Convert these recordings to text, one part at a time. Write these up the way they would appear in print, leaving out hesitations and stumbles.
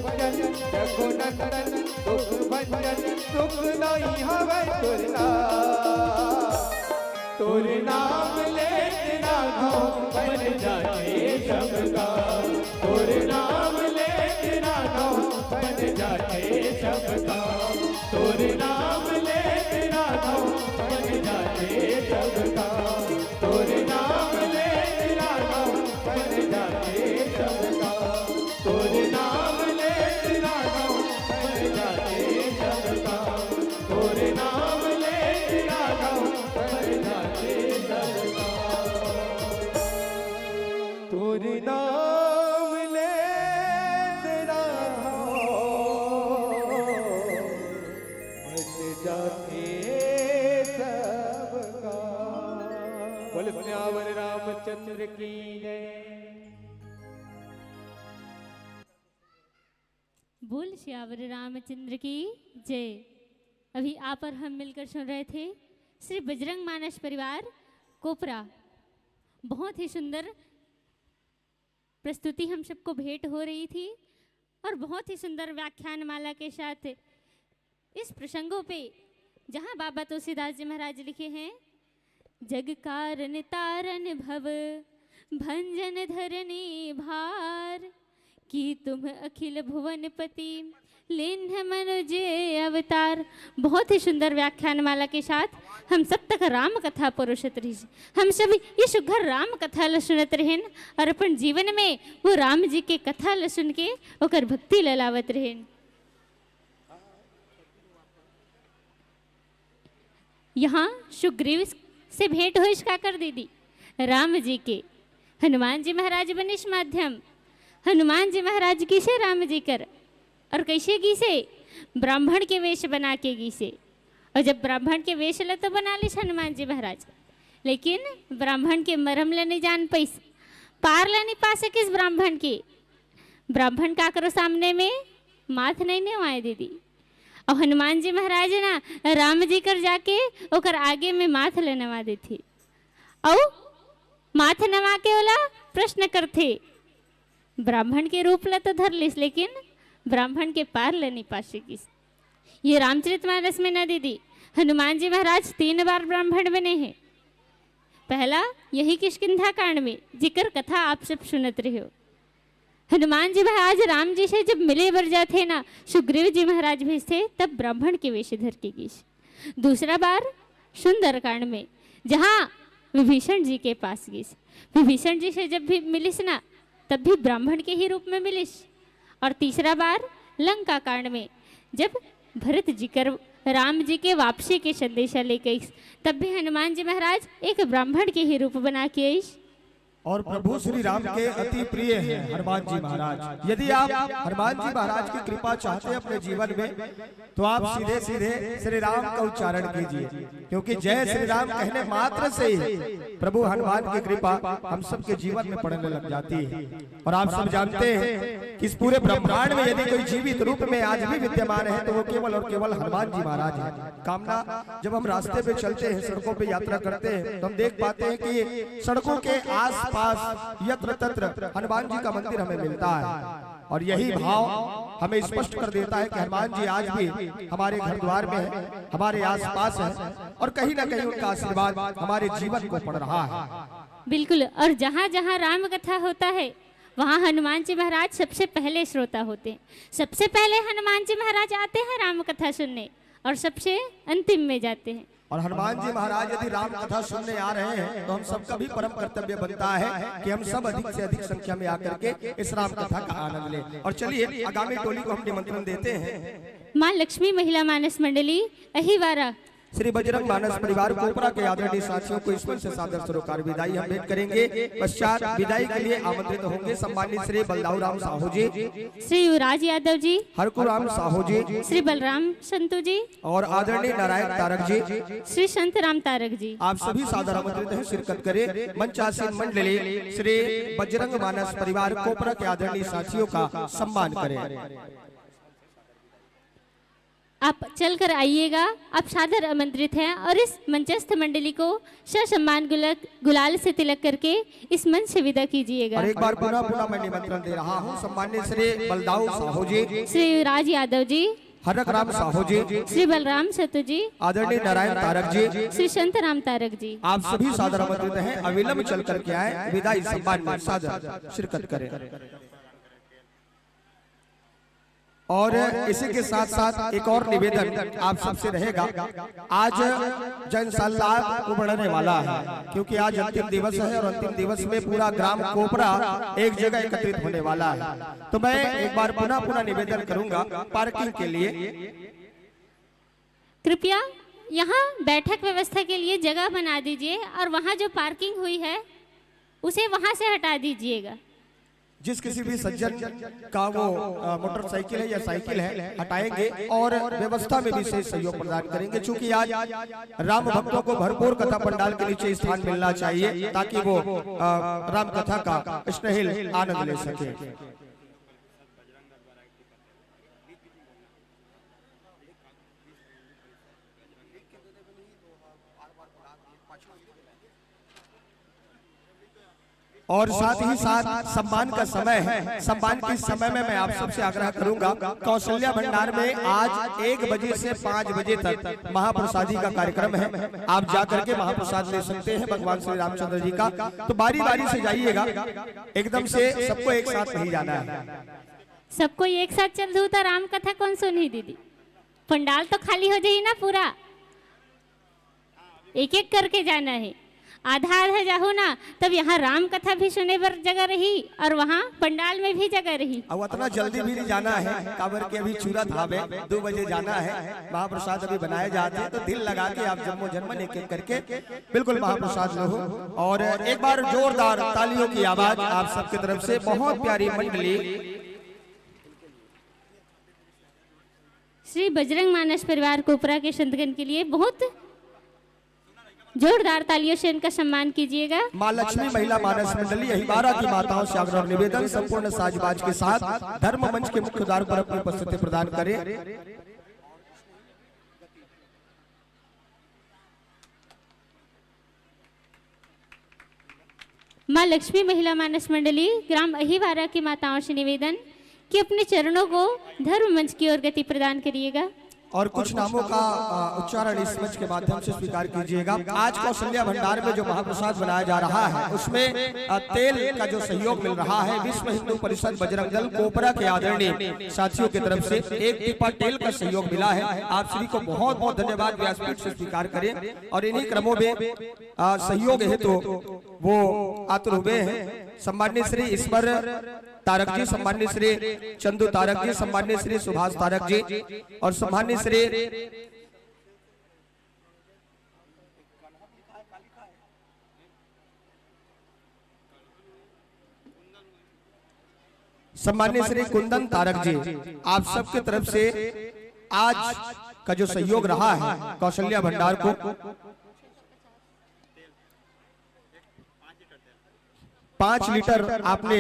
भंजन रघुनंदन दुख भंजन सुख नहीं हवे तोर नाम लेते राघव बन जाए सबका तोर नाम लेते राघव बन जाए सबका तोर नाम लेते राघव बन जाए सबका तोर नाम लेते राघव बन जाए सबका तोर नाम लेते राघव बन जाए सबका तोर नाम लेते राघव बन जाए सबका तोर नाम लेते राघव बन जाए सबका। बोल सियावर रामचंद्र की जय। बोल सियावर रामचंद्र की जय। अभी आप और हम मिलकर सुन रहे थे श्री बजरंग मानस परिवार कोपरा। बहुत ही सुंदर प्रस्तुति हम सबको भेंट हो रही थी और बहुत ही सुंदर व्याख्यान माला के साथ इस प्रसंगों पे जहाँ बाबा तुलसीदास जी महाराज लिखे हैं, जग कारण तारन भव भंजन धरनी भार की तुम अखिल भुवनपति लिन्ह मनुजे अवतार। बहुत ही सुंदर व्याख्यान माला के साथ हम सब तक राम कथा परोसत रही। हम सब ये सुघर राम कथा ल सुनत रहें और अपन जीवन में वो राम जी के कथा ल सुन के ओकर भक्ति ललावत रहें। यहाँ सुग्रीव से भेंट हो इसका कर दीदी राम जी के हनुमान जी महाराज बनिश माध्यम हनुमान जी महाराज की से राम जी कर और कैसे की से ब्राह्मण के वेश बना के की से। और जब ब्राह्मण के वेश ल तो बना लिस हनुमान जी महाराज, लेकिन ब्राह्मण के मरम ल नहीं जान पैस पार ल नहीं पा सकिस ब्राह्मण के। ब्राह्मण का करो सामने में माथ नहीं नवाए दीदी। और हनुमान जी महाराज ना राम जी कर जाके ओकर आगे में माथ ले नवा देती और माथ नवा के वाला प्रश्न करते ब्राह्मण के रूप ल तो धर लिस, लेकिन ब्राह्मण के पार ले नहीं पा सकिस। ये रामचरितमानस में ना दीदी हनुमान जी महाराज 3 बार ब्राह्मण बने हैं। पहला यही किष्किंधा कांड में जिक्र कथा आप सब सुनत रहे हो। हनुमान जी महाराज राम जी से जब मिले बर जाते ना सुग्रीव जी महाराज भेजते तब ब्राह्मण के वेश धर के गई। दूसरा बार सुंदर कांड में जहाँ विभीषण जी के पास गई। विभीषण जी से जब भी मिलिस ना तब भी ब्राह्मण के ही रूप में मिलिस। और तीसरा बार लंका कांड में जब भरत जी कर राम जी के वापसी के संदेशा लेके तब भी हनुमान जी महाराज एक ब्राह्मण के ही रूप बना के आई। और प्रभु श्री राम के अति प्रिय हैं हनुमान जी महाराज। यदि आप हनुमान जी महाराज की कृपा चाहते हैं अपने जीवन में तो आप सीधे सीधे श्री राम का उच्चारण कीजिए, क्योंकि जय श्री राम कहने मात्र से ही प्रभु हनुमान की कृपा हम सबके जीवन में पड़ने लग जाती है। और आप सब जानते हैं कि इस पूरे ब्रह्मांड में यदि कोई जीवित रूप में आज भी विद्यमान है तो वो केवल और केवल हनुमान जी महाराज है। कामना जब हम रास्ते पे चलते हैं, सड़कों पे यात्रा करते हैं तो हम देख पाते हैं कि सड़कों के आस पास यत्र तत्र हनुमान जी का मंदिर हमें मिलता है। और यही भाव हमें स्पष्ट कर देता है कि हनुमान जी आज भी हमारे घर द्वार में है, हमारे आसपास है और कहीं ना कहीं उनका आशीर्वाद हमारे जीवन को पड़ रहा है। बिल्कुल। और जहाँ जहाँ राम कथा होता है वहाँ हनुमान जी महाराज सबसे पहले श्रोता होते हैं। सबसे पहले हनुमान जी महाराज आते हैं राम कथा सुनने और सबसे अंतिम में जाते हैं। और हनुमान जी महाराज यदि राम कथा सुनने आ रहे हैं तो हम सबका भी परम कर्तव्य बनता है कि हम सब अधिक से अधिक संख्या में आकर के इस राम कथा का आनंद लें। और चलिए आगामी टोली को हम निमंत्रण देते हैं। माँ लक्ष्मी महिला मानस मंडली अहिवारा श्री बजरंग मानस परिवार कोपरा के आदरणीय साथियों को ईश्वर से सादर सरोकार विदाई हम भेंट करेंगे। पश्चात विदाई के लिए आमंत्रित होंगे सम्मानित श्री बलदाऊ राम साहू जी, श्री युवराज यादव जी, हरकू राम साहू जी, श्री बलराम संतु जी और आदरणीय नारायण तारक जी, श्री संत राम तारक जी। आप सभी सादर आमंत्रित हैं, शिरकत करें। मंचासीन मंडली श्री बजरंग मानस परिवार कोपरा के आदरणीय साथियों का सम्मान करें। आप चलकर आइएगा, आप सादर आमंत्रित हैं और इस मंचस्थ मंडली को ससम्मान गुलाल से तिलक करके इस मंच से विदा कीजिएगा। और एक बार पुनः पुनः मैं निमंत्रण दे रहा हूँ सम्मान्य श्री बलदाऊ साहू जी, श्री राज यादव जी, हरक राम साहू जी, श्री बलराम सतु जी, आदरणीय नारायण तारक जी, श्री संत राम तारक जी, आप सभी सादर आमंत्रित हैं। अविलंब चल करके आए, विदाई सम्मान में सादर शिरकत करें। और इसी के साथ साथ एक और निवेदन आप सबसे रहेगा। आज जन सलाह उमड़ने वाला है, क्योंकि आज अंतिम दिवस है और अंतिम दिवस में पूरा ग्राम कोपरा एक जगह एकत्रित होने वाला है। तो मैं एक बार पुनः पुनः निवेदन करूंगा पार्किंग के लिए कृपया यहाँ बैठक व्यवस्था के लिए जगह बना दीजिए और वहाँ जो पार्किंग हुई है उसे वहाँ से हटा दीजिएगा। जिस किसी भी सज्जन का वो मोटरसाइकिल है या साइकिल है हटाएंगे और व्यवस्था में विशेष सहयोग प्रदान करेंगे, क्योंकि आज राम भक्तों को भरपूर कथा पंडाल के नीचे स्थान मिलना चाहिए ताकि वो राम कथा का स्नेहिल आनंद ले सके। और साथ ही साथ सम्मान का समय है। सम्मान के समय में मैं आप सबसे आग्रह करूंगा, कौशल्या भंडार में आज 1 बजे से 5 बजे तक महाप्रसादी का कार्यक्रम है। आप जाकर के महाप्रसाद ले सकते हैं भगवान श्री रामचंद्र जी का। तो बारी बारी से जाइएगा, एकदम से सबको एक साथ नहीं जाना है। सबको एक साथ चल दूँ तो राम कथा कौन सुनी दीदी, पंडाल तो खाली हो जाए ना पूरा, एक एक करके जाना है। आधा आधा जाहो ना, तब यहाँ राम कथा भी सुने पर जगह रही और वहाँ पंडाल में भी जगह रही। अब उतना जल्दी भी नहीं जाना है, काबर के अभी चूरत हावे 2 बजे जाना है। महाप्रसाद अभी बनाए जाते हैं, तो दिल लगा के आप जम्मो जन्मन एक एक करके बिल्कुल महाप्रसाद लो। और एक बार जोरदार तालियों की आवाज आप सबकी तरफ से। बहुत प्यारी मंडली श्री बजरंग मानस परिवार कोपरा के संतगण के लिए बहुत जोरदार तालियों से इनका सम्मान कीजिएगा। माँ लक्ष्मी महिला मानस मंडली अहिबारा की माताओं से आग्रह निवेदन संपूर्ण साजबाज के साथ धर्म मंच के मुख्य द्वार पर अपनी उपस्थिति प्रदान करें। माँ लक्ष्मी महिला मानस मंडली ग्राम अहिवारा की माताओं से निवेदन कि अपने चरणों को धर्म मंच की ओर गति प्रदान करिएगा और कुछ नामों का उच्चारण इस मंच के माध्यम से स्वीकार कीजिएगा। आज कौशल्या भंडार में जो महाप्रसाद बनाया जा रहा है उसमें तेल का जो सहयोग मिल रहा है विश्व हिंदू परिषद बजरंग दल कोपरा के आदरणीय साथियों की तरफ से 1 टिपा तेल का सहयोग मिला है। आप सभी को बहुत बहुत धन्यवाद व्यासपीठ से स्वीकार करें। और इन्हीं क्रमों में सहयोग हेतु वो आतुर हुए हैं सम्मान्य श्री ईश्वर तारक जी, सम्मान्य श्री चंदू तारक जी, सम्मान्य श्री सुभाष तारक जी और सम्मान्य श्री कुंदन तारक जी। आप सबके तरफ से आज का जो सहयोग रहा है कौशल्या भंडार को 5 लीटर आपने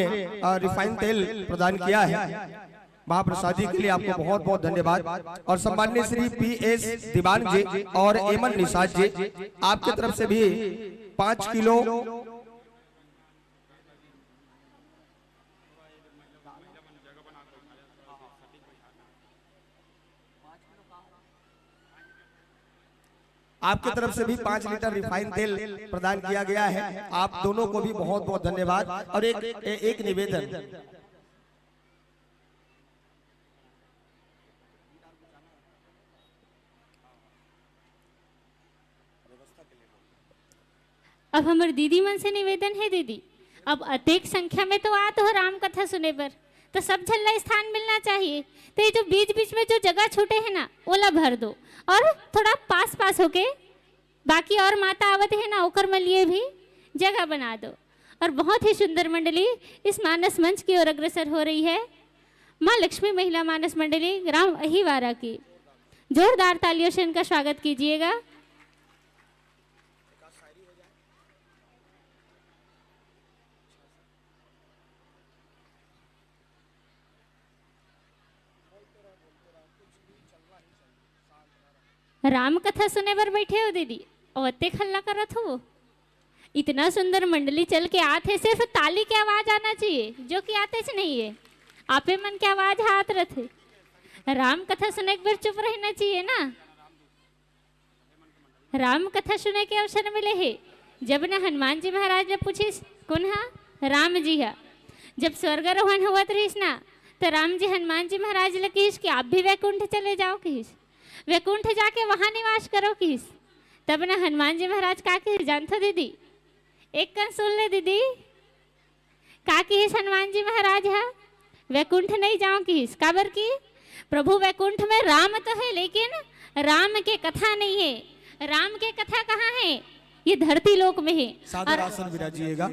रिफाइंड तेल प्रदान किया है महाप्रसादी के लिए। आपको बहुत बहुत धन्यवाद। और सम्मान्य श्री PS दीवान जी और एमन निषाद जी, आपके तरफ से भी 5 किलो आपके तरफ से भी 5 लीटर रिफाइंड तेल प्रदान किया गया है। आप दोनों को भी बहुत बहुत धन्यवाद। और एक निवेदन, अब हमारे दीदी मन से निवेदन है दीदी, अब अधिक संख्या में तो आते हो राम कथा सुने पर, तो सब झल्ला स्थान मिलना चाहिए। तो ये जो बीच बीच में जो जगह छूटे है ना ओला भर दो और थोड़ा पास पास होके बाकी और माता आवत है ना ओकर में लिए भी जगह बना दो। और बहुत ही सुंदर मंडली इस मानस मंच की ओर अग्रसर हो रही है। माँ लक्ष्मी महिला मानस मंडली ग्राम अहिवारा की, जोरदार तालियों से इनका स्वागत कीजिएगा। राम कथा सुने बर बैठे हो दीदी और अत्ते खल्ला करत हो। इतना सुंदर मंडली चल के आते, सिर्फ ताली की आवाज आना चाहिए, जो कि आते से नहीं है। आपे मन की आवाज हाथ रथे। राम कथा सुने के बार चुप रहना चाहिए ना। राम कथा सुने के अवसर मिले है जब न हनुमान जी महाराज ने पूछिस कौन हा? राम जी हा। जब स्वर्गारोहण हुआ रहीस ना तो राम जी हनुमान जी महाराज ने कहिस कि आप भी वैकुंठ चले जाओ, कहिस वैकुंठ जाके वहां निवास करो, कहिस। तब न हनुमान जी महाराज का कहिस जानते दीदी? एक कन सुन ले दीदी, का कहिस हनुमान जी महाराज हा? वैकुंठ नहीं जाओ कहिस। काबर की प्रभु वैकुंठ में राम तो है, लेकिन राम के कथा नहीं है। राम के कथा कहाँ है? ये धरती लोक में है। सादर आसन विराजिएगा।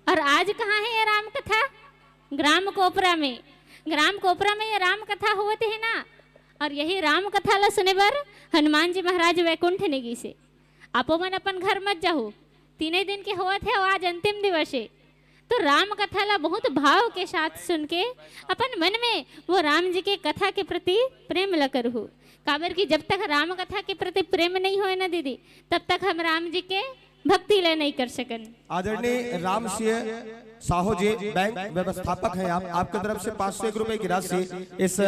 और आज कहाँ है ये राम कथा? ग्राम कोपरा में। ग्राम कोपरा में ये राम कथा होते है ना। और यही राम कथा ला सुने बर हनुमान जी महाराज वैकुंठ नेगी से। आपो मन अपन घर मत जाओ, 3 दिन के होत है, आज अंतिम दिवस है। तो राम कथा ला बहुत भाव के साथ सुन के अपन मन में वो राम जी के कथा के प्रति प्रेम ला करहु। काबर की जब तक राम कथा के प्रति प्रेम नहीं होए ना दीदी, तब तक हम राम जी के भक्ति ले नहीं कर सकन। आदरणीय राम सिंह साहू जी बैंक व्यवस्थापक हैं आप, आपकी तरफ से 501 रुपए की राशि इस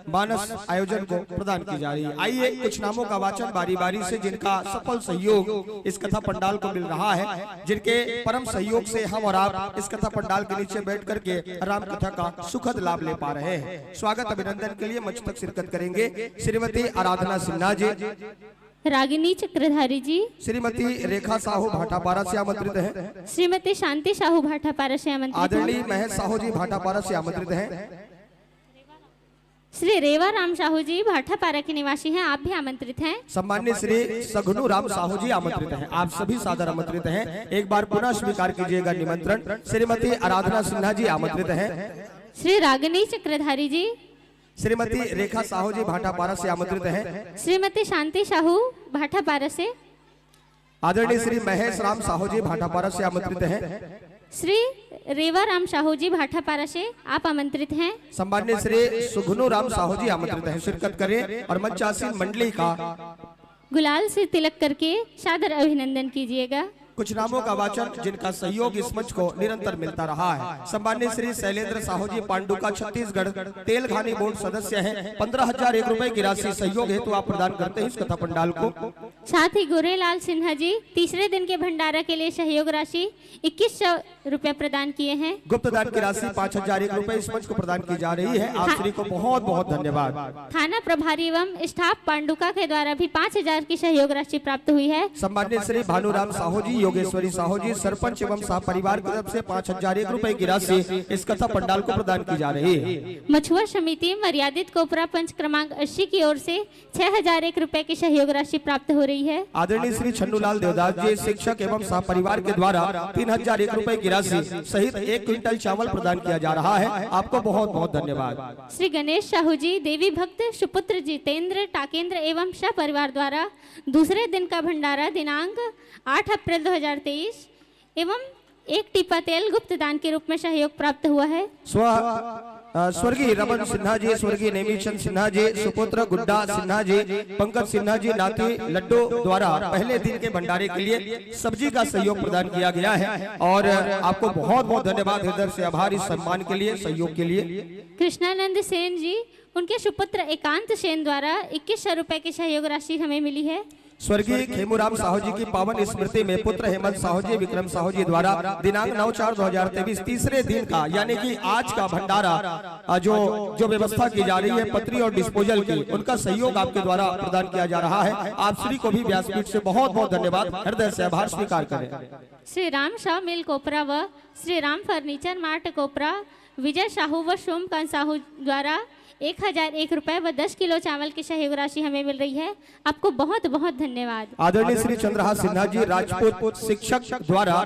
मानस आयोजन को प्रदान की जा रही है। आइए कुछ नामों का वाचन बारी बारी से, जिनका सफल सहयोग इस कथा पंडाल को मिल रहा है, जिनके परम सहयोग से हम और आप इस कथा पंडाल के नीचे बैठ करके राम कथा का सुखद लाभ ले पा रहे हैं। स्वागत अभिनंदन के लिए मंच तक शिरकत करेंगे श्रीमती आराधना सिन्हा जी, रागिनी चक्रधारी जी, श्रीमती रेखा साहू भाटापारा से आमंत्रित हैं, श्रीमती शांति साहू भाटापारा से आमंत्रित हैं, आदरणीय महेश साहू जी भाटापारा से आमंत्रित हैं, श्री रेवा राम साहू जी भाटापारा के निवासी हैं, आप भी आमंत्रित हैं। सम्मान्य श्री सघनु राम साहू जी आमंत्रित हैं, आप सभी सादर आमंत्रित हैं। एक बार पुनः स्वीकार कीजिएगा निमंत्रण। श्रीमती आराधना सिन्हा जी आमंत्रित हैं, श्री रागिनी चक्रधारी जी, श्रीमती रेखा साहू जी भाटापारा से आमंत्रित हैं, श्रीमती शांति साहू भाटापारा से, आदरणीय श्री महेश राम साहू जी भाटापारा से आमंत्रित हैं, श्री रेवा राम साहू जी भाटापारा से आप आमंत्रित हैं। सम्मान्य श्री सुघनु राम साहू जी आमंत्रित हैं, शिरकत करें और मंचासीन मंडली का गुलाल से तिलक करके सादर अभिनंदन कीजिएगा। कुछ नामों का वाचन जिनका सहयोग इस मंच को निरंतर मिलता रहा है। सम्मान्य श्री शैलेंद्र साहू जी पांडुका छत्तीसगढ़ तेल घानी बोर्ड सदस्य हैं, 15,001 रुपए की राशि सहयोग हेतु आप प्रदान करते हैं इस कथा पंडाल को। साथ ही गोरेलाल सिन्हा जी तीसरे दिन के भंडारा के लिए सहयोग राशि 2100 रुपए प्रदान किए हैं। गुप्त दान की राशि 5,001 रुपए इस मंच को प्रदान की जा रही है। आप श्री को बहुत बहुत धन्यवाद। थाना प्रभारी एवं स्टाफ पांडुका के द्वारा भी 5,000 की सहयोग राशि प्राप्त हुई है। सम्मान्य श्री भानुराम साहू जी, योगेश्वरी साहू जी, सरपंच एवं साह परिवार की तरफ से 5,001 रुपए की राशि इस कथा पंडाल को प्रदान की जा रही है। मछुआ समिति मर्यादित कोपरा पंच क्रमांक 80 की ओर से 6,001 रुपए की सहयोग राशि प्राप्त हो रही है। आदरणीय श्री छन्नूलाल देवदास जी, शिक्षक एवं साह परिवार के द्वारा 3,001 रुपए की राशि सहित 1 क्विंटल चावल प्रदान किया जा रहा है। आपको बहुत बहुत धन्यवाद। श्री गणेश साहू जी, देवी भक्त सुपुत्र जितेंद्र टाकेंद्र एवं सह परिवार द्वारा दूसरे दिन का भंडारा दिनांक 8 अप्रैल 2023 एवं 1 टीपा तेल गुप्त दान के रूप में सहयोग प्राप्त हुआ है। स्वर्गीय रमन सिन्हा जी, स्वर्गीय नेमीचंद सिन्हा जी, सुपुत्र गुड्डा सिन्हा जी, पंकज सिन्हा जी, नाती लड्डू द्वारा पहले दिन के भंडारे के लिए सब्जी का सहयोग प्रदान किया गया है और आपको बहुत बहुत धन्यवाद, हृदय से आभार इस सम्मान के लिए, सहयोग के लिए। कृष्णानंद सेन जी, उनके सुपुत्र एकांत सेन द्वारा 2100 रुपए की सहयोग राशि हमें मिली है। स्वर्गीय खेमूराम साहू जी की पावन स्मृति में पुत्र हेमंत साहू जी, विक्रम साहू जी द्वारा दिनांक 9/4/2023 तीसरे दिन का यानी कि आज का भंडारा जो व्यवस्था की जा रही है पत्री और डिस्पोजल की, उनका सहयोग आपके द्वारा प्रदान किया जा रहा है। आप श्री को भी व्यासपीठ से बहुत बहुत धन्यवाद, हृदय से आभार स्वीकार करें। श्री राम शाह मिल कोपरा व श्री राम फर्नीचर मार्ट कोपरा विजय साहू व सोमकांत साहू द्वारा 1,001 रुपए व 10 किलो चावल की सहयोग राशि हमें मिल रही है। आपको बहुत बहुत धन्यवाद। आदरणीय श्री चंद्रहास सिन्हा जी, राजपूत शिक्षक द्वारा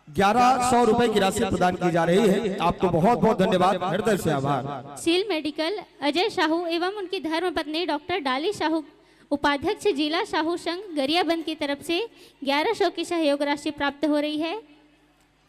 1,100 रुपए की राशि प्रदान की जा रही है। आपको बहुत बहुत धन्यवाद, हृदय से आभार। सील मेडिकल अजय साहू एवं उनकी धर्मपत्नी डॉक्टर डाली साहू, उपाध्यक्ष जिला साहू संघ गरियाबंद की तरफ से 1,100 की सहयोग राशि प्राप्त हो रही है।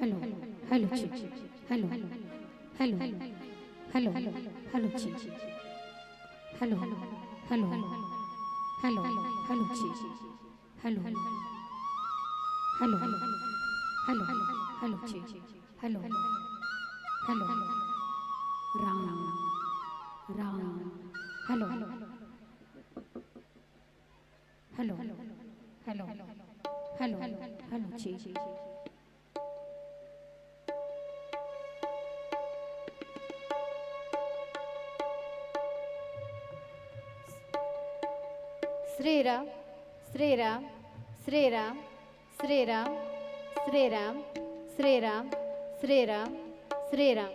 हेलो हेलो जी हेलो हेलो हेलो हेलो जी हेलो हेलो हेलो हेलो जी हेलो हेलो हेलो हेलो जी hello hello Ram Ram hello hello hello hello hello hello जी Shri Ram Shri Ram Shri Ram Shri Ram Shri Ram Shri Ram Shri Ram Shri Ram.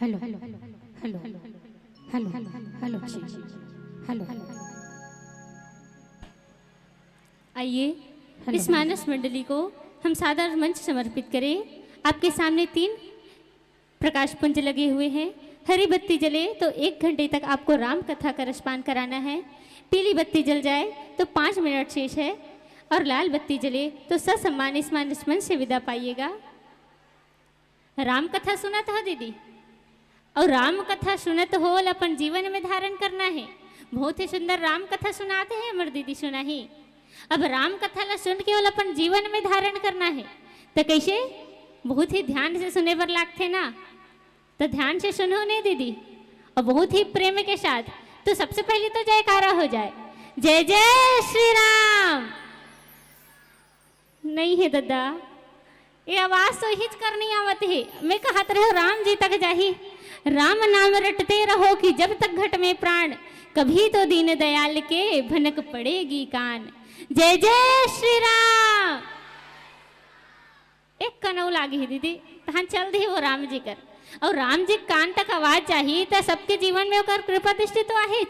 Hello hello hello hello hello जी हेलो आइए इस मानस मंडली को हम सादर मंच समर्पित करें। आपके सामने 3 प्रकाश पुंज लगे हुए हैं। हरी बत्ती जले तो 1 घंटे तक आपको राम कथा का रसपान कराना है। पीली बत्ती जल जाए तो 5 मिनट शेष है और लाल बत्ती जले तो ससम्मान इस मानस मंच से विदा पाइएगा। राम कथा सुनत हो दीदी, और राम कथा सुनत हो अपन जीवन में धारण करना है। बहुत ही सुंदर राम कथा सुनाते हैं अमर दीदी सुना ही। अब राम कथा ला सुन के अपन जीवन में धारण करना है तो कैसे? बहुत ही ध्यान से सुने पर लागते ना, तो ध्यान से सुनो नहीं दीदी, और बहुत ही प्रेम के साथ। तो सबसे पहले तो जयकारा हो जाए, जय जय श्री राम। नहीं है दादा, ये आवाज तो हिच करनी आवत है। मैं कहत रहो राम जी तक जाही, राम नाम रटते रहो कि जब तक घट में प्राण, कभी तो दीन दयाल के भनक पड़ेगी कान। जय जय श्री राम। एक कनौ लागी दीदी, तहन चल दी वो राम जी कर, और राम जी कान तक आवाज चाहिए तो सबके जीवन में ओकर कृपा दृष्टि तो आहे।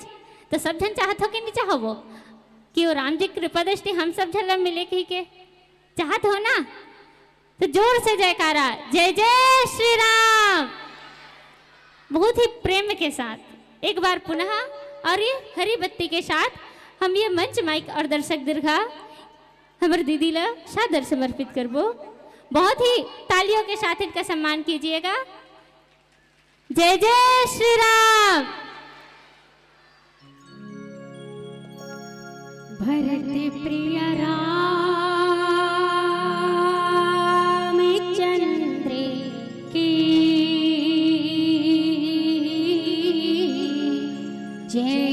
तो सब जन चाहत हो कि नहीं चाहबो कि वो राम जी कृपा दृष्टि हम सब जन मिले की के चाहत हो ना? तो जोर से जयकारा, जय जय श्री राम, बहुत ही प्रेम के साथ एक बार पुनः। और ये हरी बत्ती के साथ हम ये मंच माइक और दर्शक दीर्घा हमारे दीदी ला सादर समर्पित करबो। बहुत ही तालियों के साथ इनका सम्मान कीजिएगा। जय जय श्री राम। भरत प्रिय रामचंद्र की जय।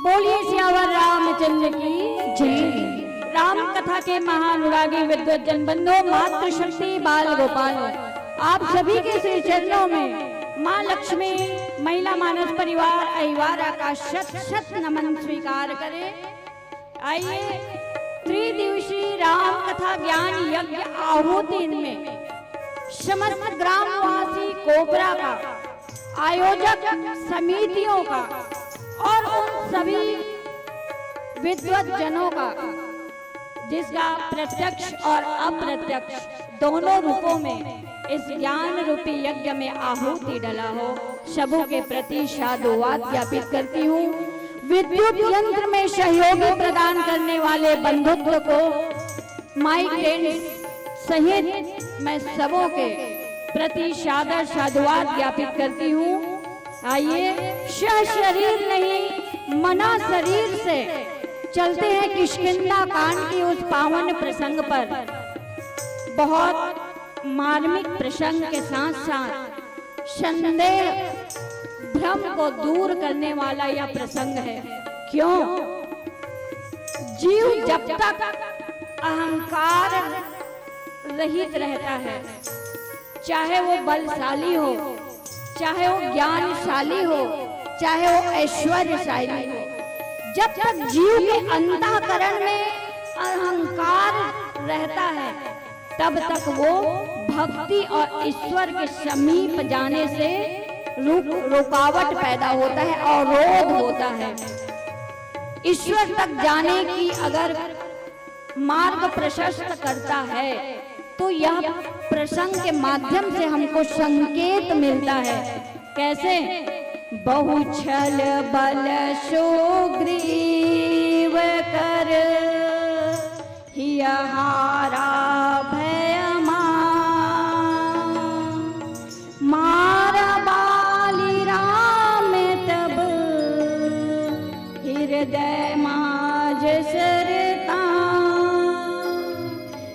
बोलिए सियावर रामचंद्र की जय। राम कथा के महानुरागी विद्वत जन बंधु, मातृशक्ति बाल गोपाल, आप सभी के श्री चरणों में माँ लक्ष्मी महिला मानस परिवार अहिवारा का शत शत नमन स्वीकार करें। आइए, त्रिदिवसीय राम कथा ज्ञान यज्ञ आहुति में समस्त ग्रामवासी कोबरा का, आयोजक समितियों का और उन सभी विद्वत जनों का जिसका प्रत्यक्ष और अप्रत्यक्ष दोनों रूपों में इस ज्ञान रूपी यज्ञ में आहुति डला हो, सबों के प्रति साधुवाद ज्ञापित करती हूँ। विद्युत यंत्र में सहयोगी प्रदान करने वाले बंधुत्व को माइक सहित मैं सबों के प्रति सादर साधुवाद ज्ञापित करती हूँ। आइए, शरीर नहीं मना शरीर से चलते हैं किष्किंधा कांड की उस पावन प्रसंग पर। बहुत मार्मिक प्रसंग के साथ साथ संदेह भ्रम को दूर करने वाला यह प्रसंग है। क्यों? जीव जब तक अहंकार रहित रहता है, चाहे वो बलशाली हो, चाहे वो ज्ञानशाली हो, चाहे वो ऐश्वर्यशाली हो, जब तक जीव के अंतःकरण में अहंकार रहता है, तब तक वो भक्ति और ईश्वर के समीप जाने से रुकावट पैदा होता है और रोध होता है। ईश्वर तक जाने की अगर मार्ग प्रशस्त करता है तो यह प्रसंग के माध्यम से हमको संकेत मिलता है। कैसे? बहुछल बल सुग्रीव कर हियहारा भयमा, मारा बाली राम तब हृदय माज सरता।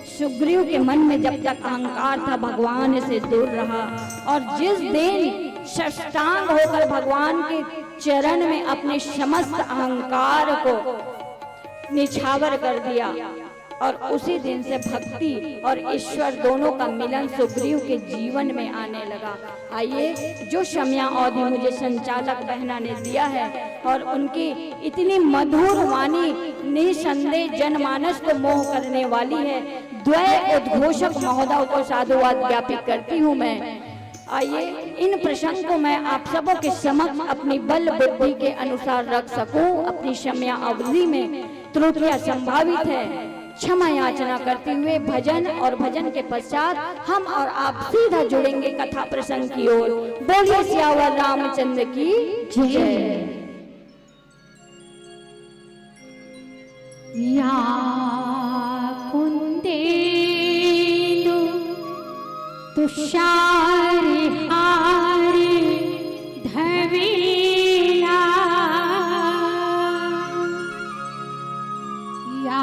सुग्रीव के मन में जब तक अहंकार था, भगवान से दूर रहा, और जिस दिन साष्टांग होकर भगवान के चरण में अपने समस्त अहंकार को निछावर कर दिया, और उसी दिन से भक्ति और ईश्वर दोनों का मिलन सुग्रीव के जीवन में आने लगा। आइए, जो शम्या अवधि मुझे संचालक बहना ने दिया है और उनकी इतनी मधुर वाणी निसंदेह जनमानस को मोह करने वाली है, द्वय उद्घोषक महोदय को साधुवाद ज्ञापित करती हूँ मैं। आइए, इन प्रसंग को मैं आप सबों के समक्ष अपनी बल बुद्धि के अनुसार रख सकूं। अपनी शम्या अवधि में त्रुटियां संभावित है, क्षमा याचना करते हुए भजन और भजन के पश्चात हम और आप सीधा जुड़ेंगे कथा प्रसंग की ओर। बोलिए सियावर रामचंद्र की जय। या कुंदेन्दु तुषार हार धवेला, या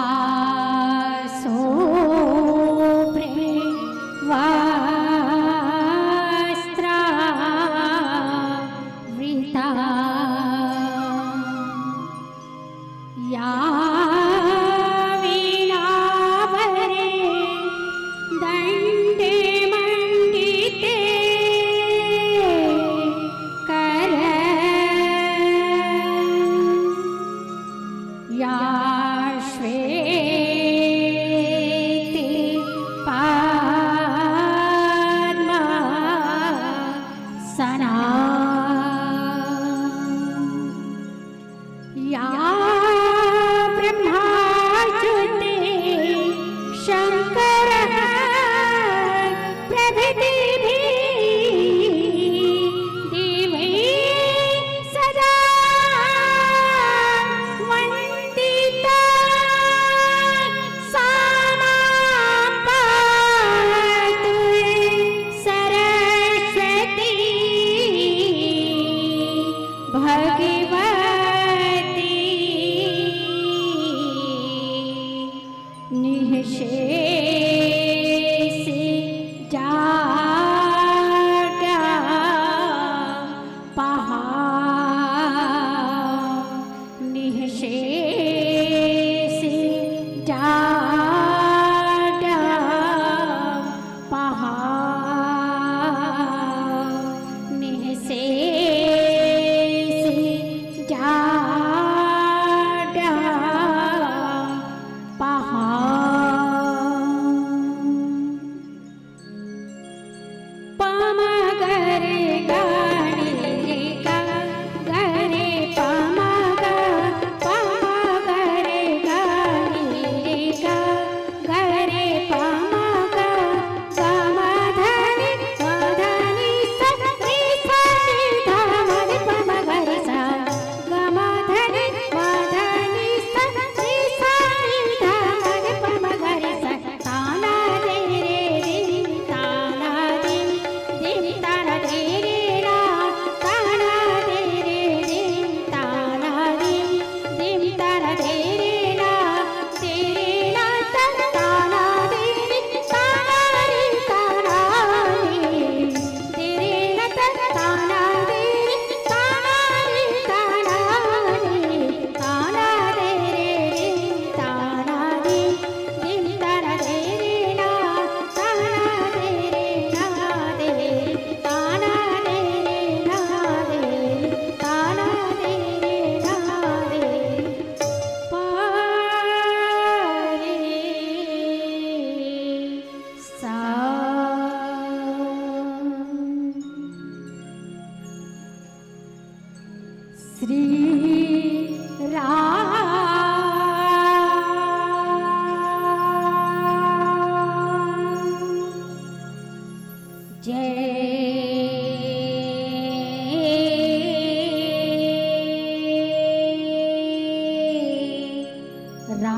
श्री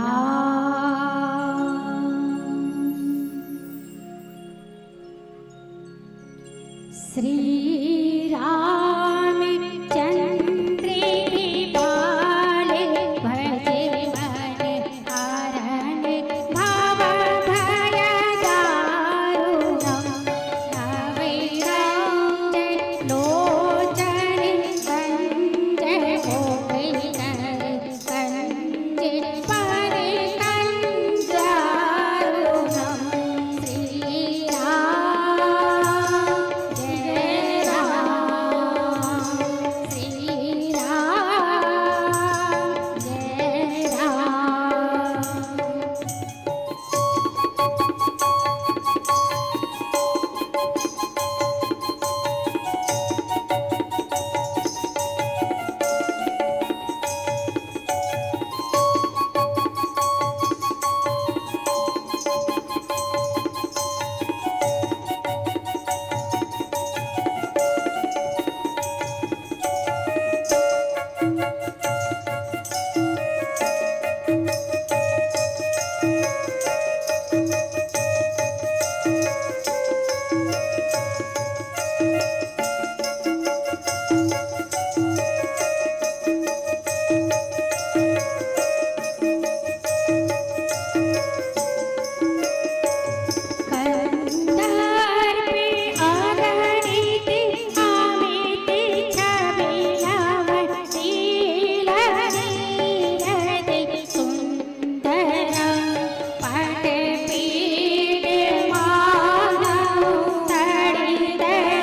रामचंद्र की बाल भजे मन हरण भव भय दारुणम नवैराज लोचन संजय गोपिन कंज पर कंजारुणम श्री राम जय राम श्री राम जय राम। कंधार पे आगणित आमित छबिलवती लहरीरति सुंदरम पटपीड मानव तड़ित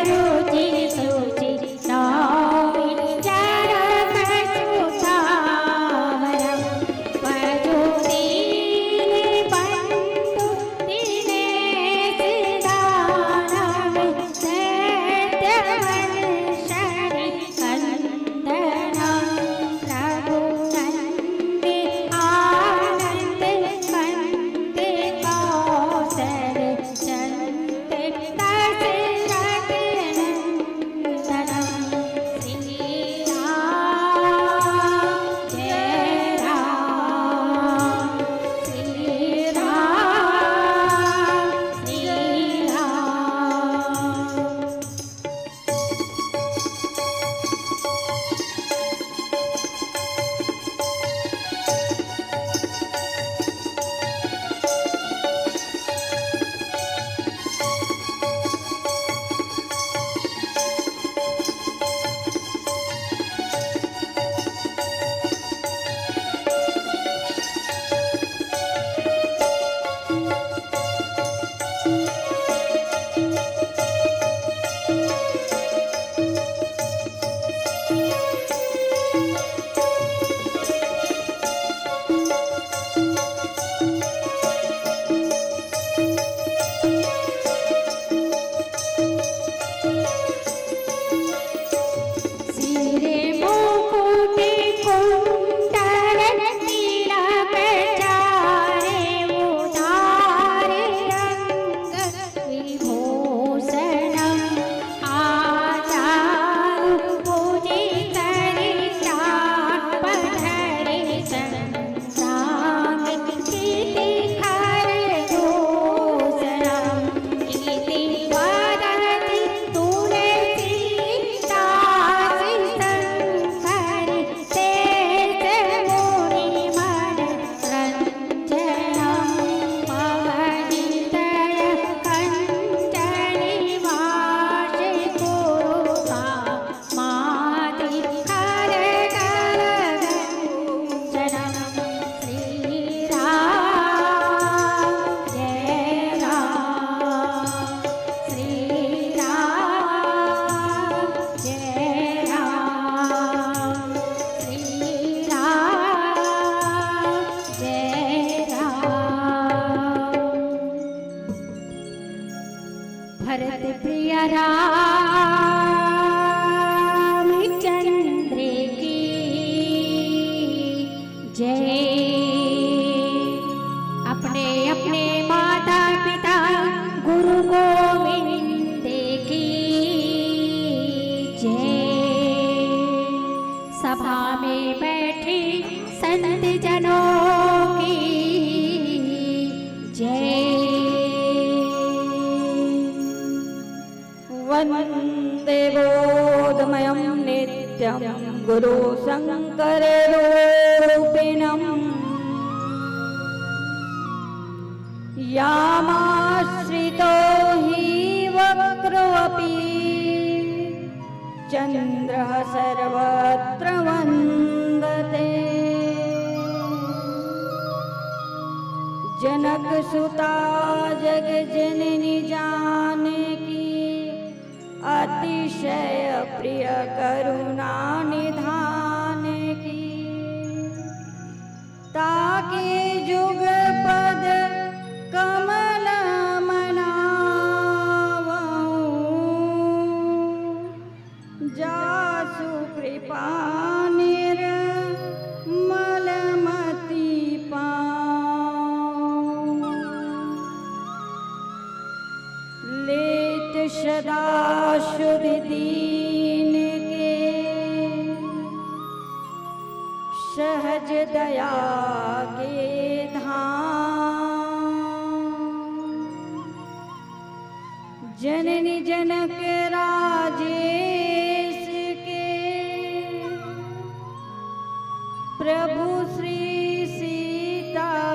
रुचि सुचि नौमि चरक सुधावरम वजुदीन बंधु दिनेश दानव सत्यवंशनि कंदनम रघुनंद आनंद कंद कौशल चंद दशरथ नंदनम श्री राम जय राम श्री राम श्री राम। सिरे मुकुट कुंडल तिलक चारे उदार रंग विभूषणम आचारु पूजित पधरे संसार कीर्ति खरदूषणम इति वदति तुलसीदास शंकर तेज मुनि मन रंजनम पवनितय कंचन वास कुरुका माति कर गंजनम श्री राम जय राम श्री राम जय राम श्री राम जय राम। भरत प्रिय रामचंद्र की जय। अपने अपने माता पिता गुरु गोविंद की जय। सभा में बैठे संत जनों की वन्दे बोधमयं नित्यं गुरु शङ्कररूपिणम् यामाश्रितो हि वक्रोऽपि चन्द्रः सर्वत्र वन्दते जनकसुता जगजननी जानकी अतिशय प्रिय करुणा निधान की ताके जुग पद कमल मनावऊं जासु कृपा निर्मलमति पाऊं लेत सदा शुद्ध दीन के सहज दया के जननी जनक राजेश के प्रभु श्री सीताराम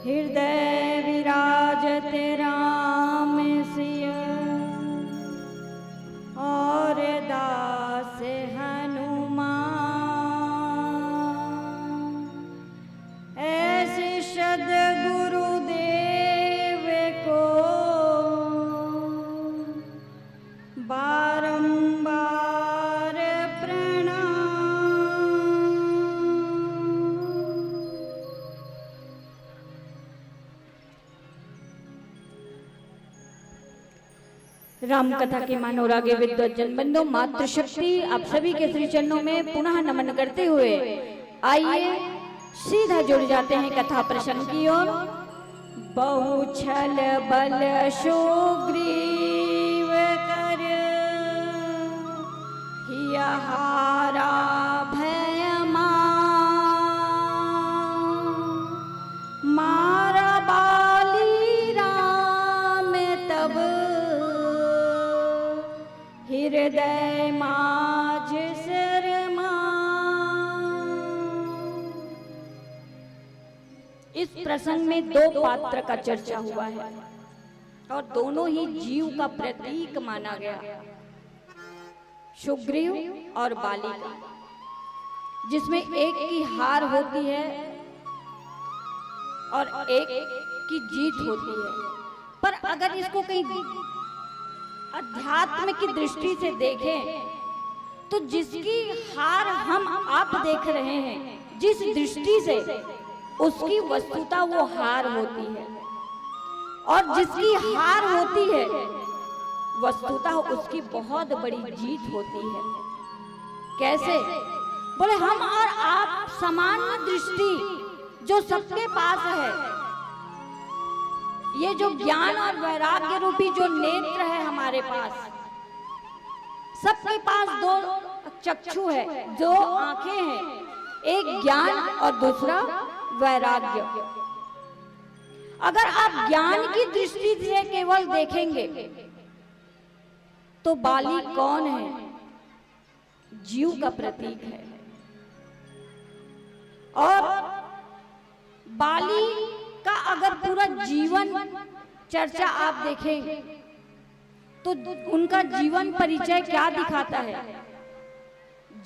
हृदय विराजत राम सिय और दास गुरुदेव को बारंबार प्रणाम। राम कथा के मानोरागे विद्वत जनबंधु मातृशक्ति आप सभी के श्री चरणों में पुनः नमन करते हुए आइए सीधा जुड़ जाते हैं कथा प्रसंग की ओर। बहु छल बल सुग्रीव कर हिया हारा भय मारा बाली राम तब हृदय माझ इस प्रसंग में दो पात्र का चर्चा हुआ है और दोनों ही जीव का प्रतीक माना गया, सुग्रीव और बाली का, जिसमें एक की हार होती है और एक की जीत होती है। पर अगर इसको कहीं अध्यात्म की दृष्टि से देखें तो जिसकी हार हम आप देख रहे हैं, जिस दृष्टि से उसकी वस्तुता वो हार होती है और जिसकी हार होती है वस्तुता उसकी बहुत बड़ी जीत होती है। कैसे? बोले हम और आप सामान्य दृष्टि जो सबके पास है, ये जो ज्ञान और वैराग्य रूपी जो नेत्र है हमारे पास, सबके पास दो चक्षु है, दो आंखें हैं, एक ज्ञान और दूसरा वैराग्य। अगर आप ज्ञान की दृष्टि से केवल देखेंगे तो बाली कौन है? जीव का प्रतीक है। और बाली का अगर पूरा जीवन चर्चा आप देखें तो उनका जीवन परिचय क्या दिखाता है?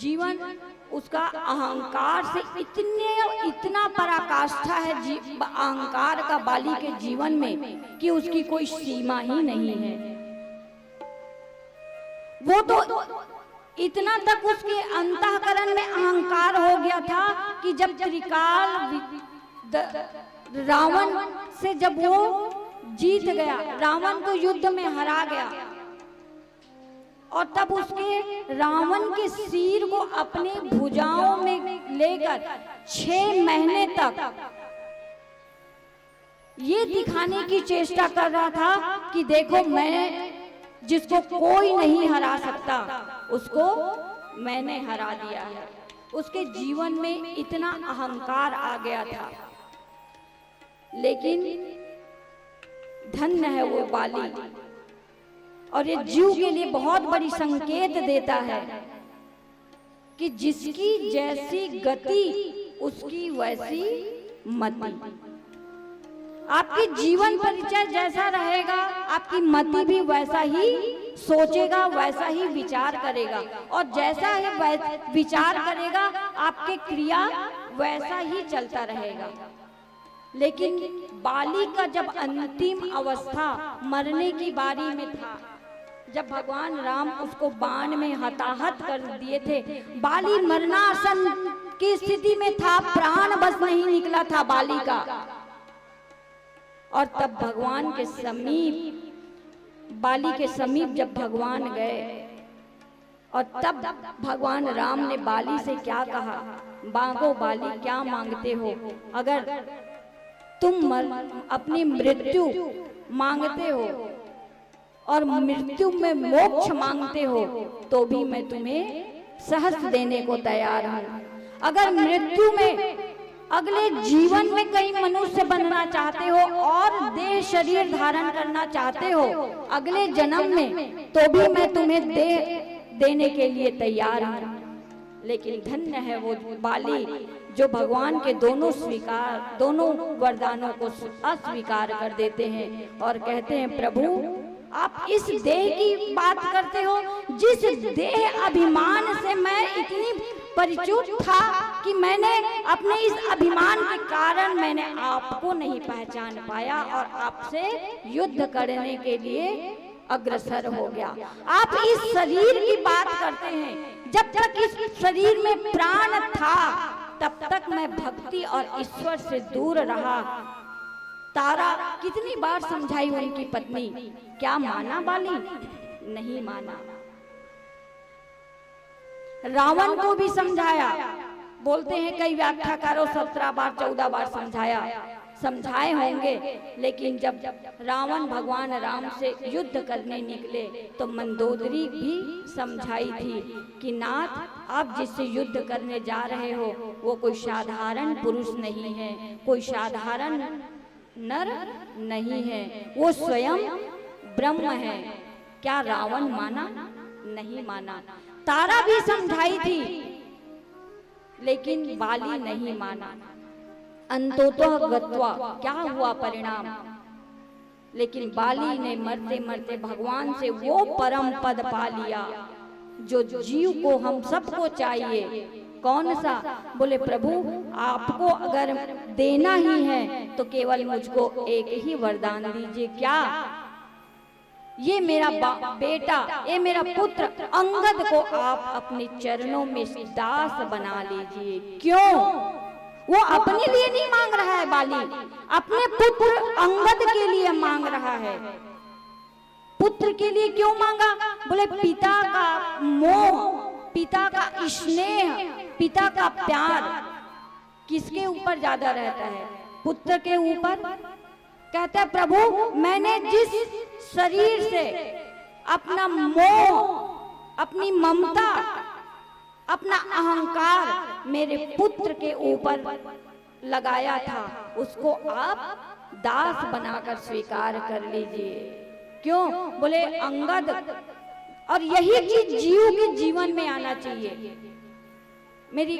जीवन उसका अहंकार से इतना पराकाष्ठा है अहंकार का बाली के जीवन में कि उसकी कोई सीमा ही नहीं है। वो तो इतना तक उसके अंतःकरण में अहंकार हो गया था कि जब त्रिकाल रावण से जब वो जीत गया, रावण को युद्ध में हरा गया और तब उसके रावण के सिर को अपने भुजाओं में लेकर 6 महीने तक ये दिखाने की चेष्टा कर रहा था कि देखो मैं जिसको कोई नहीं हरा सकता उसको मैंने हरा दिया है। उसके जीवन में इतना अहंकार आ गया था। लेकिन धन्य है वो बाली। और ये जीव के लिए बहुत बड़ी संकेत देता है कि जिसकी जैसी गति उसकी वैसी मति। आपकी जीवन परिचय जैसा रहेगा, आपकी मति भी वैसा ही सोचेगा, वैसा ही विचार करेगा, और जैसा ही विचार करेगा आपके क्रिया वैसा ही चलता रहेगा। लेकिन बाली का जब अंतिम अवस्था मरने की बारी में था, जब भगवान राम उसको बाण में हताहत कर दिए थे, बाली मरणासन की स्थिति में था, प्राण बस नहीं निकला था बाली का। और तब भगवान के समीप, बाली के समीप जब भगवान गए, और तब भगवान राम ने बाली से क्या कहा, मांगो बाली क्या मांगते हो, अगर तुम अपनी मृत्यु मांगते हो और मृत्यु में मोक्ष मांगते हो तो भी मैं तुम्हें सहर्ष देने को तैयार हूं। अगर मृत्यु में अगले जीवन में कई मनुष्य बनना चाहते हो और देह शरीर धारण करना चाहते हो अगले जन्म में, तो भी मैं तुम्हें देह देने के लिए तैयार हूं। लेकिन धन्य है वो बाली जो भगवान के दोनों वरदानों को अस्वीकार कर देते हैं और कहते हैं, प्रभु आप इस देह की बात करते हो, जिस देह अभिमान से मैं इतनी परिचित था कि मैंने अपने इस अभिमान के कारण मैंने आपको नहीं पहचान पाया और आपसे युद्ध करने के लिए अग्रसर हो गया। आप इस शरीर की बात करते हैं, जब तक इस शरीर में प्राण था तब तक मैं भक्ति और ईश्वर से दूर रहा। तारा कितनी बार समझाई उनकी पत्नी, क्या माना बाली? नहीं माना। रावण को भी समझाया, बोलते हैं कई व्याख्याकारों 17 बार 14 बार समझाए होंगे, लेकिन जब रावण भगवान राम से युद्ध करने निकले तो मंदोदरी भी समझाई थी कि नाथ आप जिससे युद्ध करने जा रहे हो वो कोई साधारण पुरुष नहीं है, कोई साधारण नर नहीं है, वो स्वयं ब्रह्म है। क्या रावण माना? नहीं माना। तारा भी समझाई थी लेकिन बाली नहीं माना। अंततः गत्वा क्या हुआ परिणाम? लेकिन बाली ने मरते मरते भगवान से वो परम पद पा लिया जो जीव को हम सबको चाहिए। कौन सा? बोले प्रभु आपको अगर देना ही है तो केवल मुझको एक ही वरदान दीजिए। क्या? ये मेरा बेटा, ये मेरा पुत्र अंगद को आप अपने चरणों में दास बना लीजिए। क्यों? वो अपने लिए नहीं मांग रहा है बाली, अपने पुत्र अंगद के लिए मांग रहा है। पुत्र के लिए क्यों मांगा? बोले पिता का मोह, पिता का स्नेह, पिता का प्यार किसके ऊपर ज्यादा रहता है? पुत्र के ऊपर। कहता है प्रभु मैंने जिस शरीर से अपना मोह, अपनी ममता, अपना अहंकार मेरे पुत्र के ऊपर लगाया था, उसको आप दास बनाकर स्वीकार कर लीजिए। क्यों? बोले अंगद। और यही चीज जीव के जीवन में आना चाहिए। मेरी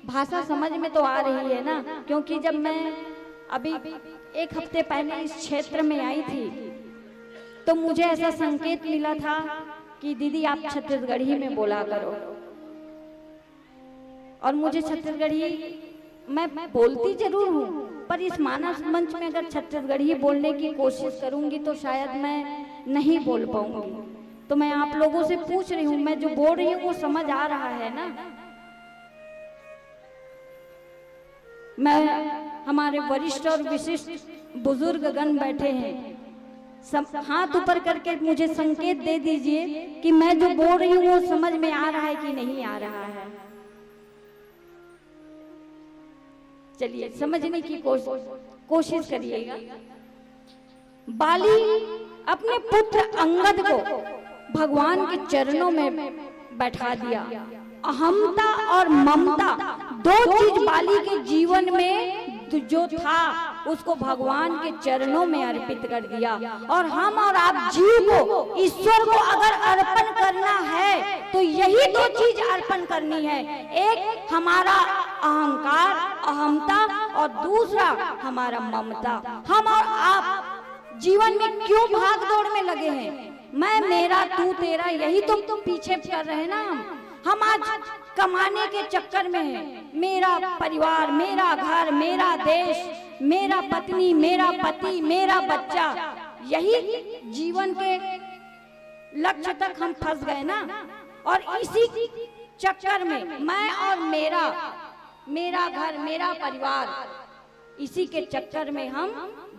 भाषा समझ में तो आ रही है ना? क्योंकि जब मैं अभी 1 हफ्ते पहले इस क्षेत्र में आई थी तो मुझे ऐसा संकेत मिला था कि दीदी आप छत्तीसगढ़ी में बोला करो, और मुझे छत्तीसगढ़ी मैं बोलती जरूर हूँ, पर इस मानस मंच में अगर छत्तीसगढ़ी बोलने की कोशिश करूंगी तो शायद मैं नहीं बोल पाऊंगी। तो मैं आप लोगों से पूछ रही हूँ, मैं जो बोल रही हूँ वो समझ आ रहा है ना? मैं, हमारे वरिष्ठ और विशिष्ट बुजुर्ग गण बैठे हैं, सब हाथ ऊपर करके मुझे संकेत दे दीजिए कि मैं जो बोल रही हूँ वो समझ में आ रहा है कि नहीं आ रहा है। चलिए समझने की कोशिश करिएगा। बाली अपने पुत्र अंगद को भगवान के चरणों में बैठा दिया। अहमता और ममता 2 चीज बाली के जीवन में जो था उसको भगवान के चरणों में अर्पित कर दिया। और हम और आप जीव को, ईश्वर को अगर अर्पण करना है तो यही दो चीज अर्पण करनी है, एक हमारा अहंकार, अहमता, और दूसरा हमारा ममता। हम और आप जीवन में क्यों भाग दौड़ में लगे हैं? मैं, मेरा, तू, तेरा, यही तो पीछे कर रहे हैं ना। हम आज कमाने के चक्कर में हैं। मेरा परिवार, मेरा घर, मेरा देश, मेरा पत्नी, मेरा पति, मेरा बच्चा, यही जीवन के लक्ष्य तक हम फंस गए ना। और इसी चक्कर में मैं और मेरा घर, मेरा परिवार, इसी के चक्कर में हम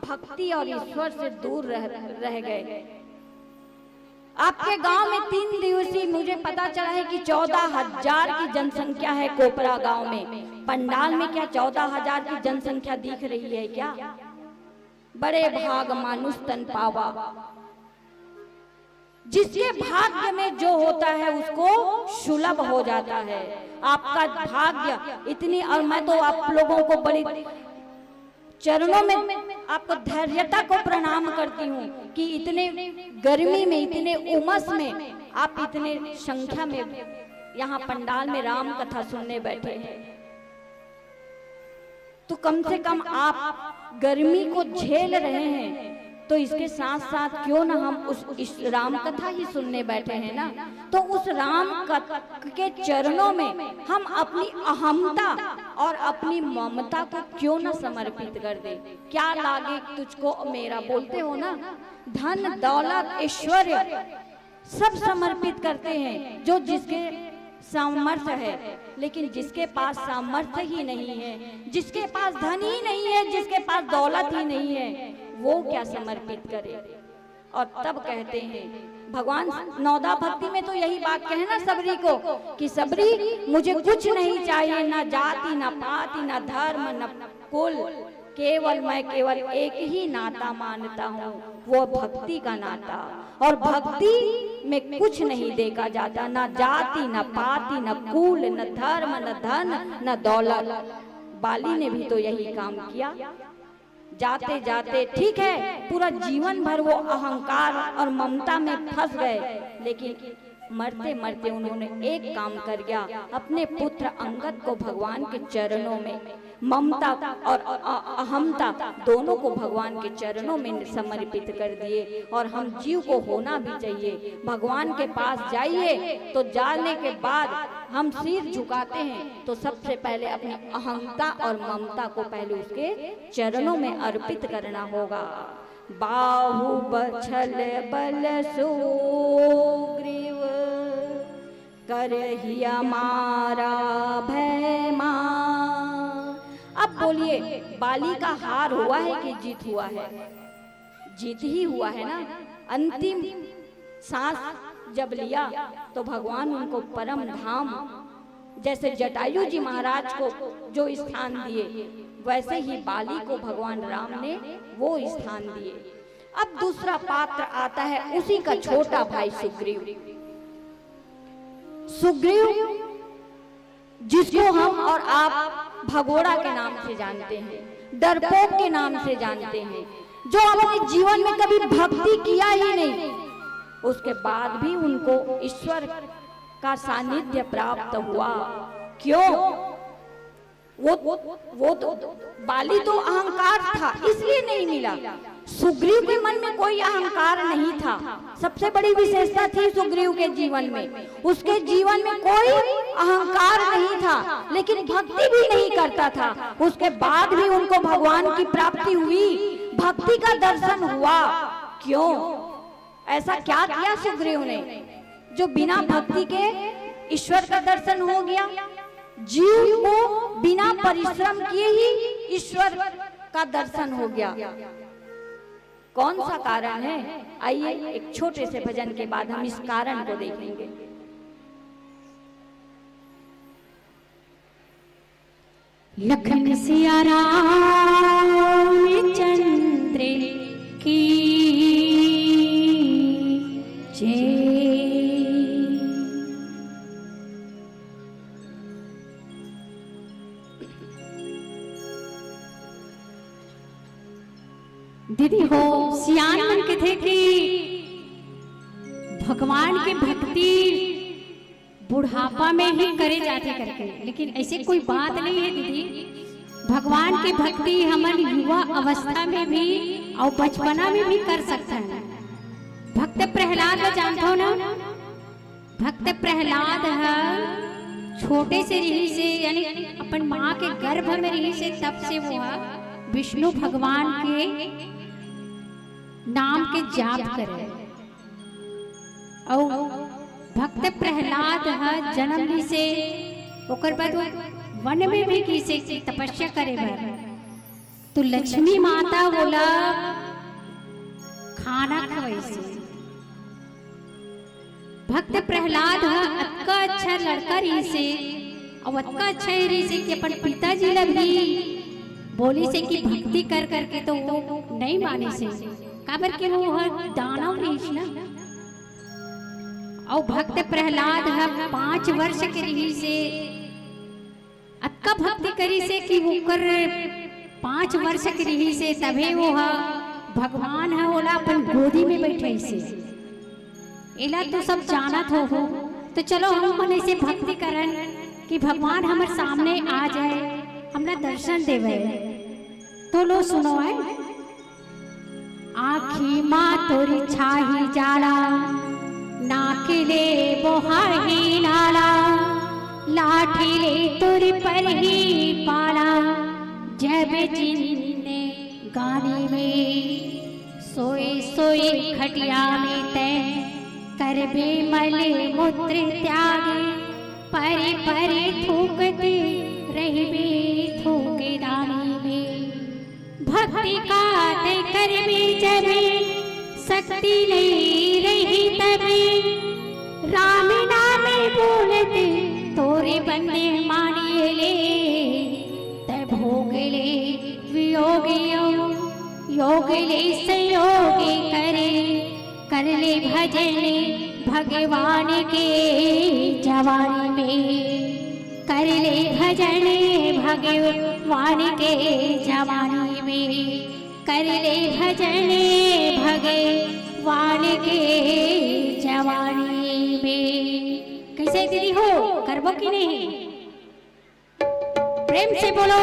भक्ति और ईश्वर से दूर रह गए। आपके गांव में 3 दिवसीय मुझे पता चला है कि 14,000 की जनसंख्या है कोपरा गांव में। पंडाल में क्या 14,000 की जनसंख्या दिख रही है क्या? बड़े भाग मानुष तन पावा। जिसके भाग्य में जो होता है उसको सुलभ हो जाता है। आपका भाग्य इतनी, और मैं तो आप लोगों को बड़ी चरणों में आपको धैर्यता को प्रणाम करती हूँ कि इतने गर्मी में, इतने उमस में आप इतने संख्या में यहाँ पंडाल में राम कथा सुनने बैठे हैं। तो कम से कम आप गर्मी को झेल रहे हैं, तो इसके साथ साथ क्यों ना हम उस राम कथा ही सुनने बैठे हैं ना। तो उस राम के चरणों में हम अपनी अहमता और अपनी ममता को क्यों ना समर्पित कर दे। क्या लागे तुझको मेरा, बोलते हो ना, धन दौलत ऐश्वर्य सब समर्पित करते हैं जो जिसके सामर्थ्य है। लेकिन जिसके पास सामर्थ्य ही नहीं है, जिसके पास धन ही नहीं है, जिसके पास दौलत ही नहीं है, वो क्या समर्पित करे। और तब कहते हैं भगवान नौदा भक्ति में तो यही बात कहे ना सबरी को कि सबरी मुझे कुछ नहीं चाहिए, ना जाति, ना पाति, ना धर्म, ना कुल, मैं केवल एक ही नाता मानता हूँ, वो भक्ति का नाता। और भक्ति में कुछ नहीं देखा जाता, ना जाति, ना पाति, ना कुल, न धर्म, न धन, न दौलत। बाली ने भी तो यही काम किया। जाते जाते ठीक है पूरा जीवन भर वो अहंकार और ममता में फंस गए, लेकिन मरते मरते उन्होंने एक काम कर गया, अपने पुत्र अंगद को भगवान के चरणों में, ममता और अहमता दोनों को भगवान के चरणों में समर्पित कर दिए। और हम जीव को होना भी चाहिए। भगवान के पास जाइए तो जाने के बाद हम सिर झुकाते हैं तो सबसे पहले अपनी अहंता और ममता को पहले उसके चरणों में अर्पित करना होगा। बाहु बछल बल सुग्रीव करहि हमारा भय मार। अब बोलिए बाली का हार हुआ है कि जीत हुआ है? जीत ही हुआ है ना। अंतिम सांस जब लिया तो भगवान उनको परम धाम, जैसे जटायु जी महाराज को जो स्थान दिए वैसे ही बाली को भगवान राम ने वो स्थान दिए। अब दूसरा पात्र आता है उसी का छोटा भाई सुग्रीव। सुग्रीव जिसको हम और आप भगोड़ा के नाम से जानते हैं, डरपोक के नाम से जानते हैं, जो अपने जीवन में कभी भक्ति किया ही नहीं, उसके बाद भी उनको ईश्वर का सानिध्य प्राप्त हुआ। क्यों? वो तो बाली तो अहंकार था इसलिए नहीं मिला। सुग्रीव के मन में कोई अहंकार नहीं था। सबसे बड़ी विशेषता थी सुग्रीव के जीवन में, उसके जीवन में कोई अहंकार नहीं था, लेकिन भक्ति भी नहीं करता था। उसके बाद भी उनको भगवान की प्राप्ति हुई, भक्ति का दर्शन हुआ। क्यों? ऐसा क्या किया सुग्रीव ने जो बिना भक्ति के ईश्वर का दर्शन हो गया? जीव को बिना परिश्रम किए ही ईश्वर का दर्शन हो गया। कौन सा कारण है? आइए एक छोटे से भजन के बाद हम इस कारण को देखेंगे। लखन सिया राम चंद्र की जय। दीदी हो सियान मन के थे कि भगवान की भक्ति बुढ़ापा में ही करे जाते करके, लेकिन ऐसे कोई बात नहीं है दीदी। भगवान की भक्ति हमारी युवा अवस्था में भी और बचपना में भी कर सकता है। भक्त प्रहलाद को जानते हो ना? भक्त प्रहलाद है छोटे से रही से, यानी अपन माँ के गर्भ में रही से, तब से वो विष्णु भगवान के नाम के जाप करे। और भक्त प्रहलाद है जन्म ली से ओकर बाद वो वन में भी किसे तपस्या करे बर, तो लक्ष्मी माता बोला खाना खवाई से। भक्त प्रहलाद है अतका अच्छा लड़का रही से, और अतका अच्छा रही से कि अपन पिताजी ला भी बोली से कि भक्ति कर करके तो वो नहीं माने से, काबर के वो दानव रही ना। और भक्त प्रहलाद है 5 वर्ष के रही से अतका भक्ति करी से कि वो कर 5 वर्ष के रही से तभी वो भगवान है ओला अपन गोदी में बैठे से। इला तो सब जानत हो, तो चलो हम मन ऐसे भक्ति करन कि भगवान हमारे सामने आ जाए, हमरा दर्शन देवे। तो लो सुनो है, आखी माँ तोरी छाही जाला, नाकिले बोहाही नाला, लाठी ले तुर पर ही पाला। जब जिन्ने गाने में सोए सोए खटिया में तय, करबे मले मूत्र त्यागे, परे परे थूकते रहबे थूके दानी में। भक्ति का ते करबे जबे, शक्ति नहीं रही तबे, राम नाम बोलते तोरे बंदे मानिए ले। तब भोगले वियोगियो योगले संयोगी करे, कर ले भजन भगवान के जवानी में। कर ले भजन भगवान के जवानी में, कर ले भजन भगवान के जवानी में। कैसे दीदी हो, करबो कि नहीं? प्रेम से बोलो।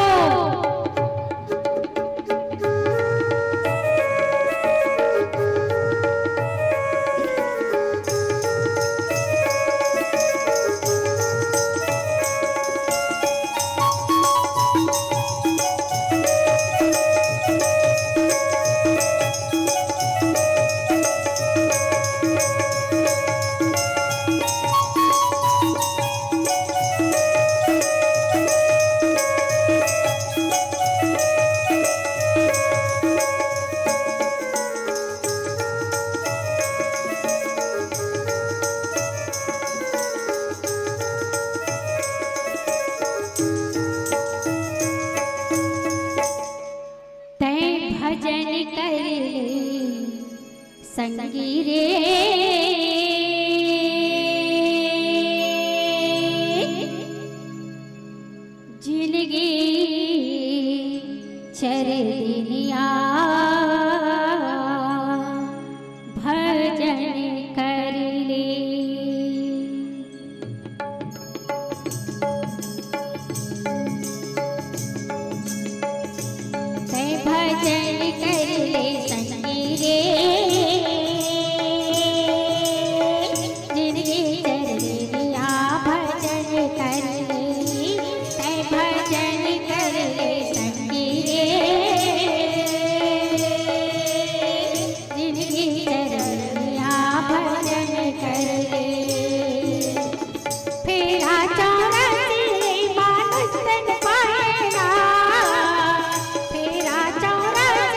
भजन कर संगी रे, जिंदगी चर दिनिया भजन कर ले। भजन कर ले संगी रे, जिंदगी चर दिनिया भजन कर ले। भजन कर ले संगी रे, जिंदगी चर दिनिया भजन कर ले। फेरा चौरासी मानुष तन पाएगा, फेरा चौरासी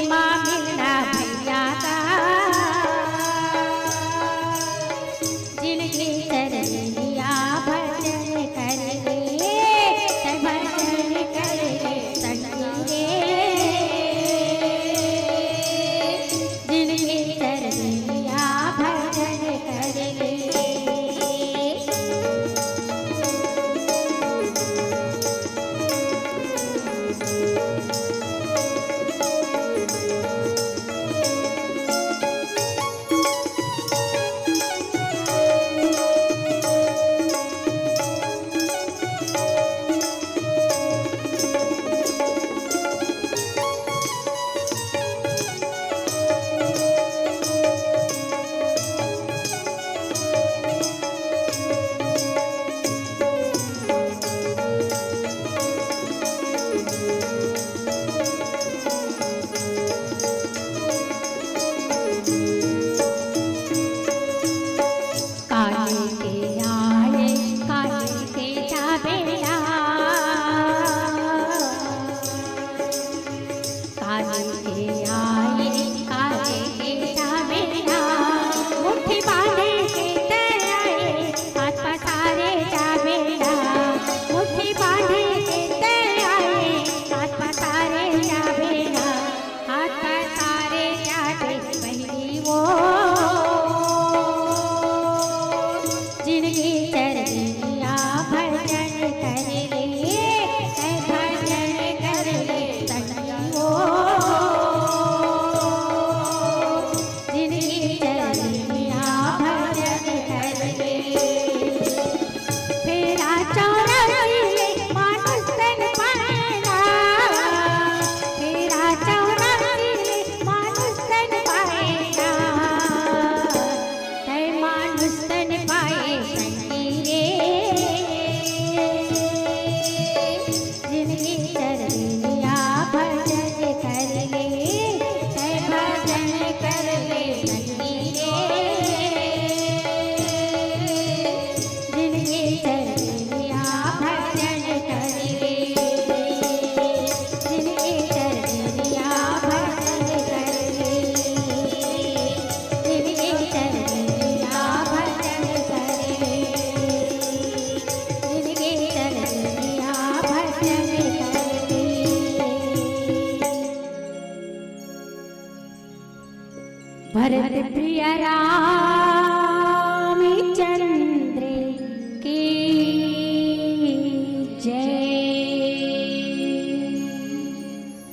माँ मिलना भैया का जिनके चरनिया भजन करेंगे भजन करेंगे संगे जिनके चरनिया भजन करेंगे। भरत प्रिय रामचंद्र की जय।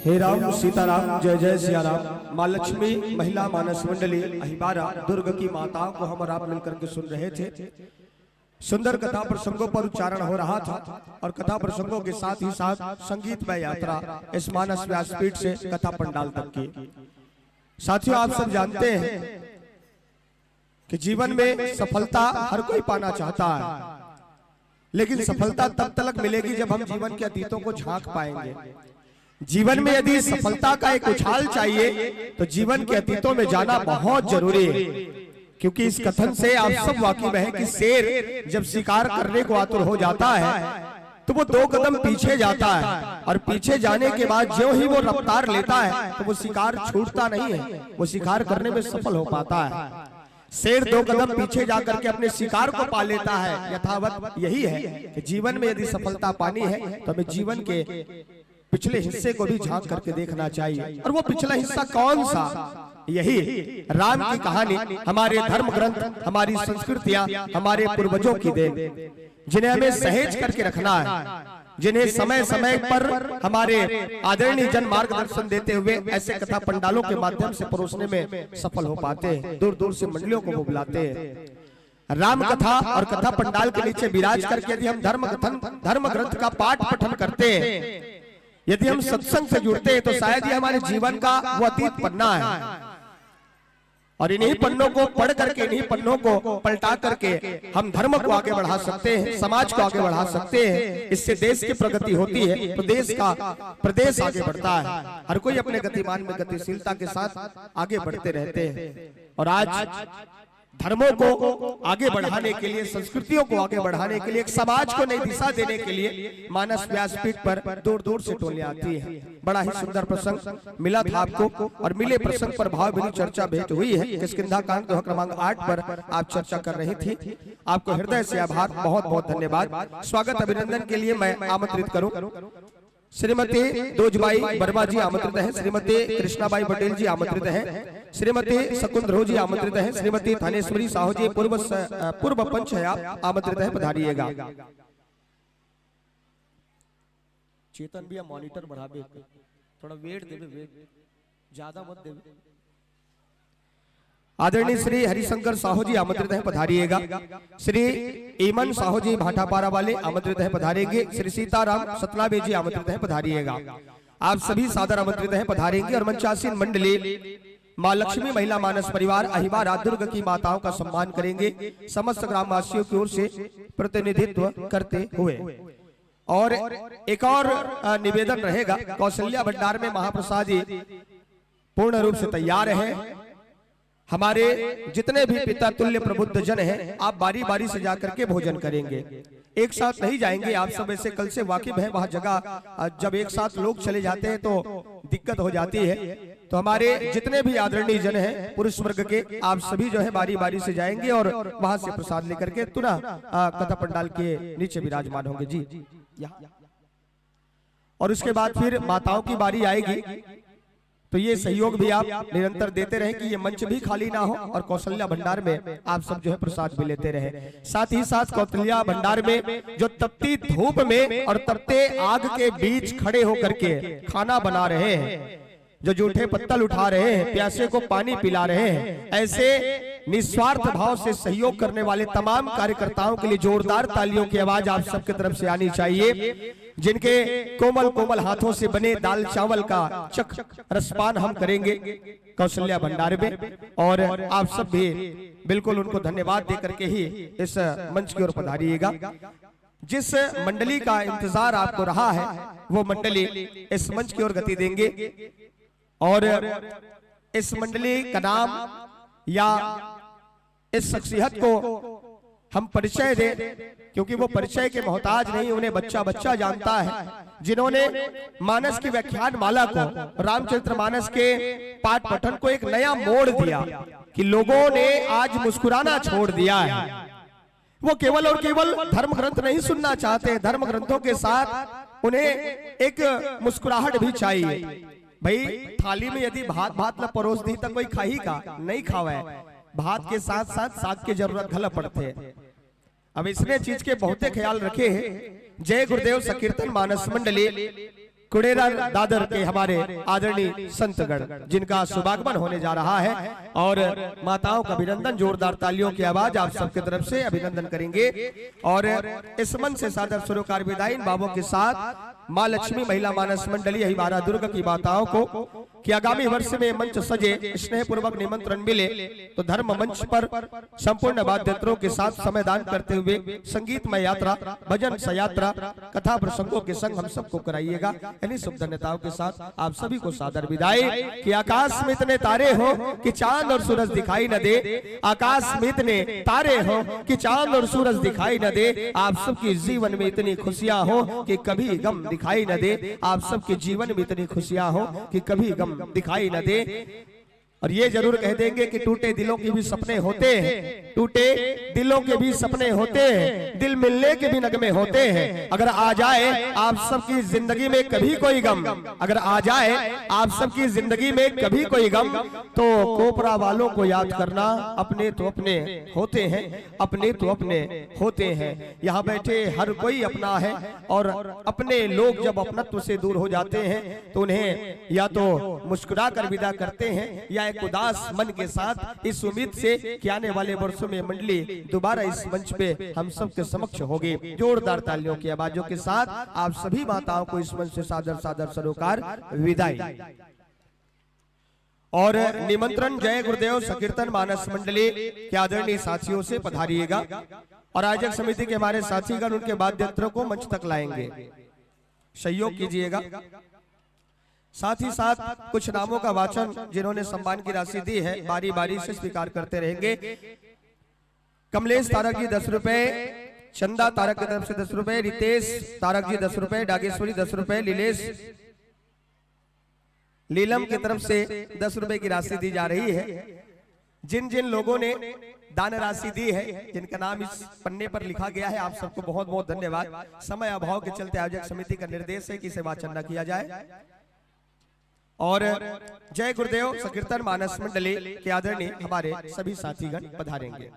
हे राम सीताराम जय जय सिया राम। माँ लक्ष्मी महिला मानस मंडली अहिबारा दुर्ग की माताओं को हम और आप मिलकर के सुन रहे थे। सुंदर कथा प्रसंगों पर उच्चारण हो रहा था और कथा प्रसंगों के साथ ही साथ संगीतमय यात्रा इस मानस व्यासपीठ से कथा पंडाल तक की। साथियों, आप सब जानते हैं कि जीवन में सफलता हर कोई पाना चाहता है, लेकिन सफलता तब तक मिलेगी जब हम जीवन के अतीतों को झांक पाएंगे। जीवन में यदि सफलता का एक उछाल चाहिए तो जीवन के अतीतों में जाना बहुत जरूरी है, क्योंकि इस कथन से आप सब वाकिफ हैं कि शेर जब शिकार करने को आतुर हो जाता है तो वो 2 कदम पीछे जाता है और पीछे जाने के बाद जो ही वो रफ्तार लेता है तो वो शिकार छूटता नहीं है, वो शिकार करने में सफल हो पाता है। शेर 2 कदम पीछे जाकर के अपने शिकार को पा लेता है। यथावत यही है कि जीवन में यदि सफलता पानी है तो हमें जीवन के पिछले हिस्से को भी झांक करके देखना चाहिए। और वो पिछला हिस्सा कौन सा? यही राम की कहानी, हमारे धर्म ग्रंथ, हमारी संस्कृतियां, हमारे पूर्वजों की देन, जिन्हें हमें सहेज करके रखना है, जिन्हें समय समय पर हमारे आदरणीय जन मार्गदर्शन देते हुए ऐसे कथा पंडालों के माध्यम से परोसने में सफल हो पाते हैं। दूर दूर से मंडलियों को वो बुलाते हैं। राम कथा और कथा पंडाल के नीचे विराज करके यदि हम धर्म ग्रंथ का पाठ पठन करते हैं, यदि हम सत्संग से जुड़ते हैं, तो शायद ये हमारे जीवन का वो अतीत पन्ना है और इन्हीं पन्नों को पढ़ करके, इन्हीं पन्नों को पलटा करके हम धर्म को आगे बढ़ा सकते हैं, समाज को आगे बढ़ा सकते हैं। इससे देश की प्रगति होती है तो देश का प्रदेश आगे बढ़ता है। हर कोई अपने गतिमान में गतिशीलता के साथ आगे बढ़ते रहते हैं। और आज धर्मों को आगे बढ़ाने के लिए, संस्कृतियों को आगे बढ़ाने के लिए, एक समाज को नई दिशा देने के लिए मानस व्यासपीठ पर दूर दूर से टोलियां आती है। बड़ा ही सुंदर प्रसंग मिला था आपको, और मिले प्रसंग पर भावभीनी चर्चा भेंट हुई है। किष्किंधा कांड दोहा क्रमांक 8 पर आप चर्चा कर रही थी। आपको हृदय से आभार, बहुत बहुत धन्यवाद। स्वागत अभिनंदन के लिए मैं आमंत्रित करूं श्रीमती दोजबाई वर्मा जी आमंत्रित है, श्रीमती कृष्णाबाई पटेल जी आमंत्रित है, श्रीमती शकुंद्रो जी आमंत्रित है, श्रीमती थानेश्वरी साहू जी पूर्व पंच है, आप आमंत्रित है, पधारिएगा। चेतन भी मॉनिटर बढ़ावे, थोड़ा वेट देवे, वेट ज्यादा मत देवे। आदरणीय श्री हरिशंकर साहू जी आमंत्रित है, पधारिएगा। श्री ईमन साहू जी भाटापारा वाले आमंत्रित है, पधारेंगे। श्री सीताराम सतलावे जी आमंत्रित है, पधारिएगा। आप सभी सादर आमंत्रित हैं, पधारेंगे। और मंचासीन मंडली माँ लक्ष्मी महिला मानस परिवार अहिबार दुर्ग की माताओं का सम्मान करेंगे, समस्त ग्रामवासियों की ओर से प्रतिनिधित्व करते हुए। और एक और निवेदन रहेगा, कौशल्या भंडार में महाप्रसाद जी पूर्ण रूप से तैयार है। हमारे जितने भी पिता तुल्य प्रबुद्ध जन हैं, आप बारी बारी से जाकर के भोजन करेंगे, एक साथ नहीं जाएंगे। आप सब ऐसे कल से वाकिफ है, वहां जगह जब एक साथ लोग चले जाते हैं तो दिक्कत हो जाती है। तो हमारे जितने भी आदरणीय जन हैं पुरुष वर्ग के, आप सभी जो है बारी बारी से जाएंगे और वहां से प्रसाद लेकर के तुरंत कथा पंडाल के नीचे विराजमान होंगे जी। और उसके बाद फिर माताओं की बारी आएगी, तो ये सहयोग भी आप निरंतर देते रहें कि ये मंच भी खाली ना हो, और कौशल्या भंडार में आप सब जो है प्रसाद भी लेते रहे। साथ ही साथ कौशल्या भंडार में जो तपती धूप में और तपते आग के बीच खड़े होकर के खाना बना रहे हैं, जो जूठे पत्तल उठा रहे हैं, प्यासे को पानी पिला रहे हैं, ऐसे निस्वार्थ भाव से सहयोग करने वाले तमाम कार्यकर्ताओं के लिए जोरदार तालियों की आवाज आप सबकी तरफ से आनी चाहिए। जिनके कोमल कोमल हाथों से बने दाल चावल का चख रसपान हम करेंगे कौशल्या भंडार में, और आप सब भी बिल्कुल उनको धन्यवाद देकर के ही इस मंच की ओर पधारिएगा। जिस मंडली का इंतजार आपको रहा है, वो मंडली इस मंच की ओर गति देंगे, और इस मंडली का नाम या इस शख्सियत को हम परिचय दें, क्योंकि वो परिचय के मोहताज नहीं, उन्हें बच्चा बच्चा जानता है, जिन्होंने मानस की व्याख्यान माला को, रामचरितमानस के पाठ पठन को एक नया मोड़ दिया कि लोगों ने आज मुस्कुराना छोड़ दिया है। वो केवल और केवल धर्म ग्रंथ नहीं सुनना चाहते, धर्म ग्रंथों के साथ उन्हें एक मुस्कुराहट भी चाहिए। भाई थाली में यदि भात भात न परोस दी तो कोई खाही का नहीं खावा है, भात के साथ साथ साग की जरूरत घल पड़ते हैं। अब इसने चीज के बहुते ख्याल रखे हैं। जय गुरुदेव संकीर्तन मानस मंडली कुड़ेरा दादर के हमारे आदरणीय संतगण, जिनका शुभागमन होने जा रहा है, और माताओं का अभिनंदन, जोरदार तालियों की आवाज आप सबकी तरफ से अभिनंदन करेंगे। और इस मन से सादर सरोकार विदाई बाबों के साथ माँ लक्ष्मी महिला मानस मंडली अहिबारा दुर्ग की माताओं को कि आगामी वर्ष में मंच सजे, स्नेह पूर्वक निमंत्रण मिले तो धर्म मंच पर संपूर्ण वाद्यंत्रों के साथ समयदान करते हुए संगीतमय यात्रा, भजन सयात्रा, कथा प्रसंगों के संग हम सबको कराइएगा। इन्हीं शुभ धन्यताओं के साथ आप सभी को सादर विदाई कि आकाश में इतने तारे हो कि चांद और सूरज दिखाई न दे, आकाश में इतने तारे हो कि चांद और सूरज दिखाई न दे, आप सबके जीवन में इतनी खुशियां हो कि कभी गम दिखाई न दे, आप सबके जीवन में इतनी खुशियां हो कि कभी गम दिखाई न दे। और ये जरूर कह देंगे कि टूटे दिलों के भी सपने होते हैं, टूटे दिलों के भी सपने होते हैं, दिल मिलने के भी नगमे होते हैं। अगर आ जाए आप सबकी जिंदगी में कभी कोई गम, अगर आ जाए आप सबकी जिंदगी में कभी कोई गम, तो कोपरा वालों को याद करना, अपने तो अपने होते हैं, अपने तो अपने होते हैं। यहाँ बैठे हर कोई अपना है, और अपने लोग जब अपनत्व से दूर हो जाते हैं तो उन्हें या तो मुस्कुरा कर विदा करते हैं, या एक उदास मन के साथ, इस उम्मीद से कि आने वाले वर्षों में मंडली दोबारा इस मंच पे हम सबके समक्ष होगी। जोरदार तालियों की आवाजों के साथ आप सभी माताओं को इस मंच से सादर सादर सरोकार विदाई। और निमंत्रण जय गुरुदेव संकीर्तन मानस मंडली के आदरणीय साथियों से पधारिएगा, और आयोजक समिति के हमारे साथीगण उनके वाद्ययंत्रों को मंच तक लाएंगे, सहयोग कीजिएगा। साथ ही साथ कुछ नामों का वाचन जिन्होंने सम्मान की राशि दी है बारी बारी से स्वीकार करते रहेंगे। कमलेश तारक जी 10 रुपए, चंदा तारक की तरफ से 10 रुपए, रितेश तारक जी 10 रुपए, डागेश्वरी 10 रुपए, लीलम की तरफ से 10 रुपए की राशि दी जा रही है। जिन जिन लोगों ने दान राशि दी है, जिनका नाम इस पन्ने पर लिखा गया है, आप सबको बहुत बहुत धन्यवाद। समय अभाव के चलते आयोजक समिति का निर्देश है कि इसे वाचन न किया जाए। और जय गुरुदेव संकीर्तन मानस मंडली के आदरणीय हमारे सभी साथीगण पधारेंगे।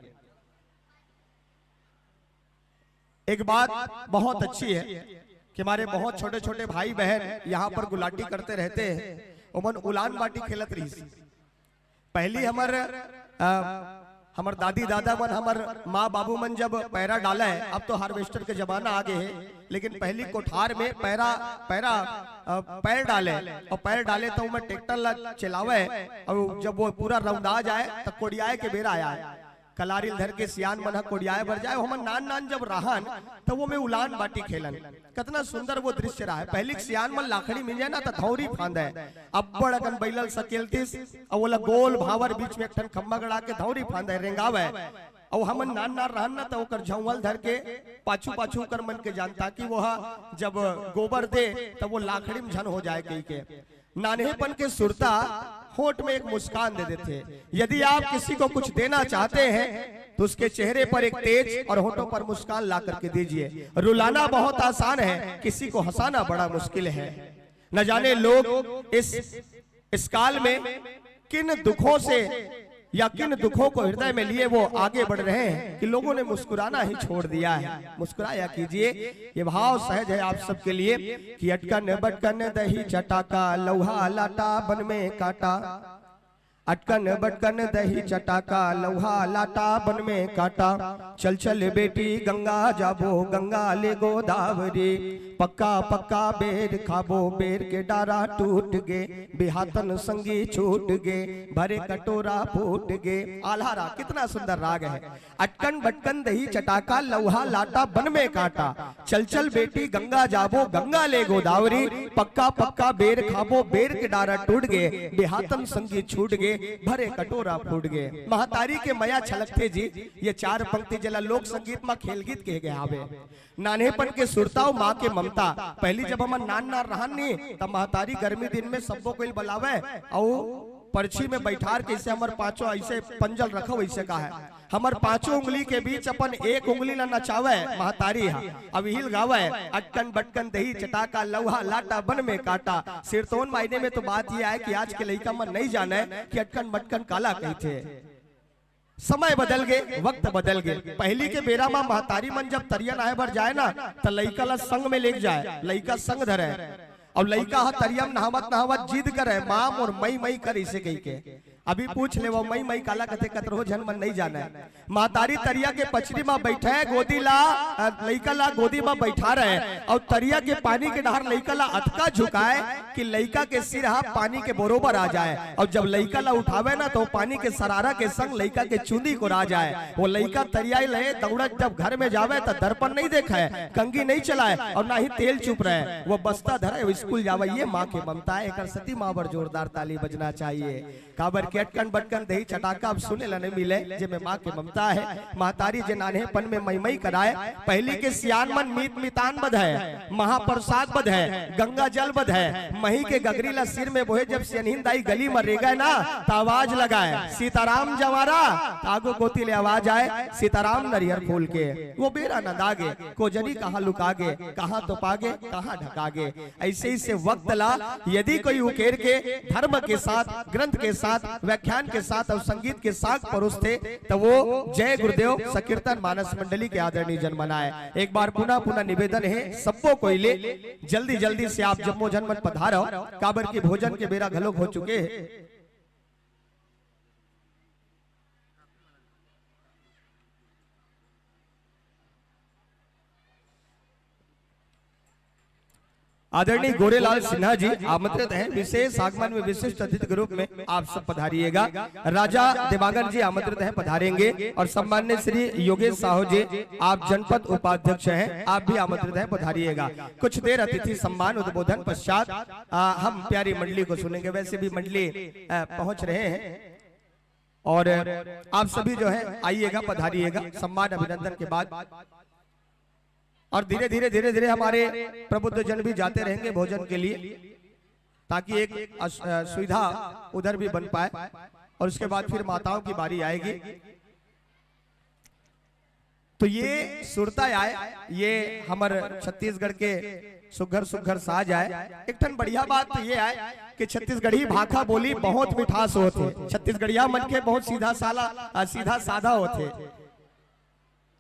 एक बात बहुत अच्छी है कि हमारे बहुत छोटे छोटे भाई बहन यहाँ पर गुलाटी करते रहते हैं। उमन उलान बाटी खेलत रही। पहली हमर दादी दादा मन, हमर माँ बाबू मन जब पैरा डाला है, अब तो हार्वेस्टर के जमाना आगे है, लेकिन पहली कोठार में पैर डाले और पैर डाले तो मैं ट्रैक्टर चलावे और जब वो पूरा रौंदा जाए तो कोड़ियाए के बेरा आया है। कलारिल धर के सियान मन कोड़ियाए भर जाए। हमर नान नान जब रहन तो वो में उलान बाटी खेलन। कितना सुंदर वो दृश्य रहा है। पहले सियान मन लाखड़ी मिल जाए ना तो थौरी फांद है, अब्बड़ अगन बैलल सकेलतीस और वो गोल भावर बीच में एक ठन खम्बा गड़ा के थौरी फांद है, रेंगावे। और हमन नान नान रहन ना तो ओकर झौवल धर के पाछू पाछू कर मन के जानता कि वो जब गोबर दे तो वो लाखड़ी में झन हो जाए कहीं के। नानेपन के सुरता होठ में एक मुस्कान दे देते हैं। यदि आप किसी को कुछ देना चाहते हैं तो उसके चेहरे पर एक तेज और होठों पर मुस्कान ला करके दीजिए। रुलाना बहुत आसान है, किसी को हंसाना बड़ा मुश्किल है। न जाने लोग इस काल में किन दुखों से या किन दुखों को हृदय में लिए वो आगे बढ़ रहे हैं कि लोगों ने मुस्कुराना ही छोड़ दिया है। मुस्कुराया कीजिए। ये भाव सहज है आप सबके लिए कि अटकन बटकन दही चटाका, लौहा लाटा बन में काटा। अटकन बटकन दही चटाका, लौहा लाटा बन में काटा। चल चल बेटी गंगा जाबो, गंगा ले गोदावरी। पक्का पक्का बेर खाबो, बेर के डारा टूट गे। बिहातन संगी छूट गे, भरे कटोरा फूट गे। आल्हारा कितना सुंदर राग है। अटकन बटकन दही चटाका, लौहा लाटा बन में काटा। चल चल बेटी गंगा जाबो, गंगा ले गोदावरी। पक्का पक्का बेर खाबो, बेर के डारा टूट गे। बिहातन संगी छूट गे, भरे कटोरा फूट गए। महतारी के मया छलकते जी, ये 4 पंक्ति जला लोक संगीत में खेल गीत कहे गए आवे। नानेपन के सुरताओ माँ के ममता। पहली जब हम नान नार रहन नहीं तब महतारी गर्मी दिन में सबको कोई बुलावे और पर्ची में बैठार के इसे हमारे 5 ऐसे पंजल रखो वैसे का है। हमार 5 उंगली के बीच अपन 1 उंगली ना नचावे महतारी है। अब हिल गावे अटकन बटकन दही चटाका, लौहा लाटा बन में काटा। सिरतोन मायने में तो बात ये है कि आज के लड़का मन नहीं जाने कि अटकन बटकन काला कही थे। समय बदल गए, वक्त बदल गए। पहली के बेरा में महतारी मन जब तरिया नाहे भर जाए ना तो लड़का ला संग में लेके जाए, लड़का संग धरे और लड़का तरियम नहावत जिद करे माम और मई कर इसे कही के। अभी पूछ ले वो मई काला कथे कतरो जन मन नहीं जाना है। महतारी तरिया के पचड़ी में बैठे गोदी ला लइका ला गोदी में बैठा रहे और तरिया के पानी के डहर लइका ला अटका झुकाए कि लइका के सिर पानी के बरोबर आ जाए। और जब लइका ला उठावे ना तो पानी के सरारा के संग लइका के चूंदी को रा जाए। वो लइका तरिया ले दौड़त जब घर में जावे तो दर्पण नहीं देखा है, कंगी नहीं चलाए और ना ही तेल चुप रहे। वो बस्ता धरे स्कूल जावे। ये माँ की ममता है। एक सती माँ पर जोरदार ताली बजना चाहिए। काबर के अटकन बटकन दही चटाका अब सुने ला नहीं मिले जे में माँ की ममता है। महतारी जे नानेपन में मई कराए। पहली के सियान मन मीत मितान बध है, महाप्रसाद बध है, गंगा जल बध है। मही के गगरी ला सिर में बोहे जब सियनहिन दाई गली में रे गए ना तो आवाज लगाए सीताराम जवारा। आगो गोती ले आवाज आए सीताराम नरियर फूल के। वो बेरा न दागे कोजरी कहाँ लुकागे, कहाँ तो पागे कहाँ ढकागे। ऐसे ही से वक्त ला यदि कोई उकेर के धर्म के साथ, ग्रंथ के साथ, व्याख्यान के साथ और संगीत के साथ परोसते तो वो जय गुरुदेव संकीर्तन मानस मंडली के आदरणीय जन मनाए। एक बार पुनः निवेदन है सबको कोई ले जल्दी से आप जम्मो जनमत पधारो। काबर के भोजन के बेरा घलोक हो चुके हैं। आदरणीय गोरेलाल सिन्हा जी आमंत्रित हैं। विशेष आगमन में विशिष्ट अतिथि के रूप में आप सब पधारिएगा। राजा दिवाकर जी आमंत्रित हैं, पधारेंगे। और सम्मान्य श्री योगेश साहू जी आप जनपद उपाध्यक्ष हैं, आप भी आमंत्रित हैं, पधारिएगा। कुछ देर अतिथि सम्मान उद्बोधन पश्चात हम प्यारी मंडली को सुनेंगे। वैसे भी मंडली पहुंच रहे हैं और आप सभी जो है आइएगा, पधारिएगा सम्मान अभिनंदन के बाद। और धीरे धीरे हमारे प्रबुद्ध जन भी जाते रहेंगे भोजन के लिए, ताकि एक सुविधा उधर भी बन पाए। और उसके बाद फिर माताओं की बारी आएगी। तो ये सुरता आए, ये हमारे छत्तीसगढ़ के सुघर साज आए। एक ठन बढ़िया बात तो ये आए कि छत्तीसगढ़ी भाखा बोली बहुत मिठास होते, छत्तीसगढ़िया मन के बहुत सीधा साधा होते।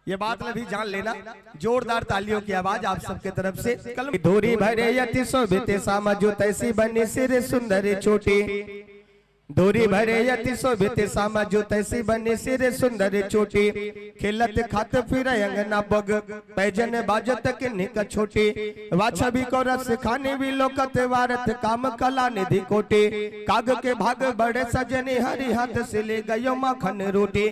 ये बात भी जान लेना। जोरदार तालियों की आवाज आप सबके तरफ से। कल धोरी भरे यति शोभिते सामजो तैसी बने सिर सुंदर चोटी, धोरी भरे यति शोभिते सामजो तैसी बने सिर सुंदर चोटी, खेलत खात फिर अंगना बग पैजन बाजत किन्हीं छोटी, वाछा भी को रस खाने भी लोकत वारत काम कला निधि कोटे, काग के भाग बड़े सजने हरि हाथ से ले गयो माखन रोटी।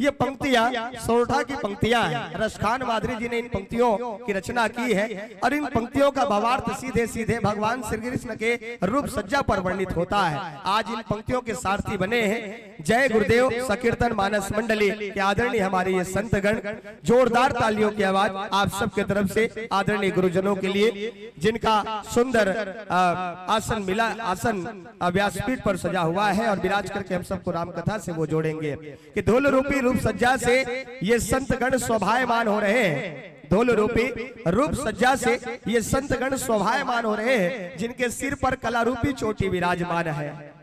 ये पंक्तियां सोरठा की पंक्तियां हैं। रसखान माधुरी जी ने इन पंक्तियों की रचना की है और इन पंक्तियों का भावार्थ सीधे सीधे भगवान श्री कृष्ण के रूप सज्जा पर वर्णित होता है। आज इन पंक्तियों के सारथी बने हैं जय गुरुदेव संकीर्तन मानस मंडली के आदरणीय हमारे ये संतगण। जोरदार तालियों की आवाज आप सबके तरफ से आदरणीय गुरुजनों के लिए, जिनका सुंदर आसन मिला, आसन व्यासपीठ पर सजा हुआ है और विराज करके हम सबको राम कथा से वो जोड़ेंगे कि धूल रूपी रूप सज्जा से ये संतगण शोभायमान हो रहे हैं। धूल रूपी रूप सज्जा से ये संतगण शोभायमान हो रहे हैं, जिनके सिर पर कला रूपी चोटी विराजमान है।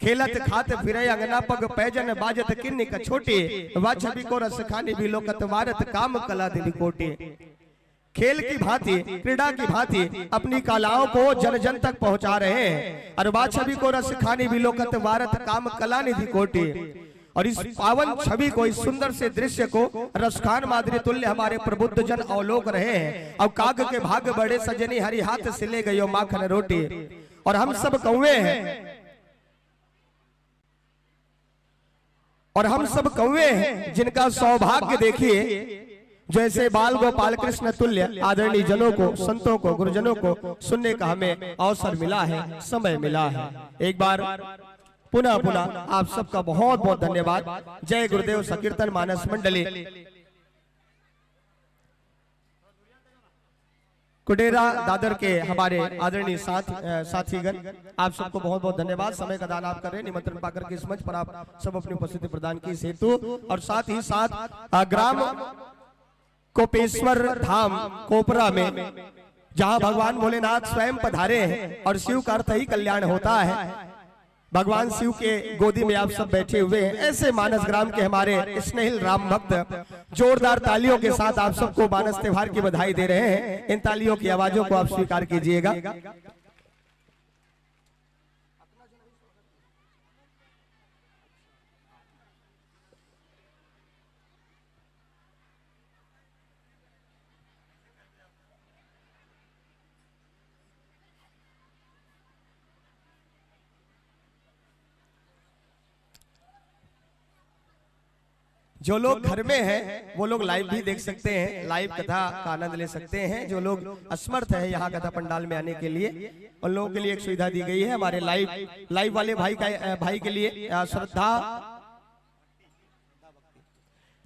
खेलत खात फिरे अंगना पग पैजन बाजत किन्नी का छोटी, वाछबी को रस खानी भी लोकत वारत काम कला दिली कोटी। खेल की भांति, क्रीड़ा की भांति अपनी कलाओं को जन जन तक पहुंचा रहे हैं और वाछबी को रस खानी भी लोकत वारत काम कला निधि कोटी। और इस पावन छवि को, इस सुंदर से दृश्य को रसखान माधुरी तुल्य हमारे प्रबुद्ध जन अवलोक रहे हैं। अब काग के भाग बड़े सजनी हरि हाथ से ले गयो माखन रोटी। और हम सब कौवे हैं, और हम सब कौवे हैं जिनका सौभाग्य देखिए, जैसे बाल गोपाल कृष्ण तुल्य आदरणीय जनों को, संतों को, गुरुजनों को सुनने का हमें अवसर मिला है, समय मिला है। एक बार पुनः आप सबका बहुत बहुत धन्यवाद। जय गुरुदेव संकीर्तन मानस मंडली कुडेरा दादर के हमारे आदरणीय साथीगण, आप सबको बहुत बहुत धन्यवाद। समय का दान आप कर रहे हैं, निमंत्रण पाकर के इस मंच पर आप सब अपनी उपस्थिति प्रदान की हेतु। और साथ ही साथ ग्राम कोपेश्वर धाम कोपरा में, जहां भगवान भोलेनाथ स्वयं पधारे हैं और शिव का अर्थ ही कल्याण होता है। भगवान शिव के गोदी में आप सब बैठे हुए हैं। ऐसे मानस ग्राम के हमारे स्नेहिल राम भक्त जोरदार तालियों के साथ आप सबको मानस त्योहार की बधाई दे रहे हैं। इन तालियों की आवाजों को आप स्वीकार कीजिएगा। जो लोग घर में हैं वो लोग लाइव भी देख सकते हैं, लाइव कथा का आनंद ले सकते हैं। जो लोग असमर्थ हैं यहाँ कथा पंडाल में आने के लिए, उन लोगों के लिए एक सुविधा दी गई है। हमारे लाइव वाले भाई के लिए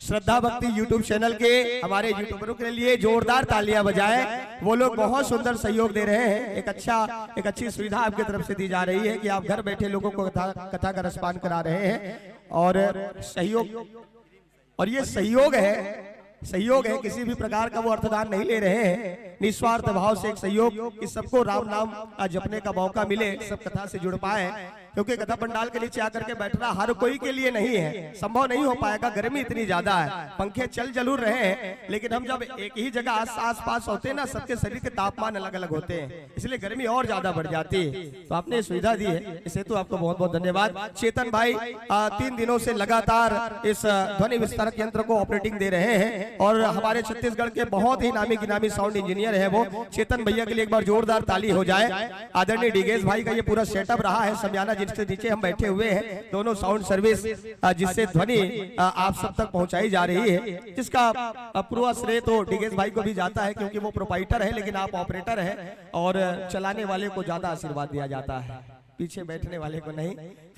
श्रद्धा भक्ति यूट्यूब चैनल के हमारे यूट्यूबरों के लिए जोरदार तालियां बजाएं। वो लोग बहुत सुंदर सहयोग दे रहे हैं। एक अच्छी सुविधा आपकी तरफ से दी जा रही है कि आप घर बैठे लोगों को कथा का रसपान करा रहे हैं। और ये सहयोग है, किसी भी प्रकार का वो अर्थदान नहीं ले रहे हैं। निस्वार्थ भाव से एक सहयोग कि सबको राम नाम जपने का मौका मिले, सब कथा से जुड़ पाए। क्योंकि कथा पंडाल के नीचे आकर के बैठना हर कोई के लिए नहीं है, संभव नहीं हो पाएगा। गर्मी इतनी ज्यादा है, पंखे चल जरूर रहे हैं, लेकिन हम जब एक ही जगह आस पास होते हैं ना, सबके शरीर के तापमान अलग अलग होते हैं, इसलिए गर्मी और ज्यादा बढ़ जाती है। तो आपने सुविधा दी है, इसे तो आपको बहुत बहुत धन्यवाद। चेतन भाई 3 दिनों से लगातार इस ध्वनि विस्तारक यंत्र को ऑपरेटिंग दे रहे हैं और हमारे छत्तीसगढ़ के बहुत ही नामी गिनामी साउंड इंजीनियर है वो। चेतन भैया के लिए एक बार जोरदार ताली हो जाए। आदरणीय डिगेश भाई का ये पूरा सेटअप रहा है, समयाना जिसके नीचे हम बैठे हुए हैं, दोनों साउंड सर्विस जिससे ध्वनि आप सब तक पहुंचाई जा रही है, जिसका पूरा श्रेय तो डिगेश भाई को भी जाता है, क्योंकि वो प्रोपाइटर है, लेकिन आप ऑपरेटर हैं और चलाने वाले को ज्यादा आशीर्वाद दिया जाता है, पीछे बैठने वाले को नहीं।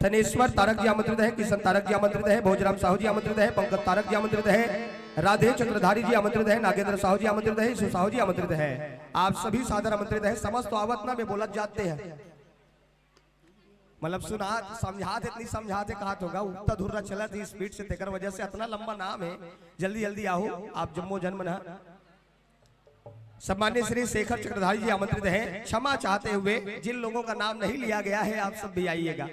थनेश्वर तारक जी आमंत्रित है, किशन तारक जी आमंत्रित है, भोजराम साहू जी आमंत्रित है, पंकज तारक जी आमंत्रित है, राधे चक्रधारी जी आमंत्रित है, नागेंद्र साहू जी आमंत्रित है, यशु साहू जी आमंत्रित है। आप सभी सादर आमंत्रित है। समस्त आवत ना में बोलत जाते हैं, मतलब सुना समझाते इतनी समझाते कहा होगा उतना धुर्रा चला थी स्पीड से तेकर वजह से इतना लंबा नाम है। जल्दी जल्दी आओ, आप जम्मो जन्म ना। सम्मान्य श्री शेखर चक्रधारी जी आमंत्रित हैं। क्षमा चाहते हुए जिन लोगों का नाम नहीं लिया गया है आप सब भी आइएगा।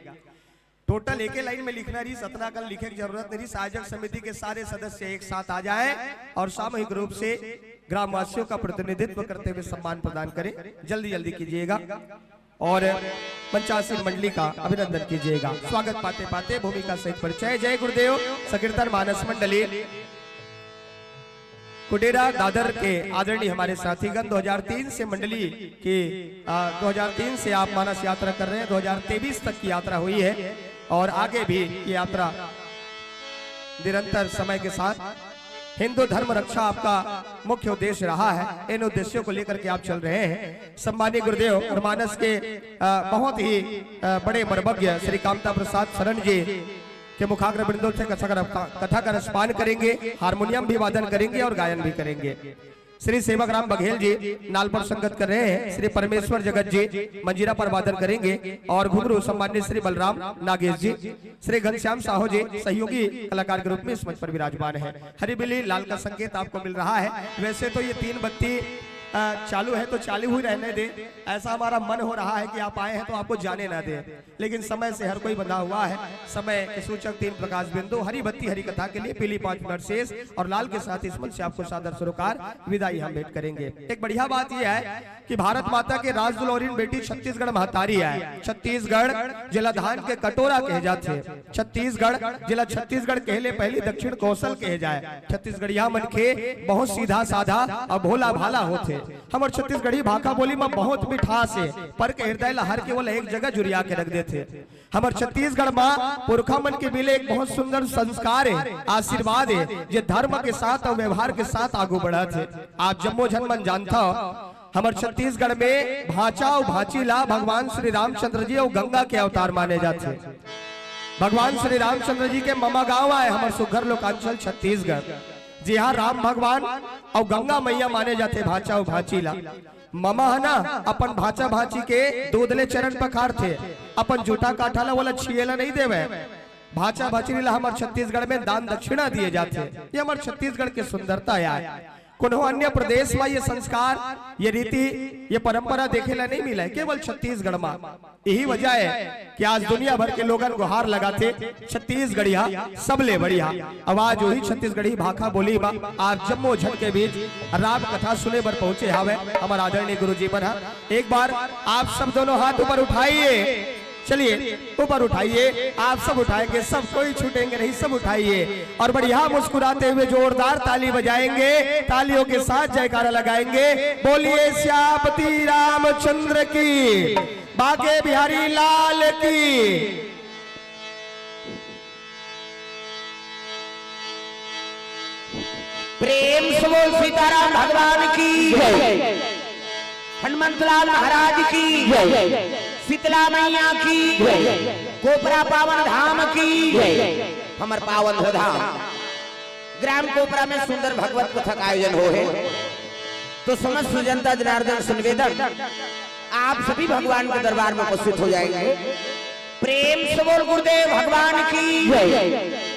टोटल एक लाइन में लिखना रही, सतना कल लिखे की जरूरत नहीं। आयोजक समिति के सारे सदस्य एक साथ आ जाए और सामूहिक रूप से ग्रामवासियों का प्रतिनिधित्व करते हुए सम्मान प्रदान करें। जल्दी जल्दी कीजिएगा और पंचासीन मंडली का अभिनंदन कीजिएगा। स्वागत पाते पाते भूमिका सहित परिचय। जय गुरुदेव। संकीर्तन मानस मंडली कुडेरा दादर के आदरणीय हमारे साथीगण 2003 से मंडली की 2003 से आप मानस यात्रा कर रहे हैं। 2023 तक की यात्रा हुई है और आगे भी ये यात्रा निरंतर समय के साथ हिंदू धर्म रक्षा आपका मुख्य उद्देश्य रहा है। इन उद्देश्यों को लेकर के आप चल रहे हैं। सम्मानीय गुरुदेव और मानस के बहुत ही बड़े मर्मज्ञ श्री कामता प्रसाद शरण जी के मुखाग्र बिंदु से कथा का रसपान करेंगे, हारमोनियम भी वादन करेंगे और गायन भी करेंगे। श्री सेवक राम बघेल जी नाल पर संगत कर रहे हैं। श्री परमेश्वर जगत जी मंजीरा पर वादन करेंगे और घुंघरू सम्मान्य श्री बलराम नागेश जी, श्री घनश्याम साहू जी सहयोगी कलाकार के रूप में इस मंच पर विराजमान है। हरी बिल्ली लाल का संकेत आपको मिल रहा है। वैसे तो ये 3 बत्ती चालू है तो चालू ही रहने दे, ऐसा हमारा मन हो रहा है कि आप आए हैं तो आपको जाने ना दे, लेकिन समय से हर कोई बंधा हुआ है। समय के सूचक 3 प्रकाश बिंदु, हरी बत्ती हरी कथा के लिए पीली 5 मिनट शेष और लाल के साथ इस मंच से आपको सादर सरोकार विदाई हम भेंट करेंगे। एक बढ़िया बात यह है कि भारत माता के राजदुलौरीन बेटी छत्तीसगढ़ महतारी है। छत्तीसगढ़ जिला धान के कटोरा कहे जाते, छत्तीसगढ़ जिला छत्तीसगढ़ कहले पहली दक्षिण कौशल कहे जाए। छत्तीसगढ़िया मन के बहुत सीधा साधा और भोला भाला होते। हमारे छत्तीसगढ़ी भाषा बोली में बहुत मिठास है, पर के हृदय लहर केवल एक जगह जुरिया के रख देते। हमारे छत्तीसगढ़ में पुरखा मन के मिले एक बहुत सुंदर संस्कार है, आशीर्वाद है, जो धर्म के साथ और व्यवहार के साथ आगू बढ़ा थे। आप जम्मो जन मन जानता हो हमारे छत्तीसगढ़ में भाचा और भाचीला भगवान श्री रामचंद्र जी और गंगा के अवतार माने जाते। भगवान श्री रामचंद्र जी के ममा गांव आए हमारे सुघर लोकांचल छत्तीसगढ़। जी हाँ, राम भगवान और गंगा मैया माने जाते भाचा और भाचीला। ममा है ना अपन भाचा भाची के दूधले चरण पखार थे, अपन जूठा काठाला वाला छिएला नहीं देवे। भाचा भाचीला हमारे छत्तीसगढ़ में दान दक्षिणा दिए जाते। ये हमारे छत्तीसगढ़ की सुंदरता है। कोनो अन्य प्रदेश में ये संस्कार, ये रीति, ये परंपरा देखेला नहीं मिला है, केवल छत्तीसगढ़ में। यही वजह है कि आज दुनिया भर के लोगन गुहार लगाते छत्तीसगढ़िया सबले बढ़िया। आवाज वही छत्तीसगढ़ी भाखा बोली बा। आज जम्मो झट के बीच राम कथा सुने पर पहुंचे हावे हमारे आदरणीय गुरु जी पर। एक बार आप सब दोनों हाथ ऊपर उठाइए, चलिए ऊपर उठाइए, आप सब उठाएंगे, सब कोई छूटेंगे नहीं, सब उठाइए और बढ़िया मुस्कुराते हुए जोरदार ताली बजाएंगे, तालियों के साथ जयकारा लगाएंगे। बोलिए श्यामती रामचंद्र की, बाके बिहारी लाल की। प्रेम से बोल सीताराम भगवान की, हनुमंतलाल महाराज की, शीतला मैया की, कोपरा पावन धाम की, हमर पावन हो धाम। ग्राम कोपरा में सुंदर भगवत कथा का आयोजन हो है, तो समस्त जनता जनार्दन से निवेदन आप सभी भगवान के दरबार में उपस्थित हो जाएंगे। प्रेम से बोल गुरुदेव भगवान की।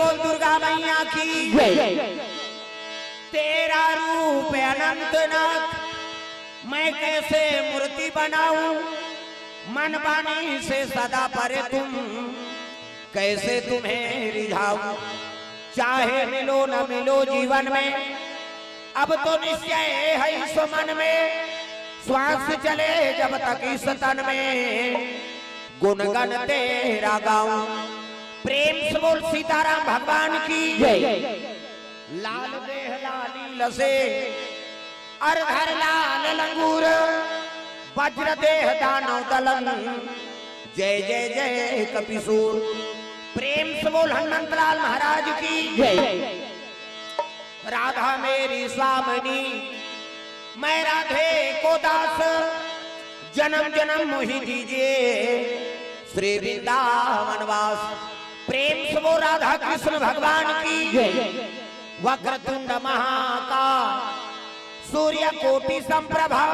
बोल दुर्गा मैया की तेरा रूप अनंतनाथ मैं कैसे मूर्ति बनाऊं मन बानी से सदा परे तुम कैसे तुम्हें रिझाऊं चाहे मिलो न मिलो जीवन में अब तो निश्चय है इस मन में श्वास चले जब तक इस तन में गुणगन तेरा गाऊं प्रेम से बोल सीताराम भगवान की लाल देह लाली लसे अरधर लाल लंगूर वज्र देह दानव दलन जय जय जय कपिसूर प्रेम से बोल हनुमंतलाल महाराज की राधा मेरी स्वामिनी मैं राधे को दास जन्म जन्म मोहि दीजिए श्री वृंदावन वास प्रेम से वो राधा कृष्ण भगवान की वक्रतुंड महाकाल सूर्य कोटि संप्रभा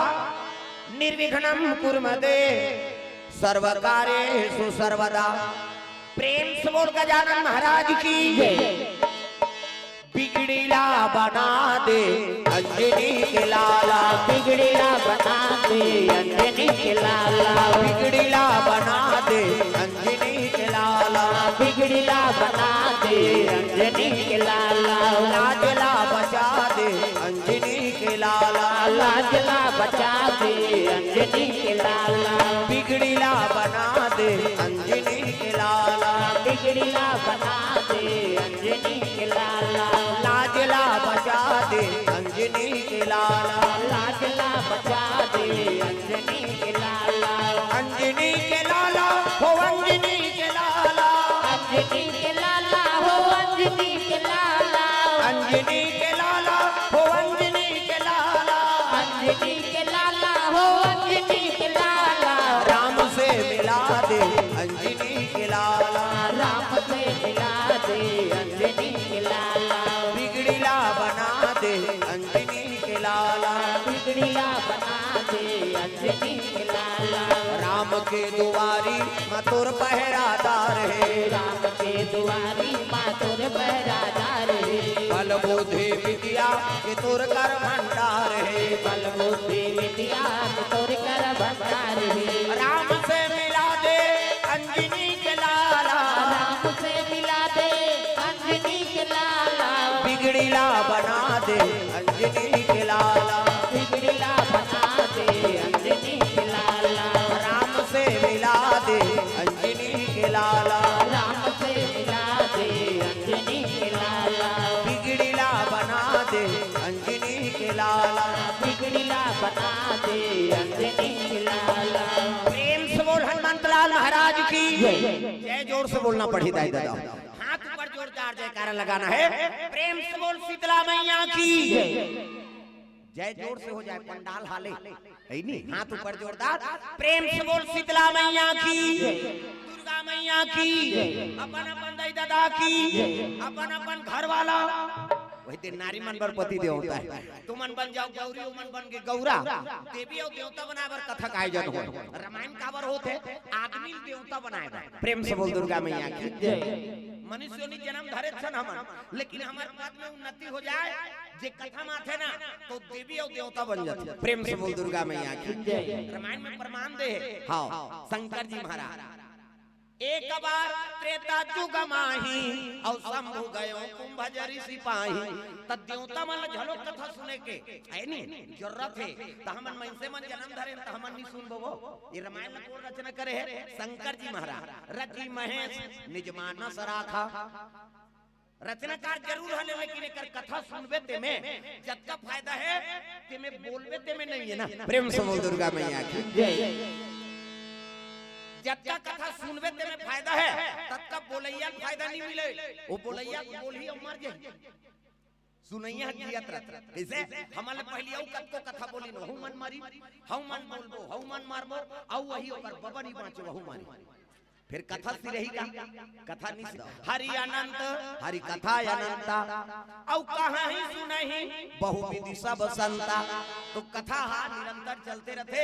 निर्विघ्नं कुर्मदे सर्वकार्येषु सर्वदा प्रेम से बोल गजानन महाराज की बिगड़ीला बना दे अंजनी के लाला बिगड़ीला बना दे अंजनी के लाला बिगड़ीला बना दे अंजनी के लाला बिगड़ीला बना दे अंजनी के लाला लाजला बचा दे अंजनी के लाला लाजला बचा दे अंजनी के लाला बिगड़ीला बना दे अंजनी के लाला बिगड़ीला बना दे अंजनी के लाला लाजला बचा दे अंजनी के लाला लाजला बचा दे अंजनी के लाला अंजनी के लाला हो अंजनी के लाला अंजनी के लाला हो अंजनी के लाला अंजनी के लाला हो अंजनी के लाला अंजनी के लाला हो अंजनी के लाला राम से मिला दे अंजनी के लाला राम से मिला दे अंजनी के लाला बिगड़ीला बना दे अंजनी के लाला बिगड़ीला बना दे अंजनी के लाला राम के दुआरी मथुर पहरादार है राम के दुआरी मथुर पहरादार है बल बुद्धि विद्या के तुर कर भंडार है बल बुद्धि विद्या के तुर कर भंडार है राम से मिला दे अंजनी के लाला राम से मिला दे अंजनी के लाला बिगड़ीला बना दे अंजनी के लाला बिगड़ीला बना दे अंजनी के लाला राम से मिला दे अंजनी के लाला राम से मिला दे अंजनी के लाला बिगड़ीला बना दे अंजनी के लाला बिगड़ीला बना दे अंजनी के लाला प्रेम से बोल हनुमंतलाल महाराज की जय जोर से बोलना पड़ी दादा हाथ ऊपर जोरदार जयकारा लगाना है प्रेम से बोल शीतला मैया की जय जोर से हो जाए पंडाल हाले है नहीं हाथ ऊपर जोरदार प्रेम से बोल शीतला मैया की दुर्गा मैया की अपन अपन दादा की अपन अपन घर वाला वही दिन नारी मन पर पति देव होता है तुमन बन जाओ गौरी मन बन के गौरा देवी और देवता बनावर कथक आयोजन हो रामायण काबर होते आदमी देवता बनाए प्रेम से बोल दुर्गा मैया की मनुष्य ने जन्म धरे छन हमन लेकिन हमारे बाद में उन्नति हो जाए जे कथा माथे ना तो देवी और देवता बन जाते प्रेम से बोल दुर्गा मैया की रामायण में प्रमाण दे हां शंकर जी महाराज एक बार त्रेता जुग माही और शंभु गयो कुंभजरी सिपाही त देवता मन झलोक कथा सुने के है नी जरूरत है त हमन मन से मन जन्म धरे त हमन नी सुनबो ये रामायण में कौन रचना करे है शंकर जी महाराज रचि महेश निज मानस राखा रचनाकार जरूर है लेकिन एकर कथा सुनबे ते में जत का फायदा है ते में बोलबे ते में नहीं है ना प्रेम से बोल दुर्गा मैया की जब का कथा सुनबे ते में फायदा है तब का बोलैया फायदा नहीं मिले वो बोलैया बोल ही मर जाए सुनैया जियत रह कैसे हमले पहली औ को कथा बोली न हूं मन मारी हूं मन बोलबो हूं मन मारबो औ वही ओकर बबनी बाँचो हूं मारी फिर कथा सी रही का कथा नहीं हरि अनंत हरि कथा अनंता औ कहाँ ही सुनहि बहुविधि सब संता। तो कथा हा निरंतर चलते रहते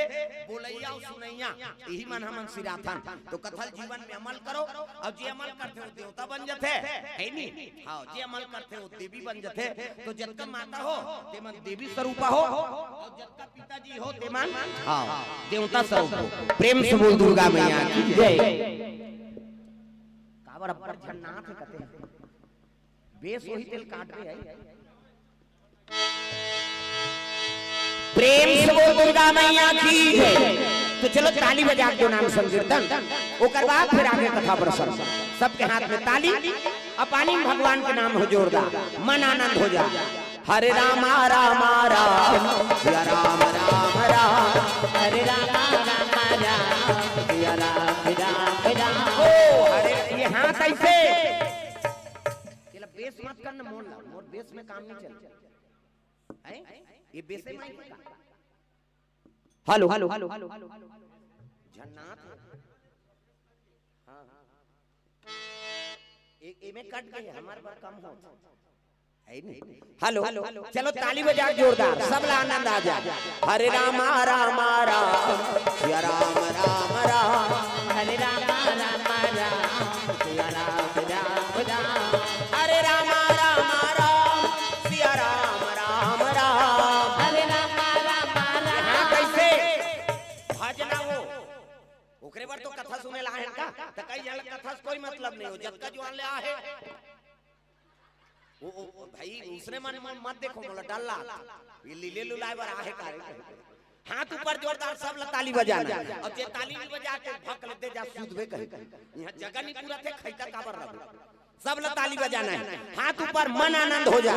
बोलैया और सुनैया यही मन हमन सिराथन। तो कथा जीवन में अमल करो और जे अमल करते हो देवता बन जाते है नी। हाँ जे अमल करते हो देवी बन जाते। तो जतका माता हो ते मन देवी स्वरूपा हो और जतका पिताजी हो ते मन हाँ देवता स्वरूप हो। प्रेम से बोल दुर्गा मैया की जय। बराबर जन्नाथ कहते हैं बेस वही तेल काट रहे है। प्रेम से बोल दुर्गा मैया की जय। तो चलो ताली बजा के नाम संकीर्तन ओकर बाद फिर आगे कथा प्रसंग। सबके हाथ में ताली और पानी में भगवान के नाम हो जोरदार मन आनंद हो जा। हरे राम राम राम सिया राम राम राम हरे राम राम राम सिया राम राम राम। ओ हरे ये हाथ ऐसे चला बेस मत करना मोड़ ला मोर बेस में काम नहीं चलता है ये बेस में नहीं का। हेलो हेलो हेलो जन्नत हां एक में कट गई हमारे पर कम हो है नहीं। हेलो चलो ताली बजा जोरदार सब ला आनंद आ जा। हरे राम राम राम सिया राम राम राम हरे राम राम राम सिया राम राम राम हरे राम राम राम सिया राम राम राम हरे राम राम राम। हां कैसे भजना हो ओकरे बार तो कथा सुने ला है का त कई जन कथा से कोई मतलब नहीं हो जब का जवान ले आहे ओ भाई उसने मन मत देखो बोला डल्ला ये लीले लुलाए बर आहे का हाथ ऊपर जोरदार सब ताली बजाना और जे ताली नहीं बजा के भक लेते जा सूदबे कहे यहां जगह नहीं पूरा थे खैता काबर रह सब ताली बजाना है हाथ ऊपर मन आनंद हो जा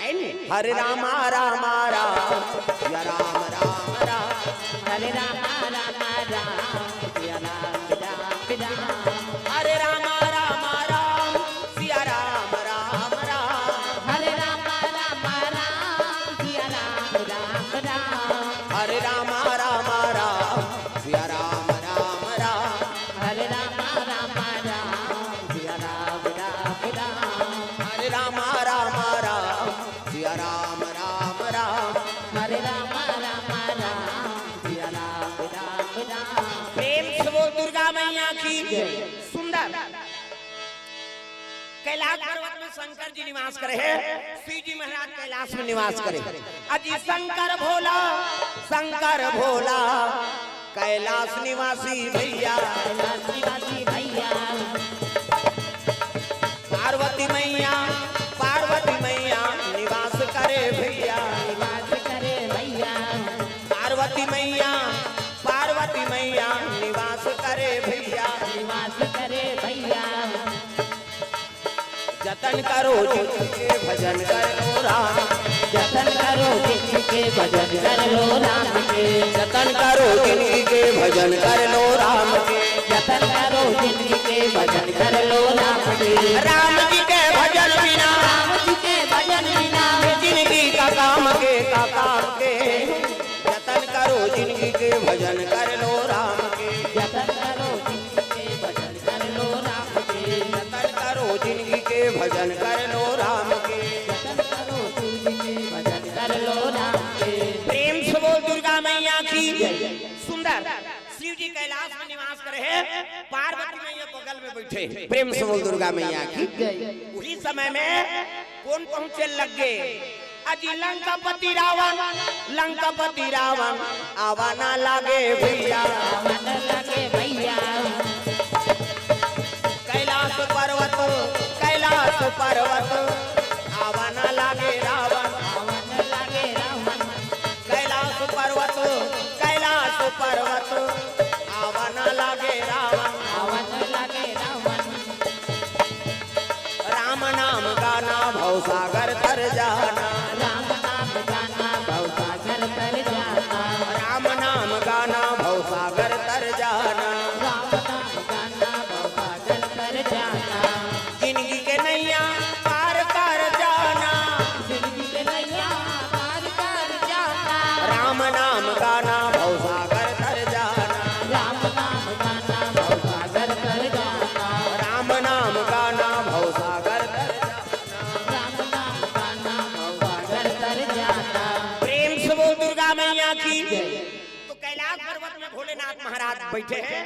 है नी। हरे राम राम राम या राम राम राम हरे राम राम राम या राम राम राम हरे राम राम राम सिया राम राम राम हरे राम राम राम सिया राम राम राम हरे राम राम राम सिया राम राम राम हरे राम राम राम सिया राम राम राम हरे राम राम राम सिया राम राम राम हरे राम राम राम सिया राम राम राम। प्रेम से बोल दुर्गा मैया की सुंदर कैलाश पर्वत में शंकर जी निवास करे हैं शिव जी महाराज कैलाश में निवास करे। अजी शंकर भोला कैलाश निवासी भैया पार्वती मैया निवास करे भैया पार्वती मैया निवास करे भैया जतन करो जिनके भजन कर लो राम जतन करो जिनके भजन कर लो राम के जतन करो जिनके भजन कर लो राम के जतन करो जिनके भजन कर लो राम के राम जी के भजन बिना जिंदगी का काम के जतन करो जिनकी के भजन कर लो राम के जतन करो जिनके भजन कर लो राम के जतन करो जिनकी के भजन कर लो राम के जतन करो जिनके भजन कर लो राम के। प्रेम से बोल दुर्गा मैया की सुंदर शिव जी कैलाश में निवास करे हैं पार्वती मैया बगल में बैठे। प्रेम से बोल दुर्गा मैया की उसी समय में कौन पहुंचे लग गए अजी लंकापति रावण आवाना लागे भैया कैलाश पर्वत आवाना लागे रावण कैलाश पर्वत आवाना लागे रावण राम नाम गाना भवसागर तर जाना राम नाम गाना भवसागर तर जाना जिंदगी के नैया पार कर जाना राम नाम गाना भवसागर तर जाना बैठे हैं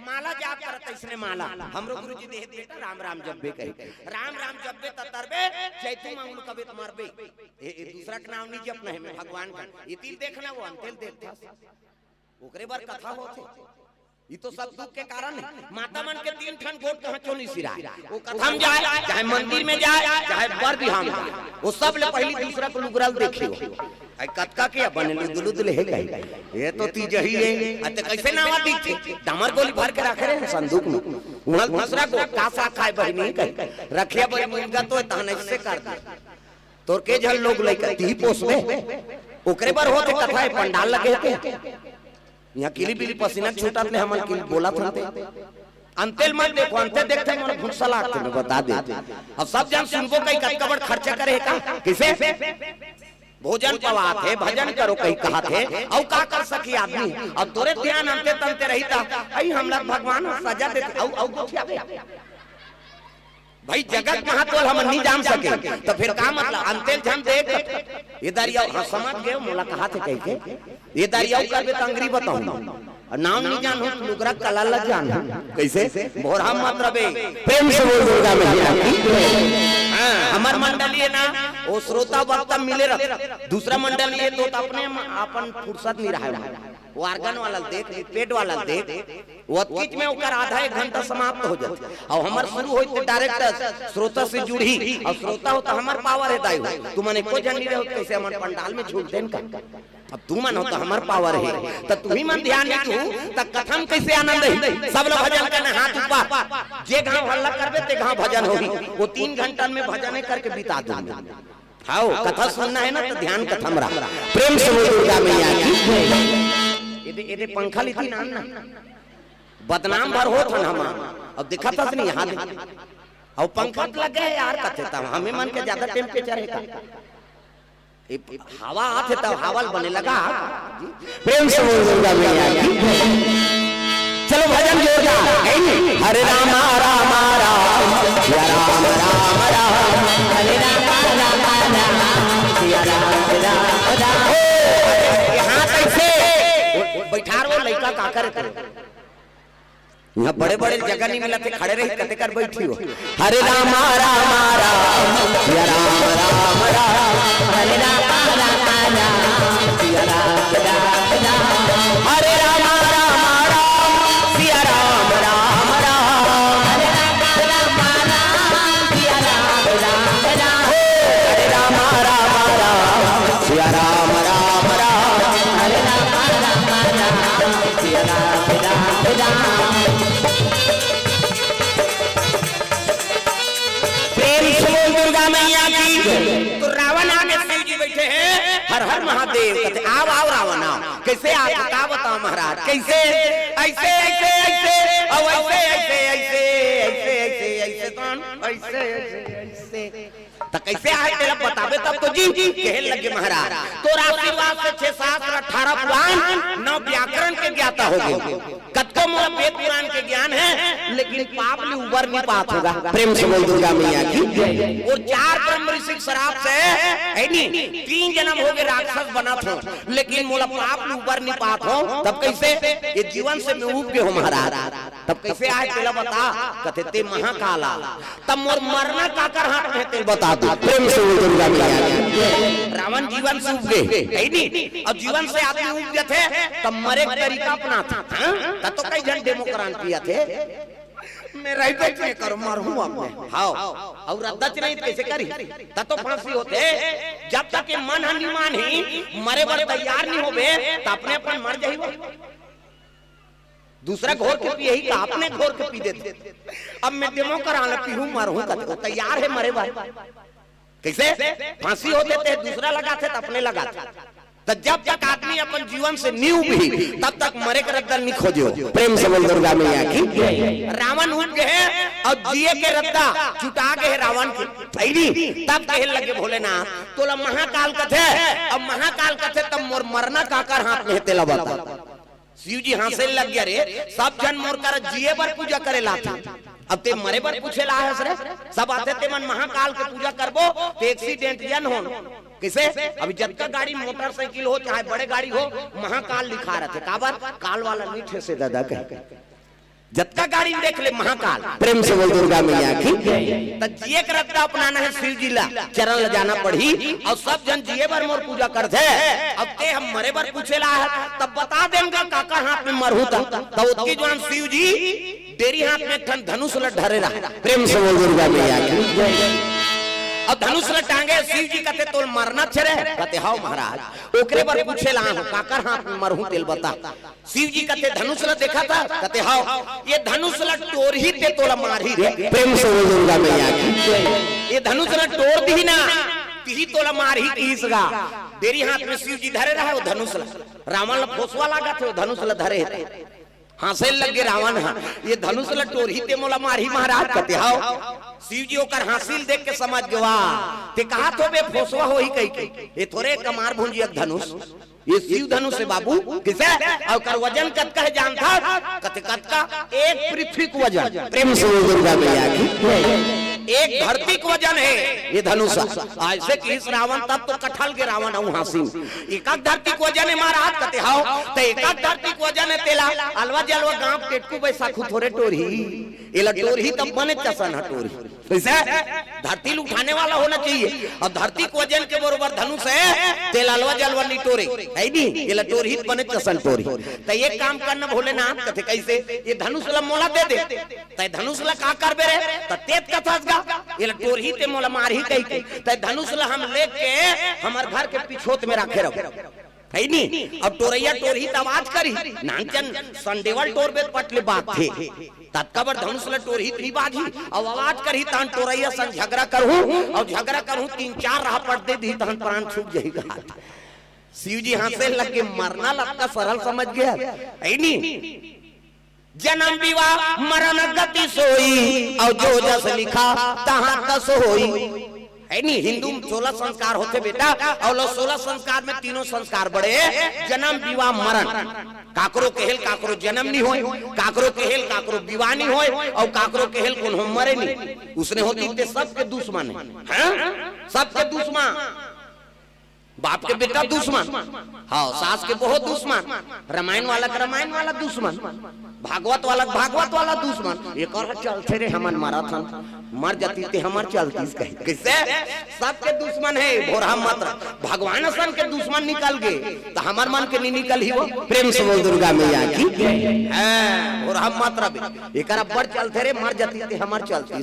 माला जाप करत इसने माला हमरो गुरुजी देह देता राम राम जब्बे कहे राम राम जब्बे तरबे चैतु मांगलू कबे मरबे ए दूसरा के नाम नहीं जपना है मैं भगवान का ये तिल देखना वो अंतिल देखता ओकरे बार कथा होते ये तो सब दुख के कारण है माता मन के 3 ठन गोट कहां क्यों नहीं सिरा वो कथा में जाए चाहे मंदिर में जाए चाहे बर बिहान वो सब ले पहली दूसरा को लुगराल देखियो आई कतका के बनले दुलुदले है गई ये तो तीज ही है अते कैसे नावा दिखते डमर गोली भर के रखे रहे संदूक में उहल दूसरा को कासा खाए बहनी कह रखिया बड़ी मुंगा तो तहन से कर दे तोर के जल लोग लेकर ती पोस में ओकरे बार होते कथा पंडाल लगे थे यहाँ किली बिली पसीना छूटत ने हमन किली बोला था अंतेल मत देखो अंते देखते मन भूसा लागते मैं बता दे अब सब जन सुनबो कई कटकबड़ खर्चा करे का किसे भोजन पवात है भजन करो कहीं कहा थे औ का कर सकी आदमी अब तोरे ध्यान अंते तंते रहीता आई हमला भगवान सजा देते औ गोठिया भाई जगत महत्व हम नहीं जान सके तो फिर का मतलब अंतेल जन देख ये दरिया समझ गए मोला कहा थे कह के ये दरिया कर तो अंग्री बताऊं नाम नहीं जान हो लुगरा कला लग जान कैसे भोरा मत रबे प्रेम से बोल दुर्गा मैया हां हमर मंडली है ना वो श्रोता वक्ता मिले रह दूसरा मंडली है तो अपने अपन फुर्सत नहीं रहा वो आर्गन वाला देख पेट वाला देख वो बीच में ओकर आधा 1 घंटा समाप्त हो जाते और हमर शुरू होते डायरेक्ट श्रोता से जुड़ी और श्रोता हो तो हमर पावर है दाई तू मने को जनी रहे हो कैसे हमर पंडाल में झूठ देन का अब तू मन हो तो हमर पावर है तो तू ही मन ध्यान दे तू त कथन कैसे आनंद है सब लोग भजन करने हाथ ऊपर जे गांव हल्ला करबे ते गांव भजन होगी वो 3 घंटा में भजन करके बिता दूंगा हाओ कथा सुनना है ना तो ध्यान कथम रहा प्रेम से बोल दुर्गा मैया की ये पंखा लीथी ना बदनाम भर हो था हम अब दिखा था नहीं यहाँ और पंखा लगे यार कथे था हमें मन के ज्यादा टेम्परेचर है हवा आते तब हवाल बने लगा प्रेम से बोल दुर्गा मैया की चलो भजन जोरदार हरे राम राम राम सिया राम राम राम हरे राम राम राम सिया राम राम राम यहाँ कैसे बैठार वो लड़का का करे यहाँ बड़े बड़े जगह नहीं मिला थे खड़े रही कते कर बैठी हो हरे राम राम राम सिया राम राम राम हरे राम राम राम सिया राम राम राम हरे राम राम राम सिया राम राम राम हरे राम राम राम सिया राम राम राम हरे राम राम राम सिया राम राम राम हरे राम राम राम सिया राम राम राम दुर्गा मैया की तो रावण आगे शिव जी बैठे हैं हर हर महादेव कहते आओ आओ रावण आओ कैसे आप बता बताओ महाराज कैसे ऐसे ऐसे ऐसे और ऐसे ऐसे ऐसे ऐसे ऐसे ऐसे कौन ऐसे ऐसे तो कैसे आए तेरा बतावे तब तो जी कहने लगे महाराज तो आशीर्वाद से 6 7 18 पुराण 9 व्याकरण के ज्ञाता हो गए कतको मोर वेद पुराण के ज्ञान है लेकिन पाप में उबर नहीं पात होगा प्रेम से बोल दुर्गा मैया की और 4 ब्रह्म ऋषि शराब से है नहीं 3 जन्म हो गए राक्षस बना था लेकिन मोला पाप में उबर नहीं पात हो तब कैसे ये जीवन से मैं उब के हो महाराज तब कैसे आए तेरा बता कहते ते महाकाला तब मोर मरना काकर हाथ में तेल बता दो प्रेम से बोल दुर्गा मैया की रावण जीवन से उब गए है नहीं अब जीवन से आदमी उब गए थे तब मरे तरीका अपना था तो कई जन डेमोक्राट किया थे मैं राइट पे करो मारूं आपने हां और रद्दच नहीं कैसे करी तब तो फांसी होते जब तक ये मन हनुमान ही मरे बड़े तैयार नहीं होबे तो अपने अपन मर जाइबो दूसरा घोर के पी यही का अपने घोर के पी देते अब मैं डेमोक्राट पीहूं मारूं तो तैयार है मरे बार कैसे फांसी होते थे दूसरा लगाते तो अपने लगाते तो जब तक आदमी अपन जीवन से न्यू भी तब तक मरे का रद्दा नहीं खोजो प्रेम से बोल दुर्गा मैया की रावण उठ गए और जिए के रद्दा चुटा गए रावण की थैली तब कहे लगे भोलेनाथ तोला महाकाल कथे अब महाकाल कथे तब मोर मरना काकर हाथ में तेला बता शिव जी हंसे लग गया रे सब जन मोर कर जिए पर पूजा करे लाता अब ते मरे पर पूछे ला है रे सब आते ते मन महाकाल के पूजा करबो ते एक्सीडेंट जन हो कैसे? अभी जब तक गाड़ी मोटरसाइकिल हो चाहे बड़े गाड़ी हो महाकाल लिखा रहते, काबर काल वाला मीठे से दादा कह, जब तक गाड़ी देख ले महाकाल। प्रेम से बोल दुर्गा मैया की। तो जिए के रखता अपनाना है शिव जी ला, चरण ले जाना पड़ी और सब जन जिए बार मोर पूजा करते। अब ते हम मरे बार पूछे ला है तब बता देंगे काका हाथ में मरहू था, तो उसकी जवान शिव जी तेरी हाथ में धनुष लट धरे रहा। प्रेम से बोल दुर्गा मैया की। अब धनुष ल टांगे शिव जी कहते तोल मरना छरे, कहते हां महाराज ओकरे बार पूछे ला हूं काकर हाथ में मरहू तेल बता। शिव जी कहते धनुष ल देखा था, कहते हां ये धनुष ल टोर ही ते तोला मारही रे। प्रेम से बोल दुर्गा मैया की। ये धनुष ल टोर दी ना ती तोला मारही तीसगा। तेरी हाथ में शिव जी धरे रहा वो धनुष ल, रावण ल फोसवा लागा थे धनुष ल धरे थे, हंसे लगे रावण हा ये धनुष ल टोरही ते मोला मारही महाराज। कहते हां शिव जी ओकर हासिल देख के समझ गवा ते कहा तो बे फोसवा हो ही कही के ये थोड़े कमार भुंजिया धनुष, ये शिव धनुष है बाबू। किसे और कर वजन कतका है जानता? कत कतका एक पृथ्वी का वजन। प्रेम से दुर्गा मैया की। एक धरती का वजन है ये धनुष। ऐसे कि इस रावण तब तो कठल के रावण हूं हासिल, एक धरती का वजन है महाराज। कहते हां तो एक धरती का वजन है तेला अलवा जलवा गांव केटकू बैसाखू थोड़े टोरी एला टोरी तब बने चसन हटोरी। कैसे? धरती उठाने वाला होना चाहिए और धरती को वजन के बरोबर धनुष है तेल अलवा जलवा नहीं टोरे है नी ये लटोर ही बने चसन टोरी। तो ये काम करना भोलेनाथ कहते कैसे? ये धनुष ला मोला दे दे तो धनुष ला का करबे रे तो तेज कथस गा ये लटोर ही ते मोला मार ही कही के तो धनुष ला हम लेके हमार घर के पिछोत में रखे रहो है नी। अब टोरैया टोर ही आवाज करी नानचन संडेवल टोर बे पटले बात थे तत्काबर धनुष ल टोर ही थी बाजी अब आवाज करी तान टोरैया संग झगड़ा करहूं और झगड़ा करहूं 3-4 राह पट दे दी तान प्राण छूट जाएगा। शिव जी हंसे लग के मरना लगता सरल समझ गया है नी। जन्म विवाह मरण गति सोई और जो जस लिखा तहां तस होई है नी। हिंदू 16 संस्कार होते बेटा और 16 संस्कार में 3 संस्कार बड़े जन्म विवाह मरण। काकरो केहल काकरो जन्म नहीं होए, काकरो केहल काकरो विवाह नहीं होए और काकरो केहल कौन हो मरे नहीं। उसने होती थे सबके दुश्मन है, सबके दुश्मन, बाप के बेटा दुश्मन, हाँ सास के बहुत दुश्मन, रामायण वाला का रामायण वाला दुश्मन, भागवत वाला दुश्मन। एक और चलते रे हमन माराथन मर जाती थे हमार चलती कैसे? सबके दुश्मन है भोरा मात्र भगवान सन के दुश्मन निकल गए तो हमार मन के नहीं निकल ही वो। प्रेम से बोल दुर्गा मैया की। भोरा मात्र एक बड़ चलते रे मर जाती थे हमार चलती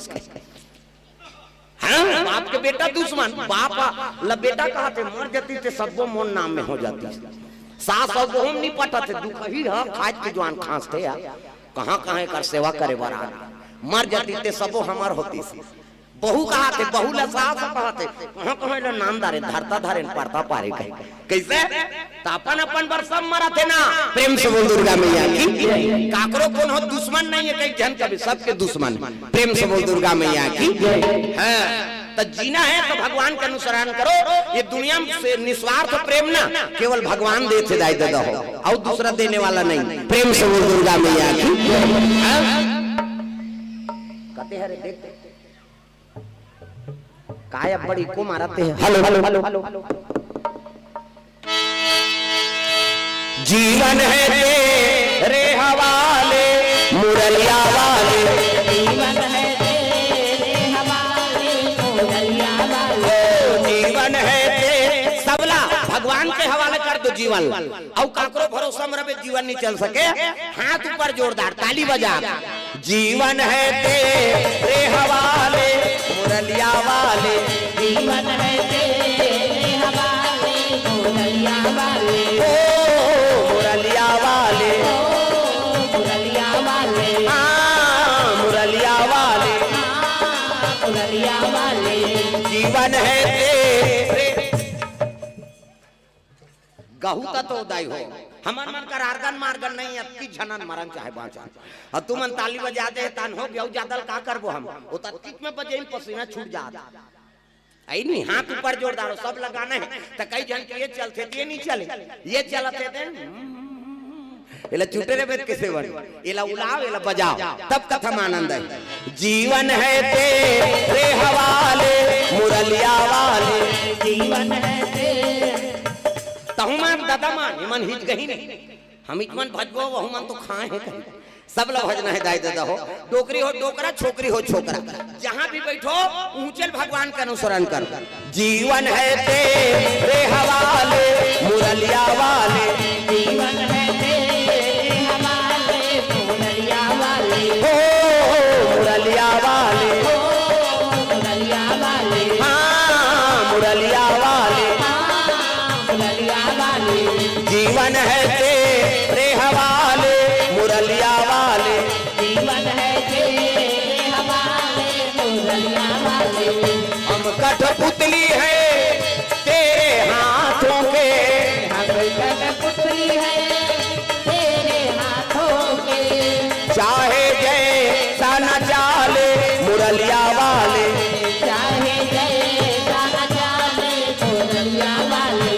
हाँ? बाप के बेटा दुश्मन, बाप ला बेटा कहते मर जाती थे सबको मोन नाम में हो जाती। सास और बहू नहीं पटा थे दुख ही है खाज के जवान खांसते या कहां कहां कर सेवा करे बारा मर जाती थे सबो हमार होती सी। बहू कहते बहू ला सास कहते कहां कहां ला नाम दारे धरता धारे पड़ता पारे कहे कैसे? तो अपन अपन बर सब मरा थे ना। प्रेम से बोल दुर्गा मैया की। काकरो कौन हो दुश्मन नहीं है कई जन कभी सबके दुश्मन। प्रेम से बोल दुर्गा मैया की। है तो जीना है तो भगवान का अनुसरण करो। ये दुनिया से निस्वार्थ प्रेम ना केवल भगवान दे थे दाई दादा हो और दूसरा देने वाला नहीं। प्रेम से बोल दुर्गा मैया की। कहते हैं देखते काय बड़ी को मारते हैं। हेलो हेलो हेलो हेलो जीवन है तेरे हवाले मुरलिया वाले, जीवन है तेरे हवाले मुरलिया वाले, जीवन है तेरे सबला भगवान के हवाले कर दो जीवन। और काकरो भरोसा में रहे जीवन नहीं चल सके। हाथ ऊपर जोरदार ताली बजा। जीवन है तेरे हवाले मुरलिया वाले, जीवन है तेरे हवाले मुरलिया वाले, मुरलिया वाले, मुरलिया वाले, मुरलिया वाले, मुरलिया वाले, जीवन है तेरे। गहू का तो उदाई हो हमन मन कर आर्गन मार्गन नहीं अब की झनन मरन चाहे बाचा और तुम ताली बजा दे तान हो गया ज्यादा का करबो हम ओ तत्किक में बजे पसीना छूट जाता आई नहीं। हाथ ऊपर जोरदार सब लगाना है तो कई जन के ये चलते ये नहीं चले ये चलते थे एला चुटे रे बेत कैसे बन एला उलाओ एला बजाओ तब कथम आनंद है। जीवन है तेरे हवाले मुरलिया वाले जीवन है तेरे तहुमान दादा मान मन हिच गही नहीं हम इतमन भजबो वहु मन तो खाए हैं कहीं सब लोग भजना है दाई दादा हो डोकरी हो डोकरा छोकरी हो छोकरा जहां भी बैठो ऊंचल भगवान का अनुसरण कर। जीवन है तेरे हवाले मुरलिया वाले जीवन है तेरे हवाले मुरलिया वाले हो मुरलिया वाले हो मुरलिया वाले हाँ मुरलिया वाले मुरलिया वाले जीवन है तेरे हवाले मुरलिया वाले जीवन है तेरे हवाले मुरलिया वाले हम कठपुतली है तेरे हाथों के हम कठपुतली है तेरे हाथों के चाहे जैसा न चाले मुरलिया वाले चाहे जैसा न चाले मुरलिया वाले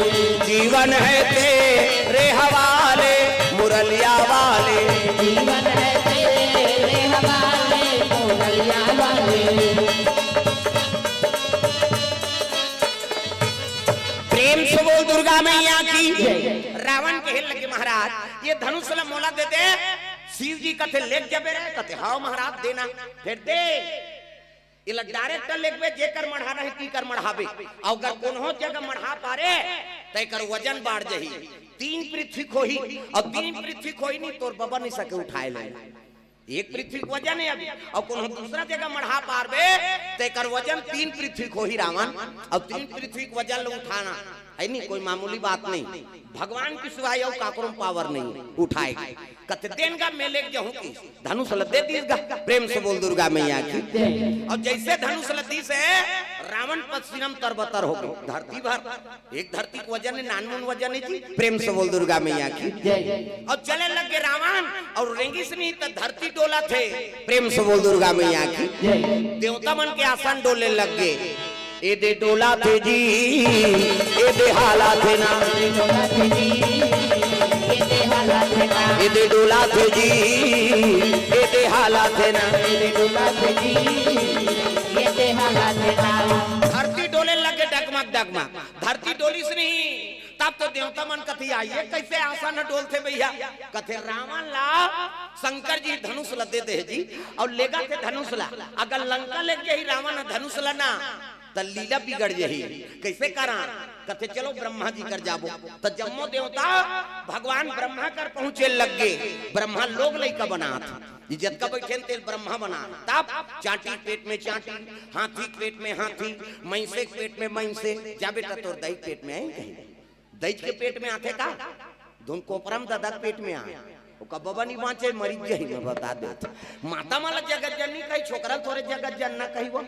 जीवन है तेरे हवाले मुरलिया वाले जीवन है तेरे हवाले मुरलिया वाले। प्रेम से बोल दुर्गा मैया की। रावण कहे लगे महाराज ये धनुष ला मोला दे दे शिव जी कथे लेक जबे रे कथे हां महाराज देना फिर दे इला डायरेक्ट लेके जेकर मढ़ा रहे की कर मढ़ावे अगर कोनो जगह मढ़ा पारे तय कर वजन बढ़ जही 3 पृथ्वी खोही और 3 पृथ्वी खोही नहीं तोर बबा नहीं सके उठाए ले एक पृथ्वी को वजन है अभी और कोनो दूसरा जगह मढ़ा पारबे तय कर वजन 3 पृथ्वी खोही रावण और 3 पृथ्वी को वजन ले उठाना है नहीं कोई मामूली बात नहीं भगवान की सिवाय और काकरों पावर नहीं उठाएगा कते देनगा मेले जाऊं की धनुष लदे दीगा प्रेम से बोल दुर्गा मैया की। और जैसे धनुष लदी से रावण पश्चिम तरबतर हो गई धरती भर एक धरती को वजन है नानमुन वजन है जी प्रेम से बोल दुर्गा मैया की। और चले लगे रावण और रेंगी से नहीं तो धरती डोला थे प्रेम से बोल दुर्गा मैया की। देवता मन के आसन डोले लग गए ए दे डोला थे जी ए दे हाला थे ना ए डोला थे जी ए दे हाला थे ना ए दे डोला थे जी ए दे हाला थे ना ए दे डोला थे जी ए दे हाला थे ना। धरती डोले लगे डगमग डगमग धरती डोली से नहीं तब तो देवता मन कथी आइए कैसे आसान न डोलते भैया कथे रावण ला शंकर जी धनुष ला दे दे जी और लेगा थे धनुष ला अगर लंका लेके ही रावण धनुष ला ना तो लीला बिगड़ जही कैसे करा कथे चलो ब्रह्मा जी कर जाबो तो जम्मो देवता भगवान ब्रह्मा कर पहुंचे लग गए ब्रह्मा लोग लइका बनात इज्जत का बैठे तेल ब्रह्मा बना तब चाटी पेट में चाटी हाथी पेट में हाथी मैंसे पेट में मैंसे जा बेटा तोर दही पेट में आई कहीं दही के पेट में आते का धुन कोपरम दादा पेट में आए बबा नहीं बाँचे मरीज जही मैं बता देता माता माला जगत जननी कही छोकरा थोड़े जगत जनना कही वो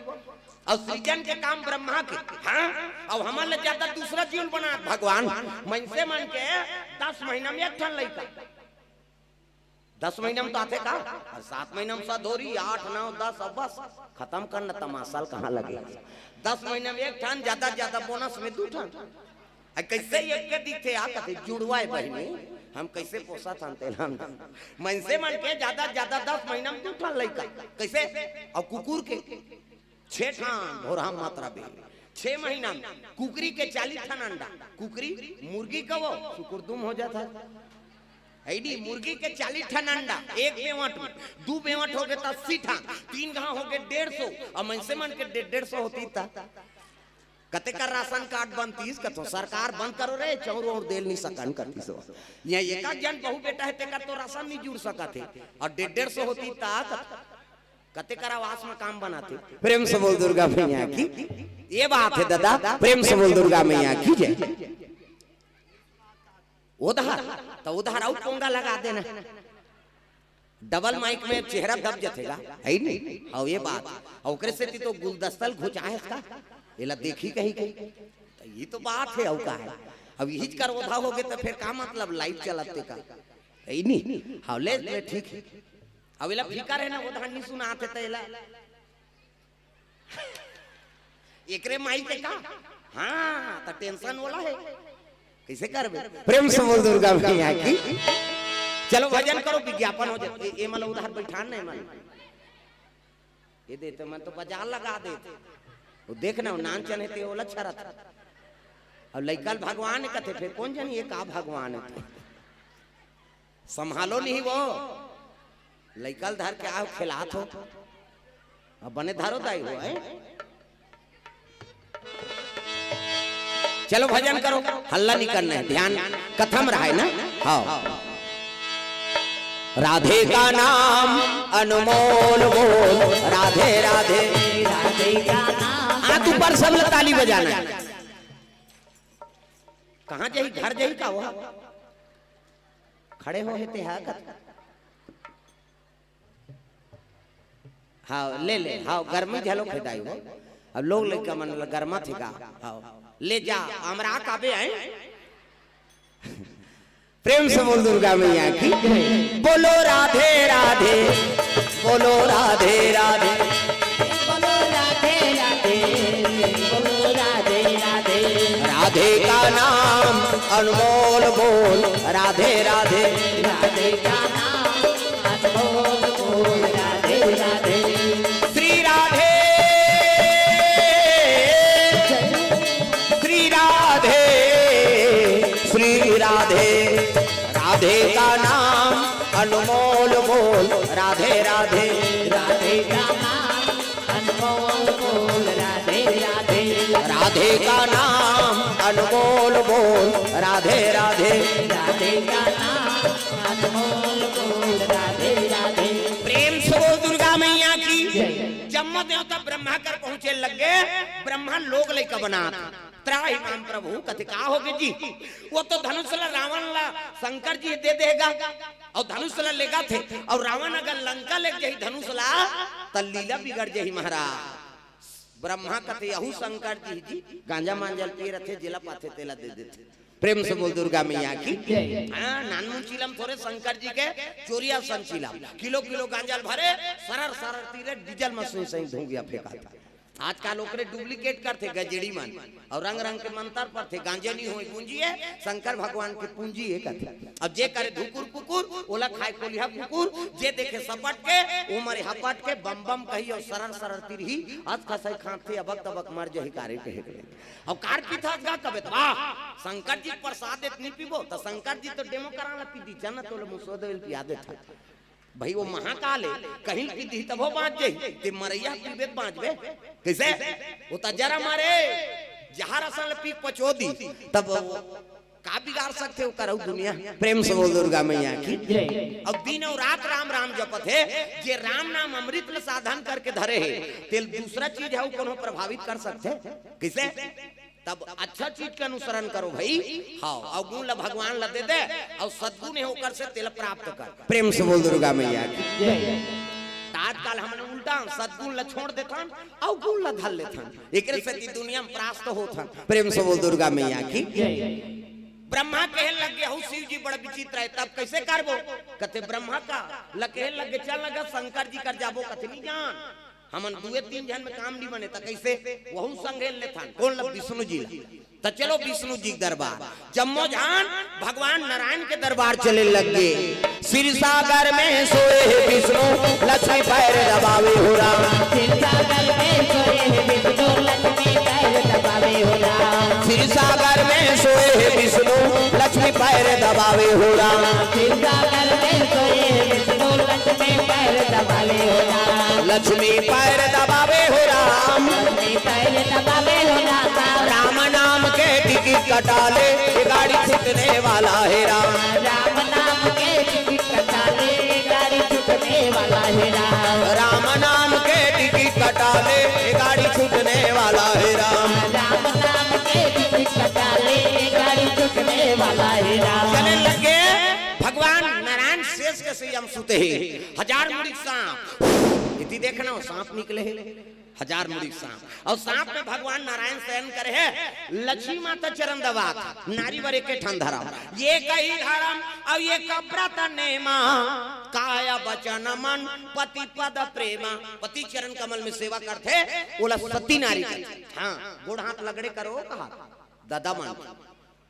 और सृजन के काम ब्रह्मा के हाँ और हमारे ज्यादा दूसरा जीवन बना भगवान मनसे मन के 10 महीना में एक ठन लइका 10 महीना में तो आते का और 7 महीना में सधोरी 8 9 10 अब बस खत्म करना तमाशा कहाँ लगे 10 महीना में एक ठन ज्यादा बोनस में 2 ठन कैसे एक के दिखे आ कथे जुड़वाए बहनी हम कैसे पोसा थानते हम मनसे मन के ज्यादा 10 महीना में 2 ठन लइका कैसे और कुकुर के 6 ठन भोरा मात्रा बे 6 महीना में कुकरी के 40 ठन अंडा कुकरी मुर्गी का वो सुकुरदुम हो जाता है ऐडी मुर्गी के 40 ठन अंडा एक बेवट में 2 बेवट हो गए 80 ठन 3 गांव हो गए 150 और मनसे मन के 150 होती था कते कर राशन कार्ड बनतीस कतो सरकार बंद करो रे चौरो और देल नहीं सकन करती सो ये एका जन बहु बेटा है ते तो राशन नहीं जुड़ सका थे और 150 होती ता कते कर आवास में काम बनाते प्रेम से बोल दुर्गा मैया की ये बात है दादा प्रेम से बोल दुर्गा मैया की जय उधार तो उधार आउट पोंगा लगा देना डबल माइक में चेहरा दब जतेगा है नहीं और ये बात और ओकरे से तो गुलदस्तल घुचाए का एला देखी कहीं तो ये तो बात है औ का है अब यही कर ओधा हो गए तो फिर का मतलब लाइट चलाते का है नहीं हां ले ठीक है अब एला फीका रहे ना ओधा नहीं सुनाते तो एला एकरे माई के का हां तो टेंशन वाला है कैसे करबे प्रेम से बोल दुर्गा मैया की चलो भजन करो, विज्ञापन हो जाए। ये मतलब उधर बैठान नहीं मन ये देते मन तो बाजार लगा देते। वो देखना नान चने ते ओला छरत और लइकल भगवान कथे फिर कौन जानी ये का भगवान है संभालो नहीं वो लइकल धर के आओ खिलात हो अब बने धारो दाई हो है। चलो भजन करो, हल्ला नहीं करना है, ध्यान कथम रहा है ना। हाँ राधे का नाम अनमोल बोल, राधे राधे राधे का नाम। हाथ ऊपर सब ताली बजाना। कहाँ जाही घर जाही का वो खड़े हो हेते हा हाँ ले ले हाँ गर्मी झलो खेदाई हो अब लोग लेकर मन गर्मा थे का हाँ ले जा हमरा काबे आए। प्रेम से बोल दुर्गा मैया की बोलो राधे राधे बोलो राधे राधे बोलो राधे राधे बोलो राधे राधे। राधे का नाम अनमोल बोल, राधे राधे राधे का नाम अनमोल बोल, राधे राधे। श्री राधे श्री राधे श्री राधे। राधे का नाम अनमोल बोल, राधे राधे राधे का नाम अनमोल बोल, राधे राधे। राधे का नाम अनमोल बोल, राधे राधे राधे का नाम अनमोल बोल, राधे राधे। प्रेम से बोल दुर्गा मैया की। जम्मा देवता ब्रह्मा कर पहुंचे लगे, ब्रह्मा लोग लेकर बना त्राही नाम प्रभु कथे का होगे जी। वो तो धनुष ला रावण ला शंकर जी दे देगा और धनुष ला लेगा थे और रावण अगर लंका ले जाही धनुष ला तो लीला बिगड़ जाही महाराज। ब्रह्मा कथे यहू शंकर जी गांजा मांजल पी रथे जिला पाथे तेला दे देते। प्रेम से बोल दुर्गा मैया की। हाँ नानमुन चिलम थोड़े शंकर जी के चोरिया सन चिलम किलो किलो गांजल भरे सरर सरर तीरे डीजल मशीन से धूंगिया फेंका। आजकल ओकरे डुप्लीकेट करते गजेड़ी मन और रंग रंग के मंत्र पर थे गांजे नहीं होई पूंजी है शंकर भगवान के पूंजी है कहते। अब जे करे धुकुर कुकुर ओला खाए कोलिया कुकुर, जे देखे सपट के वो मरे हपट के बम बम कही और सरर सरर तिरही आज खसई खाते अबक तबक मर जही कारे कहे। अब कार पीथा गा कबे वाह शंकर जी प्रसाद इतनी पीबो तो शंकर जी तो डेमो कराला पीदी चन तो मुसोदेल पिया दे था भाई वो महाकाल है कहीं की दी तब वो बाँच जाए ते मरैया पीबे बाँच बे कैसे वो तजरा मारे जहाँ रसल पीक पचो दी तब का बिगाड़ सकते हो करो दुनिया। प्रेम से बोल दुर्गा मैया की। अब दिन और रात राम राम जपत है जे राम नाम अमृत में साधन करके धरे है तेल दूसरा चीज है वो प्रभावित कर सकते कैसे। तब अच्छा चीज का अनुसरण करो भाई। हाँ और गुण ला भगवान ला दे दे और सद्गुण होकर से तेल प्राप्त कर। प्रेम से बोल दुर्गा मैया की। आजकल हमने उल्टा सद्गुण ला छोड़ देता और गुण ला धल लेता एकरे से दुनिया में प्राप्त होता। प्रेम से बोल दुर्गा मैया की। ब्रह्मा कहे लग गया शिव जी बड़ा विचित्र है तब कैसे करबो कते ब्रह्मा का लगे लगे चल लगा शंकर जी कर जाबो कते नहीं जान हमन दुए तीन जन में काम नहीं बने तो कैसे वहु संगे ले था कौन लग विष्णु जी तो चलो विष्णु जी दरबार जम्मो जान भगवान नारायण के दरबार चले लग गए। सिर सागर में सोए विष्णु लक्ष्मी पैर दबावे हो राम। सिर सागर में सोए विष्णु लक्ष्मी पैर दबावे हो राम। सिर सागर में सोए विष्णु लक्ष्मी पैर दबावे हो राम। सिर सागर में सोए विष्णु लक्ष्मी पैर दबावे हो राम। लक्ष्मी पैर दबावे हो राम। लक्ष्मी पैर दबावे हो राम। राम नाम के टिकट कटा ले गाड़ी छूटने वाला है राम। राम नाम के टिकट कटा ले गाड़ी छूटने वाला है राम। राम नाम के टिकट कटा ले गाड़ी छूटने वाला है राम। राम नाम के टिकट कटा ले गाड़ी छूटने वाला है राम। चले लगे भगवान नारायण शेष के संयम सुते हजार मुड़ी सांप इति देखना सांप निकले हजार मुड़ी सांप और सांप में भगवान नारायण शयन करे है। लक्ष्मी माता चरण दबात नारी वरे के ठन धरा ये कही धर्म और ये कब्रत नेमा काया वचन मन पति पद प्रेमा। पति चरण कमल में सेवा करते बोला सती नारी। हाँ गोड़ हाथ लगड़े करो कहा दादा मन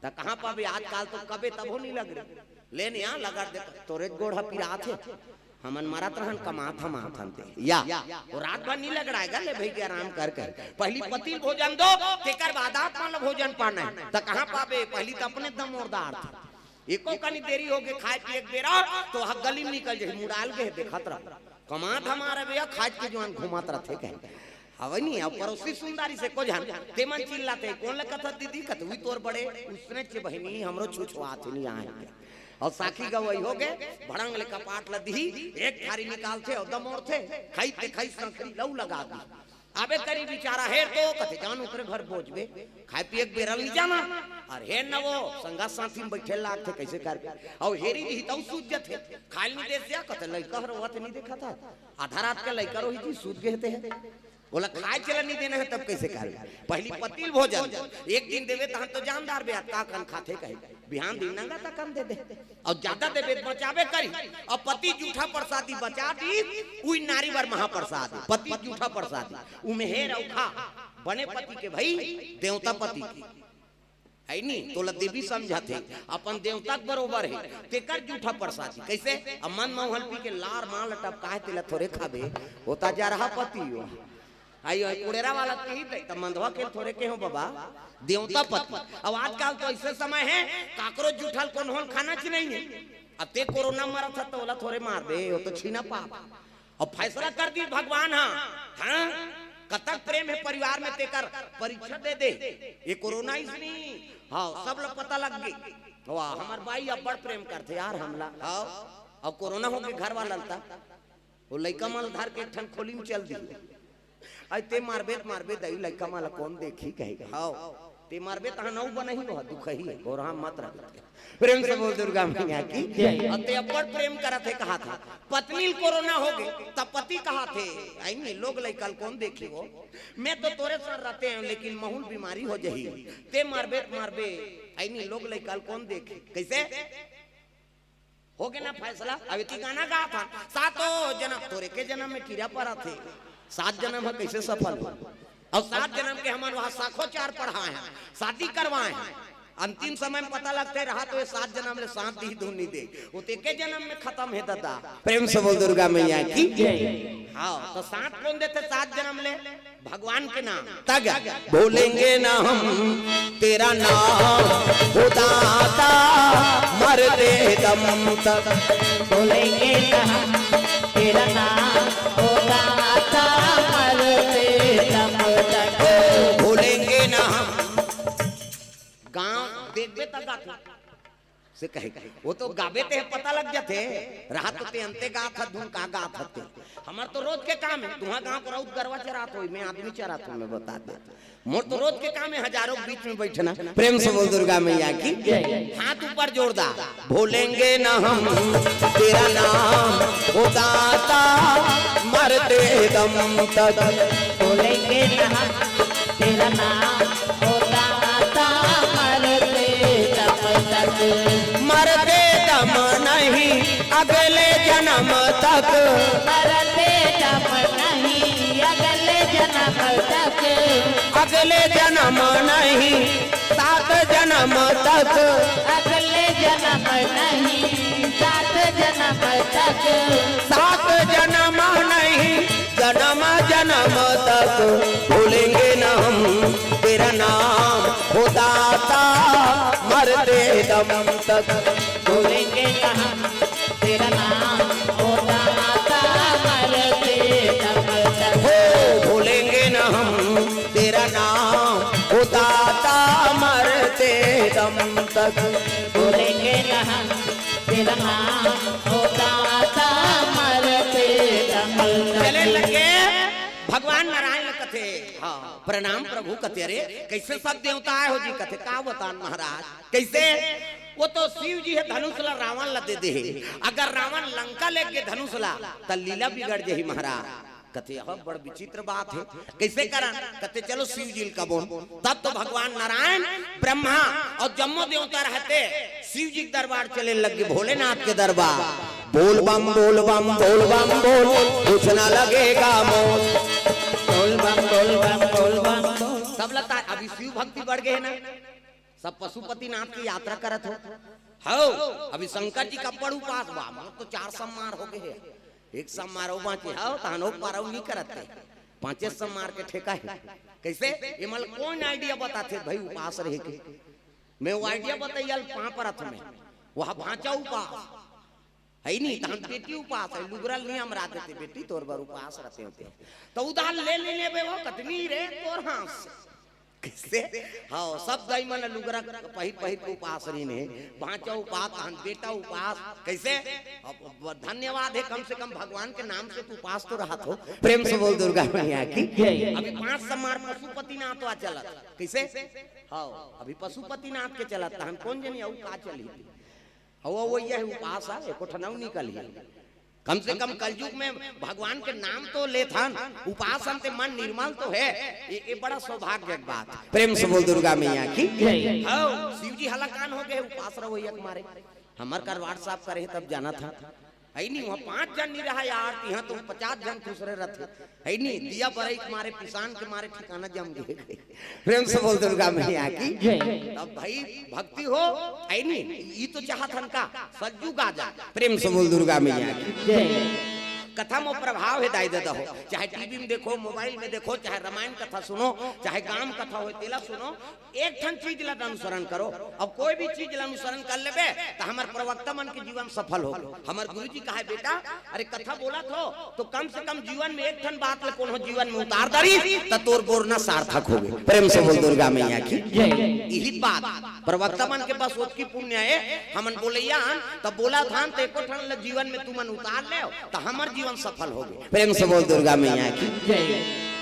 तो कहाँ पावे आजकल तो कबे तब नहीं लग रही लेने यहाँ लगा दे तोरे गोढ़ा पिरा थे हमन मरत रहन कमात हम आथन या और रात भर नहीं लग रहा ले भाई के आराम कर पहली पति भोजन दो तेकर बाद आप मान भोजन पाना तो कहाँ पावे पहली तो अपने दम मोरदार थे एको कनी देरी हो गए खाए पिए एक बेरा तो वह गली में निकल जाए मुड़ाल के देखत रह कमात हमारे भैया खाए के जवान घुमात रहते कहे हवे नहीं अब पड़ोसी सुंदरी से को जान तेमन चिल्लाते कौन लगत दीदी कतवी तोर बड़े उसने चे बहनी हमरो छुछुआत नहीं आए और साखी गवई हो गए भड़ंग ले कपाट लदी एक थारी निकालते और दमोर थे खाई संकरी लऊ लगा दी आबे करी बेचारा है तो कथे जान उतरे घर पहुंचबे खाए पिए बेरल नहीं जाना और हे न वो संगा साथी में बैठे लाग थे कैसे कर और हेरी दी तो सूझ थे खाली नहीं दे दिया कथे लइका रोवत नहीं देखा था आधा रात के लइका रोही थी सूझ गए थे बोला खाए चला नहीं देना है तब कैसे कर पहली पतिल भोजन एक दिन देवे तो हम तो जानदार बे का कन खाते कहे बिहान दिन नंगा तक कम दे दे और ज्यादा देवे बचावे करी और पति जूठा प्रसादी बचा दी उई नारी वर महाप्रसाद पति जूठा प्रसादी उमे हे रौखा बने पति के भाई देवता पति की है नी तो देवी समझाते अपन देवता बरोबर है तेकर जूठा प्रसादी कैसे मन मोहन पी के लार माल टपकाए तिला थोड़े खाबे होता जा रहा पति हो आइयो कुड़ेरा वाला कही तो मंदवा के थोड़े के हो बाबा देवता पति अब आजकल तो ऐसे समय है काकरो जूठल कौन होन खाना ची नहीं है अब ते कोरोना मरा था तो बोला थोड़े मार दे वो तो छीना पाप और फैसला कर दी भगवान हाँ कतक प्रेम है परिवार में तेकर परीक्षा दे दे ये कोरोना इसनी हाँ सब लोग पता लग गई वाह हमार भाई अब बड़ प्रेम करते यार हमला हाँ अब कोरोना हो गए घर वाला था वो लइका माल धार के ठन खोली में चल दी ते मारबे दई लइका माला कौन देखी कहेगा हां ते मारबे त नौ बनही हो दुख ही और हम मत रख प्रेम से बोल दुर्गा मैया की अते अपर प्रेम करत है कहा था पत्नी कोरोना हो गई तब पति कहा थे आई नहीं लोग लइका कौन देखी हो मैं तो तोरे सर रहते हैं लेकिन महूल बीमारी हो जही ते मारबे आई नहीं लोग लइका कौन देखे कैसे हो गया ना फैसला अब इतनी गाना गा था सातों जन्म तोरे के जन्म में कीड़ा पड़ा थे 7 जन्म है कैसे सफल हो और 7 जन्म के हमारे वहां साखो चार पढ़ाए हैं शादी करवाए हैं अंतिम समय में पता लगते रहा तो ये 7 जन्म ले साथ दी धुनी दे वो के जन्म में खत्म है दादा प्रेम से बोल दुर्गा मैया की हाँ तो 7 कौन देते 7 जन्म ले भगवान के नाम तग बोलेंगे ना हम तेरा नाम हो दाता मरते दम तक बोलेंगे ना हम तेरा नाम हो दाता मरते दम तक बोलेंगे ना हम गांव देखबे तक गाता से कहे वो तो गाबे ते पता लग जाते रात ते अंते गात धुन का गात हते हमार तो रोज के काम है तुहा गांव को राउत गरवा चरात होई मैं आदमी चरात हूं मैं बता दे मोर तो रोज के काम है हजारों के बीच में बैठना प्रेम से बोल दुर्गा मैया की हाथ ऊपर जोरदार भूलेंगे ना हम तेरा नाम ओ दाता मरते दम तक बोलेंगे ना हम तेरा नाम हो दाता मरते दम तक मरते दम नहीं अगले जन्म तक मरते दम नहीं अगले जन्म तक अगले जन्म नहीं 7 जन्म तक अगले जन्म नहीं 7 जन्म तक 7 जन्म नहीं जन्म जन्म तक भूलेंगे न हम तेरा नाम हो दाता मरते दम तक बोलेंगे ना हम तेरा नाम हो दाता मरते दम तक हो भूलेंगे न हम तेरा नाम हो दाता मरते दम तक बोलेंगे ना हम तेरा नाम हो दाता मरते दम चले तक लगे भगवान नारायण कथे हाँ प्रणाम प्रभु कथे अरे कैसे सब देवता आए हो जी कथे का बतान महाराज कैसे वो तो शिव जी है धनुष ला रावण ला दे दे अगर रावण लंका लेके धनुष ला तो लीला बिगड़ जाही महाराज कथे यह बड़ विचित्र बात है कैसे करा कथे चलो शिव जी का बोल तब तो भगवान नारायण ब्रह्मा और जम्मो देवता रहते शिव जी दरबार चले लगे भोलेनाथ के दरबार बोल बम बोल बम बोल बम बोल कुछ ना लगेगा मोल बोल बम बोल बम बोल बम बोल सब लगता है अभी शिव भक्ति बढ़ गए ना सब पशुपतिनाथ की यात्रा करत हो अभी शंकर जी का बड़ू पास बा तो 4 सम्मार हो गए है, एक सम्मार हो बाकी हो तहनो पारव नहीं करते 5 सम्मार के ठेका है। कैसे ये मतलब कौन आइडिया बताते भाई उपास रहे के, मैं वो आइडिया बताइए पापरथ में वहां भांचा उपास है नहीं तहन बेटी उपास है लुगरल नहीं हम राते थे बेटी तोर बार उपास रहते होते तो उधार ले लेने बे वो कतनी रे तोर हाथ से कैसे हाँ सब गई मन लुगरा पहिर पहिर के उपास रही ने भांचा उपास तहन बेटा उपास कैसे धन्यवाद है कम से कम भगवान के नाम से तू उपास तो रहा हो। प्रेम से बोल दुर्गा मैया की अभी 5 सम्मार पशुपतिनाथ चलत कैसे हाँ अभी पशुपतिनाथ के चलत हम कौन जनी औ का चली वो यह उपास है एको ठनौ निकल कम से कम कलयुग में भगवान के नाम तो ले था उपासन से मन निर्मल तो है ये बड़ा सौभाग्य की बात। प्रेम से बोल दुर्गा मैया की शिव जी हलाकान हो गए उपास रहो हमारे हमार कर व्हाट्सएप करे तब जाना था है नहीं वहाँ 5 जन नहीं रहा यार यहाँ तो 50 जन दूसरे रहते है नहीं दिया बरई मारे किसान के मारे ठिकाना जम गए। प्रेम से बोल दुर्गा मैया की अब भाई भक्ति हो है नहीं ये तो चाहत हन का सज्जू गाजा। प्रेम से बोल दुर्गा मैया की कथा में प्रभाव है दाई दादा हो चाहे टीवी में देखो मोबाइल में देखो चाहे रामायण कथा सुनो चाहे गांव कथा हो तेला सुनो एक ठन चीज ला अनुसरण करो। अब कोई भी चीज ला अनुसरण कर लेबे तो हमार प्रवक्ता मन के जीवन सफल हो। हमार गुरु जी कहा बेटा अरे कथा बोला तो कम से कम जीवन में एक ठन बात ले कोनो जीवन में उतार दरी त तोर बोलना सार्थक हो गए। प्रेम से बोल दुर्गा मैया की यही बात प्रवक्ता मन के पास उसकी पुण्य है हमन बोलैया तब बोला था तो एको ठन जीवन में तुमन उतार ले तो हमार जीवन सफल हो गए। प्रेम से बोल दुर्गा मैया की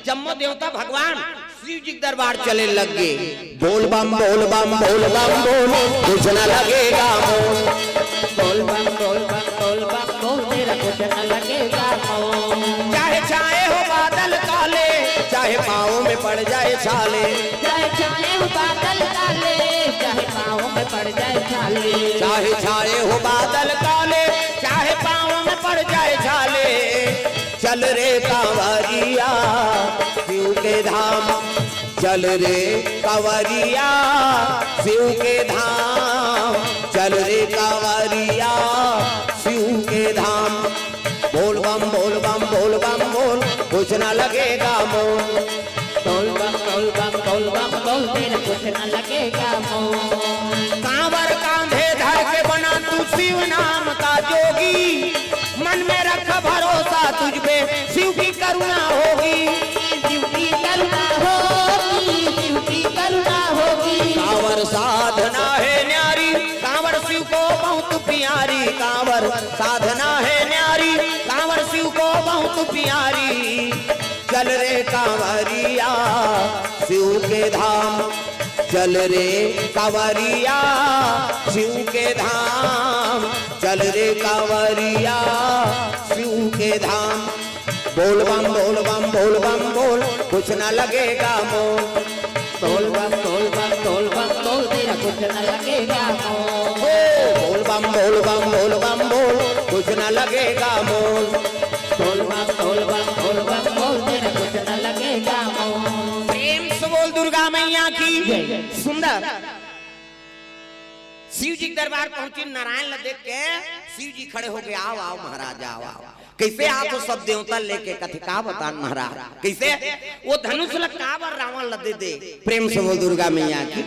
जम्मो देवता भगवान शिव जी दरबार चले लग गए बोल बम बोल बम बोल बम बोल कुछ न लगेगा बोल बम बोल बम बोल बम बोल तेरा कुछ न लगेगा चाहे छाए हो बादल काले चाहे पाँव में पड़ जाए छाले चाहे छाए हो बादल काले चाहे पाँव में पड़ जाए छाले चाहे छाए हो बादल काले चाहे पाँव में पड़ जाए छाले चल रे कांवरिया शिव के धाम चल रे कांवरिया शिव के धाम चल रे कांवरिया शिव के धाम बोल बम बोल बम बोल बम बोल कुछ ना लगेगा मोल बोल बम बोल बम बोल बम बोल तेरा कुछ न लगेगा कांवर कांधे धर के बना तू शिव नाम का जोगी मन में रख भरोसा तुझ पे शिव की करुणा होगी शिव की करुणा होगी शिव की करुणा होगी कांवर साधना है न्यारी कांवर शिव को बहुत प्यारी कांवर साधना है न्यारी कांवर शिव को बहुत प्यारी चल रे कांवरिया शिव के धाम चल रे कांवरिया शिव के धाम चल रे कांवरिया शिव के धाम बोल बम बोल बम बोल बम बोल कुछ न लगेगा मोल बोल बम बोल बम बोल बम बोल तेरा कुछ न लगेगा बोल बम बोल बम बोल बम बोल कुछ न लगेगा मोल बोल बम बोल बम बोल बम बोल तेरा कुछ न लगेगा प्रेम से बोल दुर्गा मैया की। सुंदर शिव जी दरबार पहुंचे नारायण ल देख के शिव जी खड़े हो गए आओ आओ महाराज आओ आओ कैसे आप तो सब देवता लेके कथे का बतान महाराज कैसे वो धनुष ल काबर रावण ल दे दे। प्रेम से बोल दुर्गा मैया की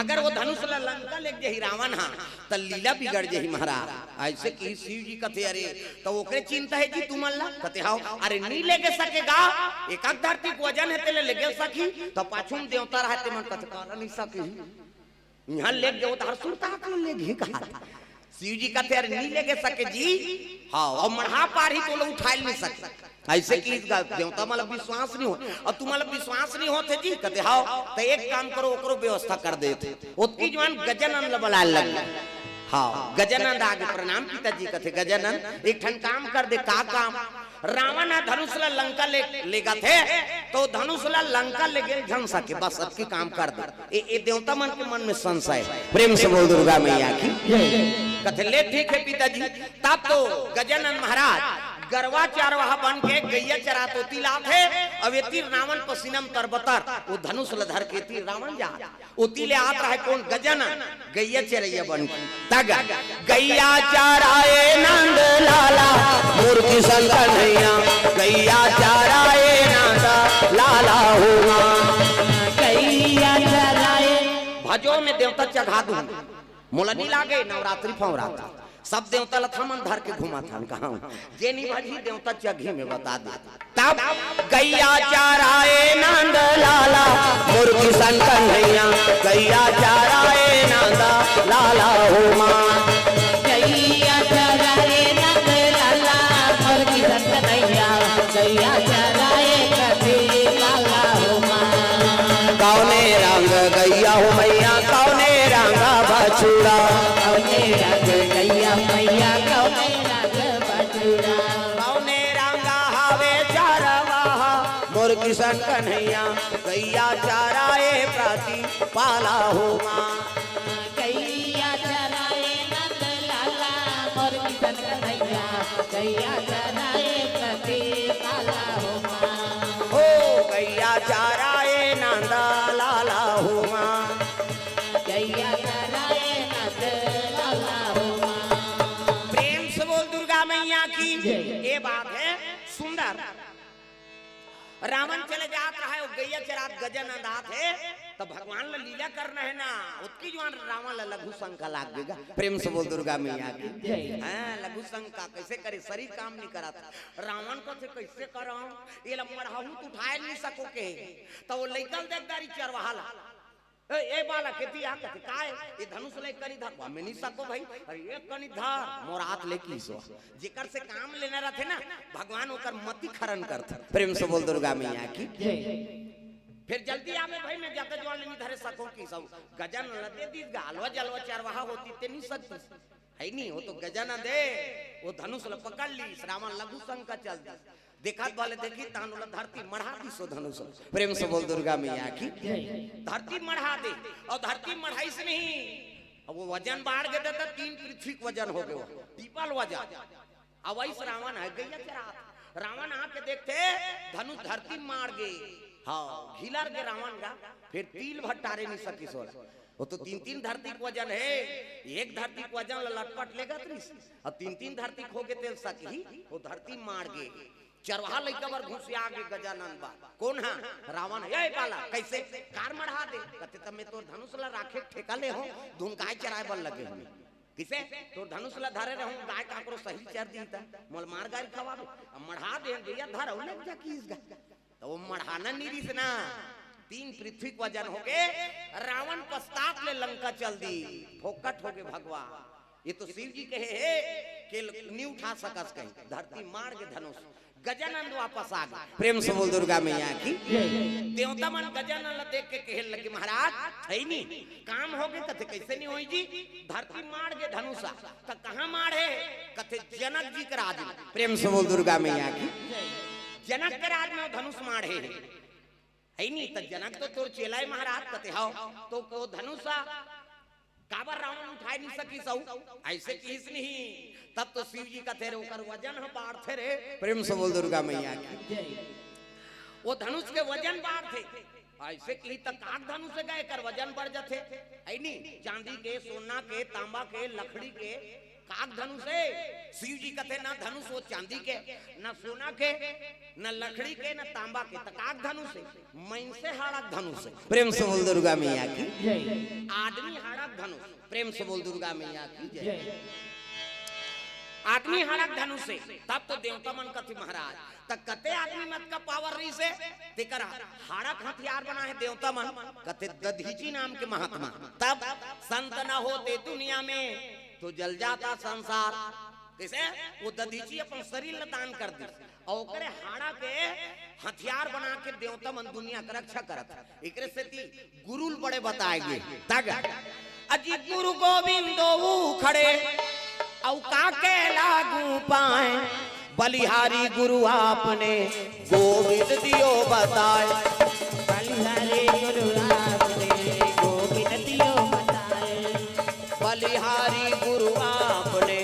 अगर वो धनुष ल लंका ले जही रावण हा त लीला बिगड़ जही महाराज ऐसे की शिव जी कथे अरे तो ओकरे चिंता है जी तुम ला कथे हाओ अरे नी लेके सकेगा एक धरती को वजन है तेले लेके सकी तो पाछुम देवता रहते मन कथे कर नहीं सकी यहाँ ले गए उधर सुरता कर ले घी कहा शिव जी का तेरे नहीं लेके सके जी हाँ और मढ़ा पार ही तो लोग उठा नहीं सकते ऐसे की देवता मतलब विश्वास नहीं हो और तुम्हारा विश्वास नहीं होते जी कहते हाँ तो एक काम करो ओकरो व्यवस्था कर देते उसकी जवान गजानन बुला लग हाँ गजानन आगे प्रणाम पिताजी कथे गजानन एक ठन काम कर दे का काम रावण धनुष ला लंका ले गए थे तो धनुष ला लंका ले गए झंसा के बस अब की काम कर दे ये देवता मन के मन में संशय प्रेम से बोल दुर्गा मैया की कथे ले ठीक है पिताजी तब तो गजानन महाराज गरवा चारवाहा बन के गैया चरा तोती लात है। अब ये तीर रावण पसीनम तरबतर वो धनुष लधर के तीर रावण जा उती ले आत रहा कौन गजन गैया चरैया बन के तग गैया चाराए नंद लाला मूर्ति शंकर नैया गैया चाराए नंद लाला होगा गैया चराए भजो में देवता चढ़ा दूं मोलनी लागे नवरात्रि फवराता सब देवता लथमन धर के घुमा था कहा जे नहीं भजी देवता चघी में बता दे तब गैया चाराए नंद लाला मूर्ति शंकर नैया गैया चाराए नंद लाला हो मां गैया चाराए नंद लाला मूर्ति शंकर नैया गैया चाराए कभी लाला हो मां कौने रंग गैया हो मैया कौने रंग बछुड़ा कौने रंग गैया मैया कौने रंग बछुड़ा कौने रंग हावे चारवाहा मोर किशन कन्हैया गैया चाराए प्रति पाला हो मां गैया चाराए नंद लाला मोर किशन कन्हैया गैया चाराए प्रति पाला हो मां हो गैया चाराए नंद लाला हो मां गैया चाराए नंद लाला हो मां प्रेम से बोल दुर्गा मैया की ये बात है सुंदर रावण चले जात रहा है वो गैया चरात गजन अंधात है तो भगवान ला लीला करना है ना उसकी जवान रावण ला लघु शंका लाग देगा प्रेम से बोल दुर्गा मैया की हां लघु शंका कैसे करे शरीर काम नहीं करा था रावण को से कैसे करो ये लमड़ाहू तो उठाए नहीं सको के तो वो लेकर देखदारी चरवाहाला ए बाला खेती आ के काय ये धनुष ले करी धर में नहीं सको भाई अरे एक कनी धर मोरात ले की सो जेकर से काम लेना रहते ना भगवान ओकर मति खरन करत प्रेम से बोल दुर्गा मैया की फिर जल्दी आवे भाई मैं ज्यादा जवान नहीं धरे सको की सब गजन लदे दी गालवा जलवा चरवाहा होती ते नहीं सकती है नहीं वो तो गजन दे वो धनुष ल पकड़ ली रावण लघु शंका चल दी देखा वाले देखी तानुला धरती मढ़ा दी सो धनुष प्रेम से बोल दुर्गा मैया की धरती मढ़ा दे और धरती मढ़ाई से नहीं अब वो वजन बाढ़ गए तो 3 पृथ्वी वजन हो गए पीपल वजन अब वही रावण है गैया चरा रावण आके देखते धनुष धरती मार गए हाँ घिलर के रावण का फिर तिल भट्टारे नहीं सकी सोला वो तो 3 धरती को वजन है एक धरती को वजन लटपट लेगा और 3 धरती खो के तेल सकी वो धरती मार गए चरवाहा लइका बर घुस आगे गजानन बा कौन है रावण ये बाला कैसे कार मढ़ा दे कहते तब मैं तो धनुष ला राखे ठेका ले हो धुन गाय चराए बन लगे हमें किसे तो धनुष ला धारे रहूं गाय काकरो सही चर दीता मोल मार गाय खवा दो मढ़ा दे गैया धर लग जा की इस गाय तो वो मढ़ाना नीरी से ना 3 पृथ्वी वजन हो गए रावण पश्चात ले लंका चल दी फोकट हो गए भगवान ये तो शिव जी कहे है कि नहीं उठा सकस कहीं धरती मार के धनुष गजानंद वापस आ गए प्रेम से बोल दुर्गा मैया की देवता मन गजानंद देख के कहे लगे महाराज है नहीं काम हो गए कथे कैसे नहीं होई जी धरती मार के धनुषा तो कहां मारे कथे जनक जी के राज में प्रेम से बोल दुर्गा मैया की जनक के राज में धनुष मारे है नहीं तो जनक तो तोर चेलाए महाराज कथे हां तो को धनुषा काबर रावण उठाई नहीं सकी सौ ऐसे किस नहीं तब तो शिव जी का तेरे ऊपर वजन है बाढ़ थे रे प्रेम से बोल दुर्गा मैया की वो धनुष के वजन बाढ़ थे ऐसे की तक काक धनुष से गए कर वजन बढ़ जाते है नहीं चांदी के सोना के तांबा के लकड़ी के काक धनुष है शिव जी कहते ना धनुष वो चांदी के ना सोना के न लकड़ी के न तांबा के तकाक धनुष है मन से हाड़क धनुष है प्रेम से बोल दुर्गा मैया की आदमी हाड़क धनुष प्रेम से बोल दुर्गा मैया की जय आदमी हाड़क धनुष है तब तो देवता मन कथी महाराज तक कते आदमी मत का पावर रही से तेकर हाड़क हथियार बना है देवता मन कते दधीची नाम के महात्मा तब संत न होते दुनिया में तो जल जाता संसार कैसे वो दधीची अपन शरीर दान कर दी और ओकरे हाड़ा के हथियार बना के देवता मन दुनिया का रक्षा करत एकरे से ती गुरुल बड़े बताएंगे तग अजी गुरु गोविंद वो खड़े औ का के लागू पाए बलिहारी गुरु आपने गोविंद दियो बताए बलिहारी गुरु आपने गोविंद दियो बताए बलिहारी गुरु आपने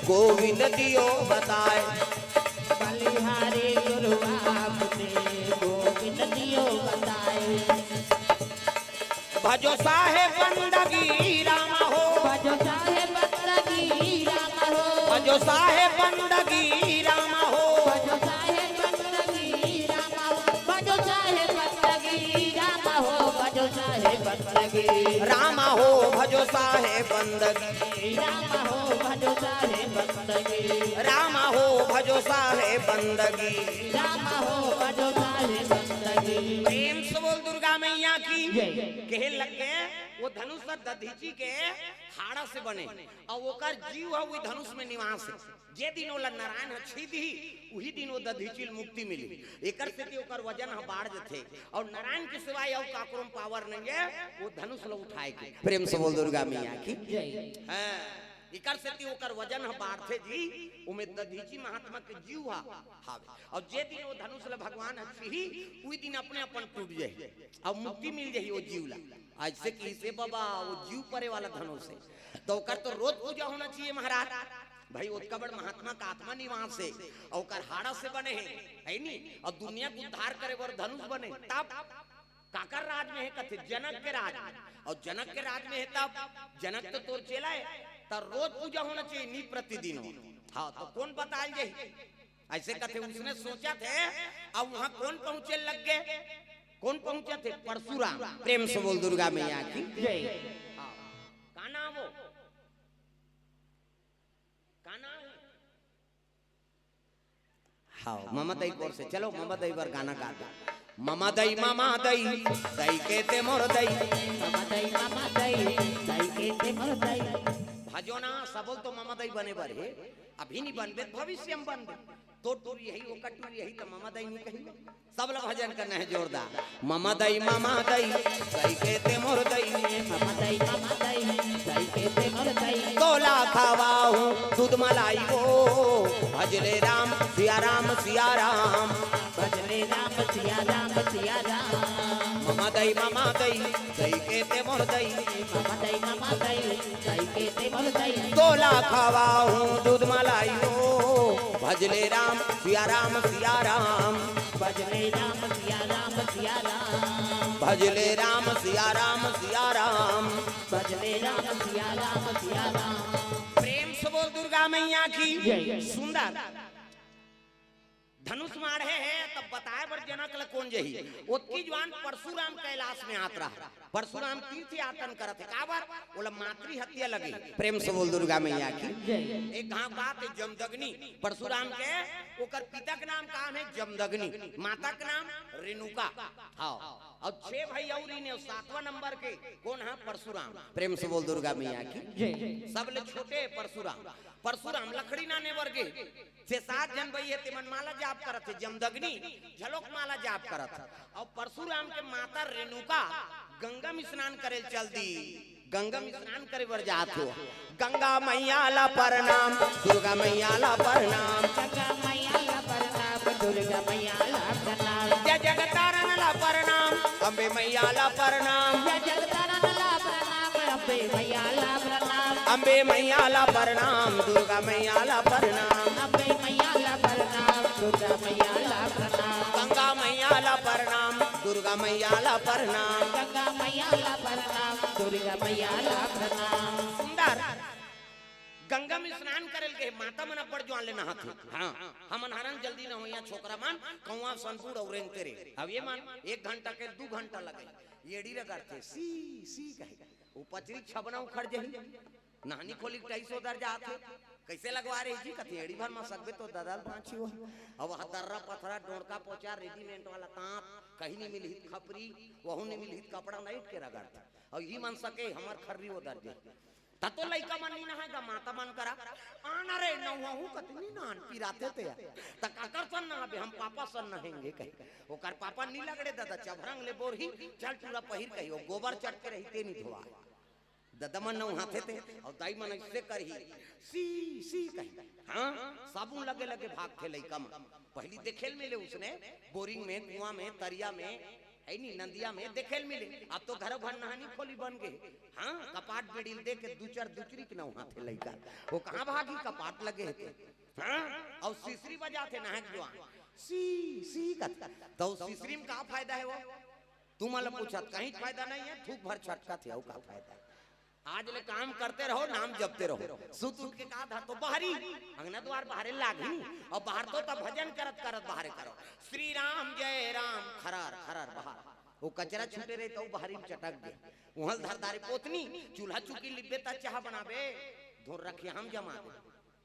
गोविंद दियो बताए भजो साहेब बंदगी रामा हो, भजो साहेब बंदगी रामा हो, भजो साहेब बंदगी रामा हो, भजो साहेब बंदगी रामा हो, भजो साहेब बंदगी रामा हो, भजो साहेब बंदगी रामा हो भजो साहेब बंदगी, रामा हो, भजो साहेब बंदगी रामा हो भजो साहेब बंदगी। रामा हो, भजो साहेब बंदगी। प्रेम से बोल दुर्गा मैया की कहे लग के वो धनुष दधीची के हाड़ा से बने और ओकर जीव है वही धनुष में निवास है। जे दिन वो नारायण छीदी वही दिन वो दधीची मुक्ति मिली। एकर से ओकर वजन ह बाढ़ थे और नारायण के सिवाय और काकरों पावर नहीं है वो धनुष लो उठाए के। प्रेम से बोल दुर्गा मैया की हां इकर से ओकर वजन ह बाढ़ थे जी उमे दधीची महात्मा के जीव हावे और जे दिन वो धनुष ल भगवान छी उही दिन अपने अपन टूट जाए और मुक्ति मिल जाए वो जीव ला। आज से की से बाबा वो जीव परे वाला धनुष है तो ओकर तो रोज पूजा होना चाहिए महाराज भाई। उतका बड़ महात्मा का आत्मा निवास है और ओकर हाड़ा से बने है नी और दुनिया को उद्धार करे वर धनुष बने तब काकर राज में है कथे जनक के राज और जनक के राज में है तब जनक तो तोर चेला है तब रोज पूजा होना चाहिए नी प्रतिदिन हो। हाँ तो कौन बताल जाए ऐसे कथे उसने सोचा थे अब वहां कौन पहुंचे लग गए कौन पहुंचे थे परशुराम। प्रेम से बोल दुर्गा मैया की का नाम वो का नाम हाँ मामा दई कोर से चलो मामा दई पर गाना गा दो। मामा दई दई के ते मोर दई मामा दई दई के ते मोर दई भजो ना सबल तो मामा दई बने बर है अभी नहीं बनबे भविष्य में बनबे तो टूर यही वो कटूर यही तो मामा दई नहीं कही सब लोग भजन करना है जोरदार। मामा दई दई के ते मोर दई मामा दई दई के ते मोर दई तोला खावाहू दूध मलाई वो भजले राम सिया राम सिया राम भजले राम सिया राम सिया राम। मामा दई दई के ते मोर दई मामा दई दई के ते मोर दई तोला खावाहू दूध मलाई वो भजले राम सिया राम सिया राम भजले राम सिया राम सिया राम भजले राम सिया राम सिया राम भजले राम सिया राम सिया राम। प्रेम से बोल दुर्गा मैया की सुंदर धनुष मारे है तब बताए बर जनक ल कौन जही ओतकी जवान परशुराम कैलाश में आत रहा परशुराम तीर्थ यातन करत है का बार बोला मातृ हत्या लगी। प्रेम से बोल दुर्गा मैया की एक गांव बात है जमदग्नि परशुराम के ओकर पिता के नाम का है जमदग्नि माता का नाम रेणुका। हाँ और 6 भाई और ने 7वां नंबर के कौन है परशुराम। प्रेम से बोल दुर्गा मैया की सबले छोटे परशुराम लकड़ी ना ने वर्गे से 7 जन भाई है तिमन माला जाप करत है जमदग्नि झलोक माला जाप करत और परशुराम के माता रेणुका गंगा में स्नान करे चल दी गंगा में स्नान करे बर जात हो। गंगा मैया ला प्रणाम दुर्गा मैया ला प्रणाम गंगा मैया ला प्रणाम दुर्गा मैया ला प्रणाम जय जगतारण ला प्रणाम अम्बे मैया ला प्रणाम जय जगतारण ला प्रणाम अम्बे मैया ला प्रणाम अम्बे मैया ला प्रणाम दुर्गा मैया ला प्रणाम अम्बे मैया ला प्रणाम दुर्गा मैया ला प्रणाम गंगा मैया ला प्रणाम दुर्गा मैया ला प्रणाम गंगा मैया ला प्रणाम दुर्गा मैया ला प्रणाम। सुंदर गंगा में स्नान करल के माता मन पड़ जो ले नहात हां हमन हरन जल्दी न होया छोकरा मान कौवा सनपुर औरेन तेरे अब ये मान 1 घंटा के 2 घंटा लगे येड़ी रगड़ते सी कहेगा वो पचरी छबना उखड़ जही नहानी खोली 250 दर जात कैसे लगवा रही जी कथी एड़ी भर में सकबे तो ददल पांची हो अब हदर्रा पथरा डोरका पोचा रेडीमेड वाला ताप कहीं नहीं मिली खपरी वहु नहीं मिली कपड़ा नहीं के रगड़ता और ही मन सके हमर खर्री वो दर्जे ततो लइका मन नहीं नहाएगा माता मन करा आना रे नहु कतनी नान पिराते ते त काकर सन ना बे हम पापा सन नहेंगे कहे ओकर पापा नी लगड़े दादा चभरंग ले बोरही चल पूरा पहिर कही ओ गोबर चट के रहते नहीं धोआ दादा मन नौ हाथे थे और दाई मन ऐसे करही सी कही हां साबुन लगे लगे भाग थे लइका मन पहली देखेल मिले उसने बोरिंग में कुआं में तरिया में ऐनी नंदिया में देखेल मिले अब तो घर भर नहानी खोली बन गए हाँ कपाट बेड़ील दे के दूचरी के नौ हाथे लइका वो कहां भागी कपाट लगे थे हाँ और सीसरी बजा थे नहाक जवान सी का तो सीसरी में का फायदा है वो तू मतलब पूछत कहीं फायदा नहीं है, थूक भर छटका थे का फायदा। आज ले काम करते रहो, नाम जपते रहो। सुत उठ के कहा था तो बाहरी अंगना द्वार बाहरे लागी और बाहर तो भजन करत करत बाहरे करो, श्री राम जय राम खरार खरार बाहर। वो कचरा छूटे रहे तो बाहरी चटक गए, वहां धरदारी पोतनी चूल्हा चुकी लिपे ता चाह बनावे धोर रखे हम जमा दे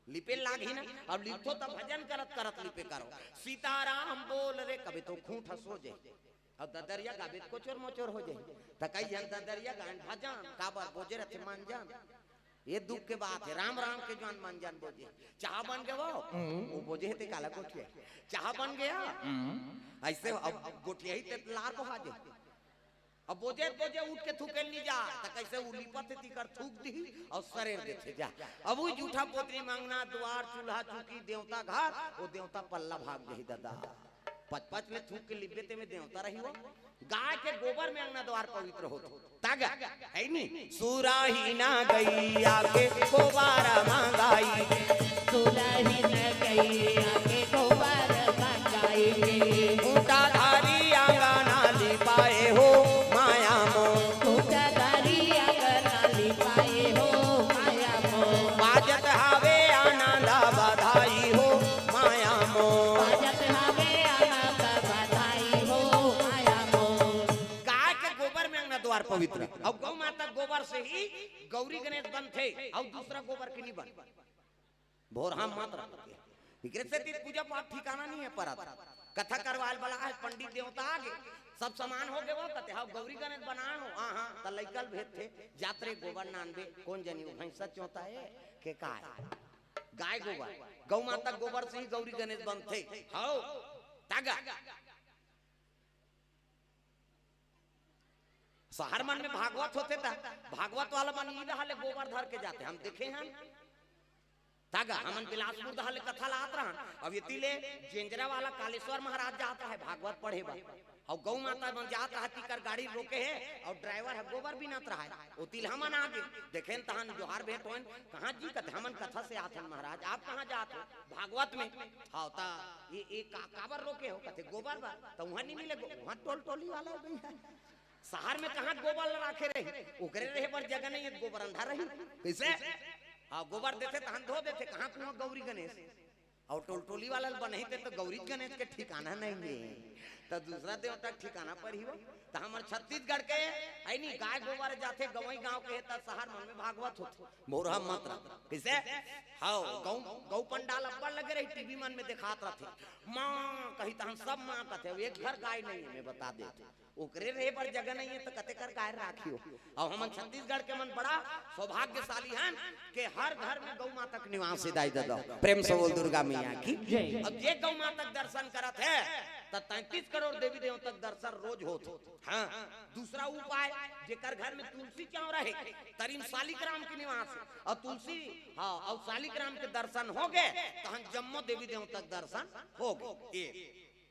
लिपे लागी ना। अब लिपो तब भजन करत करत लिपे करो, सीताराम बोल रे कभी तो खूंट हंसो जाए और ददरिया गावे को चोर मोचोर हो जाए। तो कई जन ददरिया गान भजन काबर बोझे रथे मान जान, ये दुख के बात है। राम राम के जान मान जान बोझे चाह बन गए वो बोझे थे काला गोठिया चाह बन गया ऐसे। अब गोठिया ही ते लार बहा दे, अब बोझे बोझे उठ के थूके नहीं जा तो कैसे उलीपत तीकर थूक दी और शरीर देते जा। अब वो जूठा पोतरी मांगना द्वार चूल्हा चूकी देवता घर, वो देवता पल्ला भाग गई दादा। पच में थूक के लिब्बे में देवता रही हो। गाय के गोबर में अंगना द्वार पवित्र हो तागा है नहीं। सुराही ना गैया के गोबर मंगाई, सुराही ना गैया के गोबर मंगाई, ऊंटा धारी आंगना लिपाए हो माया मो, ऊंटा धारी आंगना लिपाए हो माया मो, बाजत हावे आनंद बधाई हो माया मो, बाजत हावे आनंद बधाई हो माया मो। गाय के गोबर में अंगना द्वार पवित्र। अब गौ माता गोबर से ही गौरी गणेश बनते और दूसरा गोबर के नहीं बन भोर हम मात्र पूजा पाठ ठिकाना नहीं है पर कथा करवाल वाला है पंडित देवता आगे सब समान हो गए वो कहते हाँ गौरी गणेश बनाओ हाँ तो लइकल भेद थे जात्रे गोबर नानबे कौन जनी भैंसा चौथा है के का गाय गोबर गौ माता गोबर से ही गौरी गणेश बनते हाउ तागा। शहर मन में भागवत होते था, भागवत वाला मन ई दहाले गोबर धर के जाते हम देखे हैं तागा। हमन बिलासपुर दहाले कथा लात रहा। अब ये जेंजरा वाला कालेश्वर महाराज जाता है भागवत पढ़े बा और गौ माता मन जाता है तीकर गाड़ी रोके है और ड्राइवर है गोबर भी नत रहा है। वो तिल हमन आगे देखें तहन जोहार भेंट होन कहां जी कथे हमन कथा से आथन महाराज आप कहां जात हो भागवत में हां ता ये काबर रोके हो कथे गोबर बा तो वहां नहीं मिले वहां टोल टोली वाला भैया शहर में कहां गोबर रखे रहे ओकरे रहे पर जगह नहीं है गोबर अंधा रही कैसे हाँ गोबर देते तहन धो देते कहां कुआं गौरी गणेश और टोल टोली वाला बनते तो गौरी गणेश के ठिकाना नहीं है तो दूसरा देवता ठिकाना पर ही हो। तो हमारे छत्तीसगढ़ के आई नहीं गाय गोबर जाते गवई गांव के तो शहर मन में भागवत होते मोरहा मात्रा कैसे हाँ गौ गौ पंडाल अब्बड़ लगे रही टीवी मन में दिखात रहते माँ कही तो हम सब माँ कहते एक घर गाय नहीं है मैं बता देते ओकरे रहे पर जगह नहीं है तो कते कर गाय राखियो। और हम छत्तीसगढ़ के मन बड़ा सौभाग्यशाली हैं कि हर घर में गौ माता का निवास दाई दादा प्रेम से बोल दुर्गा मैया की। अब ये गौ माता दर्शन करत है तो 33 करोड़ देवी देवता दर्शन रोज होते। हाँ दूसरा उपाय जेकर घर में तुलसी क्यों रहे तरीन शालिग्राम के निवास और तुलसी हाँ और शालिग्राम के दर्शन हो गए तो हम जम्मो देवी देवता दर्शन हो गए।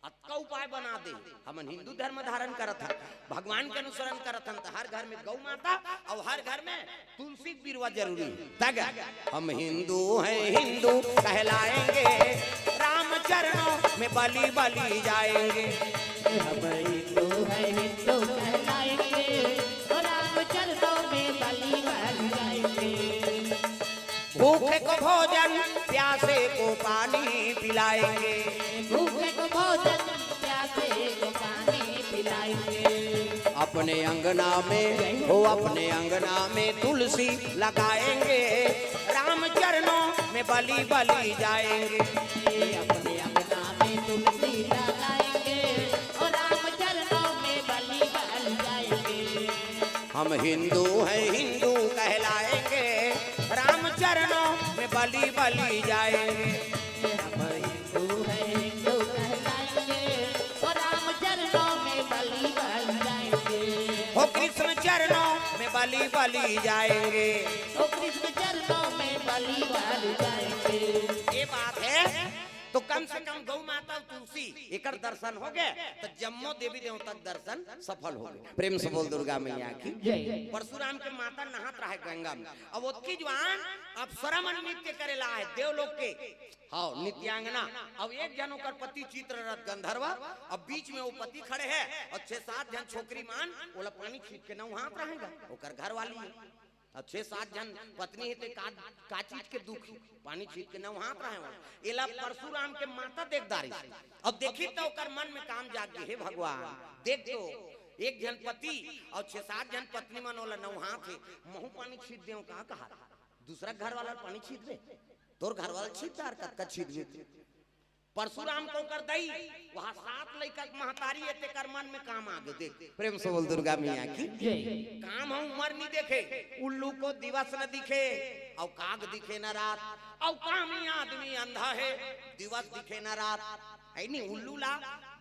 का उपाय बना दे हम हिंदू धर्म धारण करत है भगवान के अनुसरण करत हन हर घर में गौ माता और हर घर में तुलसी बिरवा जरूरी है। हम हिंदू हैं हिंदू कहलाएंगे राम चरणों में बलि बलि जाएंगे। हम हिंदू हैं हिंदू कहलाएंगे और राम चरणों में बलि बलि जाएंगे। भूखे को भोजन प्यासे को पानी पिलाएंगे, भूखे को भोजन प्यासे को पानी पिलाएंगे। अपने अंगना में हो अपने अंगना में तुलसी लगाएंगे राम चरणों में बलि बलि जाएंगे। अपने अंगना में तुलसी लगाएंगे और राम चरणों में बलि बलि जाएंगे। हम हिंदू हैं हिंदू कहलाएंगे राम चरणों में बलि बलि जाएंगे। हम हिंदू हैं हिंदू कहलाएंगे और राम चरणों में बलि बलि जाएंगे। हो कृष्ण चरणों में बलि बलि जाएंगे, तो कृष्ण चरणों में बलि बलि जाएंगे। ये बात है तो कम से कम गौ माता तुलसी एकर दर्शन हो गए तो जम्मो देवी देवता दर्शन सफल हो गए। प्रेम से बोल दुर्गा मैया की। परशुराम के माता नहात रहे गंगा में। अब उसकी जवान अप्सरा मन नृत्य करेला है देवलोक के हाँ नित्यांगना। अब एक जन ओकर पति चित्ररथ गंधर्व, अब बीच में वो पति खड़े है और 6-7 जन छोकरी मान ओला पानी छीट के नहात रहेगा ओकर घर वाली है। अब 6-7 जन पत्नी है का चीज के दुख पानी छीट के नहात रहे एला परशुराम के माता देखदारी। अब देखी तो ओकर मन में काम जाग गए, हे भगवान देख तो एक जन पति और 6-7 जन पत्नी मन ओला नहात है महू पानी छीट दे कहा दूसरा घर वाला पानी छीट दे तोर घर वाला छीटदार कतका छीट दे। परशुराम को कर दई वहां 7 लड़का महतारी है तेकर मन में काम आगे देख। प्रेम से बोल दुर्गा मैया की। काम हम उम्र नहीं देखे, उल्लू को दिवस न दिखे और काग दिखे न रात, और कामी आदमी अंधा है दिवस दिखे न रात। ऐ नहीं उल्लू ला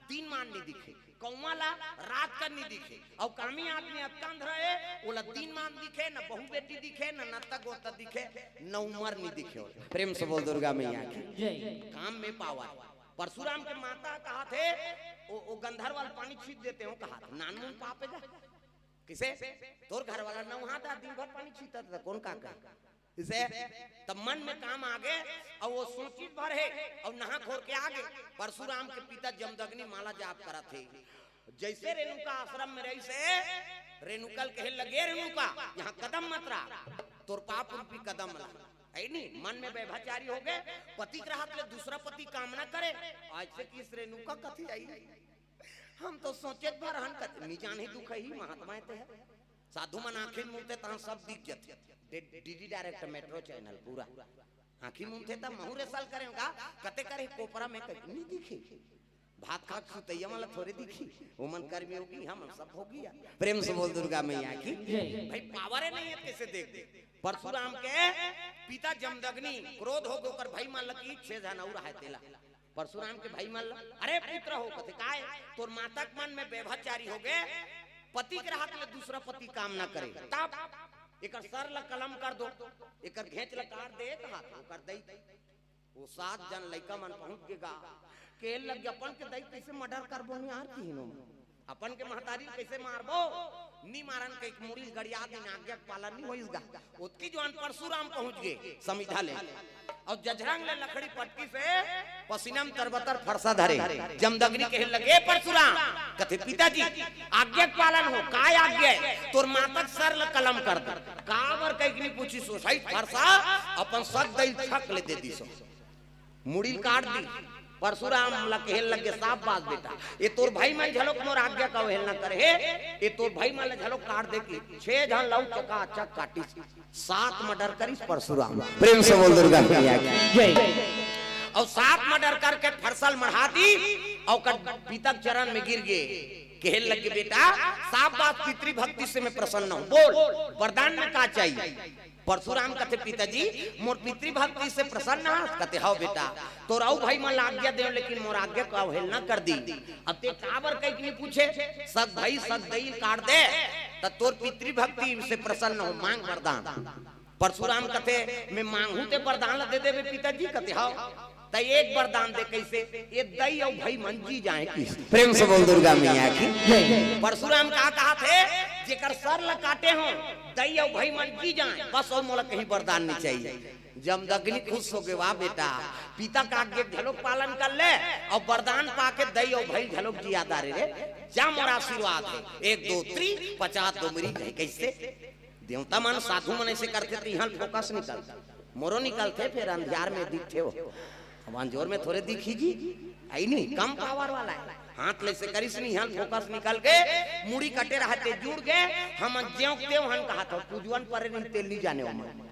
दिन मान नहीं दिखे, कौवा ला रात का नहीं दिखे, और कामी आदमी अंध रहे ओला दिन मान दिखे न बहू बेटी दिखे न नत्ता गोता दिखे न उम्र नहीं दिखे। प्रेम से बोल दुर्गा मैया की। काम में पावा। परशुराम के माता कहा थे वो गंधर्व वाला पानी छीट देते हो कहा नान मुन पापेगा किसे तोर घर वाला नहाता दिन भर पानी छीटता था कौन का इसे तब मन में काम आगे और वो सोचित भर है और नहा खोर के आगे। परशुराम के पिता जमदग्नि माला जाप करा थे। जैसे रेणुका आश्रम में रही से रेणुकल कहे लगे रेणुका यहाँ कदम मत रहा तोर पाप रूपी कदम रहा है नहीं। मन में व्यभिचारी हो गए पति के हाथ ले दूसरा पति कामना करे। आज से किस रेणुका कथी आई हम तो सोचे भर हन कथी नहीं जाने दुख ही महात्मा ते है साधु मन आखिर मुंते ता सब दिख जाते डीडी डायरेक्ट मेट्रो चैनल पूरा आखिर मुंते ता महूरे साल करेगा कते करे कोपरा में कहीं नहीं दिखी भात खा सुतैया वाला थोड़ी दिखी वो मन कर्मी होगी हम सब हो गया। प्रेम से बोल दुर्गा मैया की। भाई पावर नहीं है कैसे देख दे। परशुराम के पिता जमदग्नि क्रोध हो गए भाई मान लगी 6 जन और है तेला परशुराम के भाई मान अरे पुत्र हो कथे काय तोर माता के मन में व्यभिचारी हो गए पति के हाथ में दूसरा पति काम ना करे तब एकर सर ला कलम कर दो एकर घेच ला काट दे हाथ कर दई वो 7 जन लड़का मन पहुंच गेगा के लग अपन के दई कैसे मर्डर करबो यार तीनों अपन के महतारी कैसे मारबो नी मारन के मुड़ी गड़िया दिन आज्ञा पालन नहीं होइसगा ओतकी जवान परशुराम पहुंच गए समिधा ले और जजरंग ले लकड़ी पट्टी से पसीनम तरबतर फरसा धरे। जमदग्नि कहे लगे परशुराम कथे पिताजी आज्ञा पालन हो काय आज्ञा तोर मातक सर ल कलम कर दे कावर कइकनी पूछी सोसाइट फरसा अपन सक दई छक ले दे दिसो मुड़ी काट दी। परशुराम ला कहल लगे साफ बात बेटा ये तोर भाई मन झलोक मोर आज्ञा का हेल ना करे ये तोर भाई मन झलोक काट दे की 6 जन लौ चका चक काटी 7 मर्डर करिस परशुराम। प्रेम से बोल दुर्गा मैया की। और 7 मर्डर करके फरसल मढ़ा दी और पिता चरण में गिर गए कहल लगे बेटा साफ बात पितृ भक्ति से मैं प्रसन्न हूं बोल वरदान में का चाहिए। परशुराम कथे पिताजी मोर पितृ भक्ति से प्रसन्न है कथे हां बेटा तोर आउ भाई मन आज्ञा दे लेकिन मोर आज्ञा को अवहेलना कर दी। अब ते काबर कह के पूछे सब भाई सब दई काट दे त तोर पितृ भक्ति से प्रसन्न हो मांग वरदान। परशुराम कथे मैं मांगू ते वरदान दे देबे पिताजी कथे हां त एक वरदान दे कैसे ये दई और भाई मन जी जाए की। प्रेम से बोल दुर्गा मैया की। परशुराम का कहा थे जेकर सर ल काटे हो दई और भाई मन जी जाए बस और मोला कहीं वरदान नहीं चाहिए। जमदग्नि खुश हो गए वाह बेटा पिता का आज्ञा झलोक पालन कर ले और वरदान पाके दई और भाई झलोक जियादा रे जा मोरा आशीर्वाद है 1 2 3 50 दो मेरी कैसे देवता मन साधु मन ऐसे करते थे यहाँ फोकस निकल मोरो निकलते फिर अंधियार में दिखते हो जोर में थोड़े दिखी जी आई नहीं कम पावर वाला है हाथ ले से करिस नहीं यहाँ फोकस निकल के मुड़ी कटे रहते जुड़ गए हम ज्यों त्यों हन कहा था पूजवन पर नहीं तेल नहीं जाने वाला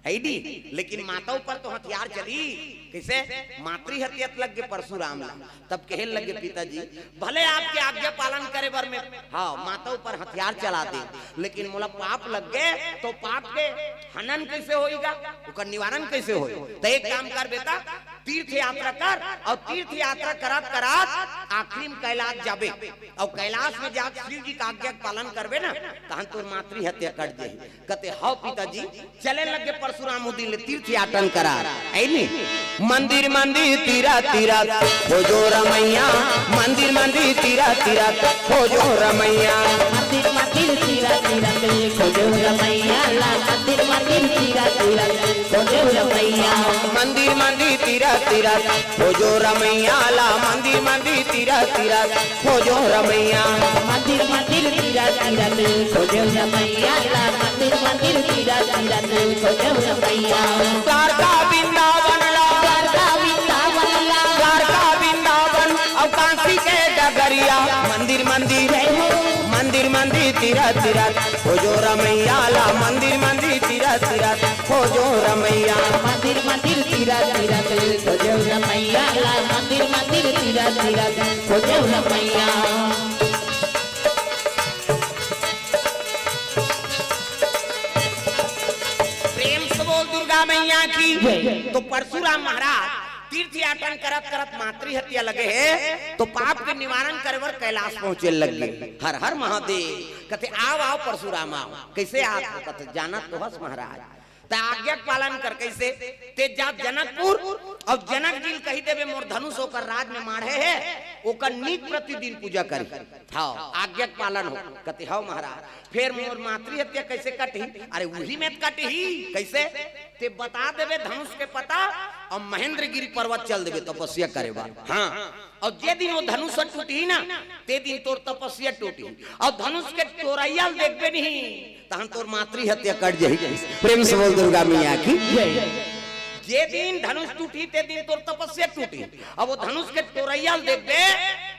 आईडी लेकिन माताओं पर तो हथियार चली किसे मातृ हत्यात लग गए परशुराम ला तब कहने लगे पिताजी भले आपके आज्ञा पालन करे बर में हाँ माताओं पर हथियार चला दे लेकिन मोला पाप लग गए तो पाप के हनन कैसे होएगा उसका निवारण कैसे होएगा तो एक काम कर बेटा तीर्थ यात्रा कर और तीर्थ यात्रा करत करत आखिरी में कैलाश जाबे और कैलाश में जाके शिव जी का आज्ञा पालन करबे ना तहन तोर मातृ हत्या कट जाही। कहते हाउ पिताजी चले लगे परशुराम उदिन ले तीर्थ यात्रा करा ऐनी मंदिर मंदिर तीरा तीरा हो जो रमैया मंदिर मंदिर तीरा तीरा हो जो रमैया मंदिर मंदिर तीरा तीरा हो जो रमैया मंदिर मंदिर तीरा तीरा हो जो रमैया मंदिर मंदिर तीरा तीरा हो जो रमैया ला मंदिर मंदिर तीरा तीरा हो जो रमैया मंदिर मंदिर तीरा तीरा हो जो रमैया मंदिर मंदिर तीरा तीरा हो जो रमैया द्वारका वृंदावन ला द्वारका वृंदावन ला द्वारका वृंदावन और काशी के डगरिया मंदिर मंदिर मंदिर मंदिर तीरा तीरा हो जो रमैया ला मंदिर मंदिर तीरा तीरा हो जो रमैया मंदिर मंदिर तीरा तीरा हो जो रमैया मंदिर मंदिर तीरा तीरा हो जो रमैया। प्रेम से बोल दुर्गा मैया की। तो परशुराम महाराज तीर्थ यात्रा करत करत मातृ हत्या लगे है तो पाप के निवारण करे बर कैलाश पहुंचे लगे। हर हर महादेव कहते आओ आओ परशुराम आओ। कैसे आप कहते जाना तो हस महाराज ता आज्ञा पालन कर कैसे ते जा जनकपुर और जनक जी कही देवे मोर धनुष होकर राज में माढ़े है ओकर नीक प्रतिदिन पूजा करी हां आज्ञा पालन हो। कहते हां महाराज फिर मोर मातृ हत्या कैसे कटी अरे वही में कटी कैसे ते बता देवे धनुष के पता और महेंद्रगिरी पर्वत चल देवे तपस्या करे बा। हाँ और जे दिन वो धनुष टूटी ना ते दिन तोर तपस्या टूटी और धनुष के तोरैया देखबे नहीं तहन तोर मातृ हत्या कट जाही। प्रेम से बोल दुर्गा मैया की। जे दिन धनुष टूटी ते दिन तोर तपस्या टूटी अब वो धनुष के तोरैया देखबे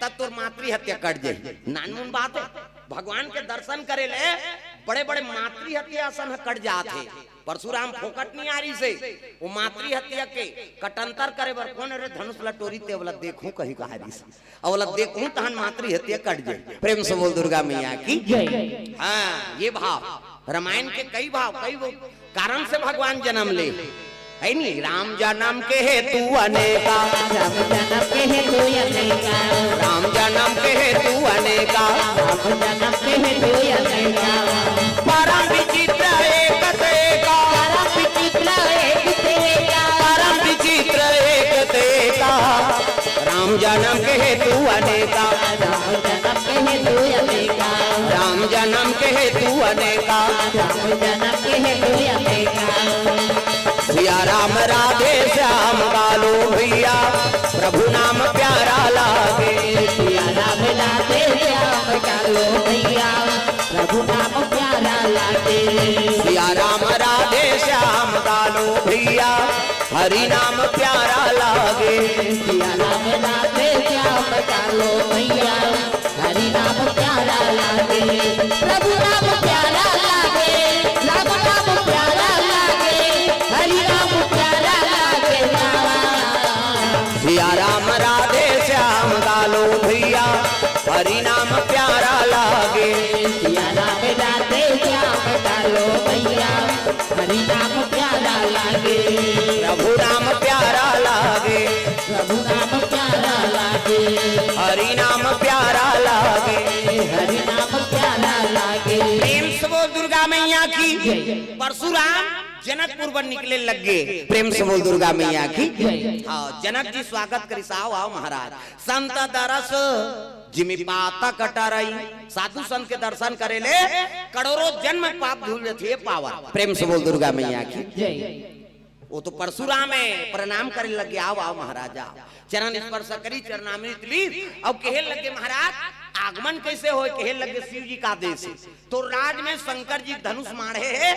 तब तोर मातृ हत्या कट जाही। नानमुन बात है भगवान के दर्शन करे ले बड़े बड़े मातृ हत्या आसन कट जाते परशुराम फोकट नहीं आ रही से वो मातृ हत्या के कटंतर करे बर कौन रे धनुष लटोरी ते वाला देखूं कहीं कहारी से और वाला देखूं तहन मातृ हत्या कट जाए। प्रेम से बोल दुर्गा मैया की। हाँ ये भाव रामायण के कई भाव कई कारण से भगवान जन्म ले है नहीं। राम जन्म के हेतु अनेका राम जन्म के हेतु अनेका राम जन्म के हेतु अनेका राम जन्म के हेतु अनेका परम विचित्र एक तेका परम विचित्र एक तेका परम विचित्र एक तेका राम जन्म के हेतु अनेका राम जन्म के हेतु अनेका राम जन्म के हेतु अनेका राम जन्म के हेतु अनेका सिया राम राधे श्याम कालो भैया प्रभु नाम प्यारा लागे सिया राम राधे श्याम कालो भैया प्रभु नाम प्यारा लागे सिया राम राधे श्याम कालो भैया हरि नाम प्यारा लागे सिया राम राधे श्याम कालो भैया हरि नाम प्यारा लागे प्रभु नाम प्यारा लागे राम नाम प्यारा लागे हरि नाम प्यारा लागे सिया राम राधे श्याम कालो भैया हरि नाम प्यारा लागे सिया राम राधे श्याम कालो भैया हरि नाम प्यारा लागे प्रभु नाम प्यारा लागे प्रभु नाम प्यारा लागे हरि नाम प्यारा लागे हरि नाम प्यारा लागे। प्रेम से बोल दुर्गा मैया की। परशुराम जनकपुर पर निकले लगे। प्रेम से बोल दुर्गा मैया की। हाँ जनक जी स्वागत करी साओ आओ महाराज संत दरस जिमी पाता कटारई साधु संत के दर्शन करे ले करोड़ों जन्म पाप धुल थे पावन। प्रेम से बोल दुर्गा मैया की। वो तो परशुराम है प्रणाम करे लगे आओ आओ महाराज आओ चरण स्पर्श करी चरणामृत ली और कहे लगे महाराज आगमन कैसे हो कहे लगे शिव जी का आदेश तो राज में शंकर जी धनुष मारे है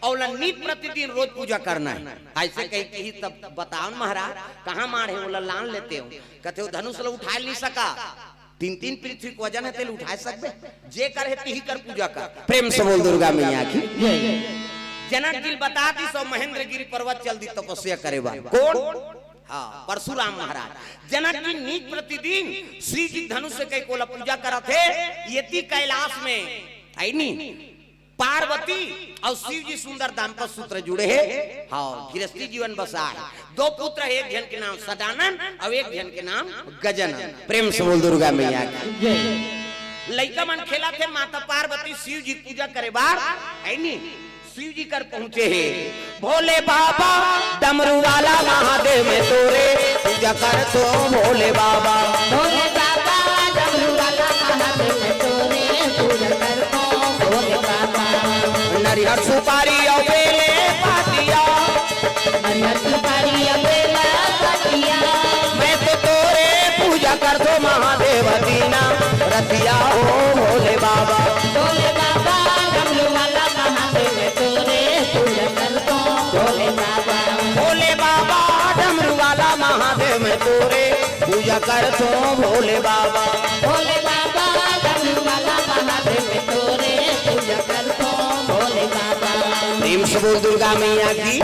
और नित प्रतिदिन रोज पूजा करना है। ऐसे कही तब बताओ महाराज कहाँ मारे बोला लान लेते हो कहते हो धनुष लोग उठा नहीं सका तीन तीन पृथ्वी को वजन है तेल उठा सकते जे कर ती कर पूजा कर। प्रेम से बोल दुर्गा मैया की। जनक जी बता दी सो महेंद्रगिरी पर्वत चल दी तपस्या करे कौन हाँ परशुराम महाराज। जनक जी नीच प्रतिदिन श्री जी धनुष से कई कोला पूजा करा थे यति कैलाश में आई नी पार्वती और शिव जी सुंदर दाम्पत्य सूत्र जुड़े हैं। हाँ, गृहस्थी जीवन बसा है। दो पुत्र है, एक जन के नाम सदानंद और एक जन के नाम गजानन। प्रेम से बोल दुर्गा मैया की। लड़का मन खेला थे, माता पार्वती शिव जी पूजा करे बार है नी, शिव जी कर पहुंचे हैं। भोले बाबा डमरू वाला महादेव में तोरे पूजा कर तो भोले बाबा, भोले बाबा डमरू वाला महादेव में तोरे पूजा कर तो भोले बाबा। नरिहर सुपारी और बेले पातिया, नरिहर सुपारी और बेला पातिया, मैं तो तोरे पूजा कर दो महादेव दीना रतिया हो भोले बाबा। भोले बाबा डमरू वाला महादेव में तोरे पूजा कर तो भोले बाबा। भोले बाबा डमरू वाला महादेव में तोरे पूजा कर दो भोले बाबा। भोले बाबा डमरू वाला महादेव में तोरे पूजा कर तो भोले बाबा। प्रेम से बोल दुर्गा मैया की।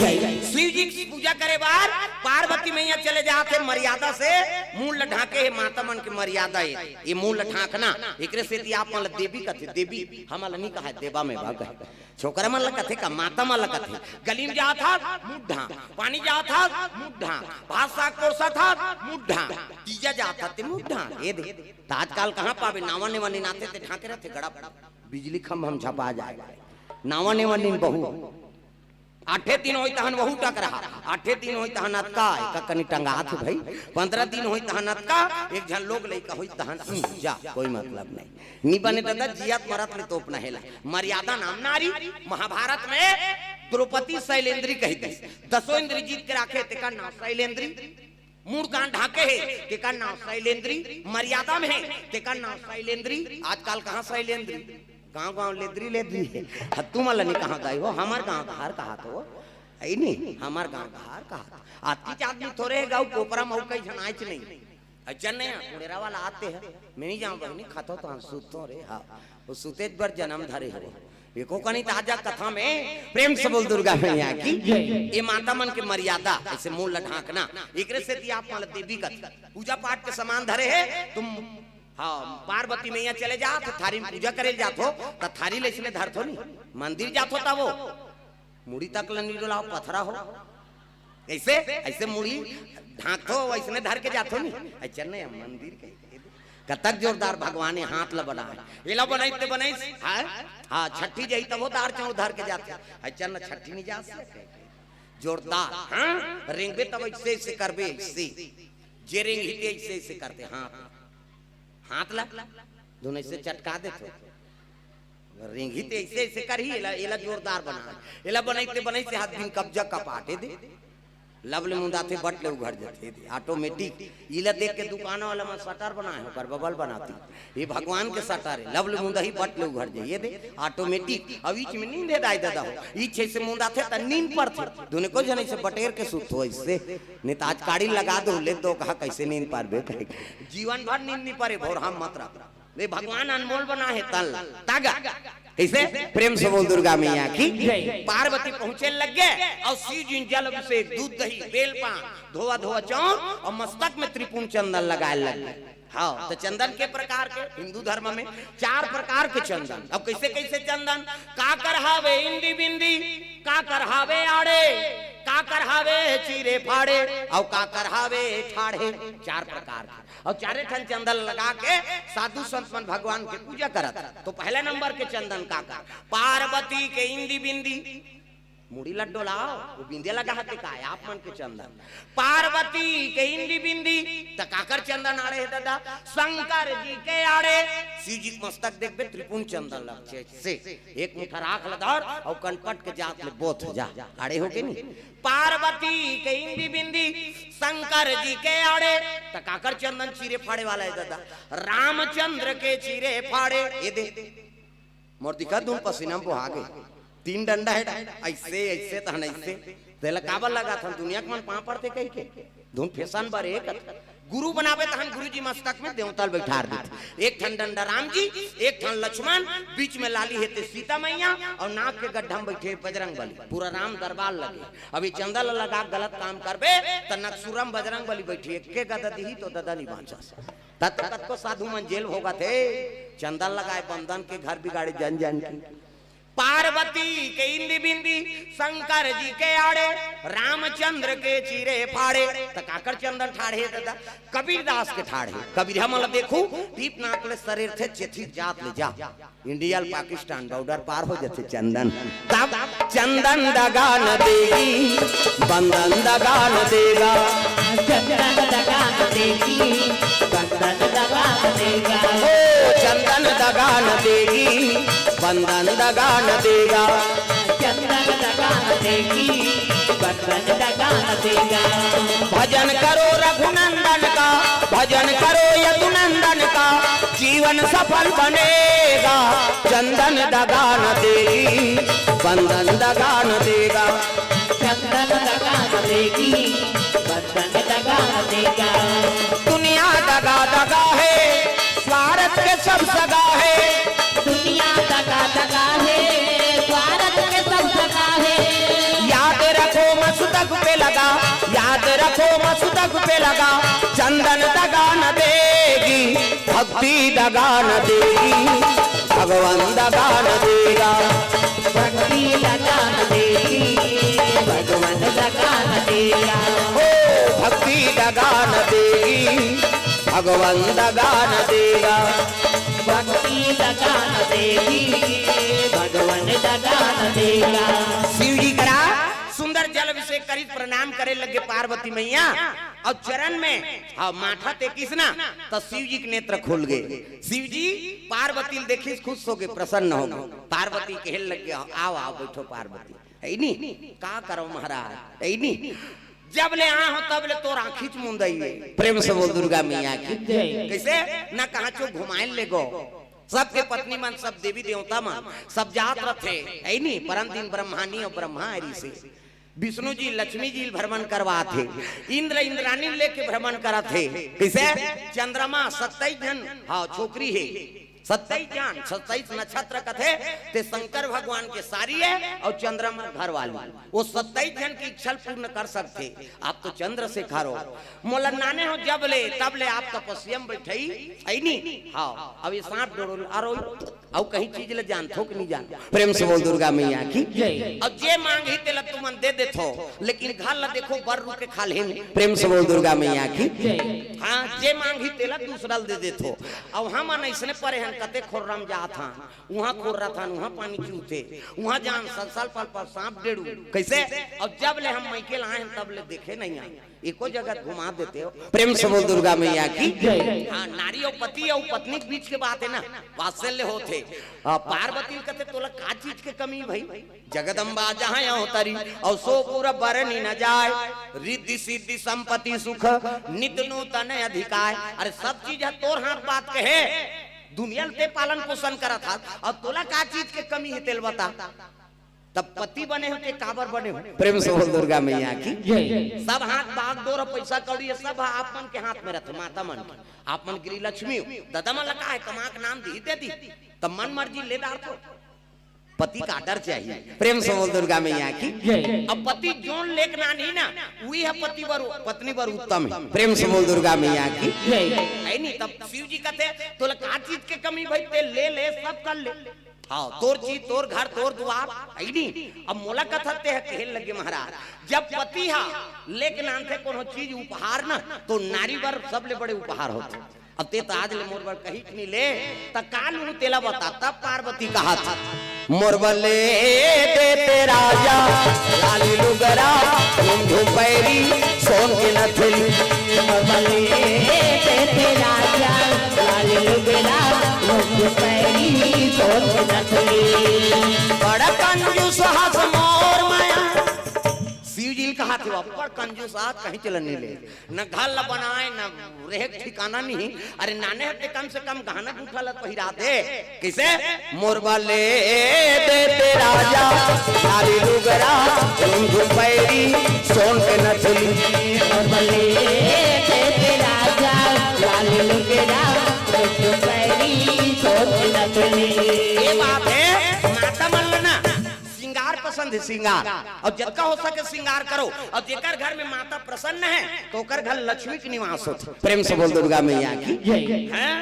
शिव जी की पूजा करे बार पार्वती मैया चले जाते मर्यादा से मुंह लढाके है। माता मन की मर्यादा है ये मुंह लढाकना। एकरे से आप मन देवी कथे, देवी हमला नहीं कहा देवा में भाग है। छोकरा मन कथे का माता मन कथे। गली में जाता मुड्ढा, पानी जाता मुड्ढा, भात साग कोसा था मुड्ढा, तीजा जाता थे मुड्ढा। ये दे आजकल कहाँ पावे नावा ने वनी नाते थे ढाके रहते गड़ा बिजली खम्भ हम छपा जाएगा। नावा ने वनी बहु 8 दिन होई तहन वहू टक रहा, 8 दिन होई तहन अतका एक कनी टंगात भाई, 15 दिन होई तहन अतका एक जन लोग लइका होई तहन जा कोई मतलब नहीं। नी बने दादा जियात मरत में तोप नहेला। मर्यादा नाम नारी। महाभारत में द्रौपदी शैलेंद्री कही थी। 10 इंद्री जीत के राखे ते का नाम शैलेंद्री। मूड कान ढाके है ते का नाम शैलेंद्री। मर्यादा में है ते का नाम शैलेंद्री। आजकल कहाँ शैलेंद्री, गाँव गाँव लेद्री लेद्री है। तुम अल्लाह नहीं कहाँ गए हो, हमार गाँव का हार कहा तो ऐ नहीं, हमार गाँव का हार कहा। आती आदमी थोड़े गाँव कोपरा मऊ कहीं जनाच नहीं अचन नहीं पुणेरा वाला आते हैं। मैं नहीं जाऊँ बहनी खातो तो हम सूतो रे। हाँ वो सूते पर जन्म धरे हो एको कनी ताजा कथा में। प्रेम से बोल दुर्गा मैया की। ये माता मन के मर्यादा ऐसे मुंह लठाकना। एकरे से आप मतलब देवी का पूजा पाठ के समान धरे है। तुम हाँ पार्वती मैया चले जा तो थारी में पूजा करे जातो तो थारी ले इसमें धरतो नहीं। मंदिर जातो था वो मुड़ी तक लंडी डोला पथरा हो ऐसे ऐसे मुड़ी ढांकतो वैसने धर के जातो नहीं। अच्छा नहीं मंदिर के कतक जोरदार भगवान ने हाथ ला बनाए। ये ला बनाइते बनाई हाँ छठी जाई तब वो दार चाउ धर के जाते। अच्छा न छठी नहीं जा सकते जोरदार। हाँ रिंगबे तब ऐसे ऐसे करबे ऐसे जे रिंग हिते ऐसे ऐसे करते। हाँ हाथ ला दोनों से चटका दे तो रिंग हिते ऐसे ऐसे कर ही एला जोरदार बना। एला बनाइते बनाई से हाथ दिन कब्जा कपाटे दे लवले मुंदा थे बटले उघड़ जाते थे ऑटोमेटिक। इला देख के दुकान वाला में शटर बनाए हो कर बबल बनाती। ये भगवान के शटर है। लवले मुंदा ही बटले उघड़ जाए ये दे ऑटोमेटिक। अब बीच में नींद दाई दादा हो इच्छे से मुंदा थे त नींद पर थे दोनों को जने से बटेर के सुत हो इससे नहीं तो आज काड़ी लगा दो ले दो कहा कैसे नींद पार बे जीवन भर नींद नहीं पारे भोर हम मात्रा वे भगवान अनमोल बना है तल तागा इसे। प्रेम से बोल दुर्गा मैया की। पार्वती पहुंचे लग गए और शिव जी जल से दूध दही बेलपान धोआ धोआ चौर और मस्तक में त्रिपुण चंदन लगाए लग गए। हाँ तो चंदन के प्रकार के हिंदू धर्म में 4 प्रकार के चंदन। अब कैसे कैसे चंदन का करहावे इंदी बिंदी, का करहावे आड़े, का करहावे चीरे फाड़े और का करहावे ठाड़े। 4 प्रकार के और 4 ठन चंदन लगा के साधु संत मन भगवान के पूजा करत। तो पहले नंबर के चंदन का पार्वती के इंदी बिंदी मुड़ी लड्डो लाओ वो बिंदे लगा हाथे का आप मन के चंदन। पार्वती के इंदी बिंदी तकाकर चंदन आड़े है दादा। शंकर जी के आड़े शिव जी मस्तक देखबे त्रिपुण चंदन लग से एक मुठा राख लदार और कनपट के जात ले बोथ जा आड़े हो के नहीं। पार्वती के इंदी बिंदी शंकर जी के आड़े तकाकर चंदन चीरे फाड़े वाला है दादा। रामचंद्र के चीरे फाड़े ये दे मोर दिखा दूं पसीना बुहा गए। 3 डंडा है ऐसे ऐसे तहन ऐसे तेला काबल लगा था दुनिया के मन पा पड़ते कहीं के धुन फैशन बार एक गुरु बनावे तहन गुरु जी मस्तक में देवताल बैठा देते। एक ठन डंडा राम जी, एक ठन लक्ष्मण, बीच में लाली है सीता मैया और नाक के गड्ढा में बैठे बजरंग बली। पूरा राम दरबार लगे। अभी चंदन लगा गलत काम करबे तो नक्सुरम बजरंग बली बैठी एक गदा दी तो ददा नहीं बांचा। तत्त को साधु मन जेल होगा थे। चंदन लगाए बंधन के घर बिगाड़े जन जन की पार्वती के इंदी बिंदी शंकर जी के आड़े रामचंद्र के चीरे फाड़े तकाकर चंदन ठाड़े दादा कबीरदास के ठाड़े कबीर हम देखू दीप नाकले शरीर थे चिथी जात ले जा इंडिया पाकिस्तान बॉर्डर पार हो जाते चंदन तब चंदन दगा न देगी बंधन दगा न देगा चंदन दगा न देगी बंधन दगा न देगा ओ चंदन दगा न देगी बंधन दगा न देगा चंदन दगा न देगी बंधन दगा न देगा भजन करो रघुनंदन का भजन करो यदुनंदन का जीवन सफल बनेगा चंदन दगा न देगी बंधन दगा न देगा चंदन दगा न देगी बंधन दगा न देगा दुनिया दगा दगा है स्वार्थ के सब सगा है दुनिया दगा दगा है स्वार्थ के सब दगा है याद रखो मस्तक पे लगा याद रखो मस्तक पे लगा चंदन दगा न देगी भक्ति दगा न देगी भगवान दगा न देगा भक्ति दगा न देगी भगवान दगा न देगा ओ भक्ति दगा न देगी भगवान दगा न देगा भक्ति दगा न देगी भगवान दगा न देगा शिव जी करा सुंदर जल अभिषेक करी प्रणाम करे लगे पार्वती मैया और चरण में हाँ माथा टेकिस ना तो शिव जी के नेत्र खुल गए शिव जी पार्वती देखिस खुश हो गए प्रसन्न हो गए पार्वती कहने लगे आओ आओ बैठो पार्वती है नी का करो महाराज है नी जब ले आ हो तब ले तोर आँखीच मुंदई प्रेम से बोल दुर्गा मैया की कैसे ना कहा चो घुमाए ले गो सबके पत्नी मन सब देवी देवता मन सब जात रथे है नी परम दिन ब्रह्मानी और ब्रह्मा हरि से विष्णु जी लक्ष्मी जी भ्रमण करवा थे इंद्र इंद्रानी लेके भ्रमण करा थे कैसे चंद्रमा 27 जन हाँ छोकरी है 27 नक्षत्र कथे ते शंकर भगवान के सारी है और चंद्रमा घर वाली वो 27 जन की इच्छा पूर्ण कर सकते आप तो चंद्रशेखर हो मोला नाने हो जब ले तब ले आप तपस्या में बैठई है नी हाँ अब ये सांप डोल आरो और कहीं चीज ले जान थो कि नहीं जान प्रेम से बोल दुर्गा मैया की और जे मांग ही तेला तुमन दे देथो लेकिन घर ला देखो बर रू के खा ले प्रेम से बोल दुर्गा मैया की हाँ जे मांग ही तेला दूसरा दे देथो और हम ऐसने परे हैं कते खोर्रम जा था वहाँ खोर रहा था वहाँ पानी चूते वहाँ जान साल पर सांप डेड़ू कैसे और जब ले हम मैके लाए तब ले देखे नहीं आए एको जगह घुमा देते हो प्रेम से बोल दुर्गा मैया की हाँ नारी और पति और पत्नी के बीच के बात है ना वात्सल्य होते पार्वती कहते तोला का चीज के कमी भाई जगदम्बा जहाँ यहाँ तारी और सो पूरा बरनी न जाए रिद्धि सिद्धि संपत्ति सुख नित्य नूतन अधिकार अरे सब चीज है तोर हाथ बात कहे दुनिया ते पालन पोषण करा था और तोला का चीज के कमी है तेल बता तब पति बने होते काबर बने हो प्रेम से बोल दुर्गा मैया की सब हाथ बाग दो पैसा कौड़ी सब आप मन के हाथ में रहते माता मन की आप मन गिरी लक्ष्मी दादा मन लगा है कमा के नाम दी दे दी तब मन मर्जी ले डाल तो पति का डर चाहिए प्रेम से बोल दुर्गा मैया की अब पति जोन लेकर नहीं ना वही है पति बर पत्नी बर उत्तम है प्रेम से बोल दुर्गा मैया की है नहीं तब शिव जी कहते तो का चीज के कमी भाई ते ले सब कर ले हाँ तोर चीज तोर घर तोर द्वार है नहीं अब मोला कथते है कहने लगे महाराज जब पति हा लेकिन आंथे कोनो चीज उपहार ना तो नारी बर सबले बड़े उपहार होते अब ते आज ले मोर बर कहीं नहीं ले त काल नु तेला बता तब पार्वती कहा था मोर बले देते राजा लाली लुगरा धुम पैरी सोन के नथली मोर बले देते राजा लाली लुगरा धुम पैरी सोन के नथली बड़ा कंजूस हाथ मोर माया शिव जी कहा थे पर कंजूस हाथ कहीं चलन नहीं ले न घर ला बनाए न रहे ठिकाना नहीं अरे नाने हटे कम से कम गहना गुठा ला पहिरा दे कैसे मोर वाले देते राजा लाली लुगरा धुम पैरी सोन के नथली मोर वाले देते राजा लाली लुगरा धुम पैरी सोन के नथली ये बात है माता मन ना सिंगार पसंद है सिंगार और जितना हो सके सिंगार करो और जेकर घर में माता प्रसन्न है तो ओकर घर लक्ष्मी की निवास होती प्रेम से बोल दुर्गा मैया की हैं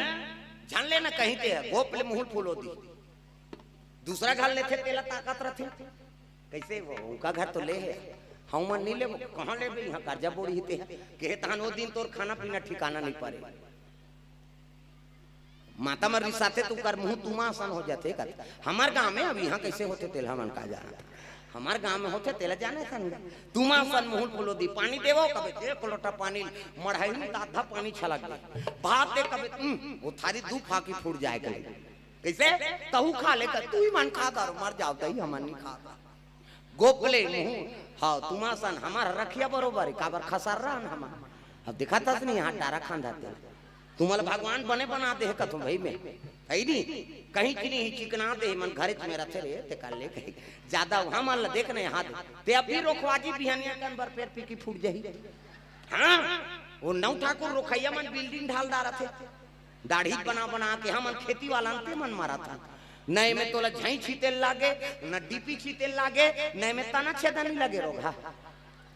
जान लेना कहीं ते है गोप ले मुंह फूल होती दूसरा घर लेते तेला ताकत रहते कैसे वो उनका घर तो ले है हम मन नहीं ले कहाँ ले यहाँ कर्जा बोरी हिते के तहन वो दिन तोर खाना पीना ठिकाना नहीं पारे माता मर रिसाते तू कर मुंह तुमा आसान हो जाते कर हमार गांव में अब यहाँ कैसे होते तेला मन का जाना हमार गांव में होते तेला जाने सन तुमा आसान मुंह बोलो दी पानी देवो कबे एक लोटा पानी मढ़ाई में आधा पानी छलक गया भात दे कबे वो थारी दू फाकी फूट जाए करे कैसे तहु खा ले कर तू ही मन खा कर मर जाओ तही हमन नहीं खाता गोपले मुंह हाँ तुमा सन हमारा रखिया बरोबर है काबर खसार रहा न हमारा अब दिखाता नहीं यहाँ टारा खान जाते तुम्हारा भगवान बने बनाते है कथो भाई में है नहीं कहीं की नहीं चिकनाते है मन घरे में रखे रे ते कर ले कहीं ज्यादा वहां मान देख नहीं हाथ ते अब भी रोखवाजी बिहानिया के अंदर पैर पी की फूट जाही हाँ वो नौ ठाकुर रोखैया मन बिल्डिंग ढालदार थे दाढ़ी बना बना के हम खेती वाला मन मारा था नए में तोला झाई छीते लागे न डीपी छीते लागे नए में तना छेदा नहीं लगे रोगा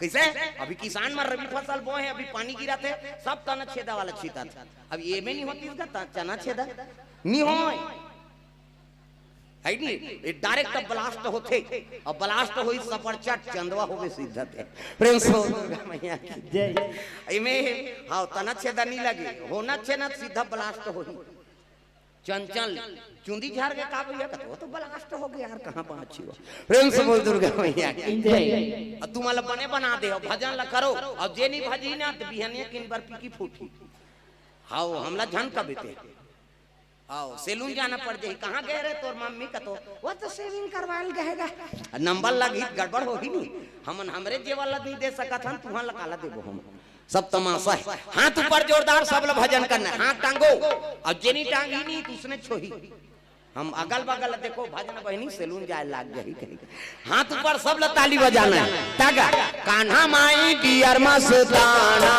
कैसे अभी किसान में रबी फसल बोए हैं अभी पानी गिरा थे सब तना छेदा वाला छीता था अब ये में नहीं होती इसका चना छेदा नहीं हो है नहीं डायरेक्ट ब्लास्ट होते और ब्लास्ट होई सपरचट चंदवा होवे सीधा थे प्रेम से दुर्गा मैया की जय इमे हां तना छेदा नहीं लगे होना छेना सीधा ब्लास्ट होई चंचल चुंदी झाड़ के का भैया का तो ब्लास्ट हो गया यार कहां पहुंची हो प्रेम से बोल दुर्गा मैया की जय अब तुम अलग बने बना दे भजन ल करो और जे नहीं भजी ना तो बिहनिया किन बार पीकी फूटी हां हमला झन का बेटे आओ सैलून जाना पड़ जाए कहाँ गए रे तोर मम्मी का तो वो तो सेविंग करवाल गएगा नंबर लगी गड़बड़ होगी नहीं हमन हमरे जे वाला नहीं दे सका था तुहां लकाला देबो हम सब तमाशा है हाथ ऊपर जोरदार सब लोग भजन करना हाथ टांगो और जेनी टांगी नहीं तो उसने छोही हम अगल बगल देखो भजन बहनी सैलून जाए लाग गई कहीं हाथ ऊपर सब लोग ताली बजाना है टागा कान्हा माई डियर मस्ताना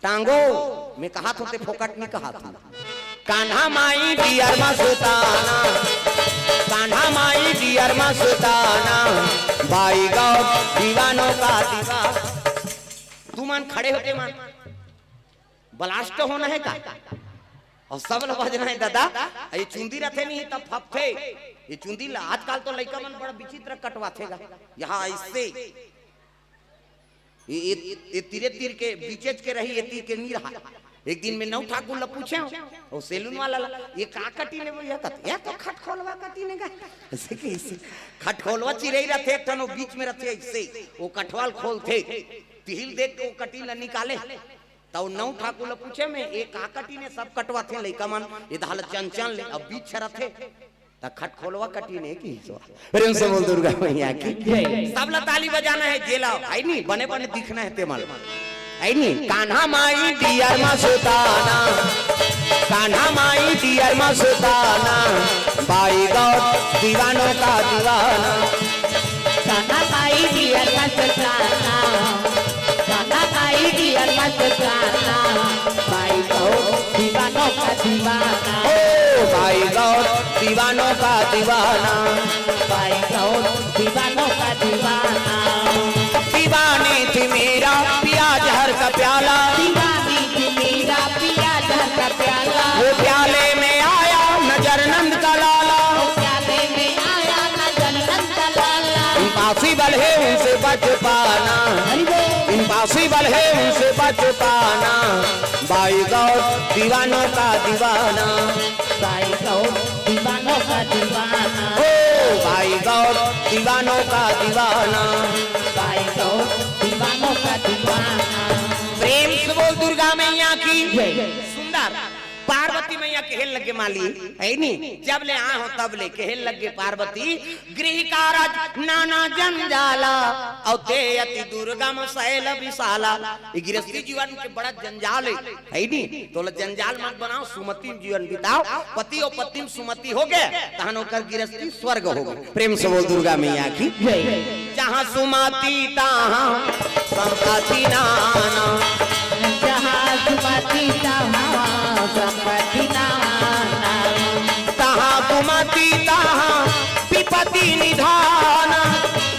टांगो मैं कहा तो फोकट नहीं कहा था कान्हा माई डियर मस्ताना कान्हा माई डियर मस्ताना भाई गौ दीवानों का दीवाना तू मान खड़े होते मान ब्लास्ट होना है का और सब लोग बजना है दादा ये चुंदी रखे नहीं तब फपथे ये चुंदी आजकल तो लड़का मन बड़ा विचित्र कटवाथेगा यहाँ ऐसे ये तीरे तीर के बीचेज के रही ये तीर के नहीं रहा एक दिन में नौ ठाकुर ला पूछे और सैलून वाला ये का कटी ने बोलिया कत या तो खट खोलवा कटी ने का ऐसे कैसे खट खोलवा चिरई रथे तनो बीच में रथे ऐसे वो कटवाल खोलथे तिहिल देख के वो कटी ला निकाले तो नौ ठाकुर ला पूछे में एक का कटी ने सब कटवा थे लइका मन ये दाल चंचन ले अब बीच रथे त खट खोलवा कटी ने की प्रेम से बोल दुर्गा मैया की सब ला ताली बजाना है जेला आई नहीं बने बने दिखना है ते माल कान्हा माई डियर मस्ताना कान्हा माई डियर मस्ताना बाई गौ दीवानों का दीवाना कान्हा माई डियर मस्ताना कान्हा माई डियर मस्ताना बाई गौ दीवानों का दीवाना ओ बाई गौ दीवानों का दीवाना बाई गौ दीवानों का दीवाना दीवानी थी मेरा पिया जहर का प्याला दीवानी थी मेरा पिया जहर का प्याला वो प्याले में आया नजर नंद का लाला प्याले में आया नजर नंद का लाला इम्पॉसिबल है उनसे बच पाना इम्पॉसिबल है उनसे बच पाना बाई गौ दीवानों का दीवाना बाई गौ दीवानों का दीवाना ओ बाई गौ दीवानों का दीवाना बाई गौ दीवानों का दीवाना प्रेम से बोल दुर्गा मैया की सुंदर पार्वती मैया कहल लगे माली है नहीं जब ले आ हो तब ले कहल लगे पार्वती गृह कारज नाना जंजाला और ते अति दुर्गम शैल विशाला ये गृहस्थी जीवन के बड़ा जंजाल है नहीं तो जंजाल मत बनाओ सुमति जीवन बिताओ पति और पत्नी सुमति हो गए तहन होकर गृहस्थी स्वर्ग हो गए प्रेम से बोल दुर्गा मैया की जहाँ सुमति तहाँ संपत्ति नाना जहाँ सुमति तहाँ संपत्ति नाना तहाँ सुमति तहाँ विपत्ति निधाना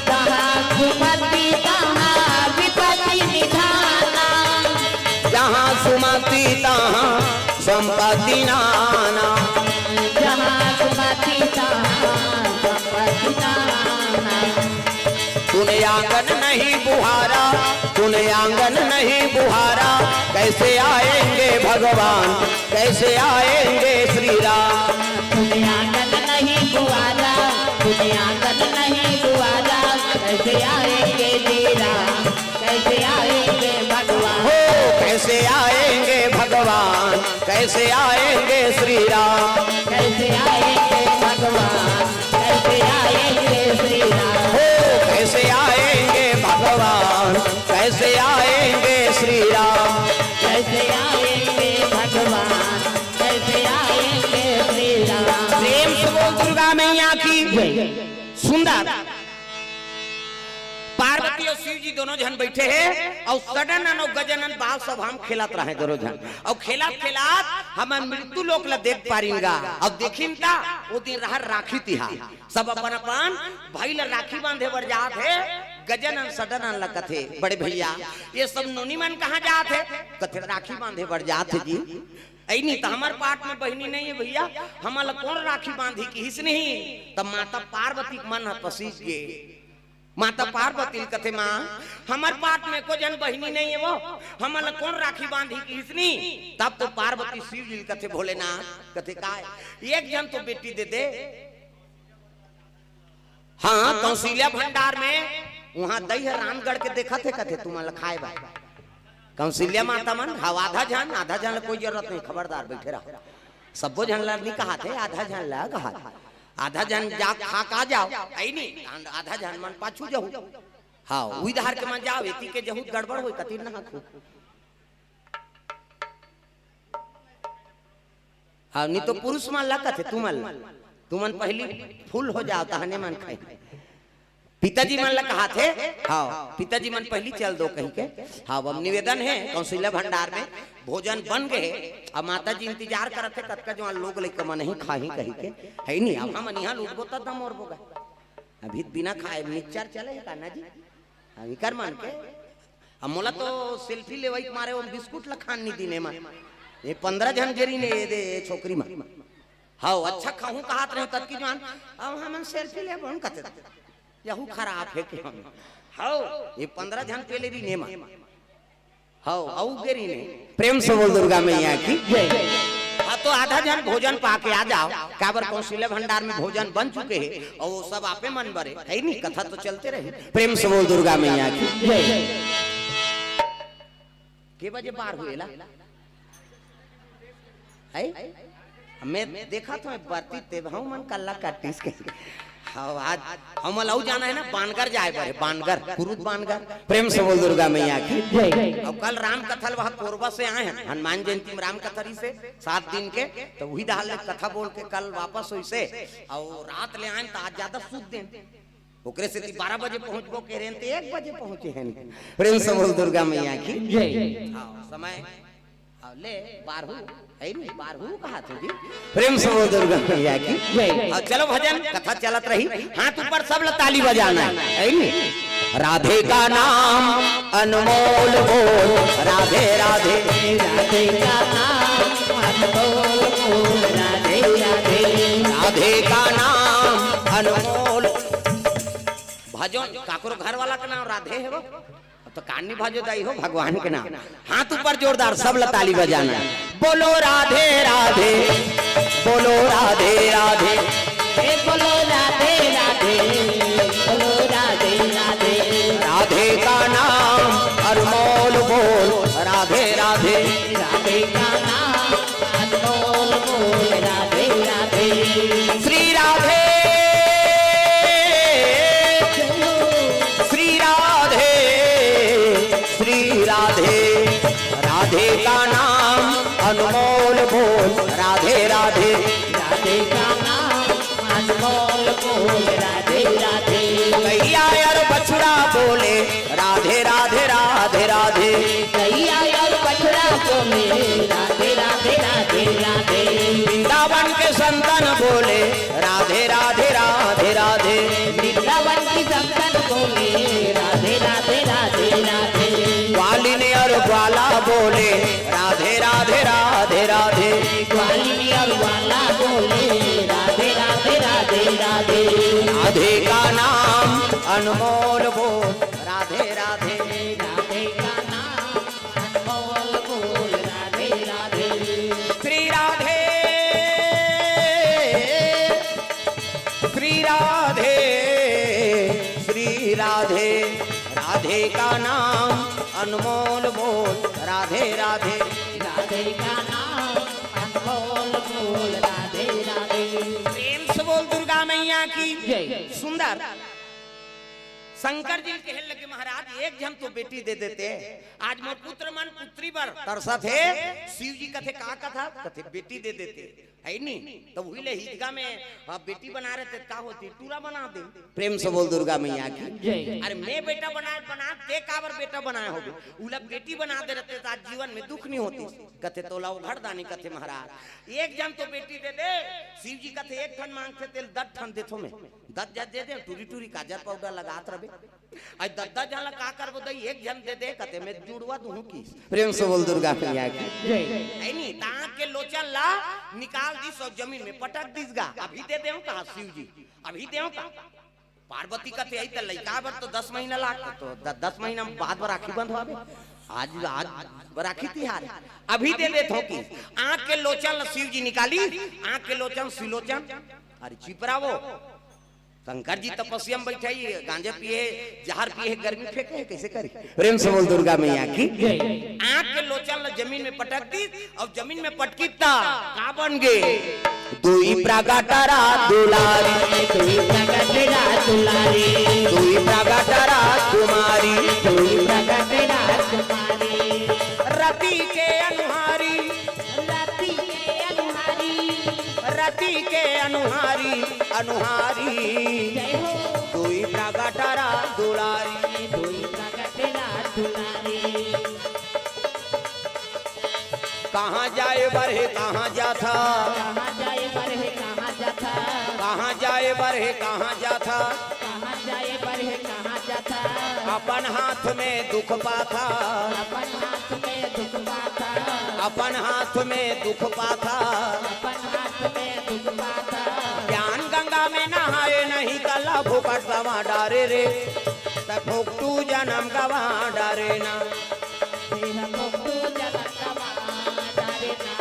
जहाँ सुमति तहाँ विपत्ति निधाना जहाँ सुमति तहाँ संपत्ति नाना जहाँ सुमति तहाँ तूने आंगन नहीं बुहारा, तूने आंगन नहीं बुहारा, कैसे आएंगे भगवान, कैसे आएंगे श्री राम। तूने आंगन नहीं बुआला, तूने आंगन नहीं बुआला, कैसे आएंगे लीला, कैसे आएंगे भगवान, हो कैसे आएंगे भगवान, कैसे आएंगे श्री राम, कैसे आएंगे भगवान, कैसे आएंगे श्री राम, हो कैसे आएंगे भगवान, कैसे आएंगे श्री राम, कैसे आएंगे भगवान, कैसे आएंगे श्री राम। प्रेम से बोल दुर्गा मैया की सुंदर। पार्वती और शिव जी दोनों जन बैठे हैं और सडनन और गजनन बाल सब हम खेलत रहे दोनों जन और खेलत खेलत हम मृत्यु लोक ला देख पारिंगा और देखिन ता वो दिन रहा राखी तिहार सब अपन अपन भाई ला राखी बांधे बर जात है। गजनन सडनन ला कथे बड़े भैया ये सब नोनी मन कहाँ जात है, कथे राखी बांधे बर जात है जी। ऐनी तो हमार पाठ में बहनी नहीं है भैया, हमारा कौन राखी बांधी की हिस नहीं। तब माता पार्वती मन पसीज गे, माता पार्वती कथे माँ हमार पाठ में को जन बहनी नहीं है वो हमारा कौन राखी बांधी की हिसनी। तब तो पार्वती शिव जी कथे भोलेनाथ कथे का एक जन तो बेटी दे दे। हाँ कौशल्या भंडार में वहां दही है रामगढ़ के देखा थे कथे तुम्हारा खाए बा कौशल्या माता मन हाँ आधा जन कोई जरूरत नहीं, खबरदार बैठे रहो। सबो जन ला नहीं कहा थे, आधा जन ला कहा आधा जन जा खा का जाओ आई नहीं, आधा जन मन पाछू जाऊ। हाँ उधार के मन जाओ एती के जहू गड़बड़ होई कतिर ना खू। हाँ नहीं तो पुरुष मन लगा थे तुमन पहली फूल हो जाओ तहने मन खाई। पिताजी मन ला कहा थे हाँ पिताजी मन पहली चल दो कहीं के। हाँ अब निवेदन है कौशल्या भंडार में भोजन बन गए अब माता जी इंतजार करते कतका जो लोग लेकर मन नहीं खाही कहीं के है नहीं। अब हम यहाँ लूटबो तब दम और बोगा अभी बिना खाए मिक्सचर चले का ना जी अभी कर मन के। अब मोला तो सेल्फी ले वही मारे वो बिस्कुट ला खान नहीं दीने मन ये 15 जन गेरी ने दे छोकरी में। हाँ अच्छा खाऊं कहा रहे तब की जान अब हम सेल्फी ले बन कहते यहू खराब है कि हम हाउ ये 15 जन पहले री नेमा हाउ औ गेरी ने। प्रेम से बोल दुर्गा मैया की जय। हाँ तो आधा जन भोजन पाके आ जाओ काबर कौशल्या भंडार में भोजन बन चुके हैं और वो सब आपे मन भरे है नहीं कथा तो चलते रहे। प्रेम से बोल दुर्गा मैया की जय। के बजे बार हुएला है मैं देखा तो बरती ते भाऊ मन कल्ला काटिस के। हाँ आज हम लऊ जाना है ना बानगर जाए पर बानगर कुरुद बानगर। प्रेम से बोल दुर्गा मैया की अब कल राम कथल वह कोरबा से आए हैं हनुमान जयंती में राम कथरी से 7 दिन के तो वही दाल कथा बोल के कल वापस हुई से और रात ले आए तो आज ज्यादा सूद दें ओकरे से 12 बजे पहुंचबो के रेन 1 बजे पहुंचे हैं। प्रेम से बोल दुर्गा मैया की समय ले बारहू है नहीं बारहू कहा थे जी। प्रेम से बोल दुर्गा मैया की और चलो भजन कथा चलत रही हाथ ऊपर सब ताली बजाना है नहीं। राधे का नाम अनमोल बोल राधे राधे राधे का नाम अनमोल बोल राधे राधे राधे का नाम अनमोल भजन काकरो घर वाला का नाम राधे है वो तो कानी भाजो दाई हो भगवान के नाम हाथ ऊपर जोरदार सब ताली बजाना। बोलो राधे राधे बोलो राधे राधे बोलो राधे राधे बोलो राधे राधे राधे का नाम अनमोल बोल राधे राधे राधे का नाम अनमोल बोल राधे राधे श्री राधे राधे राधे का नाम अनमोल बोल राधे राधे राधे का नाम अनमोल बोल राधे राधे गैया और बछड़ा बोले राधे राधे राधे राधे गैया और बछड़ा बोले राधे राधे राधे राधे वृंदावन के संतन बोले राधे राधे राधे राधे वृंदावन की संतन बोले राधे राधे राधे राधे ग्वालिनी और ग्वाला बोले राधे राधे राधे राधे ग्वालिनी और ग्वाला बोले राधे राधे राधे राधे राधे का नाम अनमोल बोल राधे राधे का नाम अनमोल बोल राधे राधे राधे का नाम अनमोल बोल राधे राधे। प्रेम से बोल दुर्गा मैया की जय। सुंदर शंकर जी कहे लगे महाराज एक जन तो बेटी दे देते आज मोर पुत्र मन पुत्री पर तरसा थे शिव जी कथे का कथा कथे बेटी दे देते है नहीं तो वही ले हिजगा में बेटी बना रहे थे का होती टूरा बना दे। प्रेम से बोल दुर्गा मैया की जय। अरे मैं बेटा बना ते काबर बेटा बनाए हो उला बेटी बना दे रहते तो आज जीवन में दुख नहीं होती कथे तोला उघड़ दानी कथे महाराज एक जन तो बेटी दे दे शिव जी कथे एक ठन मांगते तेल 10 ठन देथो में 10 जन दे दे टूरी टूरी काजर पाउडर लगात रहे आज 10 जन का करबो दई एक जन दे दे कथे मैं जुड़वा दूं की। प्रेम से बोल दुर्गा मैया की जय। है नहीं ता के लोचन ला निकाल दी सो जमीन में पटक दीसगा अभी दे देऊ कहा शिव जी अभी देऊ का पार्वती कथे आई त लइका बर तो 10 महीना लाग तो 10 महीना बाद राखी बंद होबे आज राखी तिहार अभी दे दे थोकी आंख के लोचन शिव जी निकाली आंख के लोचन सिलोचन अरे चिपरावो शंकर जी तपस्या में बैठे गांजे पिए जहर पिए गर्मी फेंके कैसे करे। प्रेम से बोल दुर्गा मैया की आंख के लोचन जमीन में पटक दी और जमीन में पटकी ता का बन गए दुई प्रगटरा दुलारी दुई प्रगटरा दुलारी दुई प्रगटरा कुमारी दुई प्रगटरा कुमारी रति के अनुहारी राती के अनुहारी रति के अनुहारी अनुहारी जय हो। दुई प्रगटरा दुलारी दुई प्रगटरा दुलारी कहाँ जाए बरहे कहाँ जाता कहाँ जाए बरहे कहाँ जाता कहाँ जाए बरहे कहाँ जाता कहाँ जाए बरहे कहाँ जाता अपन हाथ में दुख पाथा अपन हाथ में दुख पाता अपन हाथ में दुख पाथा अपन हाथ में दुख पाता ज्ञान गंगा में नहाए नहीं कला फुकट गवा डारे रे तक तू जन्म गवा डारे ना देह मुक्तु जगत कमा डारे ना।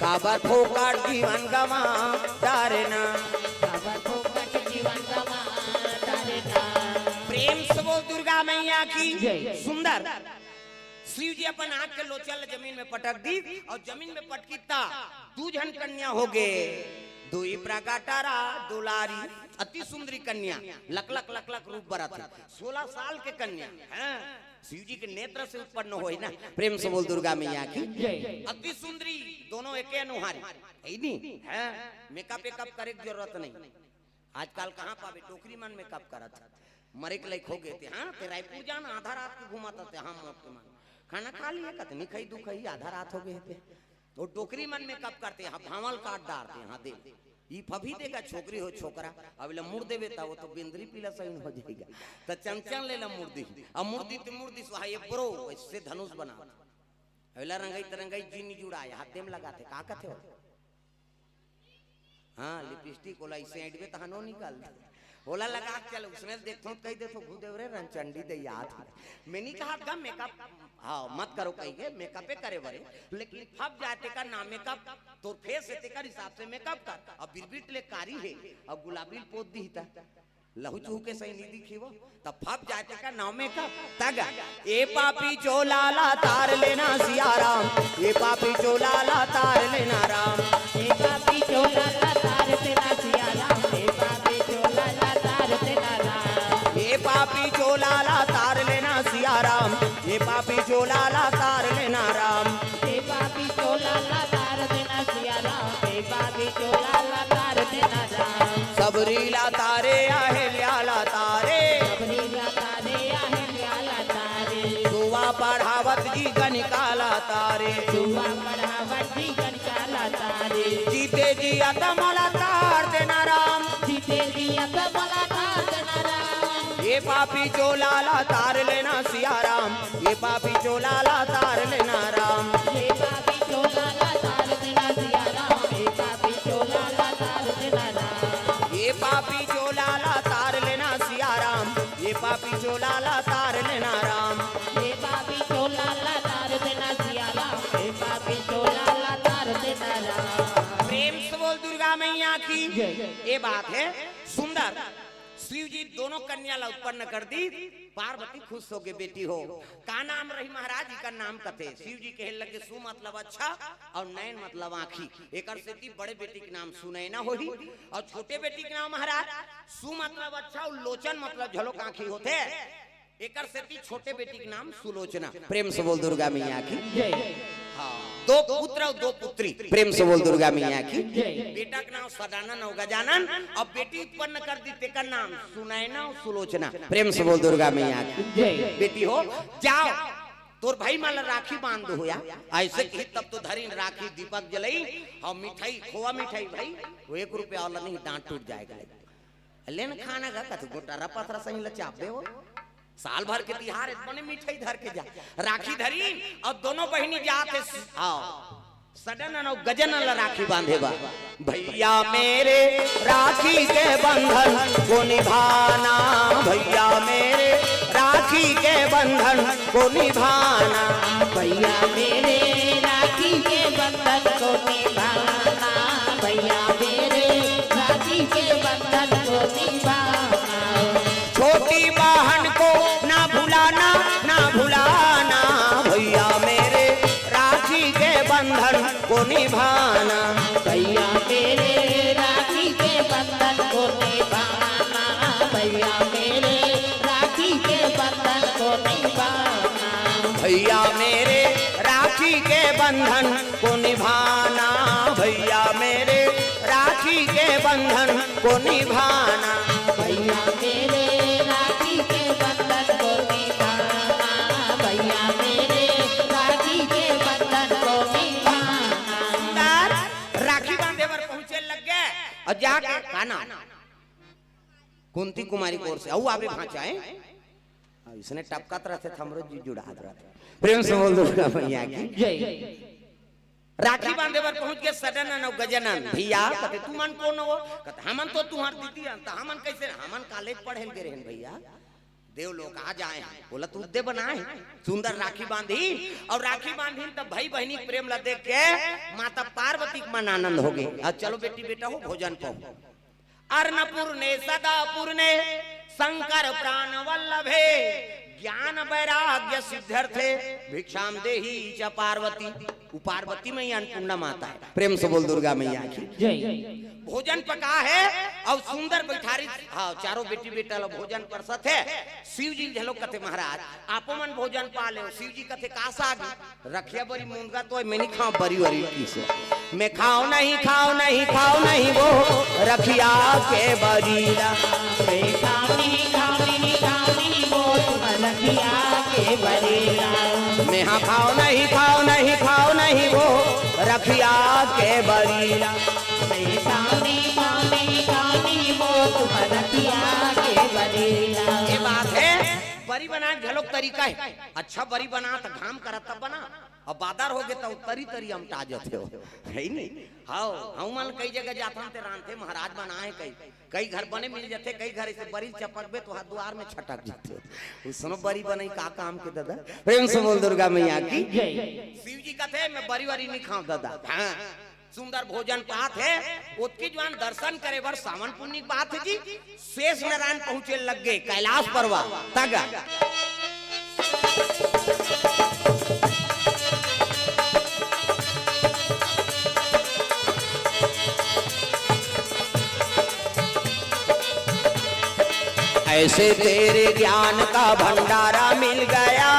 काबर फुकट जीवन गवा डारे ना काबर फुकट जीवन गवा डारे ना। प्रेम से बोल दुर्गा मैया की जय। सुंदर शिव जी अपन आंख के लोचल जमीन में पटक दी और जमीन में पटकी ता दू जन कन्या हो गए दुई प्रगटरा दुलारी अति सुंदरी कन्या लक लक लक लक रूप बरत 16 साल के कन्या हैं शिव जी के नेत्र से उत्पन्न होई ना। प्रेम से बोल दुर्गा मैया की जय। अति सुंदरी दोनों एके अनुहारी है नहीं है मेकअप वेकअप करे की जरूरत नहीं आजकल कहाँ पावे टोकरी मन मेकअप करत मरे के लायक हो गए थे हाँ ते रायपुर जाना आधा रात को घुमाता थे हम मौत के मन खाना खा लिए कतनी खाई दू खाई आधा रात हो गए थे तो टोकरी मन मेकअप करते हैं भावल काट डालते हैं हाँ दे ई फभी देगा छोकरी हो छोकरा अब ले मुड़ देवे ता वो तो बिंदरी पीला सही हो जाएगा तो चमचन ले ला मुर्दी अब मुर्दी तो मुर्दी सुहा ये ब्रो इससे धनुष बना अगला रंगाई तरंगाई जीनी जुड़ाया हाथ में लगाते का कहते हो हाँ लिपस्टिक ओला इसे एड में तहानो निकाल दे ओला लगा चल उसमें देखो कही देखो भूदेव रे रंचंडी दे याद मैंने कहा गा मेकअप हाँ मत करो कही के मेकअप करे बरे लेकिन फब जाते का ना मेकअप तो फेस से तेकर हिसाब से मेकअप कर अब बिरबिट ले कारी है अब गुलाबी पोत दी था लहू चूह के सही नहीं दिखी वो तब फब जाते का नाम मेकअप तगा ए पापी चोलाला तार लेना सियाराम ए पापी चोलाला तार लेना राम ए पापी चोला ला तार तेरा सिया राम ए पापी चोला ला तार तेरा राम ये पापी चोलाला तार लेना सिया राम ये पापी चोलाला तार लेना राम ए पापी चोला ला तार तेरा सिया राम ए पापी चोला ला तार तेरा राम सबरीला तारे आहे ल्याला तारे सबरी ला तारे आहे ला तारे दुआ पढ़ावत जी गनिकाला तारे दुआ पढ़ावत जी गनिकाला तारे जीते जी अतमला तार देना राम जीते जी अतमला तार देना राम ये पापी चोलाला तार लेना सिया राम ये पापी चोलाला तार लेना राम ए पापी चोला ला तार तेरा सिया राम ए पापी चोला ला तार तेरा राम ये की ये बात है। सुंदर शिव जी दोनों कन्या ला उत्पन्न कर दी। पार्वती खुश हो गए बेटी हो। का नाम रही महाराज जी का नाम कथे। शिव जी कहे लगे सु मतलब अच्छा और नयन मतलब आँखी। एक बड़े बेटी के नाम सुनैना होही और छोटे बेटी के नाम महाराज सु मतलब अच्छा और लोचन मतलब झलक आँखी होते। एक छोटे बेटी के नाम सुलोचना। प्रेम से बोल दुर्गा मैया की। हाँ, दो पुत्र और दो पुत्री। प्रेम से बोल दुर्गा मैया की। बेटा का नाम सदानंद और गजानन और बेटी उत्पन्न कर दी तेकर नाम सुनैना और सुलोचना। प्रेम से बोल दुर्गा मैया की। बेटी हो जाओ तोर भाई माला राखी बांध दो या ऐसे ही तब तो धरी राखी दीपक जलाई और मिठाई खोआ मिठाई भाई वो 1 रुपया वाला नहीं दांत टूट जाएगा। लेन खाना का कत गोटारा पथरा सही लचाप दे वो साल भर के तिहार इतने मिठाई धर के जा राखी धरी और दोनों बहनी जाते सडन और गजन राखी बांधेगा। भैया मेरे राखी के बंधन को निभाना, भैया मेरे राखी के बंधन को निभाना, भैया मेरे राखी के बंधन को निभाना, भैया मेरे राखी के बंधन को निभाना। छोटी बहन को ना भुलाना ना भुलाना, भैया मेरे राखी के बंधन को निभाना, भैया मेरे राखी के बंधन को निभाना, भैया मेरे राखी के बंधन को निभाना, भैया मेरे राखी के बंधन को निभाना, भैया मेरे राखी के बंधन को निभाना, भैया मेरे राखी के बंधन को निभाना, भैया मेरे राखी के बंधन को निभाना। राखी बांधे पर पहुंचे लग गए और जाके खाना कुंती कुमारी कोर से औ आवे भांचाए इसने टपका तरह से थमरो जी जुड़ा रहा था। प्रेम से बोल दुर्गा मैया की जय। राखी बांधे पर पहुंच के सडनन और गजनन भैया कहते तू मन कौन हो कहते हमन तो तुम्हार दीदी अंत हमन कैसे हमन कॉलेज पढ़े के रहन भैया देव लोग आ जाए बोला तू दे बनाए सुंदर राखी बांधी और राखी बांधी तब भाई बहनी प्रेम ला देख के माता पार्वती का मन आनंद हो गई। अब चलो बेटी बेटा हो भोजन पाओ। अर्णपुर ने सदापुर ने शंकर प्राण वल्लभे ज्ञान वैराग्य सिद्ध्यर्थे भिक्षाम देहि च पार्वती। पार्वती में अन्नपूर्णा माता है। प्रेम से बोल दुर्गा मैया की जय। भोजन पका है और सुंदर बैठारी हाँ चारों बेटी बेटा लोग भोजन कर सके। शिव जी झलो कथे महाराज आपो मन भोजन पा ले। शिव जी कथे का साग रखिया बड़ी मुंगा तो मैं नहीं खाऊं बरी वरी की से मैं खाओ नहीं खाओ नहीं खाओ नहीं वो रखिया के बरीला मैं खाओ नहीं खाओ नहीं खाओ नहीं वो रखिया के बरीला मैं हाँ खाओ नहीं खाओ नहीं खाओ नहीं वो रखिया के बरीला मैं खाओ नहीं खाओ नहीं खाओ नहीं वो रखिया के बरीला। ये बात है बरी बना झलोक तरीका है। अच्छा बरी बना तो घाम करा तब बना और बादर हो गए तो तरी तरी हमटा जाते हो है नहीं। हाँ हम मान कई जगह जाता ते रांधते महाराज बनाए कई घर बने मिल जाते कई घर ऐसे बरी चपकबे तो हाथ द्वार में छटक जाते उसमें बरी बनाई का काम के दादा। प्रेम से बोल दुर्गा मैया की शिव जी का थे मैं बरी वरी नहीं खाऊं दादा। हाँ सुंदर भोजन पात है उसकी जवान दर्शन करे बर सावन पुण्य बात है जी। शेष नारायण पहुंचे लग गए कैलाश परवा तक ऐसे तेरे ज्ञान का भंडारा मिल गया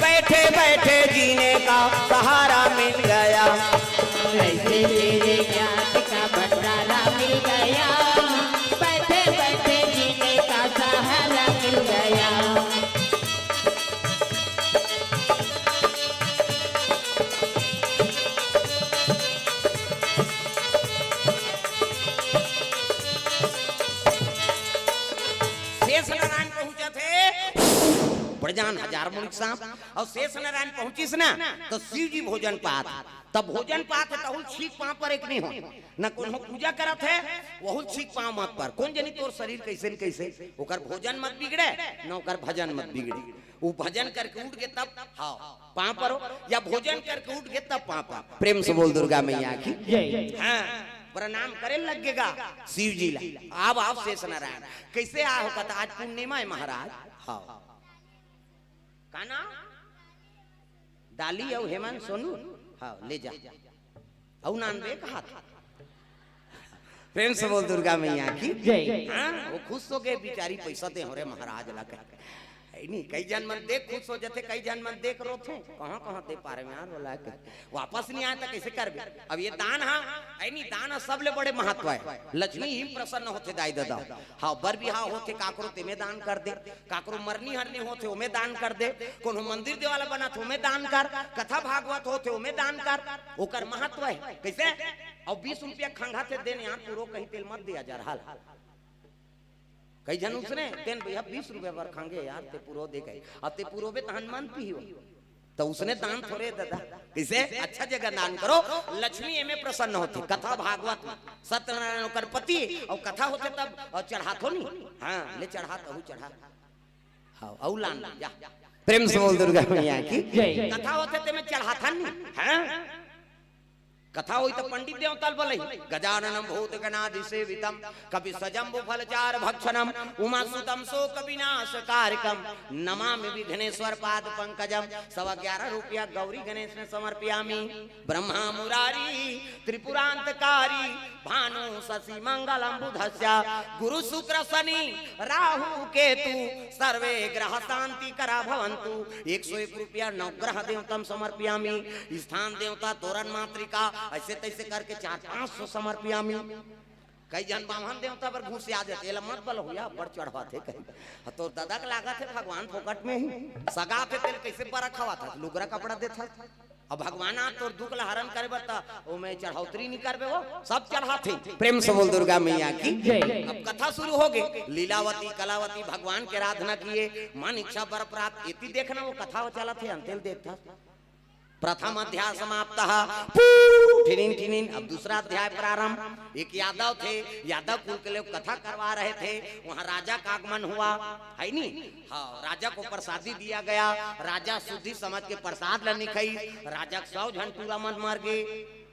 बैठे बैठे जीने का सहारा मिल गया। ऐसे तेरे ज्ञान का भंडारा मिल गया बैठे बैठे जीने का सहारा मिल गया। शेष नारायण पहुंचे थे बड़जान हजार मुनिक सांप और शेष नारायण पहुंची ना तो शिव जी भोजन पात तब भोजन पात है तो छीक पांव पर एक नहीं हो न कौन पूजा करत है वह छीक पांव मत पर कौन जनी तोर शरीर कैसे न कैसे ओकर भोजन मत बिगड़े न ओकर भजन मत बिगड़े। वो भजन करके उठ गए तब हाँ पांव पर हो या भोजन करके उठ गए तब पांव पर। प्रेम से बोल दुर्गा मैया की जय। हाँ प्रणाम करे लगेगा शिव जी ला। अब आप शेष नारायण कैसे आ हो कथा आज पूर्णिमा है महाराज। हाँ काना डाली और हेमंत सोनू हाँ ले जा औ नानबे कहा था। प्रेम से बोल दुर्गा मैया की जय। हाँ वो खुश हो गए बेचारी पैसा दे हो रे महाराज ला कह नहीं कई जन मन देख खुश हो जाते कई जन मन देख रो थे कहाँ कहाँ दे पा रहे यार बोला के वापस नहीं आया था कैसे कर बे। अब ये दान हाँ नहीं दान सबले बड़े महत्व है। लक्ष्मी ही प्रसन्न होते दाई दादा। हाँ बर बिहा होते काकरो तेमे दान कर दे काकरो मरनी हरनी होते उमे दान कर दे कोनो मंदिर देवाला बना तो उमे दान कर कथा भागवत होते उमे दान कर ओकर महत्व है कैसे। और 20 रुपया खंगा थे देने यहाँ पूरो कहीं तेल मत दिया जा रहा कई जन उसने तेन भैया 20 रुपए पर खांगे यार ते पूरो दे गए अब ते पूरो बे तहन मान पी हो तो उसने दान थोड़े दादा किसे अच्छा जगह दान करो। लक्ष्मी में प्रसन्न होती कथा भागवत सत्यनारायण कर पति और कथा होते तब चढ़ा थो नहीं हाँ ले चढ़ा तो चढ़ा हाँ औ लान जा प्रेम से बोल दुर्गा मैया की कथा होते ते में चढ़ा था नहीं हाँ कथा हुई तो पंडित देवताल बोले गजाननम भूत गणाधि सेवितम कवि सजम्बु फलचार भक्षणम उमा सुतम शोक विनाश कारकम नमामि विघ्नेश्वर पाद पंकजम 11.25 रुपया गौरी गणेश ने समर्पयामि। ब्रह्मा मुरारी त्रिपुरांतकारी भानु शशि मंगलम बुधस्य गुरु शुक्र शनि राहु केतु सर्वे ग्रह शांति करा भवन्तु। 101 रुपया नवग्रह देवतम समर्पयामि। स्थान देवता तोरण मातृका ऐसे तैसे करके 400-500 समर्पयामि। कई जन बामन देवता पर घूस आ जाते मत बल हुआ बड़ चढ़वा थे कहीं तो दादा का लागा थे भगवान फोकट में ही सगा थे तेल कैसे बड़ा खवा था लुगरा कपड़ा देता अब भगवान आ तो दुख ला हरण करे बता वो मैं चढ़ौतरी नहीं करबे वो सब चढ़ा थे। प्रेम से बोल दुर्गा मैया की अब कथा शुरू हो गई लीलावती कलावती भगवान के आराधना किए मन इच्छा वर प्राप्त इति देखना वो कथा चला थे अंतिल देखता प्रथम अध्याय समाप्त ठिनिन ठिनिन। अब दूसरा अध्याय प्रारंभ। एक यादव थे यादव कुल के लोग कथा करवा रहे थे वहाँ राजा का आगमन हुआ है नी हाँ राजा को प्रसादी दिया गया राजा शुद्धि समझ के प्रसाद ला निखाई राजा 100 झंटूरा मन मार गए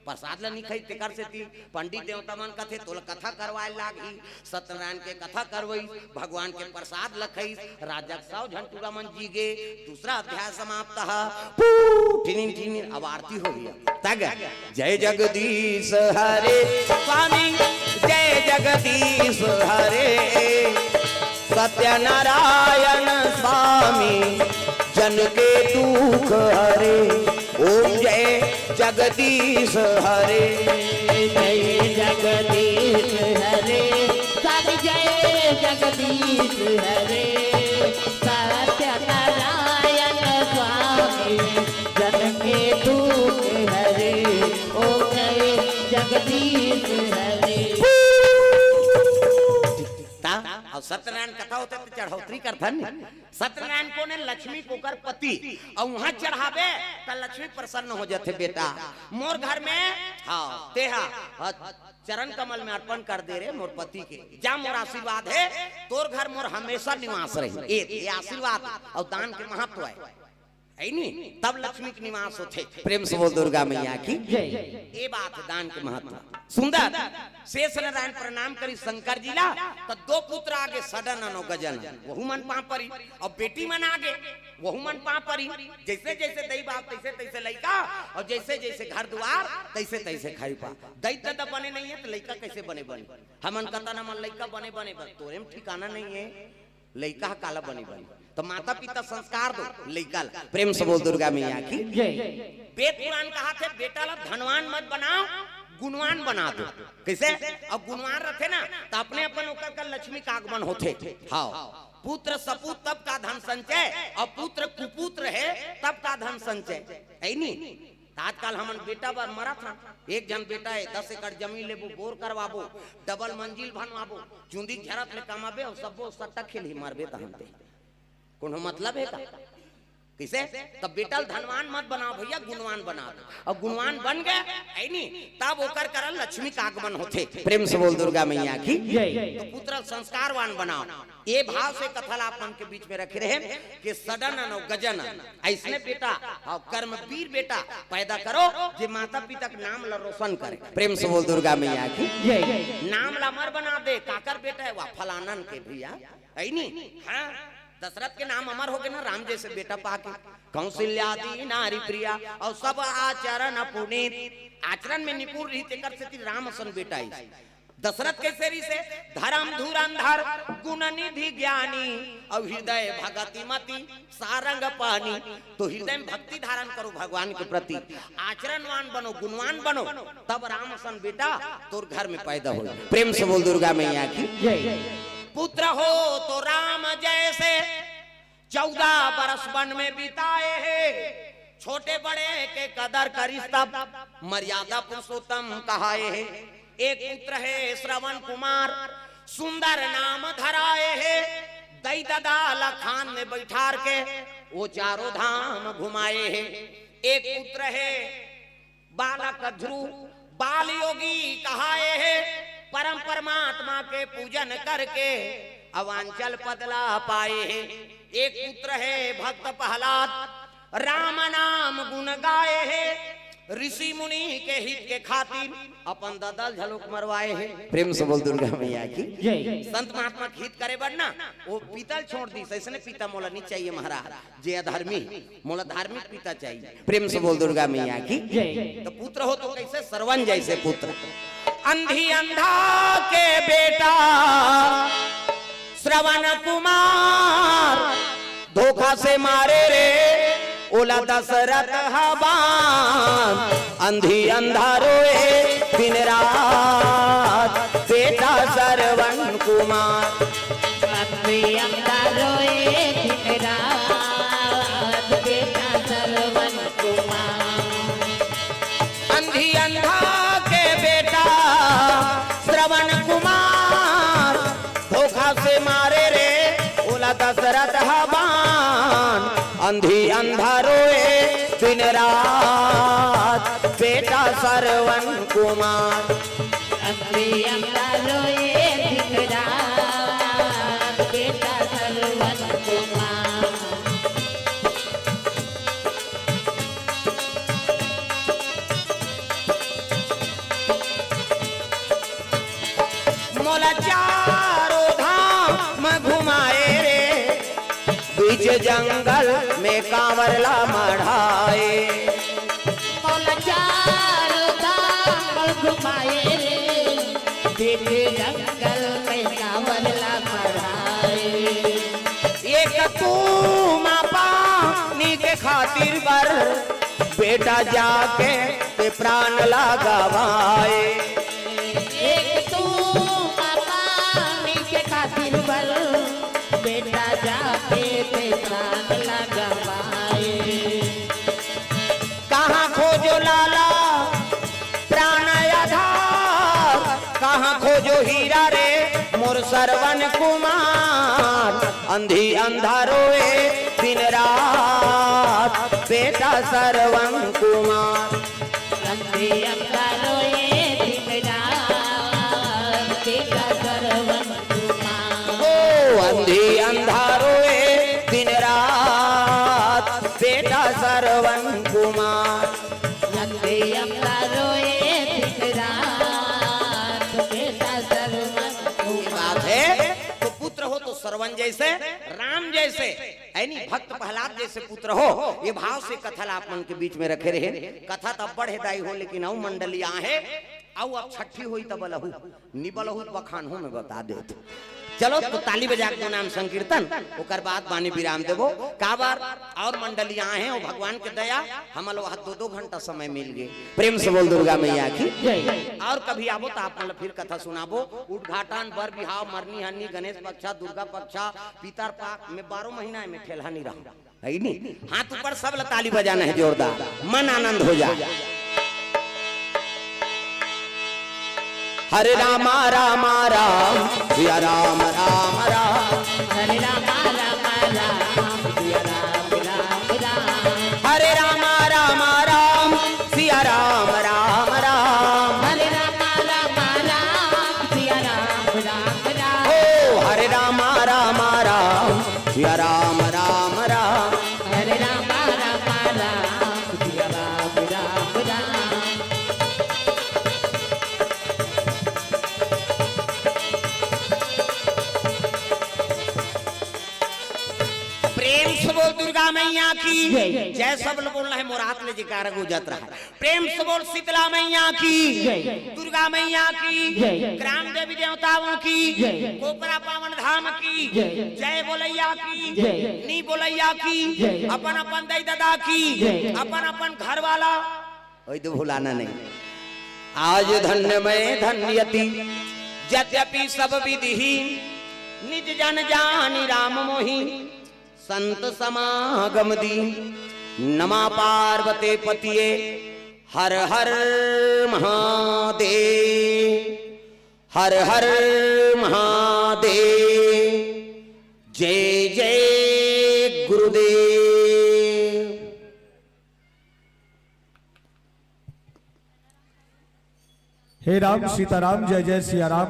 प्रसाद ला निखाई तेकर से थी पंडित देवता मन कथे तो कथा करवाए लागी सत्यनारायण के कथा करवई भगवान के प्रसाद लखई राजा 100 झंटूरा मन जी गे। दूसरा अध्याय समाप्त ठिनिन ठिनिन। अब आरती हो गया तग जय जगदीश हरे स्वामी जय जगदीश हरे सत्यनारायण स्वामी जन के दुख हरे ओम जय जगदीश हरे जय जगदीश हरे स्वामी जय जगदीश हरे सत्यनारायण स्वामी जन के दुख हरे ओ जय जगदीश हरे। और सत्यनारायण कथा होते तो चढ़ौतरी कर धन सत्यनारायण को ने लक्ष्मी को कर पति और वहां चढ़ावे तो लक्ष्मी प्रसन्न हो जाते बेटा मोर घर में हाँ तेहा चरण कमल में अर्पण कर दे रे मोर पति के जा मोर आशीर्वाद है तोर घर मोर हमेशा निवास रही ये आशीर्वाद और दान के महत्व है नहीं तब लक्ष्मी के निवास होते। प्रेम से बोल दुर्गा मैया की ये बात दान के महत्व सुंदर। शेष नारायण प्रणाम करी शंकर जी ला तो 2 पुत्र आगे सडन अनो गजन वहु मन पा परी और बेटी मन आगे वहु मन पा परी जैसे जैसे दई बाप तैसे तैसे लइका और जैसे जैसे घर द्वार तैसे तैसे खाई पा दई तो बने नहीं है तो लइका कैसे बने हमन कहता ना मन लइका बने तोरे में ठिकाना नहीं है लइका काला बने तो माता पिता संस्कार दो लइका ला। प्रेम से बोल दुर्गा मैया की वेद पुराण कहा थे बेटा ला धनवान मत बनाओ गुणवान बना दो कैसे अब गुणवान रखे ना तो अपने अपन ओकर का लक्ष्मी का आगमन होते हाँ पुत्र सपूत तब का धन संचय और पुत्र कुपुत्र है तब का धन संचय है नहीं। आजकल हमन बेटा बार मरा था एक जन बेटा है 10 एकड़ जमीन लेबो बोर करवाबो डबल मंजिल बनवाबो चुंदी झरत ले कमाबे और सबो सट्टा खेल ही मारबे त हमते कोनो मतलब है का किसे? तब बेटा धनवान मत बनाओ भैया, गुणवान बना दो। और गुणवान बन गए है नी, तब ओकर करल लक्ष्मी का आगमन होते। प्रेम से बोल दुर्गा मैया की तो पुत्र संस्कारवान बनाओ। ये भाव से कथल आप मन के बीच में रखे रहे कि सडन और गजन ऐसने बेटा और कर्मवीर बेटा पैदा करो जो माता पिता के नाम ला रोशन करे। प्रेम से बोल दुर्गा मैया की नाम ला अमर बना दे। काकर बेटा है वह फलानन के भैया है नी। हाँ दशरथ के नाम अमर हो गए ना, राम जैसे बेटा पाके। कौशल्यादि नारी प्रिया और सब आचरण पुनीत, आचरण में निपुण रही तेकर से राम सन बेटा है। दशरथ के सेरी से धर्म धुरंधर गुण निधि ज्ञानी और हृदय भगति मति सारंग पानी। तो हृदय में भक्ति धारण करो भगवान के प्रति, आचरणवान बनो, गुणवान बनो, तब राम सन बेटा तोर घर में पैदा हो। प्रेम से बोल दुर्गा मैया की। पुत्र हो तो राम जैसे 14 बरस वन में बिताए हैं। छोटे बड़े के कदर करिस तब मर्यादा पुरुषोत्तम कहाए हैं। एक पुत्र है श्रवण कुमार सुंदर नाम धराए है। दई ददा लखान में बैठार के वो चारों धाम घुमाए हैं। एक पुत्र है बालक ध्रुव बाल योगी कहाए है। परम परमात्मा के पूजन करके अवांचल पदला पाए हैं। एक पुत्र है भक्त प्रहलाद राम नाम गुण गाए हैं। ऋषि मुनि के हित के खातिर अपन ददल झलुक मरवाए हैं। प्रेम से बोल दुर्गा मैया की। संत महात्मा के हित करे बढ़ना वो पीतल छोड़ दी। ऐसे पिता मोला नहीं चाहिए महाराज, जे अधर्मी मोला धार्मिक पिता चाहिए। प्रेम से बोल दुर्गा मैया की। तो पुत्र हो तो कैसे? सरवन जैसे पुत्र। अंधी अंधा के बेटा श्रवण कुमार धोखा से मारे रे ओला दशरथ हबान। अंधी अंधा रोए दिन रात बेटा श्रवण कुमार। अंधी अंधा रोए दिन रात बेटा श्रवण कुमार। अंधी अंधा के बेटा श्रवण कुमार धोखा से मारे रे ओला दशरथ हबान। अंधी अंधा रोए दिन रात बेटा श्रवण कुमार। अंधी अंधा रोए दिन रात बेटा श्रवण कुमार। मोला चारों धाम घुमाए रे बीच जंगल में कांवर ला मढ़ाए। मोला चारों धाम घुमाए रे बीच जंगल में कांवर ला मढ़ाए। एक तू पानी के खातिर बर बेटा जाके ते प्राण लगावाए। एक तू पानी के खातिर बल बेटा जाके ते प्राण लगावाए। कहाँ खोजो लाला प्राण आधार, कहाँ खोजो हीरा रे मोर श्रवण कुमार। अंधी अंधा रोए दिन रात बेटा श्रवण कुमार। अंधी अंधा रोए दिन रात बेटा श्रवण कुमार। ओ अंधी अंधा रोए दिन रात बेटा श्रवण कुमार। अंधी अंधा रोए दिन रात बेटा श्रवण कुमार। बात है तो पुत्र हो तो श्रवण जैसे राम जैसे ऐनी भक्त प्रहलाद जैसे पुत्र हो। ये भाव से कथा आप मन के बीच में रखे रहे। कथा तब बढ़े दाई हो लेकिन औ मंडलिया है औ अब छठी हुई तब लहू निबलहू बखान हो में बता दे। चलो तो ताली बजा के नाम संकीर्तन ओकर बाद बानी विराम देवो। काबार और मंडलियां हैं और भगवान के दया हमल वह 2-2 घंटा समय मिल गए। प्रेम से बोल दुर्गा मैया की। और कभी आवो तो आप मतलब फिर कथा सुनाबो। उद्घाटन बर बिहाव मरनी हनी गणेश पक्षा दुर्गा पक्षा पितर पाक में 12 महीना में ठेला नहीं रहा है नी। हाथ ऊपर सब ताली बजाना है जोरदार, मन आनंद हो जाए। हरे रामा रामा राम सिया राम राम राम। हरे रामा रामा राम सिया राम राम राम। मैया की जय। जय। सब लोग बोलना है मोरात ले जिकार गुजर रहा है। प्रेम से बोल शीतला मैया की जय। दुर्गा मैया की जय। ग्राम देवी देवताओं की जय। कोपरा पावन धाम की जय। जय बोलैया की जय। नी बोलैया की जय। अपन अपन दाई दादा की जय। अपन अपन घर वाला वही तो भुलाना नहीं। आज धन्य में धन्यति यद्यपि सब विधि निज जन जानि राम मोहि संत समागम दी नमा पार्वते पतिये हर हर महादेव हर हर महादेव जय जय गुरुदेव। हे राम सीताराम जय जय सिया राम।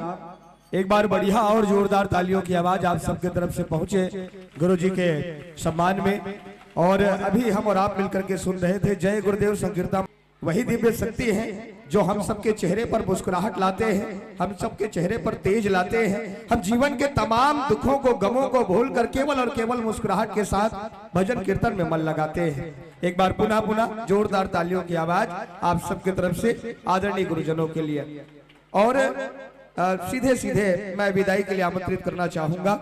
एक बार बढ़िया और जोरदार तालियों की आवाज आप सबके तरफ से पहुंचे गुरु जी के सम्मान में। और अभी हम और आप मिलकर के सुन रहे थे जय गुरुदेव संकीर्तन। वही दिव्य शक्ति है जो हम सबके चेहरे पर मुस्कुराहट लाते हैं, हम सबके चेहरे पर तेज लाते हैं। हम जीवन के तमाम दुखों को गमों को भूल कर केवल और केवल मुस्कुराहट के साथ भजन कीर्तन में मन लगाते हैं। एक बार पुनः पुनः जोरदार तालियों की आवाज आप सबके तरफ से आदरणीय गुरुजनों के लिए। और सीधे सीधे मैं विदाई के लिए आमंत्रित करना चाहूंगा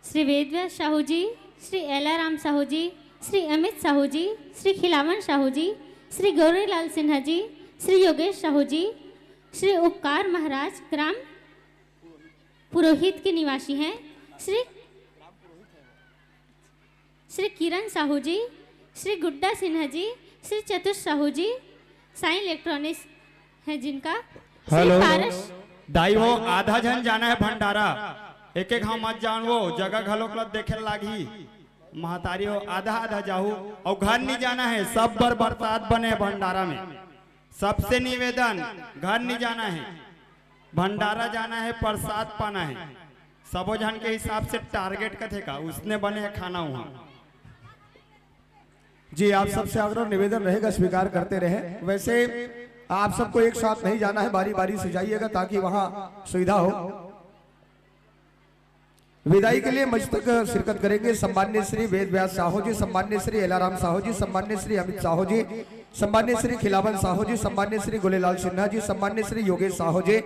श्री वेदव्यास साहू जी, श्री एलाराम साहू जी, श्री अमित साहू जी, श्री खिलावन साहू जी, श्री गौरीलाल सिन्हा जी, श्री योगेश साहू जी, श्री उपकार महाराज ग्राम पुरोहित के निवासी हैं, श्री किरण साहू जी, श्री गुड्डा सिन्हा जी, श्री चतुष साहू जी, साई इलेक्ट्रॉनिक्स है जिनका, श्री पारस दाई वो आधा जन जाना है भंडारा, एक एक हम मत जान वो जगह घलो देखे लागी महतारी हो आधा आधा जाहू और घर नहीं जाना है। सब बर बरसात बने भंडारा में, सबसे निवेदन घर नहीं जाना है, भंडारा जाना है, प्रसाद पाना है। सबो जन के हिसाब से टारगेट कथे का उसने बने खाना वहाँ। जी आप सबसे आग्रह निवेदन रहेगा स्वीकार करते रहे। वैसे आप सबको एक साथ नहीं जाना है, बारी बारी से जाइएगा ताकि वहां सुविधा हो। विदाई के लिए मंच तक शिरकत करेंगे सम्मान्य श्री वेदव्यास साहू जी, सम्मान्य श्री एलाराम साहू जी, सम्मान्य श्री अमित साहू जी, सम्मान्य श्री खिलावन साहू जी, सम्मान्य श्री गुलेलाल सिन्हा जी, सम्मान्य श्री योगेश साहू जी,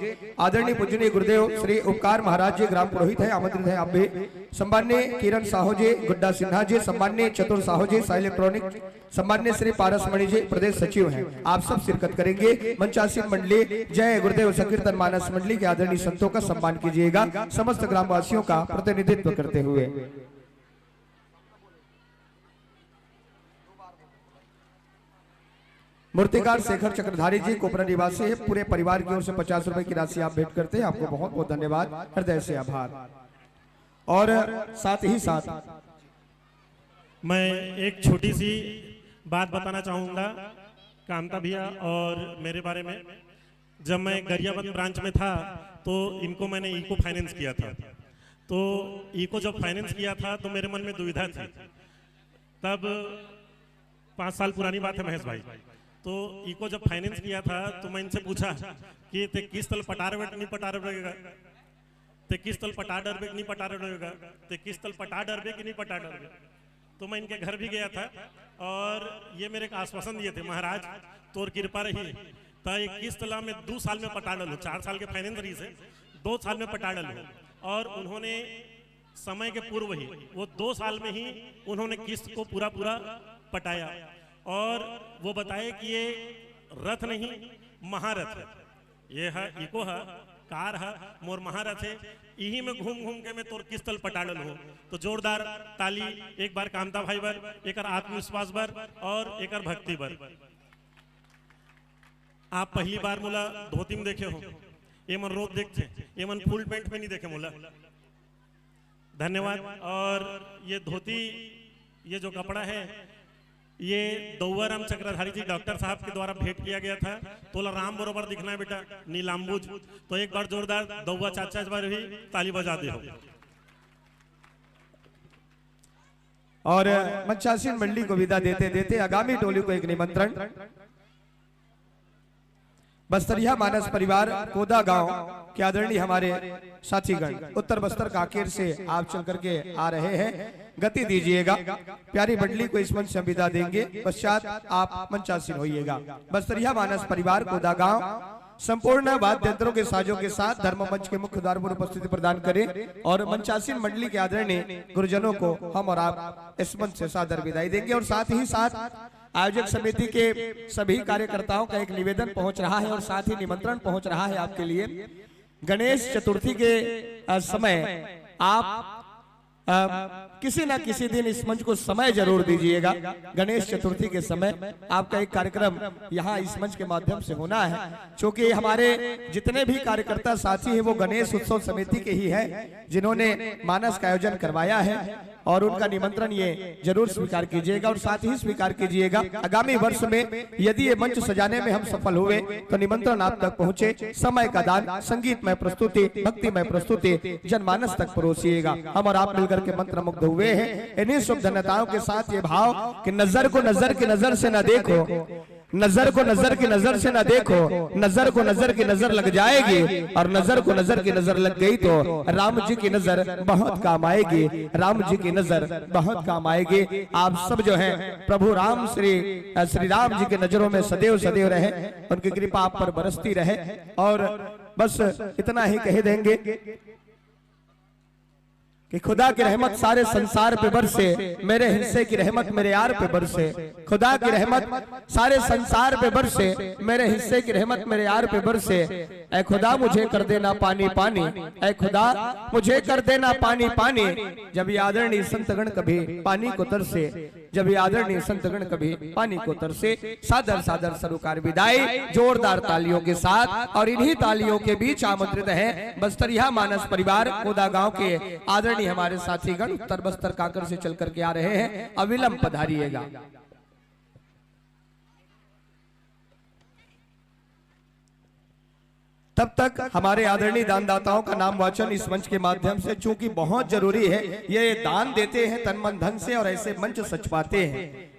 आदरणीय पूजनीय गुरुदेव श्री उपकार महाराज जी ग्राम पुरोहित है, आमंत्रित है आप भी, सम्मान्य किरण साहू जी, गुड्डा सिन्हा जी, सम्मान्य चतुर साहू जी, साई इलेक्ट्रॉनिक, सम्मान्य श्री पारस मणि जी प्रदेश सचिव हैं। आप सब शिरकत करेंगे। मंचासीन मंडली जय गुरुदेव संकीर्तन मानस मंडली के आदरणीय संतों का सम्मान कीजिएगा समस्त ग्रामवासियों का प्रतिनिधित्व करते हुए। मूर्तिकार शेखर चक्रधारी जी कोपरा निवासी है, पूरे परिवार की ओर से 50 रुपए की राशि आप भेंट करते हैं। आपको बहुत बहुत धन्यवाद, हृदय से आभार। और साथ ही साथ मैं एक छोटी सी बात बताना चाहूँगा कामता भैया और मेरे बारे में। जब मैं गरियाबंद ब्रांच में था तो इनको मैंने इको फाइनेंस किया था। तो इको जब फाइनेंस किया था तो मेरे मन में दुविधा थी। तब 5 साल पुरानी बात है महेश भाई। तो इको जब फाइनेंस किया था तो मैं इनसे पूछा कि ते किस तल पटार बेट नहीं पटार रहेगा, ते किस तल पटा डर बेग नहीं पटा रहेगा, ते किस तल पटा डर बेग नहीं पटा डर। तो मैं इनके घर भी गया था और ये मेरे को आश्वासन दिए थे, महाराज तोर कृपा रही तो 21 तला में 2 साल में पटा डालू, 4 साल के फाइनेंस रही से 2 साल में पटा डालू। और उन्होंने समय के पूर्व ही वो 2 साल में ही उन्होंने किस्त को पूरा पटाया। और वो बताए कि ये रथ नहीं महारथ है, ये है इको है कार है मोर महारथ है, यही में घूम घूम के मैं तोर किस्तल पटाडल हो। तो जोरदार ताली एक बार कामता भाई बर, एक आत्मविश्वास बर और एक भक्ति बर। आप पहली बार मोला धोती में देखे हो, ये मन रोज देखते, ये मन फुल पेंट में नहीं देखे मोला। धन्यवाद। और ये धोती, ये जो कपड़ा है ये दौआराम चक्रधारी जी डॉक्टर साहब के द्वारा भेंट किया गया था। तोला राम बरोबर दिखना है बेटा, नीलाम्बुज। तो एक बार जोरदार दौआ चाचा इस बार भी ताली बजा दे हो। और मंचासीन मंडली को विदा देते देते आगामी टोली को एक निमंत्रण। बस्तरिया मानस परिवार कोदा गांव के आदरणीय हमारे साथीगण उत्तर बस्तर काकेर से आप चल करके आ रहे हैं। गति दीजिएगा। प्यारी मंडली को इस मंच से विदा देंगे, पश्चात आप मंचासीन होइएगा। बस्तरिया मानस परिवार कोदा गांव संपूर्ण वाद्य यंत्रों के साजों के साथ धर्म मंच के मुख्य द्वार पर उपस्थिति प्रदान करें और मंचासीन मंडली के आदरणीय गुरुजनों को हम और आप इस मंच से सादर विदाई देंगे। और साथ ही साथ आयोजक समिति के सभी कार्यकर्ताओं का एक निवेदन पहुंच रहा है और साथ ही निमंत्रण पहुंच रहा है आपके लिए। गणेश चतुर्थी के समय आप किसी न किसी दिन इस मंच को समय जरूर दीजिएगा। गणेश चतुर्थी के समय आपका एक कार्यक्रम यहाँ इस मंच के माध्यम से होना है, क्योंकि हमारे जितने भी कार्यकर्ता साथी हैं वो गणेश उत्सव समिति के ही है जिन्होंने मानस का आयोजन करवाया है और उनका निमंत्रण ये जरूर स्वीकार कीजिएगा। और साथ ही स्वीकार कीजिएगा आगामी वर्ष में यदि ये मंच सजाने में हम सफल हुए तो निमंत्रण आप तक पहुंचे, समय का दान, संगीतमय प्रस्तुति, भक्तिमय प्रस्तुति जनमानस तक परोसिएगा। हम और आप मिलकर के मंत्र मुग्ध हुए हैं। इन्हीं शुभ धन्यताओं के साथ ये भाव कि नजर को नजर की नजर से न देखो, नजर को नजर की नजर से न देखो, नजर को नजर की नजर लग जाएगी और नजर को नजर की नजर लग गई तो राम जी की नजर बहुत काम आएगी, राम जी की नजर बहुत काम आएगी। आप सब जो है प्रभु राम श्री राम जी के नजरों में सदैव सदैव रहे, उनकी कृपा आप पर बरसती रहे। और बस इतना ही कह देंगे कि खुदा की रहमत सारे संसार पे बरसे, मेरे हिस्से की रहमत मेरे यार पे बरसे। खुदा की रहमत सारे संसार पे बरसे, मेरे हिस्से की रहमत मेरे यार पे बरसे। ऐ खुदा मुझे कर देना पानी पानी, ऐ खुदा मुझे कर देना पानी पानी। जब ये आदरणीय संतगण कभी पानी को तरसे, जब ये आदरणीय संतगण कभी पानी को तरसे। सादर सादर सरोकार विदाई जोरदार तालियों के साथ। और इन्हीं तालियों के बीच आमंत्रित है बस्तरिया मानस परिवार कोदा गांव के आदरणीय हमारे साथीगण उत्तर बस्तर काकर से चल करके आ रहे हैं, अविलंब पधारिएगा। तब तक हमारे आदरणीय दानदाताओं का नाम वाचन इस मंच के माध्यम से चूंकि बहुत जरूरी है, ये दान देते हैं तन मन धन से और ऐसे मंच सच पाते हैं।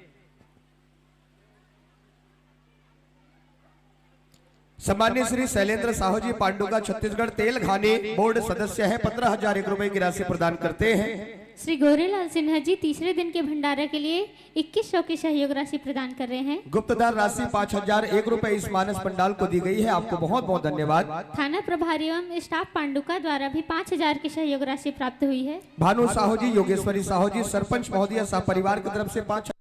सम्मान्य श्री शैलेंद्र साहू जी पांडुका छत्तीसगढ़ तेल घानी बोर्ड सदस्य है, 15,001 रुपए की राशि प्रदान करते हैं। श्री गौरीलाल सिन्हा जी तीसरे दिन के भंडारा के लिए 2100 की सहयोग राशि प्रदान कर रहे हैं। गुप्तदान राशि 5,001 रुपए इस मानस पंडाल को दी गई है, आपको बहुत बहुत धन्यवाद। थाना प्रभारी एवं स्टाफ पांडुका द्वारा भी 5,000 की सहयोग राशि प्राप्त हुई है। भानु साहू जी, योगेश्वरी साहू जी, सरपंच महोदय सह परिवार की तरफ से 5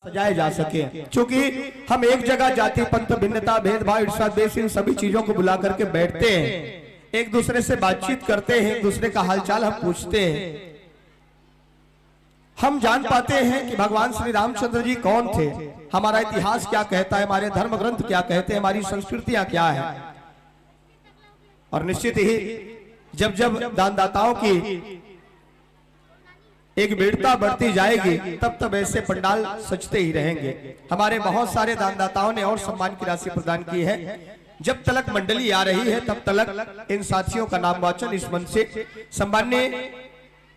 सजाए जा सके। क्योंकि हम एक जगह जाति पंथ भिन्नता भेदभाव ईर्ष्या द्वेष इन सभी चीजों को बुला करके बैठते हैं, एक दूसरे से बातचीत करते हैं, एक दूसरे का हालचाल हम पूछते हैं, हम जान पाते हैं कि भगवान श्री रामचंद्र जी कौन थे, हमारा इतिहास क्या कहता है, हमारे धर्म ग्रंथ क्या कहते हैं, हमारी संस्कृतियां क्या है। और निश्चित ही जब जब दानदाताओं की एक विविधता बढ़ती जाएगी तब तब ऐसे पंडाल सजते ही रहेंगे। हमारे बहुत सारे दानदाताओं ने और सम्मान की राशि प्रदान की है। जब तलक मंडली आ रही है तब तलक इन साथियों का नाम वाचन इस मन से सम्मान्य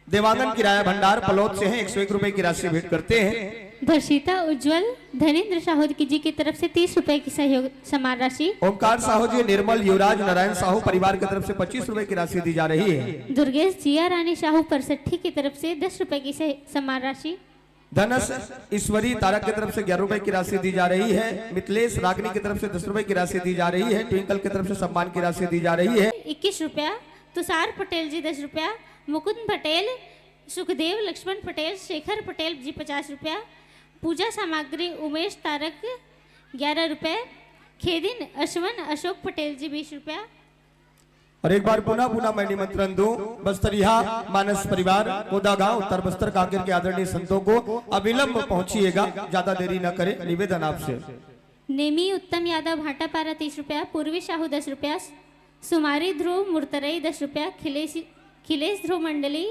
देवांगन किराया भंडार पलौद से हैं 101 रुपए की राशि भेंट करते हैं। दर्शिता उज्जवल धनेन्द्र साहू जी की तरफ से 30 रुपए की सहयोग समान राशि। ओमकार साहू जी निर्मल युवराज नारायण साहू परिवार की तरफ से 25 रुपए की राशि दी जा रही है। दुर्गेश जिया रानी साहू परसठी की तरफ से 10 रुपए की समान राशि। धनस ईश्वरी तारक की तरफ से 11 रुपए की राशि दी जा रही है। मिथिलेश रागनी की तरफ से 10 रुपए की राशि दी जा रही है। ट्विंकल की तरफ से सम्मान की राशि दी जा रही है। 21 रुपया। तुषार पटेल जी 10 रुपया। मुकुंद पटेल, सुखदेव लक्ष्मण पटेल, शेखर पटेल जी 50 रुपया। पूजा सामग्री उमेश तारक 11 रुपए। खेदिन अश्वन अशोक पटेल जी 20 रुपया। और एक बार पुनः मैं निमंत्रण दूं बस्तरिया मानस परिवार कोदा गांव उत्तर बस्तर कांकेर के आदरणीय संतों को अविलंब पहुंचिएगा, ज्यादा देरी न करें, निवेदन आपसे। नेमी उत्तम यादव भाटापारा 30 रुपया। पूर्वी साहू 10 रुपया। सुमारी ध्रुव मुर्तरई 10 रुपया। खिलेश ध्रुव मंडली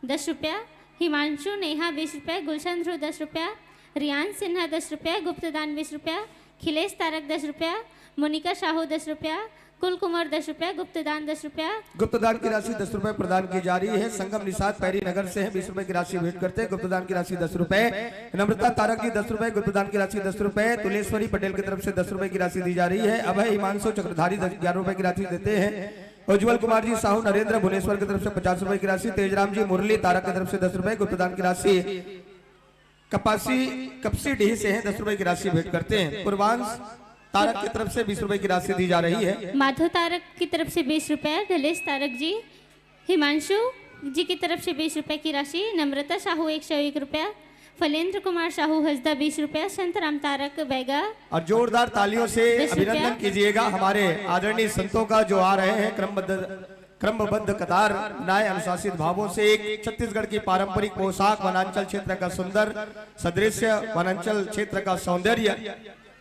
10 रुपया। हिमांशु नेहा 20 रुपया। गुलशन ध्रुव 10 रुपया। रियान सिन्हा 10 रुपया। गुप्तदान 20 रुपया। खिलेश तारक 10 रुपया। मोनिका साहू 10 रुपया। कुल कुमार 10 रुपया। गुप्तदान 10 रुपया। गुप्तदान की राशि 10 रुपए प्रदान की जा रही है। संगम निषाद पैरी नगर से है 20 रुपए की राशि भेंट करते हैं। गुप्तदान की राशि 10 रुपए। नम्रता तारक जी 10 रुपए। गुप्तदान की राशि 10 रुपए। तुलेश्वरी पटेल की तरफ से 10 रुपए की राशि दी जा रही है। अभय हिमांशु चक्रधारी 11 रुपए की राशि देते हैं। उज्जवल कुमार जी साहू नरेंद्र भुवनेश्वर की तरफ से 50 रुपए की राशि। तेजराम जी मुरली तारक की तरफ से 10 रुपए। गुप्तदान की राशि कपसी डी से है 10 रुपए की राशि भेंट करते हैं। पूर्वांश तारक की तरफ से 20 रुपए की राशि दी जा रही है। माधव तारक की तरफ से 20 रुपए। ढलेश तारक जी, हिमांशु जी की तरफ से 20 रुपए की राशि। नम्रता साहू 101 रुपया। फलेंद्र कुमार साहू हजदा 20 रुपया। संतराम तारक बैगा। और जोरदार तालियों से अभिनंदन कीजिएगा हमारे आदरणीय संतों का जो आ रहे हैं क्रमबद्ध कतार न्याय अनुशासित भावों से। एक छत्तीसगढ़ की पारंपरिक पोशाक, वनांचल क्षेत्र का सुंदर सदृश्य, वनांचल क्षेत्र का सौंदर्य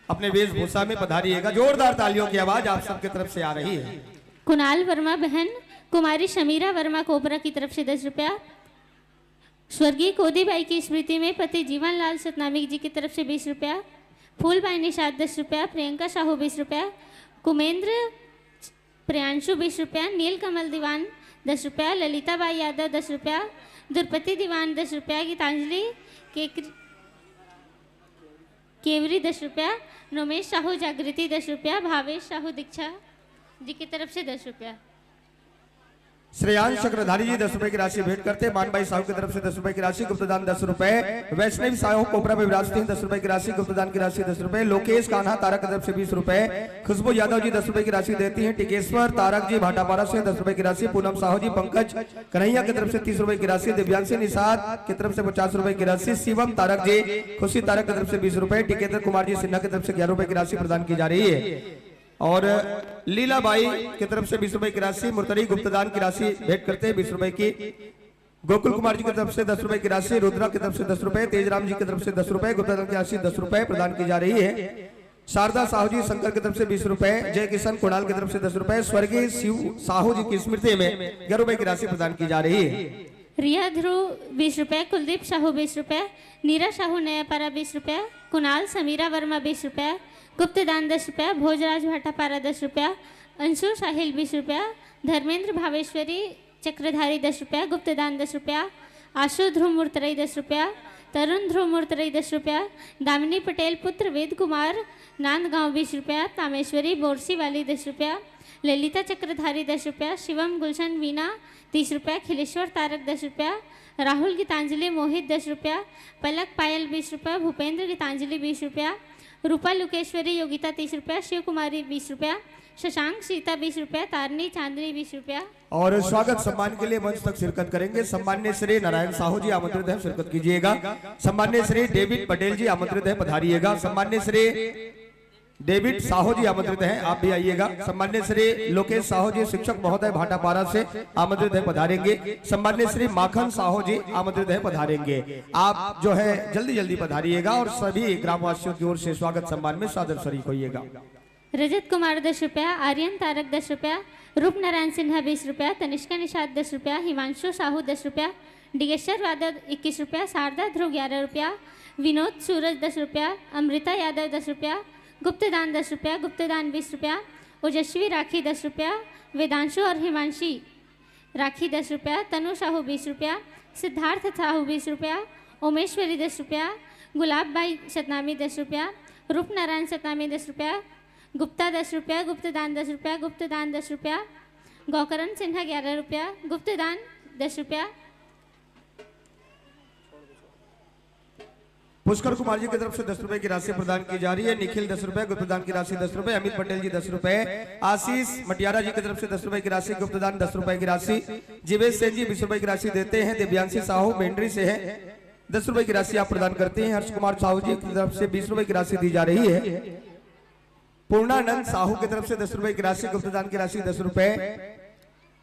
अपने वेशभूषा में पधारिएगा। जोरदार तालियों की आवाज आप सबकी तरफ से आ रही है। कुणाल वर्मा बहन कुमारी शमीरा वर्मा कोबरा की तरफ से 10 रुपया। स्वर्गीय कोदीबाई की स्मृति में पति जीवन लाल सतनामी जी की तरफ से 20 रुपया। फूलबाई निषाद 10 रुपया। प्रियंका साहू 20 रुपया। कुमेंद्र प्रियांशु 20 रुपया। नील कमल दीवान 10 रुपया। ललिताबाई यादव 10 रुपया। दुर्पति दीवान 10 रुपया। गीतांजलि केवरी 10 रुपया। नोमेश साहू जागृति 10 रुपया। भावेश साहू दीक्षा जी की तरफ से 10 रुपया। श्रेयांश चक्रधारी जी 10 रुपए की राशि भेंट करते हैं। मानबाई साहू की तरफ से 10 रुपए की राशि। गुप्तदान 10 रुपए। वैष्णवी साहू कोपरा में विराजती हैं 10 रुपए की राशि। गुप्तदान की राशि 10 रुपए। लोकेश कान्हा तारक की तरफ से 20 रुपए। खुशबू यादव जी 10 रुपए की राशि देती हैं। टिकेश्वर तारक जी भाटापारा से 10 रुपए की राशि। पूनम साहू जी पंकज कन्हैया की तरफ से 30 रुपए की राशि। दिव्यांशी निषाद की तरफ से 50 रुपए की राशि। शिवम तारक जी खुशी तारक की तरफ से 20 रुपए। टिकेंद्र कुमार जी सिन्हा की तरफ से 11 रुपए की राशि प्रदान की जा रही है। और लीलाबाई की तरफ से 20 रुपए की राशि। मुर्तरी गुप्तदान की राशि भेंट करते हैं 20 रुपए की। गोकुल कुमार जी की तरफ से 10 रुपए की राशि। रुद्रा की तरफ से 10 रुपए। तेजराम जी की तरफ से 10 रुपए। गुप्तदान की राशि 10 रुपए प्रदान की जा रही है। शारदा साहू जी शंकर की तरफ से 20 रुपए। जय किशन कुणाल की तरफ से 10 रुपए। स्वर्गीय शिव साहू जी की स्मृति में 11 रुपए की राशि प्रदान की जा रही है। रिया ध्रुव 20 रुपए। कुलदीप साहू 20 रुपए। नीरा साहू नयापारा 20 रुपया। कुणाल समीरा वर्मा 20 रुपया। गुप्तदान 10 रुपया। भोजराज भाटापारा 10 रुपया। अंशु साहिल 20 रुपया। धर्मेंद्र भावेश्वरी चक्रधारी 10 रुपया। गुप्तदान 10 रुपया। आशु ध्रुव मुर्तरई 10 रुपया। तरुण ध्रुव मुर्तरई 10 रुपया। दामिनी पटेल पुत्र वेद कुमार नांदगांव 20 रुपया। तामेश्वरी बोरसी वाली 10 रुपया। ललिता चक्रधारी 10 रुपया। शिवम गुलशन वीना 30 रुपया। खिलेश्वर तारक 10 रुपया। राहुल गीतांजलि मोहित 10 रुपया। पलक पायल 20 रुपया। भूपेंद्र गीतांजलि 20 रुपया। रूपा लुकेश्वरी योगिता 30 रुपया। शिव कुमारी 20 रुपया। शशांक सीता 20 रुपया, तारनी चांदनी 20 रुपया। और स्वागत सम्मान के लिए मंच तक शिरकत करेंगे सम्मान्य श्री नारायण साहू जी आमंत्रित है, शिरकत कीजिएगा। सम्मान्य श्री डेविड पटेल जी आमंत्रित है, पधारिएगा। सम्मान्य श्री डेविड साहू जी आमंत्रित हैं, आप भी आइएगा। सम्मान्य श्री लोकेश साहू जी शिक्षक महोदय भाटापारा से आमंत्रित है, पधारेंगे। सम्मान्य श्री माखन साहू जी आमंत्रित है, पधारेंगे। आप जो है जल्दी जल्दी पधारिएगा और सभी ग्रामवासियों की ओर से स्वागत सम्मान में सादर शरीक होइएगा। रजत कुमार 10 रुपया, आर्यन तारक 10 रुपया, रूप नारायण सिन्हा 20 रुपया, तनिष्का निषाद 10 रुपया, हिमांशु साहू 10 रुपया, डिगेश्वर यादव 21 रुपया, शारदा ध्रुव 11 रुपया, विनोद सूरज 10 रुपया, अमृता यादव 10 रुपया, गुप्तदान 10 रुपया, गुप्तदान 20 रुपया, ओजस्वी राखी 10 रुपया, वेदांशु और हिमांशी राखी 10 रुपया, तनु साहू 20 रुपया, सिद्धार्थ साहू 20 रुपया, ओमेश्वरी 10 रुपया, गुलाब बाई सतनामी 10 रुपया, रूप नारायण सतनामी 10 रुपया, गुप्ता 10 रुपया, गुप्तदान 10 रुपया, गुप्तदान 10 रुपया, गौकरण सिन्हा 11 रुपया, गुप्तदान 10 रुपया। पुष्कर कुमार जी की तरफ से 10 रुपए की राशि प्रदान की जा रही है। निखिल 10 रुपए, गुप्तदान की राशि 10 रुपए। अमित पटेल जी 10 रुपए। आशीष मटियारा जी की तरफ से 10 रुपए की राशि, गुप्तदान 10 रुपए की राशि। जीवेश सेन जी 20 रुपए की राशि देते हैं। दिव्यांशी साहू मेंढरी से है, 10 रुपए की राशि आप प्रदान करते हैं। हर्ष कुमार साहू जी की तरफ से 20 रुपए की राशि दी जा रही है। पूर्णानंद साहू की तरफ से 10 रुपए की राशि, गुप्तदान की राशि 10 रुपए।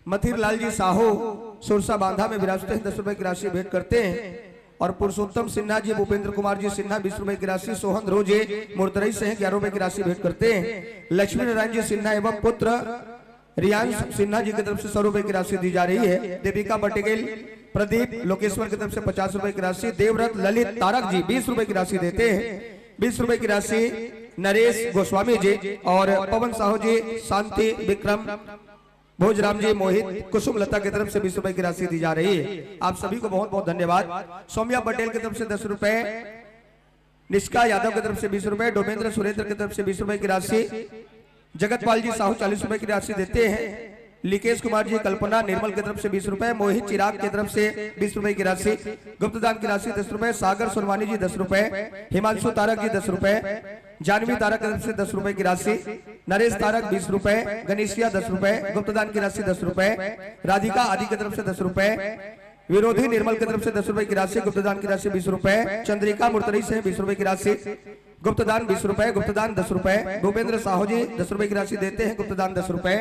मथिर लाल जी साहू सुरसा बांधा में विराजते हैं, 10 रुपए की राशि भेंट करते हैं। और पुरुषोत्तम सिन्हा जी, भूपेंद्र कुमार जी सिन्हा 20 रुपए की राशि, सोहन रोजे मुर्तरई से 11 रुपए की राशि भेंट करते हैं। लक्ष्मी नारायण जी सिन्हा एवं पुत्र रियांश सिन्हा जी की तरफ से 100 रुपए की राशि दी जा रही है। देविका पटेल प्रदीप लोकेश्वर की तरफ से 50 रुपए की राशि। देवव्रत ललित तारक जी 20 रुपए की राशि देते हैं। 20 रुपए की राशि नरेश गोस्वामी जी और पवन साहू जी, शांति विक्रम भोजराम जी, मोहित कुसुम लता की तरफ से 20 रुपए की राशि दी जा रही है। आप सभी को बहुत बहुत धन्यवाद। सौम्या पटेल की तरफ से 10 रुपए, निष्का यादव की तरफ से 20 रुपए, डोमेंद्र सुरेंद्र की तरफ से 20 रुपए की राशि। जगतपाल जी साहू 40 रुपए की राशि देते हैं। लिकेश कुमार जी कल्पना निर्मल की तरफ से 20 रुपए, मोहित चिराग की तरफ से 20 रुपए की राशि, गुप्तदान की राशि 10 रुपए। सागर सुरवानी जी 10 रुपए, हिमांशु तारक जी 10 रुपए, जानवी तारक की तरफ से 10 रुपए की राशि, नरेश तारक 20 रुपए, गणेशिया 10 रुपए, गुप्तदान की राशि 10 रुपए। राधिका आदि की तरफ से 10 रुपए, विरोधी निर्मल की तरफ से 10 रुपए की राशि, गुप्तदान की राशि 20 रुपए। चंद्रिका मुर्तरी से 20 रुपए की राशि, गुप्तदान 20 रुपए, गुप्तदान 10 रुपए। भूपेंद्र साहू जी 10 रुपए की राशि देते हैं, गुप्तदान 10 रुपए।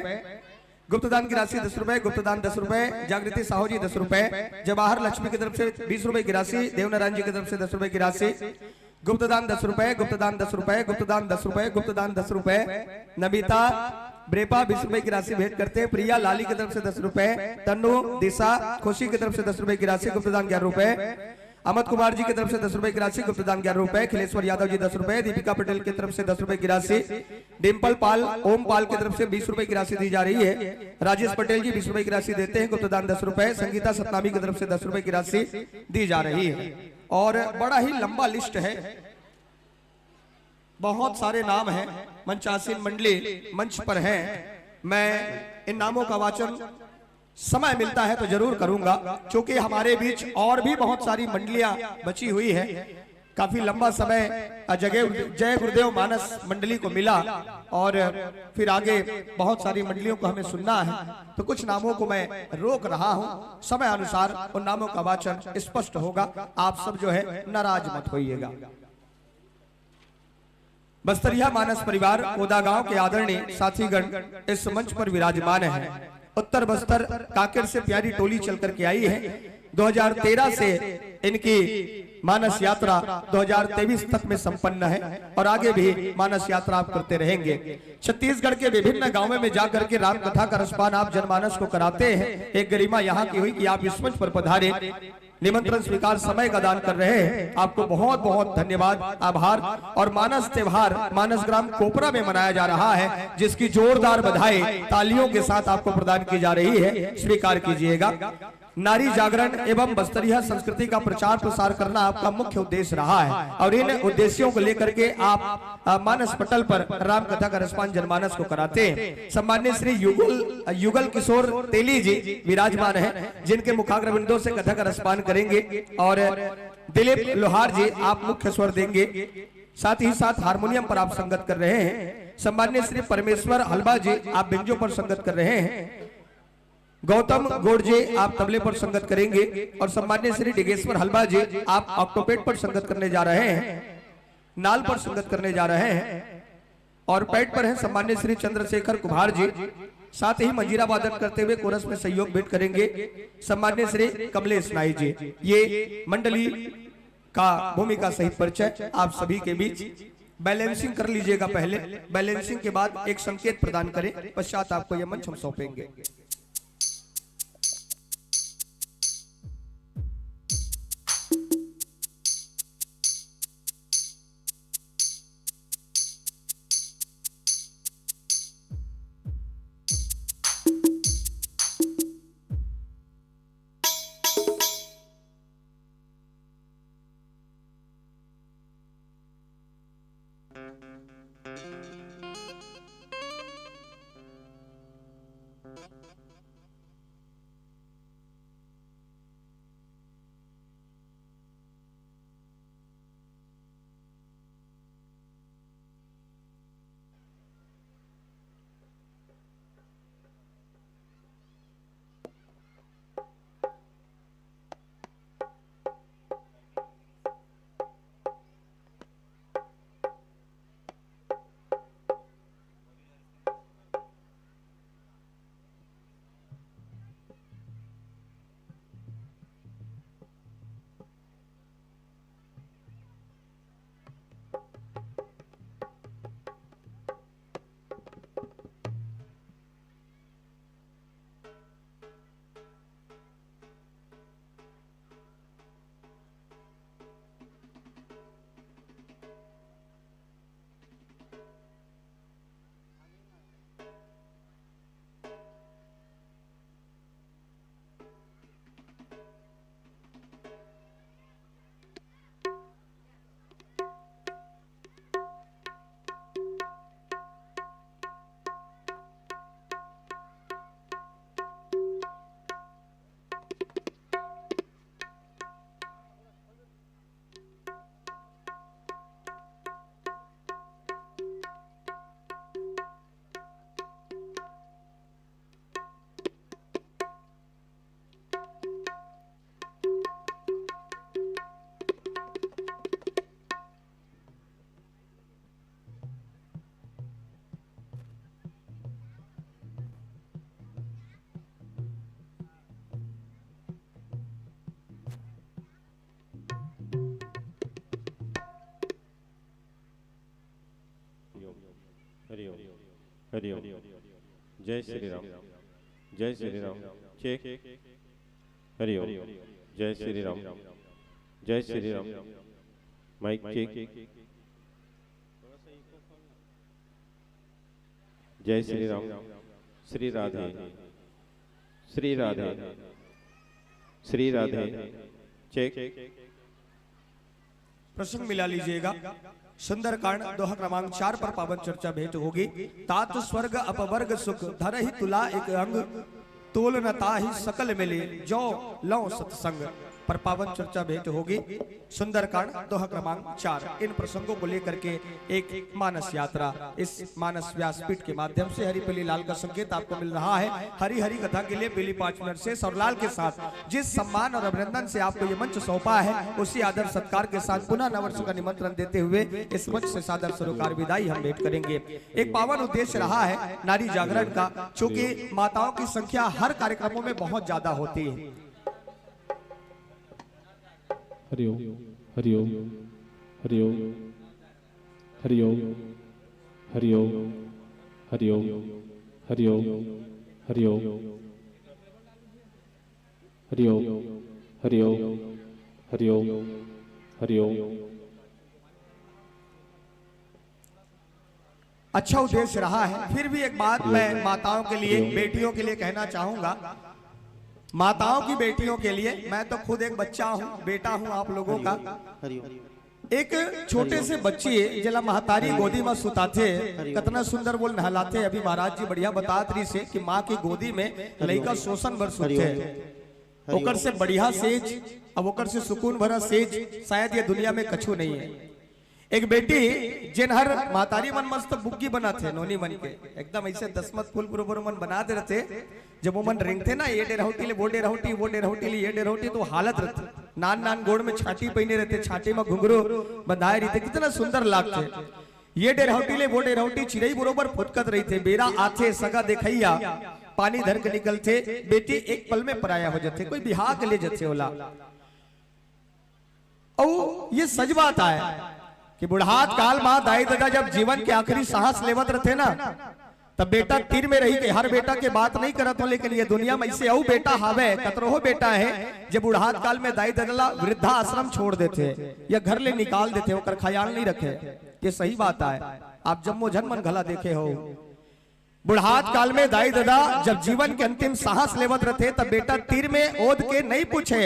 गुप्तदान की राशि 10 रुपए, गुप्तदान 10 रुपए। जागृति साहू जी 10 रुपए। जवाहर लक्ष्मी की तरफ से 20 रुपए की राशि, देवनारायण जी की तरफ से 10 रुपए की राशि, गुप्तदान 10 रुपए, गुप्तदान 10 रुपए, गुप्तदान 10 रुपए, गुप्तदान 10 रुपए। नमिता ब्रेपा 20 रुपए की राशि भेंट करते हैं। प्रिया लाली की तरफ से 10 रुपए, तन्नू दिशा खुशी की तरफ से 10 रुपए की राशि, गुप्तदान 11 रुपए। अमित कुमार जी की तरफ से 10 रुपए की राशि, गुप्तदान 11 रुपए। खिलेश्वर यादव जी 10 रुपए, दीपिका पटेल की तरफ से 10 रुपए की राशि, डिम्पल पाल ओम पाल की तरफ से 20 रुपए की राशि दी जा रही है। राजेश पटेल जी 20 रुपए की राशि देते हैं, गुप्तदान 10 रुपए। संगीता सतनामी की तरफ से 10 रुपए की राशि दी जा रही है। और बड़ा ही लंबा लिस्ट है, बहुत सारे नाम हैं। मंचासीन मंडली मंच पर है, मैं इन नामों का वाचन समय मिलता है तो जरूर करूंगा, क्योंकि हमारे बीच और भी बहुत सारी मंडलियां बची हुई है। काफी लंबा समय जय गुरुदेव मानस मंडली को मिला और फिर आगे बहुत सारी मंडलियों को हमें सुनना है, तो कुछ नामों को मैं रोक रहा हूं। समय अनुसार उन नामों का वाचन स्पष्ट होगा, आप सब जो है नाराज मत होइएगा। बस्तरिया मानस परिवार कोदा गांव के आदरणीय साथीगण इस मंच पर विराजमान है। उत्तर बस्तर काकेर से प्यारी टोली चल करके आई है। 2013 से इनकी मानस यात्रा 2023 तक में संपन्न है और आगे भी मानस यात्रा आप करते रहेंगे। छत्तीसगढ़ के विभिन्न गांवों में जाकर के राम कथा का रसपान आप जनमानस को कराते हैं। एक गरिमा यहाँ की हुई कि आप इस मंच पर पधारे, निमंत्रण स्वीकार, समय का दान कर रहे हैं। आपको बहुत बहुत धन्यवाद, आभार। और मानस त्योहार मानस ग्राम कोपरा में मनाया जा रहा है, जिसकी जोरदार बधाई तालियों के साथ आपको प्रदान की जा रही है, स्वीकार कीजिएगा। नारी जागरण एवं बस्तरिया संस्कृति का प्रचार प्रसार करना आपका मुख्य उद्देश्य रहा है और इन उद्देश्यों को लेकर के आप मानस पटल पर राम कथा का रसपान जनमानस को कराते हैं। सम्मान्य श्री युगल किशोर तेली जी विराजमान हैं, जिनके मुखाग्रविंदों से कथा का रसपान करेंगे और दिलीप लोहार जी आप मुख्य स्वर देंगे। साथ ही साथ हारमोनियम पर आप संगत कर रहे हैं। सम्मान्य श्री परमेश्वर हलवा जी आप बिंजो पर संगत कर रहे हैं, गौतम गौड़ जी आप तबले पर संगत करेंगे और सम्मान्य श्री डिगेश्वर हलवा जी आप ऑक्टोपेट पर संगत करने जा रहे हैं, नाल पर संगत करने जा रहे हैं और पैड पर हैं सम्मान्य श्री चंद्रशेखर कुमार जी, साथ ही मंजीरा वादन करते हुए कोरस में सहयोग भेंट करेंगे सम्मान्य श्री कमलेश नाई जी। ये मंडली का भूमिका सहित परिचय आप सभी के बीच। बैलेंसिंग कर लीजिएगा, पहले बैलेंसिंग के बाद एक संकेत प्रदान करें, पश्चात आपको यह मंच हम सौंपेंगे। हरि ओम हरि ओम। जय श्री राम, जय श्री राम। चेक। हरि ओम। जय श्री राम, जय श्री राम। Mike check. जय श्री राम। श्री राधे, श्री राधे, श्री राधे। चेक। प्रसंग मिला लीजिएगा। सुंदरकांड दोहा क्रमांक 4 पर पावन चर्चा भेंट होगी। तात स्वर्ग अपवर्ग सुख धर ही तुला एक अंग, तोल न ताहि सकल मिले जो लो सत्संग पर पावन चर्चा भेंट होगी। सुंदरकांड दोहा क्रमांक 4। इन प्रसंगों को लेकर के एक मानस यात्रा इस मानस व्यासपीठ के माध्यम से हरि पीली लाल का संकेत आपको मिल रहा है। हरि हरि कथा के लिए पीली 5 मिनट से और लाल के साथ जिस सम्मान और अभिनंदन से आपको ये मंच सौंपा है, उसी आदर सत्कार के साथ पुनः नववर्ष का निमंत्रण देते हुए इस मंच से सादर सरोकार विदाई हम भेंट करेंगे। एक पावन उद्देश्य रहा है नारी जागरण का, चूंकि माताओं की संख्या हर कार्यक्रमों में बहुत ज्यादा होती है। हरि ओम हरि ओम हरि ओम हरि ओम हरि ओम हरि ओम हरि ओम हरि ओम हरि ओम हरि ओम हरि ओम हरि ओम। अच्छा उद्देश्य रहा है। फिर भी एक बात मैं माताओं के लिए, बेटियों के लिए कहना चाहूंगा। माताओं की बेटियों के लिए, मैं तो खुद एक बच्चा हूँ, बेटा हूँ आप लोगों का। एक छोटे से बच्चे जला महतारी गोदी में सुताते, कितना सुंदर बोल नहलाते। अभी महाराज जी बढ़िया बतात रही से कि माँ की गोदी में लड़का शोषण भर सुते, ओकर से बढ़िया सेज, अब ओकर से सुकून भरा सेज शायद ये दुनिया में कछु नहीं है। एक बेटी जिन हर मातारी मन मस्त बुग्गी बना थे नोनी मन के एकदम ऐसे दसमत फूल बरोबर मन बना दे रहे थे। जब वो मन रेंगते ना ये डेरहौटी ले वो डेरहौटी वो डेरहौटी ले ये डेरहौटी तो हालत रहती। नान नान गोड़ में छाटी पहने रहते, छाटी में घुंघरू बंधाए रहते, कितना सुंदर लागते। ये डेरहौटी ले वो डेरहौटी चिड़ई बरोबर फुटकत रही थे। बेरा आथे सगा देखैया पानी धर के निकलते, बेटी एक पल में पराया हो जाते, कोई बिहार के ले जाते होला। और ये सच बात है कि बुढ़ात काल माँ दाई दादा जब जीवन के आखिरी सांस लेवत रहते ना, तब बेटा तीर में रही के हर बेटा के बात नहीं करत हो, लेकिन ये दुनिया में ऐसे औ बेटा हावे कतरो बेटा है जब बुढ़ात काल में दाई दादा वृद्धा आश्रम छोड़ देते या घर ले निकाल देते, होकर ख्याल नहीं रखे। ये सही बात है। आप जम्मो जन्मन घला देखे हो, बुढ़ात काल में दाई दादा जब जीवन के अंतिम सांस लेवत रहते तब बेटा तीर में ओद के नहीं पूछे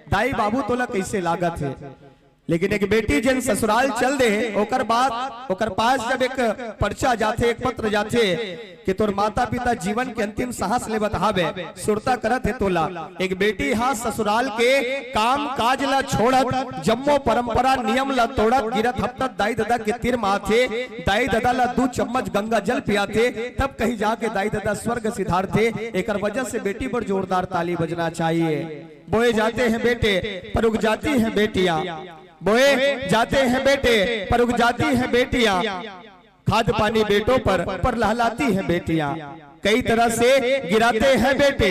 दाई बाबू तोला कैसे लागत है। लेकिन एक बेटी जिन ससुराल चल दे ओकर बाद ओकर पास जब एक पर्चा जाते, एक पत्र जाते कि तोर माता पिता जीवन के अंतिम सांस लेवत हावे, सुरता करत है तोला। एक बेटी हाँ ससुराल के काम काज ला छोड़त, जम्मो परंपरा नियम ला तोड़त, गिरत हफ्तत दाई दादा के तीर माथे, दाई दादा ला 2 चम्मच गंगा जल पियाते, तब कहीं जाके दाई दादा स्वर्ग सिधारते। एक वजह से बेटी पर जोरदार ताली बजना चाहिए। बोए जाते हैं बेटे पर उग जाती हैं बेटियां, बोए जाते हैं बेटे पर उग जाती हैं बेटियां, खाद पानी बेटों पर लहलाती हैं बेटियां। कई तरह से गिराते हैं बेटे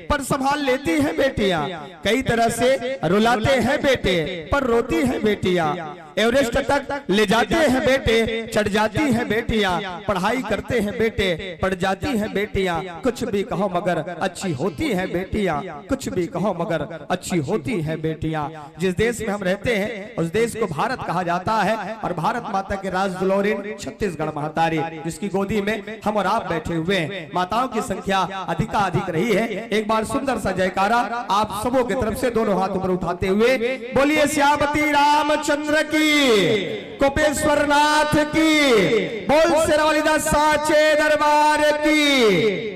पर संभाल लेती हैं बेटियां, कई तरह से रुलाते हैं बेटे पर रोती हैं बेटियां। एवरेस्ट तक ले जाते हैं बेटे, चढ़ जाती हैं बेटियां, पढ़ाई करते हैं बेटे, पढ़ जाती हैं बेटियां। कुछ भी कहो मगर अच्छी होती हैं बेटियां, कुछ भी कहो मगर अच्छी होती हैं बेटियां। जिस देश में हम रहते हैं उस देश को भारत कहा जाता है, और भारत माता के राज दुलौरिन छत्तीसगढ़ महातारी जिसकी गोदी में हम और आप बैठे हुए हैं, माताओं की संख्या अधिकाधिक रही है। एक बार सुंदर सा जयकारा आप सबों की तरफ से दोनों हाथ ऊपर उठाते हुए बोलिए श्यामती रामचंद्र की, कोपेश्वर नाथ की, बोल शेरावालीदास साचे दरबार की।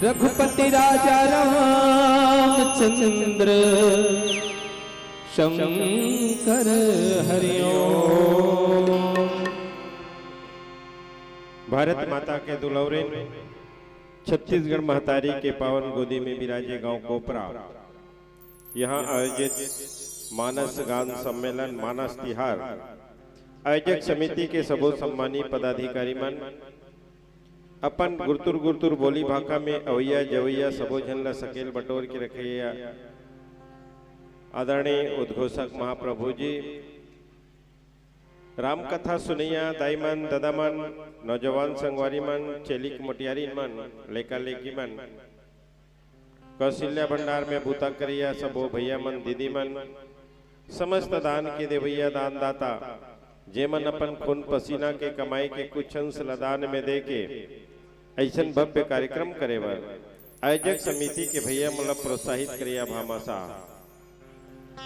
रघुपति राजा रामचंद्र शंकर हरिओम। भारत माता के दुलौरे छत्तीसगढ़ महतारी के पावन गोदी में विराजे गांव कोपरा। यहाँ आयोजित मानस गान सम्मेलन मानस तिहार आयोजक समिति के सबो सम्मानी पदाधिकारी मन अपन गुरतुर गुरतुर बोली भाषा में अवैया जवैया सबो झन ला सकेल बटोर के रखैया आदरणीय उद्घोषक महाप्रभु जी, राम कथा सुनैया दाई मन दादा मन, नौजवान संगवारी मन, चेलिक मोटियारी मन, लेका लेकी मन, कौशल्या भंडार में बूता करिया सबो भैया मन दीदी मन, समस्त दान के देवैया दान दाता जे मन अपन खून पसीना के कमाई के कुछ अंश लदान में दे के ऐसन भव्य कार्यक्रम करे बर आयोजक समिति के भैया मन प्रोत्साहित करिया भामासा।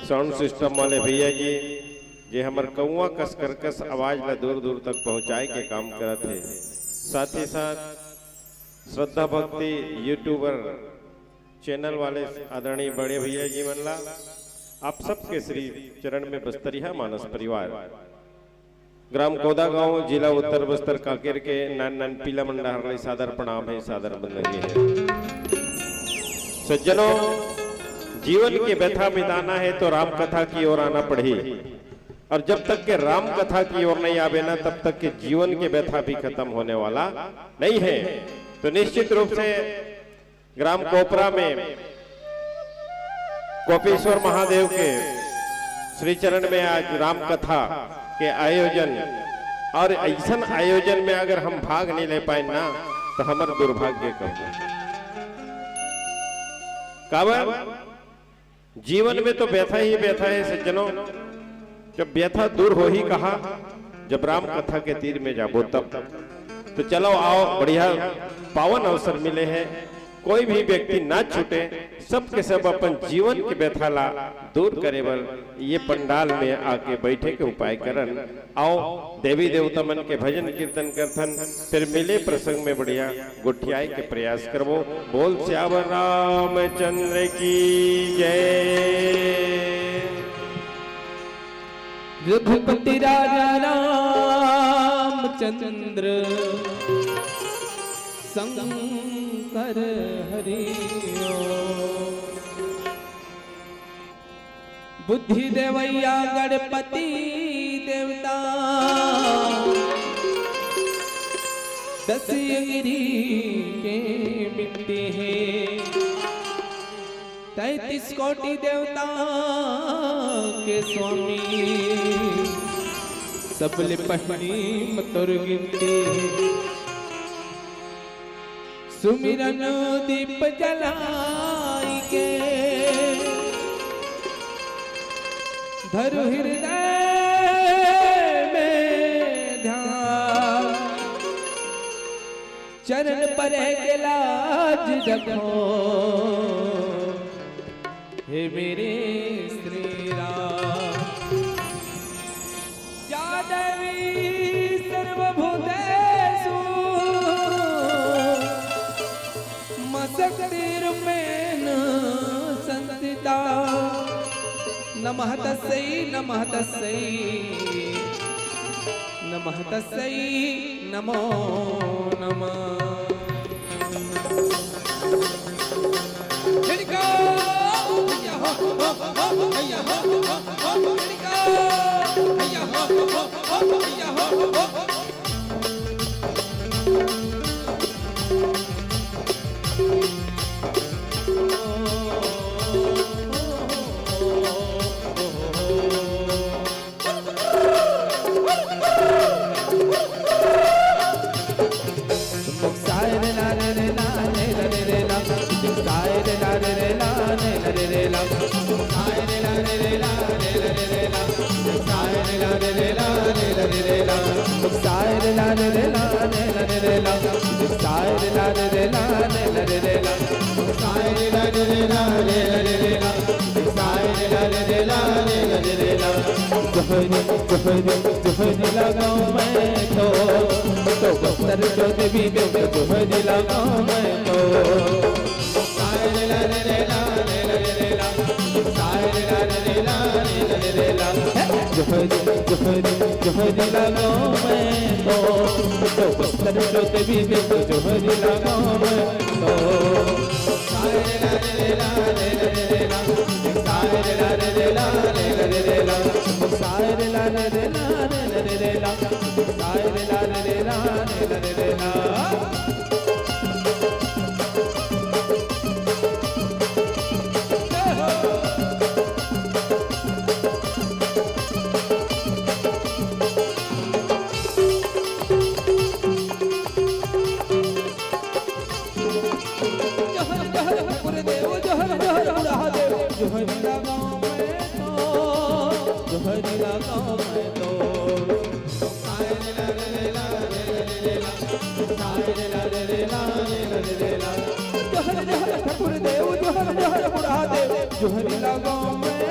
साउंड सिस्टम वाले भैया जी जे हमर कौआ कस करकस आवाज ला दूर दूर तक पहुंचाए के काम करत है। साथ ही साथ श्रद्धा भक्ति यूट्यूबर चैनल वाले आदरणीय बड़े भैया जी मन ला आप सबके श्री चरण में बस्तरिया मानस परिवार ग्राम कोदा गांव जिला उत्तर बस्तर काकेर के नान नान पीला मंडा हरले सादर प्रणाम है, सादर बंदगी है। सज्जनों, जीवन के व्यथा बिताना है तो राम कथा की ओर आना पड़े, और जब तक के राम कथा की ओर नहीं आवे ना तब तक के जीवन के व्यथा भी खत्म होने वाला नहीं है। तो निश्चित रूप से ग्राम कोपरा में कोपेश्वर महादेव के श्री चरण में आज राम कथा के आयोजन, और ऐसा आयोजन में अगर हम भाग नहीं ले पाए ना तो हमारा दुर्भाग्य कब। जीवन में तो व्यथा ही व्यथा है सज्जनों, जब व्यथा दूर हो ही कहा जब राम कथा के तीर में जाबो तब। तो चलो आओ, बढ़िया पावन अवसर मिले हैं, कोई भी व्यक्ति ना छूटे, सबके सब अपन जीवन के व्यथा ला दूर करे बर ये पंडाल में आके बैठे के उपाय करन। आओ देवी देवता मन के भजन कीर्तन करथन, फिर मिले प्रसंग में बढ़िया गुठियाई के प्रयास करबो। बोल श्यावर रामचंद्र की जय। रघुपति राजा रामचंद्र शंकर हरिओम। बुद्धि देवैया गणपति देवता, दशगिरी के मिट्टी है, 33 कोटि देवता के स्वामी, सबले पहली मतुर गिनती। सुमिरन दीप जलाई के धरु हृदय में ध्यान, चरण पर के लाज रखो हे मेरे श्री राम। जादवी सर्व नमः तस्यै नमः तस्यै नमः तस्यै नमो नमः हिड़का हैया हो हैया हो हिड़का हैया हो हैया हो जोहरी लगाऊं मैं तो बस्तर जो देवी जोहरी लगाऊं मैं तो जोहरी लगाऊं मैं तो बस्तर जो देवी जोहरी लगाऊं मैं तो जोहरी लगाऊं मैं तो जोहरी लगाऊं मैं तो जोहरी लगाऊं मैं तो जोहरी लगाऊं मैं तो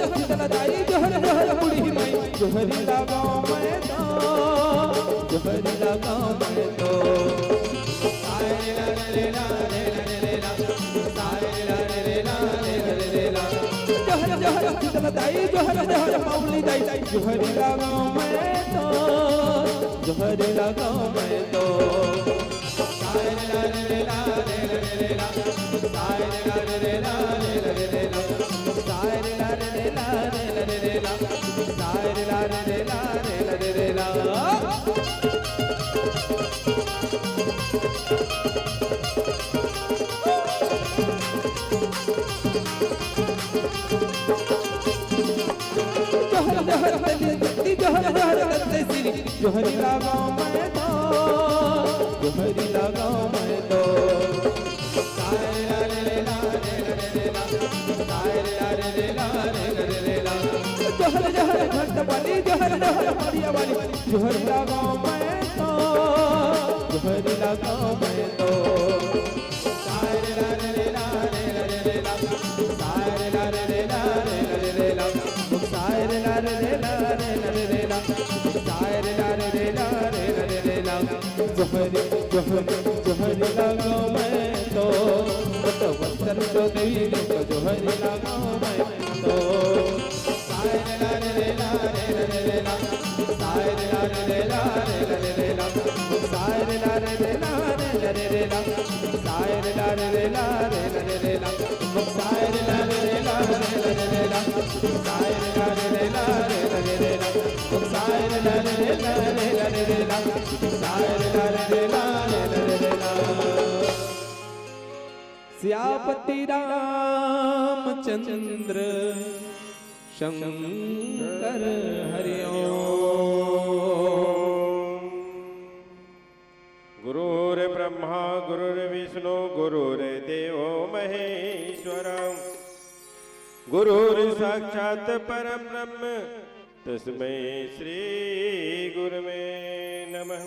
जोहरी लगाऊं मैं तो जोहरी लगाऊं मैं तो जोहरी लगाऊं मैं तो जोहरी लगाऊं मैं तो जोहरी लगाऊं मैं तो जोहरी लगाऊं मैं तो जोहरी लगाऊं मैं तो बस्तर जो देवी जोहरी लगाऊं मैं तो सियापति रामचंद्र शंकर हरिओम गुरुर्देवो महेश्वरः गुरुर्साक्षात् परब्रह्म तस्मै श्री गुरवे नमः।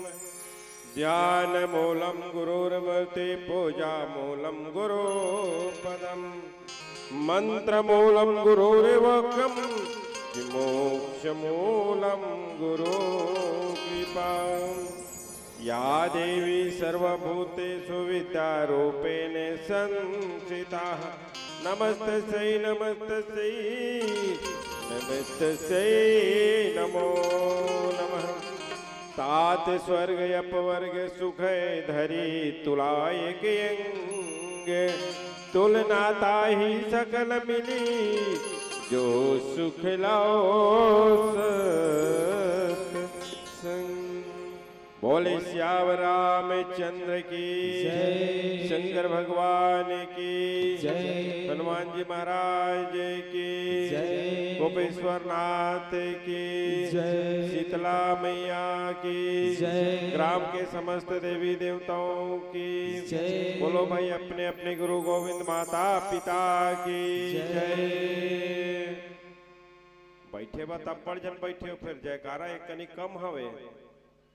ध्यानमूलं गुरुर्मूर्ति पूजामूलं गुरुपदं मंत्रमूलं गुरुर्वाक्यं मोक्षमूलं गुरुकृपा। या देवी सर्वभूतेषु विद्यारूपेण संस्थिता नमस्तस्यै नमस्तस्यै नमस्तस्यै नमो नमः। तात स्वर्ग अपवर्ग सुख धरी तुलाय के अंग तुलनाता ही सकल मिली जो सुख लाओ सत्संग। बोले श्याम रामचंद्र की शंकर भगवान की हनुमान जी महाराज की गोपेश्वर नाथ की शीतला मैया की ग्राम के समस्त देवी देवताओं की बोलो भाई अपने अपने गुरु गोविंद माता पिता की जय। बैठे बा तब पर जन बैठे हो फिर जयकारा एक कनी कम हवे।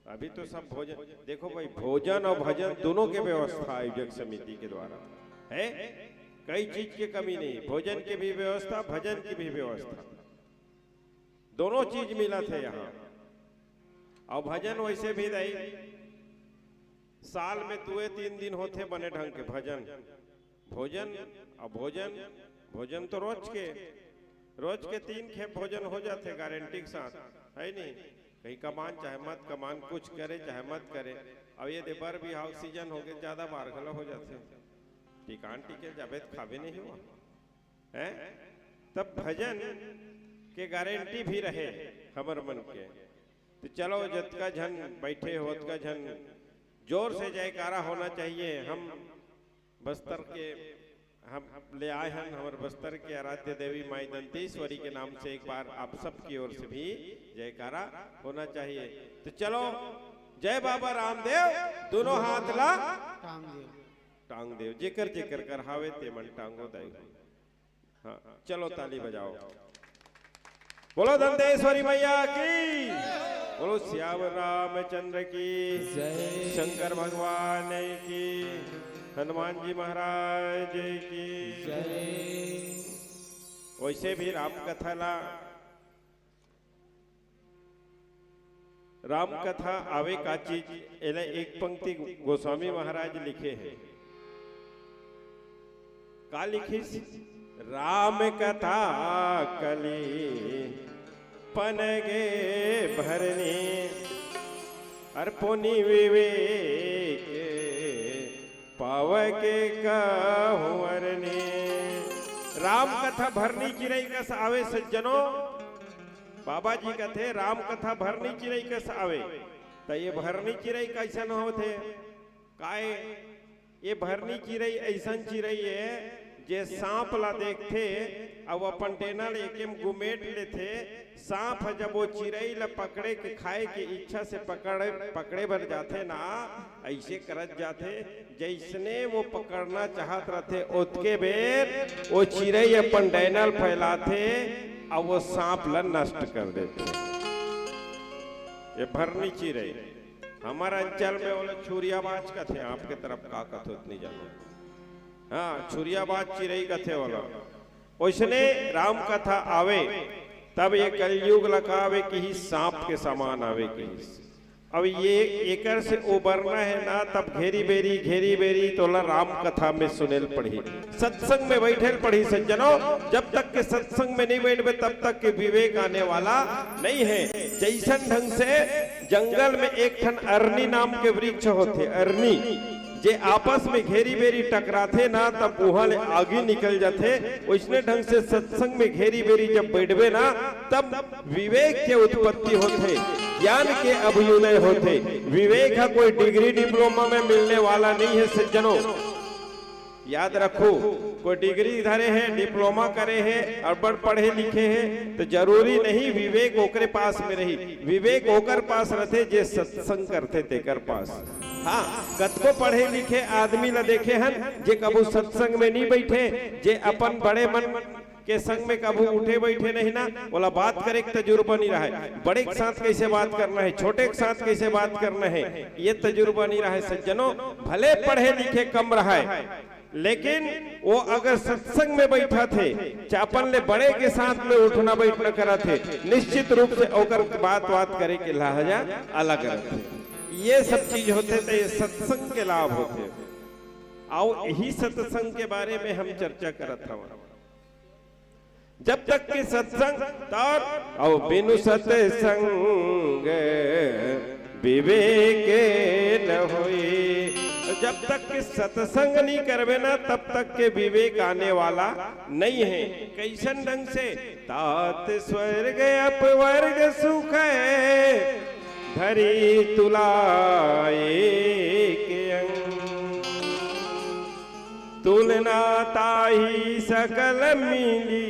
अभी तो सब भोजन देखो भाई, भोजन और भजन दोनों के व्यवस्था आयोजक समिति के द्वारा है। कई चीज की कमी नहीं, भोजन की भी व्यवस्था भजन की भी व्यवस्था, दोनों चीज मिला थे यहाँ। और भजन वैसे भी रही साल में 2-3 दिन होते बने ढंग के भजन भोजन और भोजन तो रोज के 3 खेप भोजन हो जाते गारंटी के साथ, है नहीं। कहीं कमान चाहे मत कमान, कुछ करे चाहे मत करे। अब ये देवर भी हाउ सीजन हो गए, ज्यादा बार गला हो जाते टिकान टिके जावे खावे नहीं हुआ है। तब भजन के गारंटी भी रहे हमर मन के। तो चलो जतका झन बैठे हो उतका झन जोर से जयकारा होना चाहिए। हम बस्तर के हम ले आए हैं, हमारे बस्तर के आराध्य देवी माई दंतेश्वरी के नाम से एक बार आप सबकी ओर से भी जयकारा होना चाहिए। तो चलो जय बाबा रामदेव, दोनों हाथ ला टांग देव, जेकर जेकर कर हावे ते मन टांगो दाई। हाँ चलो ताली बजाओ, बोलो दंतेश्वरी मैया की, बोलो श्याम रामचंद्र की, शंकर भगवान की, हनुमान जी महाराज की जय। वैसे भी राम कथा आवे का चीज एले एक पंक्ति गोस्वामी महाराज लिखे हैं। का लिखी? राम कथा कली पनगे भरने अर्पोनी विवेक पावके कहूरने। राम कथा भरनी चिरई कस आवे सज्जनों, बाबा जी कहते राम कथा भरनी चिरई कस आवे। तो ये भरनी चिरई कैसन होते काए? ये भरनी चिरई ऐसन चिरई है जे सांप ला देखते अब अपन टेनल एकेम गुमेट लेते। सांप जब वो चिरई ला पकड़े के खाए के इच्छा से पकड़े भर जाते ना, ऐसे करत जाते जैसने वो पकड़ना चाहत रहते उतके बेर वो चिरई अपन डैनल फैलाते और वो सांप ला नष्ट कर देते। ये भरनी चिरई हमारा अंचल में बोले छुरियाबाज का थे, आपके तरफ का कथो नहीं जानो। हाँ छुरियाबाज चिरई का थे वाला। उसने राम कथा आवे तब ये कलयुग लकावे की ही सांप के समान आवे की। अब ये एकर से उबरना है ना, तब घेरी बेरी तो राम कथा में सुनेल पढ़ी, सत्संग में बैठे पढ़ी सज्जनों। जब तक के सत्संग में नहीं बैठे तब तक के विवेक आने वाला नहीं है। जैसन ढंग से जंगल में एक ठन अरनी नाम के वृक्ष होते, अरनी जे आपस में घेरी बेरी टकराते ना तब वहां आगे निकल जाते। उसने ढंग से सत्संग में घेरी बेरी जब बैठबे ना तब विवेक के उत्पत्ति होते, ज्ञान के अभ्युदय होते। विवेक है कोई डिग्री डिप्लोमा में मिलने वाला नहीं है सज्जनों, याद रखो। कोई डिग्री धरे है, डिप्लोमा करे है, अरबड़ पढ़े लिखे है तो जरूरी नहीं विवेक ओकरे पास में रही। विवेक ओकर पास रहते जे सत्संग करते तेकर पास। हाँ कतको पढ़े लिखे आदमी ला देखे हन जे कबू सत्संग में नहीं बैठे, जे अपन बड़े मन के संग में कबू उठे बैठे नहीं ना, बोला बात करे के तजुर्बा नहीं रहा है, बड़े के साथ कैसे बात करना है, छोटे के साथ कैसे बात करना है, ये तजुर्बा नहीं रहा है। सज्जनों भले पढ़े लिखे कम रहा है, लेकिन वो अगर सत्संग में बैठा थे, चापन ले बड़े के साथ में उठना बैठना करा थे, निश्चित रूप से ओकर बात करे के लहजा अलग रहते। ये सब चीज होते थे, ये सत्संग के लाभ होते। आओ यही सत्संग के बारे में हम चर्चा करत हवा। जब तक के सत्संग तौर और बिनु सत्संग विवेक न होई, जब तक के सत्संग नहीं करवे ना तब तक के विवेक आने वाला नहीं है। कैसन ढंग से तात स्वर्ग अपवर्ग सुख धरी तुलाए के अंग, तुलना ताही सकल मिली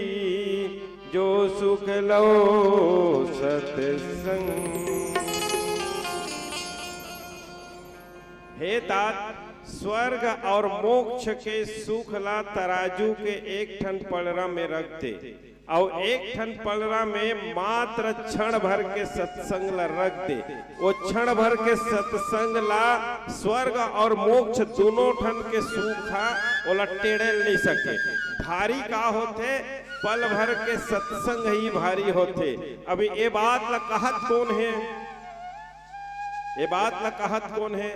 जो सुख लो सत्संग। हे तात स्वर्ग और मोक्ष के सुख ला तराजू के एक ठन पलड़ा में रख दे, और एक ठन पलड़ा में मात्र क्षण भर के सत्संग ला रख दे। वो क्षण भर के सत्संग ला स्वर्ग और मोक्ष दोनों ठन के सुखा ओला टेढ़े नहीं सके। भारी का होते पल भर के सत्संग ही भारी होते। अभी ये बात ला कहत कौन है, ये बात ला कहत कौन है?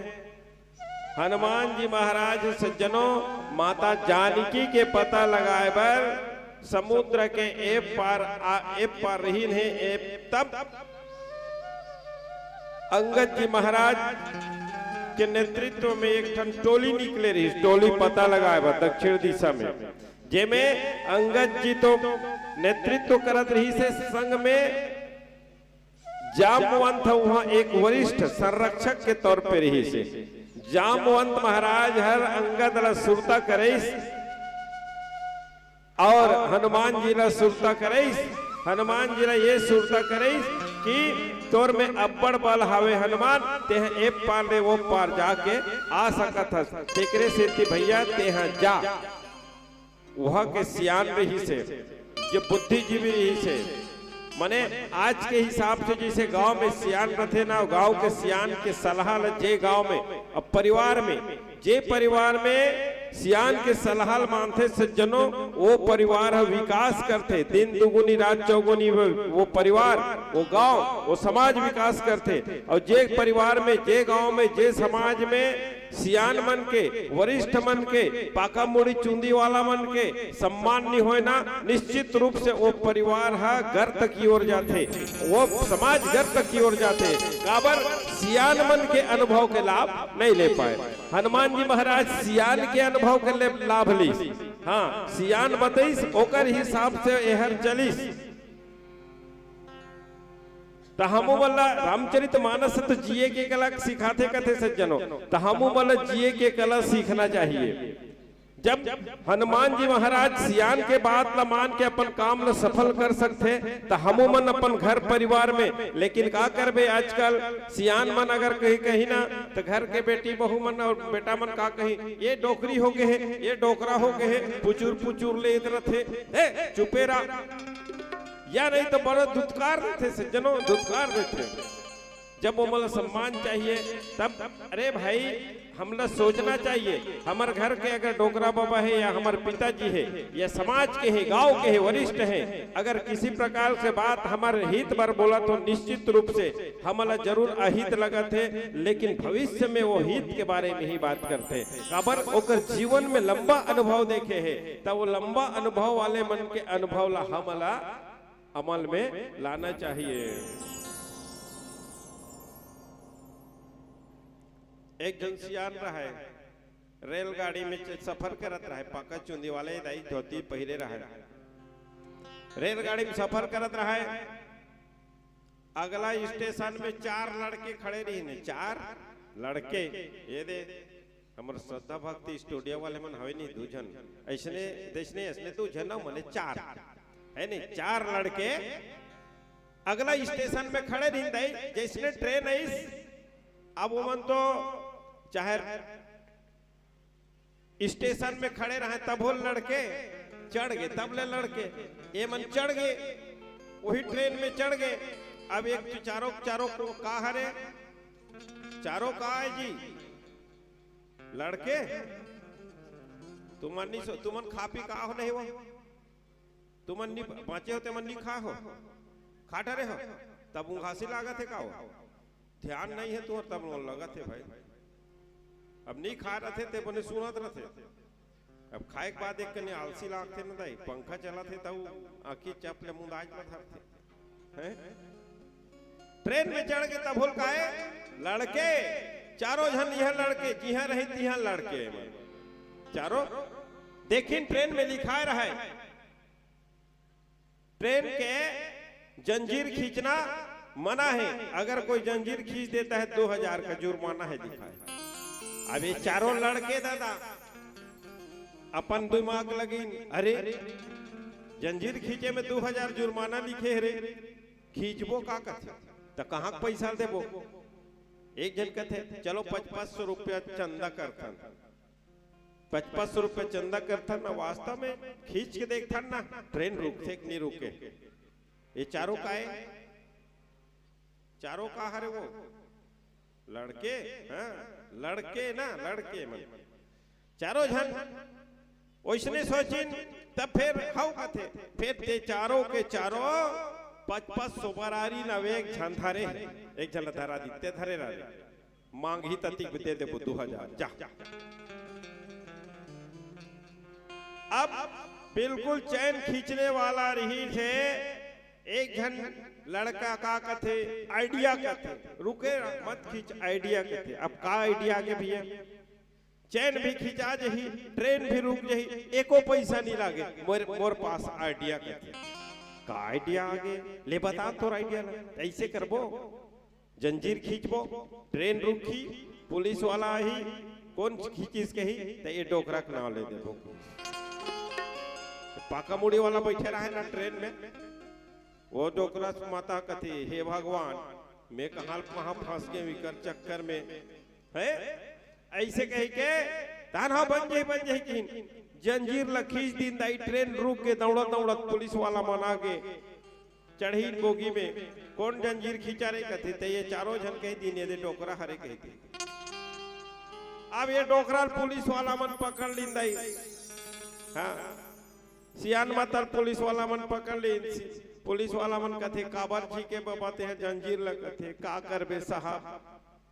हनुमान जी महाराज सज्जनों माता जानकी के पता लगाए बर समुद्र के एप पार रही है। तब अंगद जी महाराज के नेतृत्व में एक ठन टोली निकले रही, टोली पता लगाए बर दक्षिण दिशा में, जेमे अंगद जी तो नेतृत्व करत रही से, संग में जामवंत वहां एक वरिष्ठ संरक्षक के तौर पे रही से। जामवंत महाराज हर अंगद ला सुरता करेस और हनुमान जी ला सुरता करेस। हनुमान जी ला ये सुरता करेस कि तोर में अब्बड़ बल हावे हनुमान, तेह एक पार ले वो पार जाके आ सकत हस, तेकरे से भैया तेह जा। वहां के सियान रही से, जो बुद्धिजीवी रही से, मने आज के हिसाब से जैसे गांव में सियान रहते ना, गांव के सियान के सलाह जे गांव में, अब परिवार में जे परिवार में सियान के सलाह मानते सज्जनों, वो परिवार विकास करते, दिन दुगुनी रात चौगुनी वो परिवार, वो गांव, वो समाज विकास करते। और जे परिवार में, जे गांव में, जे समाज में सियान मन के, वरिष्ठ मन के, पाका मुड़ी चुंदी वाला मन के सम्मान नहीं होए ना, निश्चित रूप से वो परिवार है गर्त की ओर जाते, वो समाज गर्त की ओर जाते। काबर सियान मन के अनुभव के लाभ नहीं ले पाए। हनुमान जी महाराज सियान के अनुभव के लाभ ली। हाँ सियान बतईस ओकर हिसाब से एहर चलीस। तो हमू वाला रामचरित मानस तो जिए के कला सिखाते कथे सज्जनों, तो हमू वाला जिए के कला सीखना चाहिए। जब हनुमान जी महाराज सियान के बात ला मान के अपन काम ला सफल कर सकते, तो हमू मन अपन घर परिवार में, लेकिन का करबे आजकल सियान मन अगर कहीं कहीं ना, तो घर के बेटी बहू मन और बेटा मन का कहीं ये डोकरी हो गए है, ये डोकरा हो गए है, पुचुर पुचुर ले इधर थे, चुपेरा, या नहीं तो बड़ा धुतकार देते सज्जनों, धुतकार देते। जब वो मतलब सम्मान चाहिए तब अरे भाई हमला सोचना चाहिए, हमारे घर के अगर डोकरा बाबा है या हमारे पिताजी है या समाज के है, गांव के है, वरिष्ठ हैं, अगर किसी प्रकार से बात हमारे हित पर बोला तो निश्चित रूप से हमला जरूर अहित लगत है, लेकिन भविष्य में वो हित के बारे में ही बात करते। काबर ओकर जीवन में लंबा अनुभव देखे है, तब वो लंबा अनुभव वाले मन के अनुभव ला हमला अमल में लाना चाहिए। एक जन सियान रहा है, रेलगाड़ी में सफर करत रहा है, पाका चुंदी वाले दाई धोती पहरे रहा है, रेलगाड़ी में सफर करत रहा है। अगला स्टेशन में 4 लड़के खड़े रही ने, 4 लड़के, ये दे हमारे श्रद्धा भक्ति स्टूडियो वाले मन हवे नहीं दूजन, ऐसने देशने ऐसने दूजन मने 4 है नहीं, 4 लड़के अगला स्टेशन में खड़े रही दाई, जैसने ट्रेन आई अब वो मन तो चाहे स्टेशन में खड़े रहे तब वो लड़के चढ़ गए, तब ले लड़के ये मन चढ़ गए, वही ट्रेन में चढ़ गए। अब एक चारों चारों का हरे चारों का है जी लड़के तुमन नहीं तुमन खा पी का हो नहीं हो, तुमन नहीं बाँचे होते मन नहीं खा हो खाटा रहे हो, तब उंघासी लागत है का हो, ध्यान नहीं है तो तब लगत है भाई। अब नहीं खा रहे थे ते बने सुनत रहे, अब खाए के बाद एक कने आलसी लागते न दाई, पंखा चला थे तब आखी चप ले मुंदाज पथरते हैं। ट्रेन में चढ़ के तब होल काए लड़के चारों जन यह लड़के जिहा रही तिहा लड़के चारों देखिन ट्रेन में लिखा रहा है ट्रेन के जंजीर खींचना मना है, अगर कोई जंजीर खींच देता है 2000 का जुर्माना है लिखा है। अब ये चारों लड़के दादा अपन दिमाग लगी, अरे जंजीर खींचे में 2000 जुर्माना लिखे रे, खींचबो का कथे तो कहाँ पैसा देबो। एक जन कथे चलो 500 रुपया चंदा करथन, 500 रुपया चंदा करथन ना, वास्तव में खींच के देखथन ना ट्रेन रुकते कि नहीं रुके। ये चारों का है, चारों का हरे वो लड़के, हाँ लड़के ना लड़के मन चारों जन वैसने सोचिन तब फिर हाउ कथे फिर ते चारों के चारों 500 बरारी ना एक झन धरे, एक झन धरा दिते धरे रहे मांग ही तती दे दे 2000 जा। अब बिल्कुल चैन खींचने वाला रही थे, एक जन लड़का का कथे आइडिया कथे रुके मत खींच आइडिया कथे। अब का आइडिया के भैया चैन भी खींचा जही, ट्रेन भी रुक जही, एको पैसा नहीं लागे, मोर पास आइडिया कथे। का आइडिया आगे ले बता तो आइडिया ना ऐसे करबो, जंजीर खींचबो, ट्रेन रुकी, पुलिस वाला ही कौन खींचिस के ही तो ये डोकरा का नाम ले देबो। पाका मुड़ी वाला बैठे रहे ना ट्रेन में, वो डोकरा माता कथी हे भगवान मैं कहाँ फंस गए विकर चक्कर में है, ऐसे कह के ताना बन जाए किन जंजीर ला खींच दिन दाई, ट्रेन रुक के दौड़त दौड़त पुलिस वाला मना के चढ़ी बोगी में, कौन जंजीर खींचा रे कथे ते ये चारों जन कह दिन ये डोकरा हरे कह दी। अब ये डोकरा पुलिस वाला मन पकड़ लीन दाई, हाँ सियान मातर पुलिस वाला मन पकड़ लीन, पुलिस वाला मन कथे काबर जी के बताते हैं जंजीर लगते का करबे साहब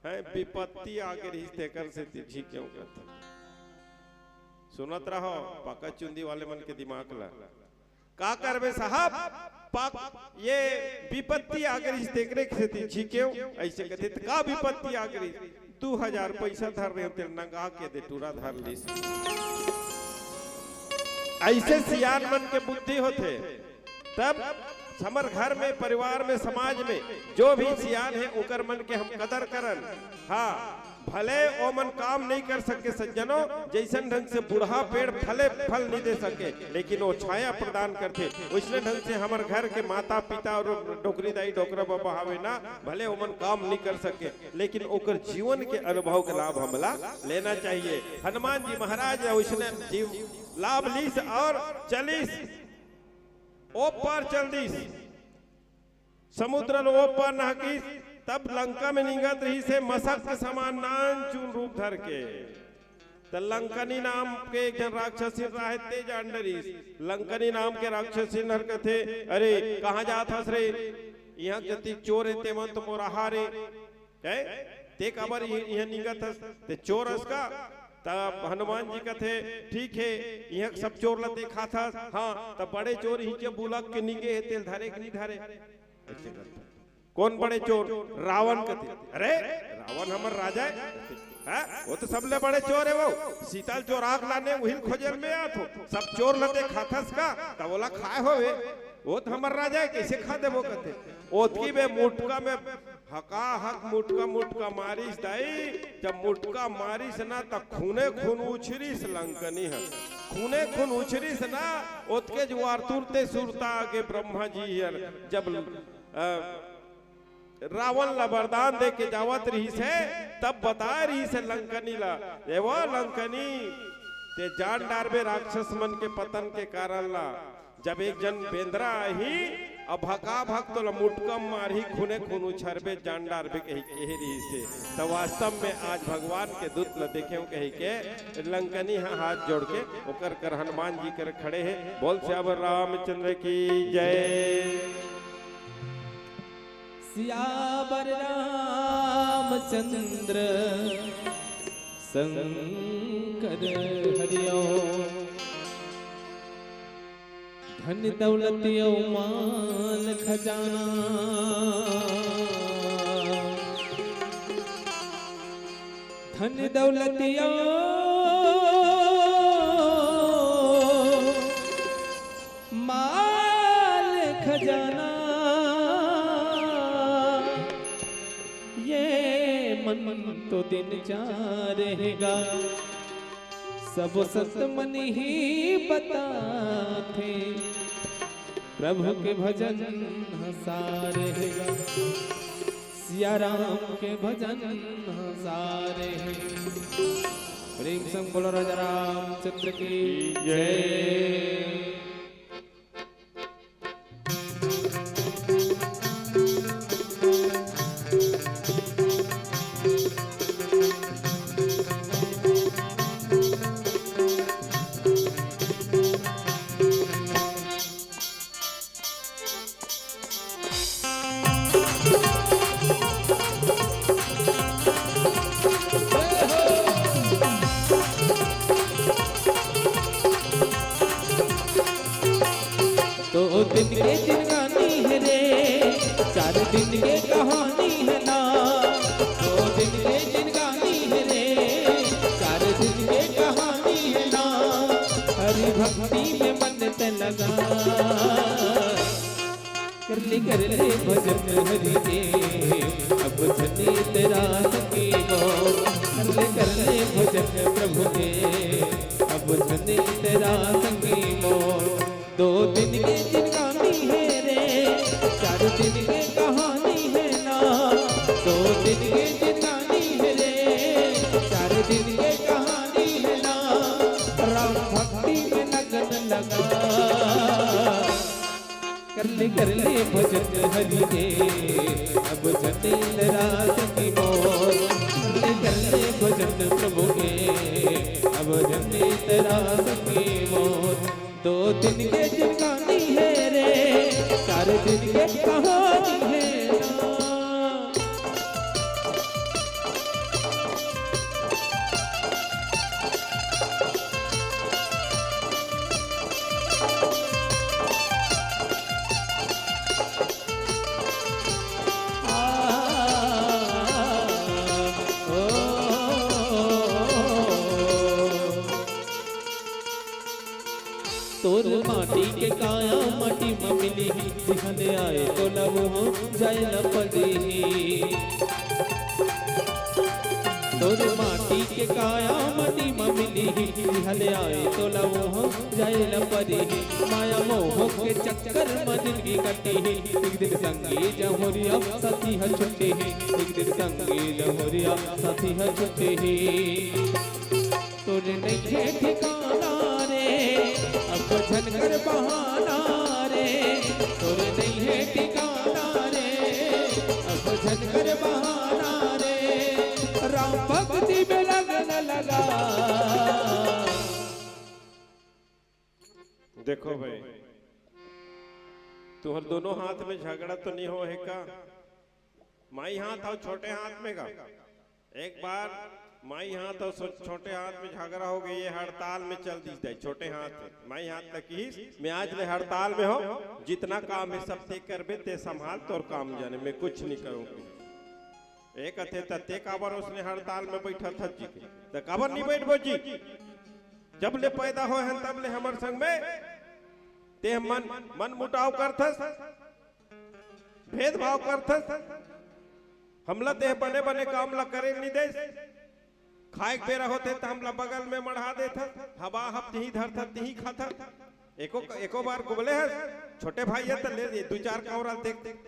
है विपत्ति आगे रिश्ते कर से जी क्यों करते सुनत रहो पका चुंदी वाले मन के दिमाग ला का करबे साहब पाक ये विपत्ति आगे रिश्ते करे से जी क्यों ऐसे कहते का विपत्ति आगे 2000 पैसा धर रहे होते नंगा के दे टूरा धर ली। ऐसे सियान मन के बुद्धि होते तब हमर घर में परिवार में समाज में जो भी सियान है उकर मन के हम कदर करन। हाँ भले ओ मन काम नहीं कर सके सज्जनों, जैसन ढंग से बूढ़ा पेड़ फले फल नहीं दे सके लेकिन वो छाया प्रदान करते, उसने ढंग से हमारे घर के माता पिता और डोकरी दाई डोकरा बाबा हवे ना, भले वो मन काम नहीं कर सके लेकिन ओकर जीवन के अनुभव के लाभ हमला लेना चाहिए। हनुमान जी महाराज उसने जीव लाभ लीस और चलीस ओ पार चल दीस समुद्र ओ पार नहकीस, तब लंका में निगत रही से मसक के समान नान चून रूप धर के त लंकनी नाम के एक जन राक्षसी रहे तेज अंडरीस, लंकनी नाम के राक्षसी नर कथे अरे कहाँ जात हस रे, यहाँ जति चोर है ते मन तो मोरा हारे है ते कबर यहाँ निगत हस ते चोर हस का। तब हनुमान जी कथे ठीक है यहाँ सब चोर लते खाता, हाँ तब बड़े चोर ही जब बुलक के निगे है तेल धारे कि नहीं धारे, ऐसे करता कौन बड़े चोर रावण कथे अरे रावण हमर राजा है, वो तो सबले बड़े चोर है, वो सीताल चोर आग लाने वही खोजल में आत हो, सब चोर लते खाथस का तब बोला खाए होवे वो तो हमर राजा है कैसे खा दे वो कथे ओतकी बे मुटका में हका हक मुटका मारिस दाई, जब मुटका मारिस ना तब खूने खून उछरिस लंकनी है, खूने खून उछरिस ना ओतके जो आरतुरते सुरता आगे ब्रह्मा जी जब रावण ला वरदान दे के जावत रही से तब बता रही से लंकनी ला ये वो लंकनी ते जान डारबे राक्षस मन के पतन के कारण ला जब एक जन बेंद्रा ही अब भका भक्त तो मुटकम मारही खूने खून उछरबे जान डारबे कही कह रही से तो वास्तव में आज भगवान के दूत ल देखे कही के लंकनी हाथ जोड़ के ओकर कर हनुमान जी कर खड़े हैं बोल श्यावर रामचंद्र की जय सियावर रामचंद्र शंकर हरिओ धन दौलत मान खजाना धन दौलत माल खजाना ये मन तो दिन चाह रहेगा सब सत मन ही बताते प्रभु के भजन हंसा रहेगा सिया राम के भजन हंसा रहेगा प्रेम संग बोलो राजा रामचंद्र की जय दो दिन के जिनगानी है रे 4 दिन के कहानी है ना 2 दिन के जिनगानी है रे 4 दिन के कहानी है ना हरि भक्ति में मन ते लगा कर ले भजन हरि के अब जनी तेरा सखी गो कर ले भजन प्रभु के अब जनी तेरा संगी मोर 2 दिन के जिनगानी है रे 4 दिन के कहानी है ना 2 दिन के जिनगानी है रे 4 दिन के कहानी है ना राम भक्ति में लगन लगा कर ले भजन हरि के अब जटिल रात की मोर कर ले भजन प्रभु के अब जटिल रात की मोर 2 दिन के जिनगानी है रे 4 दिन के कहानी है तोर माटी के काया माटी में मिली दिखने आए तो लव हो जाए न पड़ी तोर माटी के काया माटी में मिली दिखने आए तो लव हो जाए न पड़ी माया मोह के चक्कर में जिंदगी कटी एक दिन संगी जहोरिया साथी है छुट्टी एक दिन संगी जहोरिया साथी है छुट्टी तोरे नहीं है ठिकाना रे अब झनकर बहाना रे तोरे नहीं है ठिकाना रे अब झनकर बहाना रे राम भक्ति में लगन लगा देखो भाई तुम्हारे दोनों हाथ में झगड़ा तो नहीं हो है का माई हाथ और छोटे हाथ में का एक बार माई हाथ और छोटे हाथ में झगड़ा हो गई है हड़ताल में चल दी जाए छोटे हाथ माई हाथ तक ही मैं आज ले हड़ताल में हो जितना काम है सब ते करबे ते संभाल तोर काम जाने मैं कुछ नहीं करूंगी एक अथे तते काबर उसने हड़ताल में बैठा था जी तो काबर नहीं बैठबो जी जब ले पैदा हो हैं तब ले हमर संग में ते मन मुटाव करथस भेदभाव करथस हमला ते बने बने काम ला करे नहीं दे खाए बेरा होते तो हमला बगल में मढ़ा देता हवा हफ्ते ही धरता ही खाता एको बार कुबले है छोटे भाई है तो ले 2-4 कौरा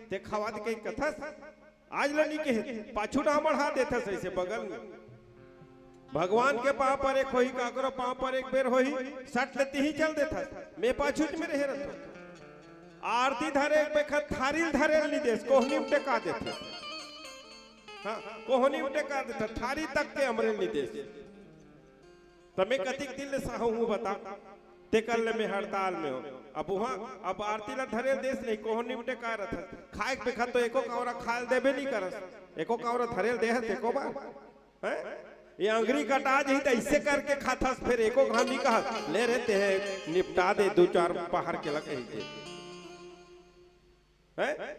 ते खवा दे कई कथस आज लनी के पाछू ना बढ़ा देता ऐसे बगल में भगवान के पाँव पर एक होई काकरो पाँव पर एक बेर होई सट लेती ही चल देता मैं पाछू में रहे रहता आरती धरे एक बेखत थारी धरे निदेश कोहनी में टेका देता हाँ कोहनी में टेका देता थारी तक के अमरे निदेश तमें कतिक दिल साहू हूँ बता ते कल में हड़ताल में हो अब वहाँ अब आरती ला धरे देश नहीं कोहनी में टेका रहता खाए के बेखत तो एको कावरा खाल देबे नहीं करस एको कावरा धरे दे एको बार हैं ये अंगरी कटा जी तो ऐसे करके खाता फिर एको घाम नहीं कहा ले रहते हैं निपटा दे दो चार पहाड़ के लगे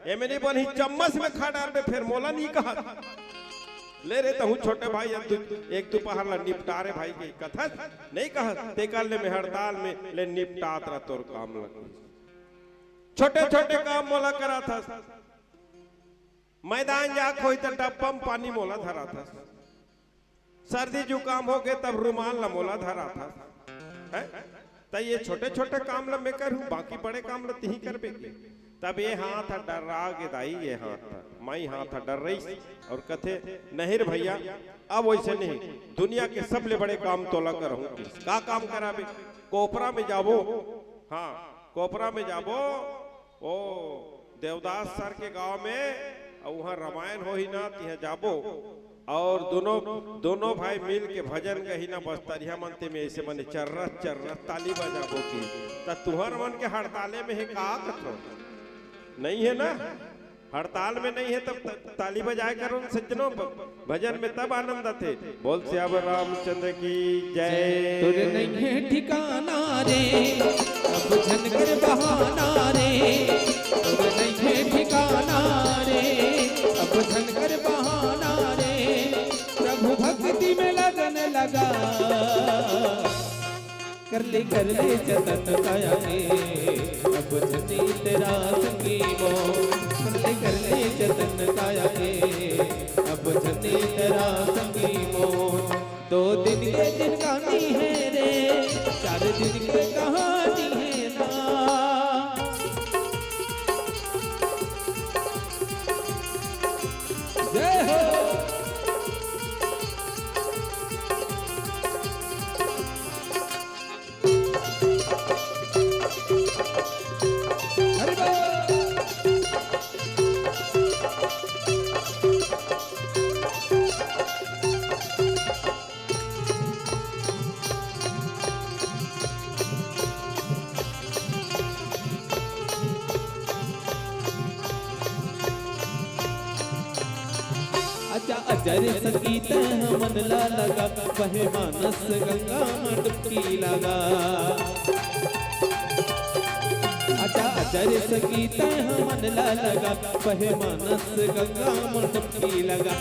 ये मैंने बनी चम्मच में खा डाल में फिर मोला नहीं कहा ले रहता हूँ छोटे भाई एक दो पहाड़ ला निपटा रे भाई की कथा नहीं कहा ते कल में हड़ताल में ले निपटात रहा तोर काम लग छोटे छोटे काम मोला करा था मैदान जा खोई तो डब्बम पानी मोला धरा था सर्दी जुकाम हो गए तब रुमाल ला मोला धरा था तो ये छोटे छोटे काम ला मैं करूं बाकी बड़े काम ला ही कर बेगे तब ये हाथ डरा के दाई ये हाथ माई हाथ डर रही और कथे नहीं भैया अब वैसे नहीं दुनिया के सबले बड़े काम तोला करूं का काम करा बे कोपरा में जाबो हाँ कोपरा में जाबो ओ देवदास सर के गांव में वहाँ रामायण हो ही ना तिहा जाबो और दोनों भाई मिल के भजन गही ना बस्तरिया मनते में ऐसे मने चर्रत चर्रत ताली बजाबो की त तुहर मन के हड़ताले में है का कथो नहीं है ना हड़ताल में नहीं है तब ताली बजाए करो सज्जनों भजन में तब आनंद आते बोल श्याम रामचंद्र की जय तुझे नहीं है ठिकाना रे अब झनकर बहाना रे तुझे नहीं है ठिकाना रे अब झनकर बहाना रे प्रभु भक्ति में लगन लगा कर ले जतन काया रे अब जनी तेरा संगी मो कर ले जतन काया रे अब जनी तेरा संगी मो 2 दिन के दिन कहानी है रे 4 दिन के कहानी है ना जय हो अजर संगीत मन ला लगा वह मानस गंगा में डुबकी लगा अच्छा अजर संगीत मन ला लगा वह मानस गंगा में डुबकी लगा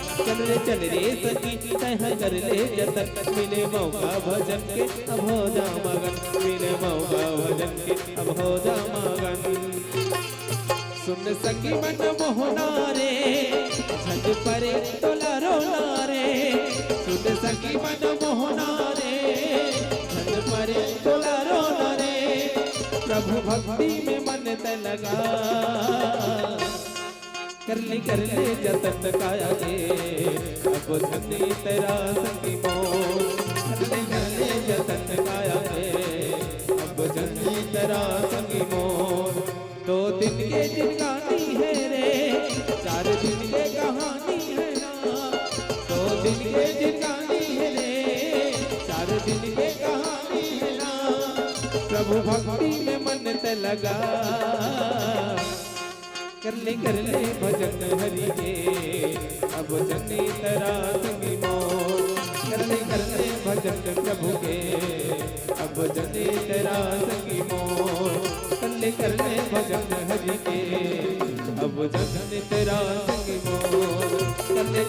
चल रे सखी तह कर ले जतन मिले मौका भजन के अब हो जा मगन मिले मौका भजन के अब हो जा मगन सुन सखी मन मोहना रे छत परे तोला रोना रे सुन सखी मन मोहना रे छत परे तोला रोना रे प्रभु भक्ति में मन ते लगा कर ले जतन काया रे अब धनी तेरा संगी मोर कर ले जतन काया रे अब धनी तेरा संगी मोर 2 दिन के दिन कहानी है रे 4 दिन के कहानी है ना 2 दिन के दिन कहानी है रे 4 दिन के कहानी है ना प्रभु भक्ति में मन ते लगा कर ले भजन हरि के अब जनी तेरा संगी मोर कर ले भजन प्रभु के अब जनी तेरा संगी मोर कर ले भजन हरि के अब जनी तेरा संगी मोर कर ले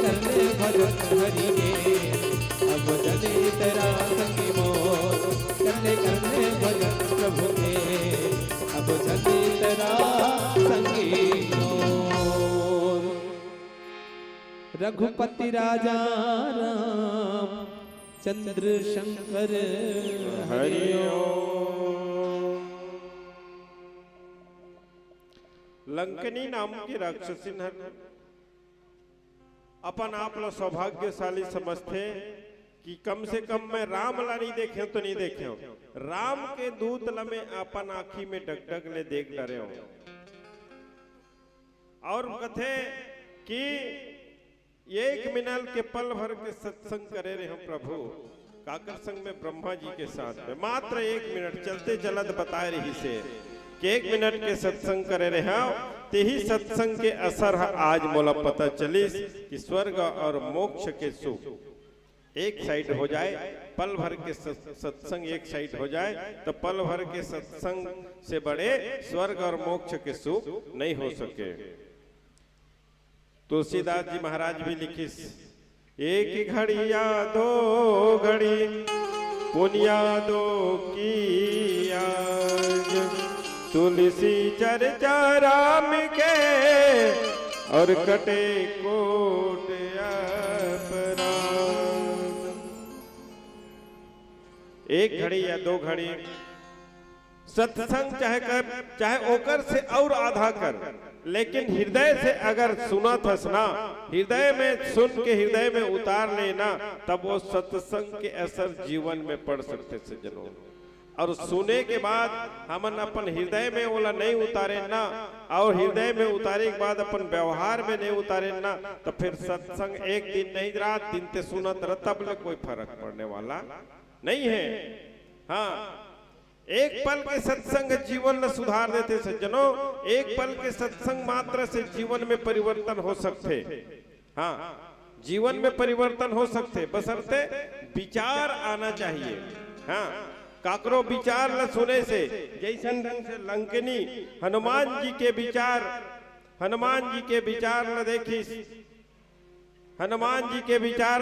भजन हरि के अब जनी तेरा संगी मोर कर ले भजन प्रभु के अब जनी तेरा संगी मोर रघुपति राजा राम चंद्र शंकर हरि लंकनी नाम की राक्षसी अपन आप लोग सौभाग्यशाली समझते कि कम से कम मैं राम ला नहीं देखे तो नहीं देखे हो, राम के दूत ला में अपन आँखी में डगडग ले देख डरे हो। और कथे कि एक मिनट के पल भर के सत्संग करे रहे हम प्रभु काकर संग में ब्रह्मा जी के साथ में मात्र 1 मिनट चलते चलत बताए रही से कि 1 मिनट के सत्संग करे रहे ते ही सत्संग के असर आज मोला पता चली कि स्वर्ग और मोक्ष के सुख एक साइड हो जाए, पल भर के सत्संग एक साइड हो जाए तो पल भर के सत्संग से बड़े स्वर्ग और मोक्ष के सुख नहीं हो सके। तुलसीदास जी महाराज भी लिखिस, एक घड़िया दो घड़ी पुनिया दो की आज, तुलसी चर्चा राम के और कटे कोट अपराध। एक घड़ी या 2 घड़ी सत्संग चाहे ओकर से और आधा कर, लेकिन हृदय से अगर सुना थस ना, हृदय में सुन के हृदय में उतार लेना, तब वो सत्संग के असर जीवन में पड़ सकते सज्जनों। और सुने के बाद हमन अपन हृदय में ओला नहीं उतारे ना, और हृदय में उतारे के बाद अपन व्यवहार में नहीं उतारे ना, तो फिर सत्संग एक दिन नहीं रात दिन ते सुनत रह तब ले कोई फर्क पड़ने वाला नहीं है। हाँ, एक पल के सत्संग जीवन में सुधार देते सज्जनों, एक पल के सत्संग मात्र से जीवन में परिवर्तन हो सकते। हाँ, जीवन में परिवर्तन हो सकते, बशर्ते विचार आना चाहिए। हाँ, काकरो विचार न सुने से, जैसन ढंग से लंकनी हनुमान जी के विचार न देखिस, हनुमान जी के विचार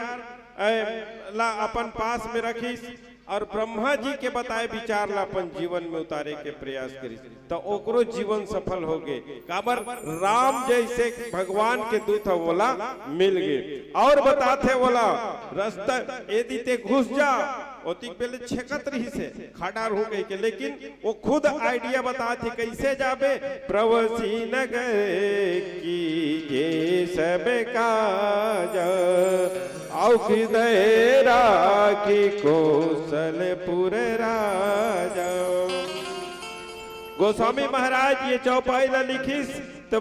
ला अपन पास में रखिस और ब्रह्मा जी के बताए विचार ला अपन जीवन में उतारे के प्रयास करी तो ओकरो जीवन सफल हो गए। काबर राम जैसे भगवान के दूत बोला मिल गए और बताते बोला रास्ता यदि ते घुस जा ओती पहले छेकत रही से खाड़ा रू कह के, लेकिन वो खुद आइडिया बताते कैसे जाबे। प्रवसी नगर की ये सब काज औ हृदय राखी कौशलपुर राजा। गोस्वामी महाराज ये चौपाई ला लिखिस तो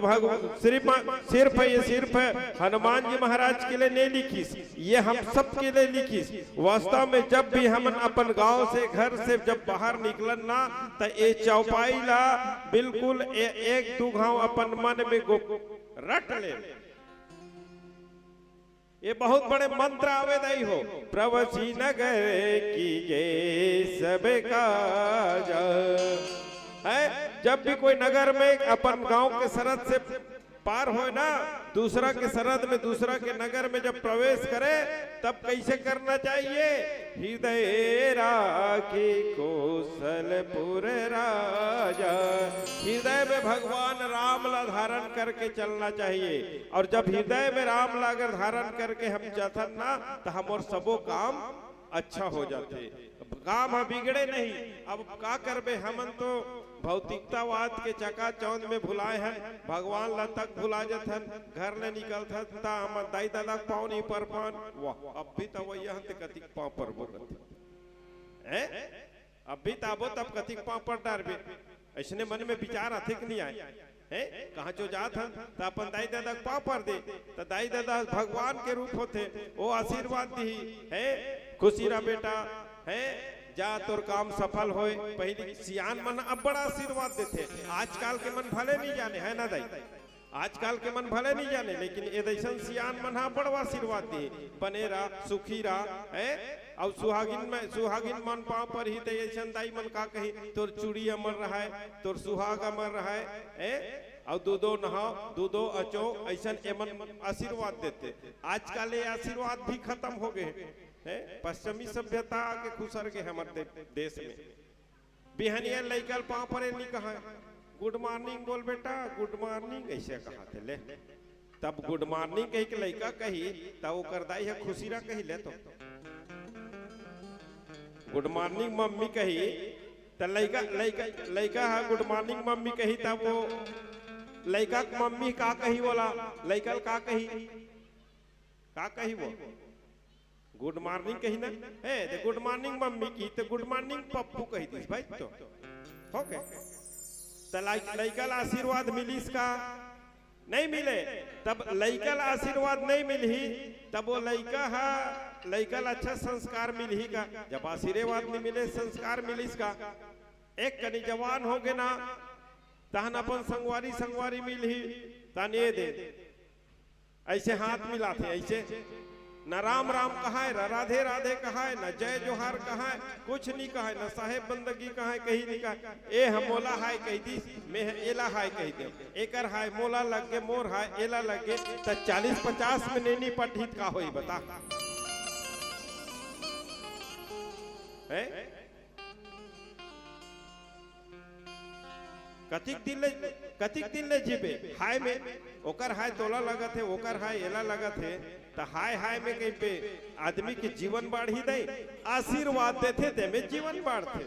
सिर्फ हनुमान जी महाराज के लिए नहीं लिखिस, ये हम सब के लिए लिखिस। वास्तव में जब भी हम अपन गांव से घर से जब बाहर निकलन ना तो ये चौपाई ला बिल्कुल 1-2 घाव अपन मन में रट ले। ये बहुत बड़े मंत्र आवेदई हो, प्रवसी नगर की ये सब काज है। जब भी कोई नगर में अपन गांव के सरहद से पार हो ना, दूसरा के सरहद में दूसरा के नगर में जब प्रवेश करे तब कैसे करना चाहिए। हृदय राखी कौशलपुर राजा, हृदय में भगवान राम ला धारण करके चलना चाहिए। और जब हृदय में राम ला अगर धारण करके हम चलते ना तो हमार सबो काम अच्छा हो जाते, काम बिगड़े नहीं। अब का करबे, हमन तो भौतिकतावाद के चकाचौंध में भुलाए हैं, भगवान ला तक भुला जथन, घर ले निकलत ता हम दाई दादा पाँव नहीं पर पान। वाह, अब भी तो वही हंते कतिक पाँव पर बोलत है, अब भी ताबो तब कतिक पाँव पर डारबे। ऐसने मन में विचार अधिक नहीं आए है, कहाँ जो जात हन तो अपन दाई दादा पाँव पर दे, तो दाई दादा भगवान के रूप होते, वो आशीर्वाद दी है। खुशी रहा बेटा है, जा तोर काम सफल होए। पहले सियान मन अब बड़ा आशीर्वाद देते, आजकल के मन भले नहीं जाने है ना दाई, आजकल के मन भले नहीं जाने, लेकिन ये दैसन सियान मन हा बड़ा आशीर्वाद दी, बने रहा सुखी रहा है। और सुहागिन मन पाँव पर ही ऐसा दाई मन का कही तोर चूड़ी अमर रहा है, तोर सुहाग अमर रहा है। और दूधो नहाओ दूधो अचो, ऐसा एमन आशीर्वाद देते। आजकल ये आशीर्वाद भी खत्म हो गए है, पश्चिमी सभ्यता के खुसर के हमारे देश में। बिहनिया लैकल पाँव पर नहीं कहा गुड मॉर्निंग बोल बेटा, गुड मॉर्निंग ऐसे कहा थे ले, तब गुड मॉर्निंग कही के लड़का कही तब वो कर दाई है खुशीरा कही ले, तो गुड मॉर्निंग मम्मी कही तो लड़का है गुड मॉर्निंग मम्मी कही, तब वो लड़का मम्मी का कही बोला, लड़का का कही का कही वो गुड मॉर्निंग कही ना है तो गुड मॉर्निंग मम्मी की तो गुड मॉर्निंग पप्पू कही थी भाई तो ओके तो लइकल आशीर्वाद मिलीस का नहीं मिले तब लइकल आशीर्वाद नहीं मिली तब वो लइकल अच्छा संस्कार मिली का जब आशीर्वाद नहीं मिले संस्कार मिलीस का एक कनी जवान हो गए ना तहन अपन संगवारी मिली तहन ये दे ऐसे हाथ मिलाते ऐसे न राम राम कहा है न राधे राधे कहा है न जय जोहार कहा है कुछ नहीं कहा है न साहेब बंदगी कहा है कहीं नहीं कहा ए हम मोला हाय कही दी मैं एला हाय कही दे एकर हाय मोला लग के मोर हाय एला लग के तो 40-50 में नहीं पठित का होई बता है कतिक दिन ले जीबे हाय में ओकर हाय तोला लगत है ओकर हाय एला लगत है तो हाय हाय में कहीं पे आदमी के जीवन बढ़ी दे आशीर्वाद देते थे में जीवन बढ़ते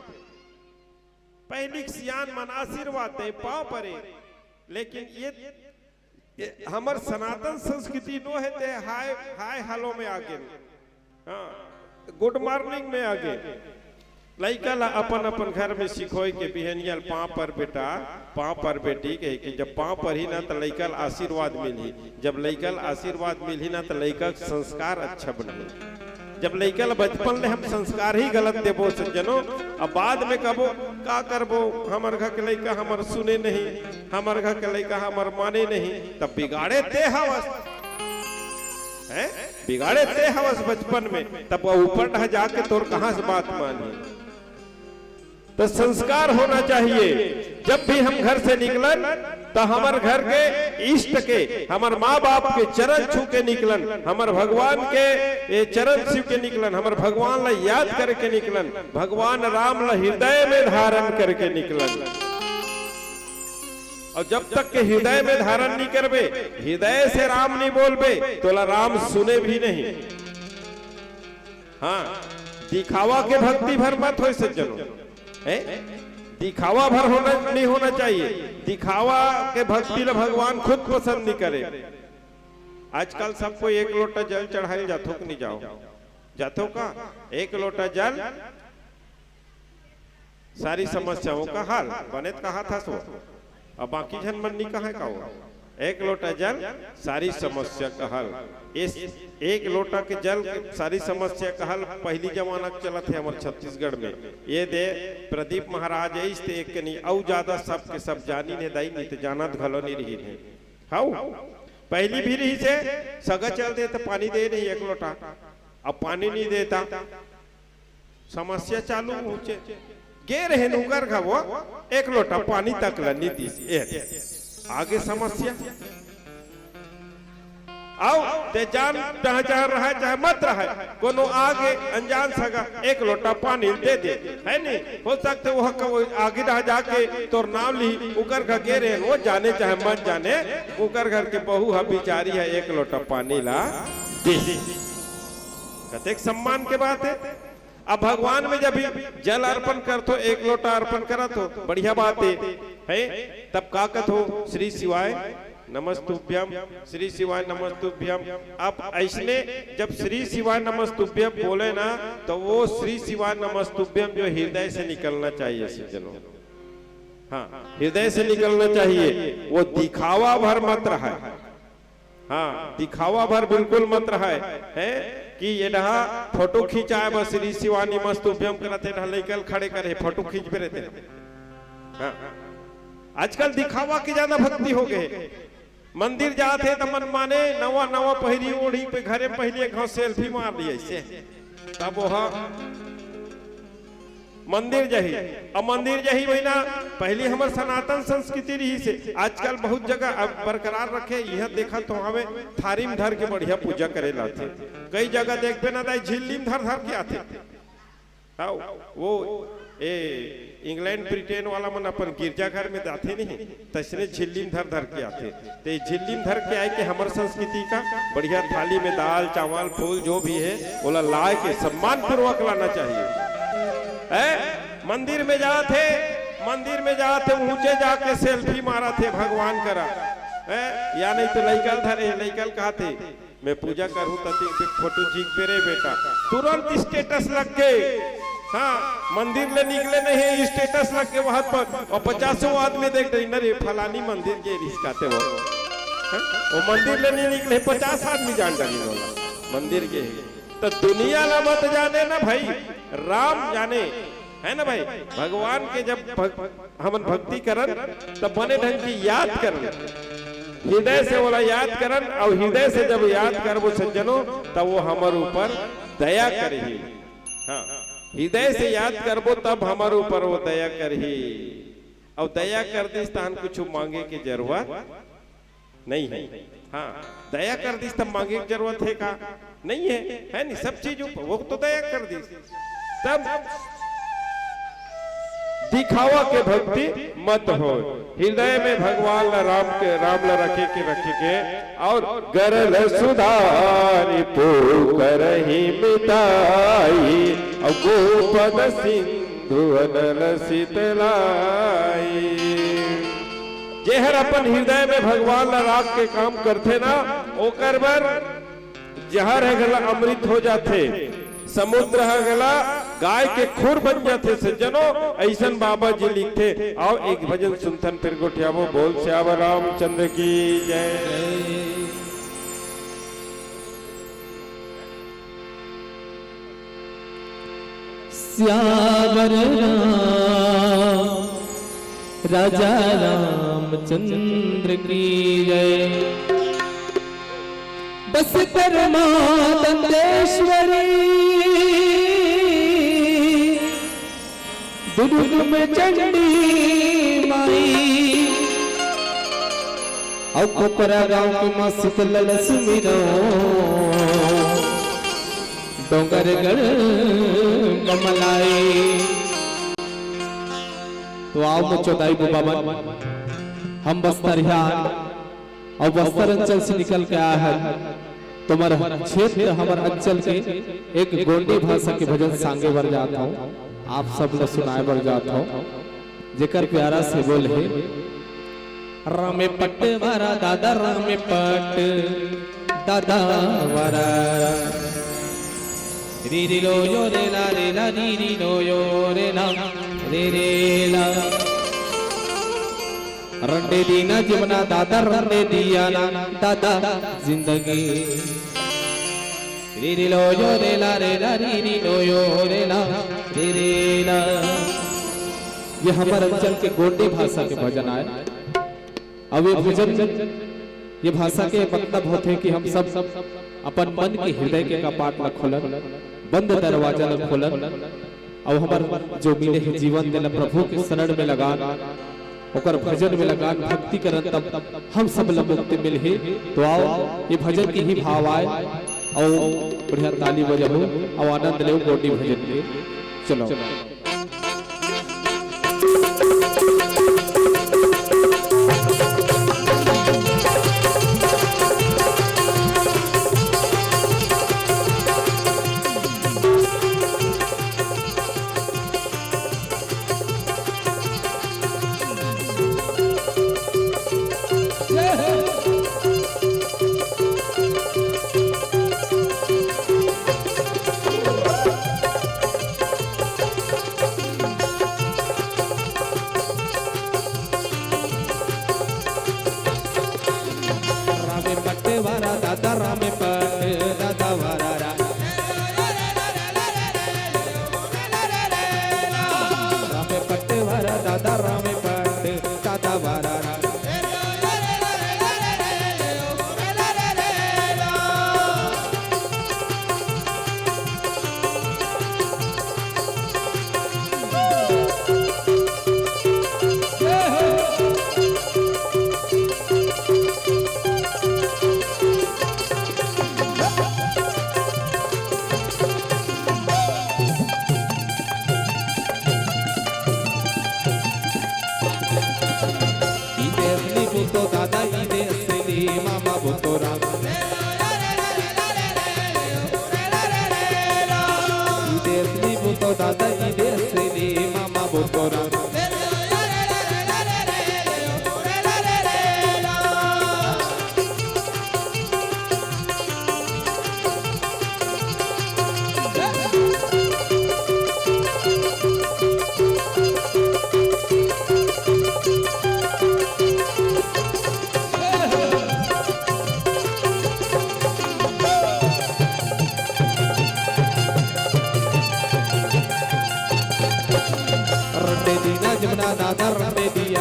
पहली सियान मन आशीर्वाद दे पाँव परे लेकिन ये हमार सनातन संस्कृति नो है ते हाय हाय हालो में आगे हाँ गुड मॉर्निंग में आगे लइका ला अपन घर में सिखोई के बिहनियल पाँव पर बेटा पाँव पर बेटी कहे कि जब पाँव पर ही ना तो लइका आशीर्वाद मिली जब लइका आशीर्वाद मिली ना तो लइका संस्कार अच्छा बने जब लइका बचपन में हम संस्कार ही गलत देबो सज्जनों अब बाद में कबो का करबो हमर घर के लइका हमर सुने नहीं हमर घर के लइका हमर माने नहीं तब बिगाड़े ते हवस है बिगाड़े ते हवस बचपन में तब वो ऊपर ढह जाके तोर कहां से बात मानी तो संस्कार होना चाहिए जब भी हम घर से निकलन तो हमारे घर के इष्ट के हमारे माँ बाप के चरण छू के निकलन हमारे भगवान के चरण छू के निकलन हमारे भगवान ला याद करके निकलन भगवान राम ला हृदय में धारण करके निकलन और जब तक के हृदय में धारण नहीं करबे हृदय से राम नहीं बोलबे तो ला राम सुने भी नहीं हाँ दिखावा के भक्ति भर मत हो सज्जनों दिखावा भर होना नहीं होना चाहिए दिखावा के भक्ति ला भगवान खुद पसंद नहीं करे आजकल सबको एक लोटा जल चढ़ाए जातो कि नहीं जातो का एक लोटा जल सारी समस्याओं का हल बने कहा था सो अब बाकी जन मन नहीं कहा का एक लोटा जल सारी समस्या का हल इस एक लोटा के जल सारी समस्या का हल पहली जमाना चला थे हमारे छत्तीसगढ़ में ये दे प्रदीप महाराज इस एक के नहीं औ ज्यादा सब के सब जानी ने दाई नहीं तो जाना तो घलो नहीं रही है हाउ पहली भी रही से सगा चल दे तो पानी दे नहीं एक लोटा अब पानी नहीं देता समस्या चालू ऊंचे गे रहे नुकर का वो एक लोटा पानी तक ला नीति आगे समस्या आओ ते जान चाह रहा है चाहे मत रहा है कोनो आगे अनजान सगा एक लोटा पानी दे दे है नहीं हो सकते वो आगे रह जाके तोर नाम ली उकर घर के रे वो जाने चाहे मत जाने उकर घर के बहू है बिचारी है एक लोटा पानी ला दे कतेक सम्मान के बात है अब भगवान में जब जल अर्पण कर तो एक लोटा अर्पण करा तो बढ़िया बात है तब का कथ हो श्री शिवाय नमस्तुभ्यम श्री शिवाय नमस्तुभ्यम अब ऐसने जब श्री शिवाय नमस्तुभ्यम बोले ना तो वो श्री शिवाय नमस्तुभ्यम जो हृदय से निकलना चाहिए सज्जनों हाँ हृदय से निकलना चाहिए वो दिखावा भर मत रहा है हाँ दिखावा भर बिल्कुल मत रहा है कि ये रहा फोटो खींचाए बस श्री शिवानी मस्तुभ्यम करते रहा लेकर खड़े करे फोटो खींच पे रहते हाँ आजकल दिखावा की ज्यादा भक्ति हो गए मंदिर जाते तो मन माने नवा नवा पहली ओढ़ी पे घरे पहले घाव सेल्फी मार लिए से तब वह मंदिर जही अब मंदिर जही महीना पहली हमारे सनातन संस्कृति रही से आजकल बहुत जगह बरकरार रखे यह देखा तो हमें थारी में धर के बढ़िया पूजा करे लाते कई जगह देख पे ना दाई झिल्ली में धर के आते वो इंग्लैंड ब्रिटेन वाला मन अपन गिरजाघर में जाते नहीं तसने झिल्ली में धर के आते तो झिल्ली में धर के आए के हमारे संस्कृति का बढ़िया थाली में दाल चावल फूल जो भी है बोला लाए के सम्मान पूर्वक लाना चाहिए मंदिर में जाते ऊंचे जाके सेल्फी मारा थे भगवान करा या नहीं तो लइकल धरे लइकल कहते मैं पूजा करूँ तती के फोटो खींच पे रे बेटा तुरंत स्टेटस लग के हाँ मंदिर ले निकले नहीं है स्टेटस लग के वहां पर और 50 आदमी देख रही न रे फलानी मंदिर के रिश्काते वो मंदिर ले नहीं निकले 50 आदमी जान डाली बोला मंदिर के तो दुनिया ना मत जाने ना भाई राम जाने है ना भाई भगवान के जब हम भक्ति करन तब बने ढंग की याद करन हृदय से बोला याद करन और हृदय से जब याद कर वो सज्जनों तब वो हमारे ऊपर दया करही हाँ हृदय से याद करबो तब हमारे ऊपर वो दया करही और दया कर दिस तहन कुछ मांगे की जरूरत नहीं है हाँ दया कर दिस तब मांगे की जरूरत है का नहीं है नहीं सब चीज वो तो दया कर दिस तब दिखावा के भक्ति मत हो हृदय में भगवान राम ला रखे के और गरल सुधारी पोकर ही मिटाई और गोपद सिंधु अनल शीतलाई जेहर अपन हृदय में भगवान ला राख के काम करते ना ओकर बर जहर है गला अमृत हो जाते समुद्र है गला गाय के खुर बन जाते सज्जनों ऐसन बाबा जी लिखते आओ एक भजन सुनथन फिर गोठियाबो बोल श्याम रामचंद्र की जय श्यावर राम राजा रामचंद्र की जय बस कर्मा दंतेश्वरी दुर्ग में चंडी माई और कोपरा गांव के मां शीतल सुमिरो डोंगर गढ़ कमलाई तो आओ मुचोदाई बाबा हम बस्तरियान और बस्तर अंचल से निकल के आया है तुम्हारा क्षेत्र हमारे अंचल के एक गोंडी भाषा के भजन सांगे बर जाता हूँ आप सब लोग सुनाए बर जाता हूँ जेकर प्यारा से बोल है रामे पट वारा दादा रामे पट दादा वारा री री लो यो रे ला री री लो यो रे ला रे रे ला रंडे दीना जमना दादा रंडे दिया ना दादा जिंदगी री री लो यो रे ला री री लो यो रे ला रे रे ला ये हमारे अंचल के गोंडी भाषा के भजन आए अब ये भजन ये भाषा के मतलब होते हैं कि हम सब अपन मन के हृदय के कपाट न खोलन बंद दरवाजा न खोलन और हमारे जो मिले हैं जीवन देना प्रभु के शरण में लगान ओकर भजन में लगान भक्ति करन तब हम सब लोग मुक्ति मिल ही तो आओ ये भजन की ही भाव आए और बढ़िया ताली बजाओ और आनंद ले गोंडी भजन के चलो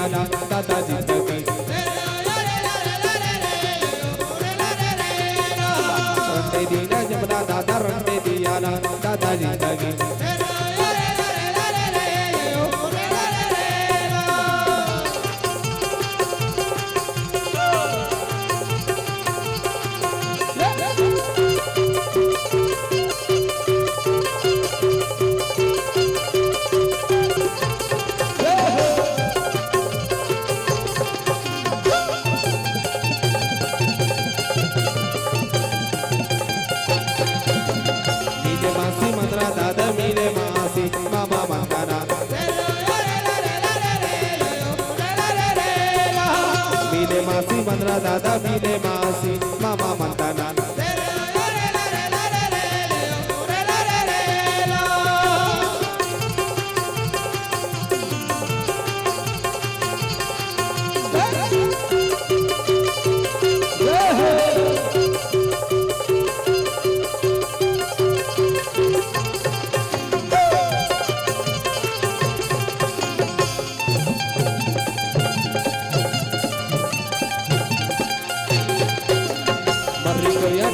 दियाला दादा जिंदगी रंडे दीना जमुना दादा रंडे दियाला दादा जिंदगी दादा मेरे मासी मामा मंदाना मेरे मासी मंदरा दादा मेरे मासी मामा मंदाना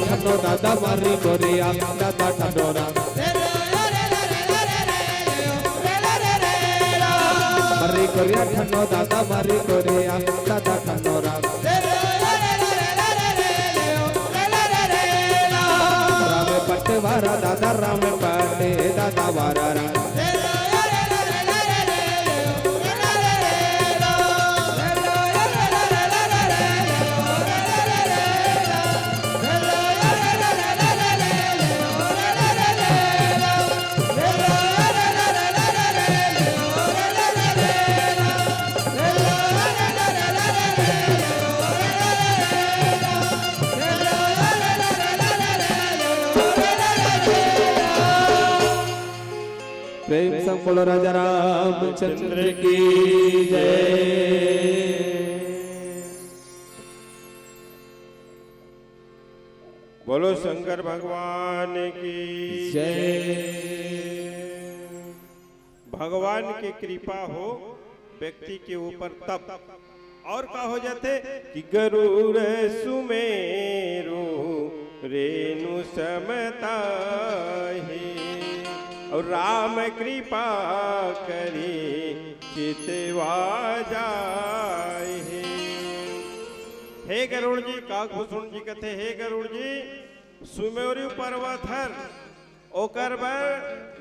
ठन्नो दादा मारी गोरिया दादा ठन्नोरा मारी गोरिया ठन्नो दादा मारी गोरिया दादा ठन्नोरा राम पटवारा दादा राम पटे दादा वारा प्रेम संग बोलो राजा रामचंद्र की जय। बोलो शंकर भगवान की जय। भगवान की कृपा हो व्यक्ति के ऊपर तब और का हो जाते कि गरुड़ सुमेरु रेणु समताहि और राम कृपा करी चितवा जाए। हे गरुड़ जी काकभूषण जी कथे हे गरुड़ जी सुमेरु पर्वत हर ओकर बर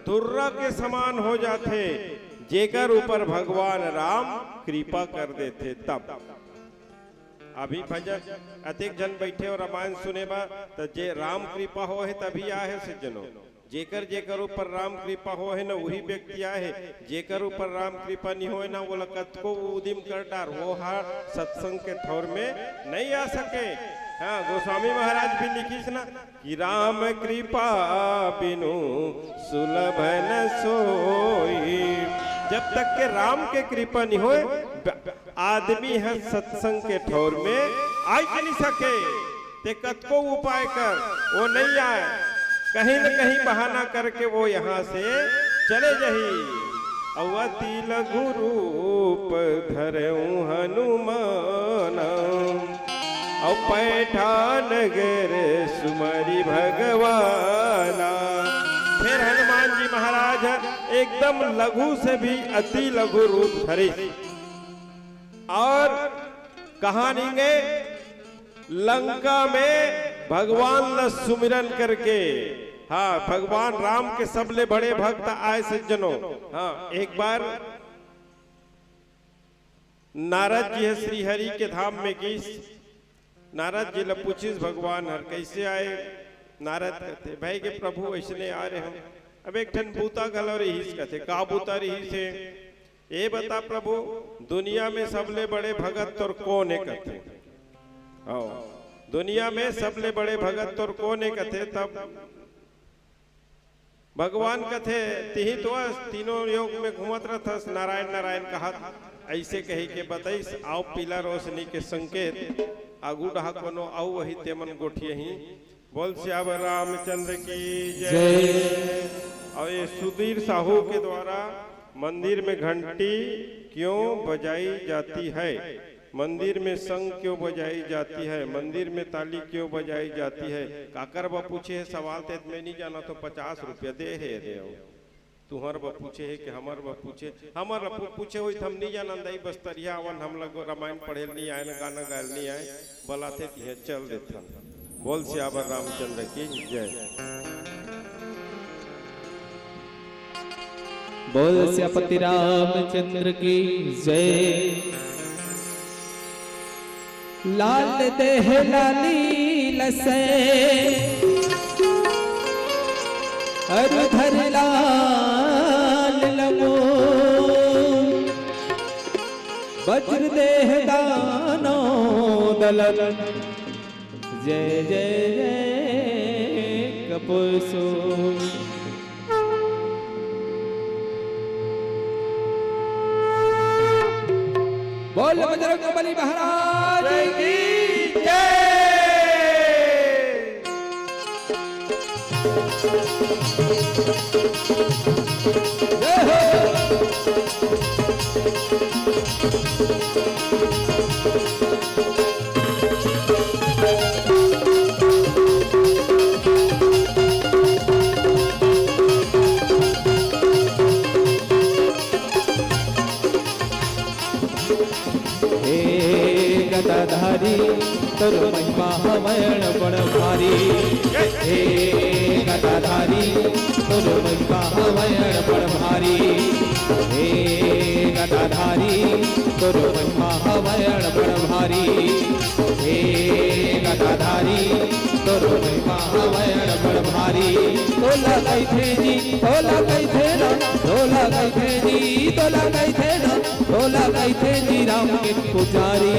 दुर्रा के समान हो जाते जेकर ऊपर भगवान राम कृपा कर देते तब। अभी भजन अधिक जन बैठे और रामायण सुने बा तो जे राम कृपा हो है तभी आए सज्जनों। जेकर जेकर ऊपर राम कृपा हो है ना वही व्यक्ति आए। जेकर ऊपर राम कृपा नहीं हो ना वो लकत को उदिम कर डार वो हार सत्संग के ठौर में नहीं आ सके। हाँ गोस्वामी महाराज भी लिखीस ना कि राम कृपा बिनु सुलभ न सोई। जब तक के राम के कृपा नहीं होए आदमी है सत्संग के ठौर में आ नहीं सके। ते कत को उपाय कर वो नहीं आए कहीं न कहीं बहाना करके वो यहाँ से चले जही। अवति लघु रूप धरऊं हनुमान और पैठान नगर सुमरी भगवाना। फिर हनुमान जी महाराज एकदम लघु से भी अति लघु रूप धरे और कहा नहीं गए लंका में भगवान न सुमिरन करके। हाँ भगवान राम के सबले बड़े भक्त आए सज्जनों। हाँ एक बार नारद जी है श्री हरि के धाम में गई। नारद जी ने पूछिस भगवान हर कैसे आए। नारद कहते भाई के प्रभु ऐसने आ रहे हम। अब एक ठन बूता गलो रही कहते का बूता रही से ये बता प्रभु दुनिया में सबले बड़े भगत तोर कौन है कहते। दुनिया में सबले बड़े भगत तोर कौन है कथे। तब भगवान कथे तिही तो तीनों योग में घूमत रहस नारायण नारायण कहा ऐसे कही के बताइस आओ पीला रोशनी के संकेत आगू डहा कोनो आओ वही तेमन गोठिए ही बोल श्याम रामचंद्र की जय। और ये सुधीर साहू के द्वारा मंदिर में घंटी क्यों बजाई जाती है? मंदिर में शंख क्यों बजाई जाती है? मंदिर में ताली क्यों बजाई जाती है? काकर बा पूछे है सवाल ते मैं नहीं जाना तो 50 रुपया दे है दे तुहर बा पूछे है कि हमार बा पूछे हमार पूछे हो हम नहीं जाना दाई बस्तरिया अवन हम लोग रामायण पढ़े नहीं आए न गाना गायल नहीं आए बलाते तिहे चल देता। बोल सियावर रामचंद्र की जय। बोल सियापति रामचंद्र की जय। लाल देह लाली लसे धर लाल लमो वज्र देह दानो दलन जय जय जय कपुसो। बोल बजरंगबली महाराज की जय। गदाधारी तुर महिमा हवण बड़ भारी। हे गदाधारी तुर महिमा हवण बड़ भारी। हे गदाधारी तुर महिमा हवण बड़ भारी। हे गदाधारी तुर महिमा हवण बड़ भारी। तोला गई थे जी तोला गई थे ना तोला गई थे जी तोला गई थे ना तोला गई थे जी राम के पुजारी।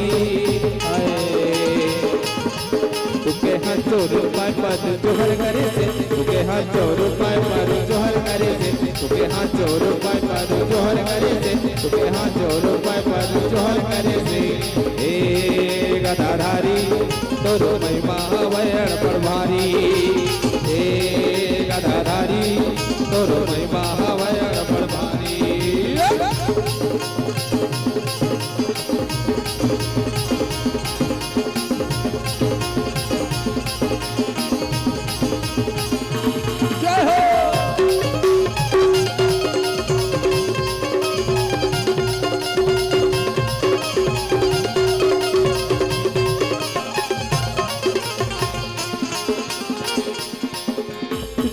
तुके हाथ जोड़ पाए पर जोहर करे से तुके हाथ जोड़ पाए पर जोहर करे से तुके हाथ जोड़ पाए पर जोहर करे से तुके हाथ जोड़ पाए पर जोहर करे से। हे गदाधारी तोर महिमा हवण बड़ भारी। हे गदाधारी तोर महिमा हवण बड़ भारी।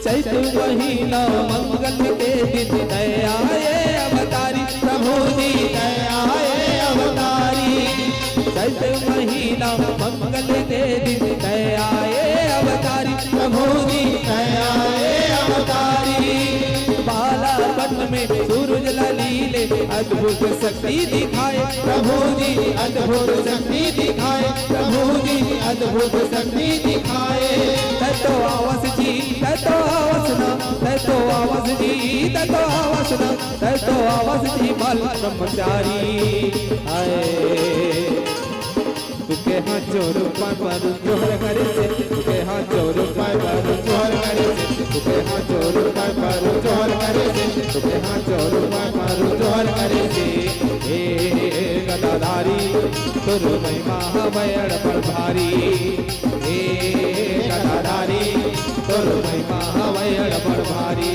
चैत महीना मंगल के दिन दयाए अवतारी प्रभु जी दयाए अवतारी। चैत महीना मंगल के दिन दयाए अवतारी प्रभु जी दयाए अवतारी। बालापन में सूरज ललीले अद्भुत शक्ति दिखाए प्रभु जी अद्भुत शक्ति दिखाए प्रभु जी अद्भुत शक्ति दिखाए। ततो आवास जी ततो आवास ना ततो आवास जी ततो आवास ना ततो आवास जी बाल ब्रह्मचारी। आए तुके हाथ जोड़ पाए पर जोहर करे से तुके हाथ जोड़ पाए पर जोहर करे से तुके हाथ जोड़ पाए पर जोहर करे से तुके हाथ जोड़ पाए पर जोहर करे से। हे गदाधारी तुर महिमा हवण बड़ भारी। हे गदाधारी तुर महिमा हवण बड़ भारी।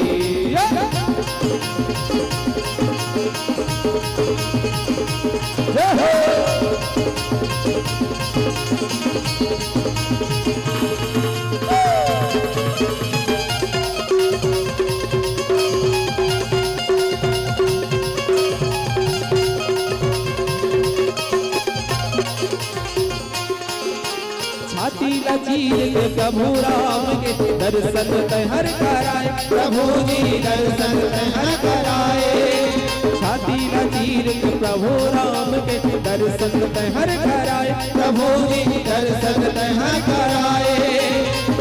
जय हो। छाती लचील के प्रभु राम के दर्शन तहर कराए प्रभु जी दर्शन तहर कराए। छाती लचील के प्रभु राम के दर्शन तहर कराए प्रभु जी दर्शन तहर कराए।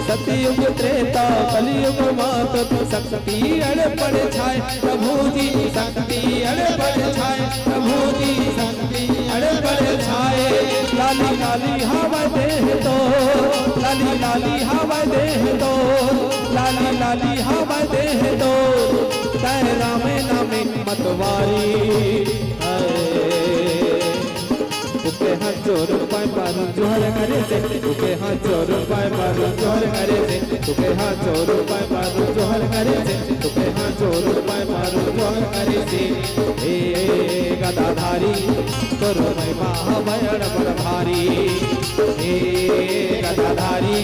सतयुग त्रेता कलयुग मात शक्ति अड़पड़ छाए प्रभु जी शक्ति अड़पड़ छाए प्रभु जी शक्ति अड़पड़ छाए। लाली लाली हवा देह तो लाली लाली हवा देह तो लाली लाली हवा देह तो तय रामे नामे मतवारी उके हाथ जोर पाए पारू जोहर करे से उके हाथ जोर पाए पारू जोहर करे से उके हाथ जोर पाए पारू जोहर करे से उके हाथ जोर पाए पारू जोहर करे से हे गदाधारी तोरो महिमा भयड़ बड़ भारी हे गदाधारी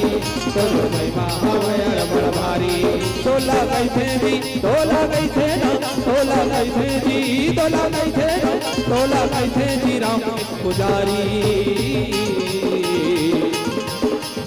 तोरो महिमा भयड़ बड़ भारी तोला कैसे जी तोला कैसे ना तोला कैसे जी तोला कैसे ना तोला कैसे जी राम पुजारी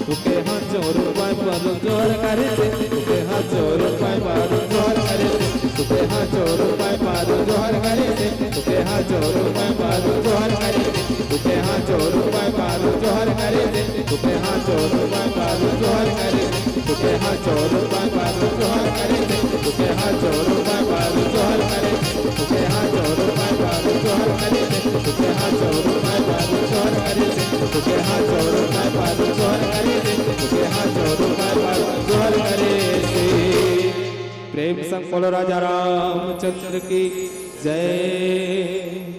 तुके हाथ जोर पाए पर जोर करे से तुके हाथ जोर पाए पर जोर करे से तुके हाथ जोर पाए पर जोर करे से तुके हाथ जोर पाए पर जोर करे से तुके हाथ जोर पाए पर जोर करे से तुके हाथ जोर पाए पर जोर करे से तुके हाथ जोर पाए पर जोर करे से तुके हाथ जोर पाए पर जोर करे से तुके हाथ जोर पाए पर जोर करे से तुके हाथ जोर पाए पर जोर करे से तुके हाथ जोर पाए पर जोर करे से तुके हाथ जोर पाए पर जोर करे से प्रेम संग बोलो राजा रामचंद्र की जय।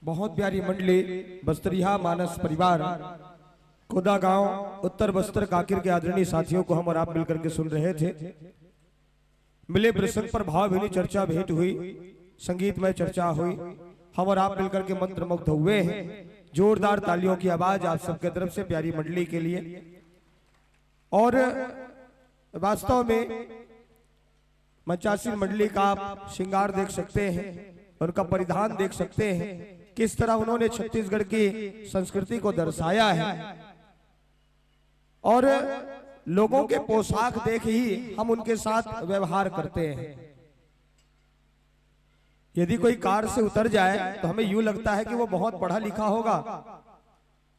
बहुत प्यारी मंडली बस्तरिया मानस परिवार कोदा गांव उत्तर बस्तर काकिर के आदरणीय साथियों को हम और आप मिलकर के सुन रहे थे। मिले प्रसंग पर भावभीनी चर्चा भेंट हुई, संगीतमय चर्चा हुई, हम और आप मिलकर के मंत्रमुग्ध हुए हैं। जोरदार तालियों की आवाज आप सबके तरफ से प्यारी मंडली के लिए। और वास्तव में मंचासीन मंडली का आप श्रृंगार देख सकते हैं, उनका परिधान देख सकते हैं, किस तरह उन्होंने छत्तीसगढ़ की संस्कृति को दर्शाया है। और लोगों के पोशाक देख ही हम उनके साथ व्यवहार करते हैं। यदि कोई कार से उतर जाए तो हमें यूं लगता है कि वो बहुत पढ़ा लिखा होगा,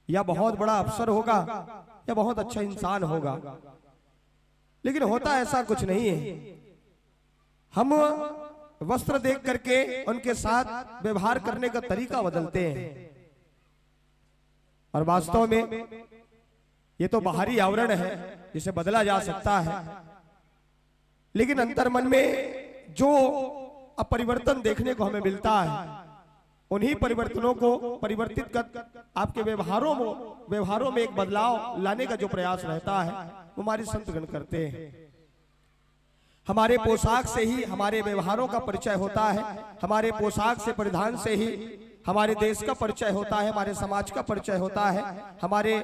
या बहुत बड़ा अफसर होगा, या बहुत अच्छा इंसान होगा, लेकिन होता ऐसा कुछ नहीं है। हम वस्त्र देख करके उनके साथ व्यवहार करने का तरीका बदलते हैं। और वास्तव में ये तो बाहरी आवरण है जिसे बदला जा सकता है, लेकिन अंतर्मन में जो अपरिवर्तन देखने को हमें मिलता है, उन्हीं परिवर्तनों को परिवर्तित कर आपके व्यवहारों में एक बदलाव लाने का जो प्रयास रहता है वो हमारे संतगण करते हैं। हमारे पोशाक से ही हमारे व्यवहारों का परिचय होता है, हमारे पोशाक से परिधान से ही हमारे देश का परिचय होता है, हमारे समाज का परिचय होता है, हमारे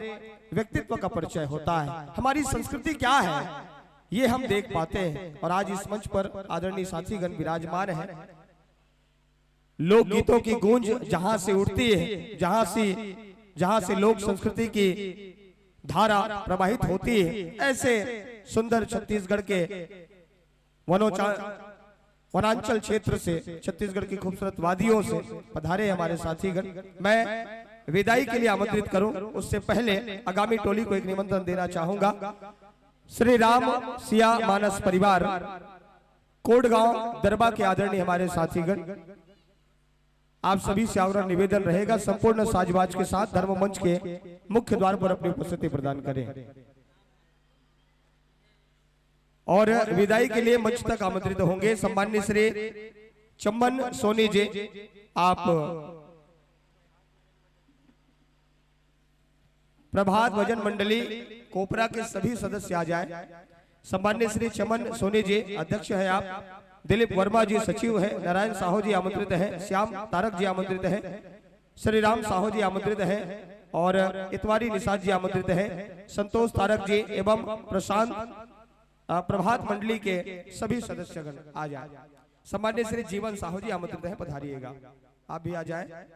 व्यक्तित्व का परिचय होता है, हमारी संस्कृति क्या है ये हम देख पाते हैं। और आज इस मंच पर आदरणीय साथीगण विराजमान हैं। लोकगीतों की गूंज जहां से उठती है, जहां से लोक संस्कृति की धारा प्रवाहित होती है, ऐसे सुंदर छत्तीसगढ़ के वनांचल क्षेत्र से, छत्तीसगढ़ की खूबसूरत वादियों से पधारे हमारे साथीगण। मैं विदाई के लिए आमंत्रित करूं, उससे पहले आगामी टोली को एक निमंत्रण देना चाहूंगा। श्री राम सिया मानस परिवार कोटगांव दरबा के आदरणीय हमारे साथीगण, आप सभी से आग्रह निवेदन रहेगा संपूर्ण साजबाज के साथ धर्म मंच के मुख्य द्वार पर अपनी उपस्थिति प्रदान करें। और विदाई के लिए मंच तक आमंत्रित होंगे सम्माननीय श्री चम्मन सोनी जी। आप प्रभात भजन मंडली कोपरा के सभी सदस्य आ जाएं। सम्माननीय श्री चमन सोनी जी अध्यक्ष है आप, दिलीप वर्मा जी सचिव है, नारायण साहू जी आमंत्रित है, श्याम तारक जी आमंत्रित है, श्री राम साहू जी आमंत्रित है, और इतवारी निषाद जी आमंत्रित है, संतोष तारक जी एवं प्रशांत प्रभात मंडली के सभी सदस्यगण आ जाए। सम्माननीय श्री जीवन साहू जी आमंत्रित है, पधारिएगा, आप भी आ जाए।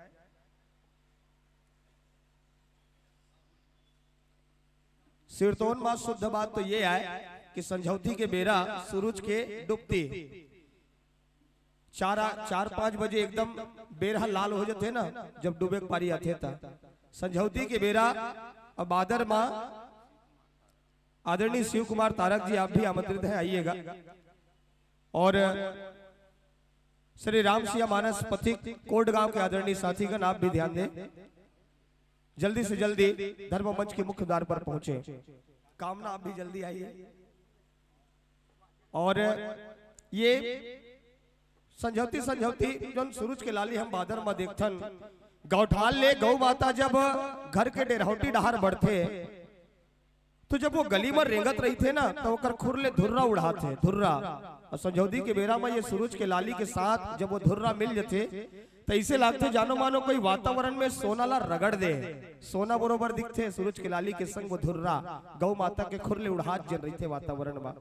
सिरतोन मां शुद्ध बात तो ये है कि संझौती के बेरा सूरज के डूबती 4-5 बजे एकदम बेरहा लाल हो जाते ना, जब डूबे के पारी आते था संझौती के बेरा। अब बादर मां आदरणीय शिव कुमार तारक जी आप भी आमंत्रित हैं, आइएगा। और श्री राम सिया मानस पथिक कोटगांव के आदरणीय साथीगण आप भी ध्यान दें, जल्दी से जल्दी धर्म मंच के मुख्य द्वार पर पहुंचे। कामना आप भी जल्दी आइए। और ये संझौती जो सूरज के लाली हम बादर में देखथन गौठाल ले गौ माता जब घर के डेरहौटी डहार बढ़ते तो जब वो गली में रेंगत रही थे ना तो ओकर खुर ले धुर्रा उड़ाते धुर्रा। और संझौती के बेरा में ये सूरज के लाली के साथ जब वो धुर्रा मिल जाते तो ऐसे लागते जानो मानो कोई वातावरण में सोना ला रगड़ दे, सोना बरोबर दिखते सूरज के लाली के संग वो धुर्रा गौ माता के खुर ले उड़ात जल रही थे वातावरण में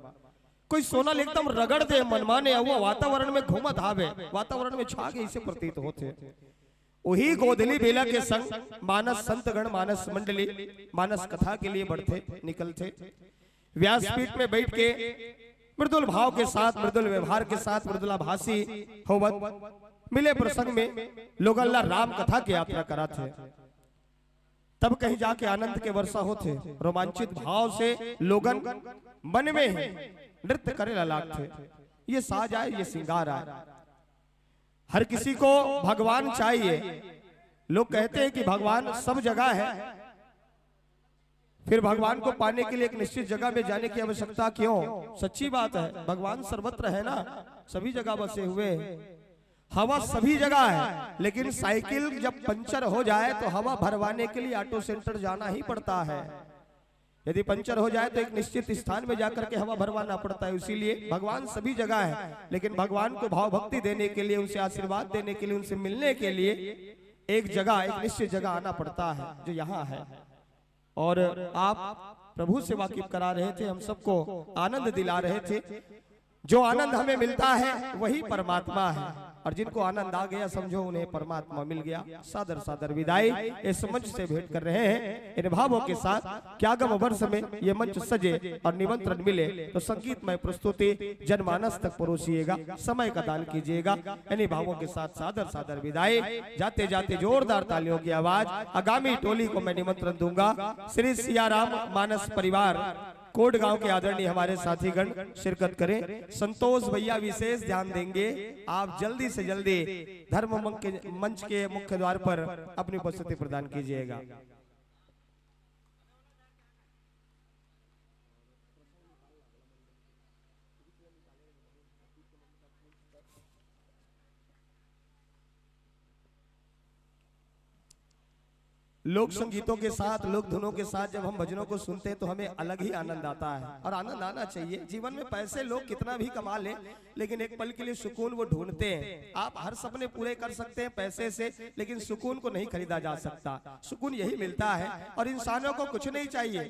कोई सोना एकदम रगड़ दे मनमाने हुआ वातावरण में घूमत आवे वातावरण में छा के ऐसे प्रतीत होते। वही गोधली बेला के संग मानस संतगण मानस मंडली मानस कथा के लिए बढ़ते निकलते व्यासपीठ में बैठ के मृदुल भाव के साथ मृदुल व्यवहार के साथ मृदुलाभासी होवत मिले प्रसंग में लोग अल्लाह राम कथा की यात्रा कराते। तब कहीं जाके आनंद के वर्षा होते रोमांचित भाव से लोगन मन में नृत्य करे लागते। ये साज आए ये श्रृंगार आए। हर किसी को भगवान चाहिए। लोग कहते हैं कि भगवान सब जगह है, फिर भगवान को पाने के लिए एक निश्चित जगह में जाने की आवश्यकता क्यों? सच्ची बात है, भगवान सर्वत्र है ना, सभी जगह बसे हुए हैं। हवा सभी जगह है, लेकिन साइकिल जब पंचर हो जाए तो हवा भरवाने के लिए ऑटो सेंटर जाना ही पड़ता है। यदि पंचर हो जाए तो एक निश्चित स्थान में जाकर के हवा भरवाना पड़ता है। इसीलिए भगवान सभी जगह है, लेकिन भगवान को भाव भक्ति देने के लिए, उनसे आशीर्वाद देने के लिए, उनसे मिलने के लिए एक जगह, एक निश्चित जगह आना पड़ता है जो यहाँ है। और आप प्रभु से वाकिफ करा रहे थे, हम सबको आनंद दिला रहे थे। जो आनंद हमें मिलता है वही परमात्मा है, और जिनको आनंद आ गया समझो उन्हें परमात्मा मिल गया। सादर सादर विदाई इस मंच से भेंट कर रहे हैं इन भावों के साथ। क्या गम वर्ष में ये मंच सजे और निमंत्रण मिले तो संगीतमय प्रस्तुति जनमानस तक परोसिएगा, समय का दान कीजिएगा। इन्हीं भावों के साथ सादर सादर विदाई। जाते जाते जोरदार तालियों की आवाज। आगामी टोली को मैं निमंत्रण दूंगा। श्री सियाराम मानस परिवार कोट गांव के आदरणीय हमारे साथीगण शिरकत करें। संतोष भैया विशेष ध्यान देंगे। आप जल्दी से जल्दी धर्म मंच के मुख्य द्वार पर अपनी उपस्थिति प्रदान कीजिएगा। लोक संगीतों के साथ, लोक धुनों के साथ जब हम भजनों को सुनते हैं तो हमें अलग ही आनंद आता है, और आनंद आना चाहिए। जीवन में पैसे लोग कितना भी कमा लें, लेकिन एक पल के लिए सुकून वो ढूंढते हैं। आप हर सपने पूरे कर सकते हैं पैसे से, लेकिन सुकून को नहीं खरीदा जा सकता। सुकून यही मिलता है, और इंसानों को कुछ नहीं चाहिए,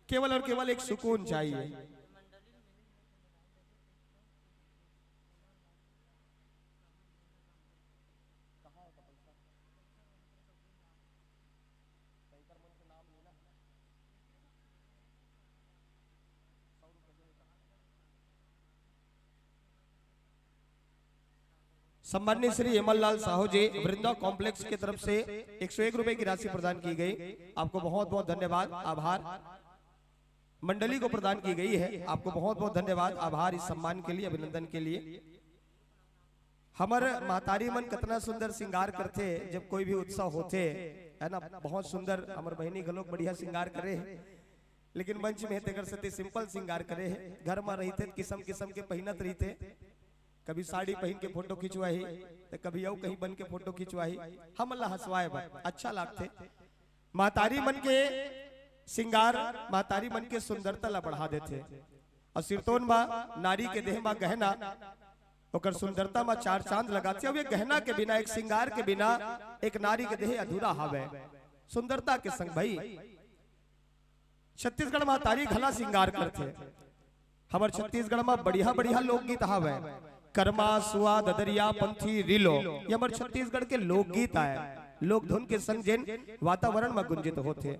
केवल और केवल एक सुकून चाहिए। सम्माननीय श्री हेमल लाल साहू जी वृंदा कॉम्प्लेक्स की तरफ से 101 रुपए की राशि प्रदान की गई। आपको बहुत बहुत धन्यवाद, आभार। मंडली को प्रदान की गई है, आपको बहुत बहुत धन्यवाद, आभार इस सम्मान के लिए, अभिनंदन के लिए। हमारे महतारी मन कितना सुंदर श्रृंगार करते जब कोई भी उत्सव होते है ना, बहुत सुंदर। हमारे बहनी घलोक बढ़िया श्रृंगार करे, लेकिन मंच में तेकर सती सिंपल श्रृंगार करे। घर में रहते किस्म किस्म के पहनत रहते, कभी साड़ी पहन के फोटो खिंचवाही तो कभी और कहीं बन के फोटो खिंचवाही। हम अल्लाह हंसवाए अच्छा लागते। महतारी मन के श्रृंगार, महतारी मन के सुंदरता ला बढ़ा देते। और सिरतोन में नारी के देह में गहना, ओकर सुंदरता में चार चांद लगाते। अब ये गहना के बिना, एक श्रृंगार के बिना एक नारी के देह अधूरा हावे। सुंदरता के संग भाई छत्तीसगढ़ महतारी घला श्रृंगार करते। हमारे छत्तीसगढ़ में बढ़िया बढ़िया लोकगीत हावे। कर्मा सुआ ददरिया पंथी रिलो, ये हमारे छत्तीसगढ़ के लोकगीत आए। लोक धुन के संग जिन वातावरण में गुंजित होते।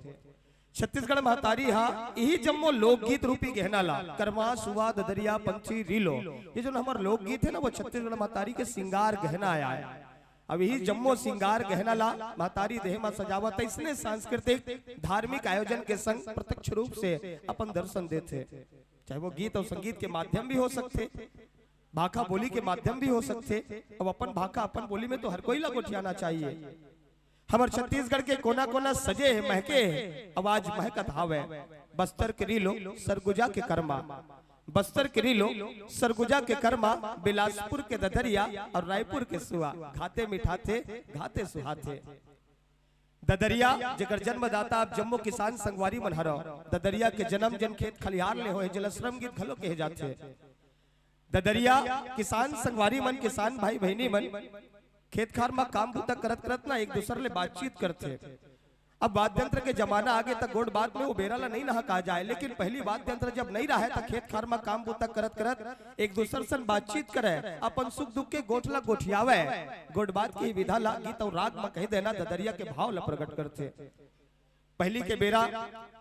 छत्तीसगढ़ महतारी हा यही जम्मो लोकगीत रूपी गहना ला। कर्मा सुआ ददरिया पंथी रिलो, ये जो हमारे लोकगीत है ना, वो छत्तीसगढ़ महतारी के श्रृंगार गहना आया है। अब यही जम्मो श्रृंगार गहना ला महतारी देह में सजावत। इसने सांस्कृतिक धार्मिक आयोजन के संग प्रत्यक्ष रूप से अपन दर्शन देते, चाहे वो गीत और संगीत के माध्यम भी हो सकते, भाखा बोली के माध्यम भी हो सकते। अब अपन भाखा अपन बोली में तो हर कोई ला गोठियाना चाहिए। हमार छत्तीसगढ़ के कोना कोना सजे है, महके है, आवाज महकत हावे। बस्तर के रीलो सरगुजा के कर्मा, बस्तर के रीलो सरगुजा के कर्मा, बिलासपुर के ददरिया और रायपुर के सुआ, खाते मिठाते घाते सुहाते। ददरिया जेकर जन्मदाता आप जम्मू किसान संगवारी मन हरो, ददरिया के जन्म जन खेत खलिहार ले होए, जलश्रम गीत खलो कहे जाते। ददरिया किसान संगवारी मन, किसान भाई बहनी मन खेत खार में काम बूता करत करत ना एक दूसरे ले बातचीत करते। अब वाद्य यंत्र के जमाना आगे तक गोड बात में वो बेरा ला नहीं ना कहा जाए, लेकिन पहली वाद्य यंत्र जब नहीं रहा है तो खेत खार में काम बूता करत करत एक दूसरे से बातचीत करे, अपन सुख दुख के गोठला गोठियावे, गोड बात की विधा ला गीत और राग में कह देना ददरिया के भाव ला प्रकट करते। पहली के बेरा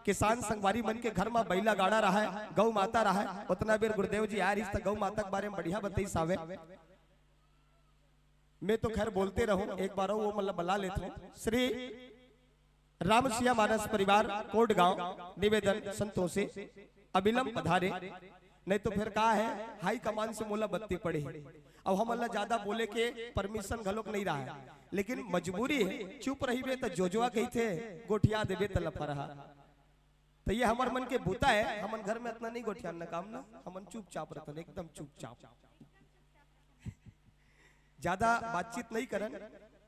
किसान संगवारी मन के घर में बैला गाड़ा रहा है, गौ माता रहा है। उतना बेर गुरुदेव जी आए रिश्ता गौ माता के बारे में बढ़िया बताई सावे। मैं तो खैर बोलते रहूं, एक बार वो मतलब बला लेता हूं। श्री राम सिया मानस परिवार कोट गांव निवेदन संतों से अविलंब पधारे, नहीं तो फिर कहा है हाई कमान से मोला बत्ती पड़े। अब हम अल्लाह ज्यादा बोले के परमिशन घलोक नहीं रहा है, लेकिन मजबूरी है। चुप रही बे तो जोजवा कही थे गोठिया देवे तो लफा रहा। तो ये हमार मन के भूता है, हमन घर में इतना नहीं गोठिया न काम ना, हमन चुपचाप रहते एकदम चुपचाप, ज्यादा बातचीत नहीं करन।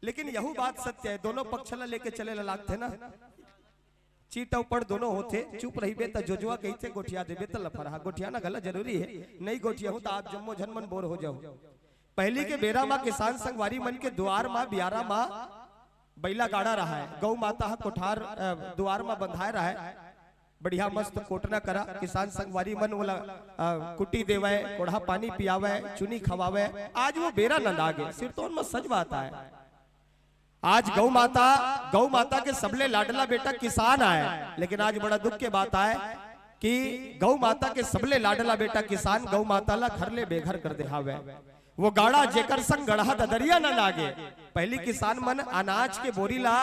लेकिन यही बात सत्य है, दोनों पक्ष ला लेके चले लागते ना, चीट ऊपर दोनों होते। चुप रही बे तो जोजुआ कही थे गोठिया देवे तो लफा। गोठिया ना गला जरूरी है, नहीं गोठिया हो तो आप जम्मो झनमन बोर हो जाओ। पहली के बेरा माँ किसान संगवारी मन के द्वार माँ बियारा माँ बैला गाड़ा रहा है, गौ माता कोठार द्वार माँ बंधाए रहा है, बढ़िया मस्त कोटना करा। किसान संगवारी मन वाला कुटी देवे, कोढ़ा पानी पियावे, चुनी खवावे। आज वो बेरा न लागे, सिर तो उनमें सच बात है। आज गौ माता के सबले लाडला बेटा किसान आए, लेकिन आज बड़ा दुख के बात आए कि गौ माता के सबले लाडला बेटा किसान गौ माता ला घर ले बेघर कर दे हावे। वो गाड़ा जेकर संग गढ़ा ददरिया न लागे। पहली किसान मन अनाज के बोरी ला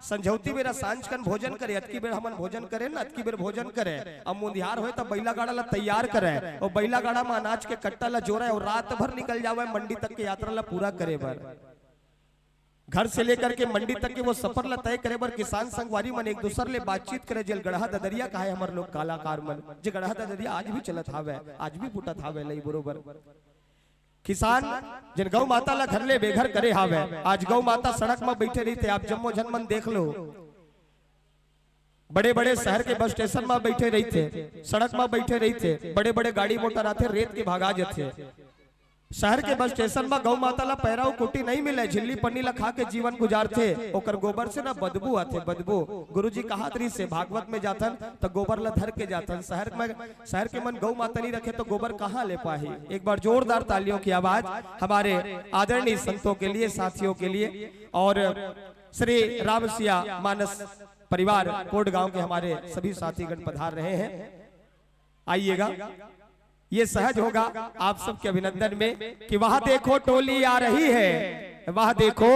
संझौती बेरा सांझ कन भोजन करे, अतकी बेर हमन भोजन करे ना, अतकी बेर भोजन करे। अब मुंदिहार होए तो बैला गाड़ा ला तैयार करे, और बैला गाड़ा में अनाज के कट्टा ला जोड़े और रात भर निकल जावे मंडी तक के यात्रा ला पूरा करे बर। घर से लेकर के मंडी तक के वो सफर ला तय करे बर किसान संगवारी मन एक दूसरे ले बातचीत करे। जेल गढ़ा ददरिया का है हमारे लोग कलाकार मन, जे गढ़ा ददरिया आज भी चलत हावे, आज भी फुटत हावे लई बरोबर। किसान जिन गौ माता ला घर ले बेघर करे हावे, आज गौ माता सड़क में बैठे रही थे। आप जम्मो जनमन देख लो, बड़े बड़े शहर के बस स्टेशन में बैठे रही थे, सड़क में बैठे रही थे, बड़े बड़े गाड़ी मोटर आते रेत के भागा जाते। शहर के बस स्टेशन में गौ माता ला पैराव कुटी नहीं मिले, झिल्ली पन्नी ला खा के जीवन गुजारते। ओकर गोबर से ना बदबू आते, बदबू। गुरुजी कहा तरी से भागवत में जातन तो गोबर ला धर के जातन। शहर के मन गौ माता नहीं रखे तो गोबर कहाँ ले पाही। एक बार जोरदार तालियों की आवाज हमारे आदरणीय संतों के लिए, साथियों के लिए। और श्री राम सिया मानस परिवार कोट गांव के हमारे सभी साथीगण पधार रहे हैं, आइएगा। ये सहज होगा आप सबके अभिनंदन में कि वहां देखो टोली आ रही है, वहां देखो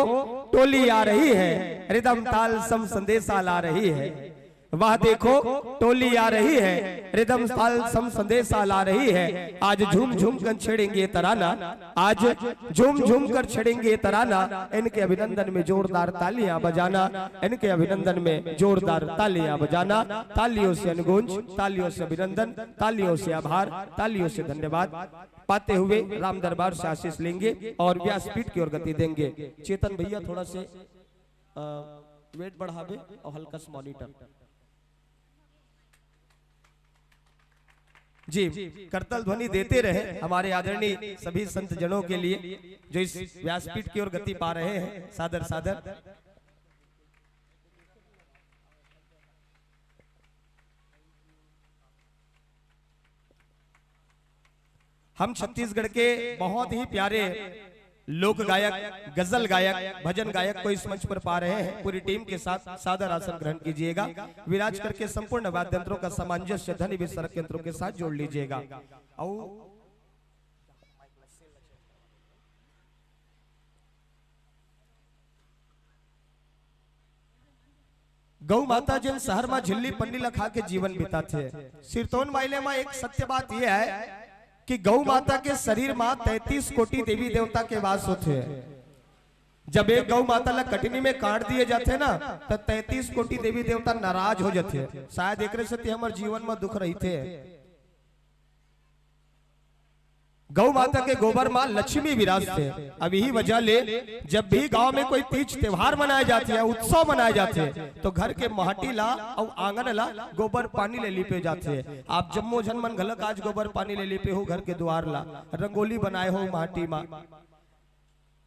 टोली आ रही है, रिदम ताल सम संदेशा ला रही है। वहां देखो टोली आ रही है, रिदम ताल सम संदेशा ला रही है। आज झूम झूम कर छेड़ेंगे तराना, आज झूम झूम कर छेड़ेंगे तराना। इनके अभिनंदन में जोरदार तालियां बजाना, इनके अभिनंदन में जोरदार तालियां बजाना। तालियों से अनुगुंज, तालियों से अभिनंदन, तालियों से आभार, तालियों से धन्यवाद पाते हुए राम दरबार से आशीष लेंगे और व्यासपीठ की ओर गति देंगे। चेतन भैया थोड़ा से वेट बढ़ावे और हल्का सा मॉनिटर जी करतल ध्वनि देते रहे हमारे आदरणीय सभी संत जनों के लिए जो इस व्यासपीठ की ओर गति पा रहे हैं। सादर सादर हम छत्तीसगढ़ के बहुत ही प्यारे लोक गायक, गजल गायक, भजन गायक को इस मंच पर पा रहे हैं। पूरी टीम के साथ सादर आसन ग्रहण कीजिएगा। विराज करके संपूर्ण वाद्य यंत्रों का सामंजस्य ध्वनि विस्तारक यंत्रों के साथ जोड़ लीजिएगा। गौ माता जिन शहर में झिल्ली पन्नी लखा के जीवन बिताते सिरतोन माइले में एक सत्य बात यह है कि गौ माता के शरीर में 33 कोटि देवी देवता के वास होते हैं। जब एक गौ माता ला कटनी में काट दिए जाते ना तो 33 कोटि देवी देवता नाराज हो जाते, शायद एक से हमारे जीवन में दुख रही थे। गौ माता के गोबर मां लक्ष्मी विराजते। अब यही वजह ले जब भी गांव में कोई तीज त्योहार मनाए जाते हैं, उत्सव मनाए जाते हैं, तो घर के माटी ला और आंगन ला गोबर पानी ले लिपे जाते हैं। आप जम्मो जन मन घलक आज गोबर पानी ले लिपे हो घर के द्वार ला, रंगोली बनाए हो माटी माँ।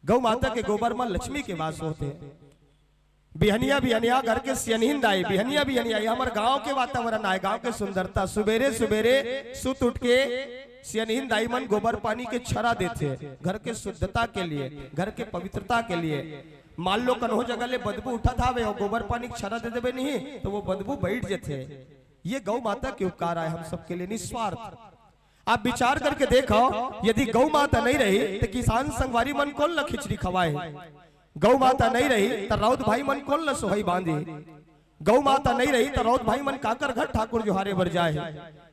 गौ माता के गोबर मां लक्ष्मी के वास होते हैं। बिहनिया बिहनिया घर के सियनहीन दाई, बिहनिया बिहनिया ये हमारे गांव के वातावरण आए, गांव के सुंदरता। सुबेरे सुबेरे सुत उठ के सियनहीन दाई मन गोबर पानी के छरा देते हैं घर के शुद्धता के लिए, घर के पवित्रता के लिए। मान लो कन्हो जगह ले बदबू उठा था वे गोबर पानी के छरा दे देवे नहीं तो वो बदबू बैठ जाते। ये गौ माता के उपकार आए हम सबके लिए निस्वार्थ। आप विचार करके देखो, यदि गौ माता नहीं रही तो किसान संगवारी मन कौन ला खिचड़ी खवाए, गौ माता नहीं रही तो राउत भाई मन कौन ला सोहई बांधे, गौ माता नहीं रही तो राउत भाई मन काकर घर ठाकुर जोहारे बर जाए,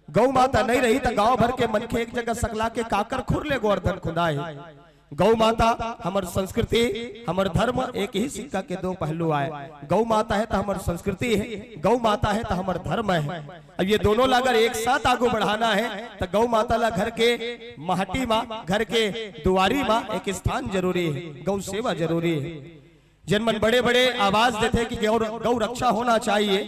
गौ माता नहीं रही तो गांव भर के मन के एक जगह सकला के काकर खुरले गोवर्धन खुदाए। गौ माता हमार संस्कृति हमार धर्म एक ही सिक्का के दो पहलू आए। गौ माता है तो हमार संस्कृति है, गौ माता है तो हमार धर्म है। अब ये दोनों ला अगर एक साथ आगू बढ़ाना है तो गौ माता ला घर के महटी माँ, घर के दुआरी माँ एक स्थान जरूरी है, गौ सेवा जरूरी है। जनमन बड़े बड़े आवाज देते कि गौ रक्षा होना चाहिए,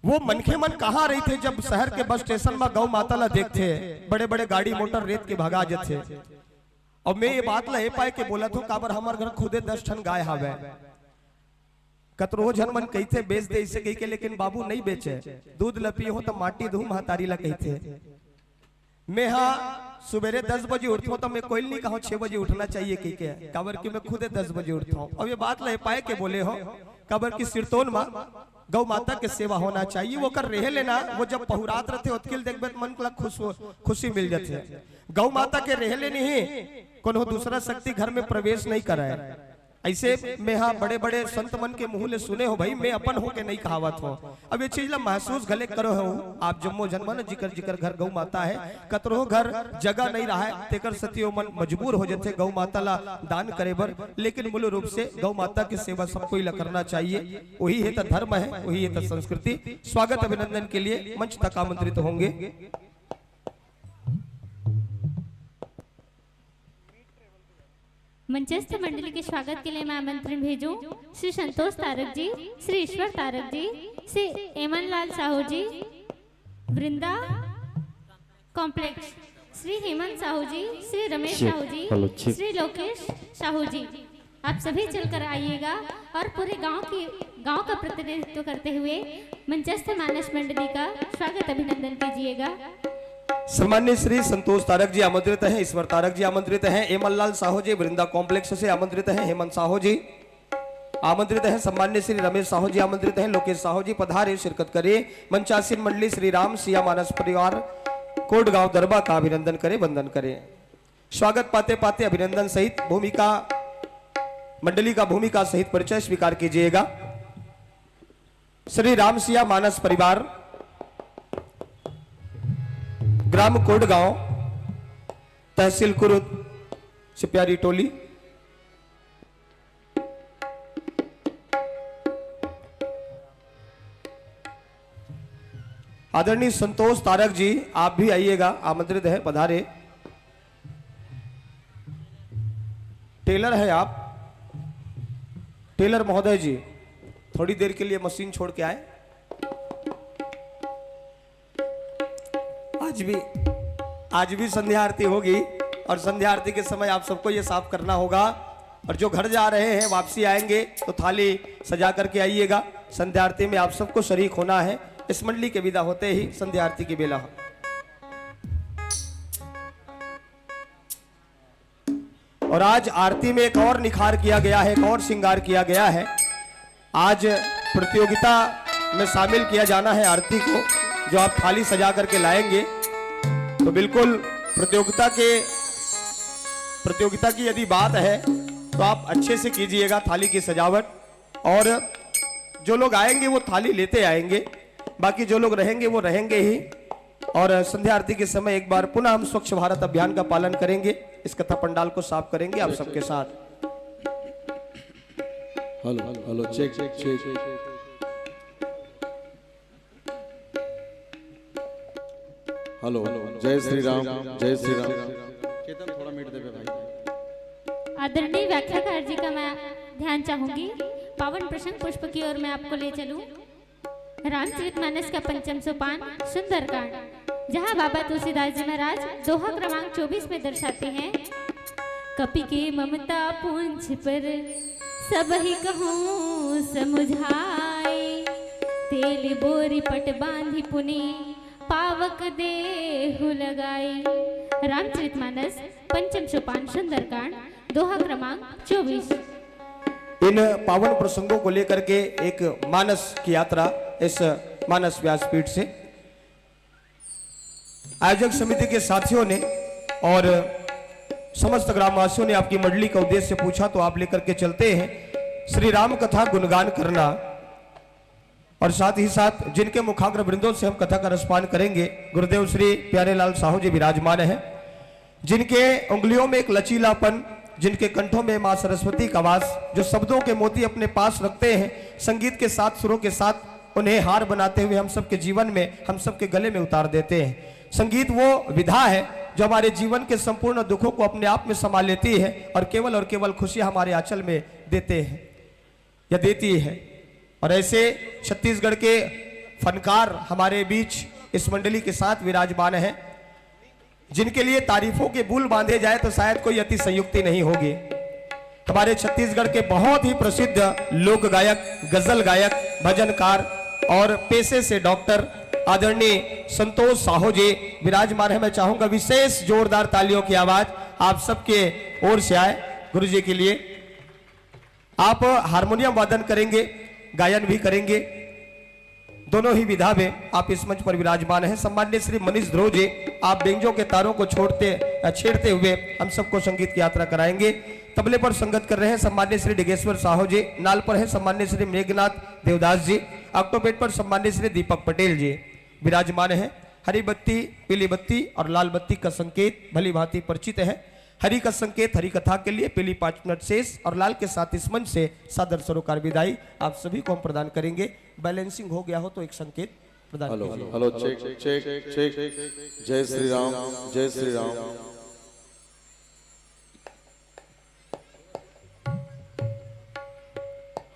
वो मनखे मन कहाँ रही थे जब शहर के बस स्टेशन में गौ माता ला देखते बड़े बड़े गाड़ी मोटर रेत के भगा जाते। और मैं ये बात ला पाए के बोला था काबर हमार घर खुदे 10 ठन गाय हावे, कतरो जन मन कहते बेच दे इसे कही के, लेकिन बाबू नहीं बेचे। दूध लपी हो तो माटी धूम महतारी ला कहते। मैं हाँ सुबेरे 10 बजे उठता हूँ तो मैं कोई नहीं कहूँ 6 बजे उठना चाहिए कही के, काबर की मैं खुदे 10 बजे उठता हूँ। अब ये बात ला पाए के बोले हो काबर की सिरतोन माँ गौ माता के सेवा होना चाहिए। वो कर रहे लेना, वो जब पहुरात रहते उत्किल देखबे मन को खुशी मिल जाते। गौ माता के रह लेनी ही कोनो दूसरा शक्ति घर में प्रवेश नहीं कराए। ऐसे में हाँ बड़े बड़े संत मन के मुंह ले सुने हो भाई, मैं अपन हो के नहीं कहावत हो। अब ये चीज ला महसूस गले करो हो आप जम्मो जन्म न जिकर जिकर घर गौ माता है, कतरो घर जगह नहीं रहा है तेकर सतियो मन मजबूर हो जाते गौ माता ला दान करे बर। लेकिन मूल रूप से गौ माता की सेवा सबको ही करना चाहिए, वही है तो धर्म है, वही है तो संस्कृति। स्वागत अभिनंदन के लिए मंच तक आमंत्रित होंगे। मंचस्थ मंडली के स्वागत के लिए मैं आमंत्रण भेजूं श्री संतोष तारक जी, श्री ईश्वर तारक जी, श्री एमन लाल साहू जी, वृंदा कॉम्प्लेक्स, श्री हेमंत साहू जी, श्री रमेश साहू जी, श्री लोकेश साहू जी। आप सभी चलकर आइएगा और पूरे गांव का प्रतिनिधित्व करते हुए मंचस्थ मानस मंडली का स्वागत अभिनंदन कीजिएगा। सम्मान्य श्री संतोष तारक जी आमंत्रित हैं, ईश्वर तारक जी आमंत्रित हैं, एमनलाल साहू जी वृंदा कॉम्प्लेक्स से आमंत्रित हैं, हेमंत साहू जी आमंत्रित हैं, सम्मान्य श्री रमेश साहू जी आमंत्रित हैं, लोकेश साहू जी पधारे शिरकत करिए। मंचासीन मंडली श्री राम सिया मानस परिवार कोटगांव दरबा का अभिनंदन करे, वंदन करे। स्वागत पाते पाते अभिनंदन सहित भूमिका मंडली का भूमिका सहित परिचय स्वीकार कीजिएगा। श्री राम सिया मानस परिवार ग्राम कोटगांव तहसील कुरुद से प्यारी टोली। आदरणीय संतोष तारक जी आप भी आइएगा, आमंत्रित है, पधारे। टेलर है आप, टेलर महोदय जी थोड़ी देर के लिए मशीन छोड़ के आए। आज भी संध्या आरती होगी और संध्या आरती के समय आप सबको ये साफ करना होगा। और जो घर जा रहे हैं वापसी आएंगे तो थाली सजा करके आइएगा। संध्या आरती में आप सबको शरीक होना है। इस मंडली के विदा होते ही संध्या आरती की बेला हो। और आज आरती में एक और निखार किया गया है, एक और श्रृंगार किया गया है। आज प्रतियोगिता में शामिल किया जाना है आरती को, जो आप थाली सजा करके लाएंगे तो बिल्कुल प्रतियोगिता की यदि बात है तो आप अच्छे से कीजिएगा थाली की सजावट। और जो लोग आएंगे वो थाली लेते आएंगे, बाकी जो लोग रहेंगे वो रहेंगे ही। और संध्या आरती के समय एक बार पुनः हम स्वच्छ भारत अभियान का पालन करेंगे, इस कथा पंडाल को साफ करेंगे आप सबके साथ। Hello hello check check check hello जय श्री राम जय श्री राम। केतन थोड़ा मिनट दे भाई। आदरणीय व्याख्याकार जी का मैं ध्यान चाहूंगी। पावन प्रसंग पुष्प की ओर मैं आपको ले चलूं। रामचरितमानस का पंचम सोपान सुंदरकांड, जहां बाबा तुलसीदास जी महाराज दोहा क्रमांक 24 में दर्शाते हैं, कपि के ममता पूंछ पर सब ही कहूँ समुझाए, तेल बोरी पट बांधी पुनि पावक देहु लगाई। रामचरितमानस पंचम सोपान सुंदरकांड दोहा क्रमांक 24। इन पावन प्रसंगों को लेकर के एक मानस की यात्रा इस मानस व्यासपीठ से आयोजक समिति के साथियों ने और समस्त ग्रामवासियों ने आपकी मंडली का उद्देश्य पूछा, तो आप लेकर के चलते हैं श्री राम कथा गुणगान करना, और साथ ही साथ जिनके मुखाग्र वृंदों से हम कथा का रसपान करेंगे, गुरुदेव श्री प्यारेलाल साहू जी विराजमान हैं, जिनके उंगलियों में एक लचीलापन, जिनके कंठों में मां सरस्वती का वास, जो शब्दों के मोती अपने पास रखते हैं, संगीत के साथ सुरों के साथ उन्हें हार बनाते हुए हम सबके जीवन में, हम सबके गले में उतार देते हैं। संगीत वो विधा है जो हमारे जीवन के संपूर्ण दुखों को अपने आप में समा लेती है और केवल खुशियां हमारे आंचल में देते हैं या देती है। और ऐसे छत्तीसगढ़ के फनकार हमारे बीच इस मंडली के साथ विराजमान है, जिनके लिए तारीफों के बुल बांधे जाए तो शायद कोई अति संयुक्ति नहीं होगी। हमारे छत्तीसगढ़ के बहुत ही प्रसिद्ध लोक गायक, गजल गायक, भजनकार और पेशे से डॉक्टर आदरणीय संतोष साहू जी विराजमान है। मैं चाहूंगा विशेष जोरदार तालियों की आवाज आप सबके ओर से आए गुरु जी के लिए। आप हारमोनियम वादन करेंगे, गायन भी करेंगे, दोनों ही विधा में आप इस मंच पर विराजमान हैं। सम्माननीय श्री मनीष ध्रुव जी, आप बेंजों के तारों को छेड़ते हुए हम सबको संगीत की यात्रा कराएंगे। तबले पर संगत कर रहे हैं सम्माननीय श्री डिगेश्वर साहू जी, नाल पर है सम्माननीय श्री मेघनाथ देवदास जी, ऑक्टोपेट पर सम्माननीय श्री दीपक पटेल जी विराजमान है। हरी बत्ती, पीली बत्ती और लाल बत्ती का संकेत भली भांति परिचित है। हरि का संकेत हरि कथा के लिए पीली 5 मिनट शेष और लाल के साथ इस मंच से सादर सरोकार विदाई आप सभी को हम प्रदान करेंगे। बैलेंसिंग हो गया हो तो एक संकेत प्रदान hello hello check check check जय श्री राम जय Shri Ram.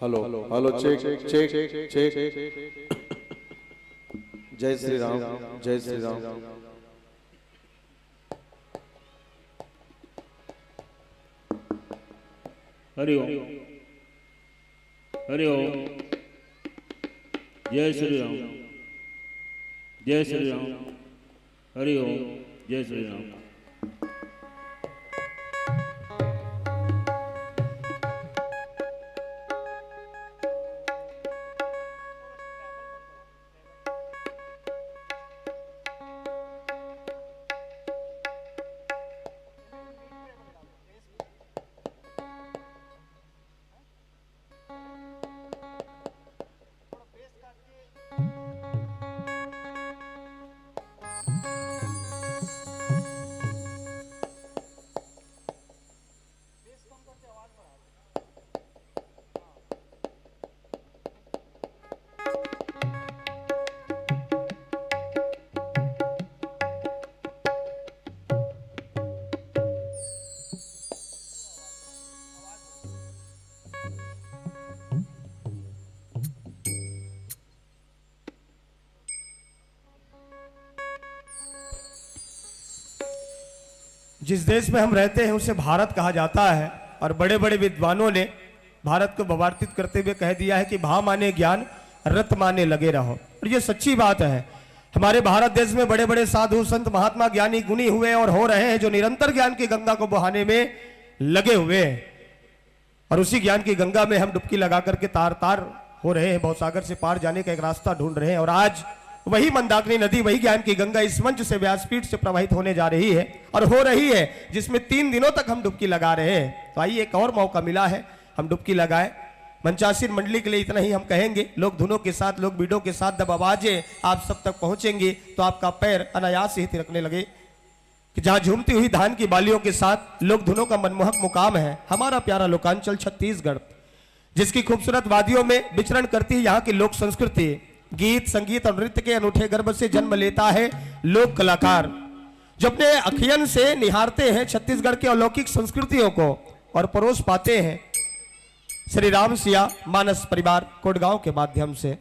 Hello hello check check check जय श्री राम जय श्री राम। हरि ओम हरि ओम जय श्री राम जय श्री राम हरि ओम जय श्री राम। जिस देश में हम रहते हैं उसे भारत कहा जाता है, और बड़े बड़े विद्वानों ने भारत को भवार्थित करते हुए कह दिया है कि भा माने ज्ञान, रत माने लगे रहो। और ये सच्ची बात है। हमारे भारत देश में बड़े बड़े साधु संत महात्मा ज्ञानी गुणी हुए और हो रहे हैं, जो निरंतर ज्ञान की गंगा को बहाने में लगे हुए हैं, और उसी ज्ञान की गंगा में हम डुबकी लगा करके तार तार हो रहे हैं, भवसागर से पार जाने का एक रास्ता ढूंढ रहे हैं। और आज वही मंदाकिनी नदी, वही ज्ञान की गंगा इस मंच से व्यासपीठ से प्रवाहित होने जा रही है और हो रही है, जिसमें 3 दिनों तक हम डुबकी लगा रहे हैं। तो आइए एक और मौका मिला है, हम डुबकी लगाए। मंचासीन मंडली के लिए इतना ही हम कहेंगे। लोग धुनों के साथ, लोग बीडों के साथ जब आवाजें आप सब तक पहुंचेंगी तो आपका पैर अनायास ही थिरकने लगे कि जहां झूमती हुई धान की बालियों के साथ लोग धुनों का मनमोहक मुकाम है हमारा प्यारा लोकांचल छत्तीसगढ़, जिसकी खूबसूरत वादियों में विचरण करती है यहाँ की लोक संस्कृति, गीत संगीत और नृत्य के अनूठे गर्भ से जन्म लेता है लोक कलाकार, जो अपने अखियन से निहारते हैं छत्तीसगढ़ के अलौकिक संस्कृतियों को और परोस पाते हैं श्री राम सिया मानस परिवार कोटगांव के माध्यम से।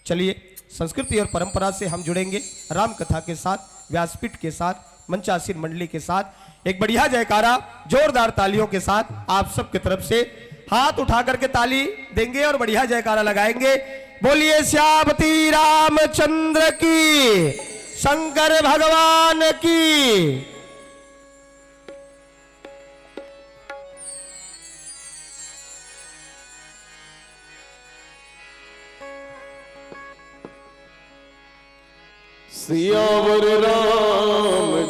चलिए संस्कृति और परंपरा से हम जुड़ेंगे राम कथा के साथ, व्यासपीठ के साथ, मंचासीन मंडली के साथ। एक बढ़िया जयकारा जोरदार तालियों के साथ आप सबकी तरफ से हाथ उठा करके ताली देंगे और बढ़िया जयकारा लगाएंगे। बोलिए श्यामती रामचंद्र की, शंकर भगवान की। सियावर रामचंद्र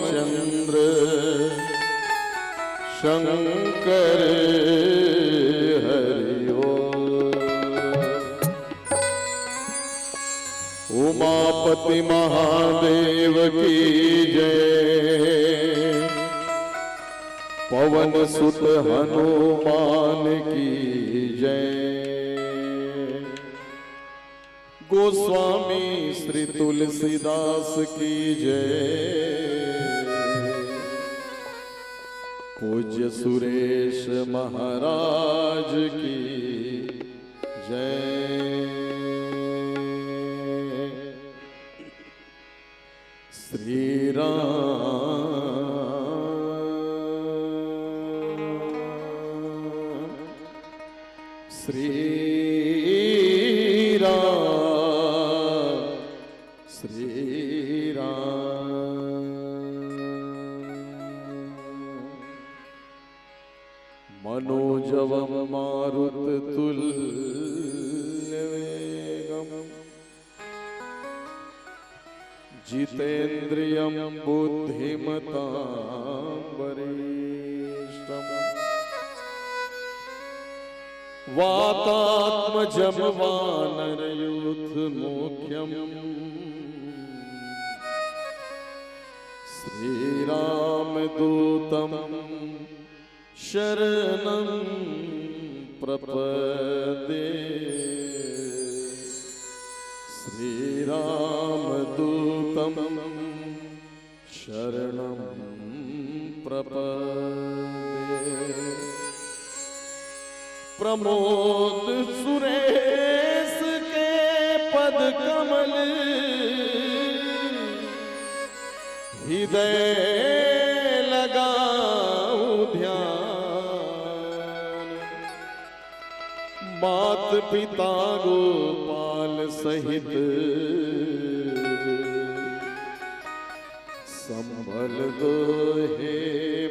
शंकर हरिओ, उमापति महादेव की जय, पवन सुत हनुमान की जय, गोस्वामी श्री तुलसीदास की जय, पूज्य सुरेश महाराज की जय। श्री राम श्री मनोजवम मारुत तुल्यवेगम, जितेन्द्रियं बुद्धिमतां वरिष्ठम, वातात्मजं वानरयूथमुख्यं, श्रीरामदूतं शरणं प्रपद्ये, श्रीरामदूतं शरणं प्रपद्ये। प्रमोद सुरेश के पद कमल, हृदय लगाऊं ध्यान, मात पिता गोपाल सहित संभल दो हे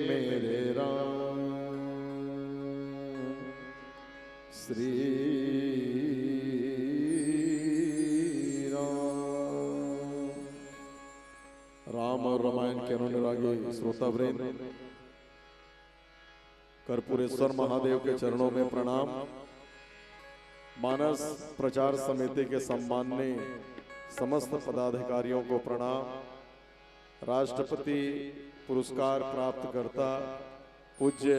मेरे राम। श्री राम और रामायण के अनुरागी श्रोतावृंद, कर्पूरेश्वर महादेव के चरणों में प्रणाम। मानस प्रचार समिति के सम्माननीय समस्त पदाधिकारियों को प्रणाम। राष्ट्रपति पुरस्कार प्राप्त करता पूज्य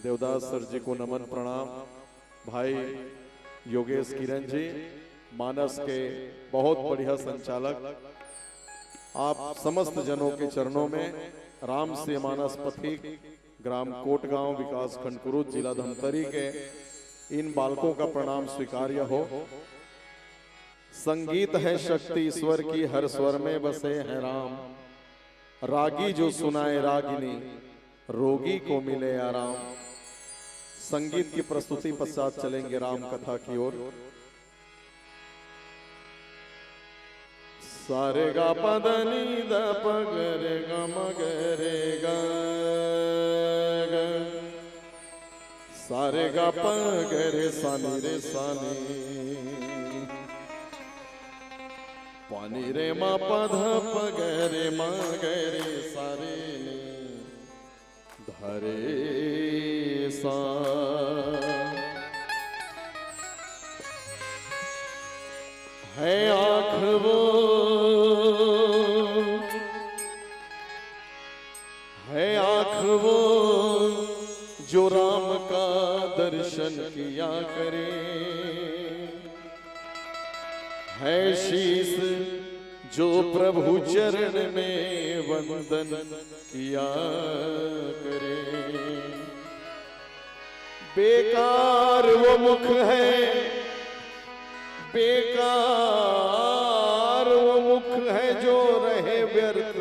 देवदास सर जी को नमन प्रणाम। भाई योगेश किरण जी, मानस के बहुत बढ़िया संचालक, आप समस्त जनों के चरणों में राम से मानस पथिक ग्राम कोटगांव विकास खंड कुरुद जिला धमतरी के इन बालकों का प्रणाम स्वीकार्य हो। संगीत है शक्ति ईश्वर की, हर स्वर में बसे हैं राम, रागी जो सुनाए रागिनी, रोगी को मिले आराम। संगीत की प्रस्तुति पश्चात चलेंगे राम कथा की ओर। सारे गा पदनी द पगरे ग मगरे ग, सारे गा पगरे सानी रे सानी, पानी रे मा पध पगरे मगरे सारे धरे सा। है आँख वो, है आँख वो जो नाम का दर्शन किया करे, है शीस जो प्रभु चरण में वंदन किया करे। बेकार वो मुख है, बेकार वो मुख है जो रहे व्यर्थ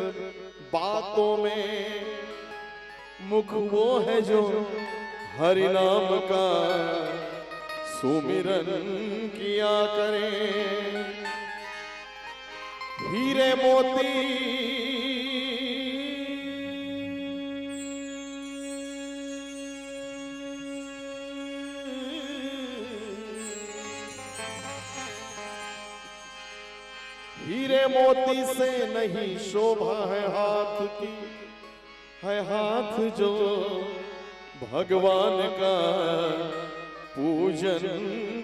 बातों में, मुख वो है जो हरि नाम का सुमिरन किया करे। हीरे मोती हीरे मोती से नहीं शोभा है हाथ की, है हाथ जो भगवान का पूजन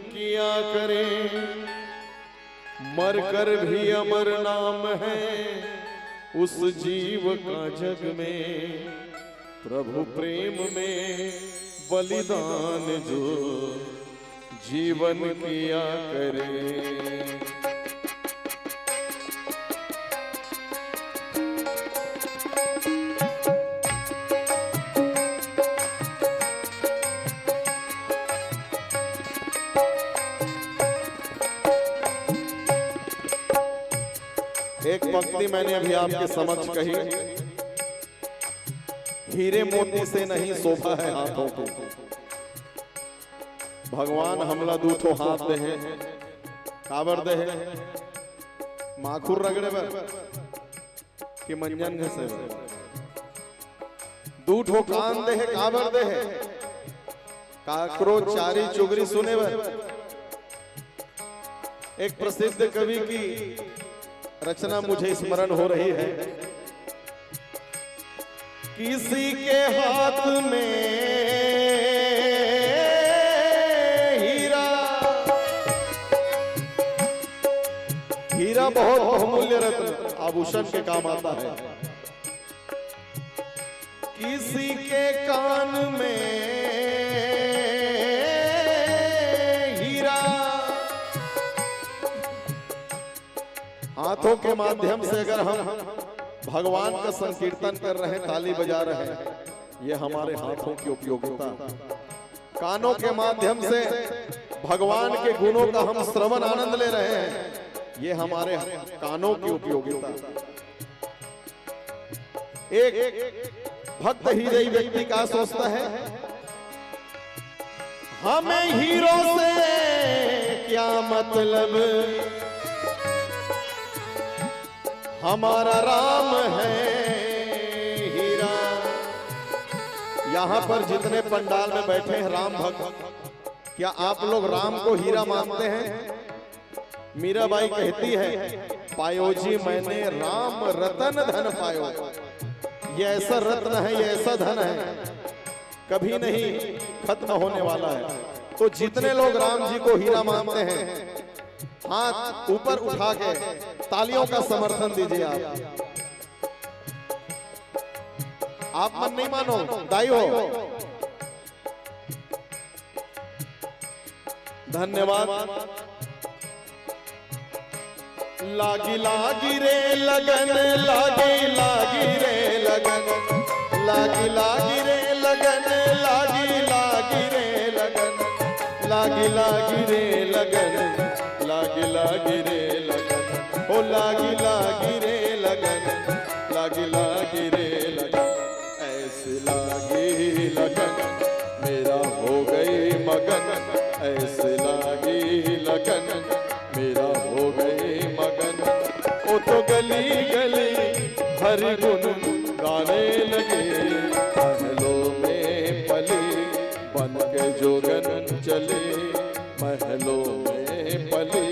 किया करे। मरकर भी अमर नाम है उस जीव का जग में, प्रभु प्रेम में बलिदान जो जीवन किया करे। एक पंक्ति मैंने अभी आपके समक्ष कही, हीरे मोती से नहीं शोभा है हाथों को, भगवान हमला दूठो हाथ दे है, काबर दे है, माखुर रगड़े बर कि मंजन घसे बर, दूठो कान दे है, काबर दे है, काकरो चारी चुगरी सुने बर। एक प्रसिद्ध कवि की रचना मुझे स्मरण हो रही है। किसी के हाथ में हीरा, हीरा बहुत बहुमूल्य रत्न आभूषण के काम आता है। किसी के कान में हाथों के माध्यम से अगर हम भगवान का संकीर्तन कर रहे हैं, ताली बजा रहे हैं, ये हमारे हाथों की उपयोगिता। कानों के माध्यम से भगवान के गुणों का हम श्रवण आनंद ले रहे हैं, ये हमारे कानों की उपयोगिता। एक भक्त हृदयी व्यक्ति का सोचता है, हमें हीरो से क्या मतलब, हमारा राम है हीरा। यहाँ पर जितने पंडाल में बैठे हैं राम भक्त, क्या आप लोग राम को हीरा मानते हैं? मीराबाई कहती है, पायो जी मैंने राम रतन धन पायो। ये ऐसा रत्न है, ये ऐसा धन है, कभी नहीं खत्म होने वाला है। तो जितने लोग राम जी को हीरा मानते हैं, हाथ ऊपर उठा के तालियों का समर्थन दीजिए। आप मन नहीं मानो, दाई हो। धन्यवाद। लागी लागी रे लगन, लागी लागी रे लगन, लागी लागी रे लगन, लागी लागी रे लगन, लागी लागी रे लगन, लागी लागी रे लगन, ओ लागी लागी रे लगन, लागी लागी रे लगन। ऐसे लागी लगन मेरा हो गई मगन, ऐसे लागी लगन मेरा हो गई मगन। ओ तो गली गली हरि गुण गाने लगे, महलों में पली बन के जोगन चले, महलों में पली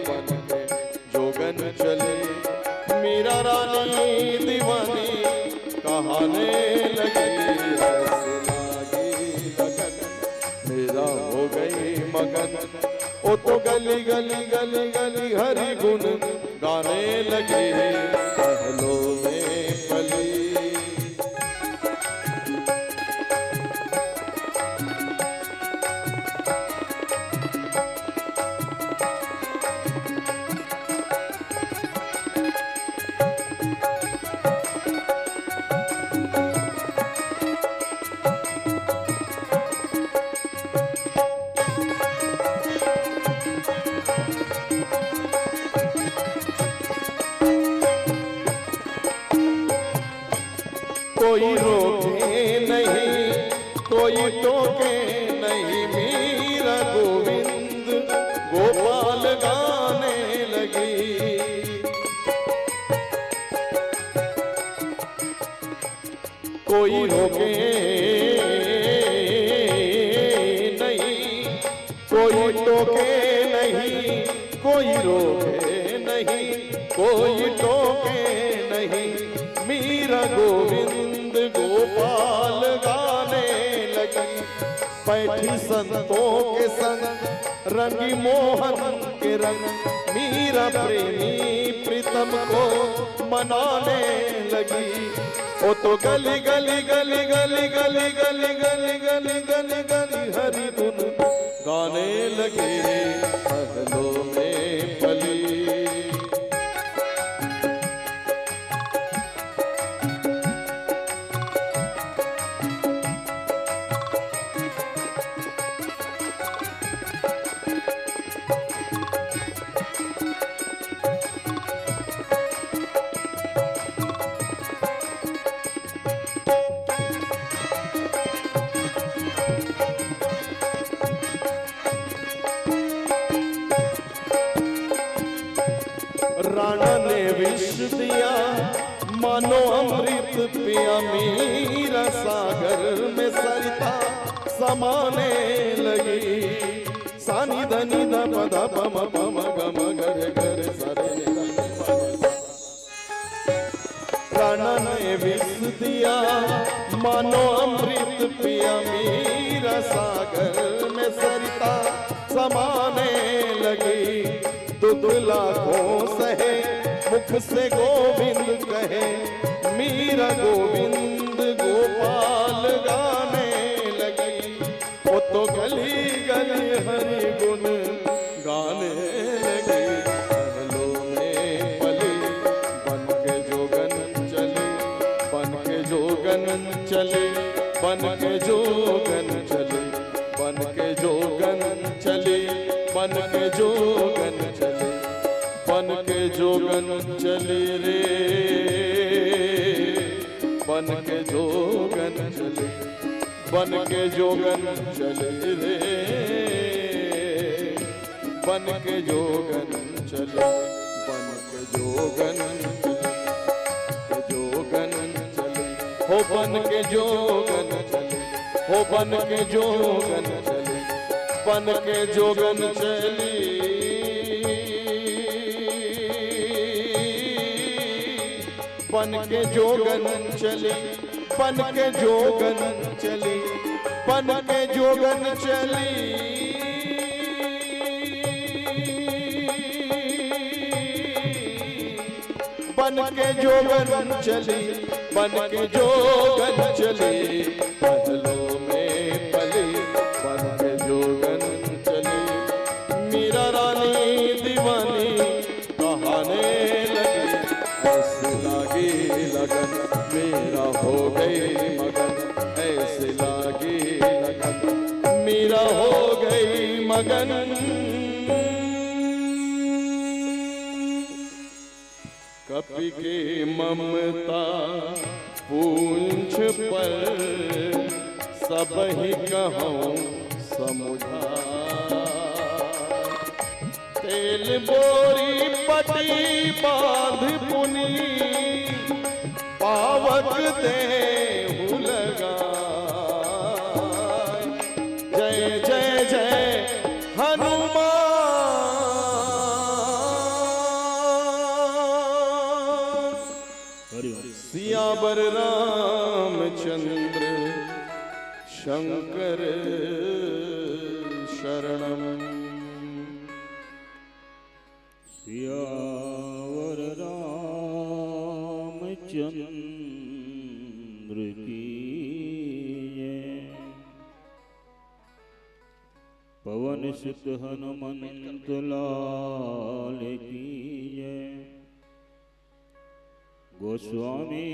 बन के जोगन चले। मीरा रानी दीवानी कहाने लगी, ऐसे लागी लगन मेरा हो गई मगन। ओ तो गली गली गली गली हरि गुण गाने लगे, महलों में पली। कोई रोके नहीं, कोई टोके नहीं, मीरा गोविंद गोपाल गाने लगी। कोई रोके नहीं, कोई टोके नहीं, कोई रोके नहीं, कोई टोके नहीं, मीरा गोविंद गोपाल गाने लगी। बैठी संतों के संग रंगी मोहन के रंग, मीरा प्रेमी प्रीतम को मनाने लगी। ओ तो गली गली गली गली गली गली गली गली गली गली हरि गुन गाने लगे महलों में पली। राणा ने विष दिया मानो अमृत पिया, मीरा सागर में सरिता समाने लगी। सानी धनी ध पद पम पम गम गर गर सरे। राणा ने विष दिया मानो अमृत पिया, मीरा सागर में सरिता समाने लगी। दुदला को सहे मुख से गोविंद कहे, मीरा गोविंद गोपाल गाने लगी। वो तो गली गली हरि गुण गाने लगी। महलों में पली बन के जोगन चली, बन के जोगन चली, बन के जोगन चली, बन के जोगन चली, बन के जोगन चली, बन के जोगन चली रे, बन के जोगन चली, बन के जोगन चली रे, बन के जोगन चली, बन के जोगन चली, जोगन चली, हो बन के जोगन चली, हो बन के जोगन चली, बन के जोगन चली। बन के जोगन चली, बन के जोगन चली, बन के जोगन चली। बन के जोगन चली, बन के जोगन चली, महलों में पली बन के जोगन चली। मीरा रानी दीवानी कहाने लगी, ऐसे लागी लगन मेरा हो गई मगन, ऐसे लागी लगन मेरा हो गई मगन। कपि के ममता पूंछ पर सब ही कहूँ समुझा, तेल बोरी पटी बांध पुनी पावक देहु लगा। जय जय जय हनुमान, सियावर रामचंद्र शंकर शरणम। सियावर रामचंद्र की जय। पवन सुत हनुमंत लाल की जय। गोस्वामी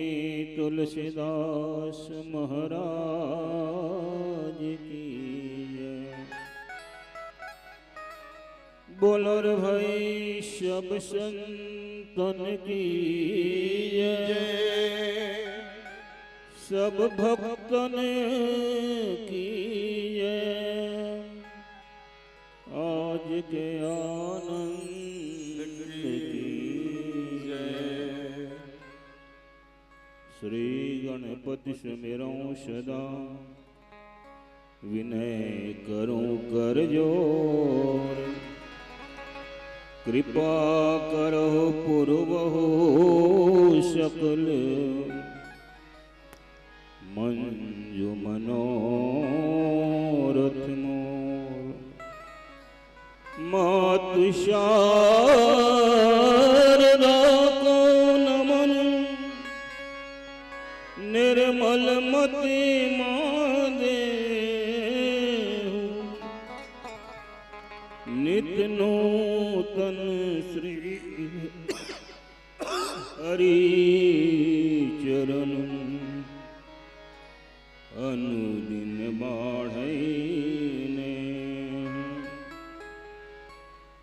तुलसीदास महाराज की जय। बोलो रे भाई सब संतन की जय। सब भक्तन की जय, आज के आनंद की जय। श्री गणपति सुमिरो सदा, विनय करूं कर जोर। कृपा करो पुरबहु सकल, मंजू मनोरथ मोर। मातु शारदा को नमन, निर्मल मति मादे। नित्य नूतन श्री हरि चरण, अनुदिन बाढ़ने।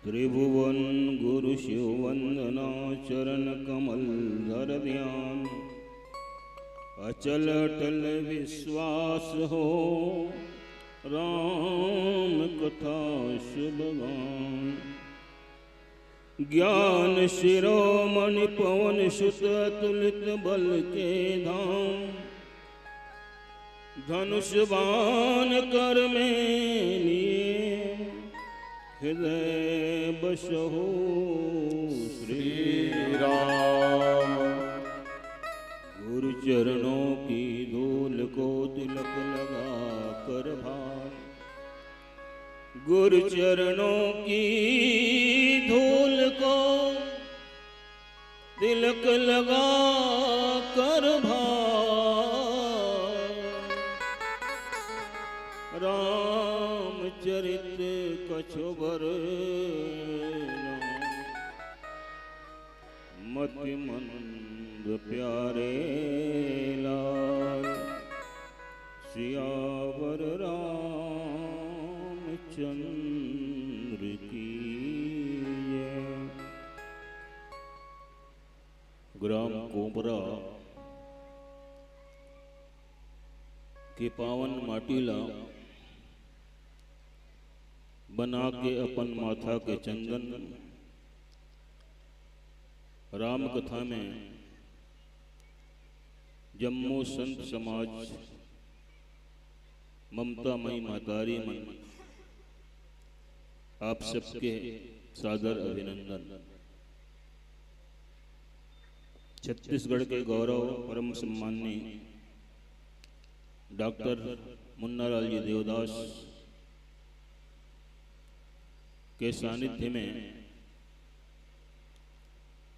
त्रिभुवन गुरु शिव वंदना, चरण कमल धर ध्यान। अचल अटल विश्वास हो, राम कथा शुभ गान। ज्ञान शिरोमणि पवन सुत, अतुलित बल के धाम। धनुष बाण कर में लिए, हृदय बसहु श्री राम। गुरु चरणों की धूल को तिलक लगा कर भार। गुरु चरणों की धूल को तिलक लगा कर भार। रामचरित कछु बरना, मति मंद प्यारे लाल। सियावर रामचंद्र की जय। ग्राम कोपरा के पावन माटीला बना के अपन माथा के चंदन, राम कथा में जम्मू संत समाज ममता मई महतारी मन आप सबके सादर अभिनंदन। छत्तीसगढ़ के गौरव परम सम्माननीय डॉक्टर मुन्नालाल जी देवदास के सानिध्य में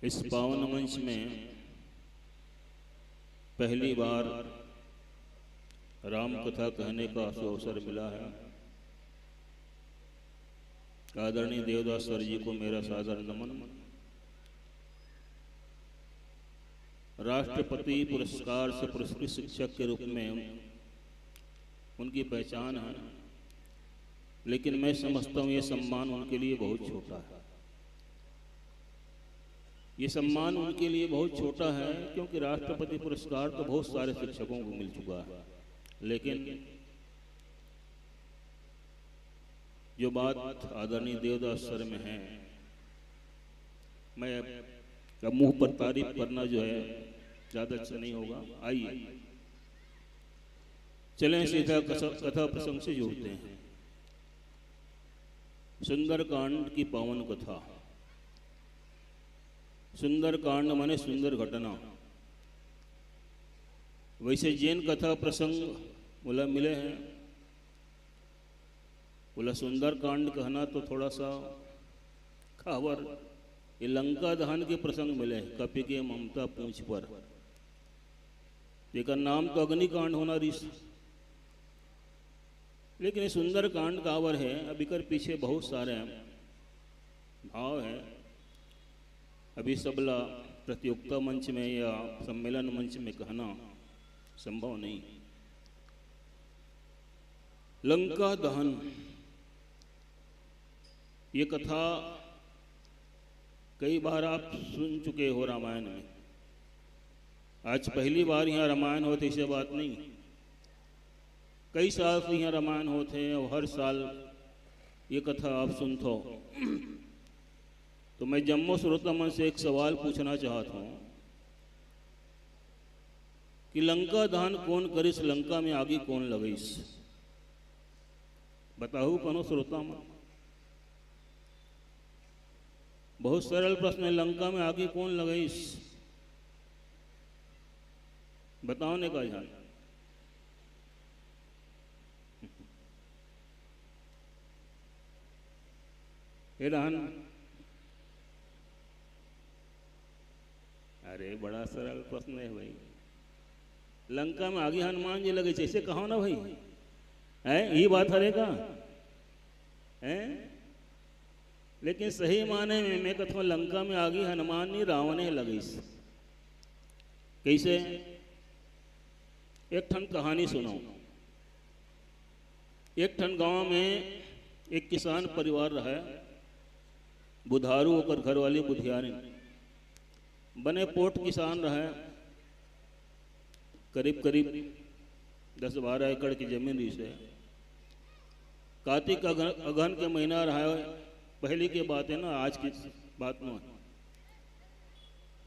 इस पावन मंच में पहली बार राम कथा कहने का अवसर मिला है। आदरणीय देवदास सर जी को मेरा सादर नमन। राष्ट्रपति पुरस्कार से पुरस्कृत शिक्षक के रूप में उनकी पहचान है, लेकिन मैं समझता हूँ ये सम्मान उनके लिए बहुत छोटा है। ये सम्मान उनके लिए बहुत छोटा है क्योंकि राष्ट्रपति पुरस्कार तो बहुत सारे शिक्षकों को मिल चुका है, लेकिन जो बात आदरणीय देवदास सर में है, मैं अब मुंह पर तारीफ करना जो है ज्यादा अच्छा नहीं होगा। आइए चलें सीधा कथा प्रसंग से जोड़ते हैं। सुंदरकांड की पावन कथा। सुंदरकांड माने सुंदर घटना। वैसे जैन कथा प्रसंग बोला मिले हैं, बोला सुंदरकांड कहना तो थोड़ा सा खावर। ये लंका दहन के प्रसंग मिले, कपि के ममता पूंछ पर। एक नाम तो अग्निकांड होना ऋषि, लेकिन ये सुंदरकांड कावर है। अब इकर पीछे बहुत सारे भाव हैं। अभी सबला प्रतियोगिता मंच में या सम्मेलन मंच में कहना संभव नहीं। लंका दहन ये कथा कई बार आप सुन चुके हो रामायण में। आज पहली बार यहाँ रामायण होते ऐसे बात नहीं, कई साल से यहाँ रामायण होते हैं और हर साल ये कथा आप सुनते हो। तो मैं जम्मू श्रोता मन से एक सवाल पूछना चाहता हूँ कि लंका दहन कौन करिस, लंका में आगे कौन लगइस? बताओ कौनो श्रोता मन। बहुत सरल प्रश्न है, लंका में आगे कौन लगइस? बताओ ने का ध्यान। अरे बड़ा सरल प्रश्न है भाई। लंका में आगे हनुमान जी लगे ऐसे कहो ना भाई, है ये बात हरे का है। लेकिन सही माने में मैं कहता हूँ लंका में आगे हनुमान नहीं रावण है लगे। कैसे? एक ठन कहानी सुनाऊं। एक ठन गांव में एक किसान परिवार रहा, बुधारू होकर घर वाली बुधियारी, बने पोट किसान रहा, करीब करीब 10-12 एकड़ की जमीन रही से। कार्तिक अगहन के महीना रहा, पहले की बात है ना, आज की बात में।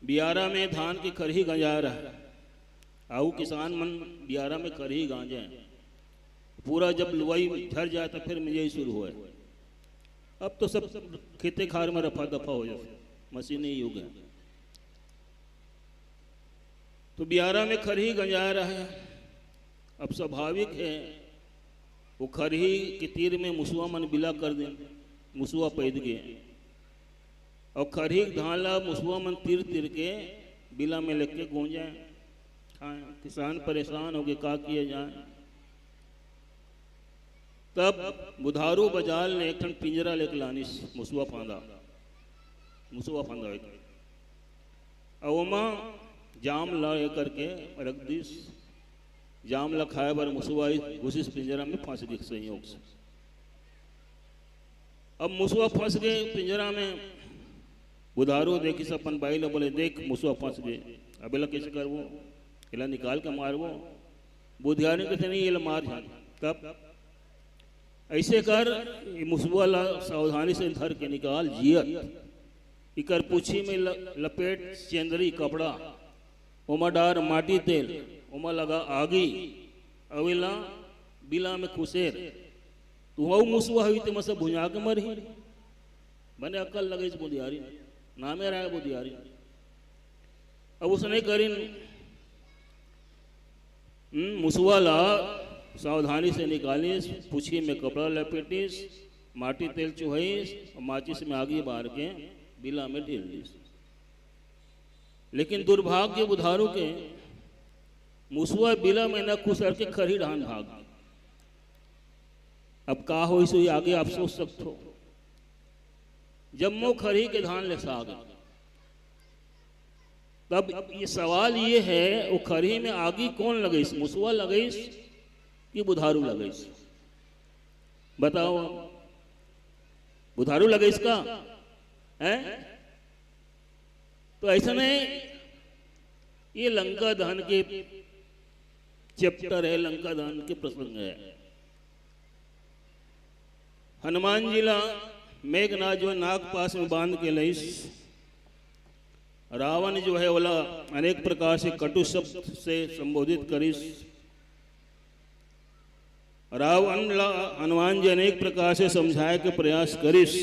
बियारा में धान की खरही गंजा रहा, आऊ किसान मन बियारा में खरही गांजे। पूरा जब लुवाई झर जाए तो फिर मिजाई शुरू हुआ। अब तो सब खेते खार में रफा दफा हो जाए, मशीनी युग है। तो बियारा में खरही गंजा रहा है। अब स्वाभाविक है वो खरही के तीर में मुसुआ मन बिला कर दे, मुसुआ पैद गए और खरही धाला मुसुआ मन तीर तीर के बिला में लेके गूंजे। किसान परेशान हो गए, का किए जाए। तब बुधारू बजाल ने एक ठन पिंजरा लेके लानी, मुसुआ फांदा एक अवमा जाम ला करके रख दिस। जाम ला खाए बार मुसुआ घुसिस पिंजरा में, फंस गई संयोग से। अब मुसुआ फंस गए पिंजरा में। बुधारू देखी से अपन बाई ला बोले, देख मुसुआ फंस गए, अबेला कैसे करवो? इला निकाल के मारवो। बुधियारी कहते नहीं, ये मार जान। तब ऐसे कर मुसुआ ला सावधानी से धर के निकाल जियत। इकर पूछी में लपेट चेंदरी कपड़ा, उमा डार माटी तेल, उमा लगा आगी, अवेला बिला में खुशेर। तू हऊ मुसुआ हुई तो मसे भुजा के मरी। बने अकल लगे इस बुधियारी, नामे रहा बुधियारी। अब उसने करीन मुसुआ ला सावधानी से निकालिस, पूछी में कपड़ा लपेटिस, माटी तेल चुहाइस और माचिस में आगे बार के बिला में ढील दिस। लेकिन दुर्भाग्य बुधारू के मुसुआ बिला में न खुश करके खरी ढान भाग। अब का हो इस आगे आप सोच सकते हो। जब मो खरी के धान ले साग, तब ये सवाल ये है वो खरी में आगी कौन लगइस, मुसुआ लगइस कि बुधारू लगइस? बताओ, बुधारू लगइस का है? तो ऐसा नहीं, ये लंका दहन के चैप्टर है, लंका दहन के प्रसंग है। हनुमान जी ला मेघनाथ जो है नाग पास में बांध के लइस। रावण जो है बोला अनेक प्रकार से कटु शब्द से संबोधित करिस। रावण ला हनुमान जी अनेक प्रकार से समझाए के प्रयास करिस।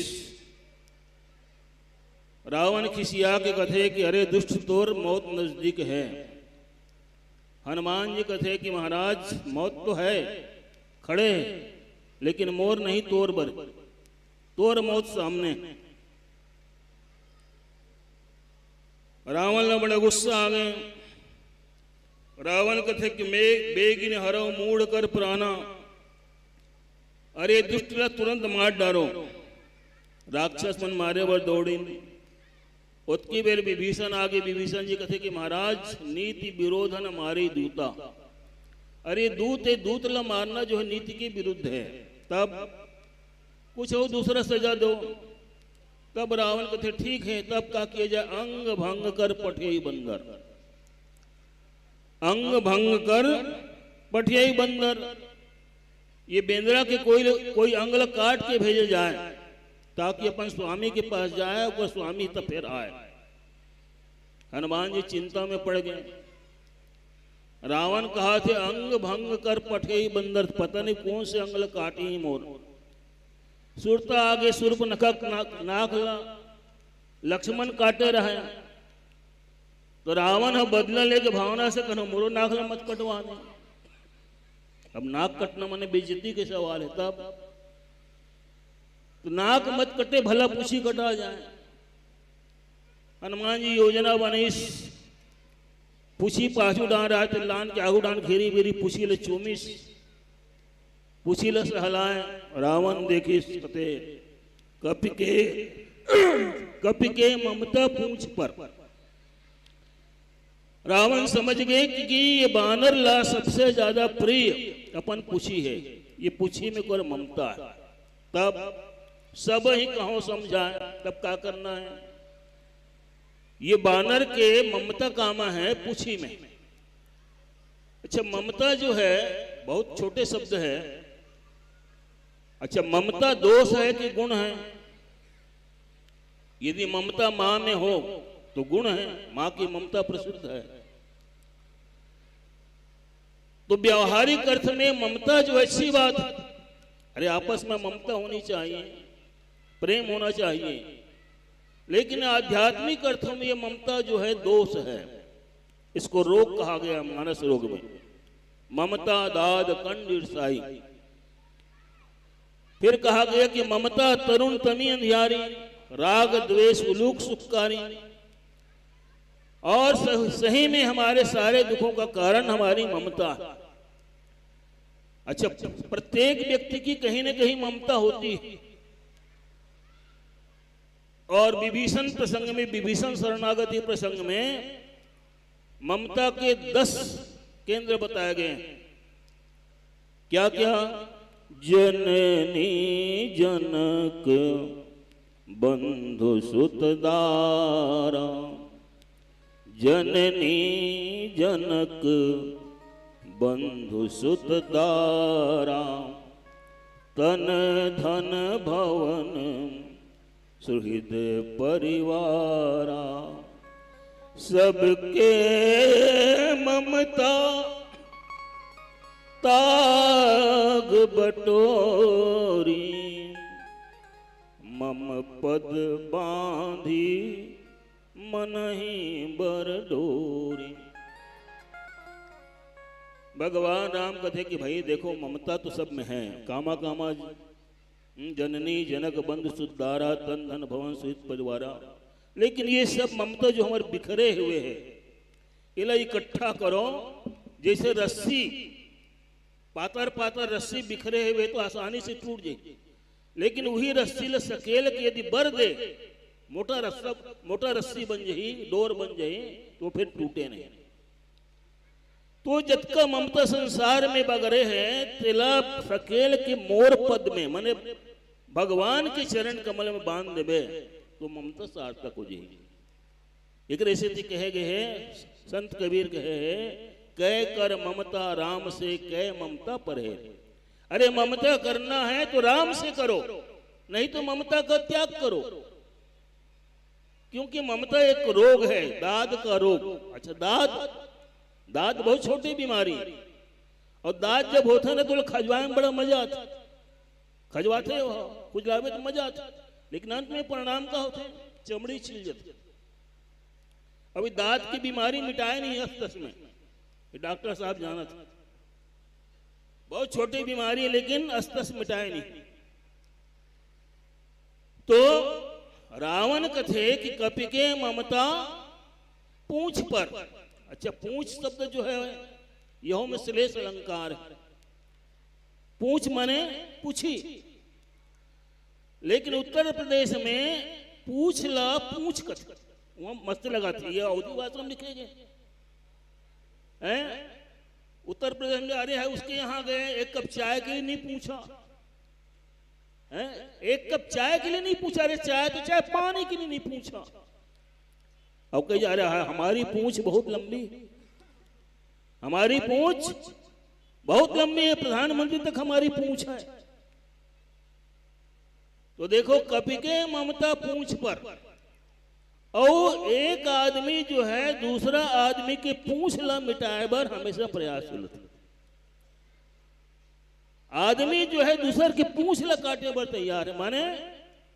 रावण खिसिया के कथे कि अरे दुष्ट तोर मौत नजदीक है। हनुमान जी कथे कि महाराज मौत तो है, खड़े लेकिन मोर नहीं तोर बर, तोर मौत सामने। रावण ने बड़ा गुस्सा आ गए। रावण कथे कि मैं बेगिन हरो मूड कर प्राणा, अरे दुष्ट ला तुरंत मार डारो। राक्षस मन मारे बर दौड़ी। उतकी बेर विभीषण आगे। विभीषण जी कथे कि महाराज नीति विरोधन मारी दूता। अरे दूत है, दूत ला मारना जो है नीति के विरुद्ध है, तब कुछ हो दूसरा सजा दो। तब रावण कथे ठीक है, तब का किया जाए? अंग भंग कर पठे बंदर। अंग भंग कर पठियाई बंदर, ये बेंद्रा के कोई अंगल काट के भेजे जाए ताकि अपन स्वामी के पास जाए और स्वामी तब फिर आए। हनुमान जी चिंता में पड़ गए। रावण कहा थे अंग भंग कर पठियाई बंदर, पता नहीं कौन से अंगल काटी ही मोर। सुरता आगे सुरप नखक नाखला, लक्ष्मण काटे रहे तो रावण है बदला लेके भावना से कहो मोरो नाखला मत कटवा दे। अब नाक कटना माने बेइज्जती के सवाल है। तब तो नाक मत कटे भला पूछी कटा जाए। हनुमान जी योजना बनी, पूछी पाछू डान रहा थे लान के आगू डान घेरी बेरी पूछी ले चूमिस, पूछी ले सहलाए। रावण देखी सते कपि के ममता पूछ पर। रावण समझ गए कि ये बानर ला सबसे ज्यादा प्रिय अपन पूछी है, ये पूछी में कोई ममता है। तब सब ही कहो समझाए, तब क्या करना है। ये बानर के ममता कामा है पूछी में। अच्छा ममता जो है बहुत छोटे शब्द है। अच्छा ममता दोष है कि गुण है? यदि ममता मां में हो तो गुण है, मां की ममता प्रसिद्ध है। तो व्यावहारिक अर्थ में ममता जो अच्छी बात है, अरे आपस में ममता होनी चाहिए, प्रेम होना चाहिए। लेकिन आध्यात्मिक अर्थों में ये ममता जो है दोष है। इसको रोग कहा गया मानस रोग में, ममता दाद कंड ईर्षाई। फिर कहा गया कि ममता तरुण तमी अंधियारी, राग द्वेष उलूक सुखकारी। और सही में हमारे सारे दुखों का कारण हमारी ममता है। अच्छा प्रत्येक व्यक्ति की कहीं ना कहीं ममता होती है। और विभीषण प्रसंग में, विभीषण शरणागति प्रसंग में ममता के 10 केंद्र बताए गए हैं। क्या क्या? जननी जनक बंधु सुतदारा, जननी जनक बंधु सुतदारा, तन धन भवन सुहृद परिवारा। सबके ममता ताग बटोरी, मम पद बांधी मनहि बर डोरी। भगवान राम कहते कि भाई देखो ममता तो सब में है, कामा कामा जननी जनक बंधु सुदारा, तन धन भवन सुहित परिवारा। लेकिन ये सब ममता जो हमारे बिखरे हुए है, इला इकट्ठा करो। जैसे रस्सी, पातर पातर रस्सी बिखरे हुए तो आसानी से टूट जाएगी, लेकिन वही रस्सी ले सकेल के यदि बर दे, मोटा रस्सी बन जाही, डोर बन जाही, तो फिर टूटे नहीं। तो जतका ममता संसार में बगरे हैं, तिला सकेल के मोर पद में माने भगवान के चरण कमल में बांध देवे तो ममता सार्थक हो जाएगी। एक ऐसे कहे गए हैं, संत कबीर कहे हैं, कै कर ममता राम से कै ममता पर है। अरे ममता करना है तो राम से करो, नहीं तो ममता का त्याग करो। क्योंकि ममता एक रोग है, दाद का रोग। अच्छा दाद बहुत छोटी बीमारी, और दाद जब होता है ना तो खजवाए में बड़ा मजा आता, खजवाते हो खुजलावे तो मजा आता, लेकिन अंत में परिणाम का होते चमड़ी छिल जाती। अभी दांत की बीमारी मिटाए नहीं अस्पताल में, डॉक्टर साहब जाना था, बहुत छोटी बीमारी है लेकिन अस्पताल मिटाए नहीं। तो रावण कथे कि कपि के ममता पूंछ पर। अच्छा पूंछ शब्द जो है यह में श्लेष अलंकार है। पूंछ माने पूछी, लेकिन उत्तर प्रदेश में पूछ ला पूछ कथ वहां मस्त लगाती है, अवधी भाषा में लिखे गए हैं। उत्तर प्रदेश में अरे है उसके यहाँ गए, एक कप चाय के लिए नहीं पूछा है, एक कप चाय के लिए नहीं पूछा, अरे चाय तो चाय पानी के लिए नहीं पूछा। अब कह जा रहा है हमारी पूंछ बहुत लंबी, हमारी पूंछ बहुत लंबी है, प्रधानमंत्री तक हमारी पूंछ है। तो देखो कपि के ममता पूंछ पर, और एक आदमी जो है दूसरा आदमी के पूंछ ला मिटाए बर हमेशा प्रयासशील थे। आदमी जो है दूसरा के पूंछ ला काटे बर तैयार है, माने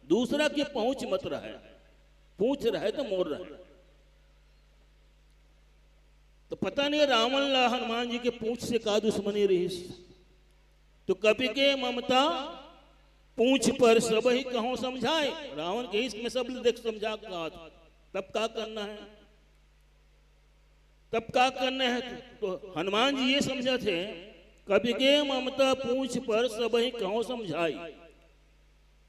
दूसरा की पहुंच मत रहे, पूंछ रहे तो मोर रहे। तो पता नहीं रावण ला हनुमान जी के पूंछ से का दुश्मनी रही। तो कपि के ममता पूंछ पर सब ही कहो समझाए, रावण के इसमें सब देख समझा कहा था। तब क्या करना है, तब क्या करना है? तो हनुमान जी ये समझा थे, कपि के ममता पूंछ पर सब ही कहो समझाई।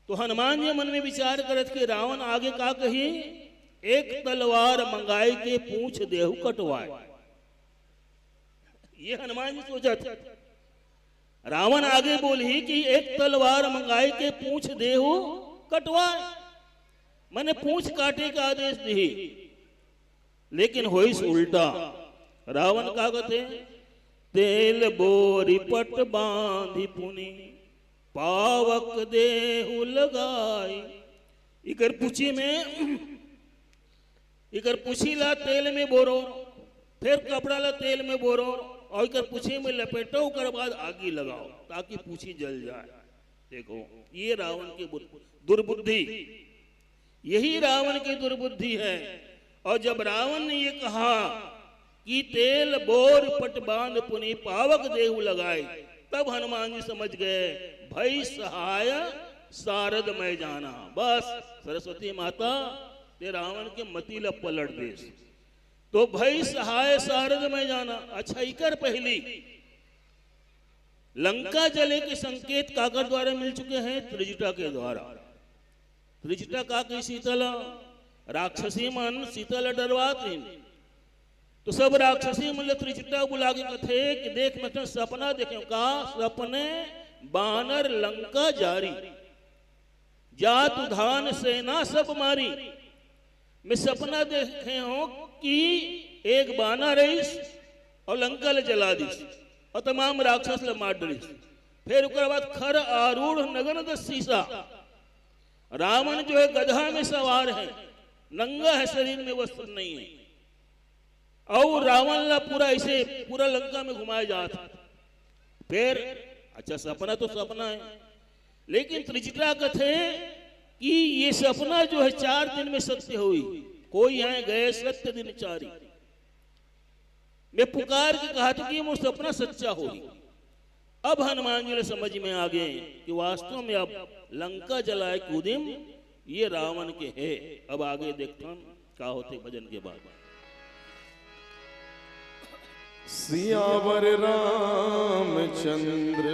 तो हनुमान जी मन में विचार करत कि रावण आगे का कही, एक तलवार मंगाई के पूंछ देहु कटवाए। ये हनुमान जी सोचा था। रावण आगे बोली कि एक तलवार मंगाई के पूंछ देहु कटवाए, मैंने पूंछ काटे का आदेश दी। लेकिन होई उल्टा। रावण का कहते, तेल बोरी पट बांधी पुनी पावक देहु लगाई। इकर पूछी में, इकर पूछी ला तेल में बोरो, फिर कपड़ा ला तेल में बोरो, और इकर पूछी में लपेटो, कर बाद आगी लगाओ ताकि पूछी जल जाए। देखो ये रावण की दुर्बुद्धि, यही रावण की दुर्बुद्धि है। और जब रावण ने ये कहा कि तेल बोर पट बांध पुनी पावक देहु लगाए, तब हनुमान जी समझ गए, भई सहाय सारद में जाना। बस सरस्वती माता ते रावण के मती ला पलट देश। तो भई सहाय सारद में जाना। अच्छा इकर पहली लंका जले के संकेत काकर द्वारा मिल चुके हैं, त्रिजटा के द्वारा। त्रिजटा का की शीतला राक्षसी मन शीतल डरवाती। तो सब राक्षसी मन त्रिजटा बुला के कथे कि देख मैं सपना देखे का, सपने बानर लंका जारी, जात धान सेना सब मारी। मैं सपना देखे हूं कि एक बानर रहीस और लंका ले जला दीस और तमाम राक्षस ले मार डरीस। फिर उसके बाद खर आरूढ़ नगन दस शीशा। रावण जो है गधा में सवार है, नंगा है, शरीर में वस्त्र नहीं है, और रावण ला पूरा ऐसे पूरा लंका में घुमाया जाता। फिर अच्छा सपना तो सपना है, लेकिन त्रिजटा कथे कि ये सपना जो है 4 दिन में सत्य हुई। कोई यहाँ गए सत्य दिन चारी। मैं पुकार के कहा था कि वो सपना सच्चा हुई। अब हनुमान जी ने समझ में आ गए कि वास्तव में अब लंका जलाए कूदिम ये रावण के है। अब आगे देखता क्या होते भजन के बाद। सियावर रामचंद्र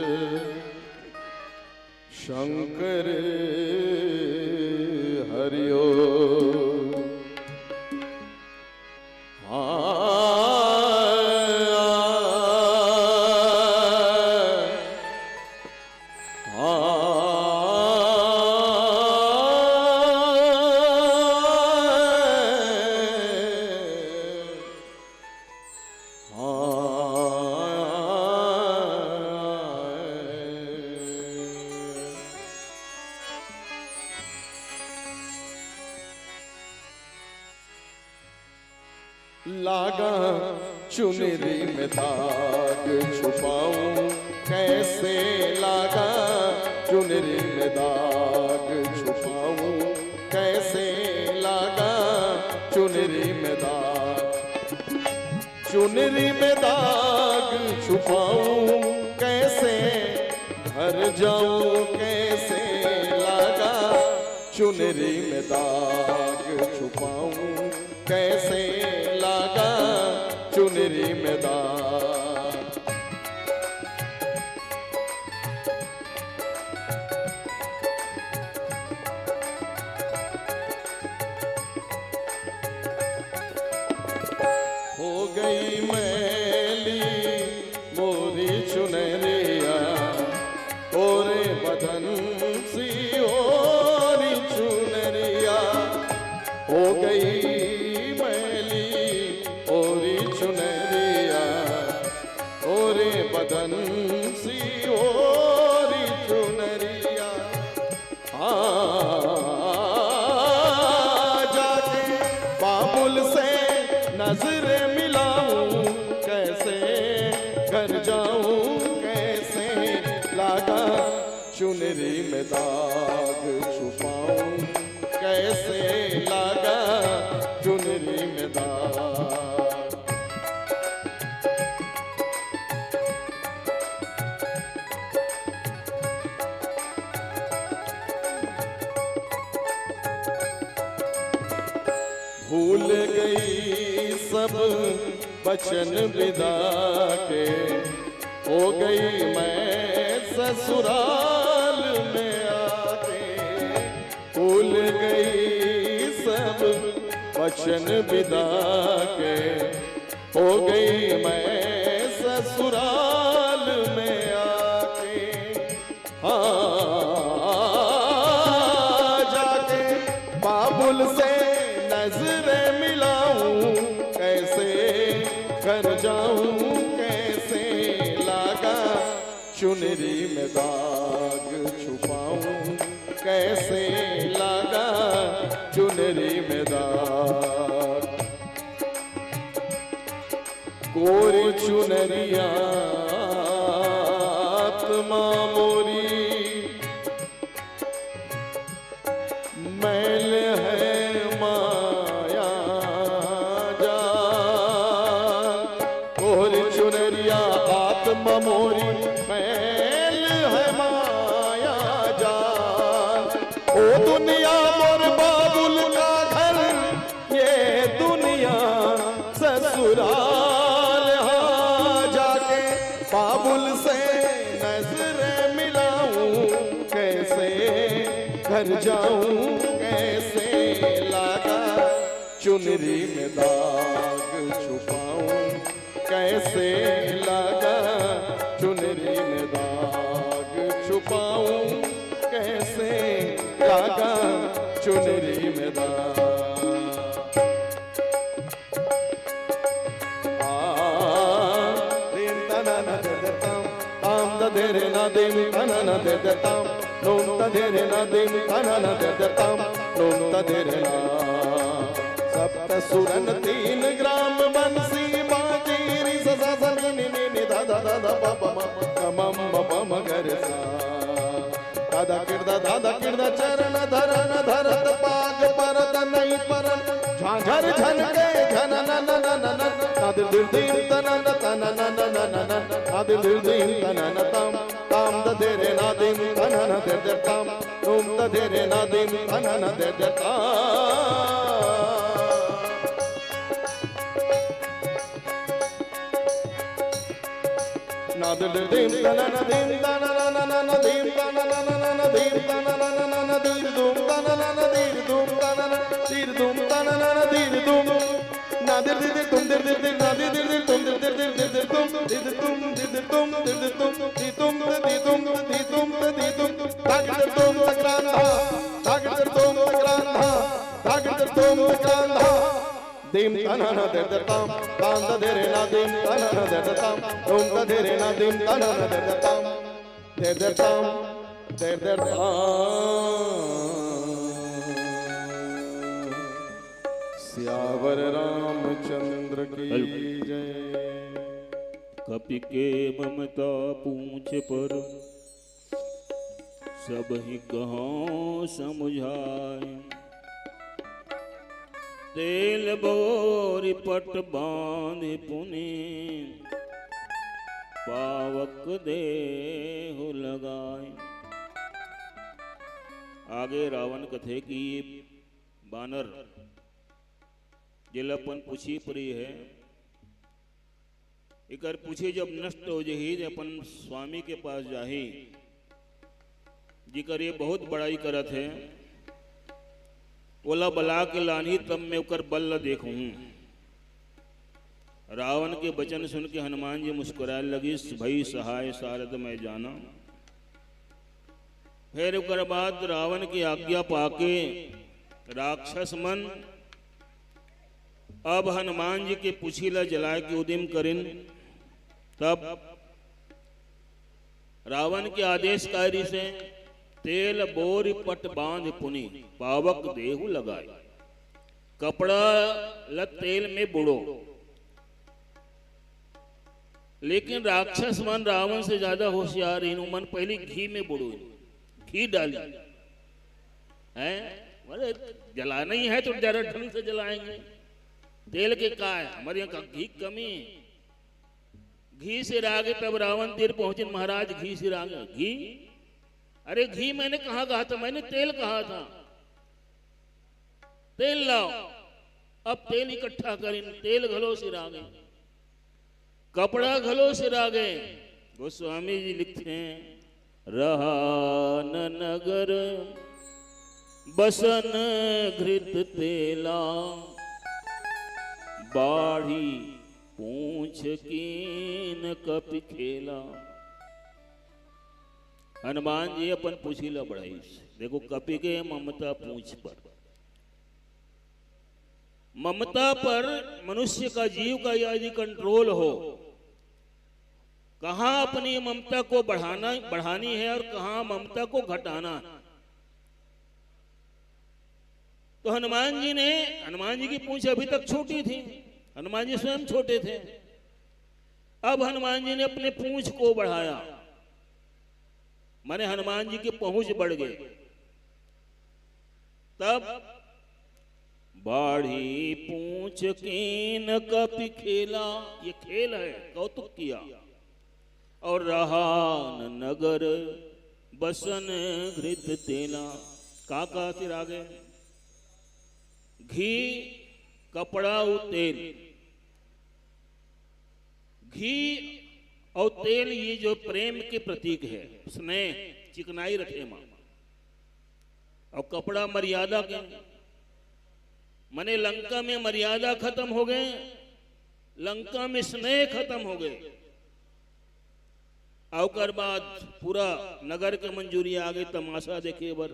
शंकर हरिओ। लागा चुनरी में दाग छुपाऊं कैसे, लागा चुनरी में दाग छुपाऊं कैसे, लागा चुनरी में दाग, चुनरी में दाग छुपाऊं कैसे, घर जाऊं कैसे, लागा चुनरी में दाग छुपाऊं कैसे, लागा चुनरी में दाग। हो गई मैली मोरी चुनरिया, ओरे बदन सी ओरी चुनरिया, हो गई मैली ओरी चुनरिया, जाके बाबुल से नजर मिलाऊं, कैसे घर जाऊं, कैसे लागा चुनरी में दाग छुपाऊं, कैसे लागा चुनरी में दाग। भूल गई सब बचन विदा के, हो गई मैं ससुराल में आके। भूल गई सब बचन विदा के, हो गई मैं ससुराल में आके। हाँ जाके बाबुल से नजरें मिलाऊं, कैसे घर जाऊं, कैसे लागा चुनरी में दाग छुपाऊं, कैसे लागा चुनरी में दाग। गोरी चुनरिया आत्मा मोरी, मैल है माया जान। गोरी चुनरिया आत्मा मोरी, मैल है माया जान। ओ दुनिया मोर बाबुल का घर, ये दुनिया ससुराल। हाँ जाके बाबुल से नजरें मिलाऊं, कैसे घर जाऊं, कैसे लागा चुनरी में दाग छुपाऊं, कैसे लागा चुनरी में दाग छुपाऊं, कैसे लागा चुनरी में दाग। दिन तना न दे ताम, ताम द देरे ना दिन तना न दे ताम, नोम ता धेरे ना दिन तना न दे ताम, नोम ता धेरे ना। सप्त सुरन 3 ग्राम बंसी बाजी, रि सा सा सा नि नि नि नि धा धा धा धा पा पा मा गा मा मा पा मा गा रे सा। धा धा किरदा चरण धरन धरत पाग परत नहीं परन, झांझर झनके झन न न न न न। नादिर दिल दिन तन न तन न न न न न, नादिर दिल दिन तन न ताम, ताम द धेरे ना दिन तन न दे दे ताम, नोम द धेरे ना दिन तन न दे दे ताम। नादिर दिल दिन तन न दिन तन न न न न दिन तन न न न न दिन तन न न न न दिन दुम तन न न दिन दुम तन न तीर दुम तन न न दिन दुम। नादिर दिल दिल तुम दिल दिल दिल नादिर दिल दिल तुम दिल दिल दिल दिल दिल तुम दिल तुम दिल तुम दिल तुम दी तुम दी तुम दी तुम दी तुम। तागिर तुम तकरांधा, तागिर तुम तकरांधा, तागिर तुम तकरांधा। दीम तना न दे दे ताम, ताम द धेरे ना दीम तना न दे दे ताम, ओम द धेरे ना दीम तना न दे दे ताम, दे दे ताम, दे दे ताम। सियावर रामचंद्र की जय। कपि के ममता पूछ पर, सब ही कहाँ समझाए। तेल बोरी पट बांध पुनि, पावक देहु लगाए। आगे रावण कथे की बानर जिलपन पूछी परी है, इकर पूछे जब नष्ट हो जही अपन स्वामी के पास जाही, जिकर ये बहुत बड़ाई करत है। ओला बला के लानी तब मैं उकर बल देखूं। रावण के वचन सुन के हनुमान जी मुस्कुराए लगी, भई सहाय सारद मैं जाना। फिर उकर बाद रावण की आज्ञा पाके राक्षस मन अब हनुमान जी के पुछीला जलाए के उद्यम करिन। तब रावण के आदेशकारी से तेल बोरी पट बांध पुनि पावक देहु लगाए। कपड़ा लत तेल में बुड़ो। लेकिन राक्षस मन रावण से ज्यादा होशियार इन मन पहले घी में बुड़ो, घी डाली है। बोले जलाना ही है तो जरा ढंग से जलाएंगे। तेल के का है, हमारे यहाँ घी कमी है। घी से रागे तब रावण तीर पहुंचे, महाराज घी से रागे। घी? अरे घी मैंने कहा था, मैंने तेल कहा था। तेल लाओ। अब तेल इकट्ठा करें, तेल घलो सिरागे, कपड़ा घलो सिरागे। गोस्वामी जी लिखते हैं, रहा न नगर बसन घृत तेला, बाढ़ी पूछ कीन कपि खेला। हनुमान जी अपन पूछिला बढ़ाई। देखो कपि के ममता पूछ पर, ममता पर मनुष्य का जीव का यदि कंट्रोल हो, कहां अपनी ममता को बढ़ानी है और कहां ममता को घटाना है। तो हनुमान जी की पूंछ अभी तक छोटी थी, हनुमान जी स्वयं छोटे थे। अब हनुमान जी ने अपने पूंछ को बढ़ाया, माने हनुमान जी की पहुंच बढ़ गई। तब बाढ़ी पूछ कीन कपि खेला, ये खेल है, कौतुक किया। और रहा न नगर बसन घृत तेला, का सिर आगे घी कपड़ा और तेल। घी और तेल ये जो प्रेम के प्रतीक है, स्नेह चिकनाई रखे मां। और कपड़ा मर्यादा के, मने लंका में मर्यादा खत्म हो गए, लंका में स्नेह खत्म हो गए। और बाद पूरा नगर के मंजूरी आ गई तमाशा देखे बर।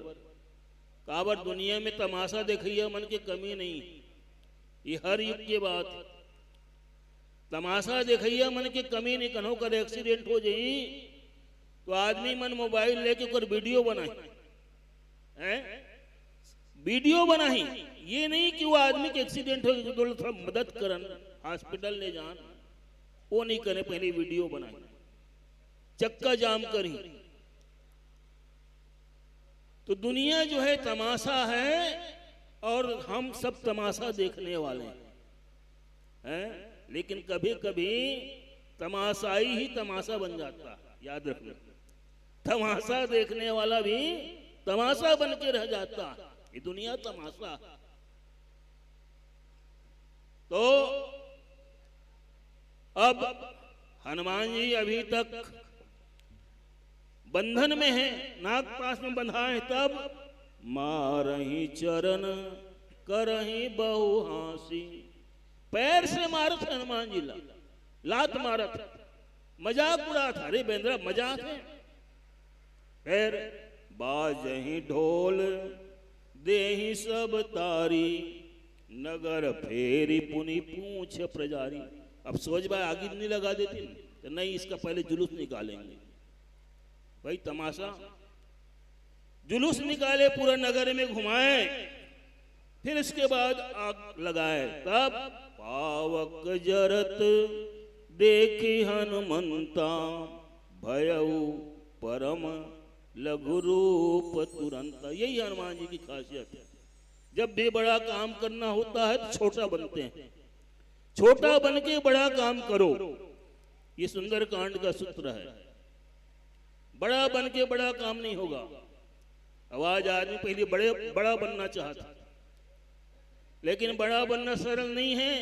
काबर दुनिया में तमाशा देखिए मन की कमी नहीं, ये हर युग की बात। तमाशा देखिए मन की कमी नहीं। कन्हों कर एक्सीडेंट हो जाई तो आदमी मन मोबाइल लेके कर वीडियो बनाए हैं, वीडियो बनाई। ये नहीं कि वो आदमी के एक्सीडेंट हो तो थोड़ा मदद करन, हॉस्पिटल ले जान, वो नहीं करे, पहले वीडियो बनाई, चक्का जाम करी। तो दुनिया जो है तमाशा है और हम सब तमाशा देखने वाले हैं। लेकिन कभी कभी तमाशाई ही तमाशा बन जाता है, याद रखना। तमाशा देखने वाला भी तमाशा बन के रह जाता है। ये दुनिया तमाशा। तो अब हनुमान जी अभी तक बंधन में है, नाग पास में बंधा है। तब मारही चरण करही बहु हासी, पैर से मारत हनुमान जी लात मारत, मजाक उड़ा था। अरे बेंद्रा मजाक है। पैर बाजही ढोल देही सब तारी, नगर फेरी पुनि पूछ प्रजारी। अब सोच भाई आगे नहीं लगा देती तो नहीं, इसका पहले जुलूस निकालेंगे। भाई तमाशा, जुलूस निकाले, पूरा नगर में घुमाए, फिर इसके बाद आग लगाए। तब पावक जरत देखी हनुमंता, भयउ परम लघु रूप तुरंत। यही हनुमान जी की खासियत है। जब भी बड़ा काम करना होता है तो छोटा बनते हैं, छोटा बन के बड़ा काम करो। ये सुंदर कांड का सूत्र है। बड़ा बन के बड़ा काम नहीं होगा। आवाज आदमी पहले बड़ा बनना चाहता, लेकिन बड़ा बनना सरल नहीं है,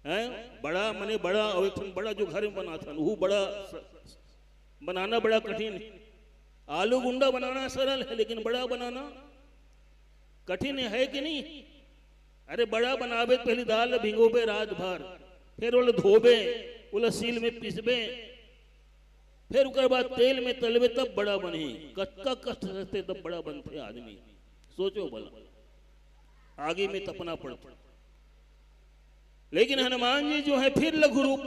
हैं? बड़ा मने बड़ा, और बड़ा जो घर में बना था वो बड़ा बनाना बड़ा कठिन। आलू गुंडा बनाना सरल है, लेकिन बड़ा बनाना कठिन है कि नहीं? अरे बड़ा बनावे पहले दाल भिगोबे रात भर, फिर वो धोबे, वो सील में पिसबे, फिर उसके बाद तेल में तलबे, तब बड़ा बने। कटका कष्ट रहते तब बड़ा बनते आदमी। सोचो भला, आगे में तपना पड़ता। लेकिन हनुमान जी जो है फिर लघु रूप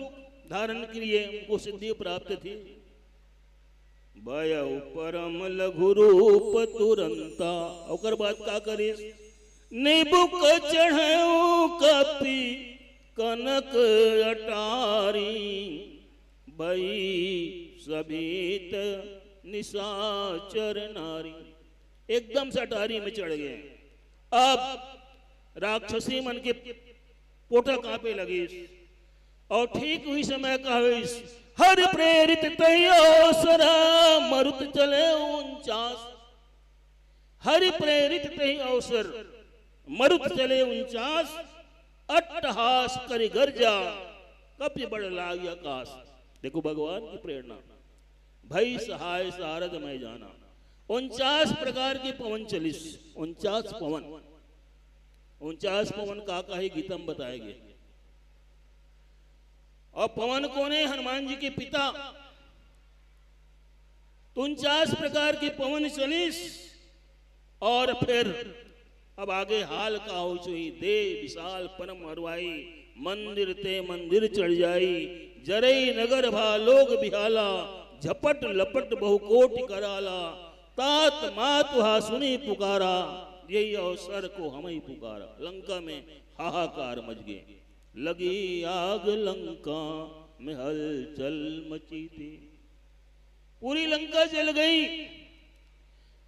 धारण के लिए उनको सिद्धि प्राप्त थी। भयउ परम लघु रूप तुरंता। ओकर बाद का करिस, निबुक चढ़ऊ कपि कनक अटारी, भई सभीत निशाचर नारी। एकदम से अटारी में चढ़ गए। अब राक्षसी मन के पोटा कांपे लगी और ठीक हुई समय कहिस, हर प्रेरित तैयोसरा मरुत चले 49। हरि प्रेरित तही अवसर मरुत चले 49। अट्टहास करि गर्जा कपि बढ़ लागी आकाश। देखो भगवान की प्रेरणा, भई सहाय सारद में जाना। 49 प्रकार के पवन चलिस। 49 पवन, 49 पवन का ही गीता में बताएंगे। और पवन कौन है? हनुमान जी के पिता। 49 प्रकार के पवन चलिस। और फिर अब आगे हाल का हो चुई, दे विशाल परम हरवाई, मंदिर ते मंदिर चढ़ जाई, जरई नगर भा लोग बिहाला, झपट लपट बहुकोटि कराला, तात मात हा सुनी पुकारा, यही अवसर को हम ही पुकारा। लंका में हाहाकार मच गए, लगी आग लंका में हलचल मची थी। पूरी लंका जल गई।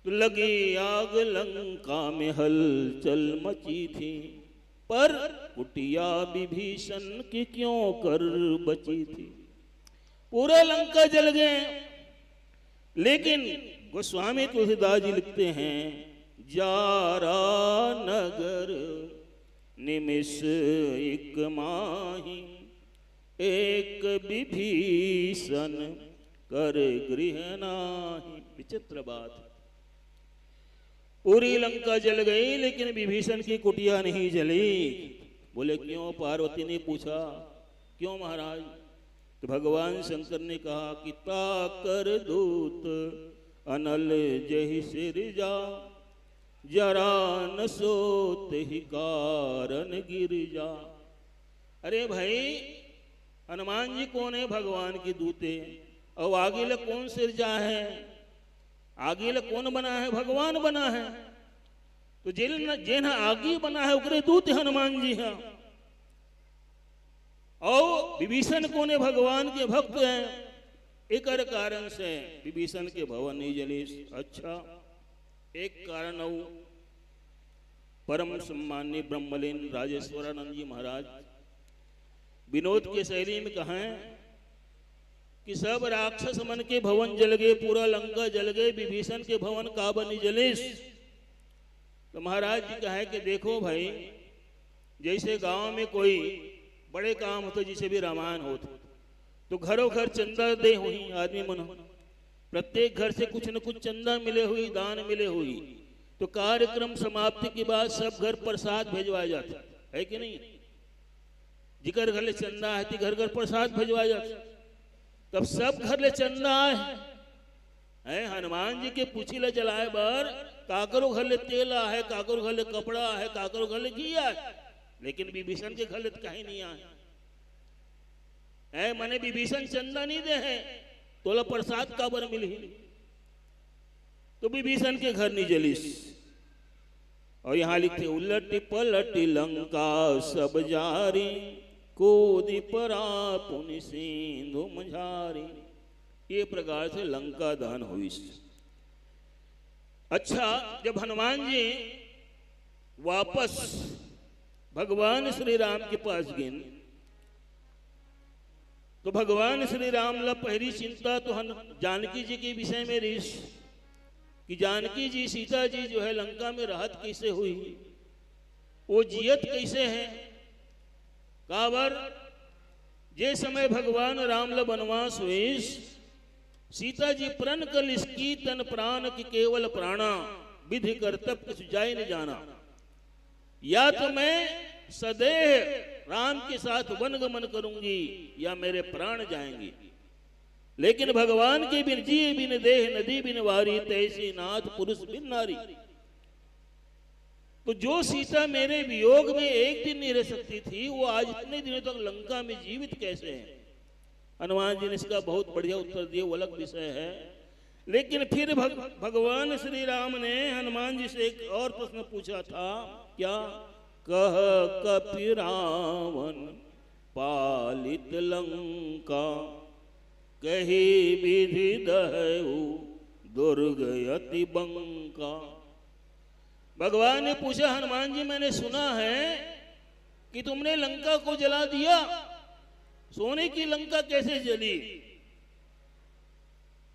तो लगी आग लंका में हलचल मची थी, पर कुटिया विभीषण की क्यों कर बची थी। पूरा लंका जल गए। लेकिन गोस्वामी तुलसीदास जी लिखते हैं, जारा नगर निमिष एक माही, एक विभीषण कर गृह नाही। विचित्र बात, पूरी लंका जल गई लेकिन विभीषण की कुटिया नहीं जली। बोले क्यों? पार्वती ने पूछा, क्यों महाराज? तो भगवान शंकर ने कहा कि ताकर दूत अनल जहि सिर जा, जरा न सोत ही कारण गिर जा। अरे भाई, हनुमान जी कौन है? भगवान की दूते। और आगे ले कौन सिर जा है? आगे ले कौन बना है? भगवान बना है। तो जेन आगे बना है उकरे दूत हनुमान जी हैं। और विभीषण कौन है? भगवान के भक्त हैं। एक कारण से विभीषण के भवन नहीं जले। अच्छा, एक कारण हो, परम सम्मान्य ब्रह्मलीन राजेश्वरानंद जी महाराज विनोद के शैली में कहें कि सब राक्षस मन के भवन जल गए, पूरा लंका जल गए, विभीषण के भवन का बनी जलेस। तो महाराज जी कहे कि देखो भाई, जैसे गांव में कोई बड़े काम होते, जैसे भी रामायण होते, तो घरों घर चंदा दे हुई आदमी मन, प्रत्येक घर से कुछ न कुछ चंदा मिले हुई, दान मिले हुई। तो कार्यक्रम समाप्ति के बाद सब घर प्रसाद भेजवाया जाता है कि नहीं? जिकर घर ले चंदा है घर घर प्रसाद भेजवाया जाता। तब सब घर ले चंदा है, हनुमान जी के पूछी ले जलाए बार, काकरो घर ले तेला है, काकरो घर ले कपड़ा है, काकरो घर ले घिया है, लेकिन विभीषण के घर ले तो कहीं नहीं आए। मने विभीषण चंदा नहीं दे है, तोला प्रसाद का बर मिली। तो विभीषण के घर नहीं जलीस। और यहां लिखते, उलट पलट लंका सब जारी, कोदि परा पुनि सिंधु मझारी। ये प्रकार से लंका दहन हुई। अच्छा, जब हनुमान जी वापस भगवान श्री राम के पास गए, तो भगवान श्री राम ला पहली चिंता तो जानकी जी के विषय में रही कि जानकी जी, सीता जी जो है लंका में राहत कैसे हुई, वो जियत कैसे है। काबर जे समय भगवान राम ला वनवास हुई, सीता जी प्रण कल इसकी तन प्राण की केवल प्राणा, विधि कर्तव्य कुछ जाए न जाना। या तो मैं सदैव राम के साथ वनगमन करूंगी या मेरे प्राण जाएंगे। लेकिन भगवान के बिन जिए बिन देह नदी बिन वारी, तैसी नाथ पुरुष बिन नारी। तो जो सीता मेरे वियोग में एक दिन नहीं रह सकती थी, वो आज इतने दिनों तक लंका में जीवित कैसे है? हनुमान जी ने इसका बहुत बढ़िया उत्तर दिया। वो अलग विषय है, लेकिन फिर भगवान श्री राम ने हनुमान जी से एक और प्रश्न पूछा था, क्या? कह कपि रावण पालित लंका, कही विधि दहु दुर्ग अति बंका। भगवान ने पूछा, हनुमान जी मैंने सुना है कि तुमने लंका को जला दिया, सोने की लंका कैसे जली?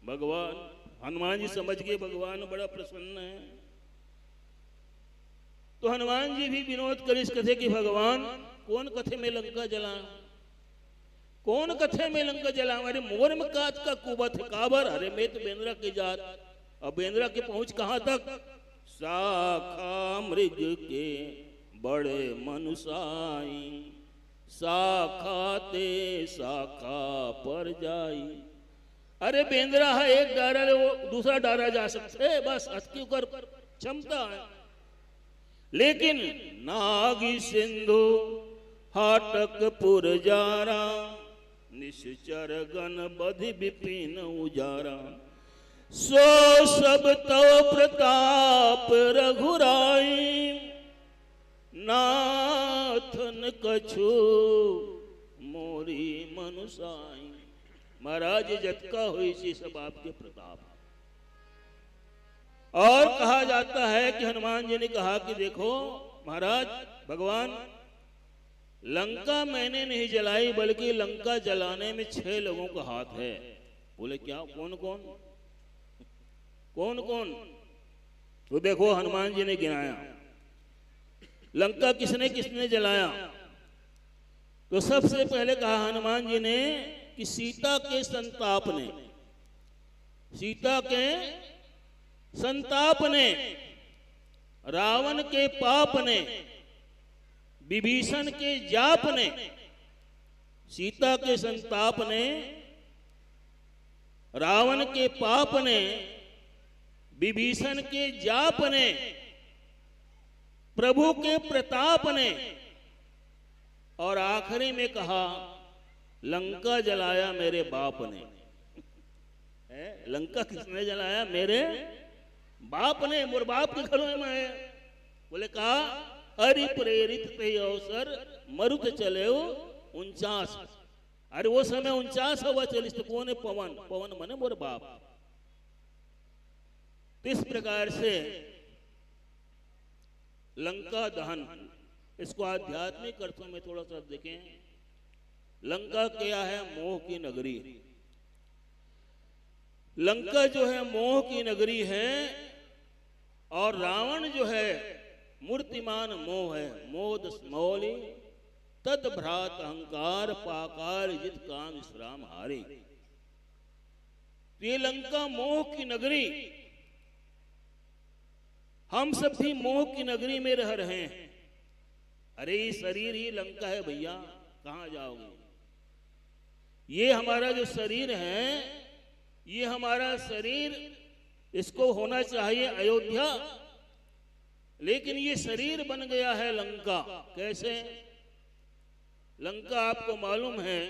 भगवान हनुमान जी समझ गए भगवान बड़ा प्रसन्न है। तो हनुमान जी भी विनोद कर इस कथे कि भगवान कौन कथे में लंका जला, कौन कथे में लंका जला? अरे मोर में कात का कुबत काबर, अरे मैं तो बेंद्रा की जात। अब बेंद्रा की पहुंच कहां तक? शाखा मृग के बड़े मनुसाई, शाखा ते शाखा पर जाई। अरे बेंद्रा है एक डारा, वो दूसरा डारा जा सकते, बस अटकी कर क्षमता है। लेकिन नागी सिंधु हाटक पुर जारा, निश्चर गण बधि विपिन उजारा। सो सब तव प्रताप रघुराई, नाथन कछु मोरी मनुसाई। महाराज जटका हुई सी सब आपके प्रताप। और कहा जाता है कि हनुमान जी ने कहा कि देखो महाराज भगवान, लंका मैंने नहीं जलाई, बल्कि लंका जलाने में 6 लोगों का हाथ है। बोले क्या? कौन कौन? कौन कौन? तो देखो हनुमान जी ने गिनाया लंका किसने किसने जलाया। तो सबसे पहले कहा हनुमान जी ने कि सीता के संताप ने, सीता के संताप ने, रावण के पाप ने, विभीषण के जाप ने। सीता के संताप ने, रावण के पाप ने, विभीषण के जाप ने, प्रभु के प्रताप ने, और आखिरी में कहा लंका जलाया मेरे बाप ने। लंका किसने जलाया? मेरे बाप ने। मोर बाप के घरों में है। बोले कहा अरि प्रेरित ते अवसर मरुत चले 49। अरे वो समय 49 हवा चली तो कौन है? पवन। पवन मने मोर बाप। इस प्रकार से लंका दहन, इसको आध्यात्मिक अर्थों में थोड़ा सा देखें। लंका क्या है? मोह की नगरी। लंका जो है मोह की नगरी है, और रावण जो है मूर्तिमान मोह है। मोद स्मौली तद भ्रात अहंकार पाकार जित काम विश्राम हारे। ये लंका मोह की नगरी, हम सब भी मोह की नगरी में रह रहे हैं। अरे ये शरीर ही लंका है भैया, कहां जाओगे? ये हमारा जो शरीर है, ये हमारा शरीर, इसको होना चाहिए अयोध्या, लेकिन ये शरीर बन गया है लंका। कैसे? लंका आपको मालूम है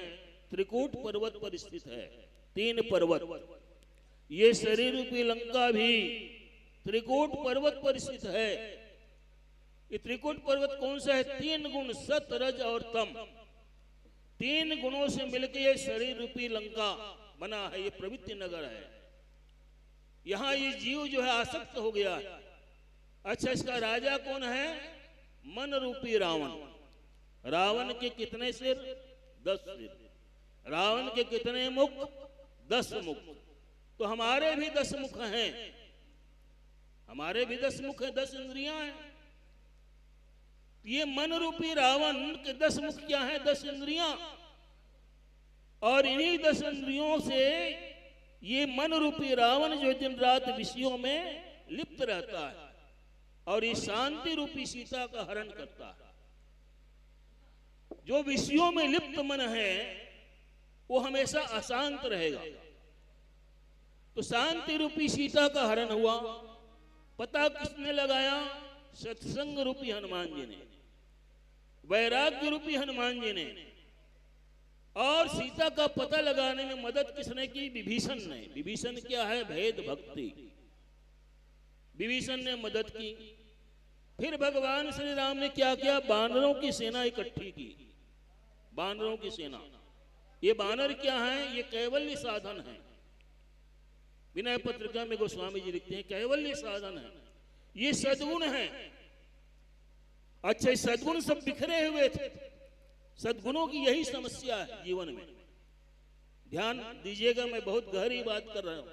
त्रिकूट पर्वत पर स्थित है, 3 पर्वत। ये शरीर रूपी लंका भी त्रिकूट पर्वत पर स्थित है। ये त्रिकूट पर्वत कौन सा है? 3 गुण सत रज और तम, 3 गुणों से मिलकर ये शरीर रूपी लंका बना है। ये प्रवृत्ति नगर है। यहां ये जीव जो है आसक्त हो गया है। अच्छा, इसका राजा कौन है? मन रूपी रावण। रावण के कितने सिर? 10 सिर। रावण के कितने मुख? 10 मुख। तो हमारे भी 10 मुख हैं, हमारे भी 10 मुख हैं, 10 इंद्रियां हैं। ये मन रूपी रावण के 10 मुख क्या है? 10 इंद्रियां। और इन्हीं 10 इंद्रियों से ये मन रूपी रावण जो दिन रात विषयों में लिप्त रहता है, और ये शांति रूपी सीता का हरण करता है। जो विषयों में लिप्त मन है वो हमेशा अशांत रहेगा। तो शांति रूपी सीता का हरण हुआ। पता किसने लगाया? सत्संग रूपी हनुमान जी ने, वैराग्य रूपी हनुमान जी ने। और सीता का पता लगाने में मदद किसने की? विभीषण ने। विभीषण क्या है? भेद भक्ति। विभीषण ने मदद की। फिर भगवान श्री राम ने क्या किया? बानरों की सेना इकट्ठी की। बानरों की सेना। ये बानर क्या है? ये कैवल्य साधन है। विनय पत्रिका में गोस्वामी जी लिखते हैं कैवल्य साधन है, ये सद्गुण है। अच्छा, सद्गुण सब बिखरे हुए थे। सद्गुणों की यही समस्या है जीवन में। ध्यान दीजिएगा, मैं बहुत गहरी बात कर रहा हूं।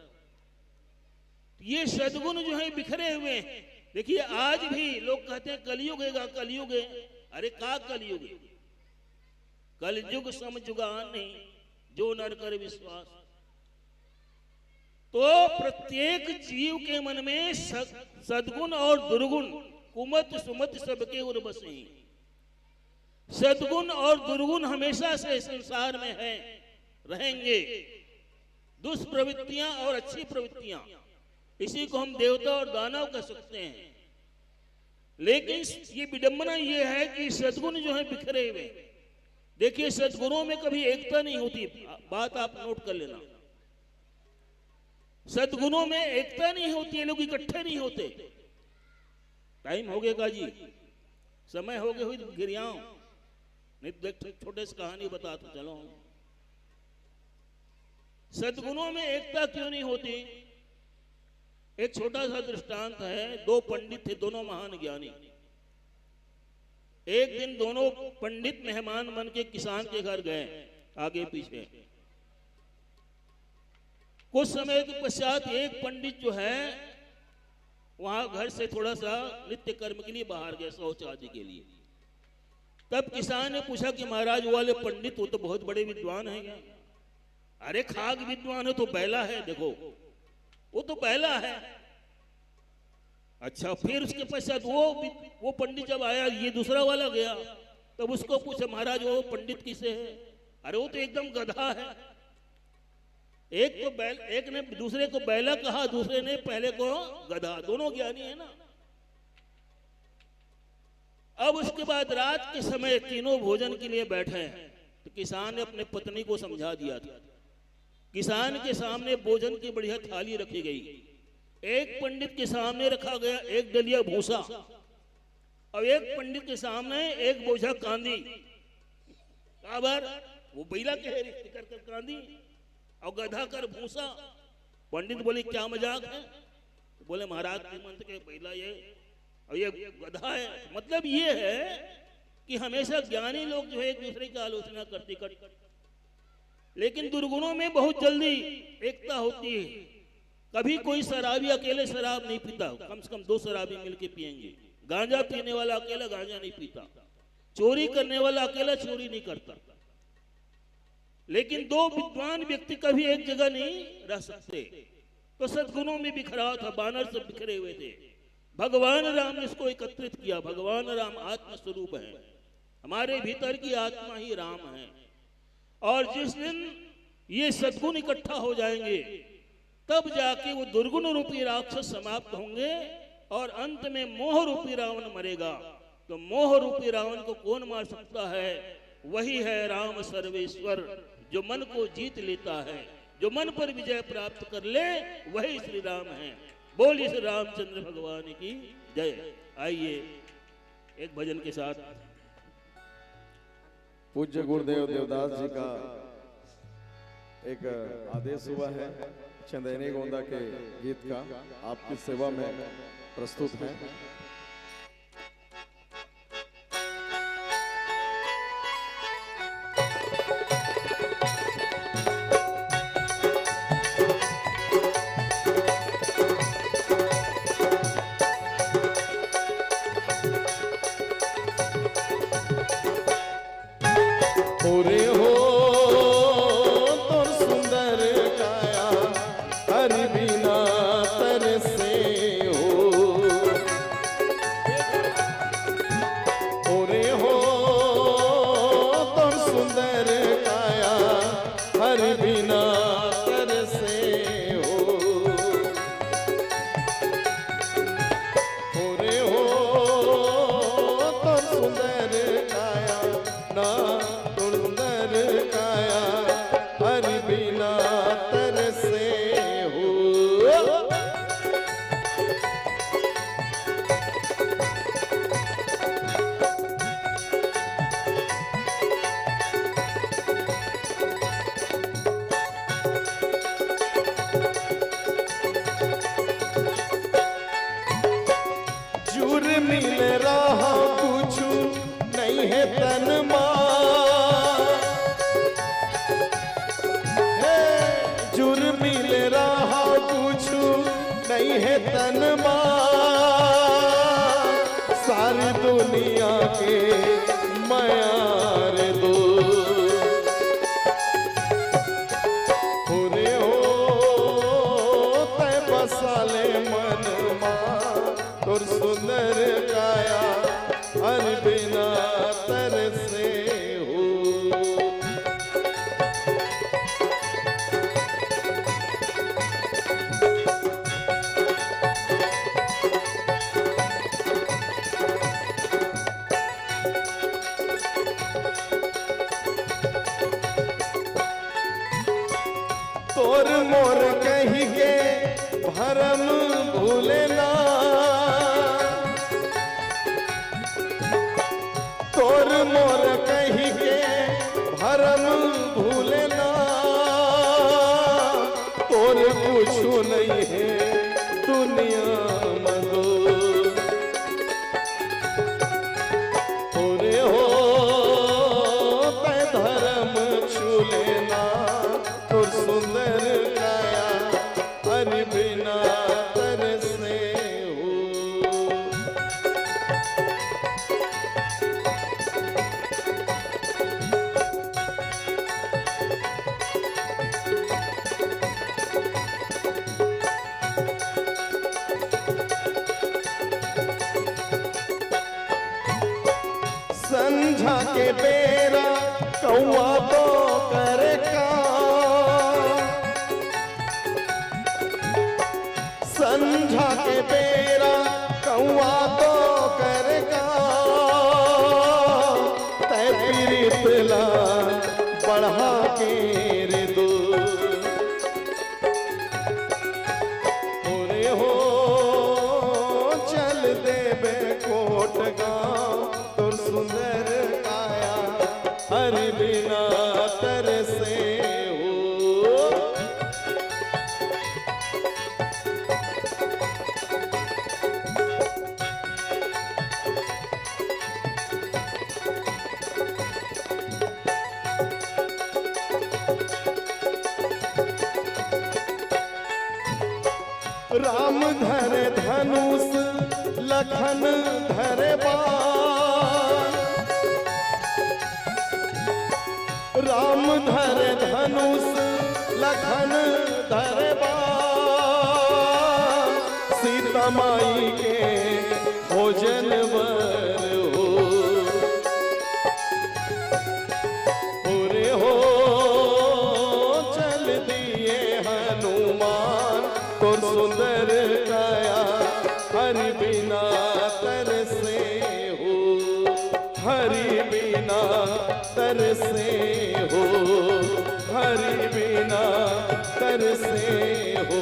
ये सद्गुण जो है बिखरे हुए हैं। देखिए आज भी लोग कहते हैं कलयुग है, कलयुग है। अरे का कलयुग है? कलयुग समजुगान नहीं जो नर कर विश्वास। तो प्रत्येक जीव के मन में सद्गुण और दुर्गुण, कुमत सुमत सबके उर बसे। सद्गुण और दुर्गुण हमेशा से संसार में है, रहेंगे। दुष्प्रवृत्तियां और अच्छी प्रवृत्तियां, इसी को हम देवता और दानव कह सकते हैं। लेकिन ये विडंबना ये है कि सद्गुण जो है बिखरे हुए। देखिए सद्गुणों में कभी एकता नहीं होती, बात आप नोट कर लेना। सद्गुणों में एकता नहीं होती है, लोग इकट्ठे नहीं होते। टाइम हो गया जी, समय हो गया हुई तो गिर आऊं, नहीं तो छोटे से कहानी बता तो चलो। सद्गुणों में एकता क्यों नहीं होती? एक छोटा सा दृष्टांत है। दो पंडित थे, दोनों महान ज्ञानी। एक दिन दोनों पंडित मेहमान बन के किसान के घर गए, आगे पीछे। कुछ समय के पश्चात एक पंडित जो है वहां घर से थोड़ा सा नित्य कर्म के लिए बाहर गए, शौच आदि के लिए। तब किसान ने पूछा कि महाराज वाले पंडित वो तो बहुत बड़े विद्वान हैं। अरे खाग विद्वान है तो बैला है, देखो वो तो बैला है। अच्छा, फिर उसके पश्चात वो पंडित जब आया, ये दूसरा वाला गया, तब उसको पूछा महाराज वो पंडित किसे है? अरे वो तो एकदम गधा है। एक ने दूसरे को बैला कहा, दूसरे ने पहले को गधा। दोनों ज्ञानी है ना। अब उसके बाद रात के समय तीनों भोजन के लिए बैठे हैं, तो किसान ने अपने पत्नी को समझा दिया था। किसान के सामने भोजन की बढ़िया थाली रखी गई। एक पंडित के सामने रखा गया एक डलिया भूसा, और एक पंडित के सामने एक बोझा कांदी। काबर वो बैला कह कर कांदी और गधा कर भूसा। पंडित बोले क्या मजाक है? तो बोले महाराज मंत्र के बैला ये और ये गधा है। मतलब ये है कि हमेशा ज्ञानी लोग जो है एक दूसरे की आलोचना करते लेकिन दुर्गुणों में बहुत जल्दी एकता होती है। कभी कोई शराबी अकेले शराब नहीं पीता, कम से कम दो शराबी मिलके पिएंगे। गांजा पीने वाला अकेला गांजा नहीं पीता, चोरी करने वाला अकेला चोरी नहीं करता। लेकिन दो विद्वान व्यक्ति कभी एक जगह नहीं रह सकते। तो सद्गुणों में बिखराव था, बानर सब बिखरे हुए थे। भगवान राम ने इसको एकत्रित किया। भगवान राम आत्म स्वरूप है, हमारे भीतर की आत्मा ही राम है। और जिस दिन ये सद्गुण इकट्ठा हो जाएंगे, तब जाके वो दुर्गुण रूपी राक्षस समाप्त होंगे और अंत में मोह रूपी रावण मरेगा। तो मोह रूपी रावण को कौन मार सकता है? वही है राम सर्वेश्वर, जो मन को जीत लेता है। जो मन पर विजय प्राप्त कर ले वही श्री राम है। बोलिए श्री रामचंद्र भगवान की जय। आइए एक भजन के साथ। पूज्य गुरुदेव देवदास जी का एक आदेश हुआ है चंदैनी गोंदा के गीत का, आपकी सेवा में प्रस्तुत है। पूरे हो तो सुंदर काया हरि बिना तरसे हो। जुर्मिल रहा पूछू नहीं है तन जुर्मिल रहा पूछू नहीं है तन सारी दुनिया के मयार दो पूरे हो तय बसाले मन तुर सुंदर काया हर बिना तरसे हो तोर मोर कही के भरम भूलेना तोर मोर कही के भरम भूलेना तोर पूछू नहीं है दुनिया मदो तोरे हो तै धर्म छू लेना तोर सुंदर काया हर बिना तरसे हो संझा के बेरा कौआ तो करे का संझा के बेरा कौआ तो करे का तय पीरितला बढ़ा के रे दो ओरे हो चल देवे कोट गाँव तुर सुंदर काया हर बिना तरसे हो राम धरे धनुष लखन धरे बाण राम धरे धनुष लखन धरे बाण सीता माई के भोजन वर हो पूरे हो चल दिए हनुमान तो सुंदर काया हर बिना तरसे हो हरि बिना तरसे हो हरि बिना तरसे हो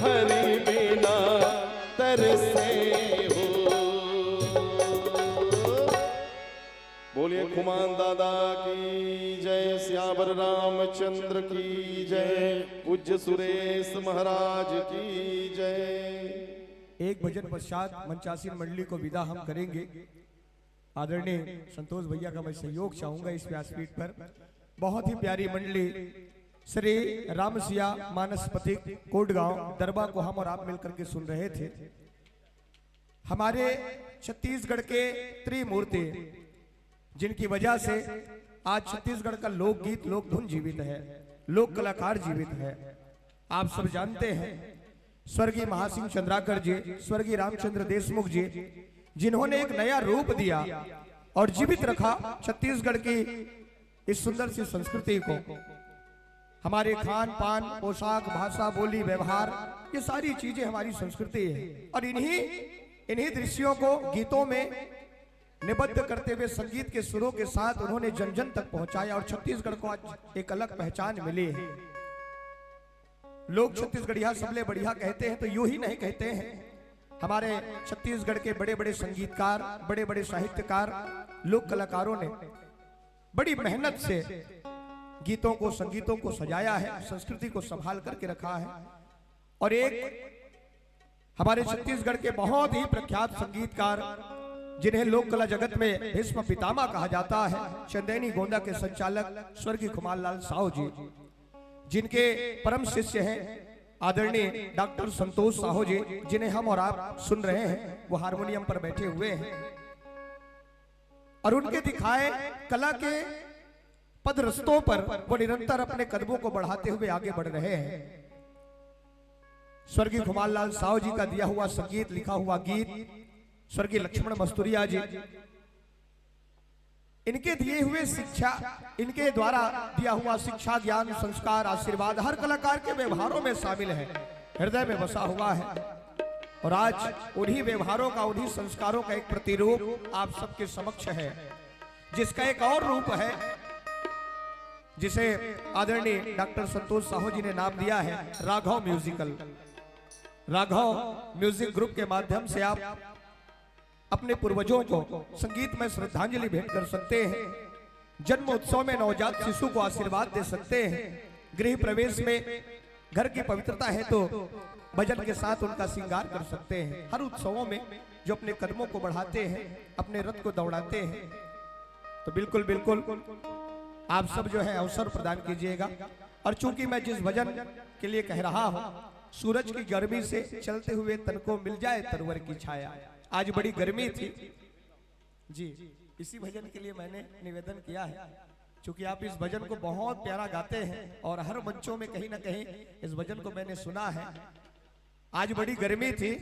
हरि बिना तरसे हो बोलिए खुमान दादा की जय श्यावर रामचंद्र की जय पूज्य सुरेश महाराज की जय। एक भजन पश्चात मंचासीन मंडली को विदा हम करेंगे। आदरणीय संतोष भैया का मैं सहयोग चाहूंगा इस व्यासपीठ पर। बहुत ही प्यारी मंडली श्री राम सिया मानस पथिक कोटगांव दरबा को हम और आप मिलकर के सुन रहे थे। हमारे छत्तीसगढ़ के त्रिमूर्ति जिनकी वजह से आज छत्तीसगढ़ का लोकगीत लोक धुन जीवित है, लोक कलाकार जीवित है। आप सब जानते हैं स्वर्गीय महासिंह चंद्राकर जी, स्वर्गीय रामचंद्र देशमुख जी, जिन्होंने एक नया रूप दिया और जीवित रखा छत्तीसगढ़ की इस सुंदर सी संस्कृति को। हमारे खान पान, पोशाक, भाषा, बोली, व्यवहार, ये सारी चीजें हमारी संस्कृति है और इन्हीं दृश्यों को गीतों में निबद्ध करते हुए संगीत के सुरों के साथ उन्होंने जन जन तक पहुंचाया और छत्तीसगढ़ को आज एक अलग पहचान मिली है। लोग छत्तीसगढ़िया सबले बढ़िया कहते हैं तो यूं ही नहीं कहते हैं। हमारे छत्तीसगढ़ के बड़े बड़े संगीतकार, बड़े बड़े साहित्यकार, लोक कलाकारों ने बड़ी मेहनत से गीतों को, संगीतों को सजाया है, संस्कृति को संभाल करके रखा है। और एक हमारे छत्तीसगढ़ के बहुत ही प्रख्यात संगीतकार जिन्हें लोक कला जगत में भीष्म पितामह कहा जाता है, चंदेनी गोंदा के संचालक स्वर्गीय खुमार लाल साहू जी, जिनके परम शिष्य हैं आदरणीय डॉक्टर संतोष साहू जी, जिन्हें हम और आप सुन रहे हैं, वो हारमोनियम पर बैठे हुए हैं और उनके दिखाए कला के पद रस्तों पर वो निरंतर अपने कदमों को बढ़ाते हुए आगे बढ़ रहे हैं। स्वर्गीय खुमार लाल साहू जी का दिया हुआ संगीत, लिखा हुआ गीत स्वर्गीय लक्ष्मण मस्तूरिया जी, इनके दिए हुए शिक्षा, इनके द्वारा दिया हुआ शिक्षा, ज्ञान, संस्कार, आशीर्वाद हर कलाकार के व्यवहारों में शामिल है, हृदय में बसा हुआ है। और आज उन्हीं व्यवहारों का, उन्हीं संस्कारों का एक प्रतिरूप आप सबके समक्ष है, जिसका एक और रूप है जिसे आदरणीय डॉक्टर संतोष साहू जी ने नाम दिया है Raghav musical. Raghav music group के माध्यम से आप अपने पूर्वजों को संगीत में श्रद्धांजलि भेंट कर सकते हैं, जन्म उत्सव में नवजात शिशु को आशीर्वाद दे सकते हैं, गृह प्रवेश में घर की पवित्रता है तो भजन के साथ उनका श्रृंगार कर सकते हैं। हर उत्सवों में जो अपने कदमों को बढ़ाते हैं, अपने रथ को दौड़ाते हैं, तो बिल्कुल बिल्कुल आप सब जो है अवसर प्रदान कीजिएगा। और चूंकि मैं जिस भजन के लिए कह रहा हूं, सूरज की गर्मी से चलते हुए तन को मिल जाए तरवर की छाया, आज बड़ी गर्मी थी जी, इसी भजन के लिए मैंने निवेदन किया है। क्योंकि आप इस भजन को बहुत प्यारा गाते हैं और हर मंचों में कहीं ना कहीं इस भजन को मैंने सुना है। आज बड़ी गर्मी थी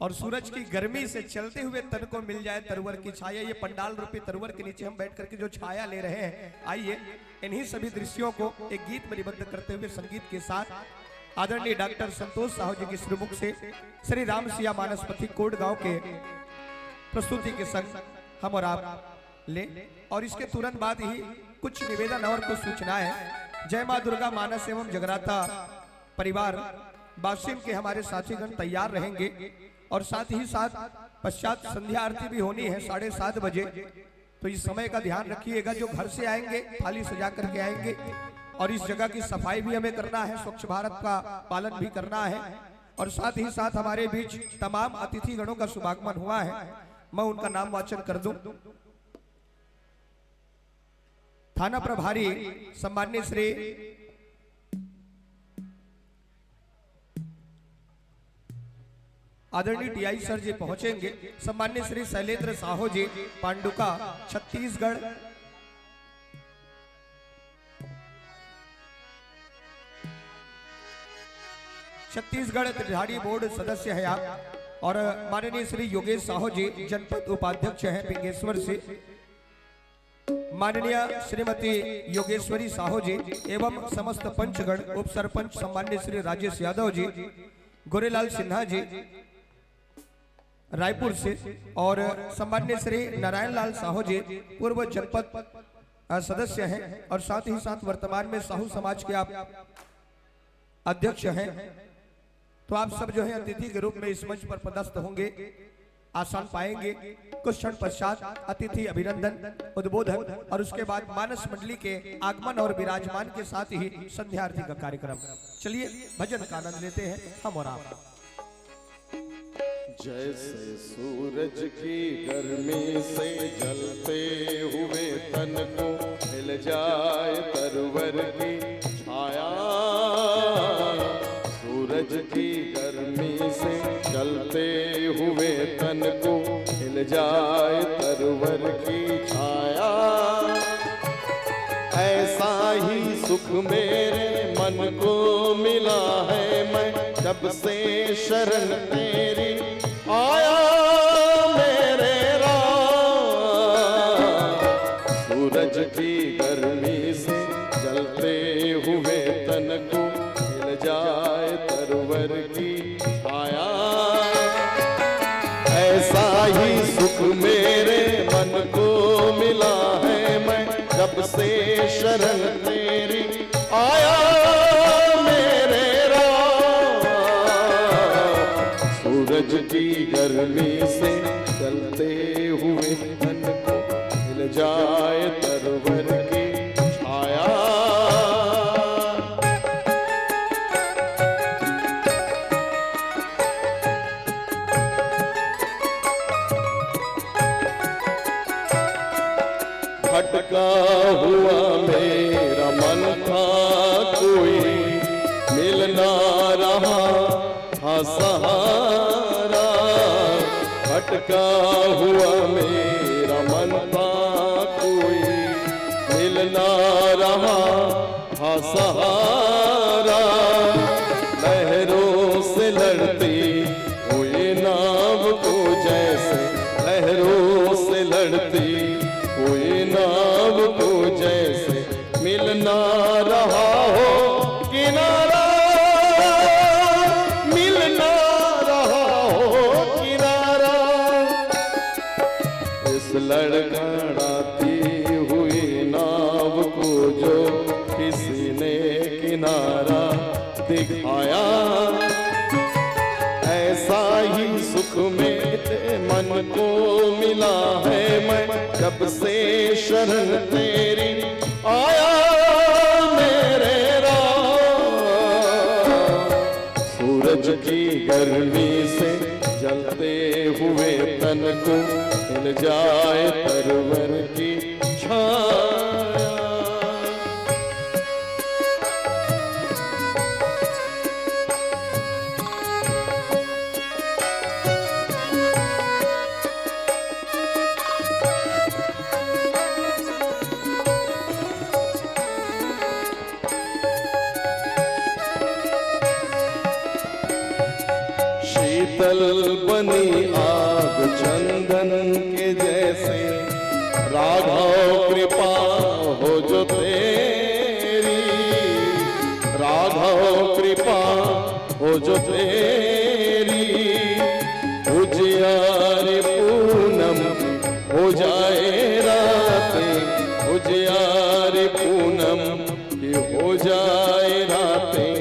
और सूरज की गर्मी से चलते हुए तन को मिल जाए तरवर की छाया, ये पंडाल रूपी तरवर के नीचे हम बैठ करके जो छाया ले रहे हैं, आइए इन्हीं सभी दृश्यों को एक गीत में निबद्ध करते हुए संगीत के साथ आदरणीय डॉक्टर संतोष साहू जी की श्रीमुख से श्री राम सिया मानसपति कोट गांव के प्रस्तुति के संग हम और आप ले। और इसके तुरंत बाद ही कुछ निवेदन और कुछ सूचना है। जय मां दुर्गा मानस एवं जगराता परिवार बासिम के हमारे साथीगण तैयार रहेंगे और साथ ही साथ पश्चात संध्या आरती भी होनी है 7:30 बजे, तो इस समय का ध्यान रखिएगा। जो घर से आएंगे थाली सजा करके आएंगे और इस जगह की सफाई भी हमें करना है, स्वच्छ भारत का पालन भी करना है। और साथ ही साथ हमारे बीच तमाम अतिथि गणों का शुभागमन हुआ है, मैं उनका नाम वाचन कर दूं। थाना प्रभारी सम्माननीय श्री आदरणीय टीआई सर जी पहुंचेंगे। सम्माननीय श्री शैलेंद्र साहू जी पांडुका छत्तीसगढ़, छत्तीसगढ़ त्रिधारी बोर्ड सदस्य है आप। और माननीय श्री योगेश साहू जी जनपद उपाध्यक्ष हैं पिंगेश्वर से। माननीय श्रीमती योगेश्वरी साहू जी एवं समस्त पंचगण उप सरपंच सम्माननीय श्री राजेश यादव जी, गोरेलाल सिन्हा जी रायपुर से, और सम्माननीय श्री नारायण लाल साहू जी पूर्व जनपद सदस्य हैं और साथ ही साथ वर्तमान में साहू समाज के आप अध्यक्ष हैं। तो आप सब जो है अतिथि के रूप में इस मंच पर पदस्थ होंगे, आसन पाएंगे। कुछ क्षण पश्चात अतिथि अभिनंदन, उद्बोधन और उसके बाद मानस मंडली के आगमन और विराजमान के साथ ही संध्या आरती का कार्यक्रम। चलिए भजन का आनंद लेते हैं हम और आप। जैसे सूरज की गर्मी से जलते हुए तन को मिल जाए तरवर की छाया, सूरज की गर्मी से जलते हुए तन को मिल जाए तरवर की छाया, ऐसा ही सुख मेरे मन को मिला है, मैं जब से शरण तेरी आया मेरे राम। सूरज की गर्मी से जलते हुए तन को मिल जाए तरवर की छाया, ऐसा ही सुख मेरे मन को मिला है, मैं जब से शरण तेरी आया मेरे राम। सूरज की गर्मी से जलते हुए तन को मिल जाए तरवर की छाया। भटका हुआ मेरा मन था, कोई मिल ना रहा था सहारा। भटका हुआ मेरा मन था, कोई मिल ना रहा था सहारा। लहरों से लड़ती हुई नाव को जैसे, लहरों से लड़ती हुई नाव को जैसे मिल ना रहा हो किनारा, मिल ना रहा हो किनारा। इस लड़खड़ाती हुई नाव को जो किसी ने किनारा दिखाया, ऐसा ही सुख मेरे मन को मिला है। मैं जब से शरण तेरी आया मेरे राम। सूरज की गर्मी से जलते हुए तन को मिल जाए तरवर की छाया। शीतल बनी आग चंदन के जैसे, राघव कृपा हो जो तेरी। राघव कृपा हो जो तेरी। उजियार पूनम हो जाए रातें, उजियार पूनम की हो जाए रातें।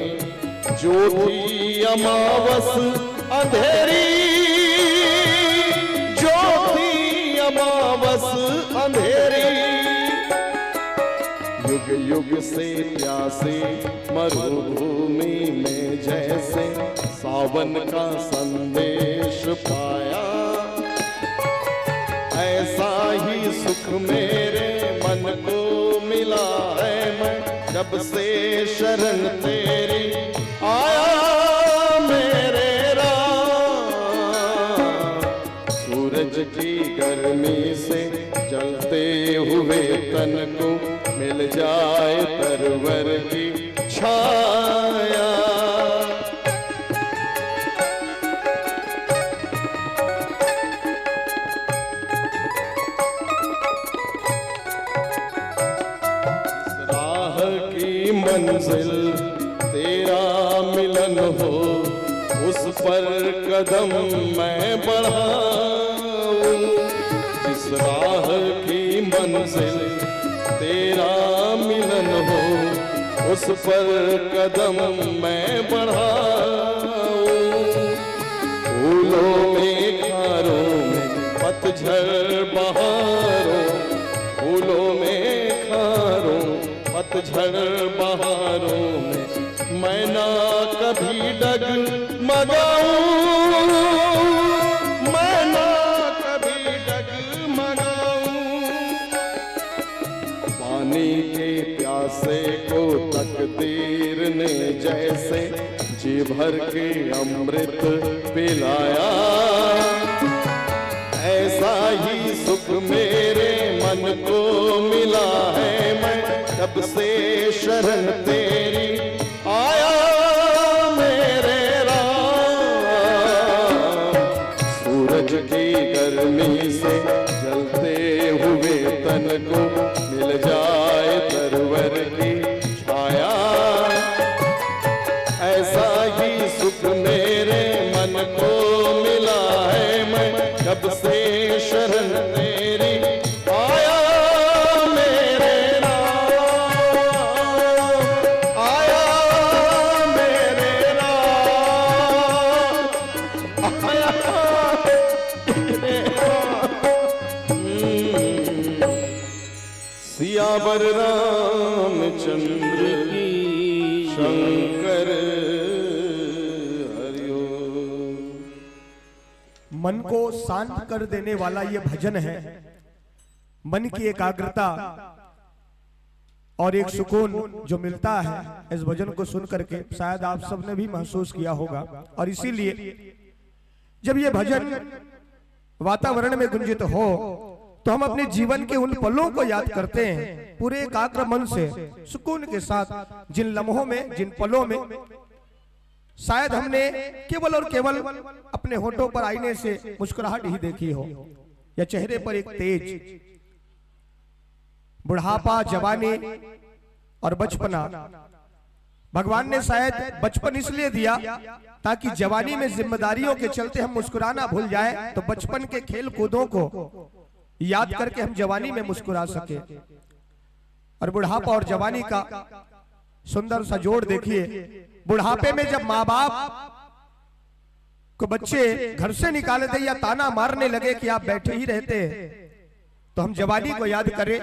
ज्योति अमावस अंधेरी, ज्योति अमावस अंधेरी। युग युग से प्यासे मरुभूमि में जैसे सावन का संदेश पाया। ऐसा ही सुख मेरे मन को मिला है। मैं जब से शरण तेरी आया मेरे राम। सूरज की गर्मी से जलते हुए तन को मिल जाए तरवर की छाया। राह की मंजिल तेरा मिलन हो, उस पर कदम मैं बढ़ाऊं। जिस राह की मंजिल तेरा मिलन हो, उस पर कदम मैं बढ़ाऊं। फूलों में खारों में पतझड़ बहारों, फूलों में खारों पतझड़ बहारों में मैं ना कभी डगमगाऊं, मैं ना कभी डगमगाऊं। पानी के प्यासे को तकदीर ने जैसे जी भर के अमृत पिलाया। ऐसा ही सुख मेरे मन को मिला है। मैं जब से शरण तेरी आया मेरे राम। सूरज की गर्मी से जलते हुए तन को मिल जाए तरवर की छाया। ऐसा ही सुख मेरे मन को मिला है। मैं जब से शरण तेरी आया मेरे सियावर रामचंद्र की शंकर हरिओ। मन को शांत कर देने वाला ये भजन है। मन की एकाग्रता और एक सुकून जो मिलता है इस भजन को सुन करके शायद आप सबने भी महसूस किया होगा। और इसीलिए जब ये भजन वातावरण में गुंजित हो तो हम अपने जीवन के उन पलों को याद करते हैं पूरे एकाग्र मन से, सुकून के साथ। जिन लम्हों में, जिन पलों में शायद हमने केवल और केवल अपने होठों पर आईने से मुस्कुराहट ही देखी हो, या चेहरे पर एक तेज। बुढ़ापा, जवानी और बचपना, भगवान ने शायद बचपन इसलिए दिया ताकि जवानी में जिम्मेदारियों के चलते हम मुस्कुराना भूल जाए, तो बचपन के खेल कूदों को याद करके हम जवानी में मुस्कुरा सके। और बुढ़ापा और जवानी का सुंदर सा जोड़ देखिए। बुढ़ापे में जब माँ बाप को बच्चे घर से निकाले थे या ताना मारने लगे कि आप बैठे ही रहते, तो हम जवानी को याद करें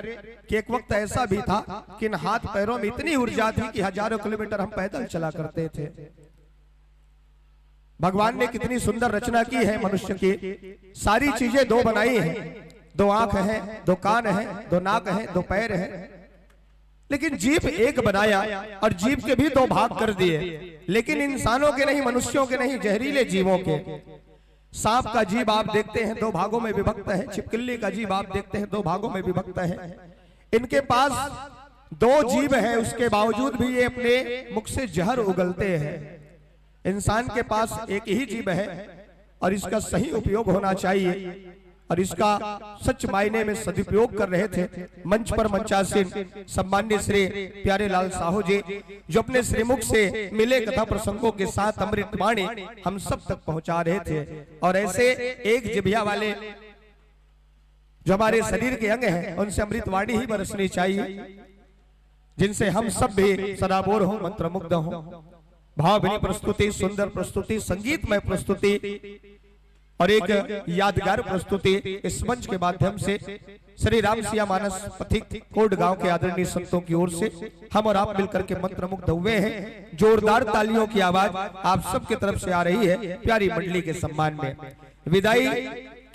कि एक वक्त ऐसा भी था कि इन हाथ पैरों में इतनी ऊर्जा थी कि हजारों किलोमीटर हम पैदल चला करते थे। भगवान ने कितनी सुंदर रचना की है मनुष्य की। सारी चीजें दो बनाई हैं, दो आंख है, दो कान है, दो नाक है, दो पैर है, लेकिन जीभ एक बनाया और जीभ के भी दो भाग कर दिए, लेकिन इंसानों के नहीं, मनुष्यों के नहीं, जहरीले जीवों के। सांप का जीभ आप देखते हैं दो भागों में विभक्त है, छिपकली का जीभ आप देखते हैं दो भागों में विभक्त है। इनके पास दो जीभ है, उसके बावजूद भी ये अपने मुख से जहर उगलते हैं। इंसान के पास एक ही जीभ है और इसका सही उपयोग होना चाहिए, और इसका सच मायने में सदुपयोग कर रहे थे मंच पर मंचासीन सम्मान्य श्री प्यारे लाल साहू जी, जो अपने श्रीमुख से मिले कथा प्रसंगों के साथ अमृत वाणी हम सब तक पहुंचा रहे थे। और ऐसे एक जिभिया वाले जो हमारे शरीर के अंग हैं, उनसे अमृत वाणी ही बरसनी चाहिए, जिनसे हम सब भी सदाबोर हो, मंत्रमुग्ध हो। भावभरी प्रस्तुति, सुंदर प्रस्तुति, संगीतमय प्रस्तुति और एक यादगार प्रस्तुति इस मंच के माध्यम से श्री राम सिया मानस पथिक कोट गांव के आदरणीय संतों की ओर से हम और आप मिलकर के मंत्रमुग्ध हुए हैं। जोरदार तालियों की आवाज आप सबके तरफ से आ रही है प्यारी मंडली के सम्मान में। विदाई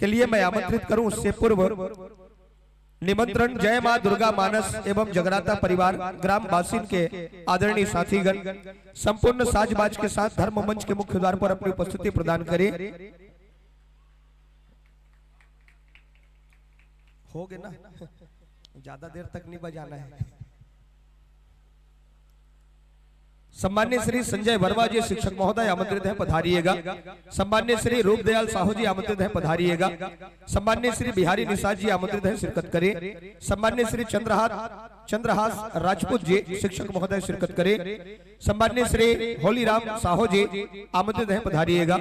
के लिए मैं आमंत्रित करूं उससे पूर्व निमंत्रण जय मां दुर्गा मानस एवं जगराता परिवार ग्राम बासिन के आदरणीय साथीगण संपूर्ण साजबाज के साथ धर्म मंच के मुख्य द्वार पर अपनी उपस्थिति प्रदान करें। हो गए ना, ज्यादा देर तक नहीं बजाना है। सम्मान्य श्री संजय वर्मा जी शिक्षक महोदय आमंत्रित हैं, पधारिएगा। सम्मान्य श्री रूपदयाल साहू जी आमंत्रित हैं, पधारिएगा। सम्मान्य श्री बिहारी निषाद जी आमंत्रित हैं, शिरकत करें। सम्मान्य श्री चंद्रहास राजपूत जी शिक्षक महोदय शिरकत करें। सम्मान्य श्री होलीराम साहू जी आमंत्रित हैं, पधारिएगा।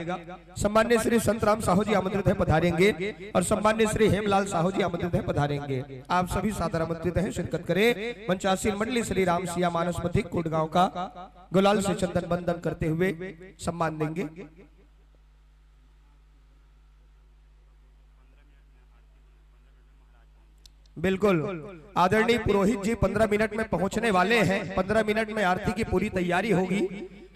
सम्मान्य श्री संतराम साहू जी आमंत्रित हैं, पधारेंगे। और सम्मान्य श्री हेमलाल साहू जी आमंत्रित हैं, पधारेंगे। आप सभी सादर आमंत्रित हैं, शिरकत करें। मंचासीन मंडली श्री राम सिया मानस पथिक कोट गांव का गुलाल से चंदन बंदन करते हुए सम्मान देंगे। बिल्कुल आदरणीय पुरोहित जी 15 मिनट में पहुंचने वाले हैं। 15 मिनट में आरती की पूरी तैयारी होगी।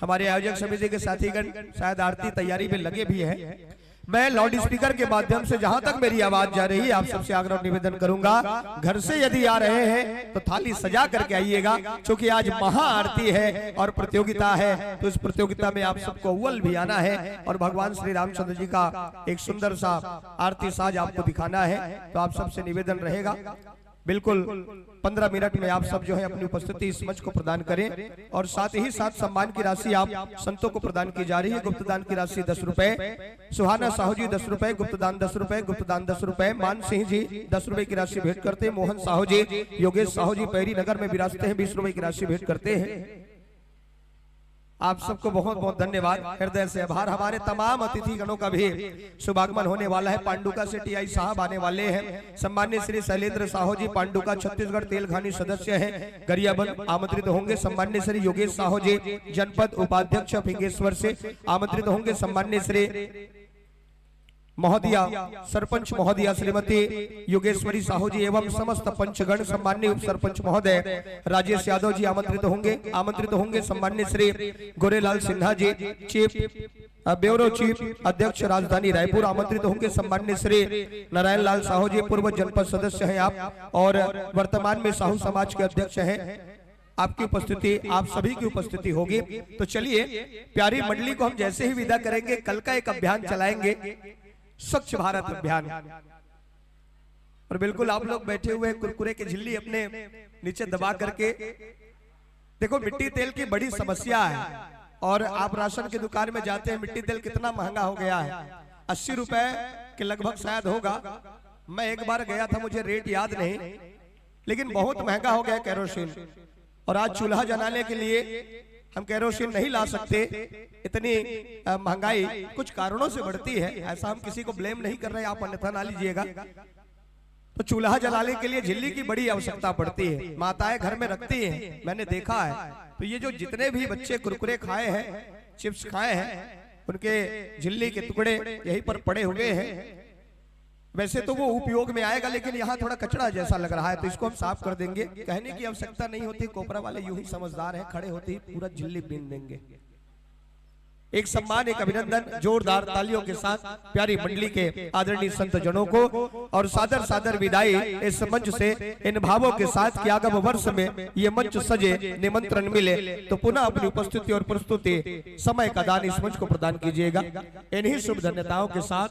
हमारे आयोजक समिति के साथीगण शायद आरती तैयारी में लगे भी हैं। मैं लाउड स्पीकर के माध्यम से जहां तक मेरी आवाज जा रही है आप सबसे आग्रह और निवेदन करूंगा, घर से यदि आ रहे हैं तो थाली सजा करके आइएगा, क्योंकि आज महाआरती है और प्रतियोगिता है। तो इस प्रतियोगिता में आप सबको अव्वल भी आना है और भगवान श्री रामचंद्र जी का एक सुंदर सा आरती साज आपको दिखाना है। तो आप सबसे निवेदन रहेगा बिल्कुल 15 मिनट में आप सब जो है अपनी उपस्थिति इस मंच को प्रदान करें। और साथ ही साथ सम्मान की राशि आप संतों को प्रदान की जा रही है। गुप्तदान की राशि 10 रुपए, सुहाना साहू जी 10 रुपए, गुप्तदान 10 रुपए, गुप्तदान 10 रुपए। मान सिंह जी 10 रुपए की राशि भेंट करते हैं। मोहन साहू जी, योगेश साहू जी पैरी नगर में विराजते हैं, 20 रुपए की राशि भेंट करते हैं। आप सबको बहुत बहुत धन्यवाद, हृदय से आभार। हमारे तमाम अतिथि गणों का भी शुभागमन होने वाला है। पांडुका से टीआई साहब आने वाले हैं। सम्मान्य श्री शैलेंद्र साहू जी पांडुका छत्तीसगढ़ तेलघानी सदस्य हैं, गरियाबंद आमंत्रित होंगे। सम्मान्य श्री योगेश साहू जी जनपद उपाध्यक्ष फिंगेश्वर से आमंत्रित होंगे। सम्मान्य श्री महोदया सरपंच महोदया श्रीमती योगेश्वरी साहू जी एवं समस्त पंचगण, सम्मान्य उप सरपंच महोदय राजेश यादव जी आमंत्रित होंगे। सम्मान्य Shri Gorelal Sinha ji chief bureau chief अध्यक्ष राजधानी रायपुर आमंत्रित होंगे सम्माननीय श्री नारायण लाल साहू जी, पूर्व जनपद सदस्य हैं आप और वर्तमान में साहू समाज के अध्यक्ष हैं। आपकी उपस्थिति, आप सभी की उपस्थिति होगी। तो चलिए प्यारी मंडली को हम जैसे ही विदा करेंगे, कल का एक अभियान चलाएंगे, स्वच्छ भारत अभियान। और बिल्कुल आप लोग बैठे हुए कुरकुरे की झिल्ली अपने नीचे दबा करके, देखो मिट्टी तेल की बड़ी समस्या है और आप राशन की दुकान में जाते हैं, मिट्टी तेल कितना महंगा हो गया है, 80 रुपए के लगभग शायद होगा। मैं एक बार गया था, मुझे रेट याद नहीं, लेकिन बहुत महंगा हो गया केरोसिन। और आज चूल्हा जलाने के लिए हम केरोसिन नहीं ला सकते, इतनी महंगाई कुछ कारणों से बढ़ती है। ऐसा हम किसी को ब्लेम नहीं कर रहे, आप अन्यथा ना लीजिएगा। तो चूल्हा जलाने के लिए झिल्ली की बड़ी आवश्यकता पड़ती है, माताएं घर में रखती हैं, मैंने देखा है। तो ये जो जितने भी बच्चे कुरकुरे खाए हैं, चिप्स खाए हैं, उनके झिल्ली के टुकड़े यहीं पर पड़े हुए हैं। वैसे तो वो उपयोग में आएगा, लेकिन यहाँ थोड़ा कचरा जैसा लग रहा है, तो इसको हम साफ कर देंगे। कहने की आवश्यकता नहीं होती, कोपरा वाले यूं ही समझदार हैं, खड़े होते ही पूरा झिल्ली बीन देंगे। एक सम्मान, एक अभिनंदन जोरदार तालियों के साथ प्यारी मंडली के आदरणीय संत जनों को, और सादर सादर विदाई इस मंच से इन भावों के साथ कि आगामी वर्ष में ये मंच सजे, निमंत्रण मिले तो पुनः अपनी उपस्थिति और प्रस्तुति, समय का दान इस मंच को प्रदान कीजिएगा। इन्हीं शुभ धन्यताओं के साथ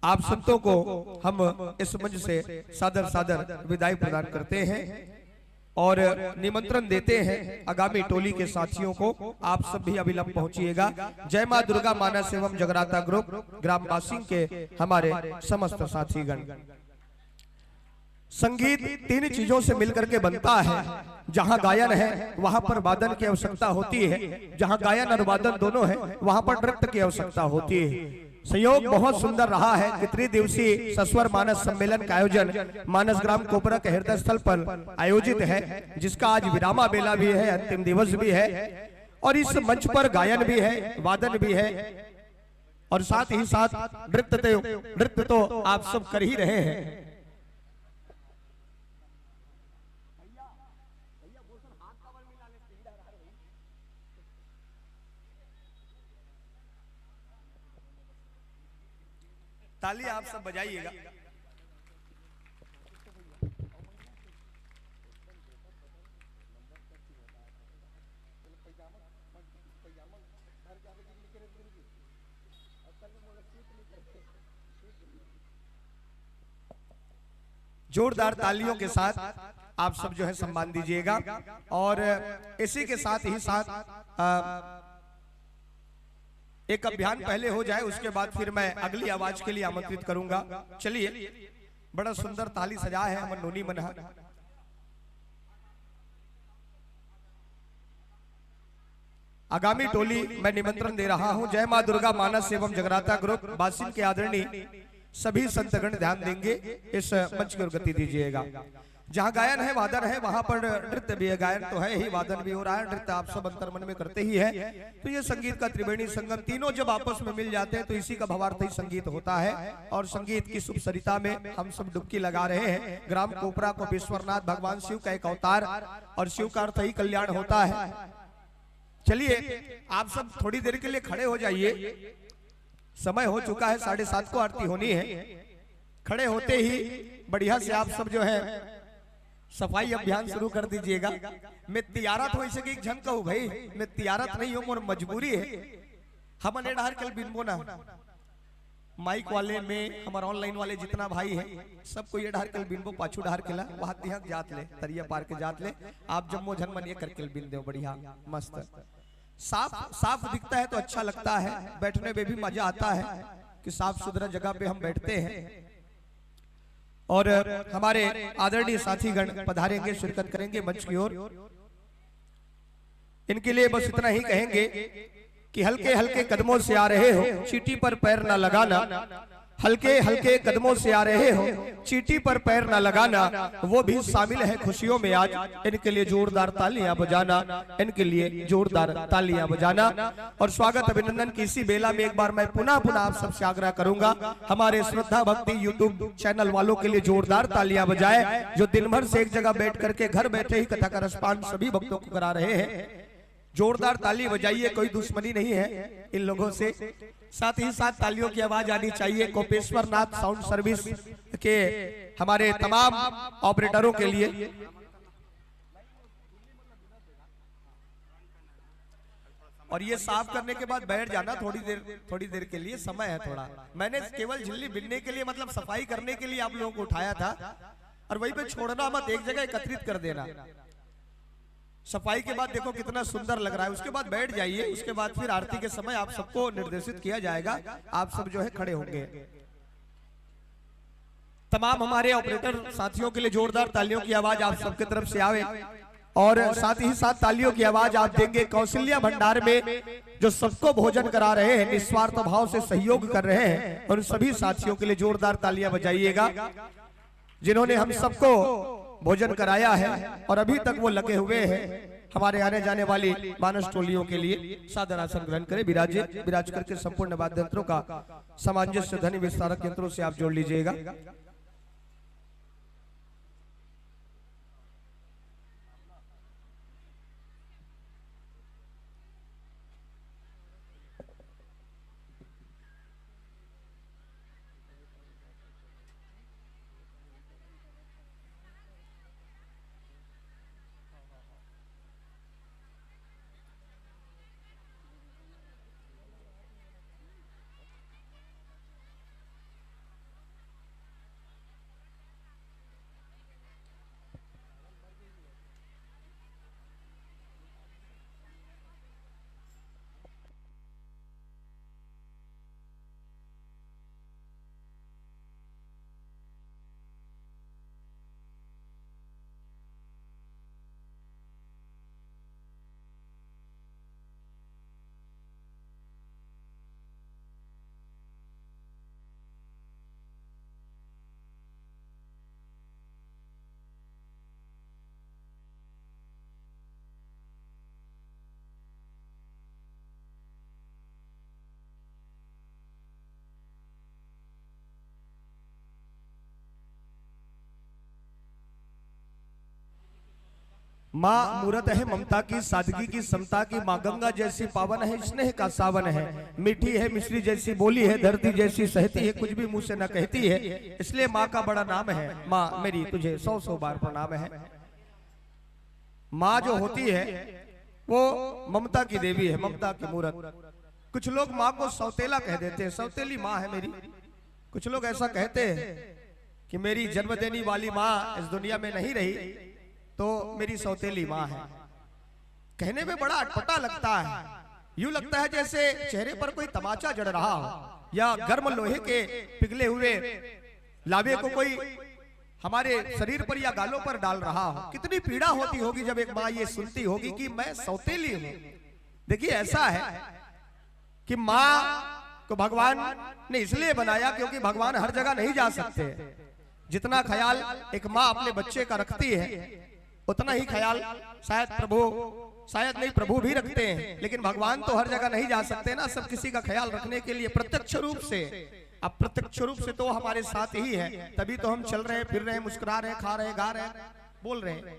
आप संतों को हम इस मंच से सादर सादर विदाई प्रदान करते हैं और निमंत्रण देते हैं आगामी टोली के साथियों को। आप सब भी अविलंब पहुंचिएगा। जय मां दुर्गा मानस एवं जगराता ग्रुप ग्राम बासिंग के हमारे समस्त साथीगण। संगीत 3 चीजों से मिलकर के बनता है। जहां गायन है वहां पर वादन की आवश्यकता होती है, जहां गायन और वादन दोनों है वहां पर नृत्य की आवश्यकता होती है। सहयोग बहुत सुंदर रहा है कि त्रिदिवसीय सस्वर मानस सम्मेलन का आयोजन मानस ग्राम कोपरा के हृदय स्थल पर आयोजित है, जिसका आज विरामा बेला भी है, अंतिम दिवस भी है, और इस मंच पर गायन भी है, वादन भी है, और साथ ही साथ नृत्य तो आप सब कर ही रहे हैं। ताली आप सब बजाइएगा। जोरदार तालियों के साथ आप सब जो है सम्मान दीजिएगा। और इसी के साथ ही साथ एक अभियान पहले हो जाए, उसके बाद फिर मैं अगली आवाज के लिए आमंत्रित करूंगा। चलिए, बड़ा सुंदर ताली सजा है हमर नोनी मनहा। आगामी टोली मैं निमंत्रण दे रहा हूं। जय मां दुर्गा मानस एवं जगराता ग्रुप बासिंग के आदरणीय सभी संतगण ध्यान देंगे, इस मंच की ओर गति दीजिएगा। जहाँ गायन है, वादन है, वहां पर नृत्य भी है। गायन तो है ही, वादन भी हो रहा है, नृत्य आप सब अंतर मन में करते ही है। तो ये संगीत का त्रिवेणी संगम, तीनों जब आपस में मिल जाते हैं तो इसी का भावार्थ ही संगीत होता है। और संगीत की शुभ सरिता में हम सब डुबकी लगा रहे हैं। ग्राम कोपरा को विश्वनाथ भगवान शिव का एक अवतार, और शिव का अर्थ ही कल्याण होता है। चलिए, आप सब थोड़ी देर के लिए खड़े हो जाइए, समय हो चुका है, 7:30 को आरती होनी है। खड़े होते ही बढ़िया से आप सब जो है सफाई अभियान शुरू कर दीजिएगा। मैं तियारत हो इसे एक झन कहूँ भाई, मैं तियारत नहीं हूँ, मोर मजबूरी है। हमने डहर कल बिनबो ना माइक वाले में हमारे ऑनलाइन वाले जितना भाई है सबको ये डहर कल बिनबो, पाछू डहर केला वहां तिहक जात ले, तरिया पार के जात ले। आप जम्मो झन मन ये करके बिन दो, बढ़िया मस्त साफ साफ दिखता है तो अच्छा लगता है, बैठने में भी मजा आता है कि साफ सुथरा जगह पे हम बैठते हैं। और हमारे आदरणीय साथीगण पधारेंगे, शिरकत करेंगे मंच की ओर। इनके लिए बस इतना ही कहेंगे कि हल्के हल्के कदमों से आ रहे हो, चींटी पर पैर ना लगाना। हल्के हल्के कदमों से आ रहे हो, चींटी पर पैर ना लगाना, वो भी शामिल है खुशियों में आज। इनके लिए जोरदार तालियां बजाना, इनके लिए जोरदार तालियां बजाना। और स्वागत अभिनंदन की इसी बेला में एक बार मैं पुनः आप सबसे आग्रह करूंगा, हमारे श्रद्धा भक्ति यूट्यूब चैनल वालों के लिए जोरदार तालियां बजाए, जो दिन भर से एक जगह बैठ करके घर बैठे ही कथा का रसपान सभी भक्तों को करा रहे हैं। जोरदार ताली बजाइए, कोई दुश्मनी नहीं है इन लोगों से। साथ ही साथ तालियों की आवाज आनी चाहिए कोपेश्वर नाथ साउंड सर्विस के हमारे तमाम ऑपरेटरों के लिए। और ये साफ करने के बाद बैठ जाना थोड़ी देर के लिए, समय है थोड़ा। मैंने केवल झिल्ली बिनने के लिए मतलब सफाई करने के लिए आप लोगों को उठाया था, और वहीं पे छोड़ना मत, एक जगह एकत्रित कर देना। सफाई के बाद देखो कितना सुंदर लग रहा है, उसके बाद बैठ जाइए। उसके बाद फिर आरती के समय आप सबको निर्देशित किया जाएगा, आप सब जो है खड़े होंगे। तमाम हमारे ऑपरेटर साथियों के लिए जोरदार तालियों की आवाज आप सबके तरफ से आवे। और साथ ही साथ तालियों की आवाज आप देंगे कौशल्या भंडार में जो सबको भोजन करा रहे हैं, निस्वार्थ भाव से सहयोग कर रहे हैं, और उन सभी साथियों के लिए जोरदार तालियां बजाइएगा जिन्होंने हम सबको भोजन कराया है और अभी तक वो लगे हुए हैं हमारे आने जाने वाली मानस टोलियों के लिए। सादर आसन ग्रहण करें, विराज करके संपूर्ण वाद्य यंत्रों का सामंजस्य ध्वनि विस्तारक यंत्रों से आप जोड़ लीजिएगा। माँ मूरत है ममता की, सादगी की, समता की। माँ गंगा जैसी पावन है, स्नेह का सावन है। मीठी है मिश्री जैसी बोली है, धरती जैसी सहती है, कुछ भी मुंह से न कहती है। इसलिए माँ का बड़ा नाम है। माँ मेरी तुझे 100 बार प्रणाम है। माँ जो होती है वो ममता की देवी है, ममता की मूरत। कुछ लोग माँ को सौतेला कह देते हैं, सौतेली माँ है मेरी। कुछ लोग ऐसा कहते हैं कि मेरी जन्म देने वाली माँ इस दुनिया में नहीं रही तो मेरी सौतेली माँ है। कहने में बड़ा अटपटा लगता है, यूं लगता है जैसे चेहरे पर कोई तमाचा जड़ रहा हो या गर्म लोहे के पिघले हुए लावे को कोई हमारे शरीर पर या गालों पर डाल रहा हो। कितनी पीड़ा होती होगी जब एक माँ ये सुनती होगी कि मैं सौतेली हूं। देखिए ऐसा है कि माँ को भगवान ने इसलिए बनाया क्योंकि भगवान हर जगह नहीं जा सकते। जितना ख्याल एक माँ अपने बच्चे का रखती है उतना ही ख्याल शायद नहीं प्रभु भी रखते हैं, लेकिन भगवान तो हर जगह नहीं जा सकते ना। सब किसी का ख्याल रखने के लिए प्रत्यक्ष रूप से, अब प्रत्यक्ष रूप से तो हमारे साथ ही है, तभी तो हम चल रहे हैं, फिर रहे हैं, मुस्कुरा रहे हैं, खा रहे हैं, गा रहे हैं, बोल रहे हैं।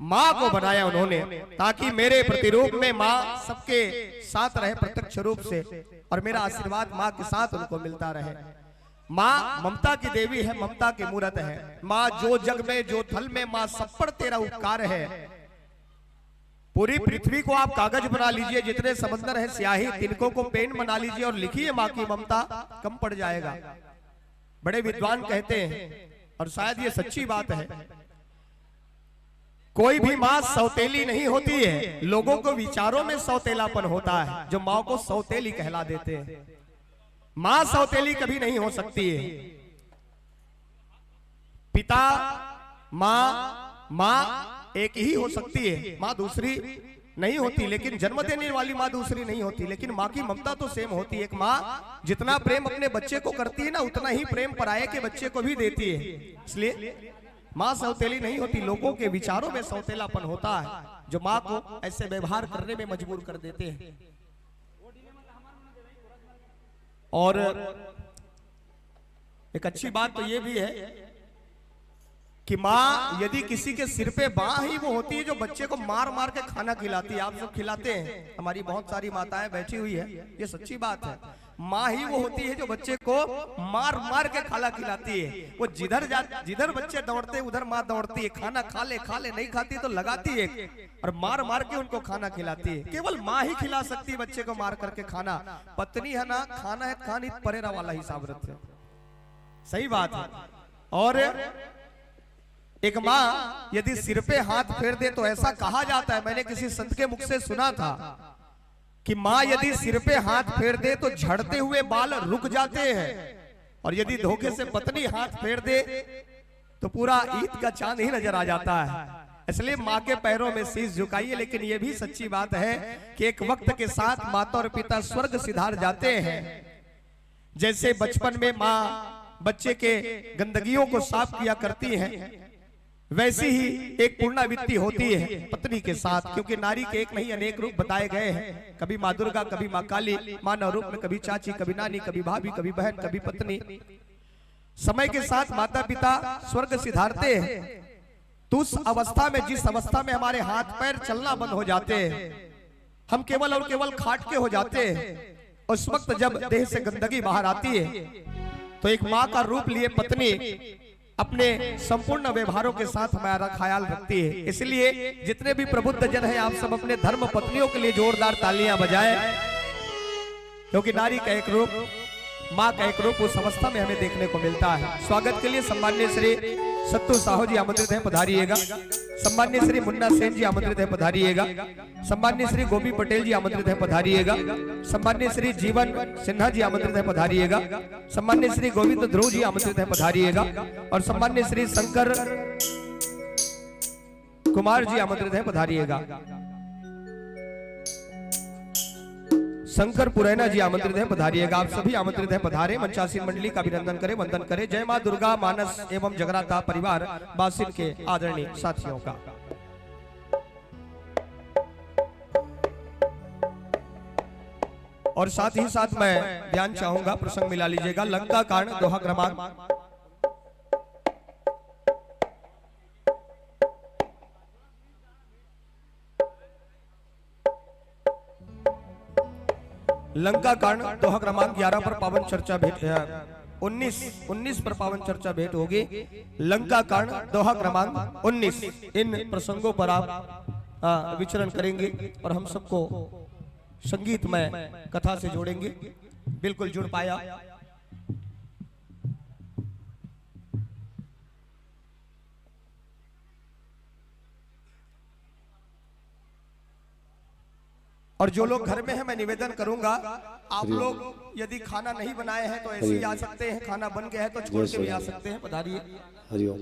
माँ को बनाया उन्होंने ताकि मेरे प्रतिरूप में माँ सबके साथ रहे प्रत्यक्ष रूप से, और मेरा आशीर्वाद माँ के साथ उनको मिलता रहे। माँ ममता की देवी है, ममता की मूरत है। माँ जो जग में जो थल में, माँ सब पर तेरा उपकार है। पूरी पृथ्वी को आप कागज बना लीजिए, जितने समंदर है स्याही, तिनकों को पेन बना लीजिए और लिखिए माँ की ममता, कम पड़ जाएगा। बड़े विद्वान कहते हैं और शायद ये सच्ची बात है, कोई भी माँ सौतेली नहीं होती है, लोगों को विचारों में सौतेलापन होता है जो माँ को सौतेली कहला देते हैं। माँ सौतेली कभी नहीं हो सकती है। पिता माँ एक ही हो सकती है, माँ दूसरी नहीं होती। लेकिन जन्म देने वाली माँ दूसरी नहीं होती, लेकिन माँ की ममता तो सेम होती है। एक माँ जितना प्रेम अपने बच्चे को करती है ना, उतना ही प्रेम पराये के बच्चे को भी देती है। इसलिए माँ सौतेली नहीं होती, लोगों के विचारों में सौतेलापन होता है जो माँ को ऐसे व्यवहार करने में मजबूर कर देते हैं। और एक अच्छी बात तो ये भी है कि माँ यदि किसी के सिर पे बाँ ही वो होती है जो बच्चे को मार मार के खाना खिलाती है। आप सब खिलाते हैं, हमारी बहुत सारी माताएं बैठी हुई है, ये सच्ची बात है। माँ ही वो होती है जो बच्चे को मार मार के खाना खिलाती है। वो जिधर बच्चे दौड़ते उधर माँ दौड़ती है, खाना खा ले नहीं खाती तो लगाती है और मार मार के उनको खाना खिलाती है। केवल माँ ही खिला सकती है बच्चे को मार करके खाना। पत्नी है ना, खाना है खानी परेरा वाला हिसाब रखते हैं। सही बात है। और एक माँ यदि सिर पे हाथ फेर दे तो ऐसा कहा जाता है, मैंने किसी संत के मुख से सुना था कि माँ यदि सिर पे हाथ फेर दे तो झड़ते हुए बाल रुक जाते हैं, और यदि धोखे से पत्नी हाथ फेर दे तो पूरा ईद का चांद ही नजर आ जाता है। इसलिए माँ के पैरों में शीश झुकाइए। लेकिन यह भी सच्ची बात है कि एक वक्त के साथ माता और पिता स्वर्ग सिधार जाते हैं। जैसे बचपन में माँ बच्चे के गंदगियों को साफ किया करती है, वैसी ही एक पुनरावृत्ति होती है पत्नी के साथ, क्योंकि नारी के एक नहीं अनेक रूप बताए गए हैं। कभी माँ दुर्गा, कभी माँ काली, मानव रूप में कभी चाची, कभी नानी, कभी भाभी, कभी बहन, कभी पत्नी। समय के साथ माता पिता स्वर्ग सिधारते हैं। तो उस अवस्था में, जिस अवस्था में हमारे हाथ पैर चलना बंद हो जाते हैं, हम केवल और केवल खाट के हो जाते हैं, उस वक्त जब देह से गंदगी बाहर आती है तो एक माँ का रूप लिए पत्नी अपने संपूर्ण व्यवहारों के साथ हमारा ख्याल रखती है। इसलिए जितने भी प्रबुद्ध जन हैं, आप सब अपने धर्म पत्नियों के लिए जोरदार तालियां बजाएं, क्योंकि नारी का एक रूप, माँ का एक रूप उस अवस्था में हमें देखने को मिलता है। स्वागत के लिए सम्माननीय श्री सत्तू साहू जी आमंत्रित हैं, पधारिएगा। सम्माननीय श्री मुन्ना सेन जी आमंत्रित हैं, पधारिएगा। सम्माननीय श्री गोपी पटेल जी आमंत्रित हैं, पधारिएगा। सम्माननीय श्री जीवन सिन्हा जी आमंत्रित हैं, पधारिएगा। सम्माननीय श्री गोविंद ध्रुव जी आमंत्रित हैं, पधारिएगा। और सम्माननीय श्री शंकर कुमार जी आमंत्रित हैं, पधारिएगा। शंकर पुरैना जी आमंत्रित हैं, पधारिएगा। आप सभी आमंत्रित हैं, पधारे। मंचासीन मंडली का अभिनंदन करें, वंदन करें। जय मां दुर्गा मानस एवं जगराता परिवार बासिल के आदरणीय साथियों का। और साथ ही साथ मैं ध्यान चाहूंगा, प्रसंग मिला लीजिएगा। लंका कांड दोहा क्रमांक लंका कांड दोहा क्रमांक 11 पर पावन चर्चा भेंट 19 पर पावन चर्चा भेंट होगी। लंका कांड दोहा क्रमांक 19, इन प्रसंगों पर आप विचरण करेंगे और हम सबको संगीतमय कथा से जोड़ेंगे। बिल्कुल जुड़ पाया। और जो लोग घर में हैं, मैं निवेदन करूंगा, आप लोग यदि खाना नहीं बनाए हैं तो ऐसे ही आ सकते हैं। खाना बन गया है तो छोड़ के भी आ सकते हैं, पधारिए। हरिओम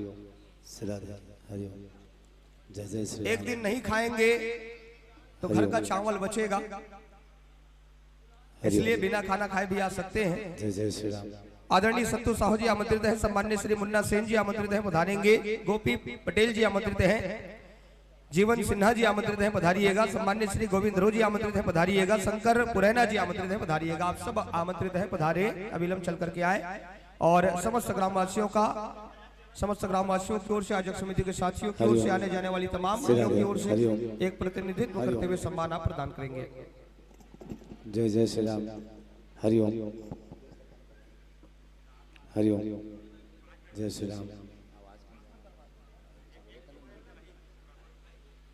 हरिओम जय जय श्री। एक दिन नहीं खाएंगे तो घर का चावल बचेगा, इसलिए बिना खाना खाए भी आ सकते हैं। जय जय श्री राम। आदरणीय सत्तू साहू जी आमंत्रित हैं। सम्माननीय श्री मुन्ना सेन जी आमंत्रित हैं, पधारेंगे। गोपी पटेल जी आमंत्रित हैं। जीवन सिन्हा जी आमंत्रित हैं, पधारिएगा। सम्माननीय श्री गोविंद ध्रुव जी आमंत्रित हैं, पधारिएगा। शंकर पुरैना जी आमंत्रित हैं, पधारिएगा। आप सब आमंत्रित हैं, पधारे। अविलंब चल करके आए। और समस्त ग्रामवासियों का, समस्त ग्रामवासियों की ओर से, आयोजक समिति के साथियों की ओर से, आने जाने वाली तमाम लोगों की ओर से एक प्रतिनिधित्व करते हुए सम्मान आप प्रदान करेंगे। जय जय श्री राम। हरिओम हरिओम जय श्री राम।